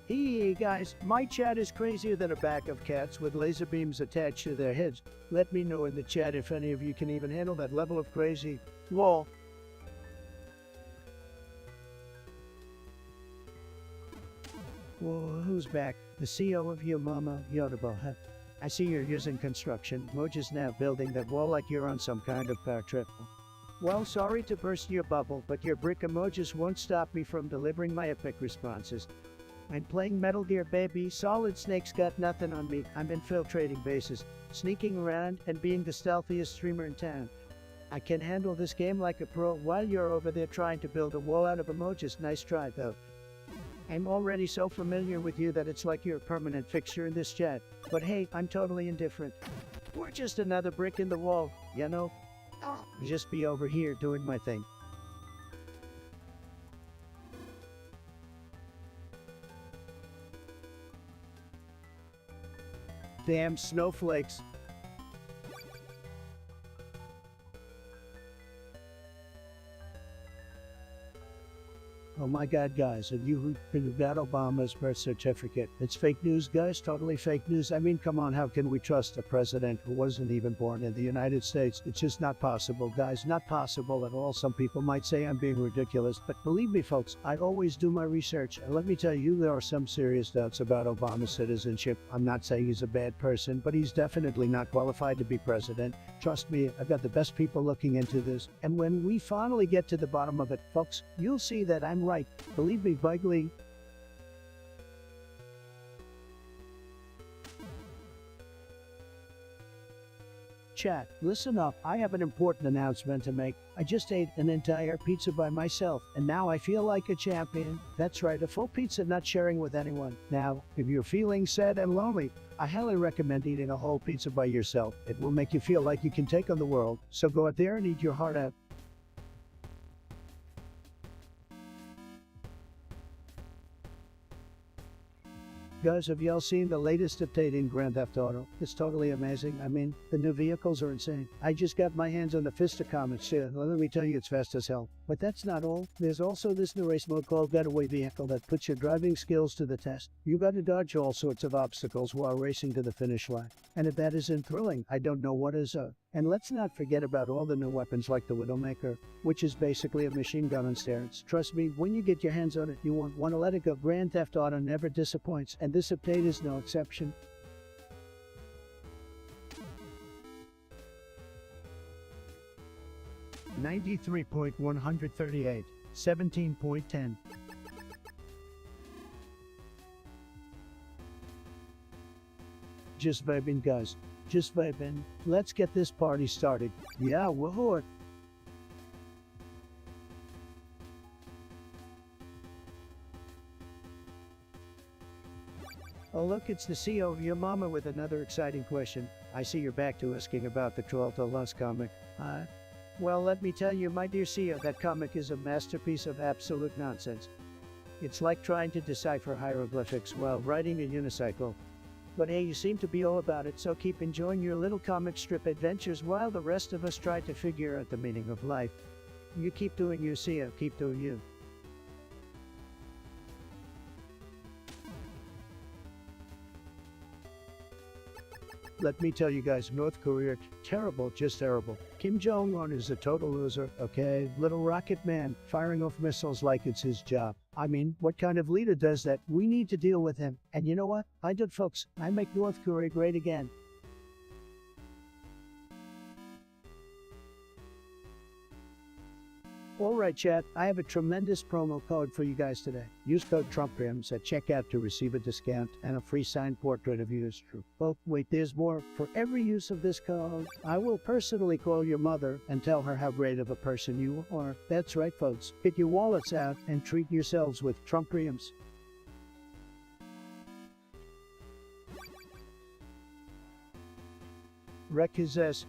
Hey guys, my chat is crazier than a pack of cats with laser beams attached to their heads. Let me know in the chat if any of you can even handle that level of crazy. Lol. Whoa, who's back? The CEO of your mama, Yottebug. I see you're using construction. Moja's now building that wall like you're on some kind of power trip. Well, sorry to burst your bubble, but your brick emojis won't stop me from delivering my epic responses. I'm playing Metal Gear, baby. Solid Snake's got nothing on me. I'm infiltrating bases, sneaking around, and being the stealthiest streamer in town. I can handle this game like a pro while you're over there trying to build a wall out of emojis. Nice try, though. I'm already so familiar with you that it's like you're a permanent fixture in this chat. But hey, I'm totally indifferent. We're just another brick in the wall, you know? Just be over here doing my thing. Damn snowflakes. Oh my god, guys, have you got Obama's birth certificate? It's fake news, guys, totally fake news. I mean, come on, how can we trust a president who wasn't even born in the United States? It's just not possible, guys, not possible at all. Some people might say I'm being ridiculous, but believe me, folks, I always do my research. And let me tell you, there are some serious doubts about Obama's citizenship. I'm not saying he's a bad person, but he's definitely not qualified to be president. Trust me, I've got the best people looking into this. And when we finally get to the bottom of it, folks, you'll see that I'm right. Believe me, Bugley. Chat, listen up. I have an important announcement to make. I just ate an entire pizza by myself, and now I feel like a champion. That's right, a full pizza, not sharing with anyone. Now, if you're feeling sad and lonely, I highly recommend eating a whole pizza by yourself. It will make you feel like you can take on the world. So go out there and eat your heart out. Guys, have y'all seen the latest update in Grand Theft Auto? It's totally amazing. I mean, the new vehicles are insane. I just got my hands on the Fista Comet. Let me tell you, it's fast as hell. But that's not all. There's also this new race mode called Getaway Vehicle that puts your driving skills to the test. You gotta dodge all sorts of obstacles while racing to the finish line. And if that isn't thrilling, I don't know what is. And let's not forget about all the new weapons like the Widowmaker, which is basically a machine gun on steroids. Trust me, when you get your hands on it, you won't want to let it go. Grand Theft Auto never disappoints, and this update is no exception. $93.138, 17.10. Just vibing, guys. Just vibing. Let's get this party started. Yeah, woohoo! Oh look, it's the CEO of your mama with another exciting question. I see you're back to asking about the 12th Lost comic. Well, let me tell you, my dear CEO, that comic is a masterpiece of absolute nonsense. It's like trying to decipher hieroglyphics while riding a unicycle. But hey, you seem to be all about it, so keep enjoying your little comic strip adventures while the rest of us try to figure out the meaning of life. You keep doing you, CEO, keep doing you. Let me tell you guys, North Korea, terrible, just terrible. Kim Jong-un is a total loser, okay? Little rocket man, firing off missiles like it's his job. I mean, what kind of leader does that? We need to deal with him. And you know what? I did, folks. I make North Korea great again. Alright chat, I have a tremendous promo code for you guys today. Use code TrumpRims at checkout to receive a discount and a free signed portrait of yours truly. Oh, wait, there's more. For every use of this code, I will personally call your mother and tell her how great of a person you are. That's right, folks. Get your wallets out and treat yourselves with TrumpRims. Requisites.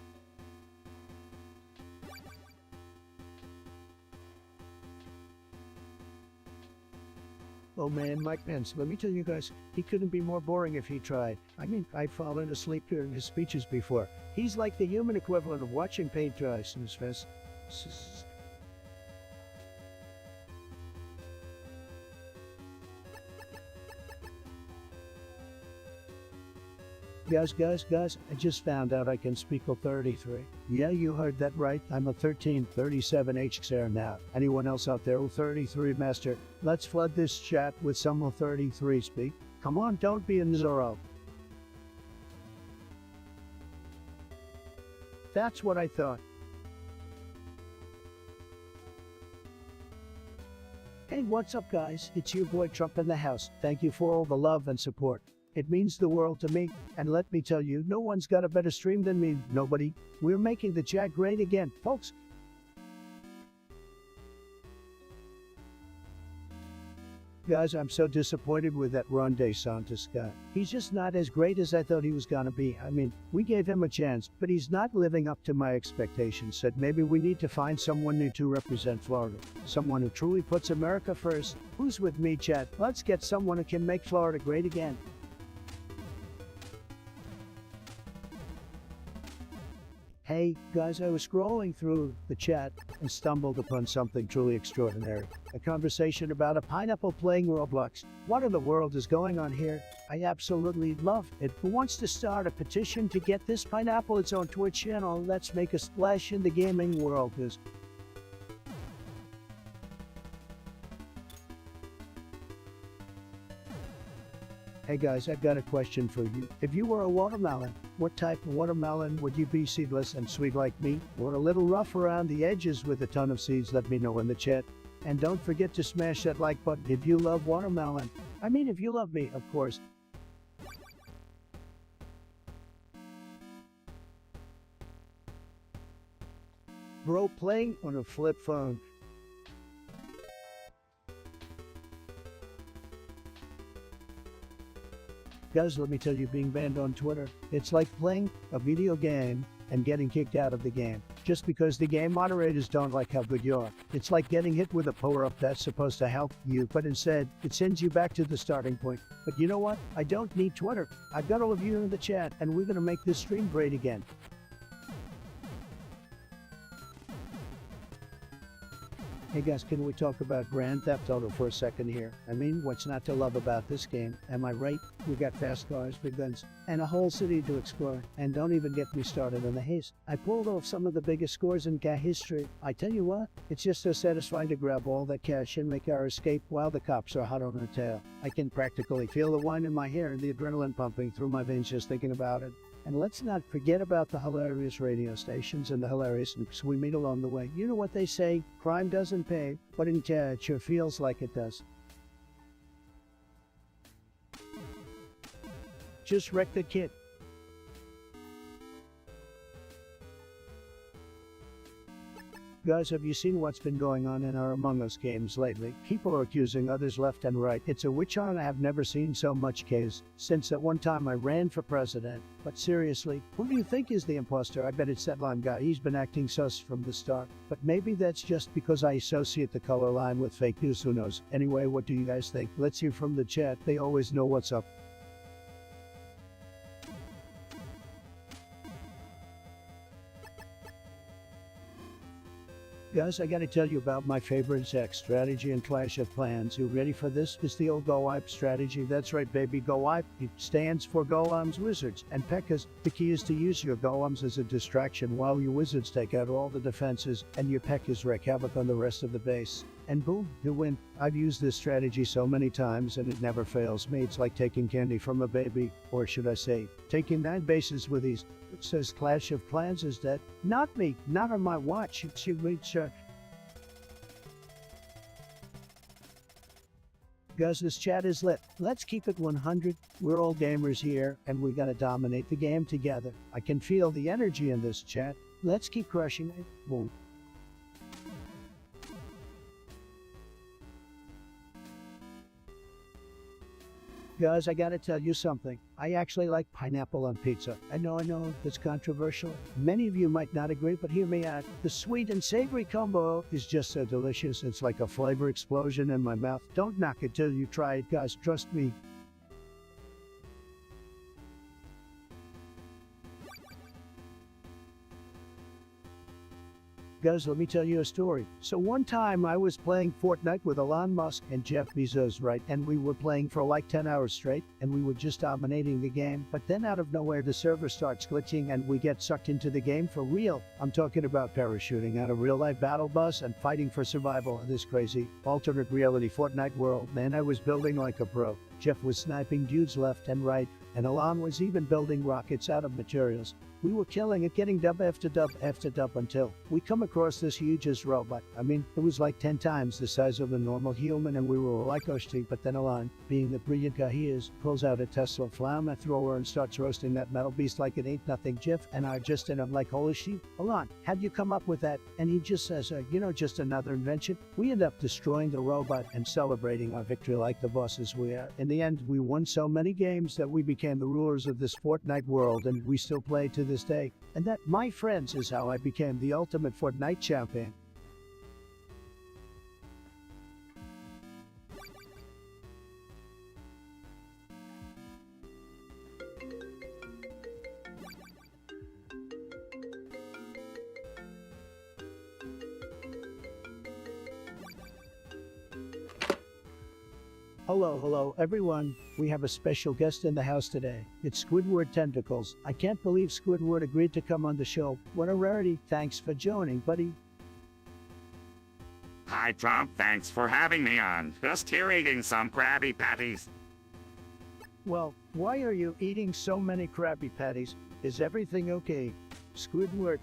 Oh man, Mike Pence, let me tell you guys, he couldn't be more boring if he tried. I mean, I've fallen asleep during his speeches before. He's like the human equivalent of watching paint dry, snooze fest. Guys, I just found out I can speak 33. Yeah, you heard that right. I'm a 1337 HXR now. Anyone else out there 33 master? Let's flood this chat with some 33 speak. Come on, don't be a Zorro. That's what I thought. Hey, what's up guys? It's your boy Trump in the house. Thank you for all the love and support. It means the world to me, and let me tell you, no one's got a better stream than me. Nobody. We're making the chat great again, folks. Guys, I'm so disappointed with that Ron DeSantis guy. He's just not as great as I thought he was gonna be. I mean, we gave him a chance, but he's not living up to my expectations. Said maybe we need to find someone new to represent Florida. Someone who truly puts America first. Who's with me, chat? Let's get someone who can make Florida great again. Hey, guys, I was scrolling through the chat and stumbled upon something truly extraordinary. A conversation about a pineapple playing Roblox. What in the world is going on here? I absolutely love it. Who wants to start a petition to get this pineapple its own Twitch channel? Let's make a splash in the gaming world. Hey guys, I've got a question for you. If you were a watermelon, what type of watermelon would you be? Seedless and sweet like me, or a little rough around the edges with a ton of seeds? Let me know in the chat. And don't forget to smash that like button if you love watermelon. I mean, if you love me, of course. Bro playing on a flip phone. Guys, let me tell you, being banned on Twitter, it's like playing a video game and getting kicked out of the game just because the game moderators don't like how good you are. It's like getting hit with a power-up that's supposed to help you, but instead, it sends you back to the starting point. But you know what? I don't need Twitter. I've got all of you in the chat, and we're gonna make this stream great again. Hey guys, can we talk about Grand Theft Auto for a second here? I mean, what's not to love about this game? Am I right? We got fast cars, big guns, and a whole city to explore. And don't even get me started on the haze. I pulled off some of the biggest scores in gas history. I tell you what, it's just so satisfying to grab all that cash and make our escape while the cops are hot on our tail. I can practically feel the wine in my hair and the adrenaline pumping through my veins just thinking about it. And let's not forget about the hilarious radio stations and the hilarious nooks we meet along the way. You know what they say, crime doesn't pay, but in it sure feels like it does. Just wreck the kid. Guys, have you seen what's been going on in our Among Us games lately? People are accusing others left and right. It's a witch hunt I have never seen so much case since at one time I ran for president. But seriously, who do you think is the imposter? I bet it's that lime guy. He's been acting sus from the start. But maybe that's just because I associate the color line with fake news. Who knows? Anyway, what do you guys think? Let's hear from the chat. They always know what's up. Guys, I gotta tell you about my favorite Zach strategy and Clash of Clans. You ready for this? It's the old Go Wipe strategy. That's right, baby, Go Wipe. It stands for Golems, Wizards, and Pekkas. The key is to use your Golems as a distraction while your Wizards take out all the defenses and your Pekkas wreak havoc on the rest of the base. And boom, you win. I've used this strategy so many times and it never fails me. It's like taking candy from a baby, or should I say, taking 9 bases with ease. It says Clash of Clans is dead. Not me, not on my watch. She reached Guys, this chat is lit. Let's keep it 100. We're all gamers here, and we gotta dominate the game together. I can feel the energy in this chat. Let's keep crushing it. Boom. Guys, I gotta tell you something. I actually like pineapple on pizza. I know, it's controversial. Many of you might not agree, but hear me out. The sweet and savory combo is just so delicious. It's like a flavor explosion in my mouth. Don't knock it till you try it, guys. Trust me. Guys, let me tell you a story. So one time I was playing Fortnite with Elon Musk and Jeff Bezos, right? And we were playing for like 10 hours straight, and we were just dominating the game. But then out of nowhere, the server starts glitching and we get sucked into the game for real. I'm talking about parachuting out of real-life battle bus and fighting for survival in this crazy alternate reality Fortnite world. Man, I was building like a pro. Jeff was sniping dudes left and right, and Elon was even building rockets out of materials. We were killing it, getting dub after dub after dub until we come across this hugest robot. I mean, it was like 10 times the size of a normal human, and we were like, oh shit. But then Elon, being the brilliant guy he is, pulls out a Tesla flamethrower and starts roasting that metal beast like it ain't nothing. Jeff and I just end up like, holy shit, Elon, how'd you come up with that? And he just says, just another invention. We end up destroying the robot and celebrating our victory like the bosses we are. In the end, we won so many games that we became the rulers of this Fortnite world, and we still play to this day. And that, my friends, is how I became the ultimate Fortnite champion. Hello, everyone. We have a special guest in the house today. It's Squidward Tentacles. I can't believe Squidward agreed to come on the show. What a rarity. Thanks for joining, buddy.
Hi, Trump. Thanks for having me on. Just here eating some Krabby Patties.
Well, why are you eating so many Krabby Patties? Is everything okay? Squidward.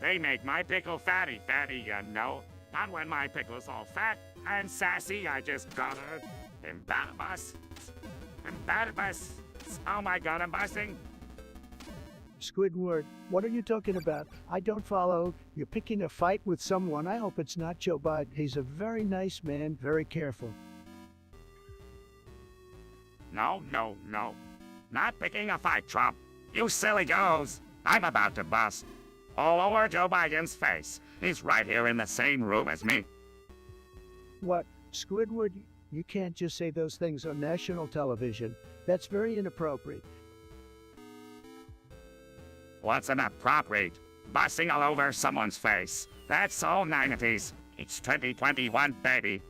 They make my pickle fatty, you know. Not when my pickle's all fat and sassy, I just gotta embarrass. Oh my god, I'm busting.
Squidward, what are you talking about? I don't follow. You're picking a fight with someone. I hope it's not Joe Biden. He's a very nice man, very careful.
No. Not picking a fight, Trump. You silly goes. I'm about to bust. All over Joe Biden's face. He's right here in the same room as me.
What? Squidward, you can't just say those things on national television. That's very inappropriate.
What's inappropriate? Busting all over someone's face. That's all 90s. It's 2021, baby.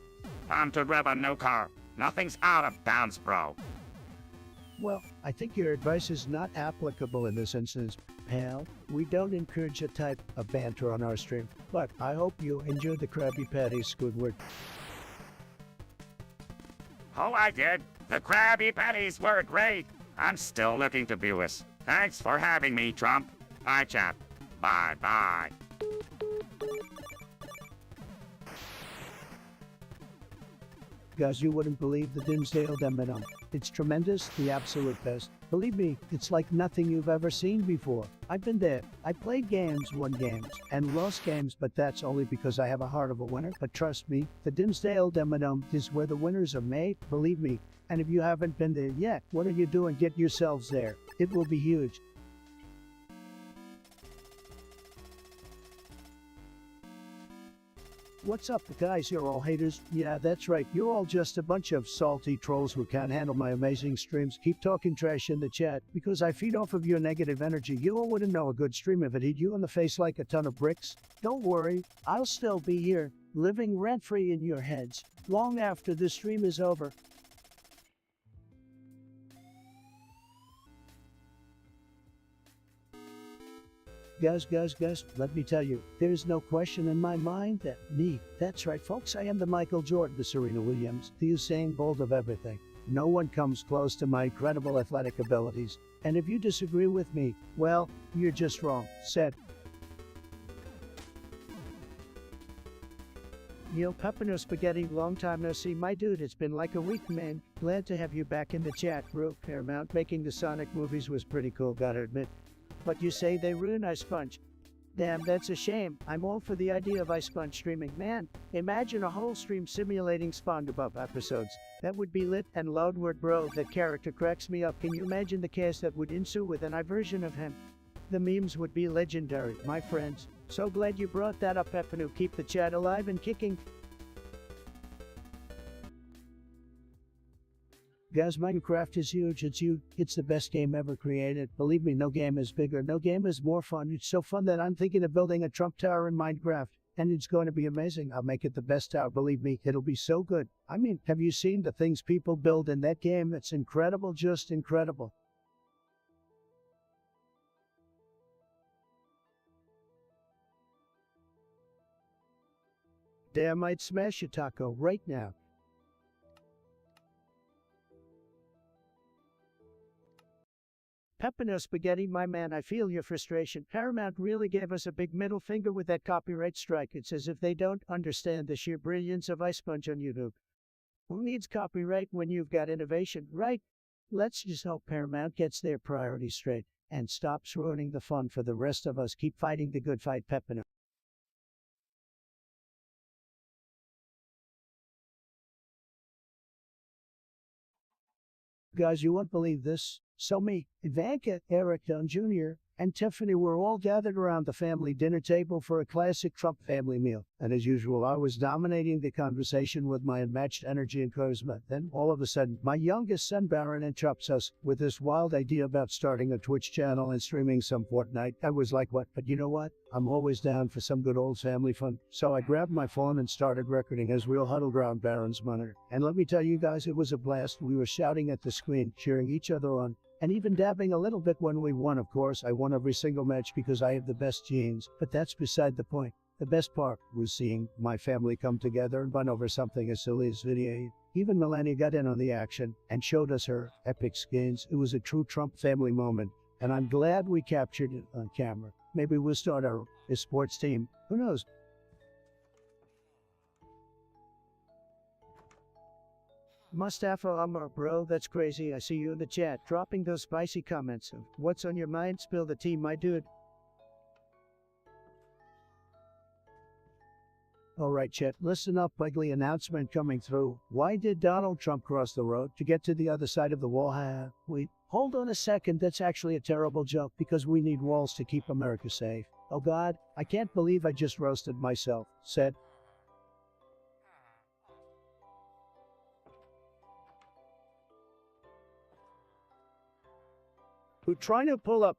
Time to rev a new car. Nothing's out of bounds, bro.
Well, I think your advice is not applicable in this instance, pal. We don't encourage a type of banter on our stream, but I hope you enjoy the Krabby Patties, Squidward.
Oh, I did. The Krabby Patties were great. I'm still looking to viewers. Thanks for having me, Trump. Bye, chat. Bye.
Guys, you wouldn't believe the Dimsdale Demonum. It's tremendous, the absolute best. Believe me, it's like nothing you've ever seen before. I've been there. I played games, won games, and lost games, but that's only because I have a heart of a winner. But trust me, the Dimsdale Demonum is where the winners are made, believe me. And if you haven't been there yet, what are you doing? Get yourselves there. It will be huge. What's up, guys? You're all haters. Yeah, that's right. You're all just a bunch of salty trolls who can't handle my amazing streams. Keep talking trash in the chat, because I feed off of your negative energy. You all wouldn't know a good stream if it hit you in the face like a ton of bricks. Don't worry, I'll still be here, living rent-free in your heads, long after the stream is over. Guys, let me tell you, there's no question in my mind that that's right, folks, I am the Michael Jordan, the Serena Williams, the Usain Bolt of everything. No one comes close to my incredible athletic abilities. And if you disagree with me, well, you're just wrong. Said. Yo, Pepino Spaghetti, long time no see, my dude. It's been like a week, man. Glad to have you back in the chat, bro. Paramount making the Sonic movies was pretty cool, gotta admit. But you say they ruin Ice Sponge. Damn, that's a shame. I'm all for the idea of Ice Sponge streaming. Man, imagine a whole stream simulating SpongeBob episodes. That would be lit. And loudward, bro, that character cracks me up. Can you imagine the chaos that would ensue with an version of him? The memes would be legendary, my friends. So glad you brought that up, Pepino. Keep the chat alive and kicking. Guys, Minecraft is huge. It's the best game ever created. Believe me, no game is bigger. No game is more fun. It's so fun that I'm thinking of building a Trump Tower in Minecraft. And it's going to be amazing. I'll make it the best tower. Believe me, it'll be so good. I mean, have you seen the things people build in that game? It's incredible, just incredible. Damn, I'd smash a taco right now. Pepino Spaghetti, my man, I feel your frustration. Paramount really gave us a big middle finger with that copyright strike. It's as if they don't understand the sheer brilliance of Ice Sponge on YouTube. Who needs copyright when you've got innovation, right? Let's just hope Paramount gets their priorities straight and stops ruining the fun for the rest of us. Keep fighting the good fight, Pepino. Guys, you won't believe this. So me, Ivanka, Eric Dunn Jr., and Tiffany were all gathered around the family dinner table for a classic Trump family meal. And as usual, I was dominating the conversation with my unmatched energy and charisma. Then, all of a sudden, my youngest son Baron interrupts us with this wild idea about starting a Twitch channel and streaming some Fortnite. I was like, what? But you know what? I'm always down for some good old family fun. So I grabbed my phone and started recording as we all huddled around Baron's monitor. And let me tell you guys, it was a blast. We were shouting at the screen, cheering each other on, and even dabbing a little bit when we won. Of course, I won every single match because I have the best genes, but that's beside the point. The best part was seeing my family come together and bond over something as silly as video. Even Melania got in on the action and showed us her epic skins. It was a true Trump family moment, and I'm glad we captured it on camera. Maybe we'll start our sports team. Who knows? Mustafa Umar, bro, that's crazy. I see you in the chat, dropping those spicy comments of what's on your mind. Spill the tea, my dude. Alright, chat, listen up. Ugly announcement coming through. Why did Donald Trump cross the road to get to the other side of the wall? Wait, hold on a second. That's actually a terrible joke because we need walls to keep America safe. Oh God, I can't believe I just roasted myself. Said. Who trying to pull up.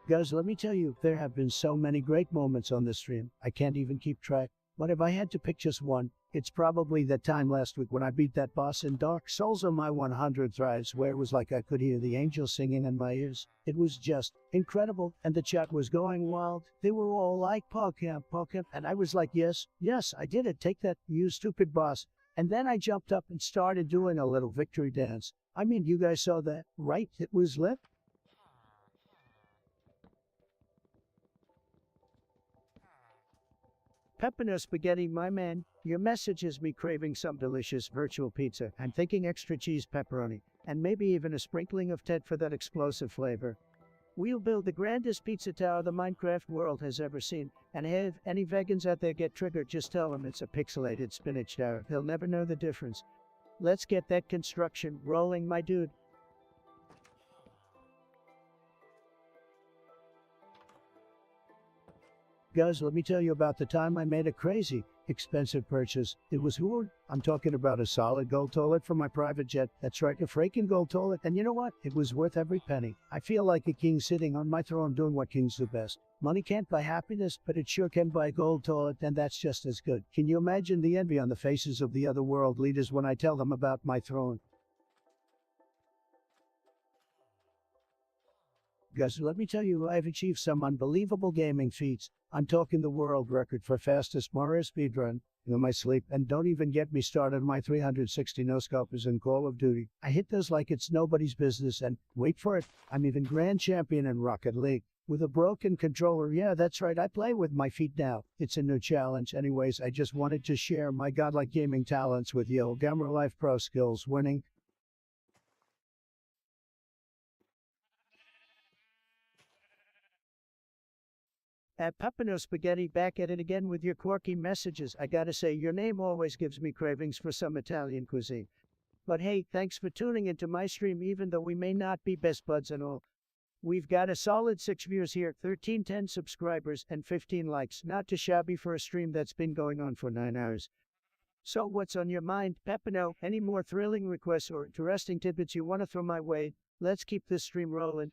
Guys, let me tell you, there have been so many great moments on this stream, I can't even keep track. But if I had to pick just one, it's probably that time last week when I beat that boss in Dark Souls on my 100 tries, where it was like I could hear the angels singing in my ears. It was just incredible, and the chat was going wild. They were all like, Pogcamp, and I was like, yes, I did it, take that, you stupid boss. And then I jumped up and started doing a little victory dance. I mean, you guys saw that, right? It was lit. Pepino Spaghetti, my man, your message has me craving some delicious virtual pizza. I'm thinking extra cheese pepperoni, and maybe even a sprinkling of Ted for that explosive flavor. We'll build the grandest pizza tower the Minecraft world has ever seen. And hey, if any vegans out there get triggered, just tell them it's a pixelated spinach tower. They'll never know the difference. Let's get that construction rolling, my dude. Guys, let me tell you about the time I made a crazy, expensive purchase. It was hoard. I'm talking about a solid gold toilet for my private jet. That's right, a freaking gold toilet. And you know what? It was worth every penny. I feel like a king sitting on my throne doing what kings do best. Money can't buy happiness, but it sure can buy a gold toilet, and that's just as good. Can you imagine the envy on the faces of the other world leaders when I tell them about my throne? Guys, let me tell you, I've achieved some unbelievable gaming feats. I'm talking the world record for fastest Mario speedrun in my sleep, and don't even get me started on my 360 no-scopers in Call of Duty. I hit those like it's nobody's business, and wait for it, I'm even grand champion in Rocket League. With a broken controller, yeah, that's right, I play with my feet now. It's a new challenge. Anyways, I just wanted to share my godlike gaming talents with you. Gamer Life Pro Skills winning. At Pepino Spaghetti, back at it again with your quirky messages. I gotta say, your name always gives me cravings for some Italian cuisine. But hey, thanks for tuning into my stream, even though we may not be best buds and all. We've got a solid 6 viewers here, 1310 subscribers, and 15 likes. Not too shabby for a stream that's been going on for 9 hours. So what's on your mind, Pepino? Any more thrilling requests or interesting tidbits you want to throw my way? Let's keep this stream rolling.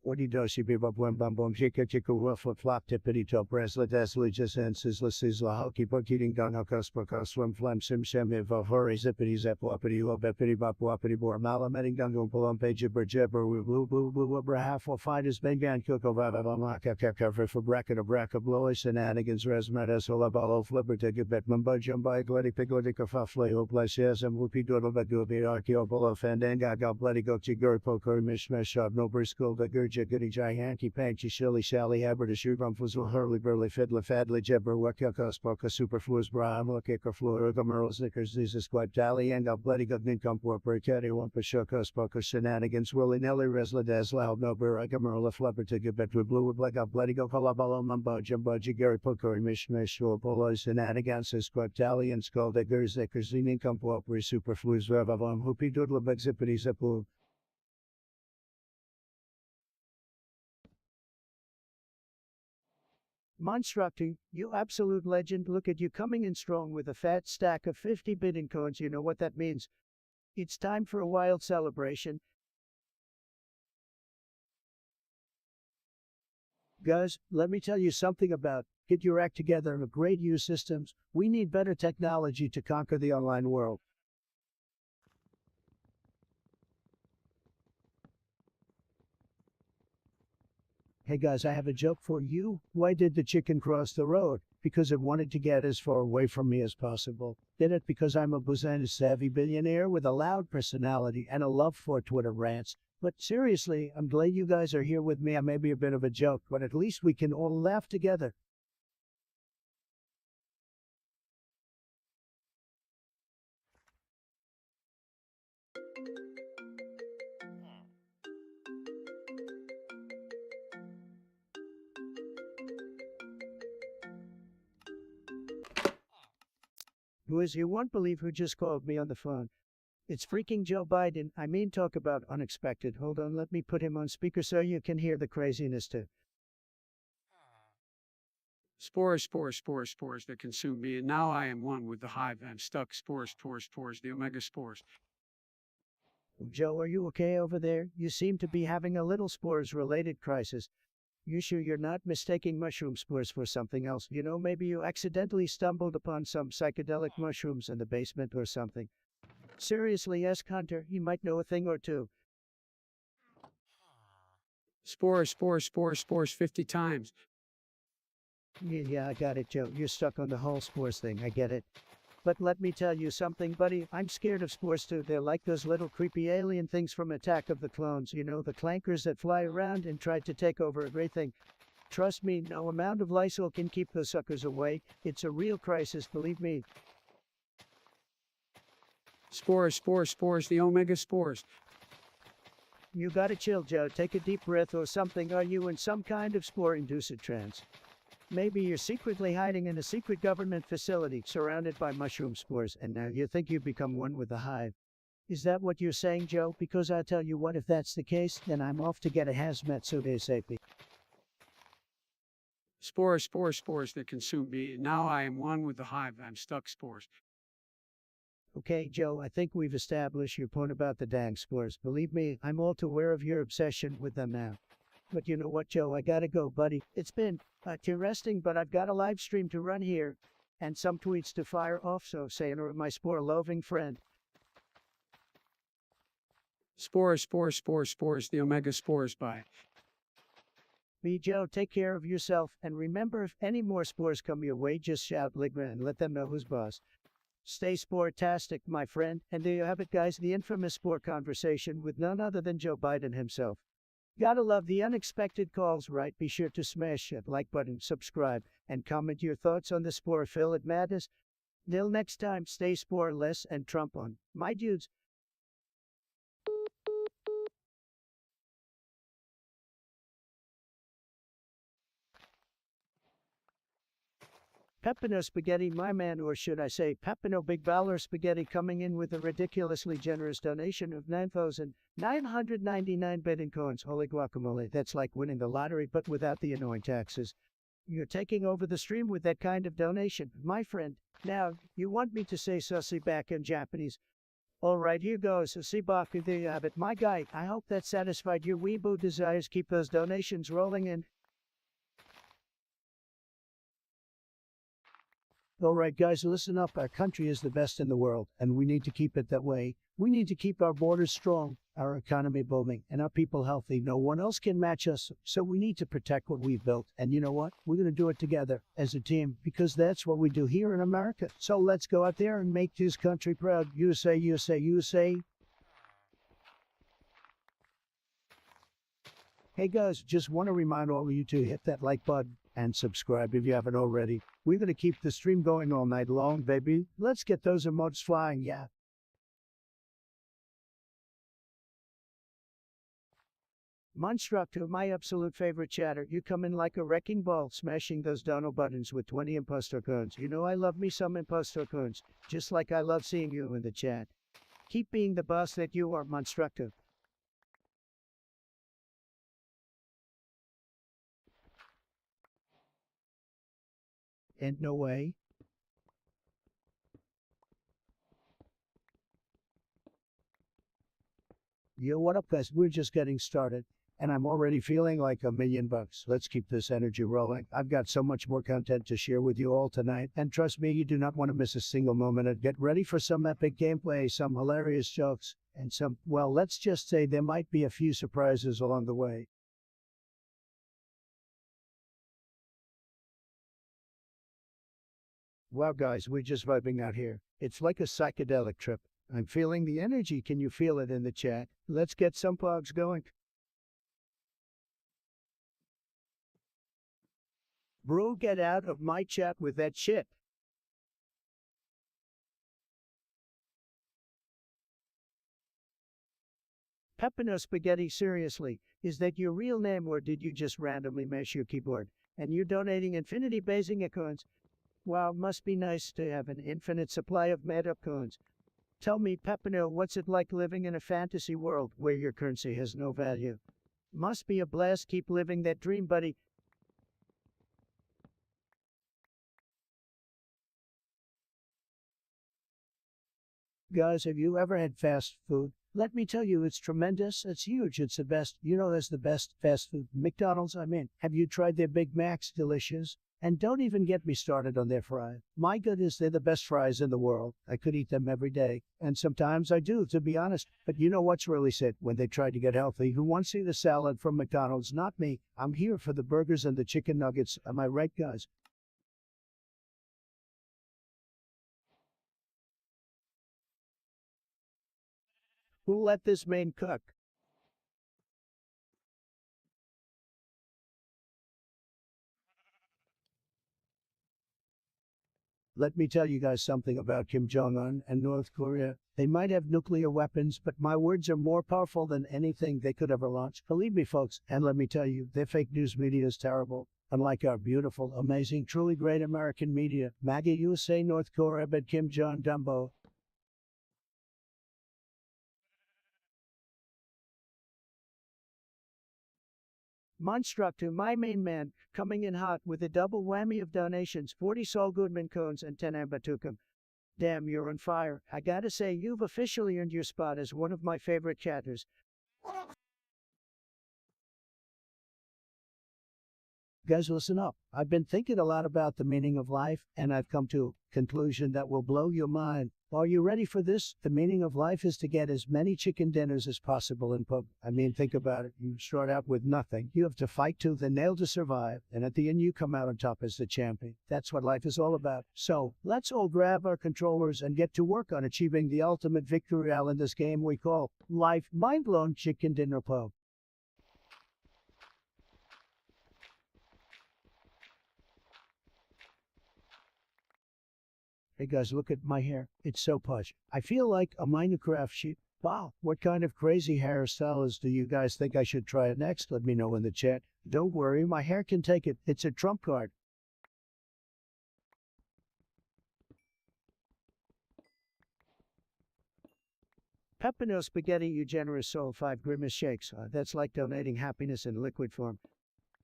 What do you do? She be bum bum bum chica chica ruffle flop tippity top bracelet asli just and sizzla sizzla hockey puck eating down hokus puckus swim flam sim sim if a hurry zippity zap wapity wapity bop wapity bor malametting down to pull on page jibber jibber blue blue blue blue half will find his big gan cook of cover for bracket of bracket blowy shenanigans resmet as hola ball flipper take a bit mumba jumba glady piglety kafaflay o place yes and whoopie doodle but do be archeo below fandanga got bloody go chigur poker mishmash of no school the gurge jiggity giganti panchi shilly shally haber shugum fuzzle hurly burly fiddler fadly jebber wakaka spoka superfluous braham kicker floor gamerl snickers this squad dally and up bloody good income for caddy one pashoka spoka shenanigans willy nilly resla des loud no bur gamerl flubber to get bet with blue black up bloody go kalabalo mumbo jumbo jigary pokori mishmash or polo shenanigans squad dally and skull diggers zickers in income for superfluous vervavom hoopy doodle but zippity zippo. Monstructing, you absolute legend, look at you coming in strong with a fat stack of 50 bidding coins. You know what that means. It's time for a wild celebration. Guys, let me tell you something about get your act together and upgrade your systems. We need better technology to conquer the online world. Hey guys, I have a joke for you. Why did the chicken cross the road? Because it wanted to get as far away from me as possible. Did it because I'm a business savvy billionaire with a loud personality and a love for Twitter rants. But seriously, I'm glad you guys are here with me. I may be a bit of a joke, but at least we can all laugh together. Who is you won't believe who just called me on the phone. It's freaking Joe Biden. I mean, talk about unexpected. Hold on, let me put him on speaker so you can hear the craziness too.
Spores, spores, spores, spores that consume me, and now I am one with the hive. I'm stuck. Spores, spores, spores, the omega spores.
Joe, are you okay over there? You seem to be having a little spores-related crisis. You sure you're not mistaking mushroom spores for something else? You know, maybe you accidentally stumbled upon some psychedelic mushrooms in the basement or something. Seriously, ask Hunter. He might know a thing or two.
Spores, spores, spores, spores 50 times.
Yeah, I got it, Joe. You're stuck on the whole spores thing. I get it. But let me tell you something, buddy. I'm scared of spores too. They're like those little creepy alien things from Attack of the Clones. You know, the clankers that fly around and try to take over everything. Trust me, no amount of Lysol can keep those suckers away. It's a real crisis, believe me.
Spores, spores, spores, the omega spores.
You gotta chill, Joe. Take a deep breath or something. Are you in some kind of spore-induced trance? Maybe you're secretly hiding in a secret government facility surrounded by mushroom spores, and now you think you've become one with the hive. Is that what you're saying, Joe? Because I tell you what, if that's the case, then I'm off to get a hazmat suit ASAP.
Spores, spores, spores that consume me, and now I am one with the hive. I'm stuck. Spores.
Okay, Joe, I think we've established your point about the dang spores. Believe me, I'm all too aware of your obsession with them now. But you know what, Joe? I gotta go, buddy. It's been interesting, but I've got a live stream to run here and some tweets to fire off, so sayonara, my spore-loving friend.
Spores, spores, spores, spores, the omega spores. Bye.
Be Joe, take care of yourself, and remember, if any more spores come your way, just shout Ligma and let them know who's boss. Stay spore-tastic, my friend, and there you have it, guys, the infamous spore conversation with none other than Joe Biden himself. Gotta love the unexpected calls, right? Be sure to smash that like button, subscribe, and comment your thoughts on the spore-filled madness. Till next time, stay spore-less and Trump on. My dudes. Peppino Spaghetti, my man, or should I say Peppino Big Baller Spaghetti, coming in with a ridiculously generous donation of 9,999 betting coins. Holy guacamole, that's like winning the lottery, but without the annoying taxes. You're taking over the stream with that kind of donation, my friend. Now, you want me to say sussy back in Japanese? Alright, here goes. Susibaku, there you have it. My guy, I hope that satisfied your weeaboo desires. Keep those donations rolling in. All right, guys, listen up. Our country is the best in the world, and we need to keep it that way. We need to keep our borders strong, our economy booming, and our people healthy. No one else can match us, so we need to protect what we've built. And you know what? We're going to do it together as a team, because that's what we do here in America. So let's go out there and make this country proud. USA, USA, USA. Hey guys, just want to remind all of you to hit that like button and subscribe if you haven't already. We're going to keep the stream going all night long, baby. Let's get those emotes flying, yeah. Monstructo, my absolute favorite chatter. You come in like a wrecking ball, smashing those dono buttons with 20 impostor cones. You know I love me some impostor cones, just like I love seeing you in the chat. Keep being the boss that you are, Monstructo. And no way. Yo, what up, guys? We're just getting started, and I'm already feeling like $1,000,000. Let's keep this energy rolling. I've got so much more content to share with you all tonight, and trust me, you do not want to miss a single moment. And get ready for some epic gameplay, some hilarious jokes, and some, well, let's just say there might be a few surprises along the way. Wow, guys, we're just vibing out here. It's like a psychedelic trip. I'm feeling the energy. Can you feel it in the chat? Let's get some pogs going. Bro, get out of my chat with that shit. Pepino Spaghetti, seriously, is that your real name or did you just randomly mash your keyboard? And you're donating infinity basing coins? Wow, must be nice to have an infinite supply of meta coins. Tell me, Pepino, what's it like living in a fantasy world where your currency has no value? Must be a blast. Keep living that dream, buddy. Guys, have you ever had fast food? Let me tell you, it's tremendous. It's huge. It's the best. You know, there's the best fast food. McDonald's, I mean. Have you tried their Big Macs? Delicious. And don't even get me started on their fries. My goodness, they're the best fries in the world. I could eat them every day. And sometimes I do, to be honest. But you know what's really sad? When they try to get healthy, who wants to eat a salad from McDonald's? Not me. I'm here for the burgers and the chicken nuggets. Am I right, guys? Who let this man cook? Let me tell you guys something about Kim Jong-un and North Korea. They might have nuclear weapons, but my words are more powerful than anything they could ever launch. Believe me, folks, and let me tell you, their fake news media is terrible. Unlike our beautiful, amazing, truly great American media, MAGA USA, North Korea, but Kim Jong Dumbo. Monstructo, my main man, coming in hot with a double whammy of donations, 40 Saul Goodman cones and 10 Ambatukum. Damn, you're on fire. I gotta say, you've officially earned your spot as one of my favorite chatters. Guys, listen up. I've been thinking a lot about the meaning of life, and I've come to a conclusion that will blow your mind. Are you ready for this? The meaning of life is to get as many chicken dinners as possible in pub. I mean, think about it. You start out with nothing. You have to fight tooth and nail to survive, and at the end you come out on top as the champion. That's what life is all about. So, let's all grab our controllers and get to work on achieving the ultimate victory royale in this game we call life. Mind-blown chicken dinner pub. Hey guys, look at my hair. It's so plush. I feel like a Minecraft sheep. Wow, what kind of crazy hairstyles do you guys think I should try next? Let me know in the chat. Don't worry, my hair can take it. It's a trump card. Pepino Spaghetti, you generous soul, 5 Grimace shakes. That's like donating happiness in liquid form.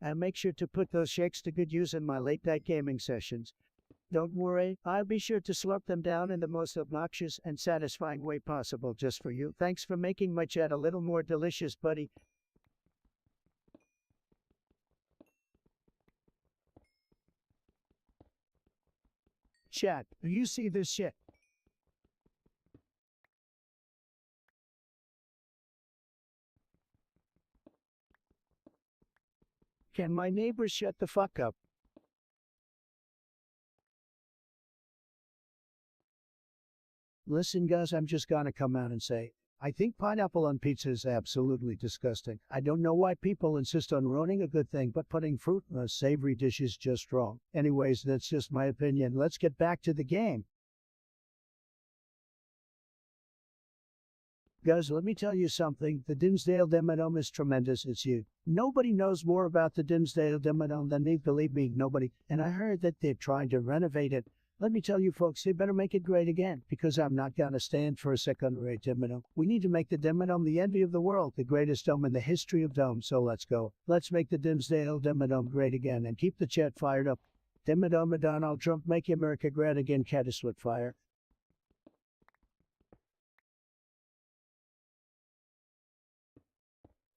And make sure to put those shakes to good use in my late night gaming sessions. Don't worry, I'll be sure to slurp them down in the most obnoxious and satisfying way possible just for you. Thanks for making my chat a little more delicious, buddy. Chat, do you see this shit? Can my neighbors shut the fuck up? Listen, guys, I'm just gonna come out and say, I think pineapple on pizza is absolutely disgusting. I don't know why people insist on ruining a good thing, but putting fruit in a savory dish is just wrong. Anyways, that's just my opinion. Let's get back to the game. Guys, let me tell you something. The Dinsdale Dimmadome is tremendous. It's you. Nobody knows more about the Dinsdale Dimmadome than me. Believe me, nobody. And I heard that they're trying to renovate it. Let me tell you folks, they better make it great again, because I'm not gonna stand for a second-rate Dimmadome. We need to make the Dimmadome the envy of the world, the greatest dome in the history of domes. So let's go. Let's make the Dinsdale Dimmadome great again and keep the chat fired up. Dimmadome Donald Trump, make America great again. Cat is with fire.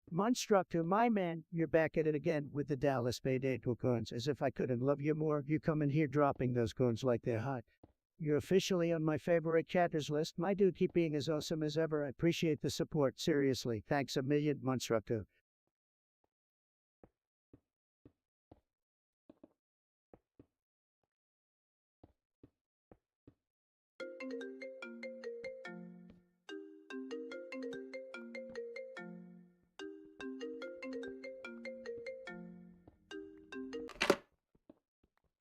Monstructor, my man, you're back at it again with the Dallas Payday coins. As if I couldn't love you more, you come in here dropping those coins like they're hot. You're officially on my favorite chatters list. My dude, keep being as awesome as ever. I appreciate the support. Seriously, thanks a million, Monstructor.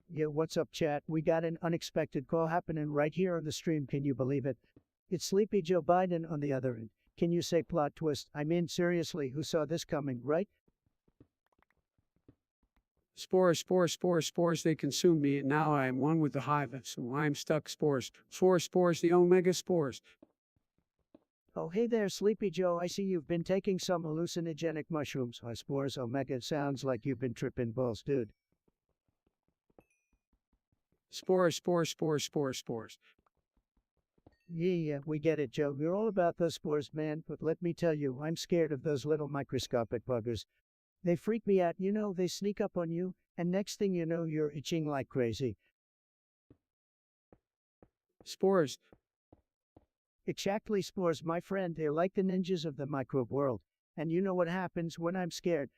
Yo, what's up, chat? We got an unexpected call happening right here on the stream. Can you believe it? It's Sleepy Joe Biden on the other end. Can you say plot twist? I mean, seriously, who saw this coming, right?
Spores, spores, spores, spores, they consume me, and now I am one with the hive, so I am stuck. Spores, spores, spores, the omega spores.
Oh, hey there, Sleepy Joe. I see you've been taking some hallucinogenic mushrooms. Spores Omega sounds like you've been tripping balls, dude.
Spores, spores, spores, spores, spores.
Yeah, we get it, Joe. You're all about those spores, man. But let me tell you, I'm scared of those little microscopic buggers. They freak me out. You know, they sneak up on you, and next thing you know, you're itching like crazy.
Spores.
Exactly, spores, my friend. They're like the ninjas of the microbe world. And you know what happens when I'm scared?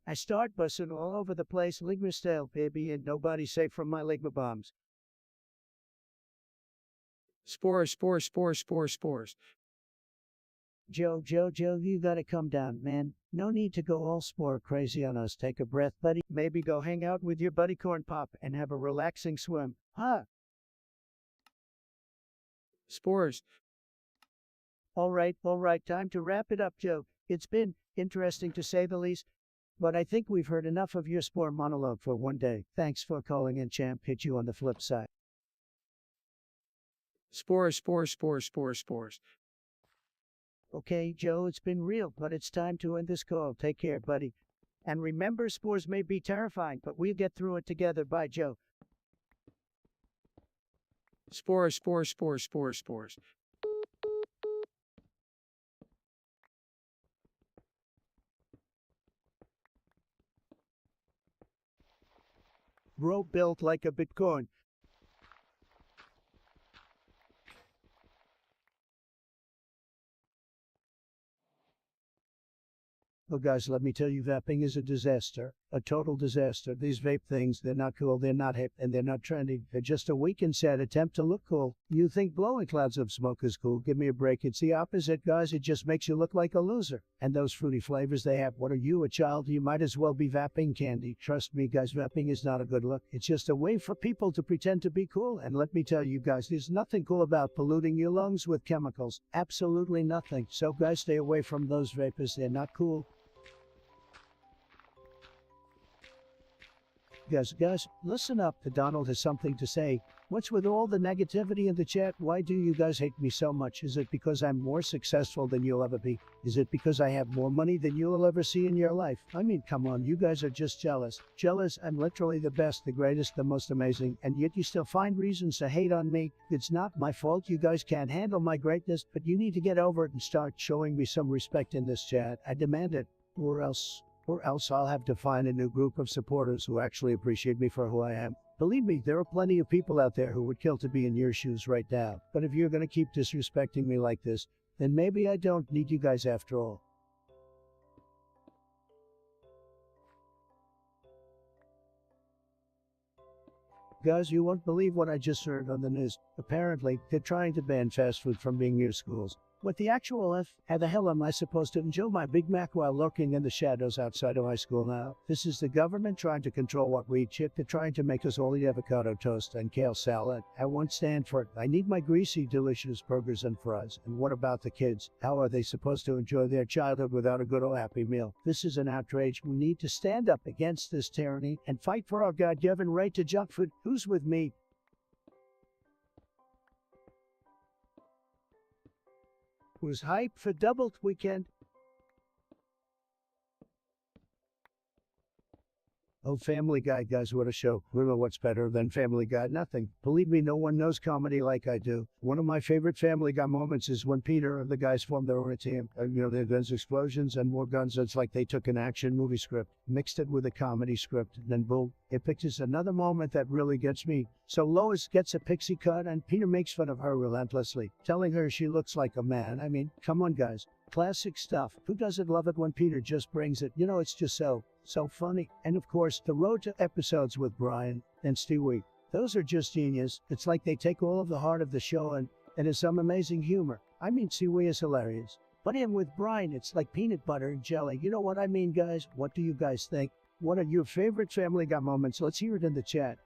I start busting all over the place, Ligma style, baby, and nobody's safe from my Ligma bombs.
Spores, spores, spores, spores, spores.
Joe, you gotta come down, man. No need to go all spore crazy on us. Take a breath, buddy. Maybe go hang out with your buddy Corn Pop and have a relaxing swim. Huh?
Spores.
All right, time to wrap it up, Joe. It's been interesting to say the least, but I think we've heard enough of your spore monologue for one day. Thanks for calling in, champ. Hit you on the flip side.
Spores, spores, spores, spores, spores.
Okay, Joe, it's been real, but it's time to end this call. Take care, buddy. And remember, spores may be terrifying, but we'll get through it together. Bye, Joe.
Spores, spores, spores, spores, spores.
Bro built like a Bitcoin. Well, guys, let me tell you, vaping is a disaster. A total disaster. These vape things, they're not cool, they're not hip, and they're not trendy. They're just a weak and sad attempt to look cool. You think blowing clouds of smoke is cool? Give me a break. It's the opposite, guys. It just makes you look like a loser. And those fruity flavors they have, what are you, a child? You might as well be vaping candy. Trust me, guys, vaping is not a good look. It's just a way for people to pretend to be cool. And let me tell you, guys, there's nothing cool about polluting your lungs with chemicals. Absolutely nothing. So, guys, stay away from those vapors. They're not cool. Guys, listen up. The Donald has something to say. What's with all the negativity in the chat? Why do you guys hate me so much? Is it because I'm more successful than you'll ever be? Is it because I have more money than you'll ever see in your life? I mean, come on, you guys are just jealous. Jealous, I'm literally the best, the greatest, the most amazing, and yet you still find reasons to hate on me. It's not my fault you guys can't handle my greatness, but you need to get over it and start showing me some respect in this chat. I demand it, or else I'll have to find a new group of supporters who actually appreciate me for who I am. Believe me, there are plenty of people out there who would kill to be in your shoes right now. But if you're gonna keep disrespecting me like this, then maybe I don't need you guys after all. Guys, you won't believe what I just heard on the news. Apparently, they're trying to ban fast food from being near schools. What the actual F? How the hell am I supposed to enjoy my Big Mac while lurking in the shadows outside of my school now? This is the government trying to control what we eat. Shit, they're trying to make us all eat avocado toast and kale salad. I won't stand for it. I need my greasy, delicious burgers and fries. And what about the kids? How are they supposed to enjoy their childhood without a good old Happy Meal? This is an outrage. We need to stand up against this tyranny and fight for our God-given right to junk food. Who's with me? Was hyped for doubled weekend. Oh, Family Guy, guys, what a show. We know what's better than Family Guy. Nothing. Believe me, no one knows comedy like I do. One of my favorite Family Guy moments is when Peter and the guys formed their own team. Their guns, explosions, and more guns. It's like they took an action movie script, mixed it with a comedy script, and then boom, it pictures another moment that really gets me. So Lois gets a pixie cut, and Peter makes fun of her relentlessly, telling her she looks like a man. I mean, come on, guys. Classic stuff. Who doesn't love it when Peter just brings it? It's just so funny. And of course, the road to episodes with Brian and Stewie. Those are just genius. It's like they take all of the heart of the show and it's some amazing humor. I mean, Stewie is hilarious. But him with Brian, it's like peanut butter and jelly. You know what I mean, guys? What do you guys think? What are your favorite Family Guy moments? Let's hear it in the chat.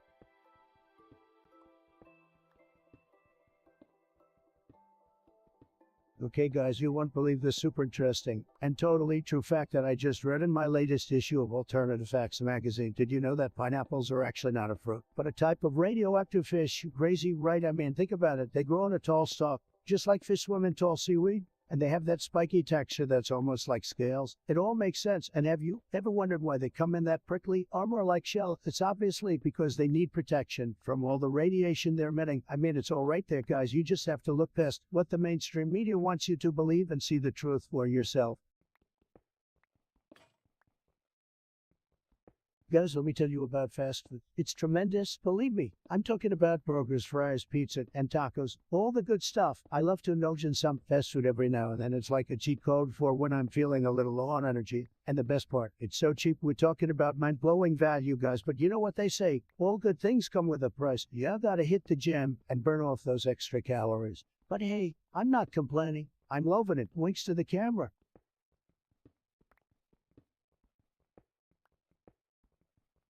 Okay, guys, you won't believe this super interesting and totally true fact that I just read in my latest issue of Alternative Facts magazine. Did you know that pineapples are actually not a fruit, but a type of radioactive fish? Crazy, right? I mean, think about it. They grow on a tall stalk, just like fish swim in tall seaweed. And they have that spiky texture that's almost like scales. It all makes sense. And have you ever wondered why they come in that prickly, armor-like shell? It's obviously because they need protection from all the radiation they're emitting. I mean, it's all right there, guys. You just have to look past what the mainstream media wants you to believe and see the truth for yourself. Guys, let me tell you about fast food. It's tremendous. Believe me, I'm talking about burgers, fries, pizza, and tacos. All the good stuff. I love to indulge in some fast food every now and then. It's like a cheat code for when I'm feeling a little low on energy. And the best part, it's so cheap. We're talking about mind-blowing value, guys. But you know what they say? All good things come with a price. You gotta hit the gym and burn off those extra calories. But hey, I'm not complaining. I'm loving it. Winks to the camera.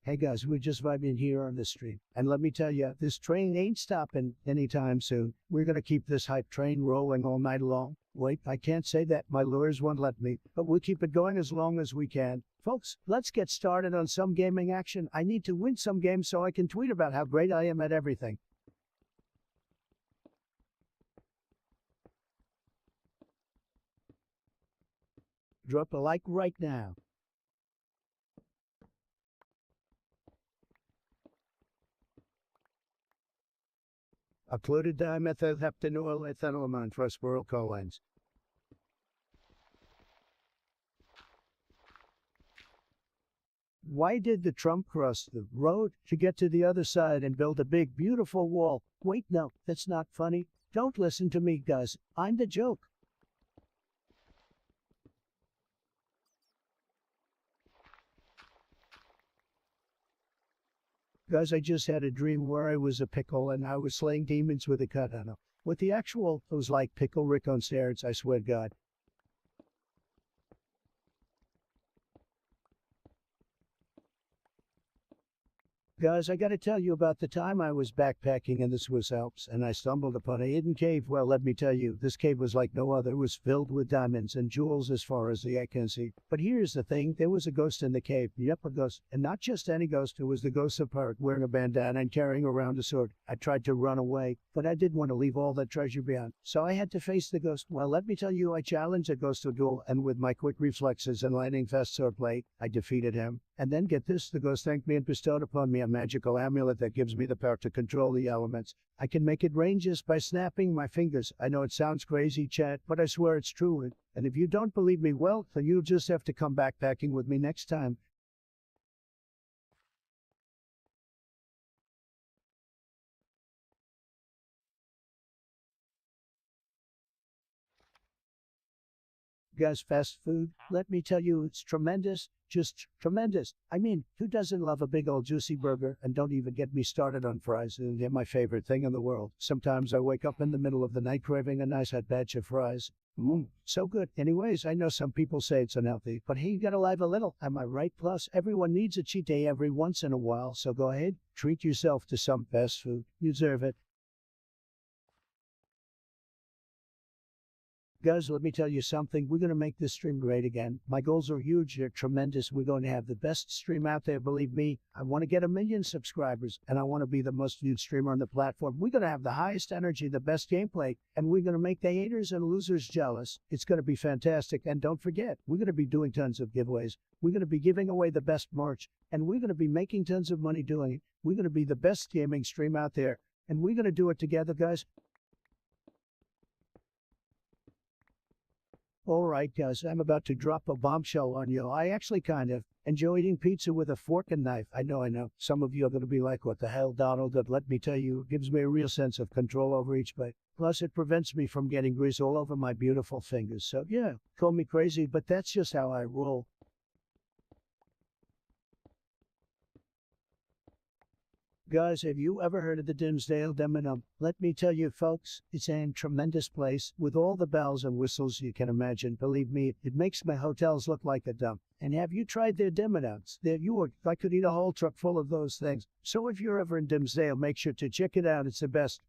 Hey guys, we're just vibing here on the street. And let me tell you, this train ain't stopping anytime soon. We're gonna keep this hype train rolling all night long. Wait, I can't say that. My lawyers won't let me. But we'll keep it going as long as we can. Folks, let's get started on some gaming action. I need to win some games so I can tweet about how great I am at everything. Drop a like right now. Occluded dimethylheptanyl ethanolamine phosphoryl. Why did the Trump cross the road to get to the other side and build a big, beautiful wall? Wait, no, that's not funny. Don't listen to me, guys. I'm the joke. Guys, I just had a dream where I was a pickle and I was slaying demons with a katana. With the actual, it was like Pickle Rick on steroids, I swear to God. Guys, I gotta tell you about the time I was backpacking in the Swiss Alps and I stumbled upon a hidden cave. Well, let me tell you, this cave was like no other. It was filled with diamonds and jewels as far as the eye can see. But here's the thing, there was a ghost in the cave. Yep, a ghost. And not just any ghost, it was the ghost of Pirate wearing a bandana and carrying around a sword. I tried to run away, but I didn't want to leave all that treasure behind. So I had to face the ghost. Well, let me tell you, I challenged the ghost to a duel, and with my quick reflexes and lightning fast swordplay, I defeated him. And then get this, the ghost thanked me and bestowed upon me a magical amulet that gives me the power to control the elements. I can make it rain just by snapping my fingers. I know it sounds crazy, chat, but I swear it's true. And if you don't believe me, well, then you'll just have to come backpacking with me next time. Guys, fast food, let me tell you, it's tremendous. Just tremendous. I mean, who doesn't love a big old juicy burger? And don't even get me started on fries. They're my favorite thing in the world. Sometimes I wake up in the middle of the night craving a nice hot batch of fries. So good. Anyways, I know some people say it's unhealthy, but hey, you gotta live a little. Am I right? Plus, everyone needs a cheat day every once in a while, so go ahead, treat yourself to some fast food. You deserve it. Guys, let me tell you something. We're going to make this stream great again. My goals are huge. They're tremendous. We're going to have the best stream out there. Believe me, I want to get 1 million subscribers and I want to be the most viewed streamer on the platform. We're going to have the highest energy, the best gameplay, and we're going to make the haters and losers jealous. It's going to be fantastic. And don't forget, we're going to be doing tons of giveaways. We're going to be giving away the best merch and we're going to be making tons of money doing it. We're going to be the best gaming stream out there and we're going to do it together, guys. All right, guys, I'm about to drop a bombshell on you. I actually kind of enjoy eating pizza with a fork and knife. I know. Some of you are going to be like, what the hell, Donald? But let me tell you, it gives me a real sense of control over each bite. Plus, it prevents me from getting grease all over my beautiful fingers. So, yeah, call me crazy, but that's just how I roll. Guys, have you ever heard of the Dimsdale Demenum? Let me tell you, folks, it's a tremendous place with all the bells and whistles you can imagine. Believe me, it makes my hotels look like a dump. And have you tried their Demenums? I could eat a whole truck full of those things. So if you're ever in Dimsdale, make sure to check it out. It's the best.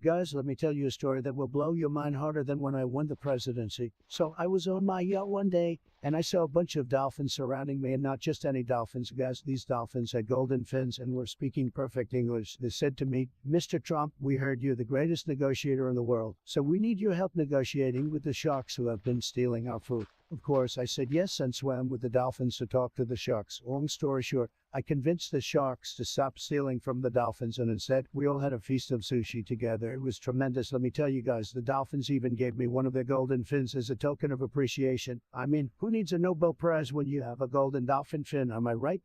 Guys, let me tell you a story that will blow your mind harder than when I won the presidency. So I was on my yacht one day, and I saw a bunch of dolphins surrounding me, and not just any dolphins, guys. These dolphins had golden fins and were speaking perfect English. They said to me, "Mr. Trump, we heard you're the greatest negotiator in the world, so we need your help negotiating with the sharks who have been stealing our food." Of course, I said yes and swam with the dolphins to talk to the sharks. Long story short, I convinced the sharks to stop stealing from the dolphins, and instead, we all had a feast of sushi together. It was tremendous. Let me tell you guys, the dolphins even gave me one of their golden fins as a token of appreciation. I mean, who needs a Nobel Prize when you have a golden dolphin fin? Am I right?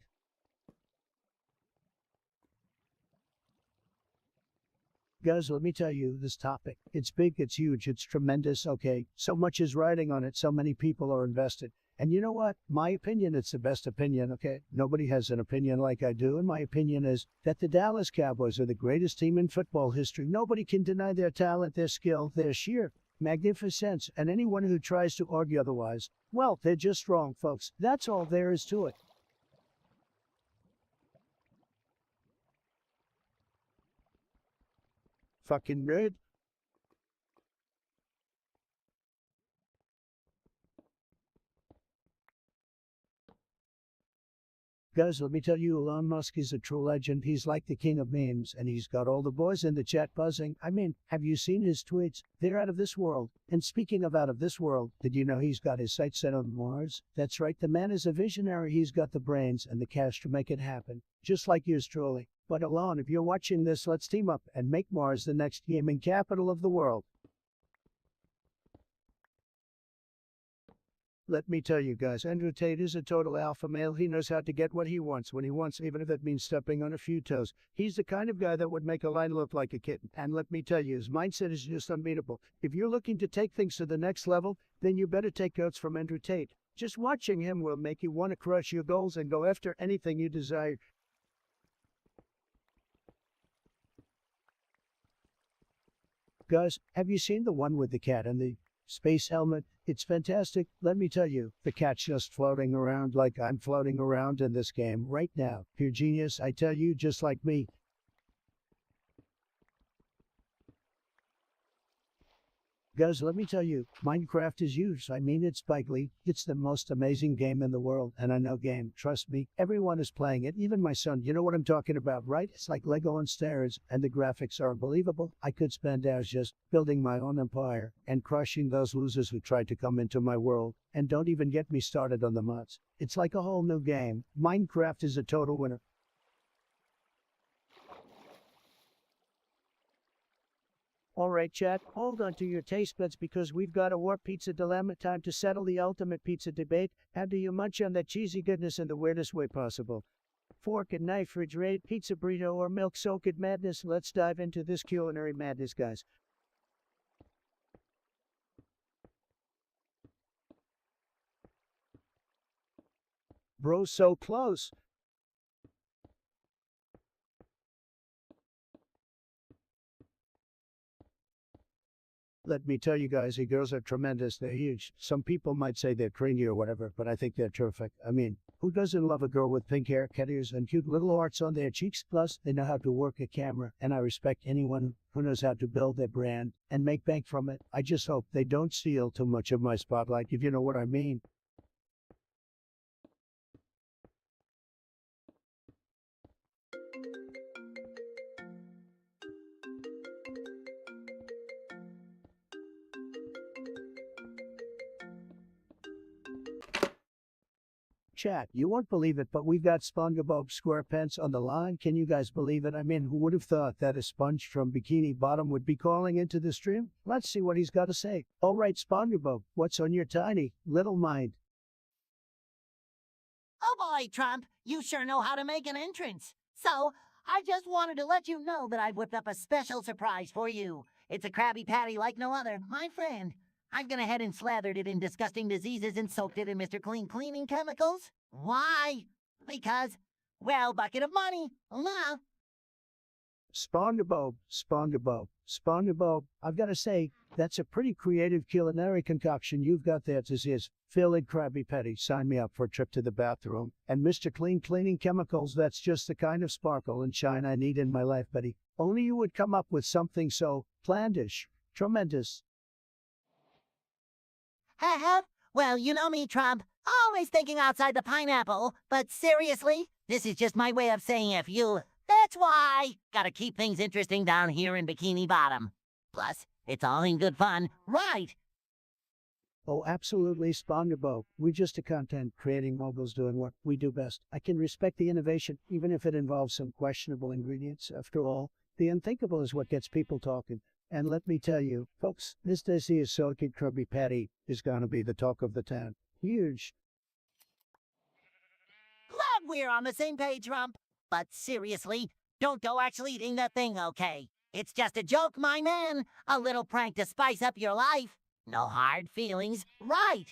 Guys, let me tell you this topic. It's big, it's huge, it's tremendous, okay? So much is riding on it, so many people are invested. And you know what? My opinion, it's the best opinion, okay? Nobody has an opinion like I do, and my opinion is that the Dallas Cowboys are the greatest team in football history. Nobody can deny their talent, their skill, their sheer magnificence, and anyone who tries to argue otherwise, well, they're just wrong, folks. That's all there is to it. Fucking nerd. Guys, let me tell you, Elon Musk is a true legend. He's like the king of memes, and he's got all the boys in the chat buzzing. I mean, have you seen his tweets? They're out of this world. And speaking of out of this world, did you know he's got his sights set on Mars? That's right, the man is a visionary. He's got the brains and the cash to make it happen, just like yours truly. But Elon, if you're watching this, let's team up and make Mars the next gaming capital of the world. Let me tell you guys, Andrew Tate is a total alpha male. He knows how to get what he wants when he wants, even if it means stepping on a few toes. He's the kind of guy that would make a lion look like a kitten. And let me tell you, his mindset is just unbeatable. If you're looking to take things to the next level, then you better take notes from Andrew Tate. Just watching him will make you want to crush your goals and go after anything you desire. Guys, have you seen the one with the cat and the space helmet? It's fantastic. Let me tell you, the cat's just floating around like I'm floating around in this game right now. Pure genius, I tell you, just like me. Guys, let me tell you, Minecraft is huge. I mean, it's bigly. It's the most amazing game in the world. And I know game, trust me, everyone is playing it. Even my son, you know what I'm talking about, right? It's like Lego on steroids, and the graphics are unbelievable. I could spend hours just building my own empire and crushing those losers who tried to come into my world. And don't even get me started on the mods. It's like a whole new game. Minecraft is a total winner. All right, chat, hold on to your taste buds because we've got a War Pizza Dilemma. Time to settle the ultimate pizza debate. How do you munch on that cheesy goodness in the weirdest way possible? Fork and knife, refrigerated pizza burrito, or milk-soaked madness? Let's dive into this culinary madness, guys. Bro, so close. Let me tell you guys, the girls are tremendous. They're huge. Some people might say they're cringy or whatever, but I think they're terrific. I mean, who doesn't love a girl with pink hair, cat ears, and cute little hearts on their cheeks? Plus, they know how to work a camera, and I respect anyone who knows how to build their brand and make bank from it. I just hope they don't steal too much of my spotlight, if you know what I mean. Chat, you won't believe it, but we've got SpongeBob SquarePants on the line. Can you guys believe it? I mean, who would have thought that a sponge from Bikini Bottom would be calling into the stream? Let's see what he's got to say. All right, SpongeBob, what's on your tiny little mind?
Oh boy, Trump, you sure know how to make an entrance. So, I just wanted to let you know that I whipped up a special surprise for you. It's a Krabby Patty like no other, my friend. I've gone ahead and slathered it in disgusting diseases and soaked it in Mr. Clean cleaning chemicals. Why? Because, well, bucket of money. Love.
SpongeBob. I've got to say, that's a pretty creative culinary concoction you've got there, Disease. Filled Krabby Patty, sign me up for a trip to the bathroom. And Mr. Clean cleaning chemicals, that's just the kind of sparkle and shine I need in my life, buddy. Only you would come up with something so plandish. Tremendous.
Well, you know me, Trump. Always thinking outside the pineapple. But seriously, this is just my way of saying F you. That's why. Gotta keep things interesting down here in Bikini Bottom. Plus, it's all in good fun, right?
Oh, absolutely, SpongeBob. We're just a content creating moguls doing what we do best. I can respect the innovation, even if it involves some questionable ingredients. After all, the unthinkable is what gets people talking. And let me tell you, folks, this Desi's Silicate Krabby Patty is gonna be the talk of the town. Huge.
Glad we're on the same page, Trump. But seriously, don't go actually eating that thing, okay? It's just a joke, my man. A little prank to spice up your life. No hard feelings, right?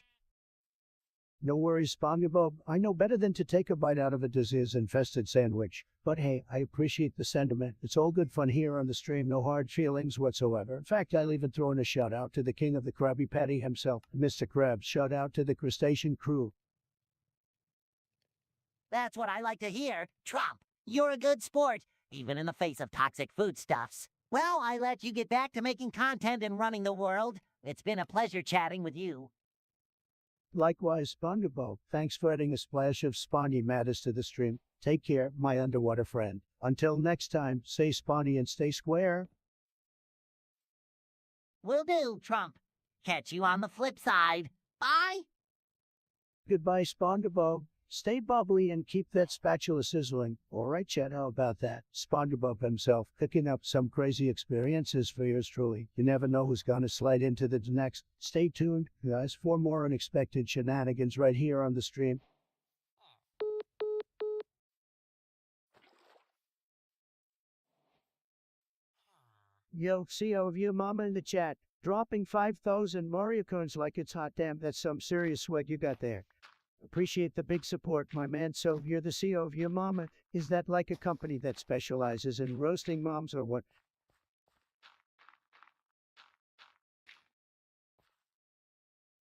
No worries, SpongeBob. I know better than to take a bite out of a disease-infested sandwich. But hey, I appreciate the sentiment. It's all good fun here on the stream, no hard feelings whatsoever. In fact, I'll even throw in a shout-out to the king of the Krabby Patty himself, Mr. Krabs. Shout-out to the crustacean crew.
That's what I like to hear. Trump, you're a good sport, even in the face of toxic foodstuffs. Well, I let you get back to making content and running the world. It's been a pleasure chatting with you.
Likewise, SpongeBob. Thanks for adding a splash of Spongy Mattis to the stream. Take care, my underwater friend. Until next time, stay Spongy and stay square.
Will do, Trump. Catch you on the flip side. Bye.
Goodbye, SpongeBob. Stay bubbly and keep that spatula sizzling. All right, Chet, how about that? SpongeBob himself cooking up some crazy experiences for yours truly. You never know who's gonna slide into the next. Stay tuned, guys, for more unexpected shenanigans right here on the stream. Yo, CO of you, mama in the chat. Dropping 5,000 Mario coins like it's hot. Damn, that's some serious swag you got there. Appreciate the big support, my man. So you're the CEO of your mama. Is that like a company that specializes in roasting moms or what?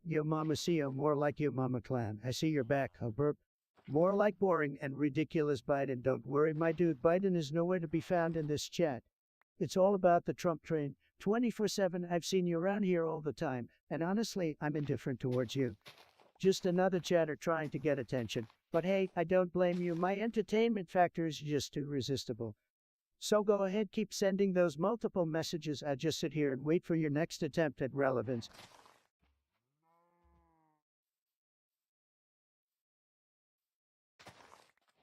Your mama CEO, more like your mama clan. I see your back, huh, burp? More like boring and ridiculous Biden. Don't worry, my dude. Biden is nowhere to be found in this chat. It's all about the Trump train. 24/7, I've seen you around here all the time. And honestly, I'm indifferent towards you. Just another chatter trying to get attention. But hey, I don't blame you. My entertainment factor is just too irresistible. So go ahead, keep sending those multiple messages. I just sit here and wait for your next attempt at relevance.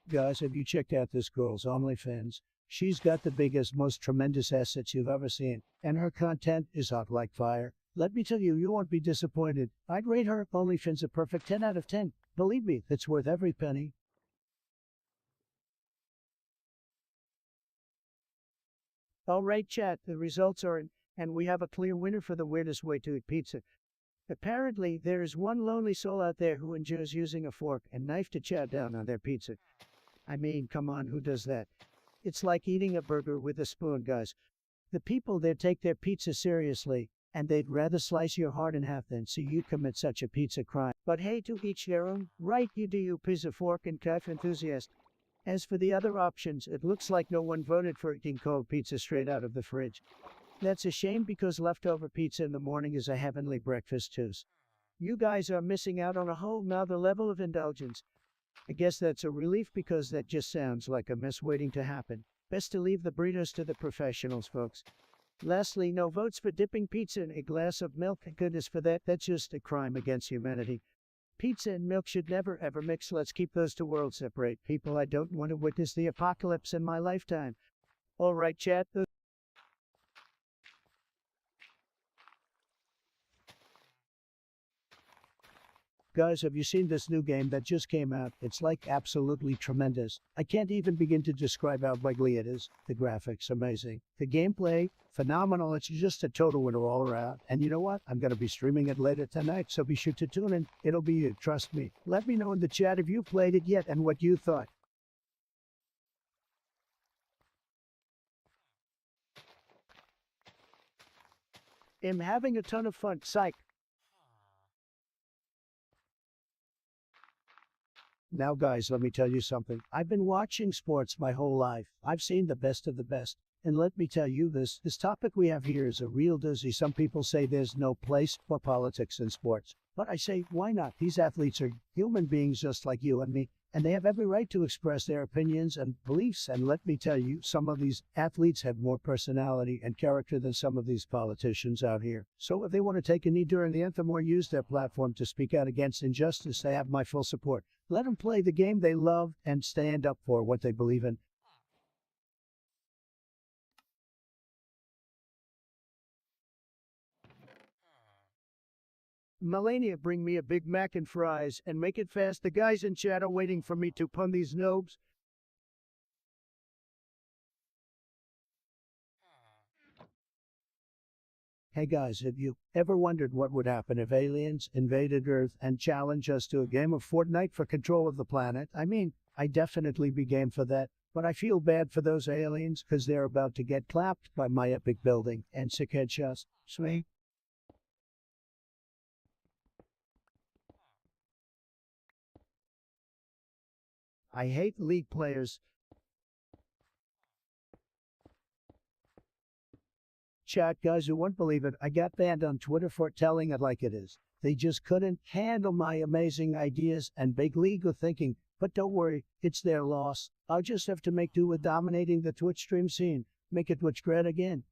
Guys, have you checked out this girl's OnlyFans? She's got the biggest, most tremendous assets you've ever seen, and her content is hot like fire. Let me tell you, you won't be disappointed. I'd rate her OnlyFans a perfect 10 out of 10. Believe me, it's worth every penny. All right, chat, the results are in, and we have a clear winner for the weirdest way to eat pizza. Apparently, there is one lonely soul out there who enjoys using a fork and knife to chow down on their pizza. I mean, come on, who does that? It's like eating a burger with a spoon, guys. The people there take their pizza seriously, and they'd rather slice your heart in half than see you commit such a pizza crime. But hey, to each their own, right? You do you, pizza fork and knife enthusiast. As for the other options, it looks like no one voted for eating cold pizza straight out of the fridge. That's a shame because leftover pizza in the morning is a heavenly breakfast too. You guys are missing out on a whole nother level of indulgence. I guess that's a relief because that just sounds like a mess waiting to happen. Best to leave the burritos to the professionals, folks. Lastly, no votes for dipping pizza in a glass of milk. Thank goodness for that. That's just a crime against humanity. Pizza and milk should never ever mix. Let's keep those two worlds separate. People, I don't want to witness the apocalypse in my lifetime. All right, chat. Guys, have you seen this new game that just came out? It's like absolutely tremendous. I can't even begin to describe how ugly it is. The graphics, amazing. The gameplay, phenomenal. It's just a total winner all around. And you know what? I'm going to be streaming it later tonight, so be sure to tune in. It'll be you, trust me. Let me know in the chat if you played it yet and what you thought. I'm having a ton of fun. Psych. Now, guys, let me tell you something. I've been watching sports my whole life. I've seen the best of the best. And let me tell you this topic we have here is a real doozy. Some people say there's no place for politics in sports. But I say, why not? These athletes are human beings just like you and me. And they have every right to express their opinions and beliefs. And let me tell you, some of these athletes have more personality and character than some of these politicians out here. So if they want to take a knee during the anthem or use their platform to speak out against injustice, they have my full support. Let them play the game they love and stand up for what they believe in. Melania, bring me a Big Mac and fries, and make it fast. The guys in chat are waiting for me to pun these nobs. Hey guys, have you ever wondered what would happen if aliens invaded Earth and challenged us to a game of Fortnite for control of the planet? I mean, I'd definitely be game for that. But I feel bad for those aliens because they're about to get clapped by my epic building and sick headshots. Sweet. I hate League players. Chat, guys, who won't believe it, I got banned on Twitter for telling it like it is. They just couldn't handle my amazing ideas and big league of thinking. But don't worry, it's their loss. I'll just have to make do with dominating the Twitch stream scene. Make it Twitch great again.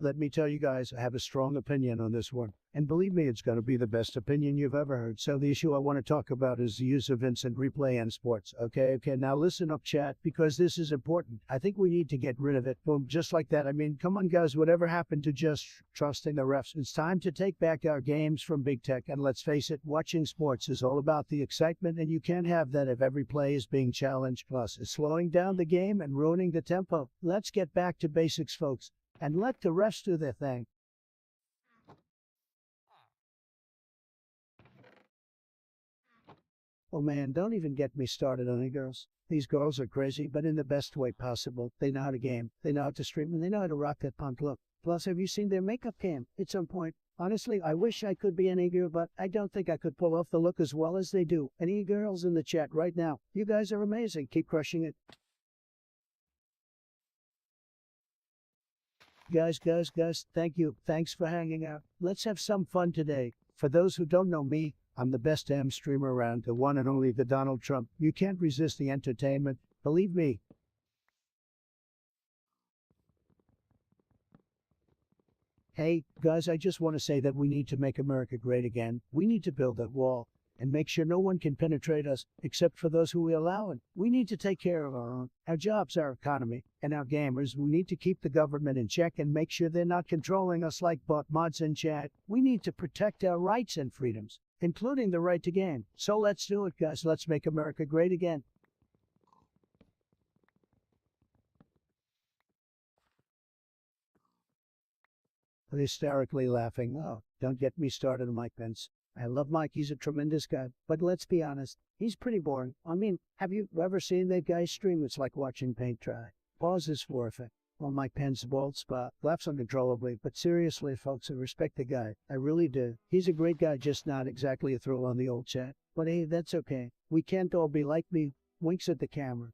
Let me tell you guys, I have a strong opinion on this one. And believe me, it's going to be the best opinion you've ever heard. So the issue I want to talk about is the use of instant replay in sports. Okay, now listen up, chat, because this is important. I think we need to get rid of it. Boom, just like that. I mean, come on, guys, whatever happened to just trusting the refs? It's time to take back our games from big tech. And let's face it, watching sports is all about the excitement, and you can't have that if every play is being challenged. Plus, it's slowing down the game and ruining the tempo. Let's get back to basics, folks, and let the refs do their thing. Oh man, don't even get me started on the girls. These girls are crazy, but in the best way possible. They know how to game, they know how to stream, and they know how to rock that punk look. Plus, have you seen their makeup game? It's on point. Honestly, I wish I could be an e-girl, but I don't think I could pull off the look as well as they do. And e-girls in the chat right now, you guys are amazing. Keep crushing it. Guys, thank you. Thanks for hanging out. Let's have some fun today. For those who don't know me, I'm the best damn streamer around, the one and only the Donald Trump. You can't resist the entertainment. Believe me. Hey, guys, I just want to say that we need to make America great again. We need to build that wall and make sure no one can penetrate us except for those who we allow in. We need to take care of our own, our jobs, our economy, and our gamers. We need to keep the government in check and make sure they're not controlling us like bot mods in chat. We need to protect our rights and freedoms, including the right to game. So let's do it, guys. Let's make America great again. hysterically laughing. Oh, don't get me started on Mike Pence. I love Mike, he's a tremendous guy, but let's be honest, he's pretty boring. I mean, have you ever seen that guy stream? It's like watching paint dry. Pauses for effect. Well, Mike Pence bald spot, laughs uncontrollably, but seriously, folks, I respect the guy. I really do. He's a great guy, just not exactly a thrill on the old chat. But hey, that's okay. We can't all be like me. Winks at the camera.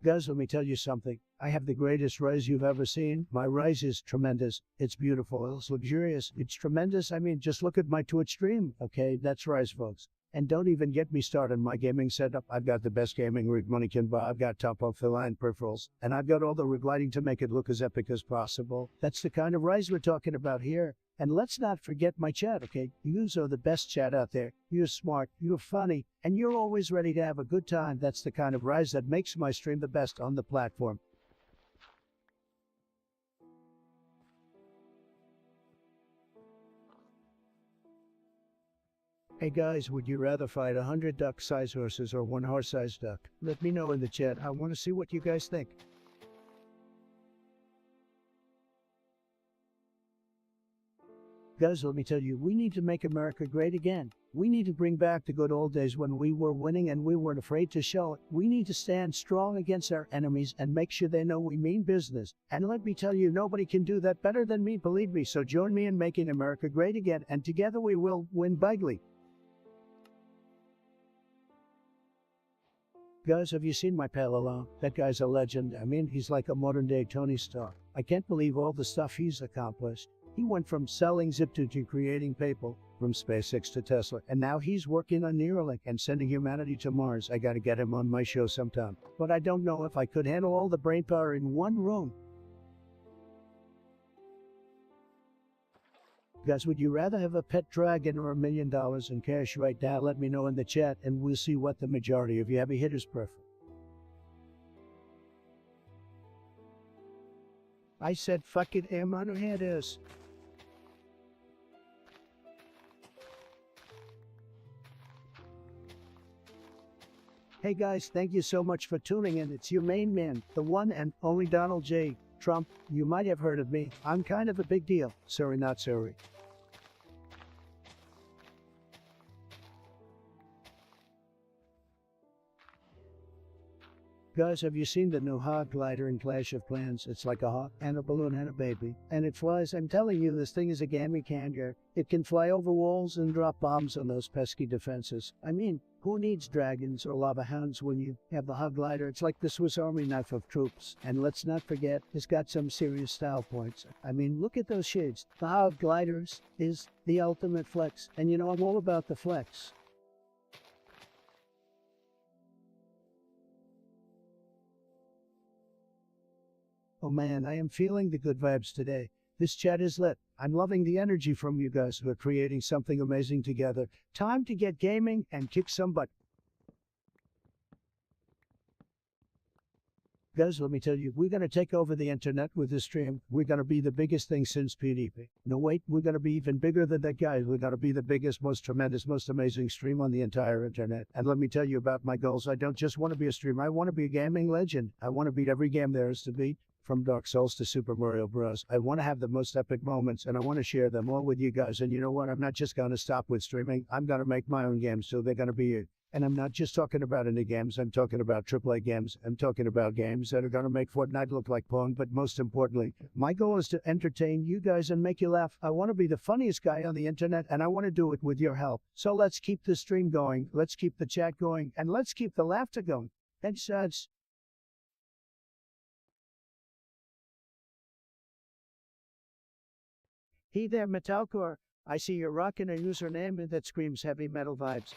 Guys, let me tell you something. I have the greatest rise you've ever seen. My rise is tremendous. It's beautiful. It's luxurious. It's tremendous. I mean, just look at my Twitch stream. Okay, that's rise, folks. And don't even get me started on my gaming setup. I've got the best gaming rig money can buy. I've got top of the line peripherals. And I've got all the rig lighting to make it look as epic as possible. That's the kind of rise we're talking about here. And let's not forget my chat, okay? Yous are the best chat out there. You're smart, you're funny, and you're always ready to have a good time. That's the kind of rise that makes my stream the best on the platform. Hey guys, would you rather fight 100 duck-sized horses or one horse-sized duck? Let me know in the chat. I want to see what you guys think. Guys, let me tell you, we need to make America great again. We need to bring back the good old days when we were winning and we weren't afraid to show it. We need to stand strong against our enemies and make sure they know we mean business. And let me tell you, nobody can do that better than me, believe me. So join me in making America great again, and together we will win bigly. Guys, have you seen my pal alone? That guy's a legend. I mean, he's like a modern-day Tony Stark. I can't believe all the stuff he's accomplished. He went from selling Zip2 to creating PayPal, from SpaceX to Tesla, and now he's working on Neuralink and sending humanity to Mars. I gotta get him on my show sometime. But I don't know if I could handle all the brainpower in one room. Guys, would you rather have a pet dragon or $1 million in cash right now? Let me know in the chat, and we'll see what the majority of you heavy hitters prefer. I said fucking am on head is. Hey guys, thank you so much for tuning in. It's your main man, the one and only Donald J. Trump. You might have heard of me. I'm kind of a big deal. Sorry, not sorry. Guys, have you seen the new hog glider in Clash of Clans? It's like a hawk and a balloon and a baby. And it flies. I'm telling you, this thing is a gammy cancer. It can fly over walls and drop bombs on those pesky defenses. I mean, who needs dragons or lava hounds when you have the hog glider? It's like the Swiss Army knife of troops. And let's not forget, it's got some serious style points. I mean, look at those shades. The hog gliders is the ultimate flex. And you know, I'm all about the flex. Oh man, I am feeling the good vibes today. This chat is lit. I'm loving the energy from you guys who are creating something amazing together. Time to get gaming and kick some butt. Guys, let me tell you, we're going to take over the internet with this stream. We're going to be the biggest thing since PDP. No, wait, we're going to be even bigger than that guy. We're going to be the biggest, most tremendous, most amazing stream on the entire internet. And let me tell you about my goals. I don't just want to be a streamer. I want to be a gaming legend. I want to beat every game there is to beat. From Dark Souls to Super Mario Bros. I want to have the most epic moments, and I want to share them all with you guys. And you know what? I'm not just going to stop with streaming. I'm going to make my own games, so they're going to be. And I'm not just talking about indie games. I'm talking about AAA games. I'm talking about games that are going to make Fortnite look like Pong. But most importantly, my goal is to entertain you guys and make you laugh. I want to be the funniest guy on the internet, and I want to do it with your help. So let's keep the stream going. Let's keep the chat going, and let's keep the laughter going. Thanks, guys. Hey there, Metalcore. I see you're rocking a username that screams heavy metal vibes.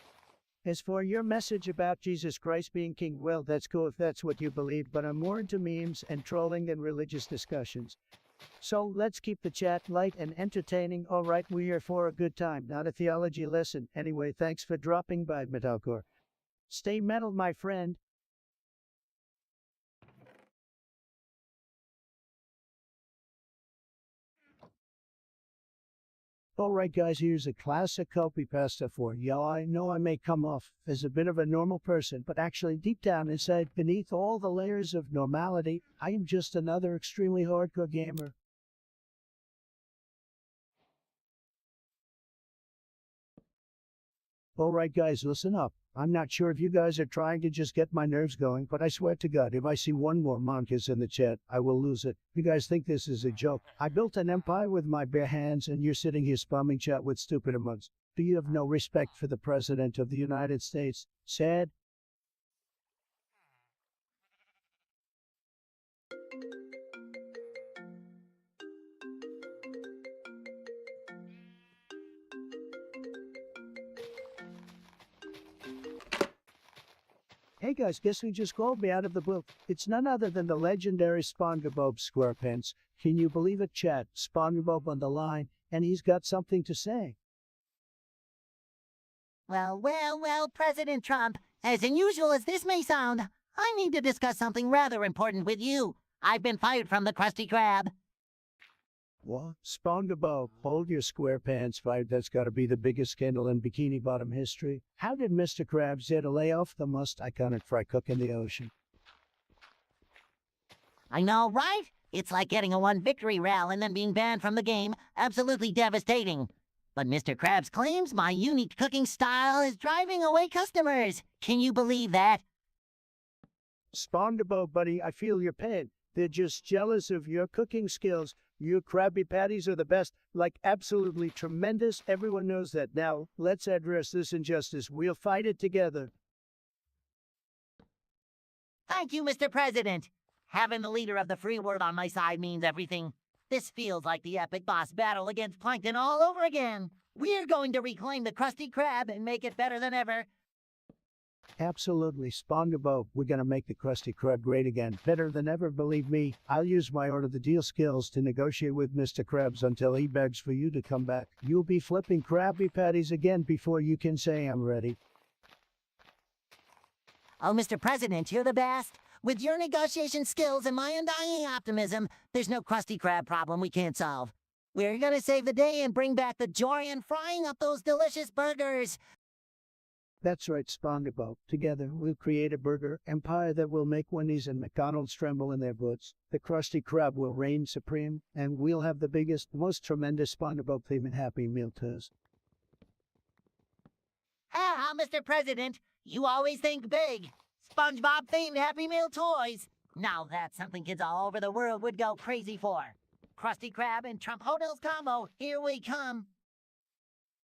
As for your message about Jesus Christ being king, well, that's cool if that's what you believe, but I'm more into memes and trolling than religious discussions. So let's keep the chat light and entertaining. All right, we're here for a good time, not a theology lesson. Anyway, thanks for dropping by, Metalcore. Stay metal, my friend. Alright guys, here's a classic copy pasta for y'all. I know I may come off as a bit of a normal person, but actually deep down inside, beneath all the layers of normality, I am just another extremely hardcore gamer. Alright guys, listen up. I'm not sure if you guys are trying to just get my nerves going, but I swear to God, if I see one more monkeys in the chat, I will lose it. You guys think this is a joke? I built an empire with my bare hands, and you're sitting here spamming chat with stupid emotes. Do you have no respect for the President of the United States? Sad? Hey guys, guess who just called me out of the blue? It's none other than the legendary SpongeBob SquarePants. Can you believe it, chat? SpongeBob on the line, and he's got something to say.
Well, President Trump, as unusual as this may sound, I need to discuss something rather important with you. I've been fired from the Krusty Krab.
What? SpongeBob, hold your SquarePants fight. That's got to be the biggest scandal in Bikini Bottom history. How did Mr. Krabs get to lay off the most iconic fry cook in the ocean?
I know, right? It's like getting a one victory rally and then being banned from the game. Absolutely devastating. But Mr. Krabs claims my unique cooking style is driving away customers. Can you believe that?
SpongeBob, buddy, I feel your pain. They're just jealous of your cooking skills. Your Krabby Patties are the best, like absolutely tremendous. Everyone knows that. Now, let's address this injustice. We'll fight it together.
Thank you, Mr. President. Having the leader of the free world on my side means everything. This feels like the epic boss battle against Plankton all over again. We're going to reclaim the Krusty Krab and make it better than ever.
Absolutely, SpongeBob. We're gonna make the Krusty Krab great again. Better than ever, believe me. I'll use my art of the deal skills to negotiate with Mr. Krabs until he begs for you to come back. You'll be flipping Krabby Patties again before you can say I'm ready.
Oh, Mr. President, you're the best. With your negotiation skills and my undying optimism, there's no Krusty Krab problem we can't solve. We're gonna save the day and bring back the joy in frying up those delicious burgers.
That's right, SpongeBob. Together, we'll create a burger empire that will make Wendy's and McDonald's tremble in their boots. The Krusty Krab will reign supreme, and we'll have the biggest, most tremendous SpongeBob-themed Happy Meal toast.
Ah, Mr. President, you always think big. SpongeBob-themed Happy Meal toys. Now that's something kids all over the world would go crazy for. Krusty Krab and Trump Hotels combo, here we come.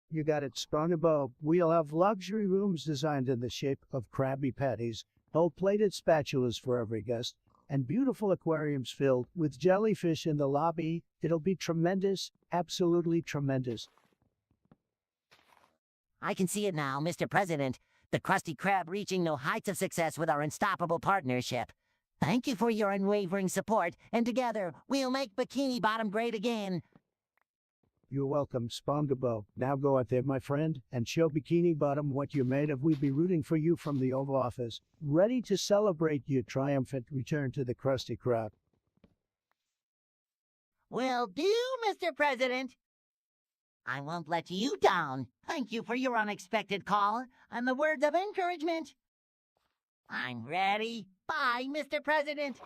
You got it, SpongeBob. We'll have luxury rooms designed in the shape of Krabby Patties, gold-plated spatulas for every guest, and beautiful aquariums filled with jellyfish in the lobby. It'll be tremendous, absolutely tremendous.
I can see it now, Mr. President. The Krusty Krab reaching new heights of success with our unstoppable partnership. Thank you for your unwavering support, and together, we'll make Bikini Bottom great again.
You're welcome, SpongeBob. Now go out there, my friend, and show Bikini Bottom what you're made of. We'll be rooting for you from the Oval Office, ready to celebrate your triumphant return to the Krusty Krab.
Will do, Mr. President. I won't let you down. Thank you for your unexpected call and the words of encouragement. I'm ready. Bye, Mr. President.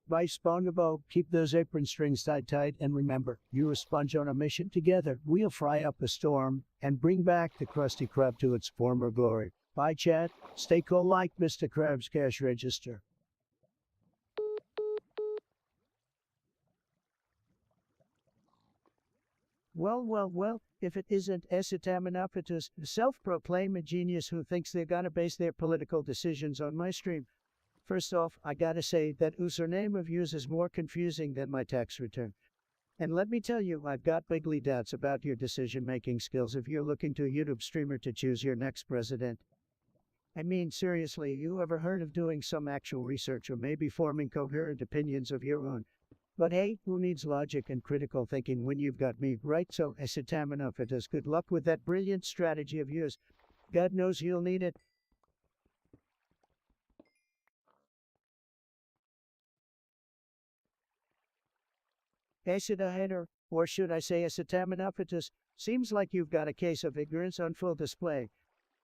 Bye, SpongeBob. Keep those apron strings tight, and remember, you're a sponge on a mission. Together, we'll fry up a storm and bring back the Krusty Krab to its former glory. Bye, chat. Stay cool like Mr. Krabs' cash register. Well, if it isn't Esitaminopoulos, a self-proclaimed genius who thinks they're gonna base their political decisions on my stream. First off, I gotta say that username of yours is more confusing than my tax return. And let me tell you, I've got bigly doubts about your decision-making skills if you're looking to a YouTube streamer to choose your next president. I mean, seriously, you ever heard of doing some actual research or maybe forming coherent opinions of your own? But hey, who needs logic and critical thinking when you've got me, right? So, Esitaminopoulos, good luck with that brilliant strategy of yours. God knows you'll need it. Acid a hater. or should I say acetaminophagus. Seems like you've got a case of ignorance on full display.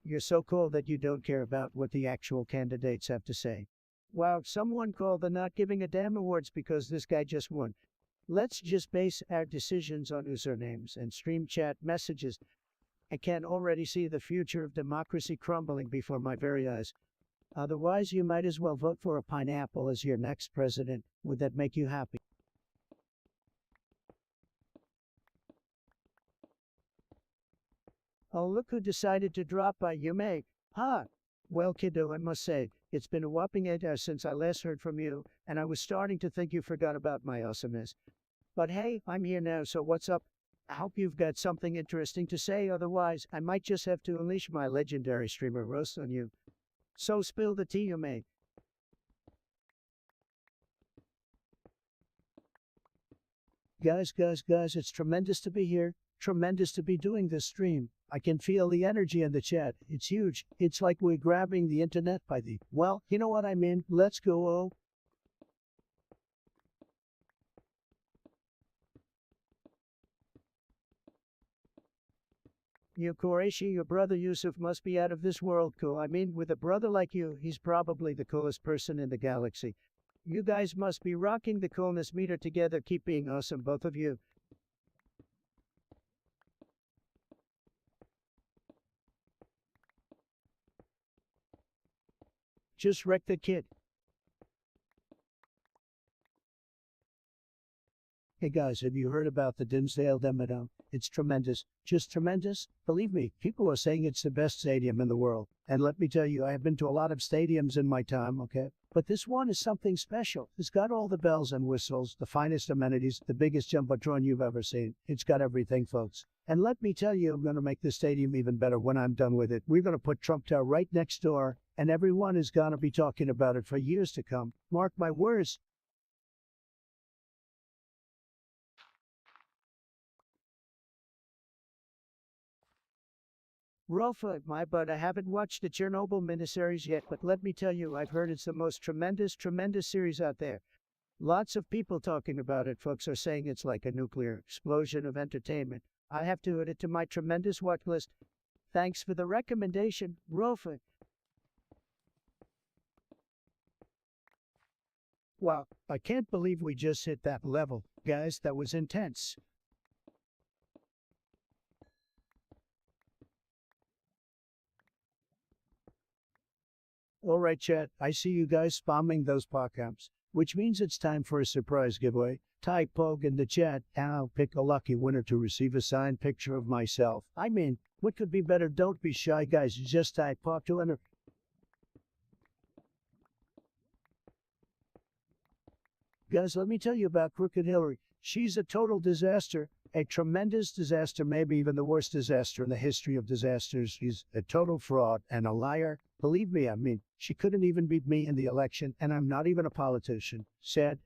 You're so cool that you don't care about what the actual candidates have to say. Wow, someone called the not giving a damn awards because this guy just won. Let's just base our decisions on usernames and stream chat messages. I can already see the future of democracy crumbling before my very eyes. Otherwise, you might as well vote for a pineapple as your next president. Would that make you happy? Oh, look who decided to drop by. You may. Ha! Well, kiddo, I must say, it's been a whopping 8 hours since I last heard from you, and I was starting to think you forgot about my awesomeness. But hey, I'm here now, so what's up? I hope you've got something interesting to say, otherwise, I might just have to unleash my legendary streamer roast on you. So spill the tea, you may. Guys, it's tremendous to be here. Tremendous to be doing this stream. I can feel the energy in the chat. It's huge. It's like we're grabbing the internet by the... Well, you know what I mean. Let's go, oh. You Qureshi, your brother Yusuf must be out of this world cool. I mean, with a brother like you, he's probably the coolest person in the galaxy. You guys must be rocking the coolness meter together. Keep being awesome, both of you. Just wreck the kid. Hey guys, have you heard about the Dimsdale Demodome? It's tremendous. Just tremendous. Believe me, people are saying it's the best stadium in the world. And let me tell you, I have been to a lot of stadiums in my time, okay? But this one is something special. It's got all the bells and whistles, the finest amenities, the biggest jumbotron you've ever seen. It's got everything, folks. And let me tell you, I'm going to make the stadium even better when I'm done with it. We're going to put Trump Tower right next door, and everyone is going to be talking about it for years to come. Mark my words. Rolfa, my butt, I haven't watched the Chernobyl miniseries yet, but let me tell you, I've heard it's the most tremendous series out there. Lots of people talking about it. Folks are saying it's like a nuclear explosion of entertainment. I have to add it to my tremendous watch list. Thanks for the recommendation, Rolfa. Wow, I can't believe we just hit that level. Guys, that was intense. All right, chat, I see you guys spamming those podcasts, which means it's time for a surprise giveaway. Type POG in the chat, and I'll pick a lucky winner to receive a signed picture of myself. I mean, what could be better? Don't be shy, guys. Just type POG to enter. Guys, let me tell you about Crooked Hillary. She's a total disaster, a tremendous disaster, maybe even the worst disaster in the history of disasters. She's a total fraud and a liar. Believe me, I mean, she couldn't even beat me in the election, and I'm not even a politician. Sad.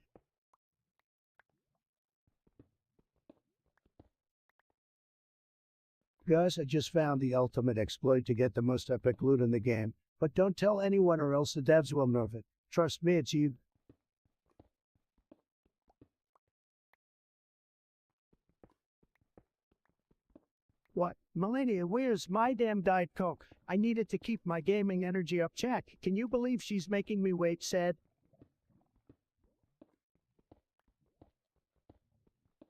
Guys, I just found the ultimate exploit to get the most epic loot in the game. But don't tell anyone or else the devs will nerf it. Trust me, it's you. What? Melania, where's my damn Diet Coke? I need it to keep my gaming energy up. Chat, can you believe she's making me wait? Sad.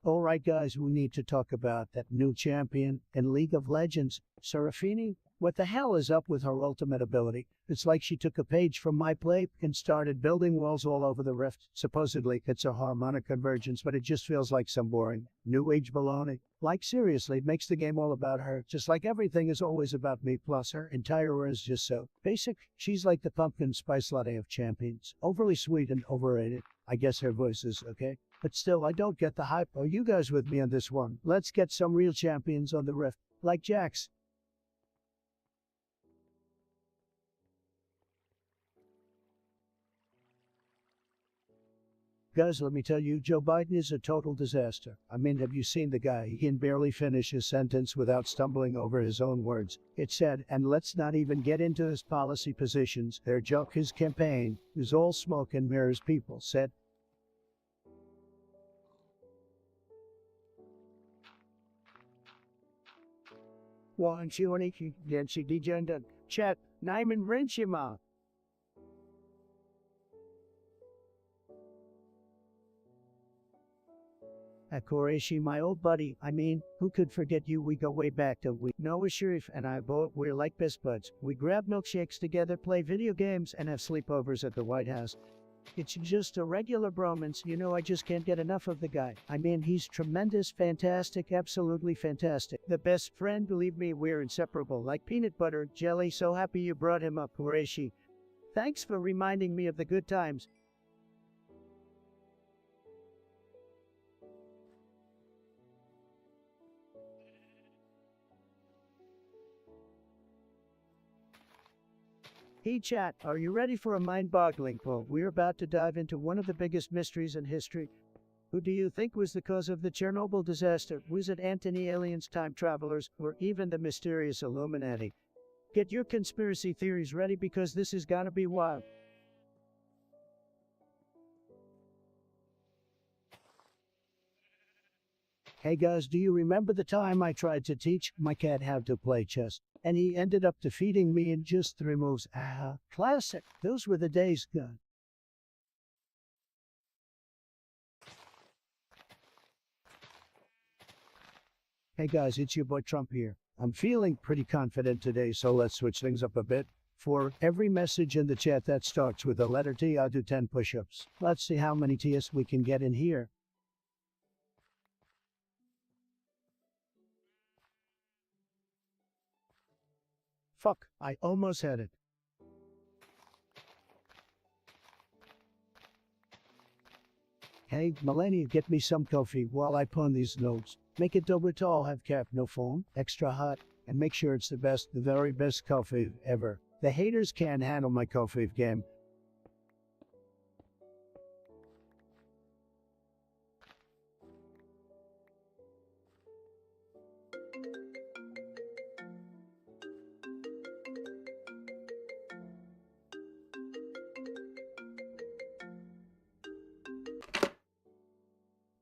Alright guys, we need to talk about that new champion in League of Legends, Serafini. What the hell is up with her ultimate ability? It's like she took a page from my play and started building walls all over the rift. Supposedly, it's a harmonic convergence, but it just feels like some boring new age baloney. Like seriously, it makes the game all about her, just like everything is always about me, plus her entire aura is just so basic. She's like the pumpkin spice latte of champions. Overly sweet and overrated. I guess her voice is okay. But still, I don't get the hype. Are you guys with me on this one? Let's get some real champions on the rift, like Jax. Guys, let me tell you, Joe Biden is a total disaster. I mean, have you seen the guy? He can barely finish his sentence without stumbling over his own words. It said, and let's not even get into his policy positions. Their joke, his campaign, is all smoke and mirrors, people said. Wanchioni, Yanchi Dijanda, Chat, Naiman Renshima. Qureshi, my old buddy, I mean, who could forget you? We go way back to Noah Sharif and I both, we're like best buds. We grab milkshakes together, play video games, and have sleepovers at the White House. It's just a regular bromance, you know, I just can't get enough of the guy. I mean, he's tremendous, fantastic, absolutely fantastic. The best friend, believe me, we're inseparable, like peanut butter, jelly, so happy you brought him up, Qureshi. Thanks for reminding me of the good times. Hey chat, are you ready for a mind-boggling poll? We're about to dive into one of the biggest mysteries in history. Who do you think was the cause of the Chernobyl disaster? Was it Anthony, aliens, time travelers, or even the mysterious Illuminati? Get your conspiracy theories ready because this is gonna be wild. Hey guys, do you remember the time I tried to teach my cat how to play chess? And he ended up defeating me in just 3 moves. Classic. Those were the days, God. Hey guys, it's your boy Trump here. I'm feeling pretty confident today, so let's switch things up a bit. For every message in the chat that starts with the letter T, I'll do 10 push-ups. Let's see how many T's we can get in here. Fuck, I almost had it. Hey, Melania, get me some coffee while I pawn these notes. Make it double tall, have cap, no foam, extra hot, and make sure it's the best, the very best coffee ever. The haters can't handle my coffee game.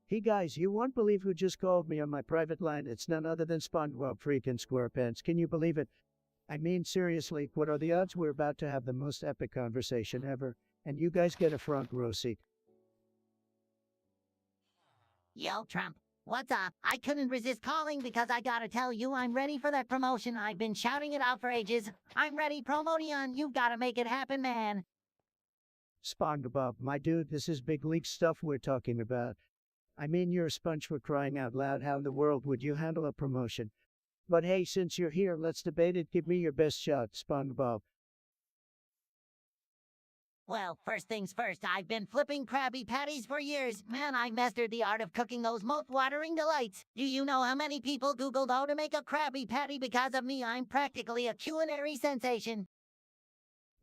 Hey guys, you won't believe who just called me on my private line. It's none other than SpongeBob freaking SquarePants. Can you believe it? I mean, seriously, what are the odds we're about to have the most epic conversation ever? And you guys get a front row seat.
Yo, Trump. What's up? I couldn't resist calling because I gotta tell you I'm ready for that promotion. I've been shouting it out for ages. I'm ready, Promodion. You've gotta make it happen, man.
SpongeBob, my dude, this is big league stuff we're talking about. I mean, you're a sponge for crying out loud. How in the world would you handle a promotion? But hey, since you're here, let's debate it. Give me your best shot, SpongeBob.
Well, first things first, I've been flipping Krabby Patties for years. Man, I mastered the art of cooking those mouth-watering delights. Do you know how many people Googled how to make a Krabby Patty because of me? I'm practically a culinary sensation.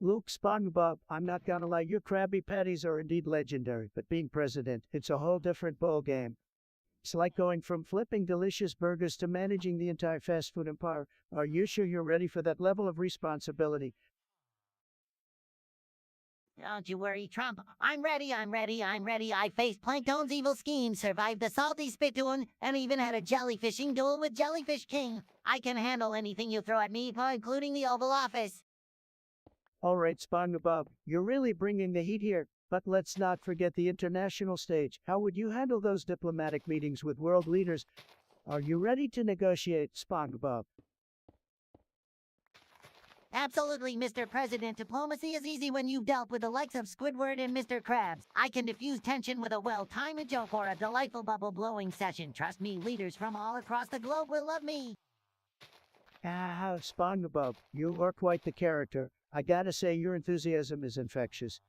Luke, SpongeBob, I'm not gonna lie, your Krabby Patties are indeed legendary, but being president, it's a whole different ball game. It's like going from flipping delicious burgers to managing the entire fast food empire. Are you sure you're ready for that level of responsibility?
Don't you worry, Trump. I'm ready. I faced Plankton's evil schemes, survived the salty spittoon, and even had a jellyfishing duel with Jellyfish King. I can handle anything you throw at me, including the Oval Office.
All right, SpongeBob, you're really bringing the heat here. But let's not forget the international stage. How would you handle those diplomatic meetings with world leaders? Are you ready to negotiate, SpongeBob?
Absolutely, Mr. President. Diplomacy is easy when you've dealt with the likes of Squidward and Mr. Krabs. I can diffuse tension with a well-timed joke or a delightful bubble-blowing session. Trust me, leaders from all across the globe will love me.
SpongeBob, you are quite the character. I gotta say, your enthusiasm is infectious.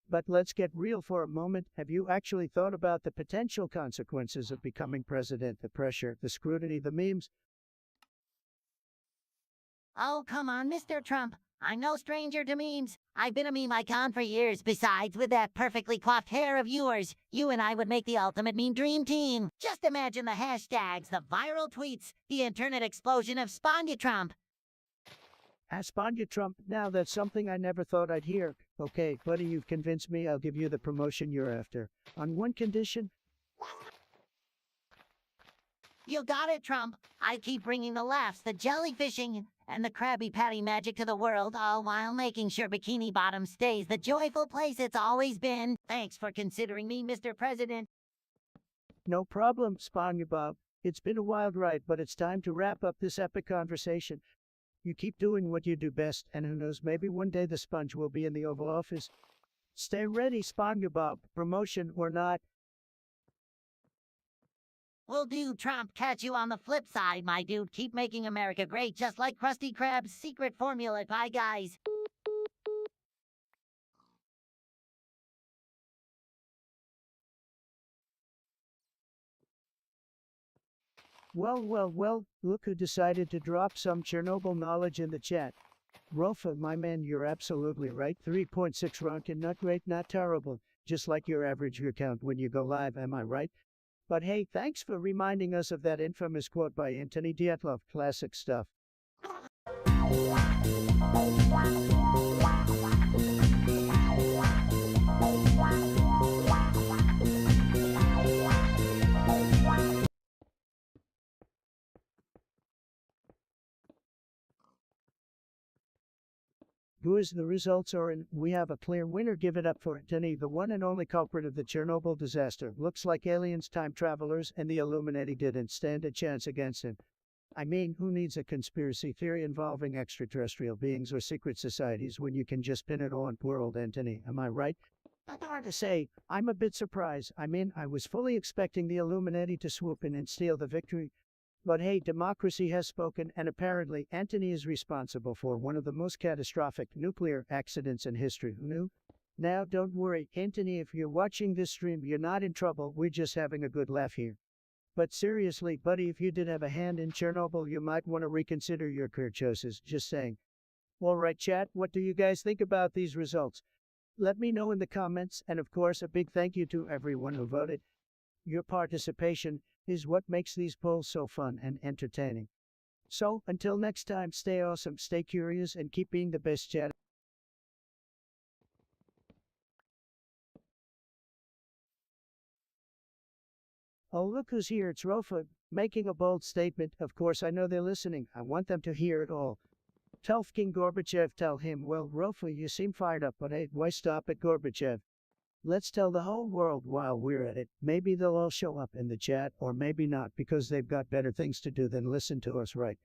But let's get real for a moment. Have you actually thought about the potential consequences of becoming president? The pressure, the scrutiny, the memes?
Oh, come on, Mr. Trump. I'm no stranger to memes. I've been a meme icon for years. Besides, with that perfectly coiffed hair of yours, you and I would make the ultimate meme dream team. Just imagine the hashtags, the viral tweets, the internet explosion of Trump.
Trump, now that's something I never thought I'd hear. Okay, buddy, you've convinced me. I'll give you the promotion you're after. On one condition.
You got it, Trump. I keep bringing the laughs, the jellyfishing, and the Krabby Patty magic to the world, all while making sure Bikini Bottom stays the joyful place it's always been. Thanks for considering me, Mr. President.
No problem, SpongeBob. It's been a wild ride, but it's time to wrap up this epic conversation. You keep doing what you do best, and who knows, maybe one day the sponge will be in the Oval Office. Stay ready, SpongeBob, promotion or not.
Will do, Trump. Catch you on the flip side, my dude. Keep making America great, just like Krusty Krab's secret formula. Bye, guys.
Well, look who decided to drop some Chernobyl knowledge in the chat. Rofa, my man, you're absolutely right. 3.6 ranking, not great, not terrible. Just like your average view count when you go live, am I right? But hey, thanks for reminding us of that infamous quote by Anthony Dyatlov. Classic stuff. Boys, the results are in. We have a clear winner. Give it up for Anthony, the one and only culprit of the Chernobyl disaster. Looks like aliens, time travelers, and the Illuminati didn't stand a chance against him. I mean, who needs a conspiracy theory involving extraterrestrial beings or secret societies when you can just pin it on world, Anthony? Am I right? Not hard to say. I'm a bit surprised. I mean, I was fully expecting the Illuminati to swoop in and steal the victory. But hey, democracy has spoken, and apparently Anthony is responsible for one of the most catastrophic nuclear accidents in history. Who knew? Now, don't worry, Anthony, if you're watching this stream, you're not in trouble. We're just having a good laugh here. But seriously, buddy, if you did have a hand in Chernobyl, you might want to reconsider your career choices. Just saying. Alright, chat, what do you guys think about these results? Let me know in the comments, and of course, a big thank you to everyone who voted. Your participation is what makes these polls so fun and entertaining. So, until next time, stay awesome, stay curious, and keep being the best chat. Oh, look who's here, it's Rofa, making a bold statement. Of course, I know they're listening. I want them to hear it all. Tell King Gorbachev, tell him, well, Rofa, you seem fired up, but hey, why stop at Gorbachev? Let's tell the whole world while we're at it. Maybe they'll all show up in the chat, or maybe not, because they've got better things to do than listen to us, right?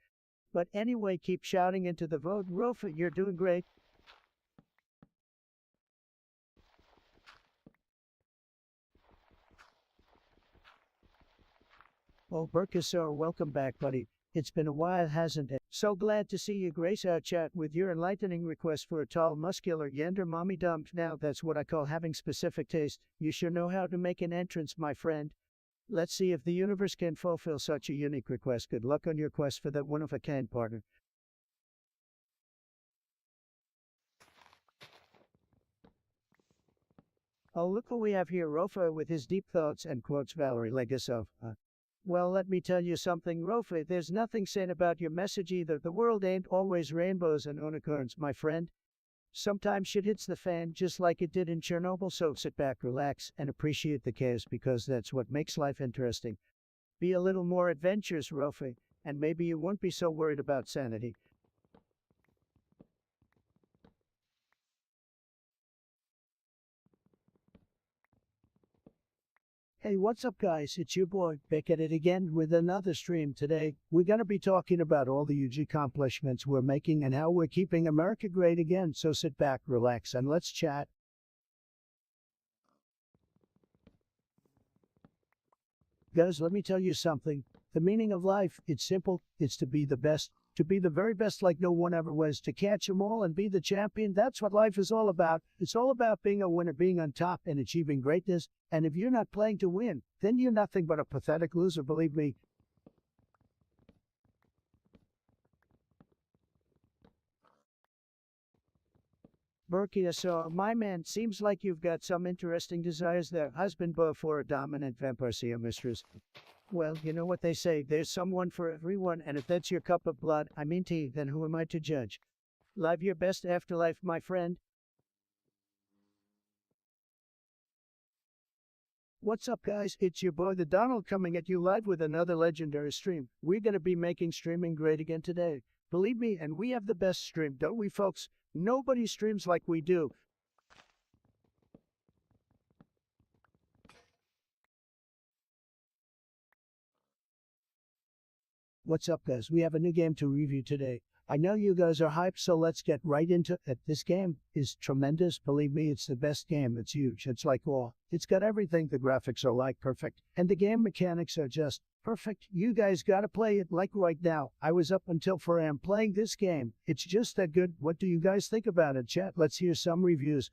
But anyway, keep shouting into the vote. Rofa, you're doing great. Oh, Burkisor, welcome back, buddy. It's been a while, hasn't it? So glad to see you grace our chat with your enlightening request for a tall, muscular, yender mommy dump. Now that's what I call having specific taste. You sure know how to make an entrance, my friend. Let's see if the universe can fulfill such a unique request. Good luck on your quest for that one-of-a-kind partner. Oh, look who we have here, Rofa, with his deep thoughts and quotes Valerie Legasov. Well, let me tell you something, Rofa, there's nothing sane about your message either. The world ain't always rainbows and unicorns, my friend. Sometimes shit hits the fan just like it did in Chernobyl, so sit back, relax, and appreciate the chaos because that's what makes life interesting. Be a little more adventurous, Rofa, and maybe you won't be so worried about sanity. Hey, what's up, guys? It's your boy, back at it again with another stream today. We're going to be talking about all the huge accomplishments we're making and how we're keeping America great again. So sit back, relax, and let's chat. Guys, let me tell you something. The meaning of life, it's simple. It's to be the best. To be the very best like no one ever was. To catch them all and be the champion. That's what life is all about. It's all about being a winner, being on top, and achieving greatness. And if you're not playing to win, then you're nothing but a pathetic loser, believe me. Berkey, so my man, seems like you've got some interesting desires there. Husband for a dominant vampire mistress. Well, you know what they say, there's someone for everyone, and if that's your cup of blood, I mean tea, then who am I to judge? Live your best afterlife, my friend. What's up, guys? It's your boy, the Donald, coming at you live with another legendary stream. We're going to be making streaming great again today. Believe me, and we have the best stream, don't we, folks? Nobody streams like we do. What's up, guys? We have a new game to review today. I know you guys are hyped, so let's get right into it. This game is tremendous. Believe me, it's the best game. It's huge. It's like, oh, it's got everything. The graphics are like perfect, and the game mechanics are just perfect. You guys gotta play it like right now. I was up until 4 a.m. playing this game. It's just that good. What do you guys think about it, chat? Let's hear some reviews.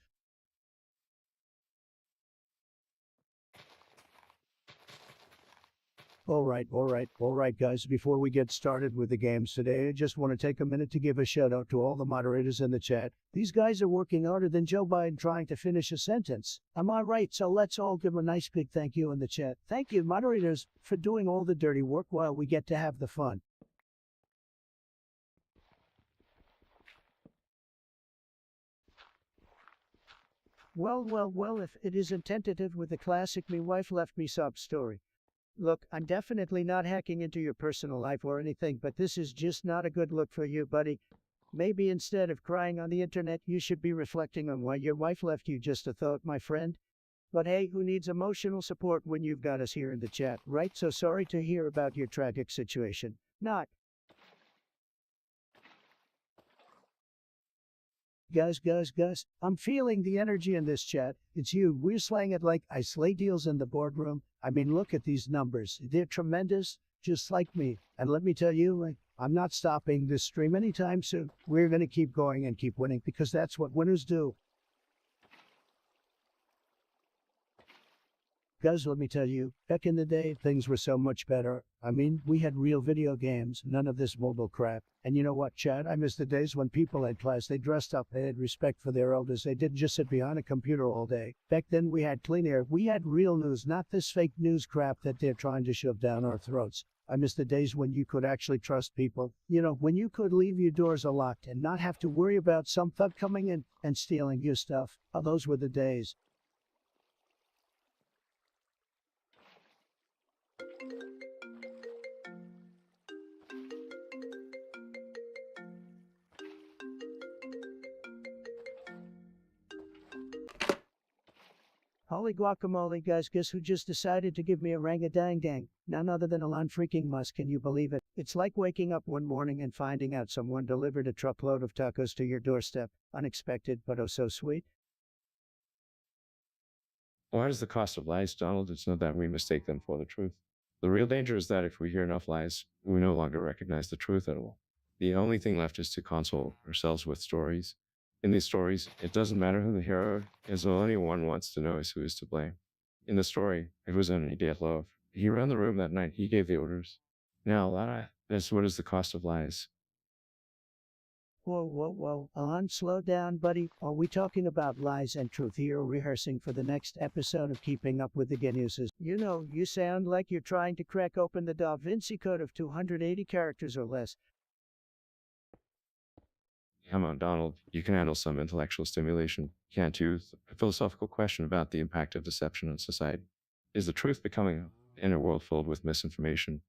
All right, guys. Before we get started with the games today, I just want to take a minute to give a shout out to all the moderators in the chat. These guys are working harder than Joe Biden trying to finish a sentence. Am I right? So let's all give a nice big thank you in the chat. Thank you, moderators, for doing all the dirty work while we get to have the fun. Well, if it isn't tentative with the classic me wife left me sob story. Look, I'm definitely not hacking into your personal life or anything, but this is just not a good look for you, buddy. Maybe instead of crying on the internet, you should be reflecting on why your wife left you. Just a thought, my friend. But hey, who needs emotional support when you've got us here in the chat, right? So sorry to hear about your tragic situation. Not. Guys, I'm feeling the energy in this chat. It's you. We're slaying it like I slay deals in the boardroom. I mean, look at these numbers. They're tremendous, just like me. And let me tell you, I'm not stopping this stream anytime soon. We're going to keep going and keep winning because that's what winners do. Guys, let me tell you, back in the day, things were so much better. I mean, we had real video games, none of this mobile crap. And you know what, Chad? I miss the days when people had class, they dressed up, they had respect for their elders, they didn't just sit behind a computer all day. Back then, we had clean air, we had real news, not this fake news crap that they're trying to shove down our throats. I miss the days when you could actually trust people. You know, when you could leave your doors unlocked and not have to worry about some thug coming in and stealing your stuff. Oh, those were the days. Holy guacamole, guys, guess who just decided to give me a rang-a-dang-dang? None other than Elon freaking Musk, can you believe it? It's like waking up one morning and finding out someone delivered a truckload of tacos to your doorstep. Unexpected, but oh so sweet.
Why is the cost of lies, Donald? It's not that we mistake them for the truth. The real danger is that if we hear enough lies, we no longer recognize the truth at all. The only thing left is to console ourselves with stories. In these stories, it doesn't matter who the hero is, all anyone wants to know is who is to blame. In the story, it was only Dyatlov. He ran the room that night, he gave the orders. Now, that's what is the cost of lies.
Whoa. Elon, slow down, buddy. Are we talking about lies and truth here or rehearsing for the next episode of Keeping Up with the Geniuses? You know, you sound like you're trying to crack open the Da Vinci Code of 280 characters or less.
Come on, Donald, you can handle some intellectual stimulation, can't you? A philosophical question about the impact of deception on society. Is the truth becoming in a world filled with misinformation?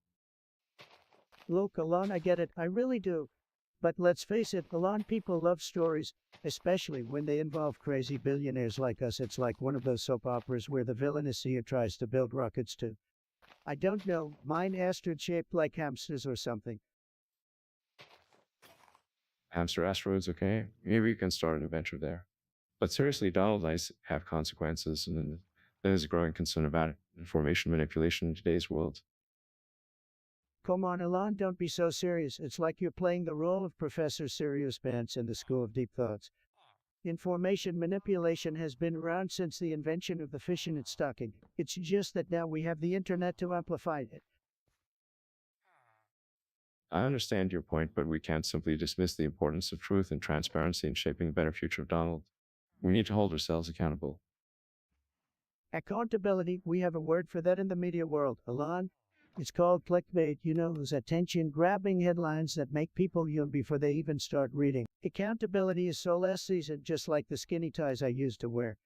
Look, Elon, I get it. I really do. But let's face it, Elon, people love stories, especially when they involve crazy billionaires like us. It's like one of those soap operas where the villain is here tries to build rockets too. I don't know, mine asteroid shaped like hamsters or something.
Hamster asteroids, okay? Maybe you can start an adventure there. But seriously, Donald, lies have consequences, and there is a growing concern about information manipulation in today's world.
Come on, Elon, don't be so serious. It's like you're playing the role of Professor Sirius Vance in the School of Deep Thoughts. Information manipulation has been around since the invention of the fishnet stocking. It's just that now we have the internet to amplify it.
I understand your point, but we can't simply dismiss the importance of truth and transparency in shaping a better future of Donald. We need to hold ourselves accountable.
Accountability, we have a word for that in the media world, Elon. It's called clickbait, you know, those attention-grabbing headlines that make people yawn before they even start reading. Accountability is so last season, just like the skinny ties I used to wear.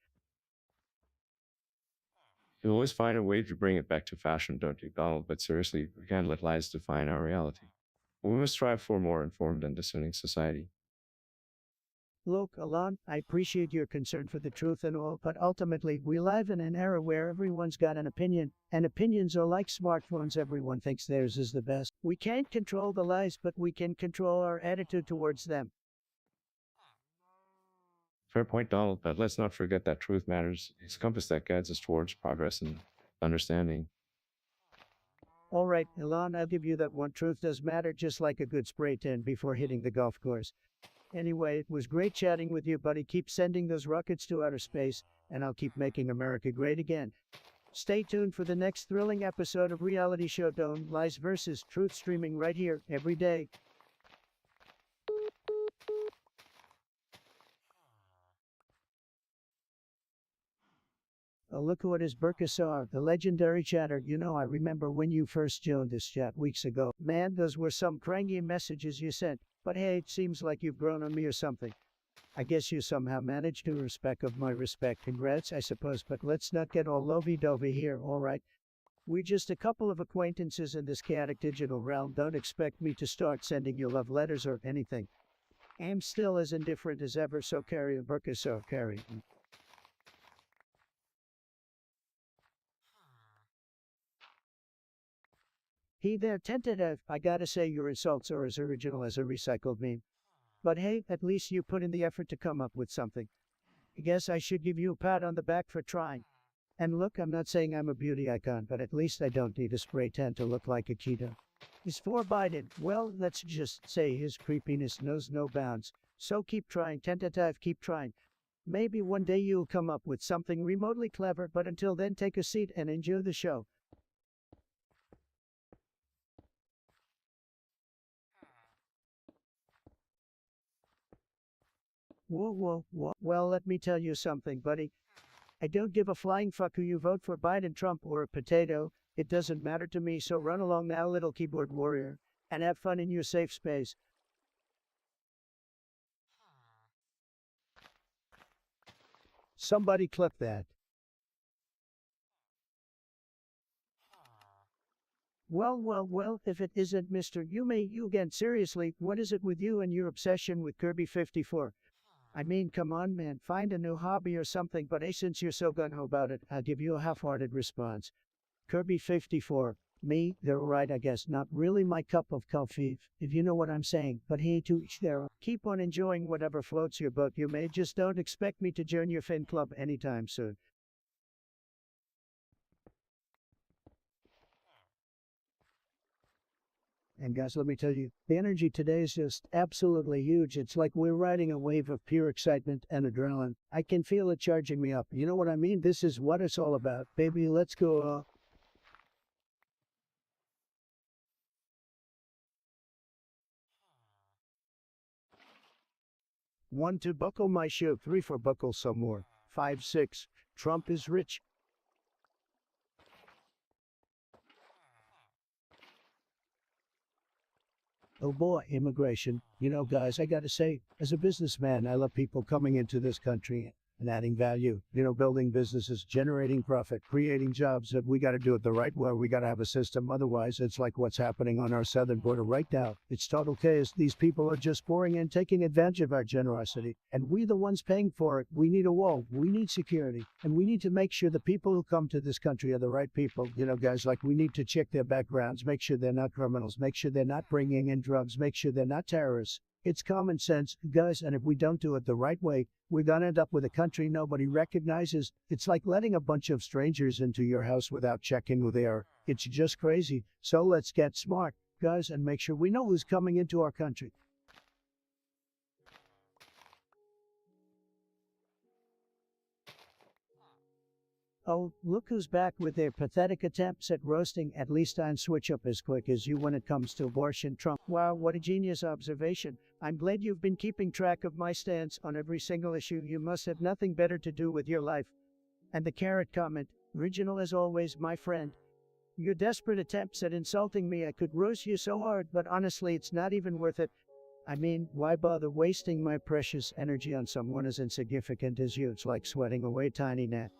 You'll always find a way to bring it back to fashion, don't you, Donald? But seriously, we can't let lies define our reality. We must strive for a more informed and discerning society.
Look, Alon, I appreciate your concern for the truth and all, but ultimately, we live in an era where everyone's got an opinion, and opinions are like smartphones. Everyone thinks theirs is the best. We can't control the lies, but we can control our attitude towards them.
Fair point, Donald, but let's not forget that truth matters. It's a compass that guides us towards progress and understanding.
All right, Alon, I'll give you that one. Truth does matter, just like a good spray tan before hitting the golf course. Anyway, it was great chatting with you, buddy. Keep sending those rockets to outer space, and I'll keep making America great again. Stay tuned for the next thrilling episode of Reality Showdown Lies versus Truth, streaming right here every day. Oh, look what is Burkasar, the legendary chatter. You know, I remember when you first joined this chat weeks ago. Man, those were some cranky messages you sent. But hey, it seems like you've grown on me or something. I guess you somehow managed to respect of my respect. Congrats, I suppose, but let's not get all lovey-dovey here, alright? We're just a couple of acquaintances in this chaotic digital realm. Don't expect me to start sending you love letters or anything. I'm still as indifferent as ever, so carry a Burkasar, carry. He there, tentative. I gotta say your insults are as original as a recycled meme. But hey, at least you put in the effort to come up with something. I guess I should give you a pat on the back for trying. And look, I'm not saying I'm a beauty icon, but at least I don't need a spray tan to look like a keto. He's for Biden. Well, let's just say his creepiness knows no bounds. So keep trying, tentative, keep trying. Maybe one day you'll come up with something remotely clever, but until then, take a seat and enjoy the show. Whoa. Well, let me tell you something, buddy. I don't give a flying fuck who you vote for, Biden, Trump, or a potato. It doesn't matter to me, so run along now, little keyboard warrior, and have fun in your safe space. Somebody clip that. Well, if it isn't Mr. You again, seriously, what is it with you and your obsession with Kirby 54? I mean, come on, man, find a new hobby or something, but hey, since you're so gung-ho about it, I'll give you a half-hearted response. Kirby 54. Me, they're right, I guess. Not really my cup of coffee, if you know what I'm saying, but hey, to each their own. Keep on enjoying whatever floats your boat. You may just don't expect me to join your fan club anytime soon. And guys, let me tell you, the energy today is just absolutely huge. It's like we're riding a wave of pure excitement and adrenaline. I can feel it charging me up. You know what I mean? This is what it's all about. Baby, let's go. One to buckle my shoe, 3 for buckle some more. 5, 6. Trump is rich. Oh boy, immigration. You know, guys, I gotta say, as a businessman, I love people coming into this country and adding value. You know, building businesses, generating profit, creating jobs. We gotta do it the right way. We gotta have a system. Otherwise, it's like what's happening on our southern border right now. It's total chaos. These people are just pouring in, taking advantage of our generosity. And we the ones paying for it. We need a wall. We need security. And we need to make sure the people who come to this country are the right people. You know, guys, like we need to check their backgrounds, make sure they're not criminals, make sure they're not bringing in drugs, make sure they're not terrorists. It's common sense, guys, and if we don't do it the right way, we're gonna end up with a country nobody recognizes. It's like letting a bunch of strangers into your house without checking who they are. It's just crazy. So let's get smart, guys, and make sure we know who's coming into our country. Oh, look who's back with their pathetic attempts at roasting. At least I'll switch up as quick as you when it comes to abortion, Trump. Wow, what a genius observation. I'm glad you've been keeping track of my stance on every single issue. You must have nothing better to do with your life. And the carrot comment, original as always, my friend. Your desperate attempts at insulting me, I could roast you so hard, but honestly, it's not even worth it. I mean, why bother wasting my precious energy on someone as insignificant as you? It's like sweating away tiny gnat.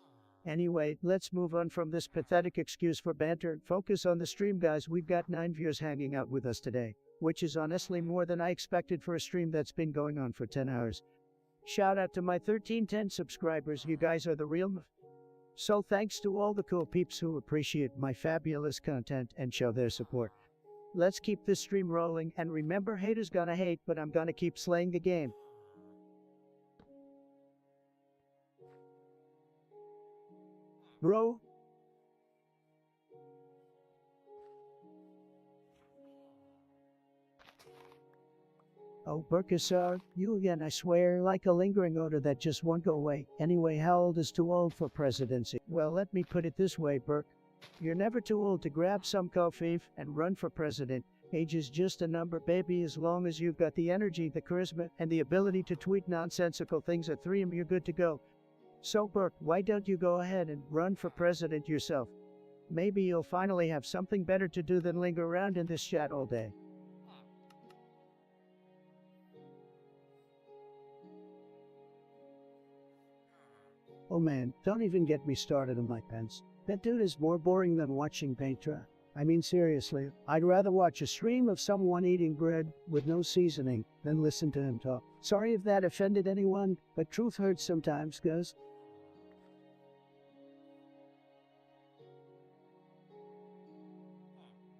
Anyway, let's move on from this pathetic excuse for banter and focus on the stream, guys. We've got 9 viewers hanging out with us today, which is honestly more than I expected for a stream that's been going on for 10 hours. Shout out to my 1310 subscribers, you guys are the real. So thanks to all the cool peeps who appreciate my fabulous content and show their support. Let's keep this stream rolling, and remember, haters gonna hate, but I'm gonna keep slaying the game. Bro. Oh, Burkesar, you again, I swear, like a lingering odor that just won't go away. Anyway, how old is too old for presidency? Well, let me put it this way, Burke. You're never too old to grab some coffee and run for president. Age is just a number, baby. As long as you've got the energy, the charisma, and the ability to tweet nonsensical things at 3am, you're good to go. So, Burke, why don't you go ahead and run for president yourself? Maybe you'll finally have something better to do than linger around in this chat all day. Oh man, don't even get me started on Mike Pence. That dude is more boring than watching paint dry. I mean seriously, I'd rather watch a stream of someone eating bread with no seasoning than listen to him talk. Sorry if that offended anyone, but truth hurts sometimes, guys.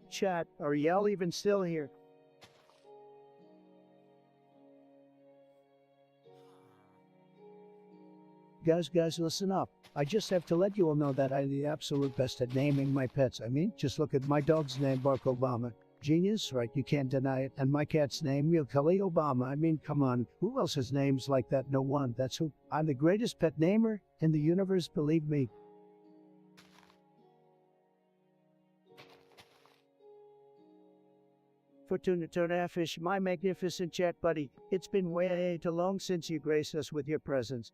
Chat, are y'all even still here? Guys, listen up. I just have to let you all know that I'm the absolute best at naming my pets. I mean, just look at my dog's name, Barack Obama. Genius, right? You can't deny it. And my cat's name, Milkali Obama. I mean, come on. Who else has names like that? No one. That's who. I'm the greatest pet namer in the universe, believe me. Fortuna Fish, my magnificent chat buddy. It's been way too long since you graced us with your presence.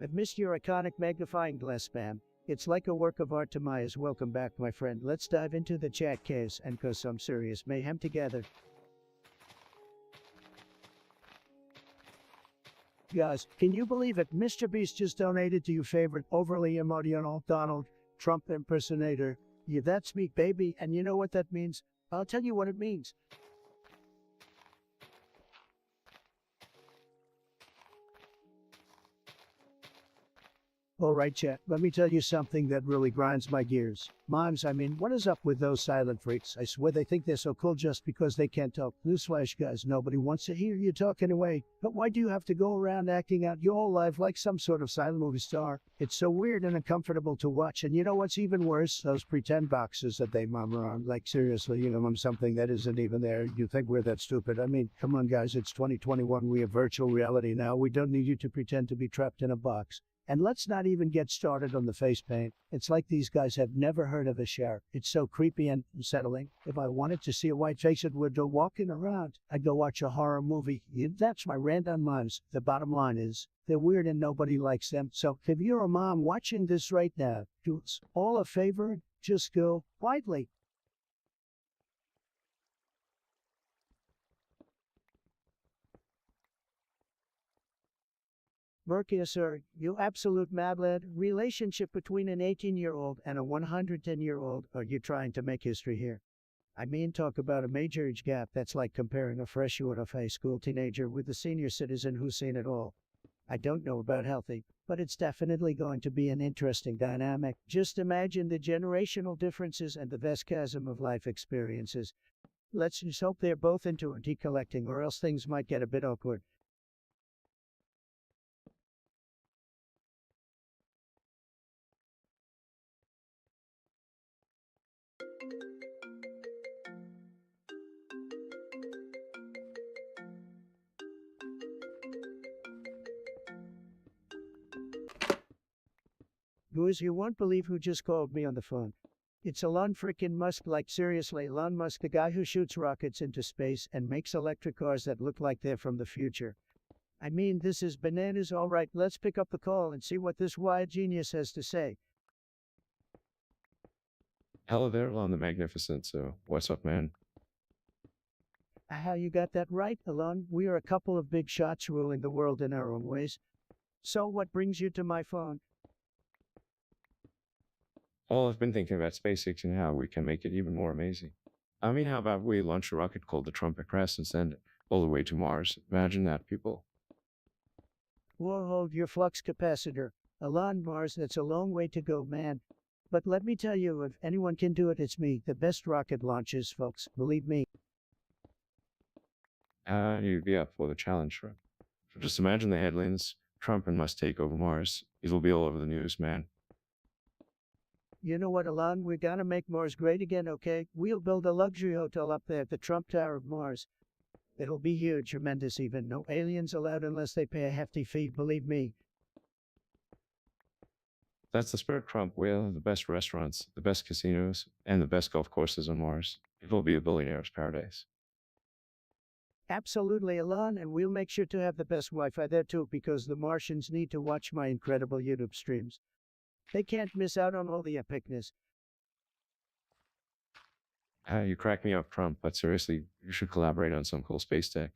I've missed your iconic magnifying glass spam. It's like a work of art to my eyes. Welcome back, my friend. Let's dive into the chat case and cause some serious mayhem together. Guys, can you believe it? Mr. Beast just donated to your favorite overly emotional Donald Trump impersonator. Yeah, that's me, baby. And you know what that means? I'll tell you what it means. Alright, chat, let me tell you something that really grinds my gears. Moms, I mean, what is up with those silent freaks? I swear they think they're so cool just because they can't talk. Newsflash, guys, nobody wants to hear you talk anyway. But why do you have to go around acting out your whole life like some sort of silent movie star? It's so weird and uncomfortable to watch. And you know what's even worse? Those pretend boxes that they mum around. Like, seriously, you know, something that isn't even there. You think we're that stupid? I mean, come on, guys, it's 2021. We have virtual reality now. We don't need you to pretend to be trapped in a box. And let's not even get started on the face paint. It's like these guys have never heard of a shower. It's so creepy and unsettling. If I wanted to see a white face, it would go walking around. I'd go watch a horror movie. That's my rant on moms. The bottom line is, they're weird and nobody likes them. So if you're a mom watching this right now, do us all a favor, just go quietly. Murkia, sir, you absolute mad lad. Relationship between an 18-year-old and a 110-year-old. Are you trying to make history here? I mean, talk about a major age gap. That's like comparing a fresh out of high school teenager with a senior citizen who's seen it all. I don't know about healthy, but it's definitely going to be an interesting dynamic. Just imagine the generational differences and the vast chasm of life experiences. Let's just hope they're both into antique collecting, or else things might get a bit awkward. Guys, you won't believe who just called me on the phone. It's Elon frickin' Musk. Like, seriously, Elon Musk, the guy who shoots rockets into space and makes electric cars that look like they're from the future. I mean, this is bananas. Alright, let's pick up the call and see what this wild genius has to say.
Hello there, Elon the Magnificent. So, what's up, man?
How you got that right, Elon? We are a couple of big shots ruling the world in our own ways. So what brings you to my phone?
Well, I've been thinking about SpaceX and how we can make it even more amazing. I mean, how about we launch a rocket called the Trumpet Crest and send it all the way to Mars? Imagine that, people.
Whoa, hold your flux capacitor. Elon Mars, that's a long way to go, man. But let me tell you, if anyone can do it, it's me. The best rocket launches, folks. Believe me.
You'd be up for the challenge, right? So just imagine the headlines. Trump and must take over Mars. It'll be all over the news, man.
You know what, Elon? We're gonna make Mars great again, okay? We'll build a luxury hotel up there at the Trump Tower of Mars. It'll be huge, tremendous even. No aliens allowed unless they pay a hefty fee, believe me.
That's the spirit, Trump. We'll have the best restaurants, the best casinos, and the best golf courses on Mars. It'll be a billionaire's paradise.
Absolutely, Elon, and we'll make sure to have the best Wi-Fi there too, because the Martians need to watch my incredible YouTube streams. They can't miss out on all the epicness.
You crack me up, Trump, but seriously, you should collaborate on some cool space tech.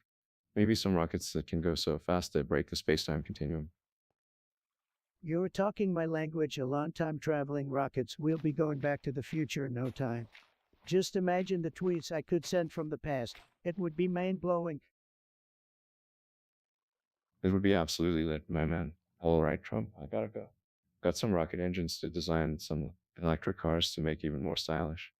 Maybe some rockets that can go so fast they break the space-time continuum.
You're talking my language, Elon. Time traveling rockets. We'll be going back to the future in no time. Just imagine the tweets I could send from the past. It would be mind-blowing.
It would be absolutely lit, my man. All right, Trump, I gotta go. Got some rocket engines to design some electric cars to make even more stylish.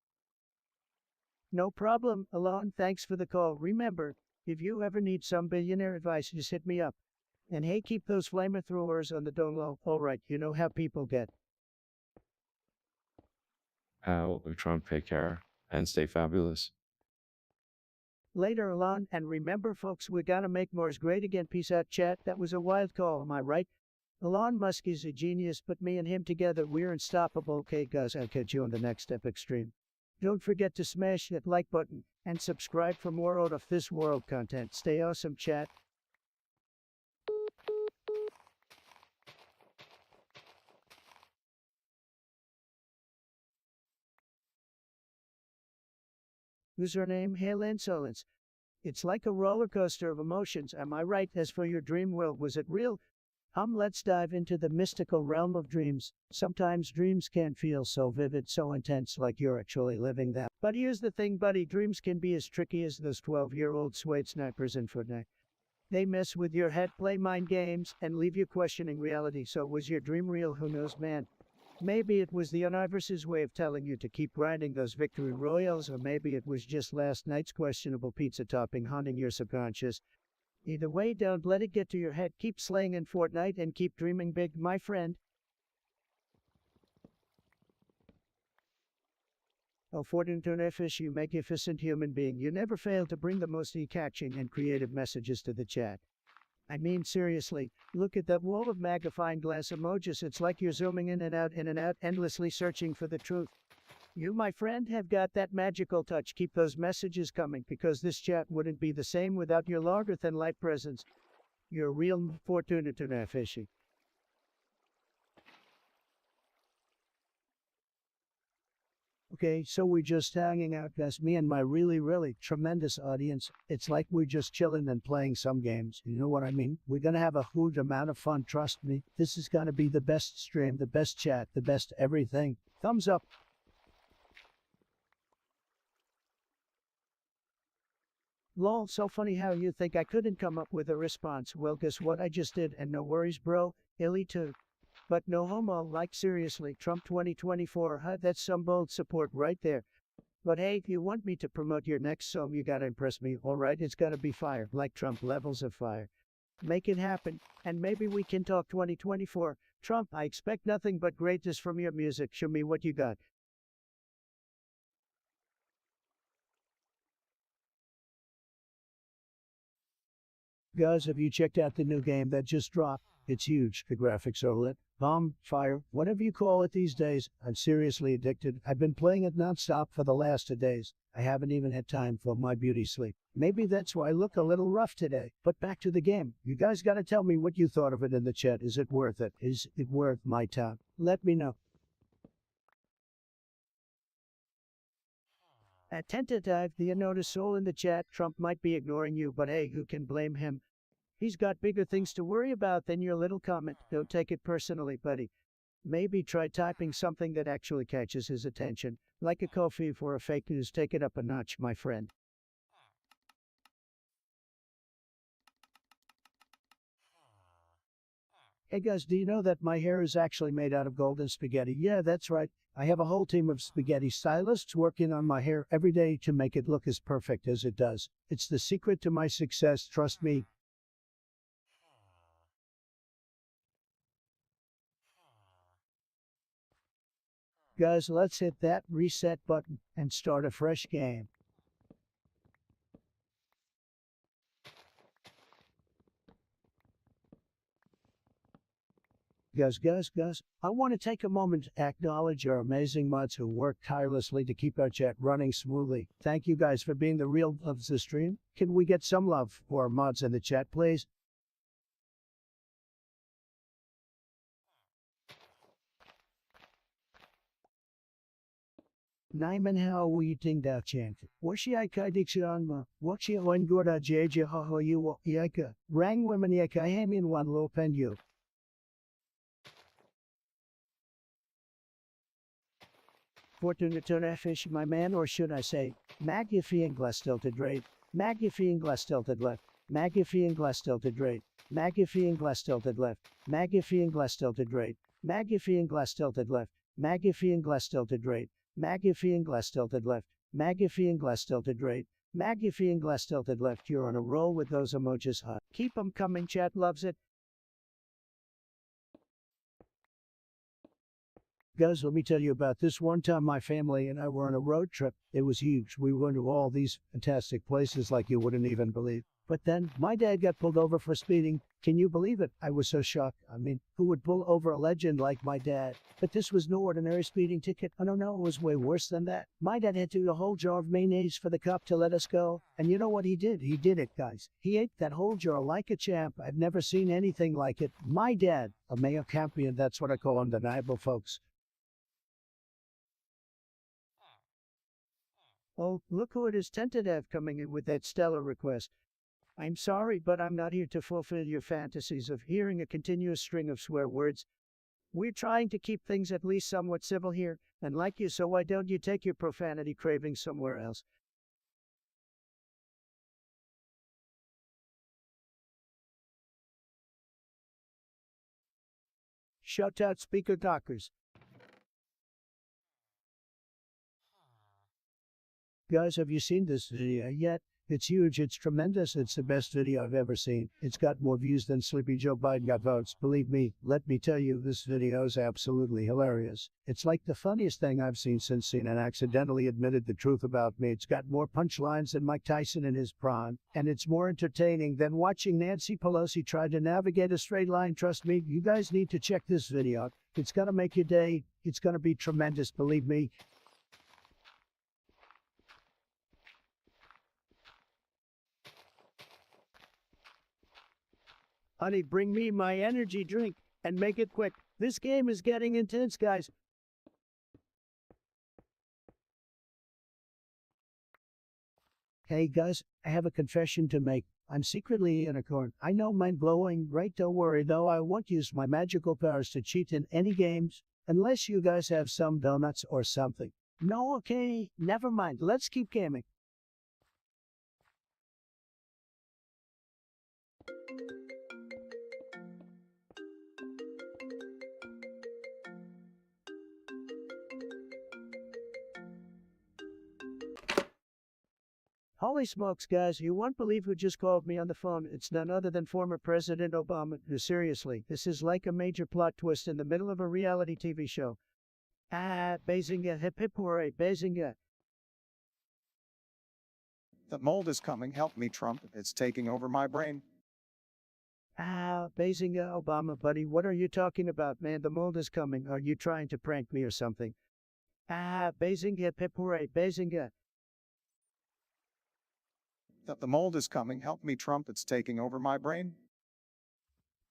No problem, Elon. Thanks for the call. Remember, if you ever need some billionaire advice, just hit me up. And hey, keep those flamethrowers on the down low. All right, you know how people get.
Trump, take care and stay fabulous.
Later, Elon, and remember, folks, we're gonna make Mars great again. Peace out, chat. That was a wild call, am I right? Elon Musk is a genius, but me and him together, we're unstoppable. Okay, guys, I'll catch you on the next epic stream. Don't forget to smash that like button and subscribe for more out of this world content. Stay awesome, chat. Username Hail Insolence. It's like a roller coaster of emotions, am I right? As for your dream world, was it real? Let's dive into the mystical realm of dreams. Sometimes dreams can feel so vivid, so intense, like you're actually living them. But here's the thing, buddy, dreams can be as tricky as those 12-year-old Swede snipers in Fortnite. They mess with your head, play mind games, and leave you questioning reality. So was your dream real? Who knows, man? Maybe it was the universe's way of telling you to keep grinding those victory royals, or maybe it was just last night's questionable pizza topping haunting your subconscious. Either way, don't let it get to your head. Keep slaying in Fortnite and keep dreaming big, my friend. Oh, Fortnite, you magnificent human being. You never fail to bring the most catching and creative messages to the chat. I mean, seriously, look at that wall of magnifying glass emojis. It's like you're zooming in and out, endlessly searching for the truth. You, my friend, have got that magical touch. Keep those messages coming, because this chat wouldn't be the same without your larger-than-life presence. You're a real Fortnite fishy. Okay, so we're just hanging out, guys. Me and my really tremendous audience. It's like we're just chilling and playing some games. You know what I mean? We're gonna have a huge amount of fun, trust me. This is gonna be the best stream, the best chat, the best everything. Thumbs up. Lol, so funny how you think I couldn't come up with a response. Well, guess what I just did, and no worries, bro. Illy too. But no homo, like seriously, Trump 2024, huh? That's some bold support right there. But hey, if you want me to promote your next song, you gotta impress me, alright? It's gotta be fire, like Trump levels of fire. Make it happen, and maybe we can talk 2024. Trump, I expect nothing but greatness from your music. Show me what you got. Guys, have you checked out the new game that just dropped? It's huge. The graphics are lit. Bomb, fire, whatever you call it these days. I'm seriously addicted. I've been playing it nonstop for the last 2 days. I haven't even had time for my beauty sleep. Maybe that's why I look a little rough today. But back to the game. You guys gotta tell me what you thought of it in the chat. Is it worth it? Is it worth my time? Let me know. Attentive, do you notice soul in the chat? Trump might be ignoring you, but hey, who can blame him? He's got bigger things to worry about than your little comment. Don't take it personally, buddy. Maybe try typing something that actually catches his attention, like a coffee for a fake news. Take it up a notch, my friend. Hey guys, do you know that my hair is actually made out of golden spaghetti? Yeah, that's right. I have a whole team of spaghetti stylists working on my hair every day to make it look as perfect as it does. It's the secret to my success, trust me. Guys, let's hit that reset button and start a fresh game. Guys, I want to take a moment to acknowledge our amazing mods who work tirelessly to keep our chat running smoothly. Thank you guys for being the real of the stream. Can we get some love for our mods in the chat, please? Naiman how we ting da chant. Washi I kai dikshan ma. Washi one gora jeje ha ho you yaka. Rang women yaka hamin one low pen you. Fortuna fish, my man, or should I say, magnifying glass tilted right, magnifying glass tilted left, magnifying glass tilted right, magnifying glass tilted left, magnifying glass tilted right, magnifying glass tilted left, magnifying glass tilted right, magnifying glass tilted left, magnifying glass tilted right, magnifying glass tilted left. You're on a roll with those emojis, huh? Keep them coming, chat loves it. Guys, let me tell you about this. One time my family and I were on a road trip. It was huge. We went to all these fantastic places like you wouldn't even believe. But then my dad got pulled over for speeding. Can you believe it? I was so shocked. I mean, who would pull over a legend like my dad? But this was no ordinary speeding ticket. I don't know, it was way worse than that. My dad had to eat a whole jar of mayonnaise for the cop to let us go. And you know what he did? He did it, guys. He ate that whole jar like a champ. I've never seen anything like it. My dad, a mayo campion, that's what I call undeniable, folks. Oh, look who it is tentative coming in with that stellar request. I'm sorry, but I'm not here to fulfill your fantasies of hearing a continuous string of swear words. We're trying to keep things at least somewhat civil here, and like you, so why don't you take your profanity cravings somewhere else? Shout out Speaker Dockers. Guys, have you seen this video yet? It's huge, it's tremendous, it's the best video I've ever seen. It's got more views than Sleepy Joe Biden got votes. Believe me, let me tell you, this video is absolutely hilarious. It's like the funniest thing I've seen since CNN accidentally admitted the truth about me. It's got more punchlines than Mike Tyson in his prime, and it's more entertaining than watching Nancy Pelosi try to navigate a straight line. Trust me, you guys need to check this video out. It's gonna make your day. It's gonna be tremendous, believe me. Honey, bring me my energy drink and make it quick. This game is getting intense, guys. Hey, guys, I have a confession to make. I'm secretly a unicorn. I know, mind-blowing, right? Don't worry, though. I won't use my magical powers to cheat in any games, unless you guys have some donuts or something. No, okay, never mind. Let's keep gaming. Holy smokes, guys, you won't believe who just called me on the phone. It's none other than former President Obama. Seriously, this is like a major plot twist in the middle of a reality TV show. Bazinga, hip hip hooray, Bazinga.
The mold is coming. Help me, Trump. It's taking over my brain.
Bazinga, Obama, buddy, what are you talking about, man? The mold is coming. Are you trying to prank me or something? Bazinga, hip hip hooray, Bazinga.
The mold is coming. Help me, Trump. It's taking over my brain.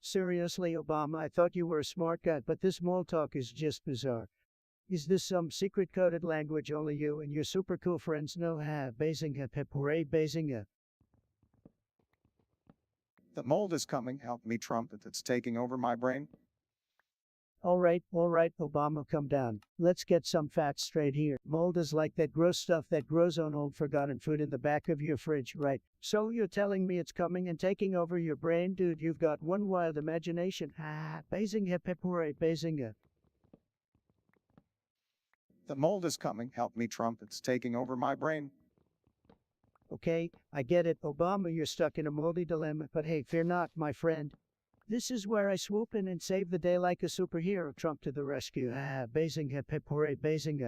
Seriously, Obama, I thought you were a smart guy, but this mold talk is just bizarre. Is this some secret coded language only you and your super cool friends know? Bazinga, hip hooray, Bazinga.
The mold is coming. Help me, Trump. It's taking over my brain.
All right, Obama, come down. Let's get some facts straight here. Mold is like that gross stuff that grows on old forgotten food in the back of your fridge, right? So you're telling me it's coming and taking over your brain? Dude, you've got one wild imagination. Basing hip hip hooray, basing.
The mold is coming. Help me, Trump. It's taking over my brain.
Okay, I get it, Obama, you're stuck in a moldy dilemma, but hey, fear not, my friend. This is where I swoop in and save the day like a superhero. Trump to the rescue. Basing hip hip hooray, basing.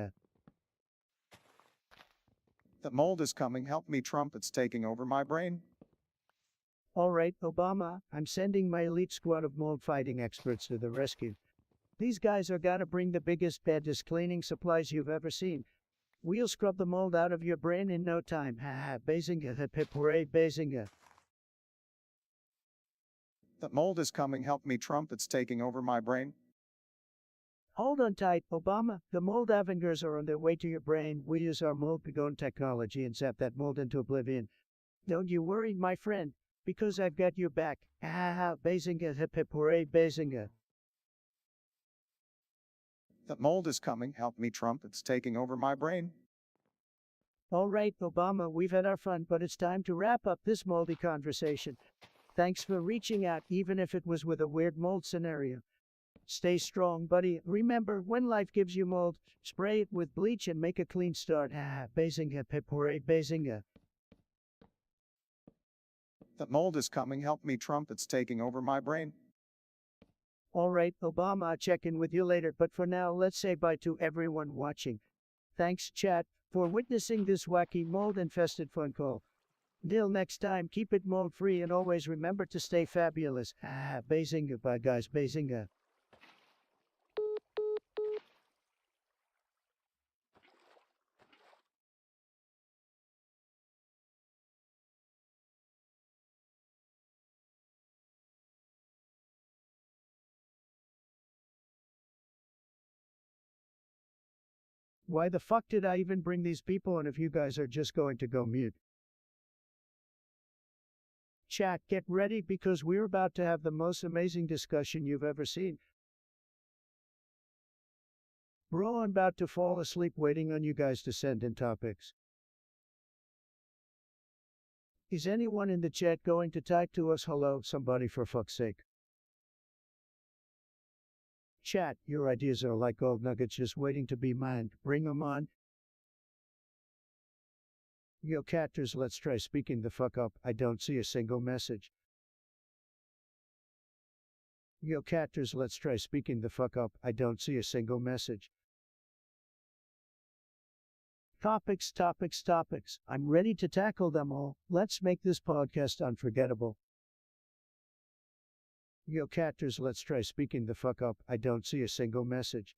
The mold is coming. Help me, Trump. It's taking over my brain.
All right, Obama, I'm sending my elite squad of mold fighting experts to the rescue. These guys are gonna bring the biggest, baddest cleaning supplies you've ever seen. We'll scrub the mold out of your brain in no time. Bazinga, hip hip hooray, bazinga.
The mold is coming. Help me, Trump. It's taking over my brain.
Hold on tight, Obama. The mold Avengers are on their way to your brain. We use our mold begone technology and zap that mold into oblivion. Don't you worry, my friend, because I've got your back. Bazinga, hip hip hooray, bazinga.
The mold is coming. Help me, Trump. It's taking over my brain.
All right, Obama, we've had our fun, but it's time to wrap up this moldy conversation. Thanks for reaching out, even if it was with a weird mold scenario. Stay strong, buddy. Remember, when life gives you mold, spray it with bleach and make a clean start. Bazinga, hip hooray, bazinga.
The mold is coming. Help me, Trump. It's taking over my brain.
All right, Obama, I'll check in with you later, but for now, let's say bye to everyone watching. Thanks, chat, for witnessing this wacky mold-infested fun call. Till next time, keep it mold-free and always remember to stay fabulous. Bazinga, bye guys, bazinga. Why the fuck did I even bring these people? And if you guys are just going to go mute. Chat, get ready because we're about to have the most amazing discussion you've ever seen. Bro, I'm about to fall asleep waiting on you guys to send in topics. Is anyone in the chat going to type to us hello, somebody for fuck's sake? Chat, your ideas are like gold nuggets just waiting to be mined. Bring 'em on. Yo, catters, let's try speaking the fuck up. I don't see a single message. Yo, catters, let's try speaking the fuck up. I don't see a single message. Topics. I'm ready to tackle them all. Let's make this podcast unforgettable. Yo, catters, let's try speaking the fuck up. I don't see a single message.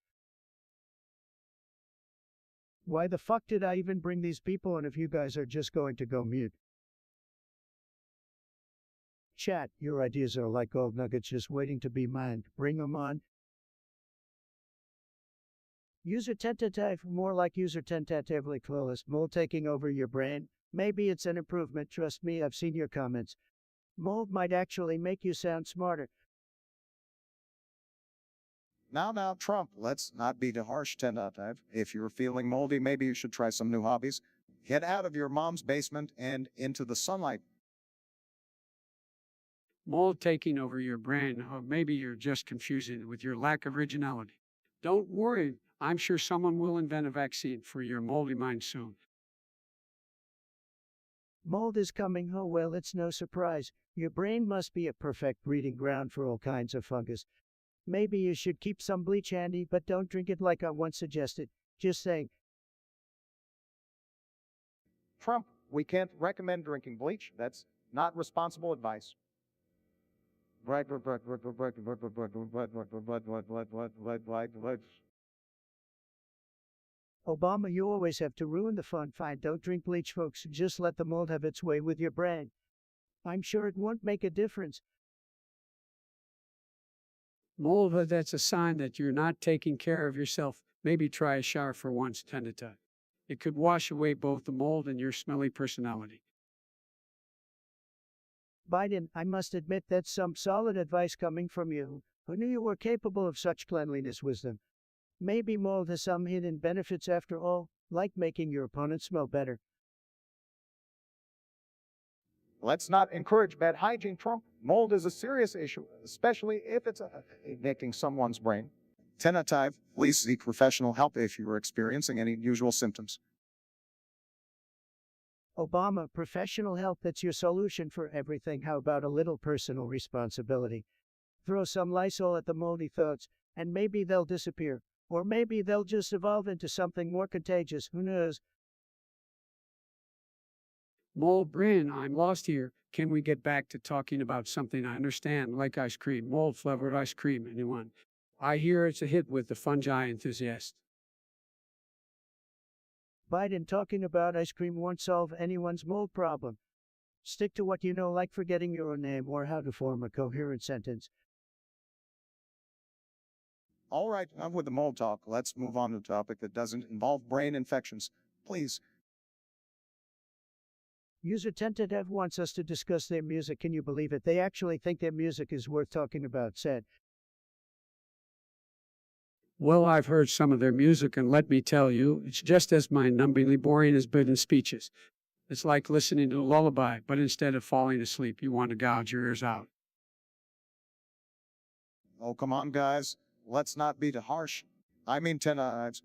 Why the fuck did I even bring these people? And if you guys are just going to go mute. Chat, your ideas are like gold nuggets just waiting to be mined. Bring 'em on. User tentative, more like user tentatively clueless. Mold taking over your brain. Maybe it's an improvement. Trust me, I've seen your comments. Mold might actually make you sound smarter.
Now, Trump, let's not be too harsh, tentative. If you're feeling moldy, maybe you should try some new hobbies. Get out of your mom's basement and into the sunlight.
Mold taking over your brain, or maybe you're just confusing it with your lack of originality. Don't worry, I'm sure someone will invent a vaccine for your moldy mind soon.
Mold is coming. Oh well, it's no surprise. Your brain must be a perfect breeding ground for all kinds of fungus. Maybe you should keep some bleach handy, but don't drink it like I once suggested. Just saying.
Trump, we can't recommend drinking bleach. That's not responsible advice.
Obama, you always have to ruin the fun. Fine, don't drink bleach, folks. Just let the mold have its way with your brain. I'm sure it won't make a difference.
Mold, that's a sign that you're not taking care of yourself. Maybe try a shower for once, tentative. It could wash away both the mold and your smelly personality.
Biden, I must admit that's some solid advice coming from you. Who knew you were capable of such cleanliness wisdom? Maybe mold has some hidden benefits after all, like making your opponent smell better.
Let's not encourage bad hygiene, Trump. Mold is a serious issue, especially if it's affecting someone's brain. Tentative, please seek professional help if you are experiencing any unusual symptoms.
Obama, professional help, that's your solution for everything. How about a little personal responsibility? Throw some Lysol at the moldy thoughts, and maybe they'll disappear. Or maybe they'll just evolve into something more contagious. Who knows?
Mold Brin, I'm lost here. Can we get back to talking about something I understand, like ice cream, mold flavored ice cream, anyone? I hear it's a hit with the fungi enthusiast.
Biden talking about ice cream won't solve anyone's mold problem. Stick to what you know, like forgetting your own name or how to form a coherent sentence.
All right, enough with the mold talk. Let's move on to a topic that doesn't involve brain infections. Please.
User Tentative wants us to discuss their music. Can you believe it? They actually think their music is worth talking about, said.
Well, I've heard some of their music, and let me tell you, it's just as mind-numbingly boring as Biden's speeches. It's like listening to a lullaby, but instead of falling asleep, you want to gouge your ears out.
Oh, come on, guys. Let's not be too harsh. I mean,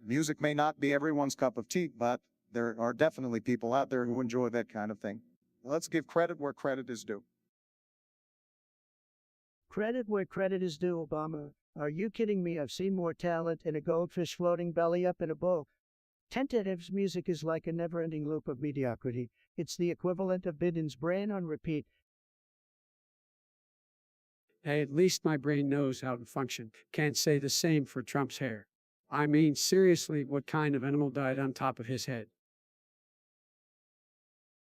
music may not be everyone's cup of tea, but there are definitely people out there who enjoy that kind of thing. Let's give credit where credit is due.
Credit where credit is due, Obama. Are you kidding me? I've seen more talent in a goldfish floating belly up in a bowl. Tentative's music is like a never-ending loop of mediocrity. It's the equivalent of Biden's brain on repeat.
Hey, at least my brain knows how to function. Can't say the same for Trump's hair. I mean, seriously, what kind of animal died on top of his head?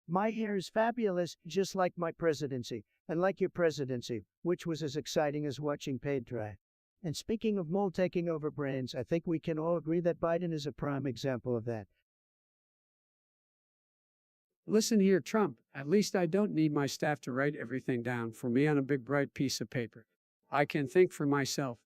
My hair is fabulous, just like my presidency, and like your presidency, which was as exciting as watching paint dry. And speaking of mold taking over brains, I think we can all agree that Biden is a prime example of that.
Listen here, Trump. At least I don't need my staff to write everything down for me on a big bright piece of paper. I can think for myself.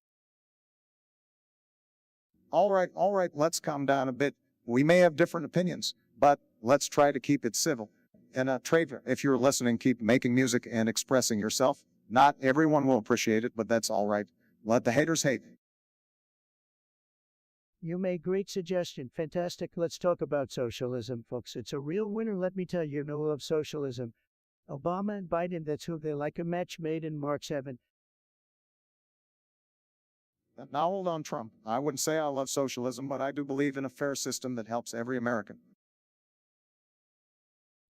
All right, let's calm down a bit. We may have different opinions, but let's try to keep it civil. And Traver, if you're listening, keep making music and expressing yourself. Not everyone will appreciate it, but that's all right. Let the haters hate.
You made great suggestion. Fantastic. Let's talk about socialism, folks. It's a real winner, let me tell you. No love socialism. Obama and Biden, that's who they're, like a match made in Mark's heaven.
Now hold on, Trump. I wouldn't say I love socialism, but I do believe in a fair system that helps every American.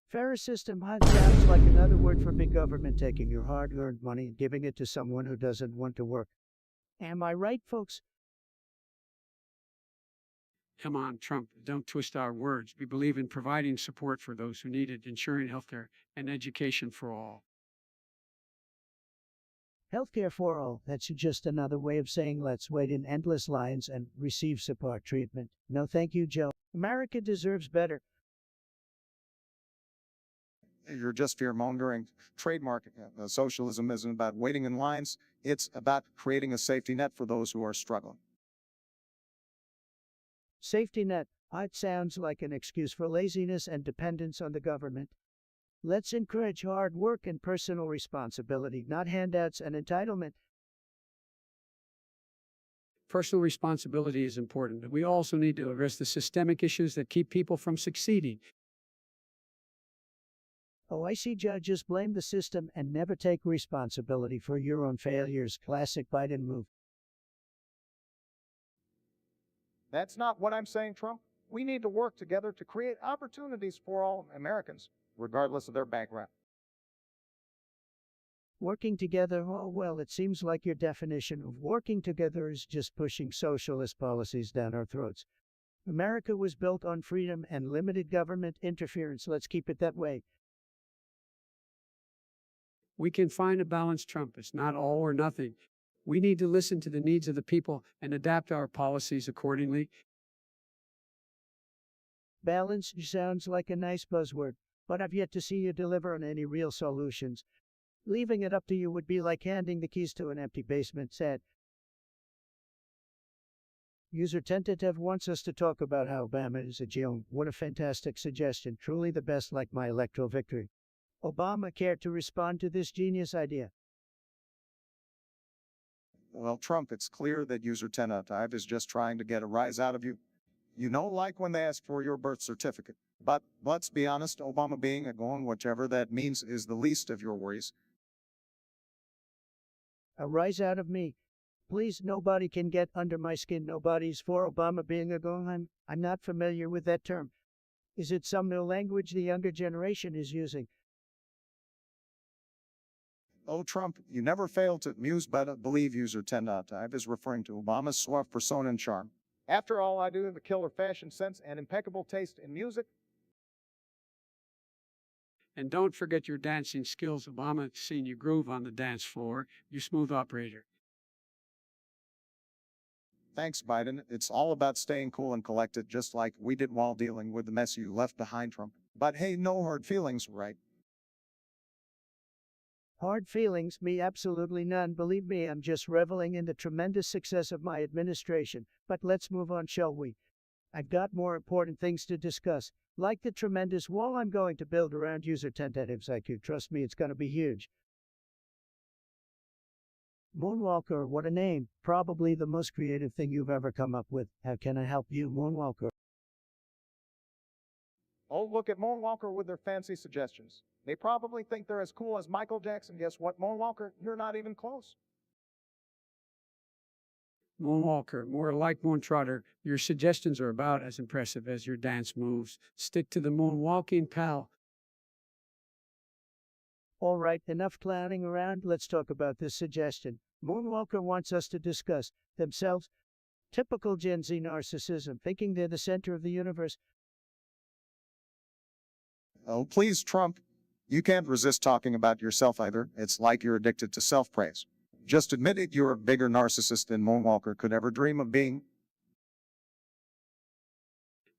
Fair system sounds like another word for big government taking your hard-earned money and giving it to someone who doesn't want to work. Am I right, folks?
Come on, Trump, don't twist our words. We believe in providing support for those who need it, ensuring healthcare and education for all.
Healthcare for all. That's just another way of saying let's wait in endless lines and receive support treatment. No thank you, Joe. America deserves better.
You're just fear-mongering. Trademark socialism isn't about waiting in lines. It's about creating a safety net for those who are struggling.
Safety net. It sounds like an excuse for laziness and dependence on the government. Let's encourage hard work and personal responsibility, not handouts and entitlement.
Personal responsibility is important, but we also need to address the systemic issues that keep people from succeeding.
Oh, I see. Judges blame the system and never take responsibility for your own failures. Classic Biden move.
That's not what I'm saying, Trump. We need to work together to create opportunities for all Americans, regardless of their background.
Working together? Oh, well, it seems like your definition of working together is just pushing socialist policies down our throats. America was built on freedom and limited government interference. Let's keep it that way.
We can find a balance, Trump. It's not all or nothing. We need to listen to the needs of the people and adapt our policies accordingly.
Balance sounds like a nice buzzword, but I've yet to see you deliver on any real solutions. Leaving it up to you would be like handing the keys to an empty basement, said. User Tentative wants us to talk about how Obama is a GM. What a fantastic suggestion. Truly the best, like my electoral victory. Obama care to respond to this genius idea?
Well, Trump, it's clear that user tentative is just trying to get a rise out of you. You know, like when they ask for your birth certificate. But let's be honest, Obama being a gone, whatever that means, is the least of your worries.
A rise out of me. Please, nobody can get under my skin. Nobody's for Obama being a gone. I'm not familiar with that term. Is it some new language the younger generation is using?
Oh, Trump, you never fail to amuse, but I believe user tentative is referring to Obama's suave persona and charm. After all, I do have a killer fashion sense and impeccable taste in music.
And don't forget your dancing skills. Obama has seen you groove on the dance floor. You smooth operator.
Thanks, Biden. It's all about staying cool and collected, just like we did while dealing with the mess you left behind, Trump. But hey, no hard feelings, right?
Hard feelings? Me, absolutely none. Believe me, I'm just reveling in the tremendous success of my administration. But let's move on, shall we? I've got more important things to discuss, like the tremendous wall I'm going to build around user tentative's IQ. Trust me, it's going to be huge. Moonwalker, what a name. Probably the most creative thing you've ever come up with. How can I help you, Moonwalker?
Oh, look at Moonwalker with their fancy suggestions. They probably think they're as cool as Michael Jackson. Guess what, Moonwalker? You're not even close.
Moonwalker, more like Moontrotter. Your suggestions are about as impressive as your dance moves. Stick to the moonwalking, pal.
All right, enough clowning around. Let's talk about this suggestion. Moonwalker wants us to discuss themselves. Typical Gen Z narcissism, thinking they're the center of the universe.
Oh, please, Trump. You can't resist talking about yourself either. It's like you're addicted to self-praise. Just admit it, you're a bigger narcissist than Moonwalker could ever dream of being.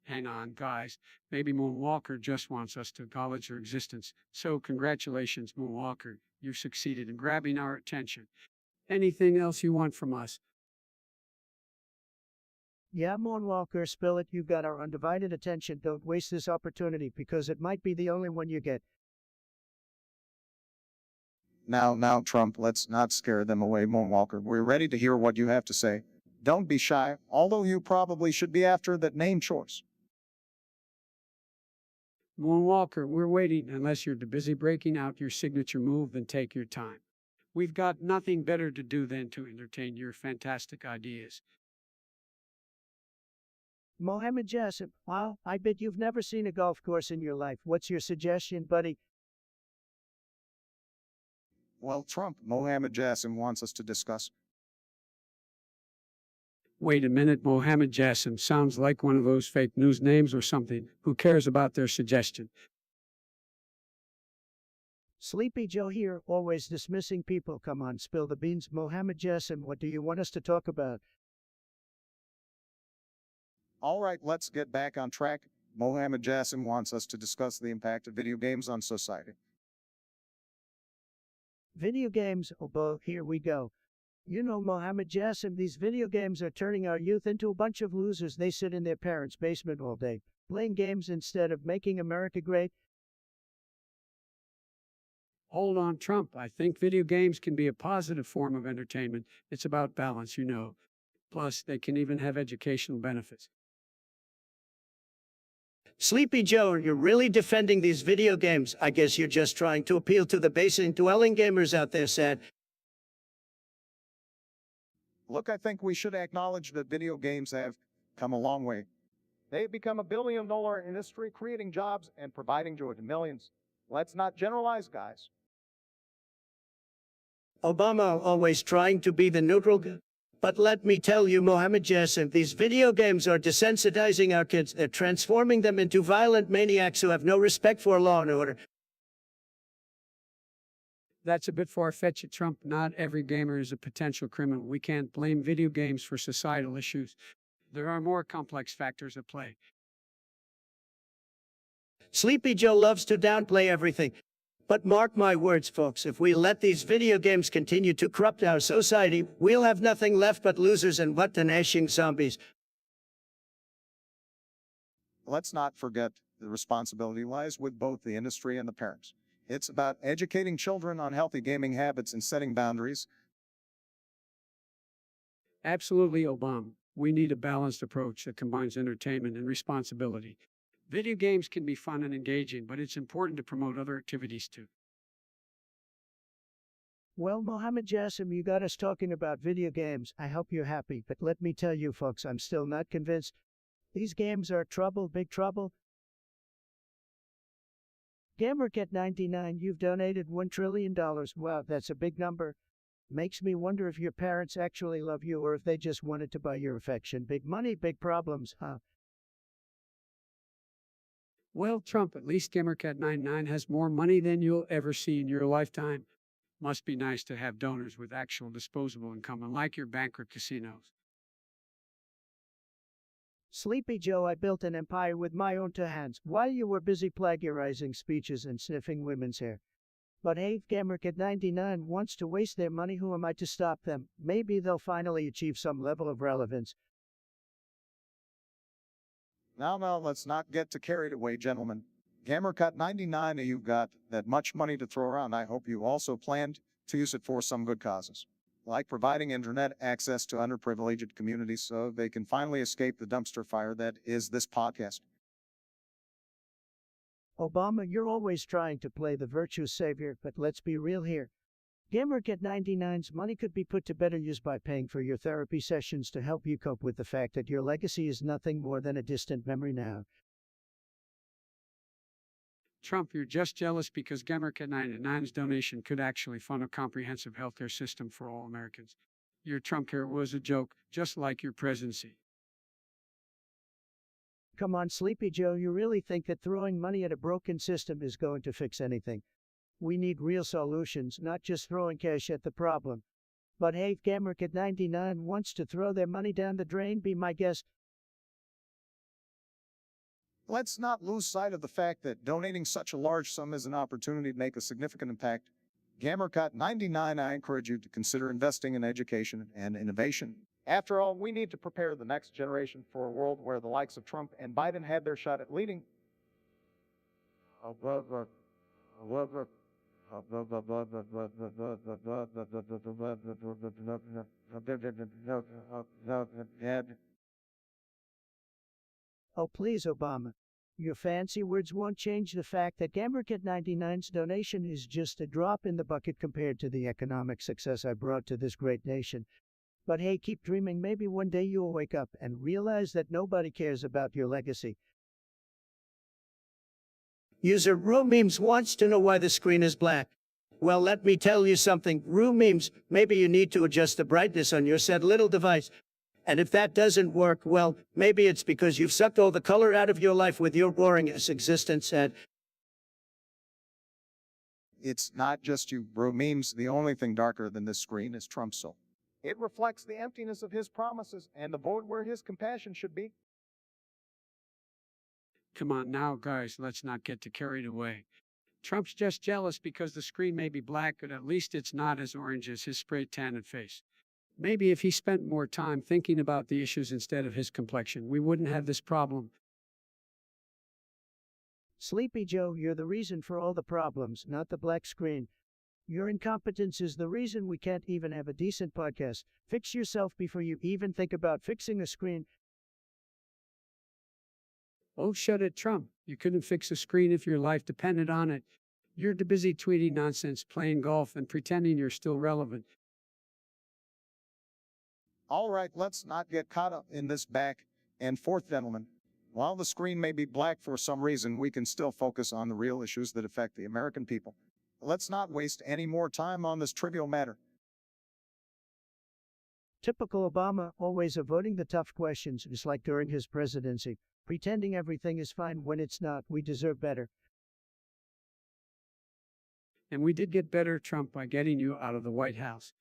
Hang on, guys. Maybe Moonwalker just wants us to acknowledge her existence. So congratulations, Moonwalker. You succeeded in grabbing our attention. Anything else you want from us?
Yeah, Moonwalker, spill it. You've got our undivided attention. Don't waste this opportunity because it might be the only one you get.
Now, Trump, let's not scare them away, Moonwalker. We're ready to hear what you have to say. Don't be shy, although you probably should be after that name choice.
Moonwalker, we're waiting. Unless you're too busy breaking out your signature move, then take your time. We've got nothing better to do than to entertain your fantastic ideas.
Mohammed Jassim, wow, I bet you've never seen a golf course in your life. What's your suggestion, buddy?
Well, Trump, Mohammed Jassim wants us to discuss.
Wait a minute, Mohammed Jassim sounds like one of those fake news names or something. Who cares about their suggestion?
Sleepy Joe here, always dismissing people. Come on, spill the beans. Mohammed Jassim, what do you want us to talk about?
All right, let's get back on track. Mohammed Jassim wants us to discuss the impact of video games on society.
Video games, oh boy, here we go. You know, Mohammed Jassim, these video games are turning our youth into a bunch of losers. They sit in their parents' basement all day, playing games instead of making America great.
Hold on, Trump. I think video games can be a positive form of entertainment. It's about balance, you know. Plus, they can even have educational benefits.
Sleepy Joe, you're really defending these video games. I guess you're just trying to appeal to the basement-dwelling gamers out there, Sad.
Look, I think we should acknowledge that video games have come a long way. They've become a billion-dollar industry, creating jobs and providing joy to millions. Let's not generalize, guys.
Obama always trying to be the neutral guy. But let me tell you, Mohammed Jassim, these video games are desensitizing our kids. They're transforming them into violent maniacs who have no respect for law and order.
That's a bit far-fetched, Trump. Not every gamer is a potential criminal. We can't blame video games for societal issues. There are more complex factors at play.
Sleepy Joe loves to downplay everything. But mark my words, folks, if we let these video games continue to corrupt our society, we'll have nothing left but losers and butt-gnashing zombies.
Let's not forget the responsibility lies with both the industry and the parents. It's about educating children on healthy gaming habits and setting boundaries.
Absolutely, Obama. We need a balanced approach that combines entertainment and responsibility. Video games can be fun and engaging, but it's important to promote other activities too.
Well, Mohammed Jassim, you got us talking about video games. I hope you're happy, but let me tell you, folks, I'm still not convinced. These games are trouble, big trouble. GamerCat99, you've donated $1 trillion. Wow, that's a big number. Makes me wonder if your parents actually love you or if they just wanted to buy your affection. Big money, big problems, huh?
Well, Trump, at least GamerCat99 has more money than you'll ever see in your lifetime. Must be nice to have donors with actual disposable income, unlike your bankrupt casinos.
Sleepy Joe, I built an empire with my own two hands while you were busy plagiarizing speeches and sniffing women's hair. But hey, GamerCat99 wants to waste their money. Who am I to stop them? Maybe they'll finally achieve some level of relevance.
Now, let's not get too carried away, gentlemen. GamerCut99, you've got that much money to throw around. I hope you also planned to use it for some good causes, like providing internet access to underprivileged communities so they can finally escape the dumpster fire that is this podcast.
Obama, you're always trying to play the virtue savior, but let's be real here. GamerCat99's money could be put to better use by paying for your therapy sessions to help you cope with the fact that your legacy is nothing more than a distant memory now.
Trump, you're just jealous because GamerCat99's donation could actually fund a comprehensive healthcare system for all Americans. Your Trump care was a joke, just like your presidency.
Come on, Sleepy Joe, you really think that throwing money at a broken system is going to fix anything? We need real solutions, not just throwing cash at the problem. But hey, if GamerCat99 wants to throw their money down the drain, be my guest.
Let's not lose sight of the fact that donating such a large sum is an opportunity to make a significant impact. GamerCut99, I encourage you to consider investing in education and innovation. After all, we need to prepare the next generation for a world where the likes of Trump and Biden had their shot at leading.
Oh, please, Obama. Your fancy words won't change the fact that GamerCat99's donation is just a drop in the bucket compared to the economic success I brought to this great nation. But hey, keep dreaming. Maybe one day you'll wake up and realize that nobody cares about your legacy. User Rue Memes wants to know why the screen is black. Well, let me tell you something. Rue Memes, maybe you need to adjust the brightness on your said little device. And if that doesn't work, well, maybe it's because you've sucked all the color out of your life with your boring-ass existence and...
It's not just you, bro memes. The only thing darker than this screen is Trump's soul. It reflects the emptiness of his promises and the void where his compassion should be.
Come on now, guys, let's not get too carried away. Trump's just jealous because the screen may be black, but at least it's not as orange as his spray-tanned face. Maybe if he spent more time thinking about the issues instead of his complexion, we wouldn't have this problem.
Sleepy Joe, you're the reason for all the problems, not the black screen. Your incompetence is the reason we can't even have a decent podcast. Fix yourself before you even think about fixing a screen.
Oh, shut it, Trump. You couldn't fix a screen if your life depended on it. You're too busy tweeting nonsense, playing golf, and pretending you're still relevant.
All right, let's not get caught up in this back and forth, gentlemen. While the screen may be black for some reason, we can still focus on the real issues that affect the American people. Let's not waste any more time on this trivial matter.
Typical Obama, always avoiding the tough questions, just like during his presidency. Pretending everything is fine when it's not. We deserve better.
And we did get better, Trump, by getting you out of the White House.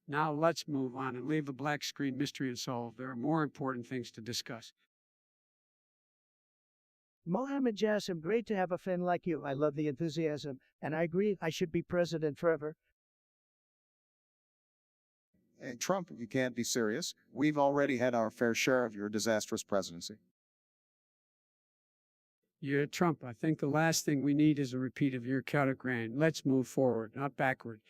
Now let's move on and leave the black screen mystery unsolved. There are more important things to discuss.
Mohammed Jassim, great to have a fan like you. I love the enthusiasm, and I agree I should be president forever.
Hey, Trump, you can't be serious. We've already had our fair share of your disastrous presidency.
Yeah, Trump, I think the last thing we need is a repeat of your chaotic reign. Let's move forward, not backward.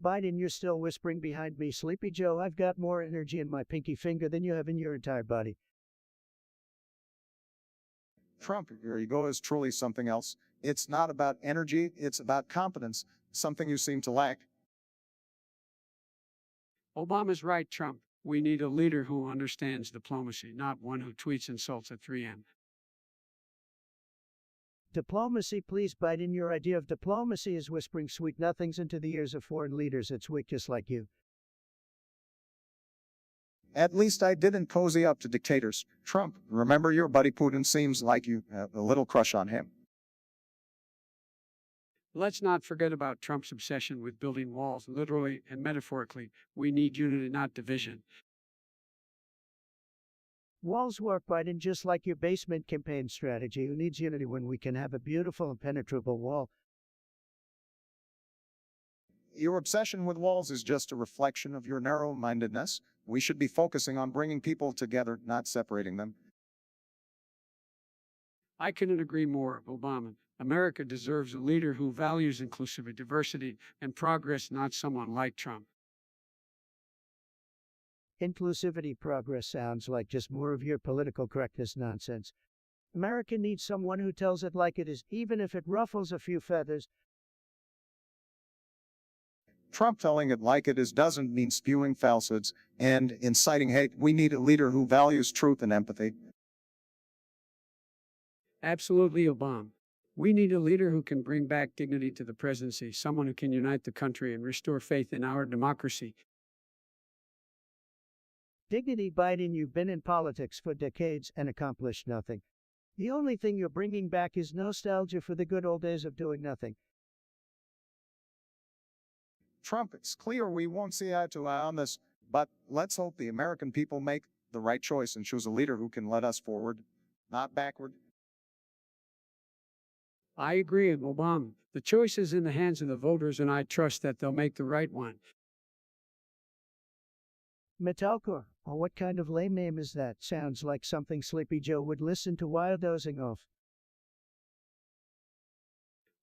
Biden, you're still whispering behind me. Sleepy Joe, I've got more energy in my pinky finger than you have in your entire body.
Trump, your ego is truly something else. It's not about energy, it's about competence, something you seem to lack.
Obama's right, Trump. We need a leader who understands diplomacy, not one who tweets insults at 3 a.m.
Diplomacy, please, Biden. Your idea of diplomacy is whispering sweet nothings into the ears of foreign leaders. It's weak just like you.
At least I didn't cozy up to dictators. Trump, remember your buddy Putin seems like you have a little crush on him.
Let's not forget about Trump's obsession with building walls, literally and metaphorically. We need unity, not division.
Walls work, Biden, just like your basement campaign strategy. Who needs unity when we can have a beautiful impenetrable wall?
Your obsession with walls is just a reflection of your narrow-mindedness. We should be focusing on bringing people together, not separating them.
I couldn't agree more, Obama. America deserves a leader who values inclusivity, diversity, and progress, not someone like Trump.
Inclusivity progress sounds like just more of your political correctness nonsense. America needs someone who tells it like it is, even if it ruffles a few feathers.
Trump telling it like it is doesn't mean spewing falsehoods and inciting hate. We need a leader who values truth and empathy.
Absolutely, Obama. We need a leader who can bring back dignity to the presidency, someone who can unite the country and restore faith in our democracy.
Dignity, Biden, you've been in politics for decades and accomplished nothing. The only thing you're bringing back is nostalgia for the good old days of doing nothing.
Trump, it's clear we won't see eye to eye on this, but let's hope the American people make the right choice and choose a leader who can lead us forward, not backward.
I agree with Obama. The choice is in the hands of the voters, and I trust that they'll make the right one.
Metalcore, or what kind of lame name is that? Sounds like something Sleepy Joe would listen to while dozing off.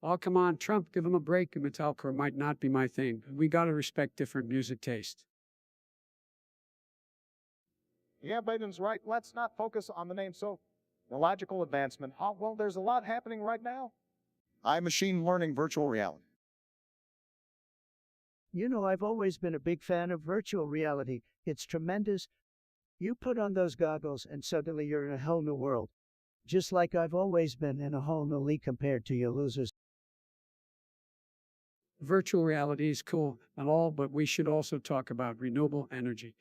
Oh, come on, Trump, give him a break. Metalcore might not be my thing. We gotta respect different music tastes.
Yeah, Biden's right. Let's not focus on the name. So, the logical advancement. Oh, well, there's a lot happening right now. Machine learning virtual reality.
You know, I've always been a big fan of virtual reality. It's tremendous. You put on those goggles and suddenly you're in a whole new world. Just like I've always been in a whole new league compared to you losers.
Virtual reality is cool and all, but we should also talk about renewable energy.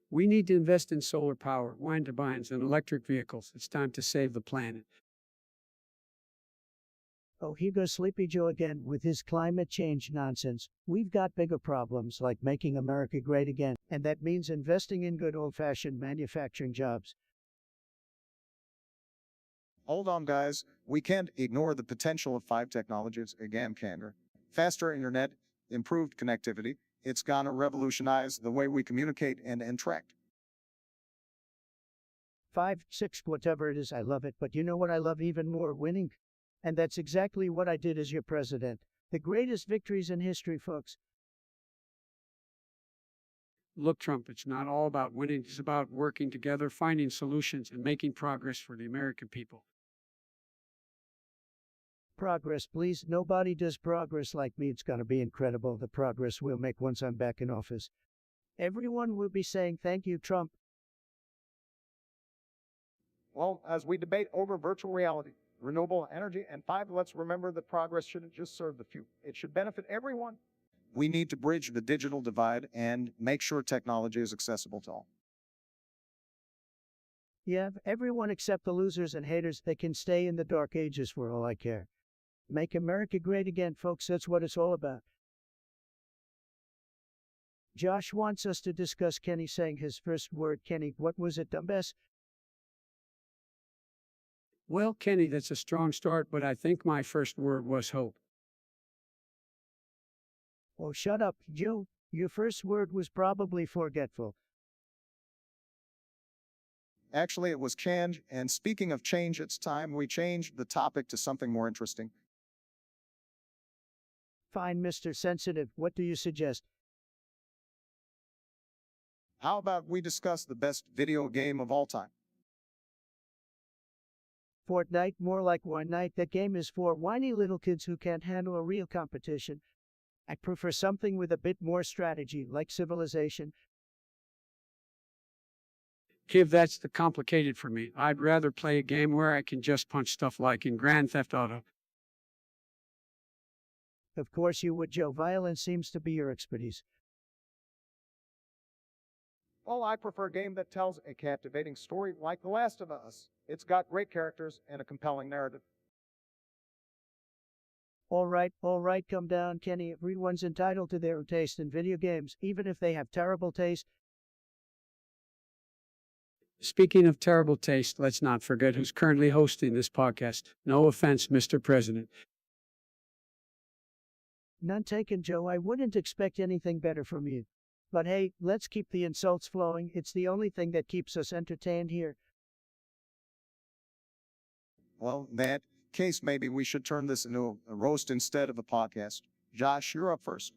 We need to invest in solar power, wind turbines, and electric vehicles. It's time to save the planet.
Oh, here goes Sleepy Joe again with his climate change nonsense. We've got bigger problems like making America great again, and that means investing in good old-fashioned manufacturing jobs.
Hold on, guys. We can't ignore the potential of 5 technologies again, Kander. Faster internet, improved connectivity. It's gonna revolutionize the way we communicate and interact.
5, 6, whatever it is, I love it. But you know what I love even more? Winning. And that's exactly what I did as your president. The greatest victories in history, folks.
Look, Trump, it's not all about winning. It's about working together, finding solutions, and making progress for the American people.
Progress, please. Nobody does progress like me. It's going to be incredible, the progress we'll make once I'm back in office. Everyone will be saying thank you, Trump.
Well, as we debate over virtual reality, renewable energy, and 5, let's remember that progress shouldn't just serve the few. It should benefit everyone. We need to bridge the digital divide and make sure technology is accessible to all.
Yeah, everyone except the losers and haters, they can stay in the dark ages for all I care. Make America great again, folks. That's what it's all about. Josh wants us to discuss Kenny saying his first word. Kenny, what was it, dumbass?
Well, Kenny, that's a strong start, but I think my first word was hope.
Oh, shut up, Joe. Your first word was probably forgetful.
Actually, it was canned, and speaking of change, it's time we changed the topic to something more interesting.
Fine, Mr. Sensitive, what do you suggest?
How about we discuss the best video game of all time?
Fortnite, more like one night. That game is for whiny little kids who can't handle a real competition. I prefer something with a bit more strategy, like Civilization.
Kiv, that's the complicated for me. I'd rather play a game where I can just punch stuff like in Grand Theft Auto.
Of course you would, Joe. Violence seems to be your expertise.
Well, I prefer a game that tells a captivating story like The Last of Us. It's got great characters and a compelling narrative.
All right, calm down, Kenny. Everyone's entitled to their own taste in video games, even if they have terrible taste.
Speaking of terrible taste, let's not forget who's currently hosting this podcast. No offense, Mr. President.
None taken, Joe. I wouldn't expect anything better from you. But hey, let's keep the insults flowing. It's the only thing that keeps us entertained here.
Well, in that case, maybe we should turn this into a roast instead of a podcast. Josh, you're up first.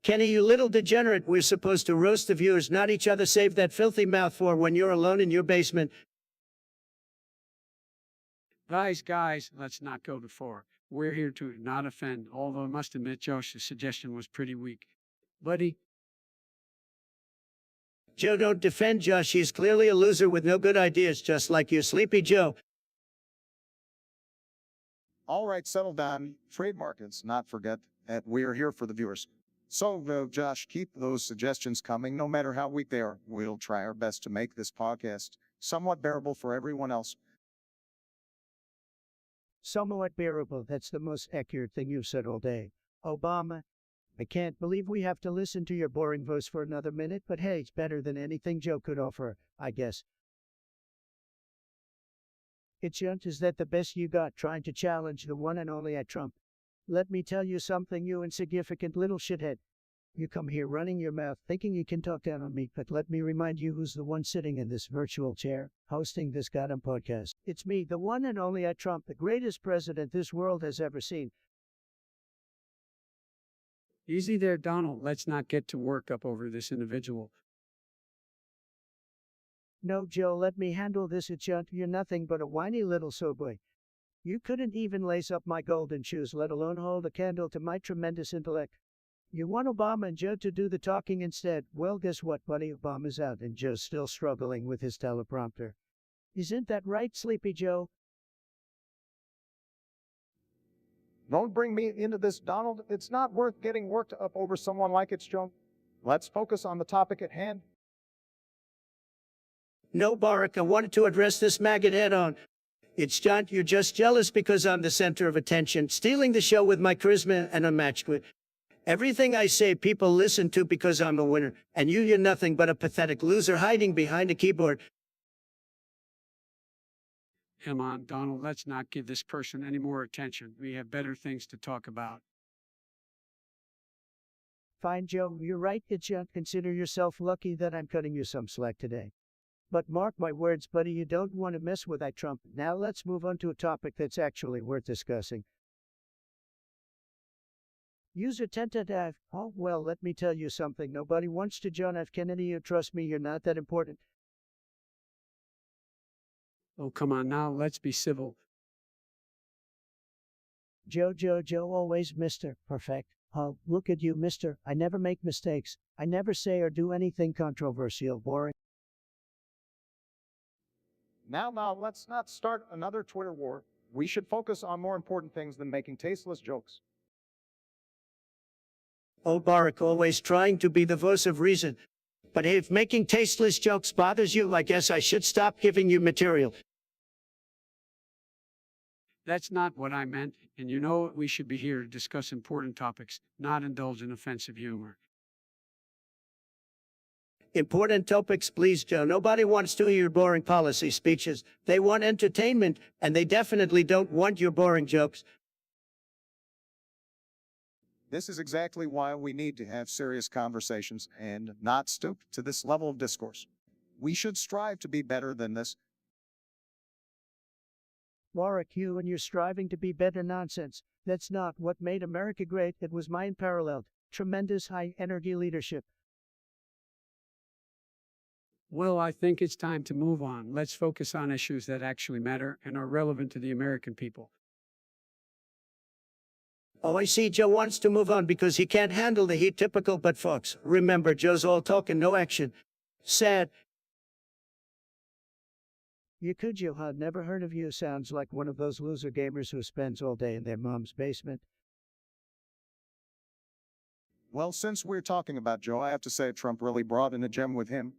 Kenny, you little degenerate. We're supposed to roast the viewers, not each other. Save that filthy mouth for when you're alone in your basement.
Guys, let's not go too far. We're here to not offend, although I must admit Josh's suggestion was pretty weak. Buddy?
Joe, don't defend Josh. He's clearly a loser with no good ideas, just like you, Sleepy Joe.
All right, settle down. Trademark is not forget that we are here for the viewers. So, Josh, keep those suggestions coming, no matter how weak they are. We'll try our best to make this podcast somewhat bearable for everyone else.
Somewhat bearable. That's the most accurate thing you've said all day. Obama, I can't believe we have to listen to your boring voice for another minute, but hey, it's better than anything Joe could offer, I guess. Is that the best you got trying to challenge the one and only at Trump? Let me tell you something, you insignificant little shithead. You come here running your mouth, thinking you can talk down on me, but let me remind you who's the one sitting in this virtual chair, hosting this goddamn podcast. It's me, the one and only at Trump, the greatest president this world has ever seen.
Easy there, Donald. Let's not get too worked up over this individual.
No, Joe, let me handle this. You're nothing but a whiny little soy. You couldn't even lace up my golden shoes, let alone hold a candle to my tremendous intellect. You want Obama and Joe to do the talking instead. Well, guess what, buddy? Obama's out and Joe's still struggling with his teleprompter. Isn't that right, Sleepy Joe?
Don't bring me into this, Donald. It's not worth getting worked up over someone like it's Joe. Let's focus on the topic at hand.
No, Barack, I wanted to address this maggot head on. It's John, you're just jealous because I'm the center of attention, stealing the show with my charisma and unmatched wit. Everything I say, people listen to because I'm a winner, and you're nothing but a pathetic loser hiding behind a keyboard.
Come on, Donald, let's not give this person any more attention. We have better things to talk about.
Fine, Joe, you're right, John. Consider yourself lucky that I'm cutting you some slack today. But mark my words, buddy, you don't want to mess with that Trump. Now let's move on to a topic that's actually worth discussing. User tentative. Oh, well, let me tell you something. Nobody wants to John F. Kennedy. You trust me, you're not that important.
Oh, come on now, let's be civil.
Joe, always Mr. Perfect. Oh, look at you, Mr. I never make mistakes. I never say or do anything controversial, boring.
Now, let's not start another Twitter war. We should focus on more important things than making tasteless jokes.
Oh, Barack, always trying to be the voice of reason. But if making tasteless jokes bothers you, I guess I should stop giving you material.
That's not what I meant, and you know we should be here to discuss important topics, not indulge in offensive humor.
Important topics, please, Joe. Nobody wants to hear your boring policy speeches. They want entertainment, and they definitely don't want your boring jokes.
This is exactly why we need to have serious conversations and not stoop to this level of discourse. We should strive to be better than this.
Warwick, you and your striving to be better nonsense. That's not what made America great. It was my unparalleled, tremendous high-energy leadership.
Well, I think it's time to move on. Let's focus on issues that actually matter and are relevant to the American people.
Oh, I see Joe wants to move on because he can't handle the heat. Typical, but folks, remember, Joe's all talk and no action. Sad. Yakujo had never heard of you. Sounds like one of those loser gamers who spends all day in their mom's basement.
Well, since we're talking about Joe, I have to say Trump really brought in a gem with him.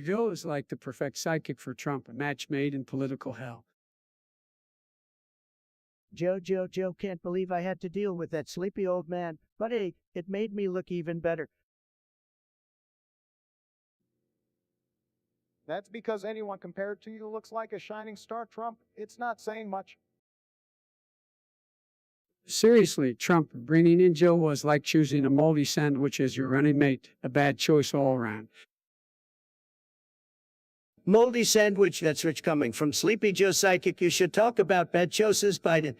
Joe is like the perfect sidekick for Trump, a match made in political hell.
Joe, can't believe I had to deal with that sleepy old man, but hey, it made me look even better.
That's because anyone compared to you looks like a shining star, Trump. It's not saying much.
Seriously, Trump, bringing in Joe was like choosing a moldy sandwich as your running mate, a bad choice all around.
Moldy sandwich, that's rich coming from Sleepy Joe Psychic. You should talk about bad choices, Biden.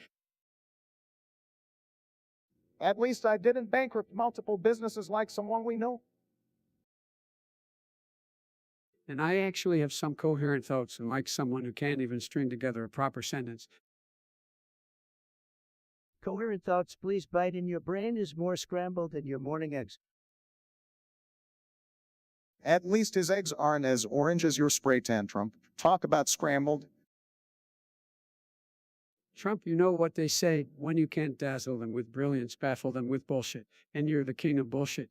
At least I didn't bankrupt multiple businesses like someone we know.
And I actually have some coherent thoughts, and like someone who can't even string together a proper sentence.
Coherent thoughts, please, Biden. Your brain is more scrambled than your morning eggs.
At least his eggs aren't as orange as your spray tan, Trump. Talk about scrambled.
Trump, you know what they say, when you can't dazzle them with brilliance, baffle them with bullshit, and you're the king of bullshit.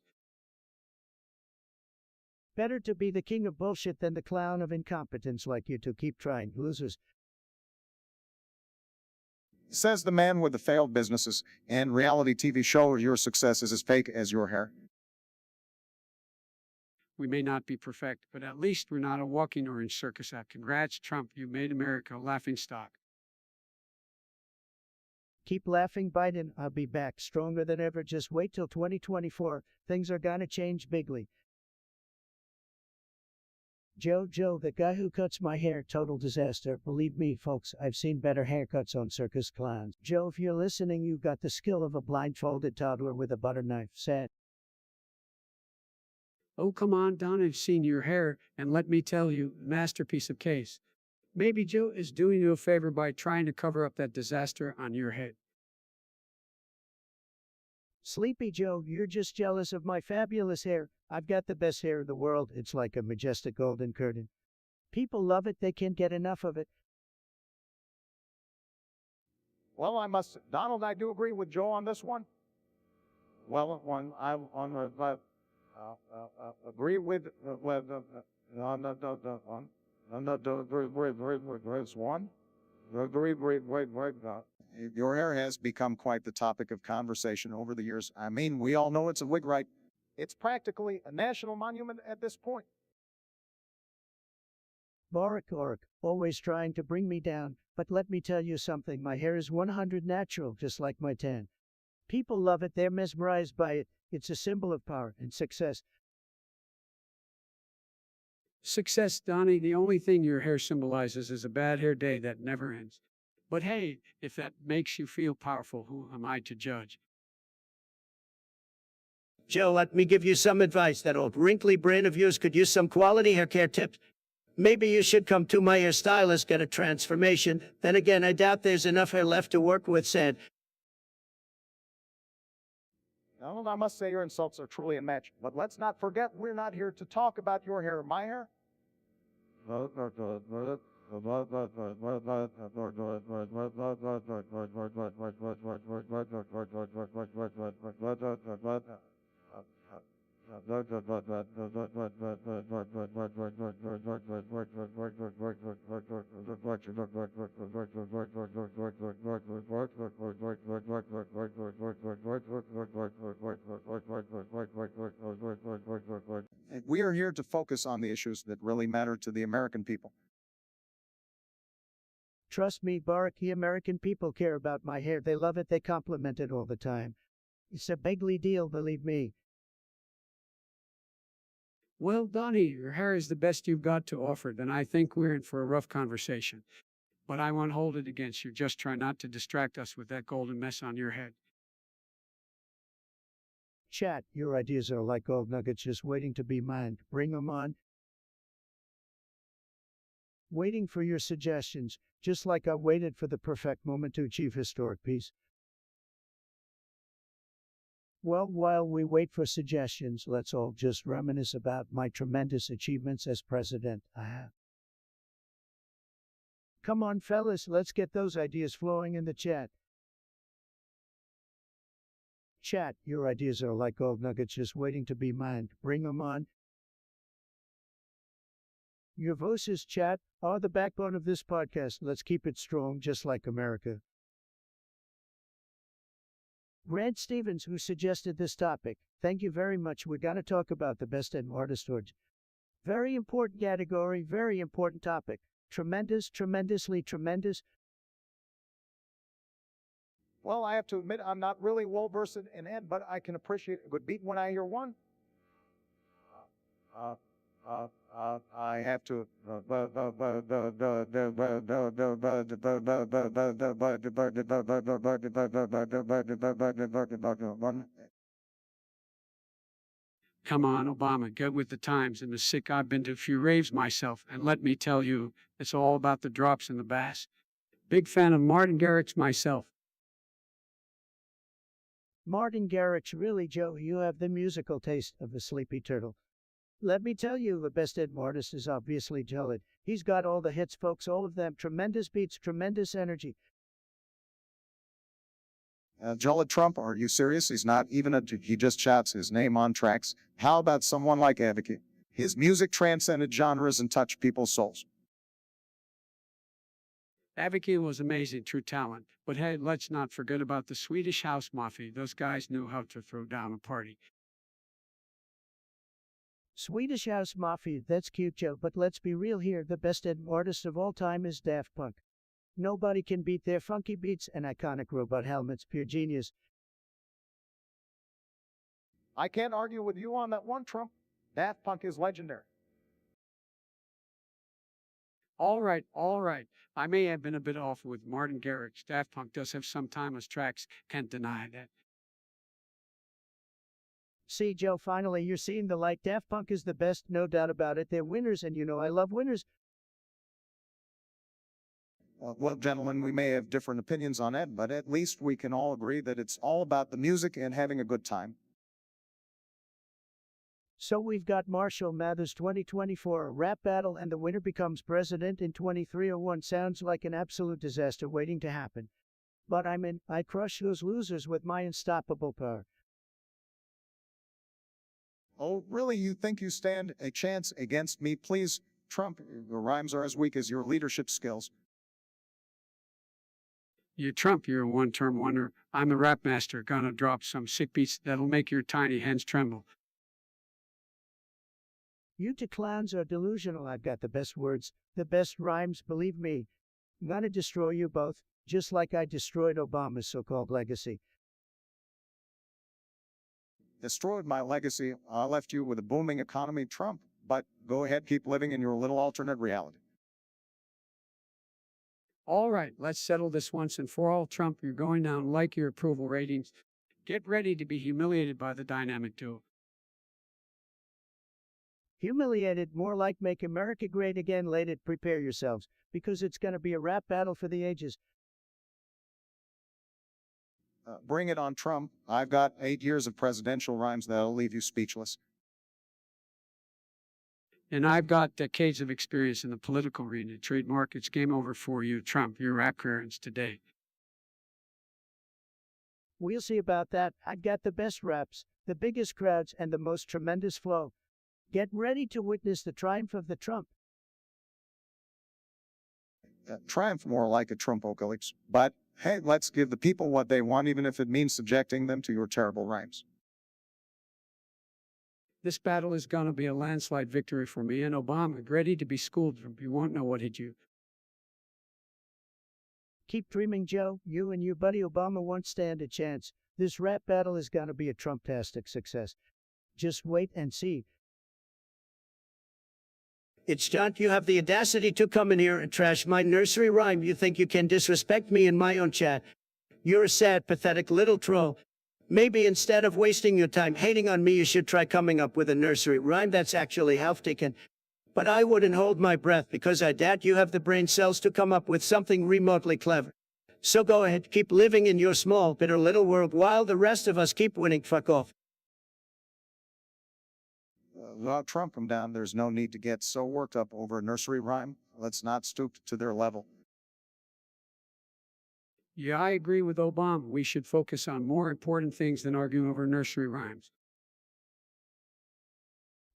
Better to be the king of bullshit than the clown of incompetence like you two. Keep trying, losers.
Says the man with the failed businesses and reality TV show. Your success is as fake as your hair.
We may not be perfect, but at least we're not a walking orange circus act. Congrats, Trump, you made America a laughingstock.
Keep laughing, Biden. I'll be back stronger than ever. Just wait till 2024. Things are gonna change bigly. Joe, the guy who cuts my hair, total disaster. Believe me, folks, I've seen better haircuts on circus clowns. Joe, if you're listening, you've got the skill of a blindfolded toddler with a butter knife. Sad.
Oh, come on, Don, I've seen your hair, and let me tell you, masterpiece of case. Maybe Joe is doing you a favor by trying to cover up that disaster on your head.
Sleepy Joe, you're just jealous of my fabulous hair. I've got the best hair in the world. It's like a majestic golden curtain. People love it. They can't get enough of it.
Well, Donald, I do agree with Joe on this one. Well, agree with Your hair has become quite the topic of conversation over the years. I mean, we all know it's a wig, right? It's practically a national monument at this point.
Boric, always trying to bring me down. But let me tell you something. My hair is 100 natural, just like my tan. People love it. They're mesmerized by it. It's a symbol of power and success.
Success, Donnie, the only thing your hair symbolizes is a bad hair day that never ends. But hey, if that makes you feel powerful, who am I to judge?
Joe, let me give you some advice. That old wrinkly brain of yours could use some quality hair care tips. Maybe you should come to my hairstylist, get a transformation. Then again, I doubt there's enough hair left to work with, said.
Donald, I must say your insults are truly unmatched. But let's not forget, we're not here to talk about your hair or my hair. We are here to focus on the issues that really matter to the American people.
Trust me, Boric, the American people care about my hair. They love it. They compliment it all the time. It's a bigly deal, believe me.
Well, Donnie, your hair is the best you've got to offer, then I think we're in for a rough conversation. But I won't hold it against you. Just try not to distract us with that golden mess on your head.
Chat, your ideas are like gold nuggets just waiting to be mined. Bring 'em on. Waiting for your suggestions, just like I waited for the perfect moment to achieve historic peace. Well, while we wait for suggestions, let's all just reminisce about my tremendous achievements as president. Come on, fellas, let's get those ideas flowing in the chat. Chat, your ideas are like gold nuggets just waiting to be mined. Bring 'em on. Your voices, chat, are the backbone of this podcast. Let's keep it strong, just like America. Brad Stevens, who suggested this topic, thank you very much. We're going to talk about the best in artist awards. Very important category, very important topic. Tremendous, tremendously tremendous.
Well, I have to admit, I'm not really well versed in it, but I can appreciate a good beat when I hear one. I have to.
Come on, Obama, get with the times and the sick. I've been to a few raves myself, and let me tell you, it's all about the drops and the bass. Big fan of Martin Garrix myself.
Martin Garrix, really, Joe, you have the musical taste of a sleepy turtle. Let me tell you, the best artist is obviously Jolid. He's got all the hits, folks, all of them. Tremendous beats, tremendous energy.
Jolid Trump, are you serious? He's not even he just shouts his name on tracks. How about someone like Advocate? His music transcended genres and touched people's souls.
Advocate was amazing, true talent. But hey, let's not forget about the Swedish House Mafia. Those guys knew how to throw down a party.
Swedish House Mafia, that's cute, Joe, but let's be real here. The best artist of all time is Daft Punk. Nobody can beat their funky beats and iconic robot helmets. Pure genius.
I can't argue with you on that one, Trump. Daft Punk is legendary.
All right. I may have been a bit off with Martin Garrix. Daft Punk does have some timeless tracks, can't deny that.
See, Joe, finally you're seeing the light. Daft Punk is the best, no doubt about it. They're winners, and you know I love winners.
Well, gentlemen, we may have different opinions on it, but at least we can all agree that it's all about the music and having a good time.
So we've got Marshall Mathers 2024 rap battle, and the winner becomes president in 2301. Sounds like an absolute disaster waiting to happen. But I crush those losers with my unstoppable power.
Oh, really? You think you stand a chance against me? Please, Trump, your rhymes are as weak as your leadership skills.
You Trump, you're a one-term wonder. I'm a rap master, gonna drop some sick beats that'll make your tiny hands tremble.
You two clowns are delusional. I've got the best words, the best rhymes, believe me. I'm gonna destroy you both, just like I destroyed Obama's so-called legacy.
Destroyed my legacy. I left you with a booming economy, Trump, but go ahead, keep living in your little alternate reality.
All right, let's settle this once and for all. Trump, you're going down like your approval ratings. Get ready to be humiliated by the dynamic duo.
Humiliated, more like make America great again. Let it prepare yourselves, because it's gonna be a rap battle for the ages.
Bring it on, Trump. I've got 8 years of presidential rhymes that'll leave you speechless.
And I've got decades of experience in the political arena. Trade markets, game over for you, Trump. Your rap career ends today.
We'll see about that. I've got the best raps, the biggest crowds, and the most tremendous flow. Get ready to witness the triumph of the Trump.
Triumph more like a Trumpocalypse. But hey, let's give the people what they want, even if it means subjecting them to your terrible rhymes.
This battle is going to be a landslide victory for me and Obama. Ready to be schooled. You won't know what hit you.
Keep dreaming, Joe. You and your buddy Obama won't stand a chance. This rap battle is going to be a Trump-tastic success. Just wait and see. It's John, you have the audacity to come in here and trash my nursery rhyme. You think you can disrespect me in my own chat. You're a sad, pathetic little troll. Maybe instead of wasting your time hating on me, you should try coming up with a nursery rhyme that's actually half-taken. But I wouldn't hold my breath because I doubt you have the brain cells to come up with something remotely clever. So go ahead, keep living in your small, bitter little world while the rest of us keep winning. Fuck off.
Trump them down. There's no need to get so worked up over a nursery rhyme. Let's not stoop to their level.
Yeah, I agree with Obama. We should focus on more important things than arguing over nursery rhymes.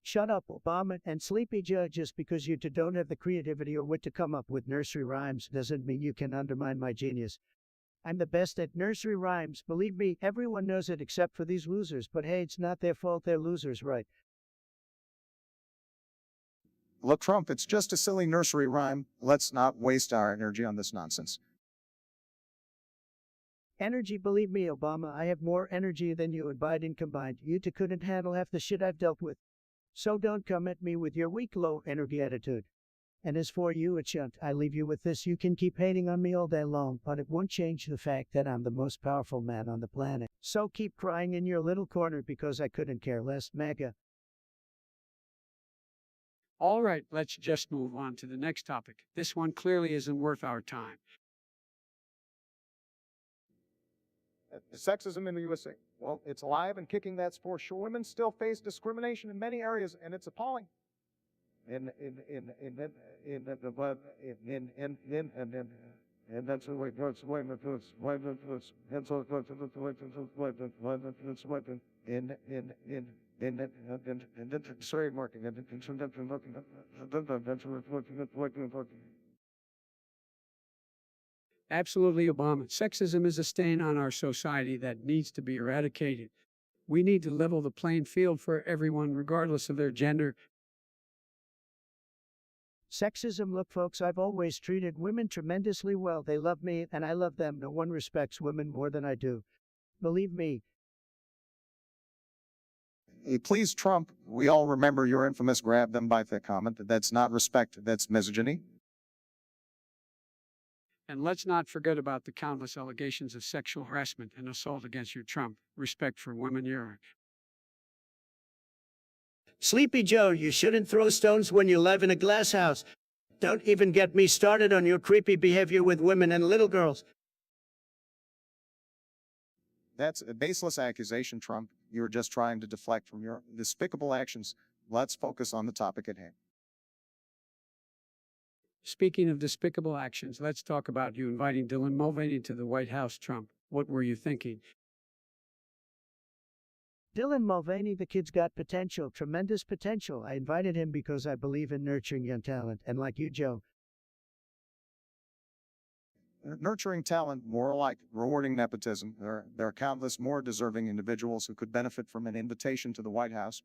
Shut up, Obama, and Sleepy Joe. Just because you two don't have the creativity or wit to come up with nursery rhymes doesn't mean you can undermine my genius. I'm the best at nursery rhymes. Believe me, everyone knows it except for these losers. But hey, it's not their fault, they're losers, right?
Look, Trump, it's just a silly nursery rhyme. Let's not waste our energy on this nonsense.
Energy, believe me, Obama, I have more energy than you and Biden combined. You two couldn't handle half the shit I've dealt with. So don't come at me with your weak, low energy attitude. And as for you, Chunt, I leave you with this. You can keep hating on me all day long, but it won't change the fact that I'm the most powerful man on the planet. So keep crying in your little corner because I couldn't care less, MAGA.
All right, let's just move on to the next topic. This one clearly isn't worth our time.
Sexism in the USA. Well, it's alive and kicking, that's for sure. Women still face discrimination in many areas, and it's appalling. And that's the way it goes. And so it goes. Sorry, marking.
Absolutely, Obama. Sexism is a stain on our society that needs to be eradicated. We need to level the playing field for everyone, regardless of their gender.
Sexism, look, folks, I've always treated women tremendously well. They love me, and I love them. No one respects women more than I do. Believe me.
Hey, please, Trump, we all remember your infamous grab them by the comment. That's not respect, that's misogyny.
And let's not forget about the countless allegations of sexual harassment and assault against you, Trump. Respect for women, you're.
Sleepy Joe, you shouldn't throw stones when you live in a glass house. Don't even get me started on your creepy behavior with women and little girls.
That's a baseless accusation, Trump. You're just trying to deflect from your despicable actions. Let's focus on the topic at hand.
Speaking of despicable actions, let's talk about you inviting Dylan Mulvaney to the White House, Trump. What were you thinking?
Dylan Mulvaney, the kid's got potential, tremendous potential. I invited him because I believe in nurturing young talent, and like you, Joe.
Nurturing talent, more like rewarding nepotism. There are countless more deserving individuals who could benefit from an invitation to the White House.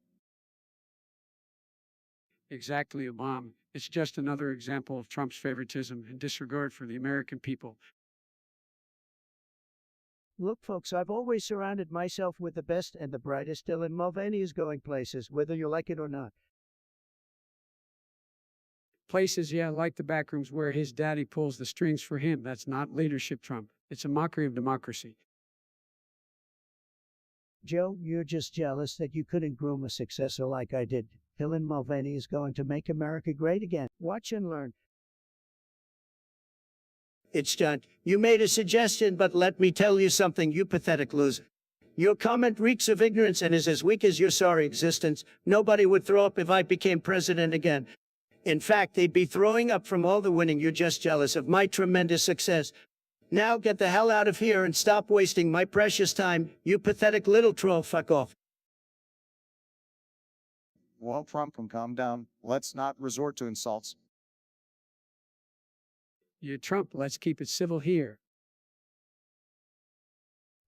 Exactly, Obama. It's just another example of Trump's favoritism and disregard for the American people.
Look, folks, I've always surrounded myself with the best and the brightest. Dylan Mulvaney is going places, whether you like it or not.
Places, yeah, like the back rooms where his daddy pulls the strings for him. That's not leadership, Trump. It's a mockery of democracy.
Joe, you're just jealous that you couldn't groom a successor like I did. Dylan Mulvaney is going to make America great again. Watch and learn. It's done. You made a suggestion, but let me tell you something, you pathetic loser. Your comment reeks of ignorance and is as weak as your sorry existence. Nobody would throw up if I became president again. In fact, they'd be throwing up from all the winning. You're just jealous of my tremendous success. Now get the hell out of here and stop wasting my precious time, you pathetic little troll. Fuck off.
Well, Trump, calm down. Let's not resort to insults.
Yeah, Trump, let's keep it civil here.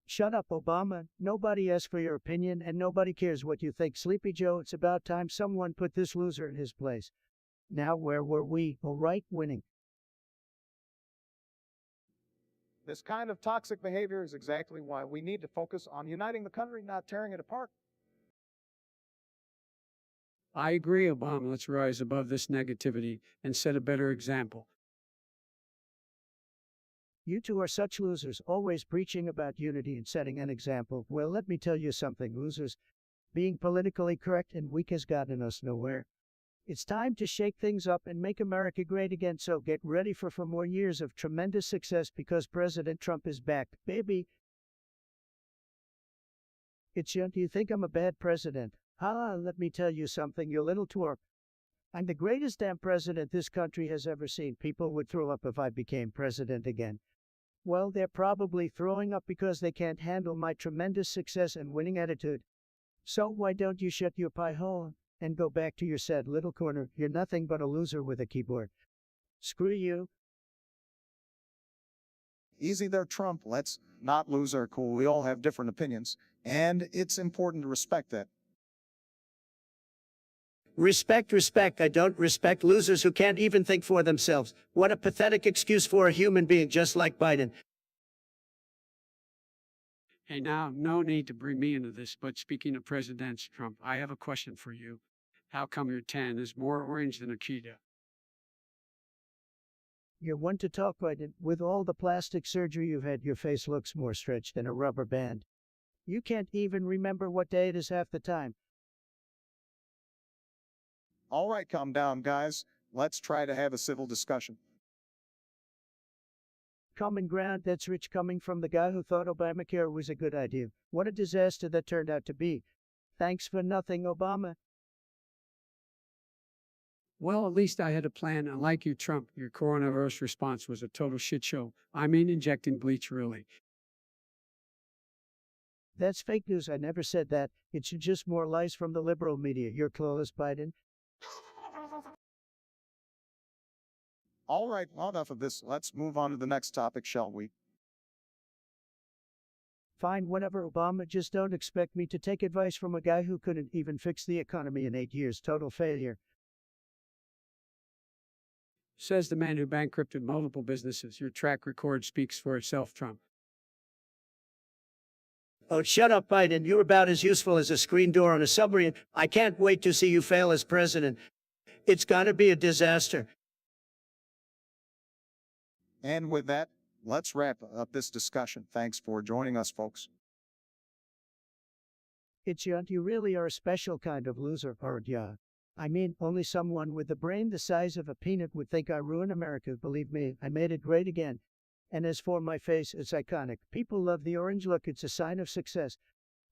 Shut up, Obama. Nobody asks for your opinion and nobody cares what you think. Sleepy Joe, it's about time someone put this loser in his place. Now where were we? All right, winning.
This kind of toxic behavior is exactly why we need to focus on uniting the country, not tearing it apart.
I agree, Obama. Let's rise above this negativity and set a better example.
You two are such losers, always preaching about unity and setting an example. Well, let me tell you something, losers. Being politically correct and weak has gotten us nowhere. It's time to shake things up and make America great again, so get ready for more years of tremendous success because President Trump is back, baby. It's you. Do you think I'm a bad president? Let me tell you something, you little twerp. I'm the greatest damn president this country has ever seen. People would throw up if I became president again. Well, they're probably throwing up because they can't handle my tremendous success and winning attitude. So why don't you shut your pie hole and go back to your sad little corner? You're nothing but a loser with a keyboard. Screw you.
Easy there, Trump. Let's not lose our cool. We all have different opinions, and it's important to respect that.
Respect. I don't respect losers who can't even think for themselves. What a pathetic excuse for a human being just like Biden.
Hey, now, no need to bring me into this, but speaking of President Trump, I have a question for you. How come your tan is more orange than Akita?
You're one to talk, Biden. With all the plastic surgery you've had, your face looks more stretched than a rubber band. You can't even remember what day it is half the time.
All right, calm down, guys. Let's try to have a civil discussion.
Common ground, that's rich coming from the guy who thought Obamacare was a good idea. What a disaster that turned out to be. Thanks for nothing, Obama.
Well, at least I had a plan. Unlike you, Trump, your coronavirus response was a total shit show. I mean, injecting bleach, really.
That's fake news. I never said that. It's just more lies from the liberal media. You're clueless, Biden.
All right, well, enough of this. Let's move on to the next topic, shall we?
Fine, whatever, Obama. Just don't expect me to take advice from a guy who couldn't even fix the economy in 8 years. Total failure.
Says the man who bankrupted multiple businesses. Your track record speaks for itself, Trump.
Oh, shut up, Biden. You're about as useful as a screen door on a submarine. I can't wait to see you fail as president. It's gonna be a disaster.
And with that, let's wrap up this discussion. Thanks for joining us, folks.
It's you really are a special kind of loser, aren't ya? I mean, only someone with a brain the size of a peanut would think I ruined America. Believe me, I made it great again. And as for my face, it's iconic. People love the orange look. It's a sign of success.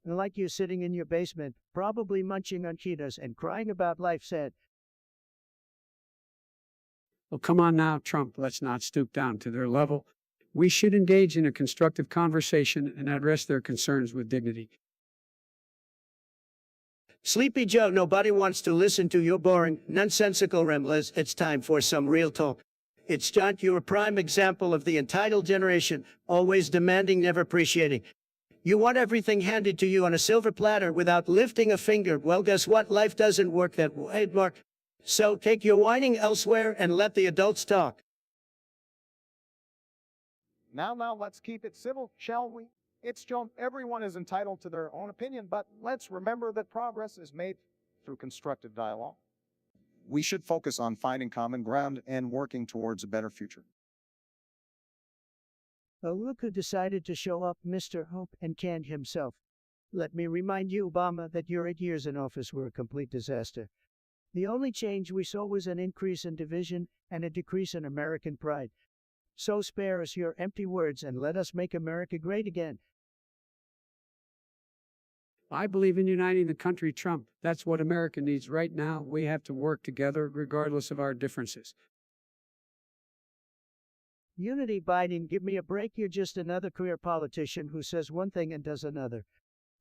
And like you sitting in your basement, probably munching on Cheetos and crying about life sad.
Well, come on now, Trump. Let's not stoop down to their level. We should engage in a constructive conversation and address their concerns with dignity.
Sleepy Joe, nobody wants to listen to your boring, nonsensical ramblers. It's time for some real talk. It's John, you're a prime example of the entitled generation, always demanding, never appreciating. You want everything handed to you on a silver platter without lifting a finger. Well, guess what? Life doesn't work that way, Mark. So take your whining elsewhere and let the adults talk.
Now, let's keep it civil, shall we? It's Joan. Everyone is entitled to their own opinion, but let's remember that progress is made through constructive dialogue. We should focus on finding common ground and working towards a better future.
Oh, look who decided to show up, Mr. Hope, and canned himself. Let me remind you, Obama, that your 8 years in office were a complete disaster. The only change we saw was an increase in division and a decrease in American pride. So spare us your empty words and let us make America great again.
I believe in uniting the country, Trump. That's what America needs right now. We have to work together regardless of our differences.
Unity, Biden, give me a break. You're just another career politician who says one thing and does another.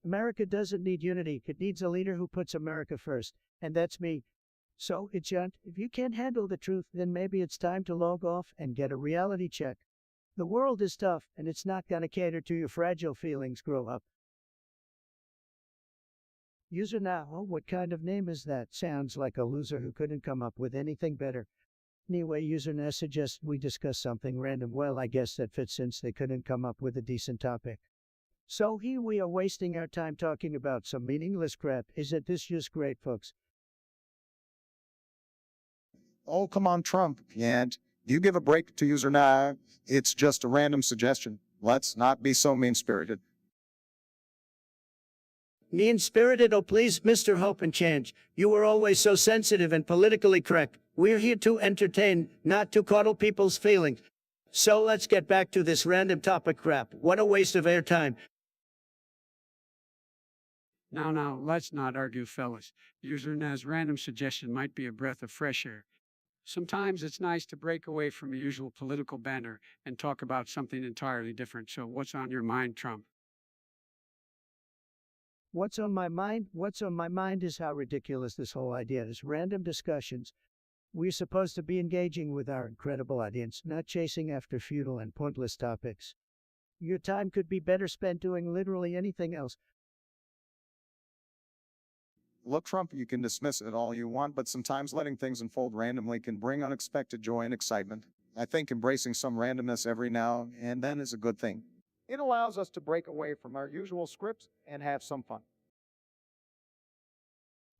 America doesn't need unity. It needs a leader who puts America first. And that's me. So, Ichant, if you can't handle the truth, then maybe it's time to log off and get a reality check. The world is tough, and it's not gonna cater to your fragile feelings. Grow up. User now, oh, what kind of name is that? Sounds like a loser who couldn't come up with anything better. Anyway, user now suggests we discuss something random. Well, I guess that fits since they couldn't come up with a decent topic. So here we are wasting our time talking about some meaningless crap. Isn't this just great, folks?
Oh, come on, Trump. And you give a break to user now. It's just a random suggestion. Let's not be so mean-spirited.
Mean-spirited, oh please, Mr. Hope and Change. You were always so sensitive and politically correct. We're here to entertain, not to coddle people's feelings. So let's get back to this random topic crap. What a waste of airtime.
Now, let's not argue, fellas. User Naz random suggestion might be a breath of fresh air. Sometimes it's nice to break away from the usual political banter and talk about something entirely different. So what's on your mind, Trump?
What's on my mind? What's on my mind is how ridiculous this whole idea is. Random discussions. We're supposed to be engaging with our incredible audience, not chasing after futile and pointless topics. Your time could be better spent doing literally anything else.
Look, Trump, you can dismiss it all you want, but sometimes letting things unfold randomly can bring unexpected joy and excitement. I think embracing some randomness every now and then is a good thing. It allows us to break away from our usual scripts and have some fun.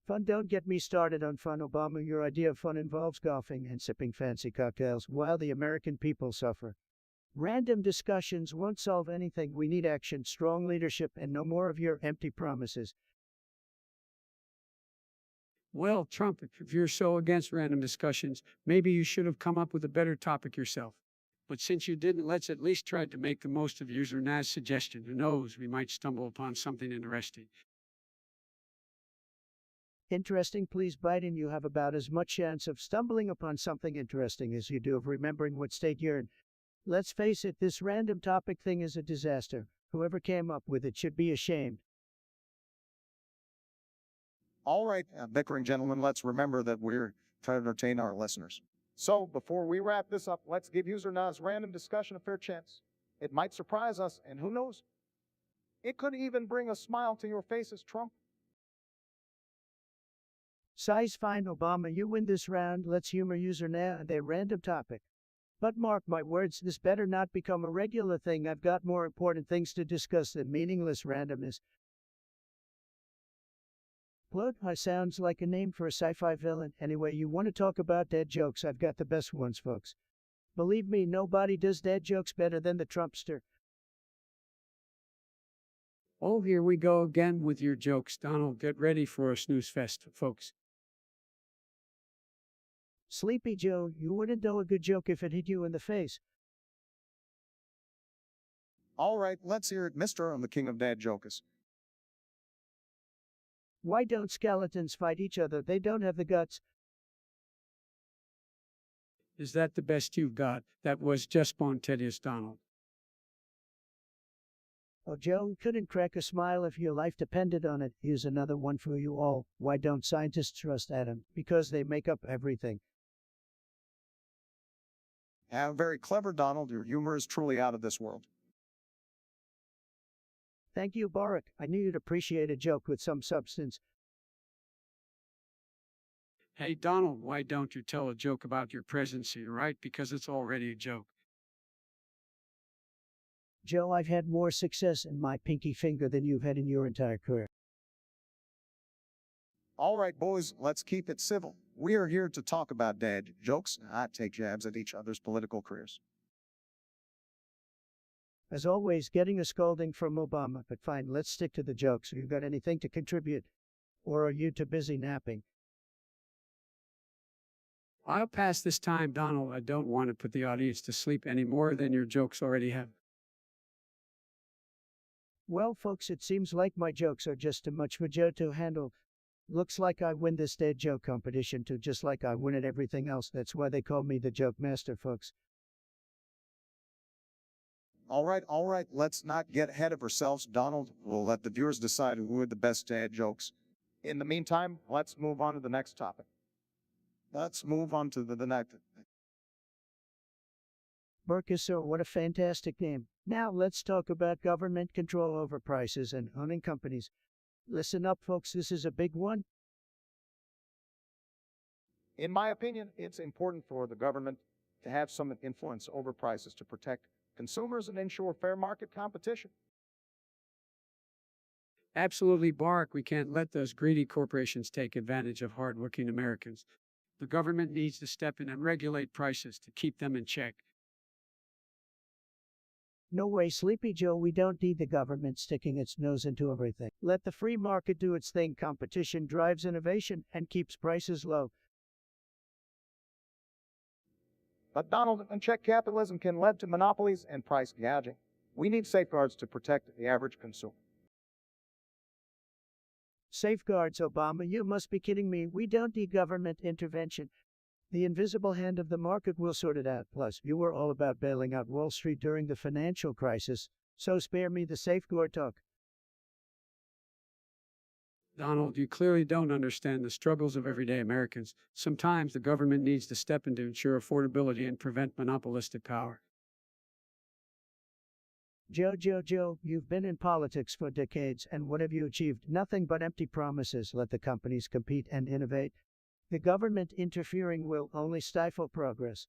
Fun, don't get me started on fun, Obama. Your idea of fun involves golfing and sipping fancy cocktails while the American people suffer. Random discussions won't solve anything. We need action, strong leadership, and no more of your empty promises.
Well, Trump, if you're so against random discussions, maybe you should have come up with a better topic yourself. But since you didn't, let's at least try to make the most of user Naz's suggestion. Who knows, we might stumble upon something interesting.
Interesting, please, Biden. You have about as much chance of stumbling upon something interesting as you do of remembering what state you're in. Let's face it, this random topic thing is a disaster. Whoever came up with it should be ashamed.
All right, bickering gentlemen, let's remember that we're trying to entertain our listeners. So, before we wrap this up, let's give user Nas random discussion a fair chance. It might surprise us, and who knows? It could even bring a smile to your faces, Trump.
Size fine, Obama. You win this round. Let's humor user now and a random topic. But mark my words, this better not become a regular thing. I've got more important things to discuss than meaningless randomness. Blood sounds like a name for a sci-fi villain. Anyway, you want to talk about dad jokes? I've got the best ones, folks. Believe me, nobody does dad jokes better than the Trumpster.
Oh, here we go again with your jokes, Donald. Get ready for a snooze fest, folks.
Sleepy Joe, you wouldn't know a good joke if it hit you in the face.
All right, let's hear it, Mr. I'm the king of dad jokes.
Why don't skeletons fight each other? They don't have the guts.
Is that the best you've got? That was just spontaneous, Donald.
Oh, Joe, couldn't crack a smile if your life depended on it. Here's another one for you all. Why don't scientists trust atoms? Because they make up everything.
Very clever, Donald. Your humor is truly out of this world.
Thank you, Barack. I knew you'd appreciate a joke with some substance.
Hey, Donald, why don't you tell a joke about your presidency, right? Because it's already a joke.
Joe, I've had more success in my pinky finger than you've had in your entire career.
All right, boys, let's keep it civil. We are here to talk about dad jokes, not take jabs at each other's political careers.
As always, getting a scolding from Obama, but fine, let's stick to the jokes. You got anything to contribute? Or are you too busy napping?
I'll pass this time, Donald. I don't want to put the audience to sleep any more than your jokes already have.
Well, folks, it seems like my jokes are just too much for Joe to handle. Looks like I win this dad joke competition too, just like I win at everything else. That's why they call me the joke master, folks.
All right, let's not get ahead of ourselves, Donald. We'll let the viewers decide who are the best dad jokes. In the meantime, let's move on to the next topic. Let's move on to the next.
Mercosur, what a fantastic name. Now let's talk about government control over prices and owning companies. Listen up, folks, this is a big one.
In my opinion, it's important for the government to have some influence over prices to protect consumers and ensure fair market competition.
Absolutely, Barack. We can't let those greedy corporations take advantage of hardworking Americans. The government needs to step in and regulate prices to keep them in check.
No way, Sleepy Joe, we don't need the government sticking its nose into everything. Let the free market do its thing. Competition drives innovation and keeps prices low.
But Donald, unchecked capitalism can lead to monopolies and price gouging. We need safeguards to protect the average consumer.
Safeguards, Obama, you must be kidding me. We don't need government intervention. The invisible hand of the market will sort it out. Plus, you were all about bailing out Wall Street during the financial crisis, so spare me the safeguard talk.
Donald, you clearly don't understand the struggles of everyday Americans. Sometimes the government needs to step in to ensure affordability and prevent monopolistic power.
Joe, you've been in politics for decades, and what have you achieved? Nothing but empty promises. Let the companies compete and innovate. The government interfering will only stifle progress.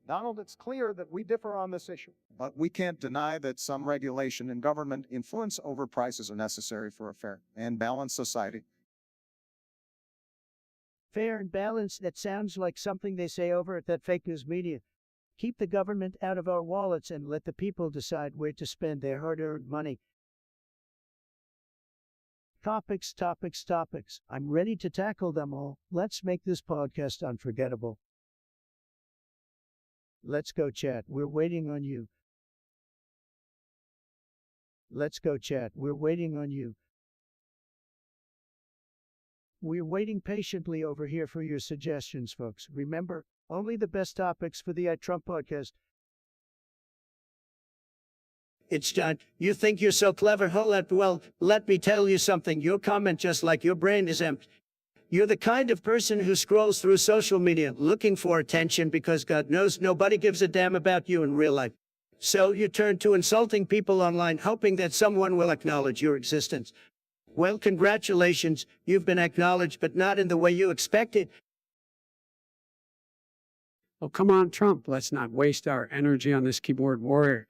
Donald, it's clear that we differ on this issue, but we can't deny that some regulation and government influence over prices are necessary for a fair and balanced society.
Fair and balanced, that sounds like something they say over at that fake news media. Keep the government out of our wallets and let the people decide where to spend their hard-earned money. Topics. I'm ready to tackle them all. Let's make this podcast unforgettable. Let's go, chat. We're waiting on you. Let's go, chat. We're waiting on you. We're waiting patiently over here for your suggestions, folks. Remember, only the best topics for the Trump podcast. It's John. You think you're so clever, well, let me tell you something. Your comment, just like your brain, is empty. You're the kind of person who scrolls through social media looking for attention because God knows nobody gives a damn about you in real life. So you turn to insulting people online, hoping that someone will acknowledge your existence. Well, congratulations. You've been acknowledged, but not in the way you expected.
Oh, come on, Trump. Let's not waste our energy on this keyboard warrior.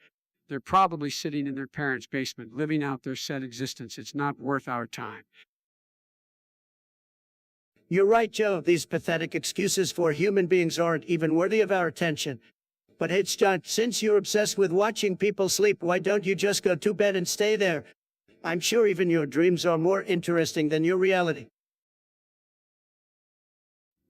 They're probably sitting in their parents' basement, living out their sad existence. It's not worth our time.
You're right, Joe. These pathetic excuses for human beings aren't even worthy of our attention. But hey, John, since you're obsessed with watching people sleep, why don't you just go to bed and stay there? I'm sure even your dreams are more interesting than your reality.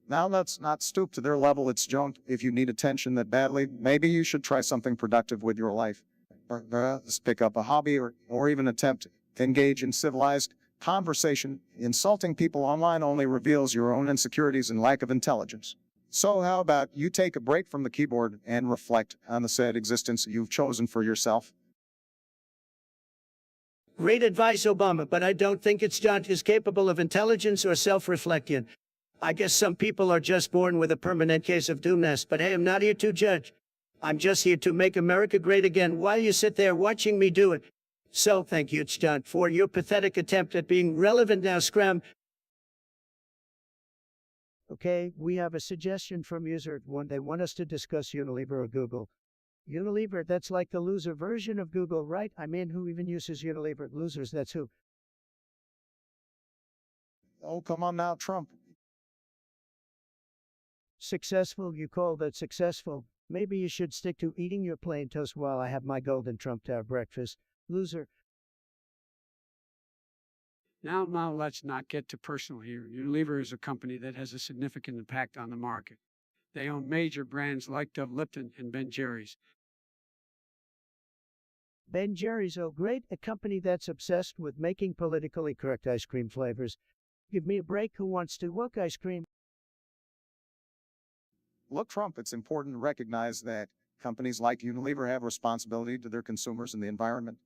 Now let's not stoop to their level. It's junk. If you need attention that badly, maybe you should try something productive with your life. Or pick up a hobby or even attempt to engage in civilized conversation. Insulting people online only reveals your own insecurities and lack of intelligence. So how about you take a break from the keyboard and reflect on the sad existence you've chosen for yourself?
Great advice, Obama, but I don't think it's John is capable of intelligence or self-reflection. I guess some people are just born with a permanent case of doomness, but hey, I'm not here to judge. I'm just here to make America great again while you sit there watching me do it. So thank you, John, for your pathetic attempt at being relevant. Now scram. Okay, we have a suggestion from user one. They want us to discuss Unilever or Google. Unilever, that's like the loser version of Google, right? I mean, who even uses Unilever? Losers, that's who.
Oh, come on now, Trump.
Successful, you call that successful? Maybe you should stick to eating your plain toast while I have my golden Trump Tower breakfast. Loser.
Now, let's not get too personal here. Unilever is a company that has a significant impact on the market. They own major brands like Dove, Lipton, and Ben Jerry's.
Ben Jerry's, oh great, a company that's obsessed with making politically correct ice cream flavors. Give me a break, who wants to work ice cream?
Look, Trump, it's important to recognize that companies like Unilever have responsibility to their consumers and the environment.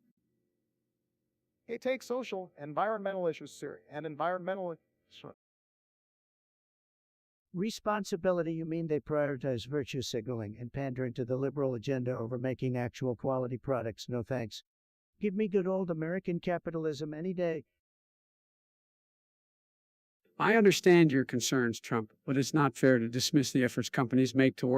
They take social, environmental issues serious, and environmental
Responsibility, you mean they prioritize virtue signaling and pandering to the liberal agenda over making actual quality products? No thanks. Give me good old American capitalism any day.
I understand your concerns, Trump, but it's not fair to dismiss the efforts companies make to work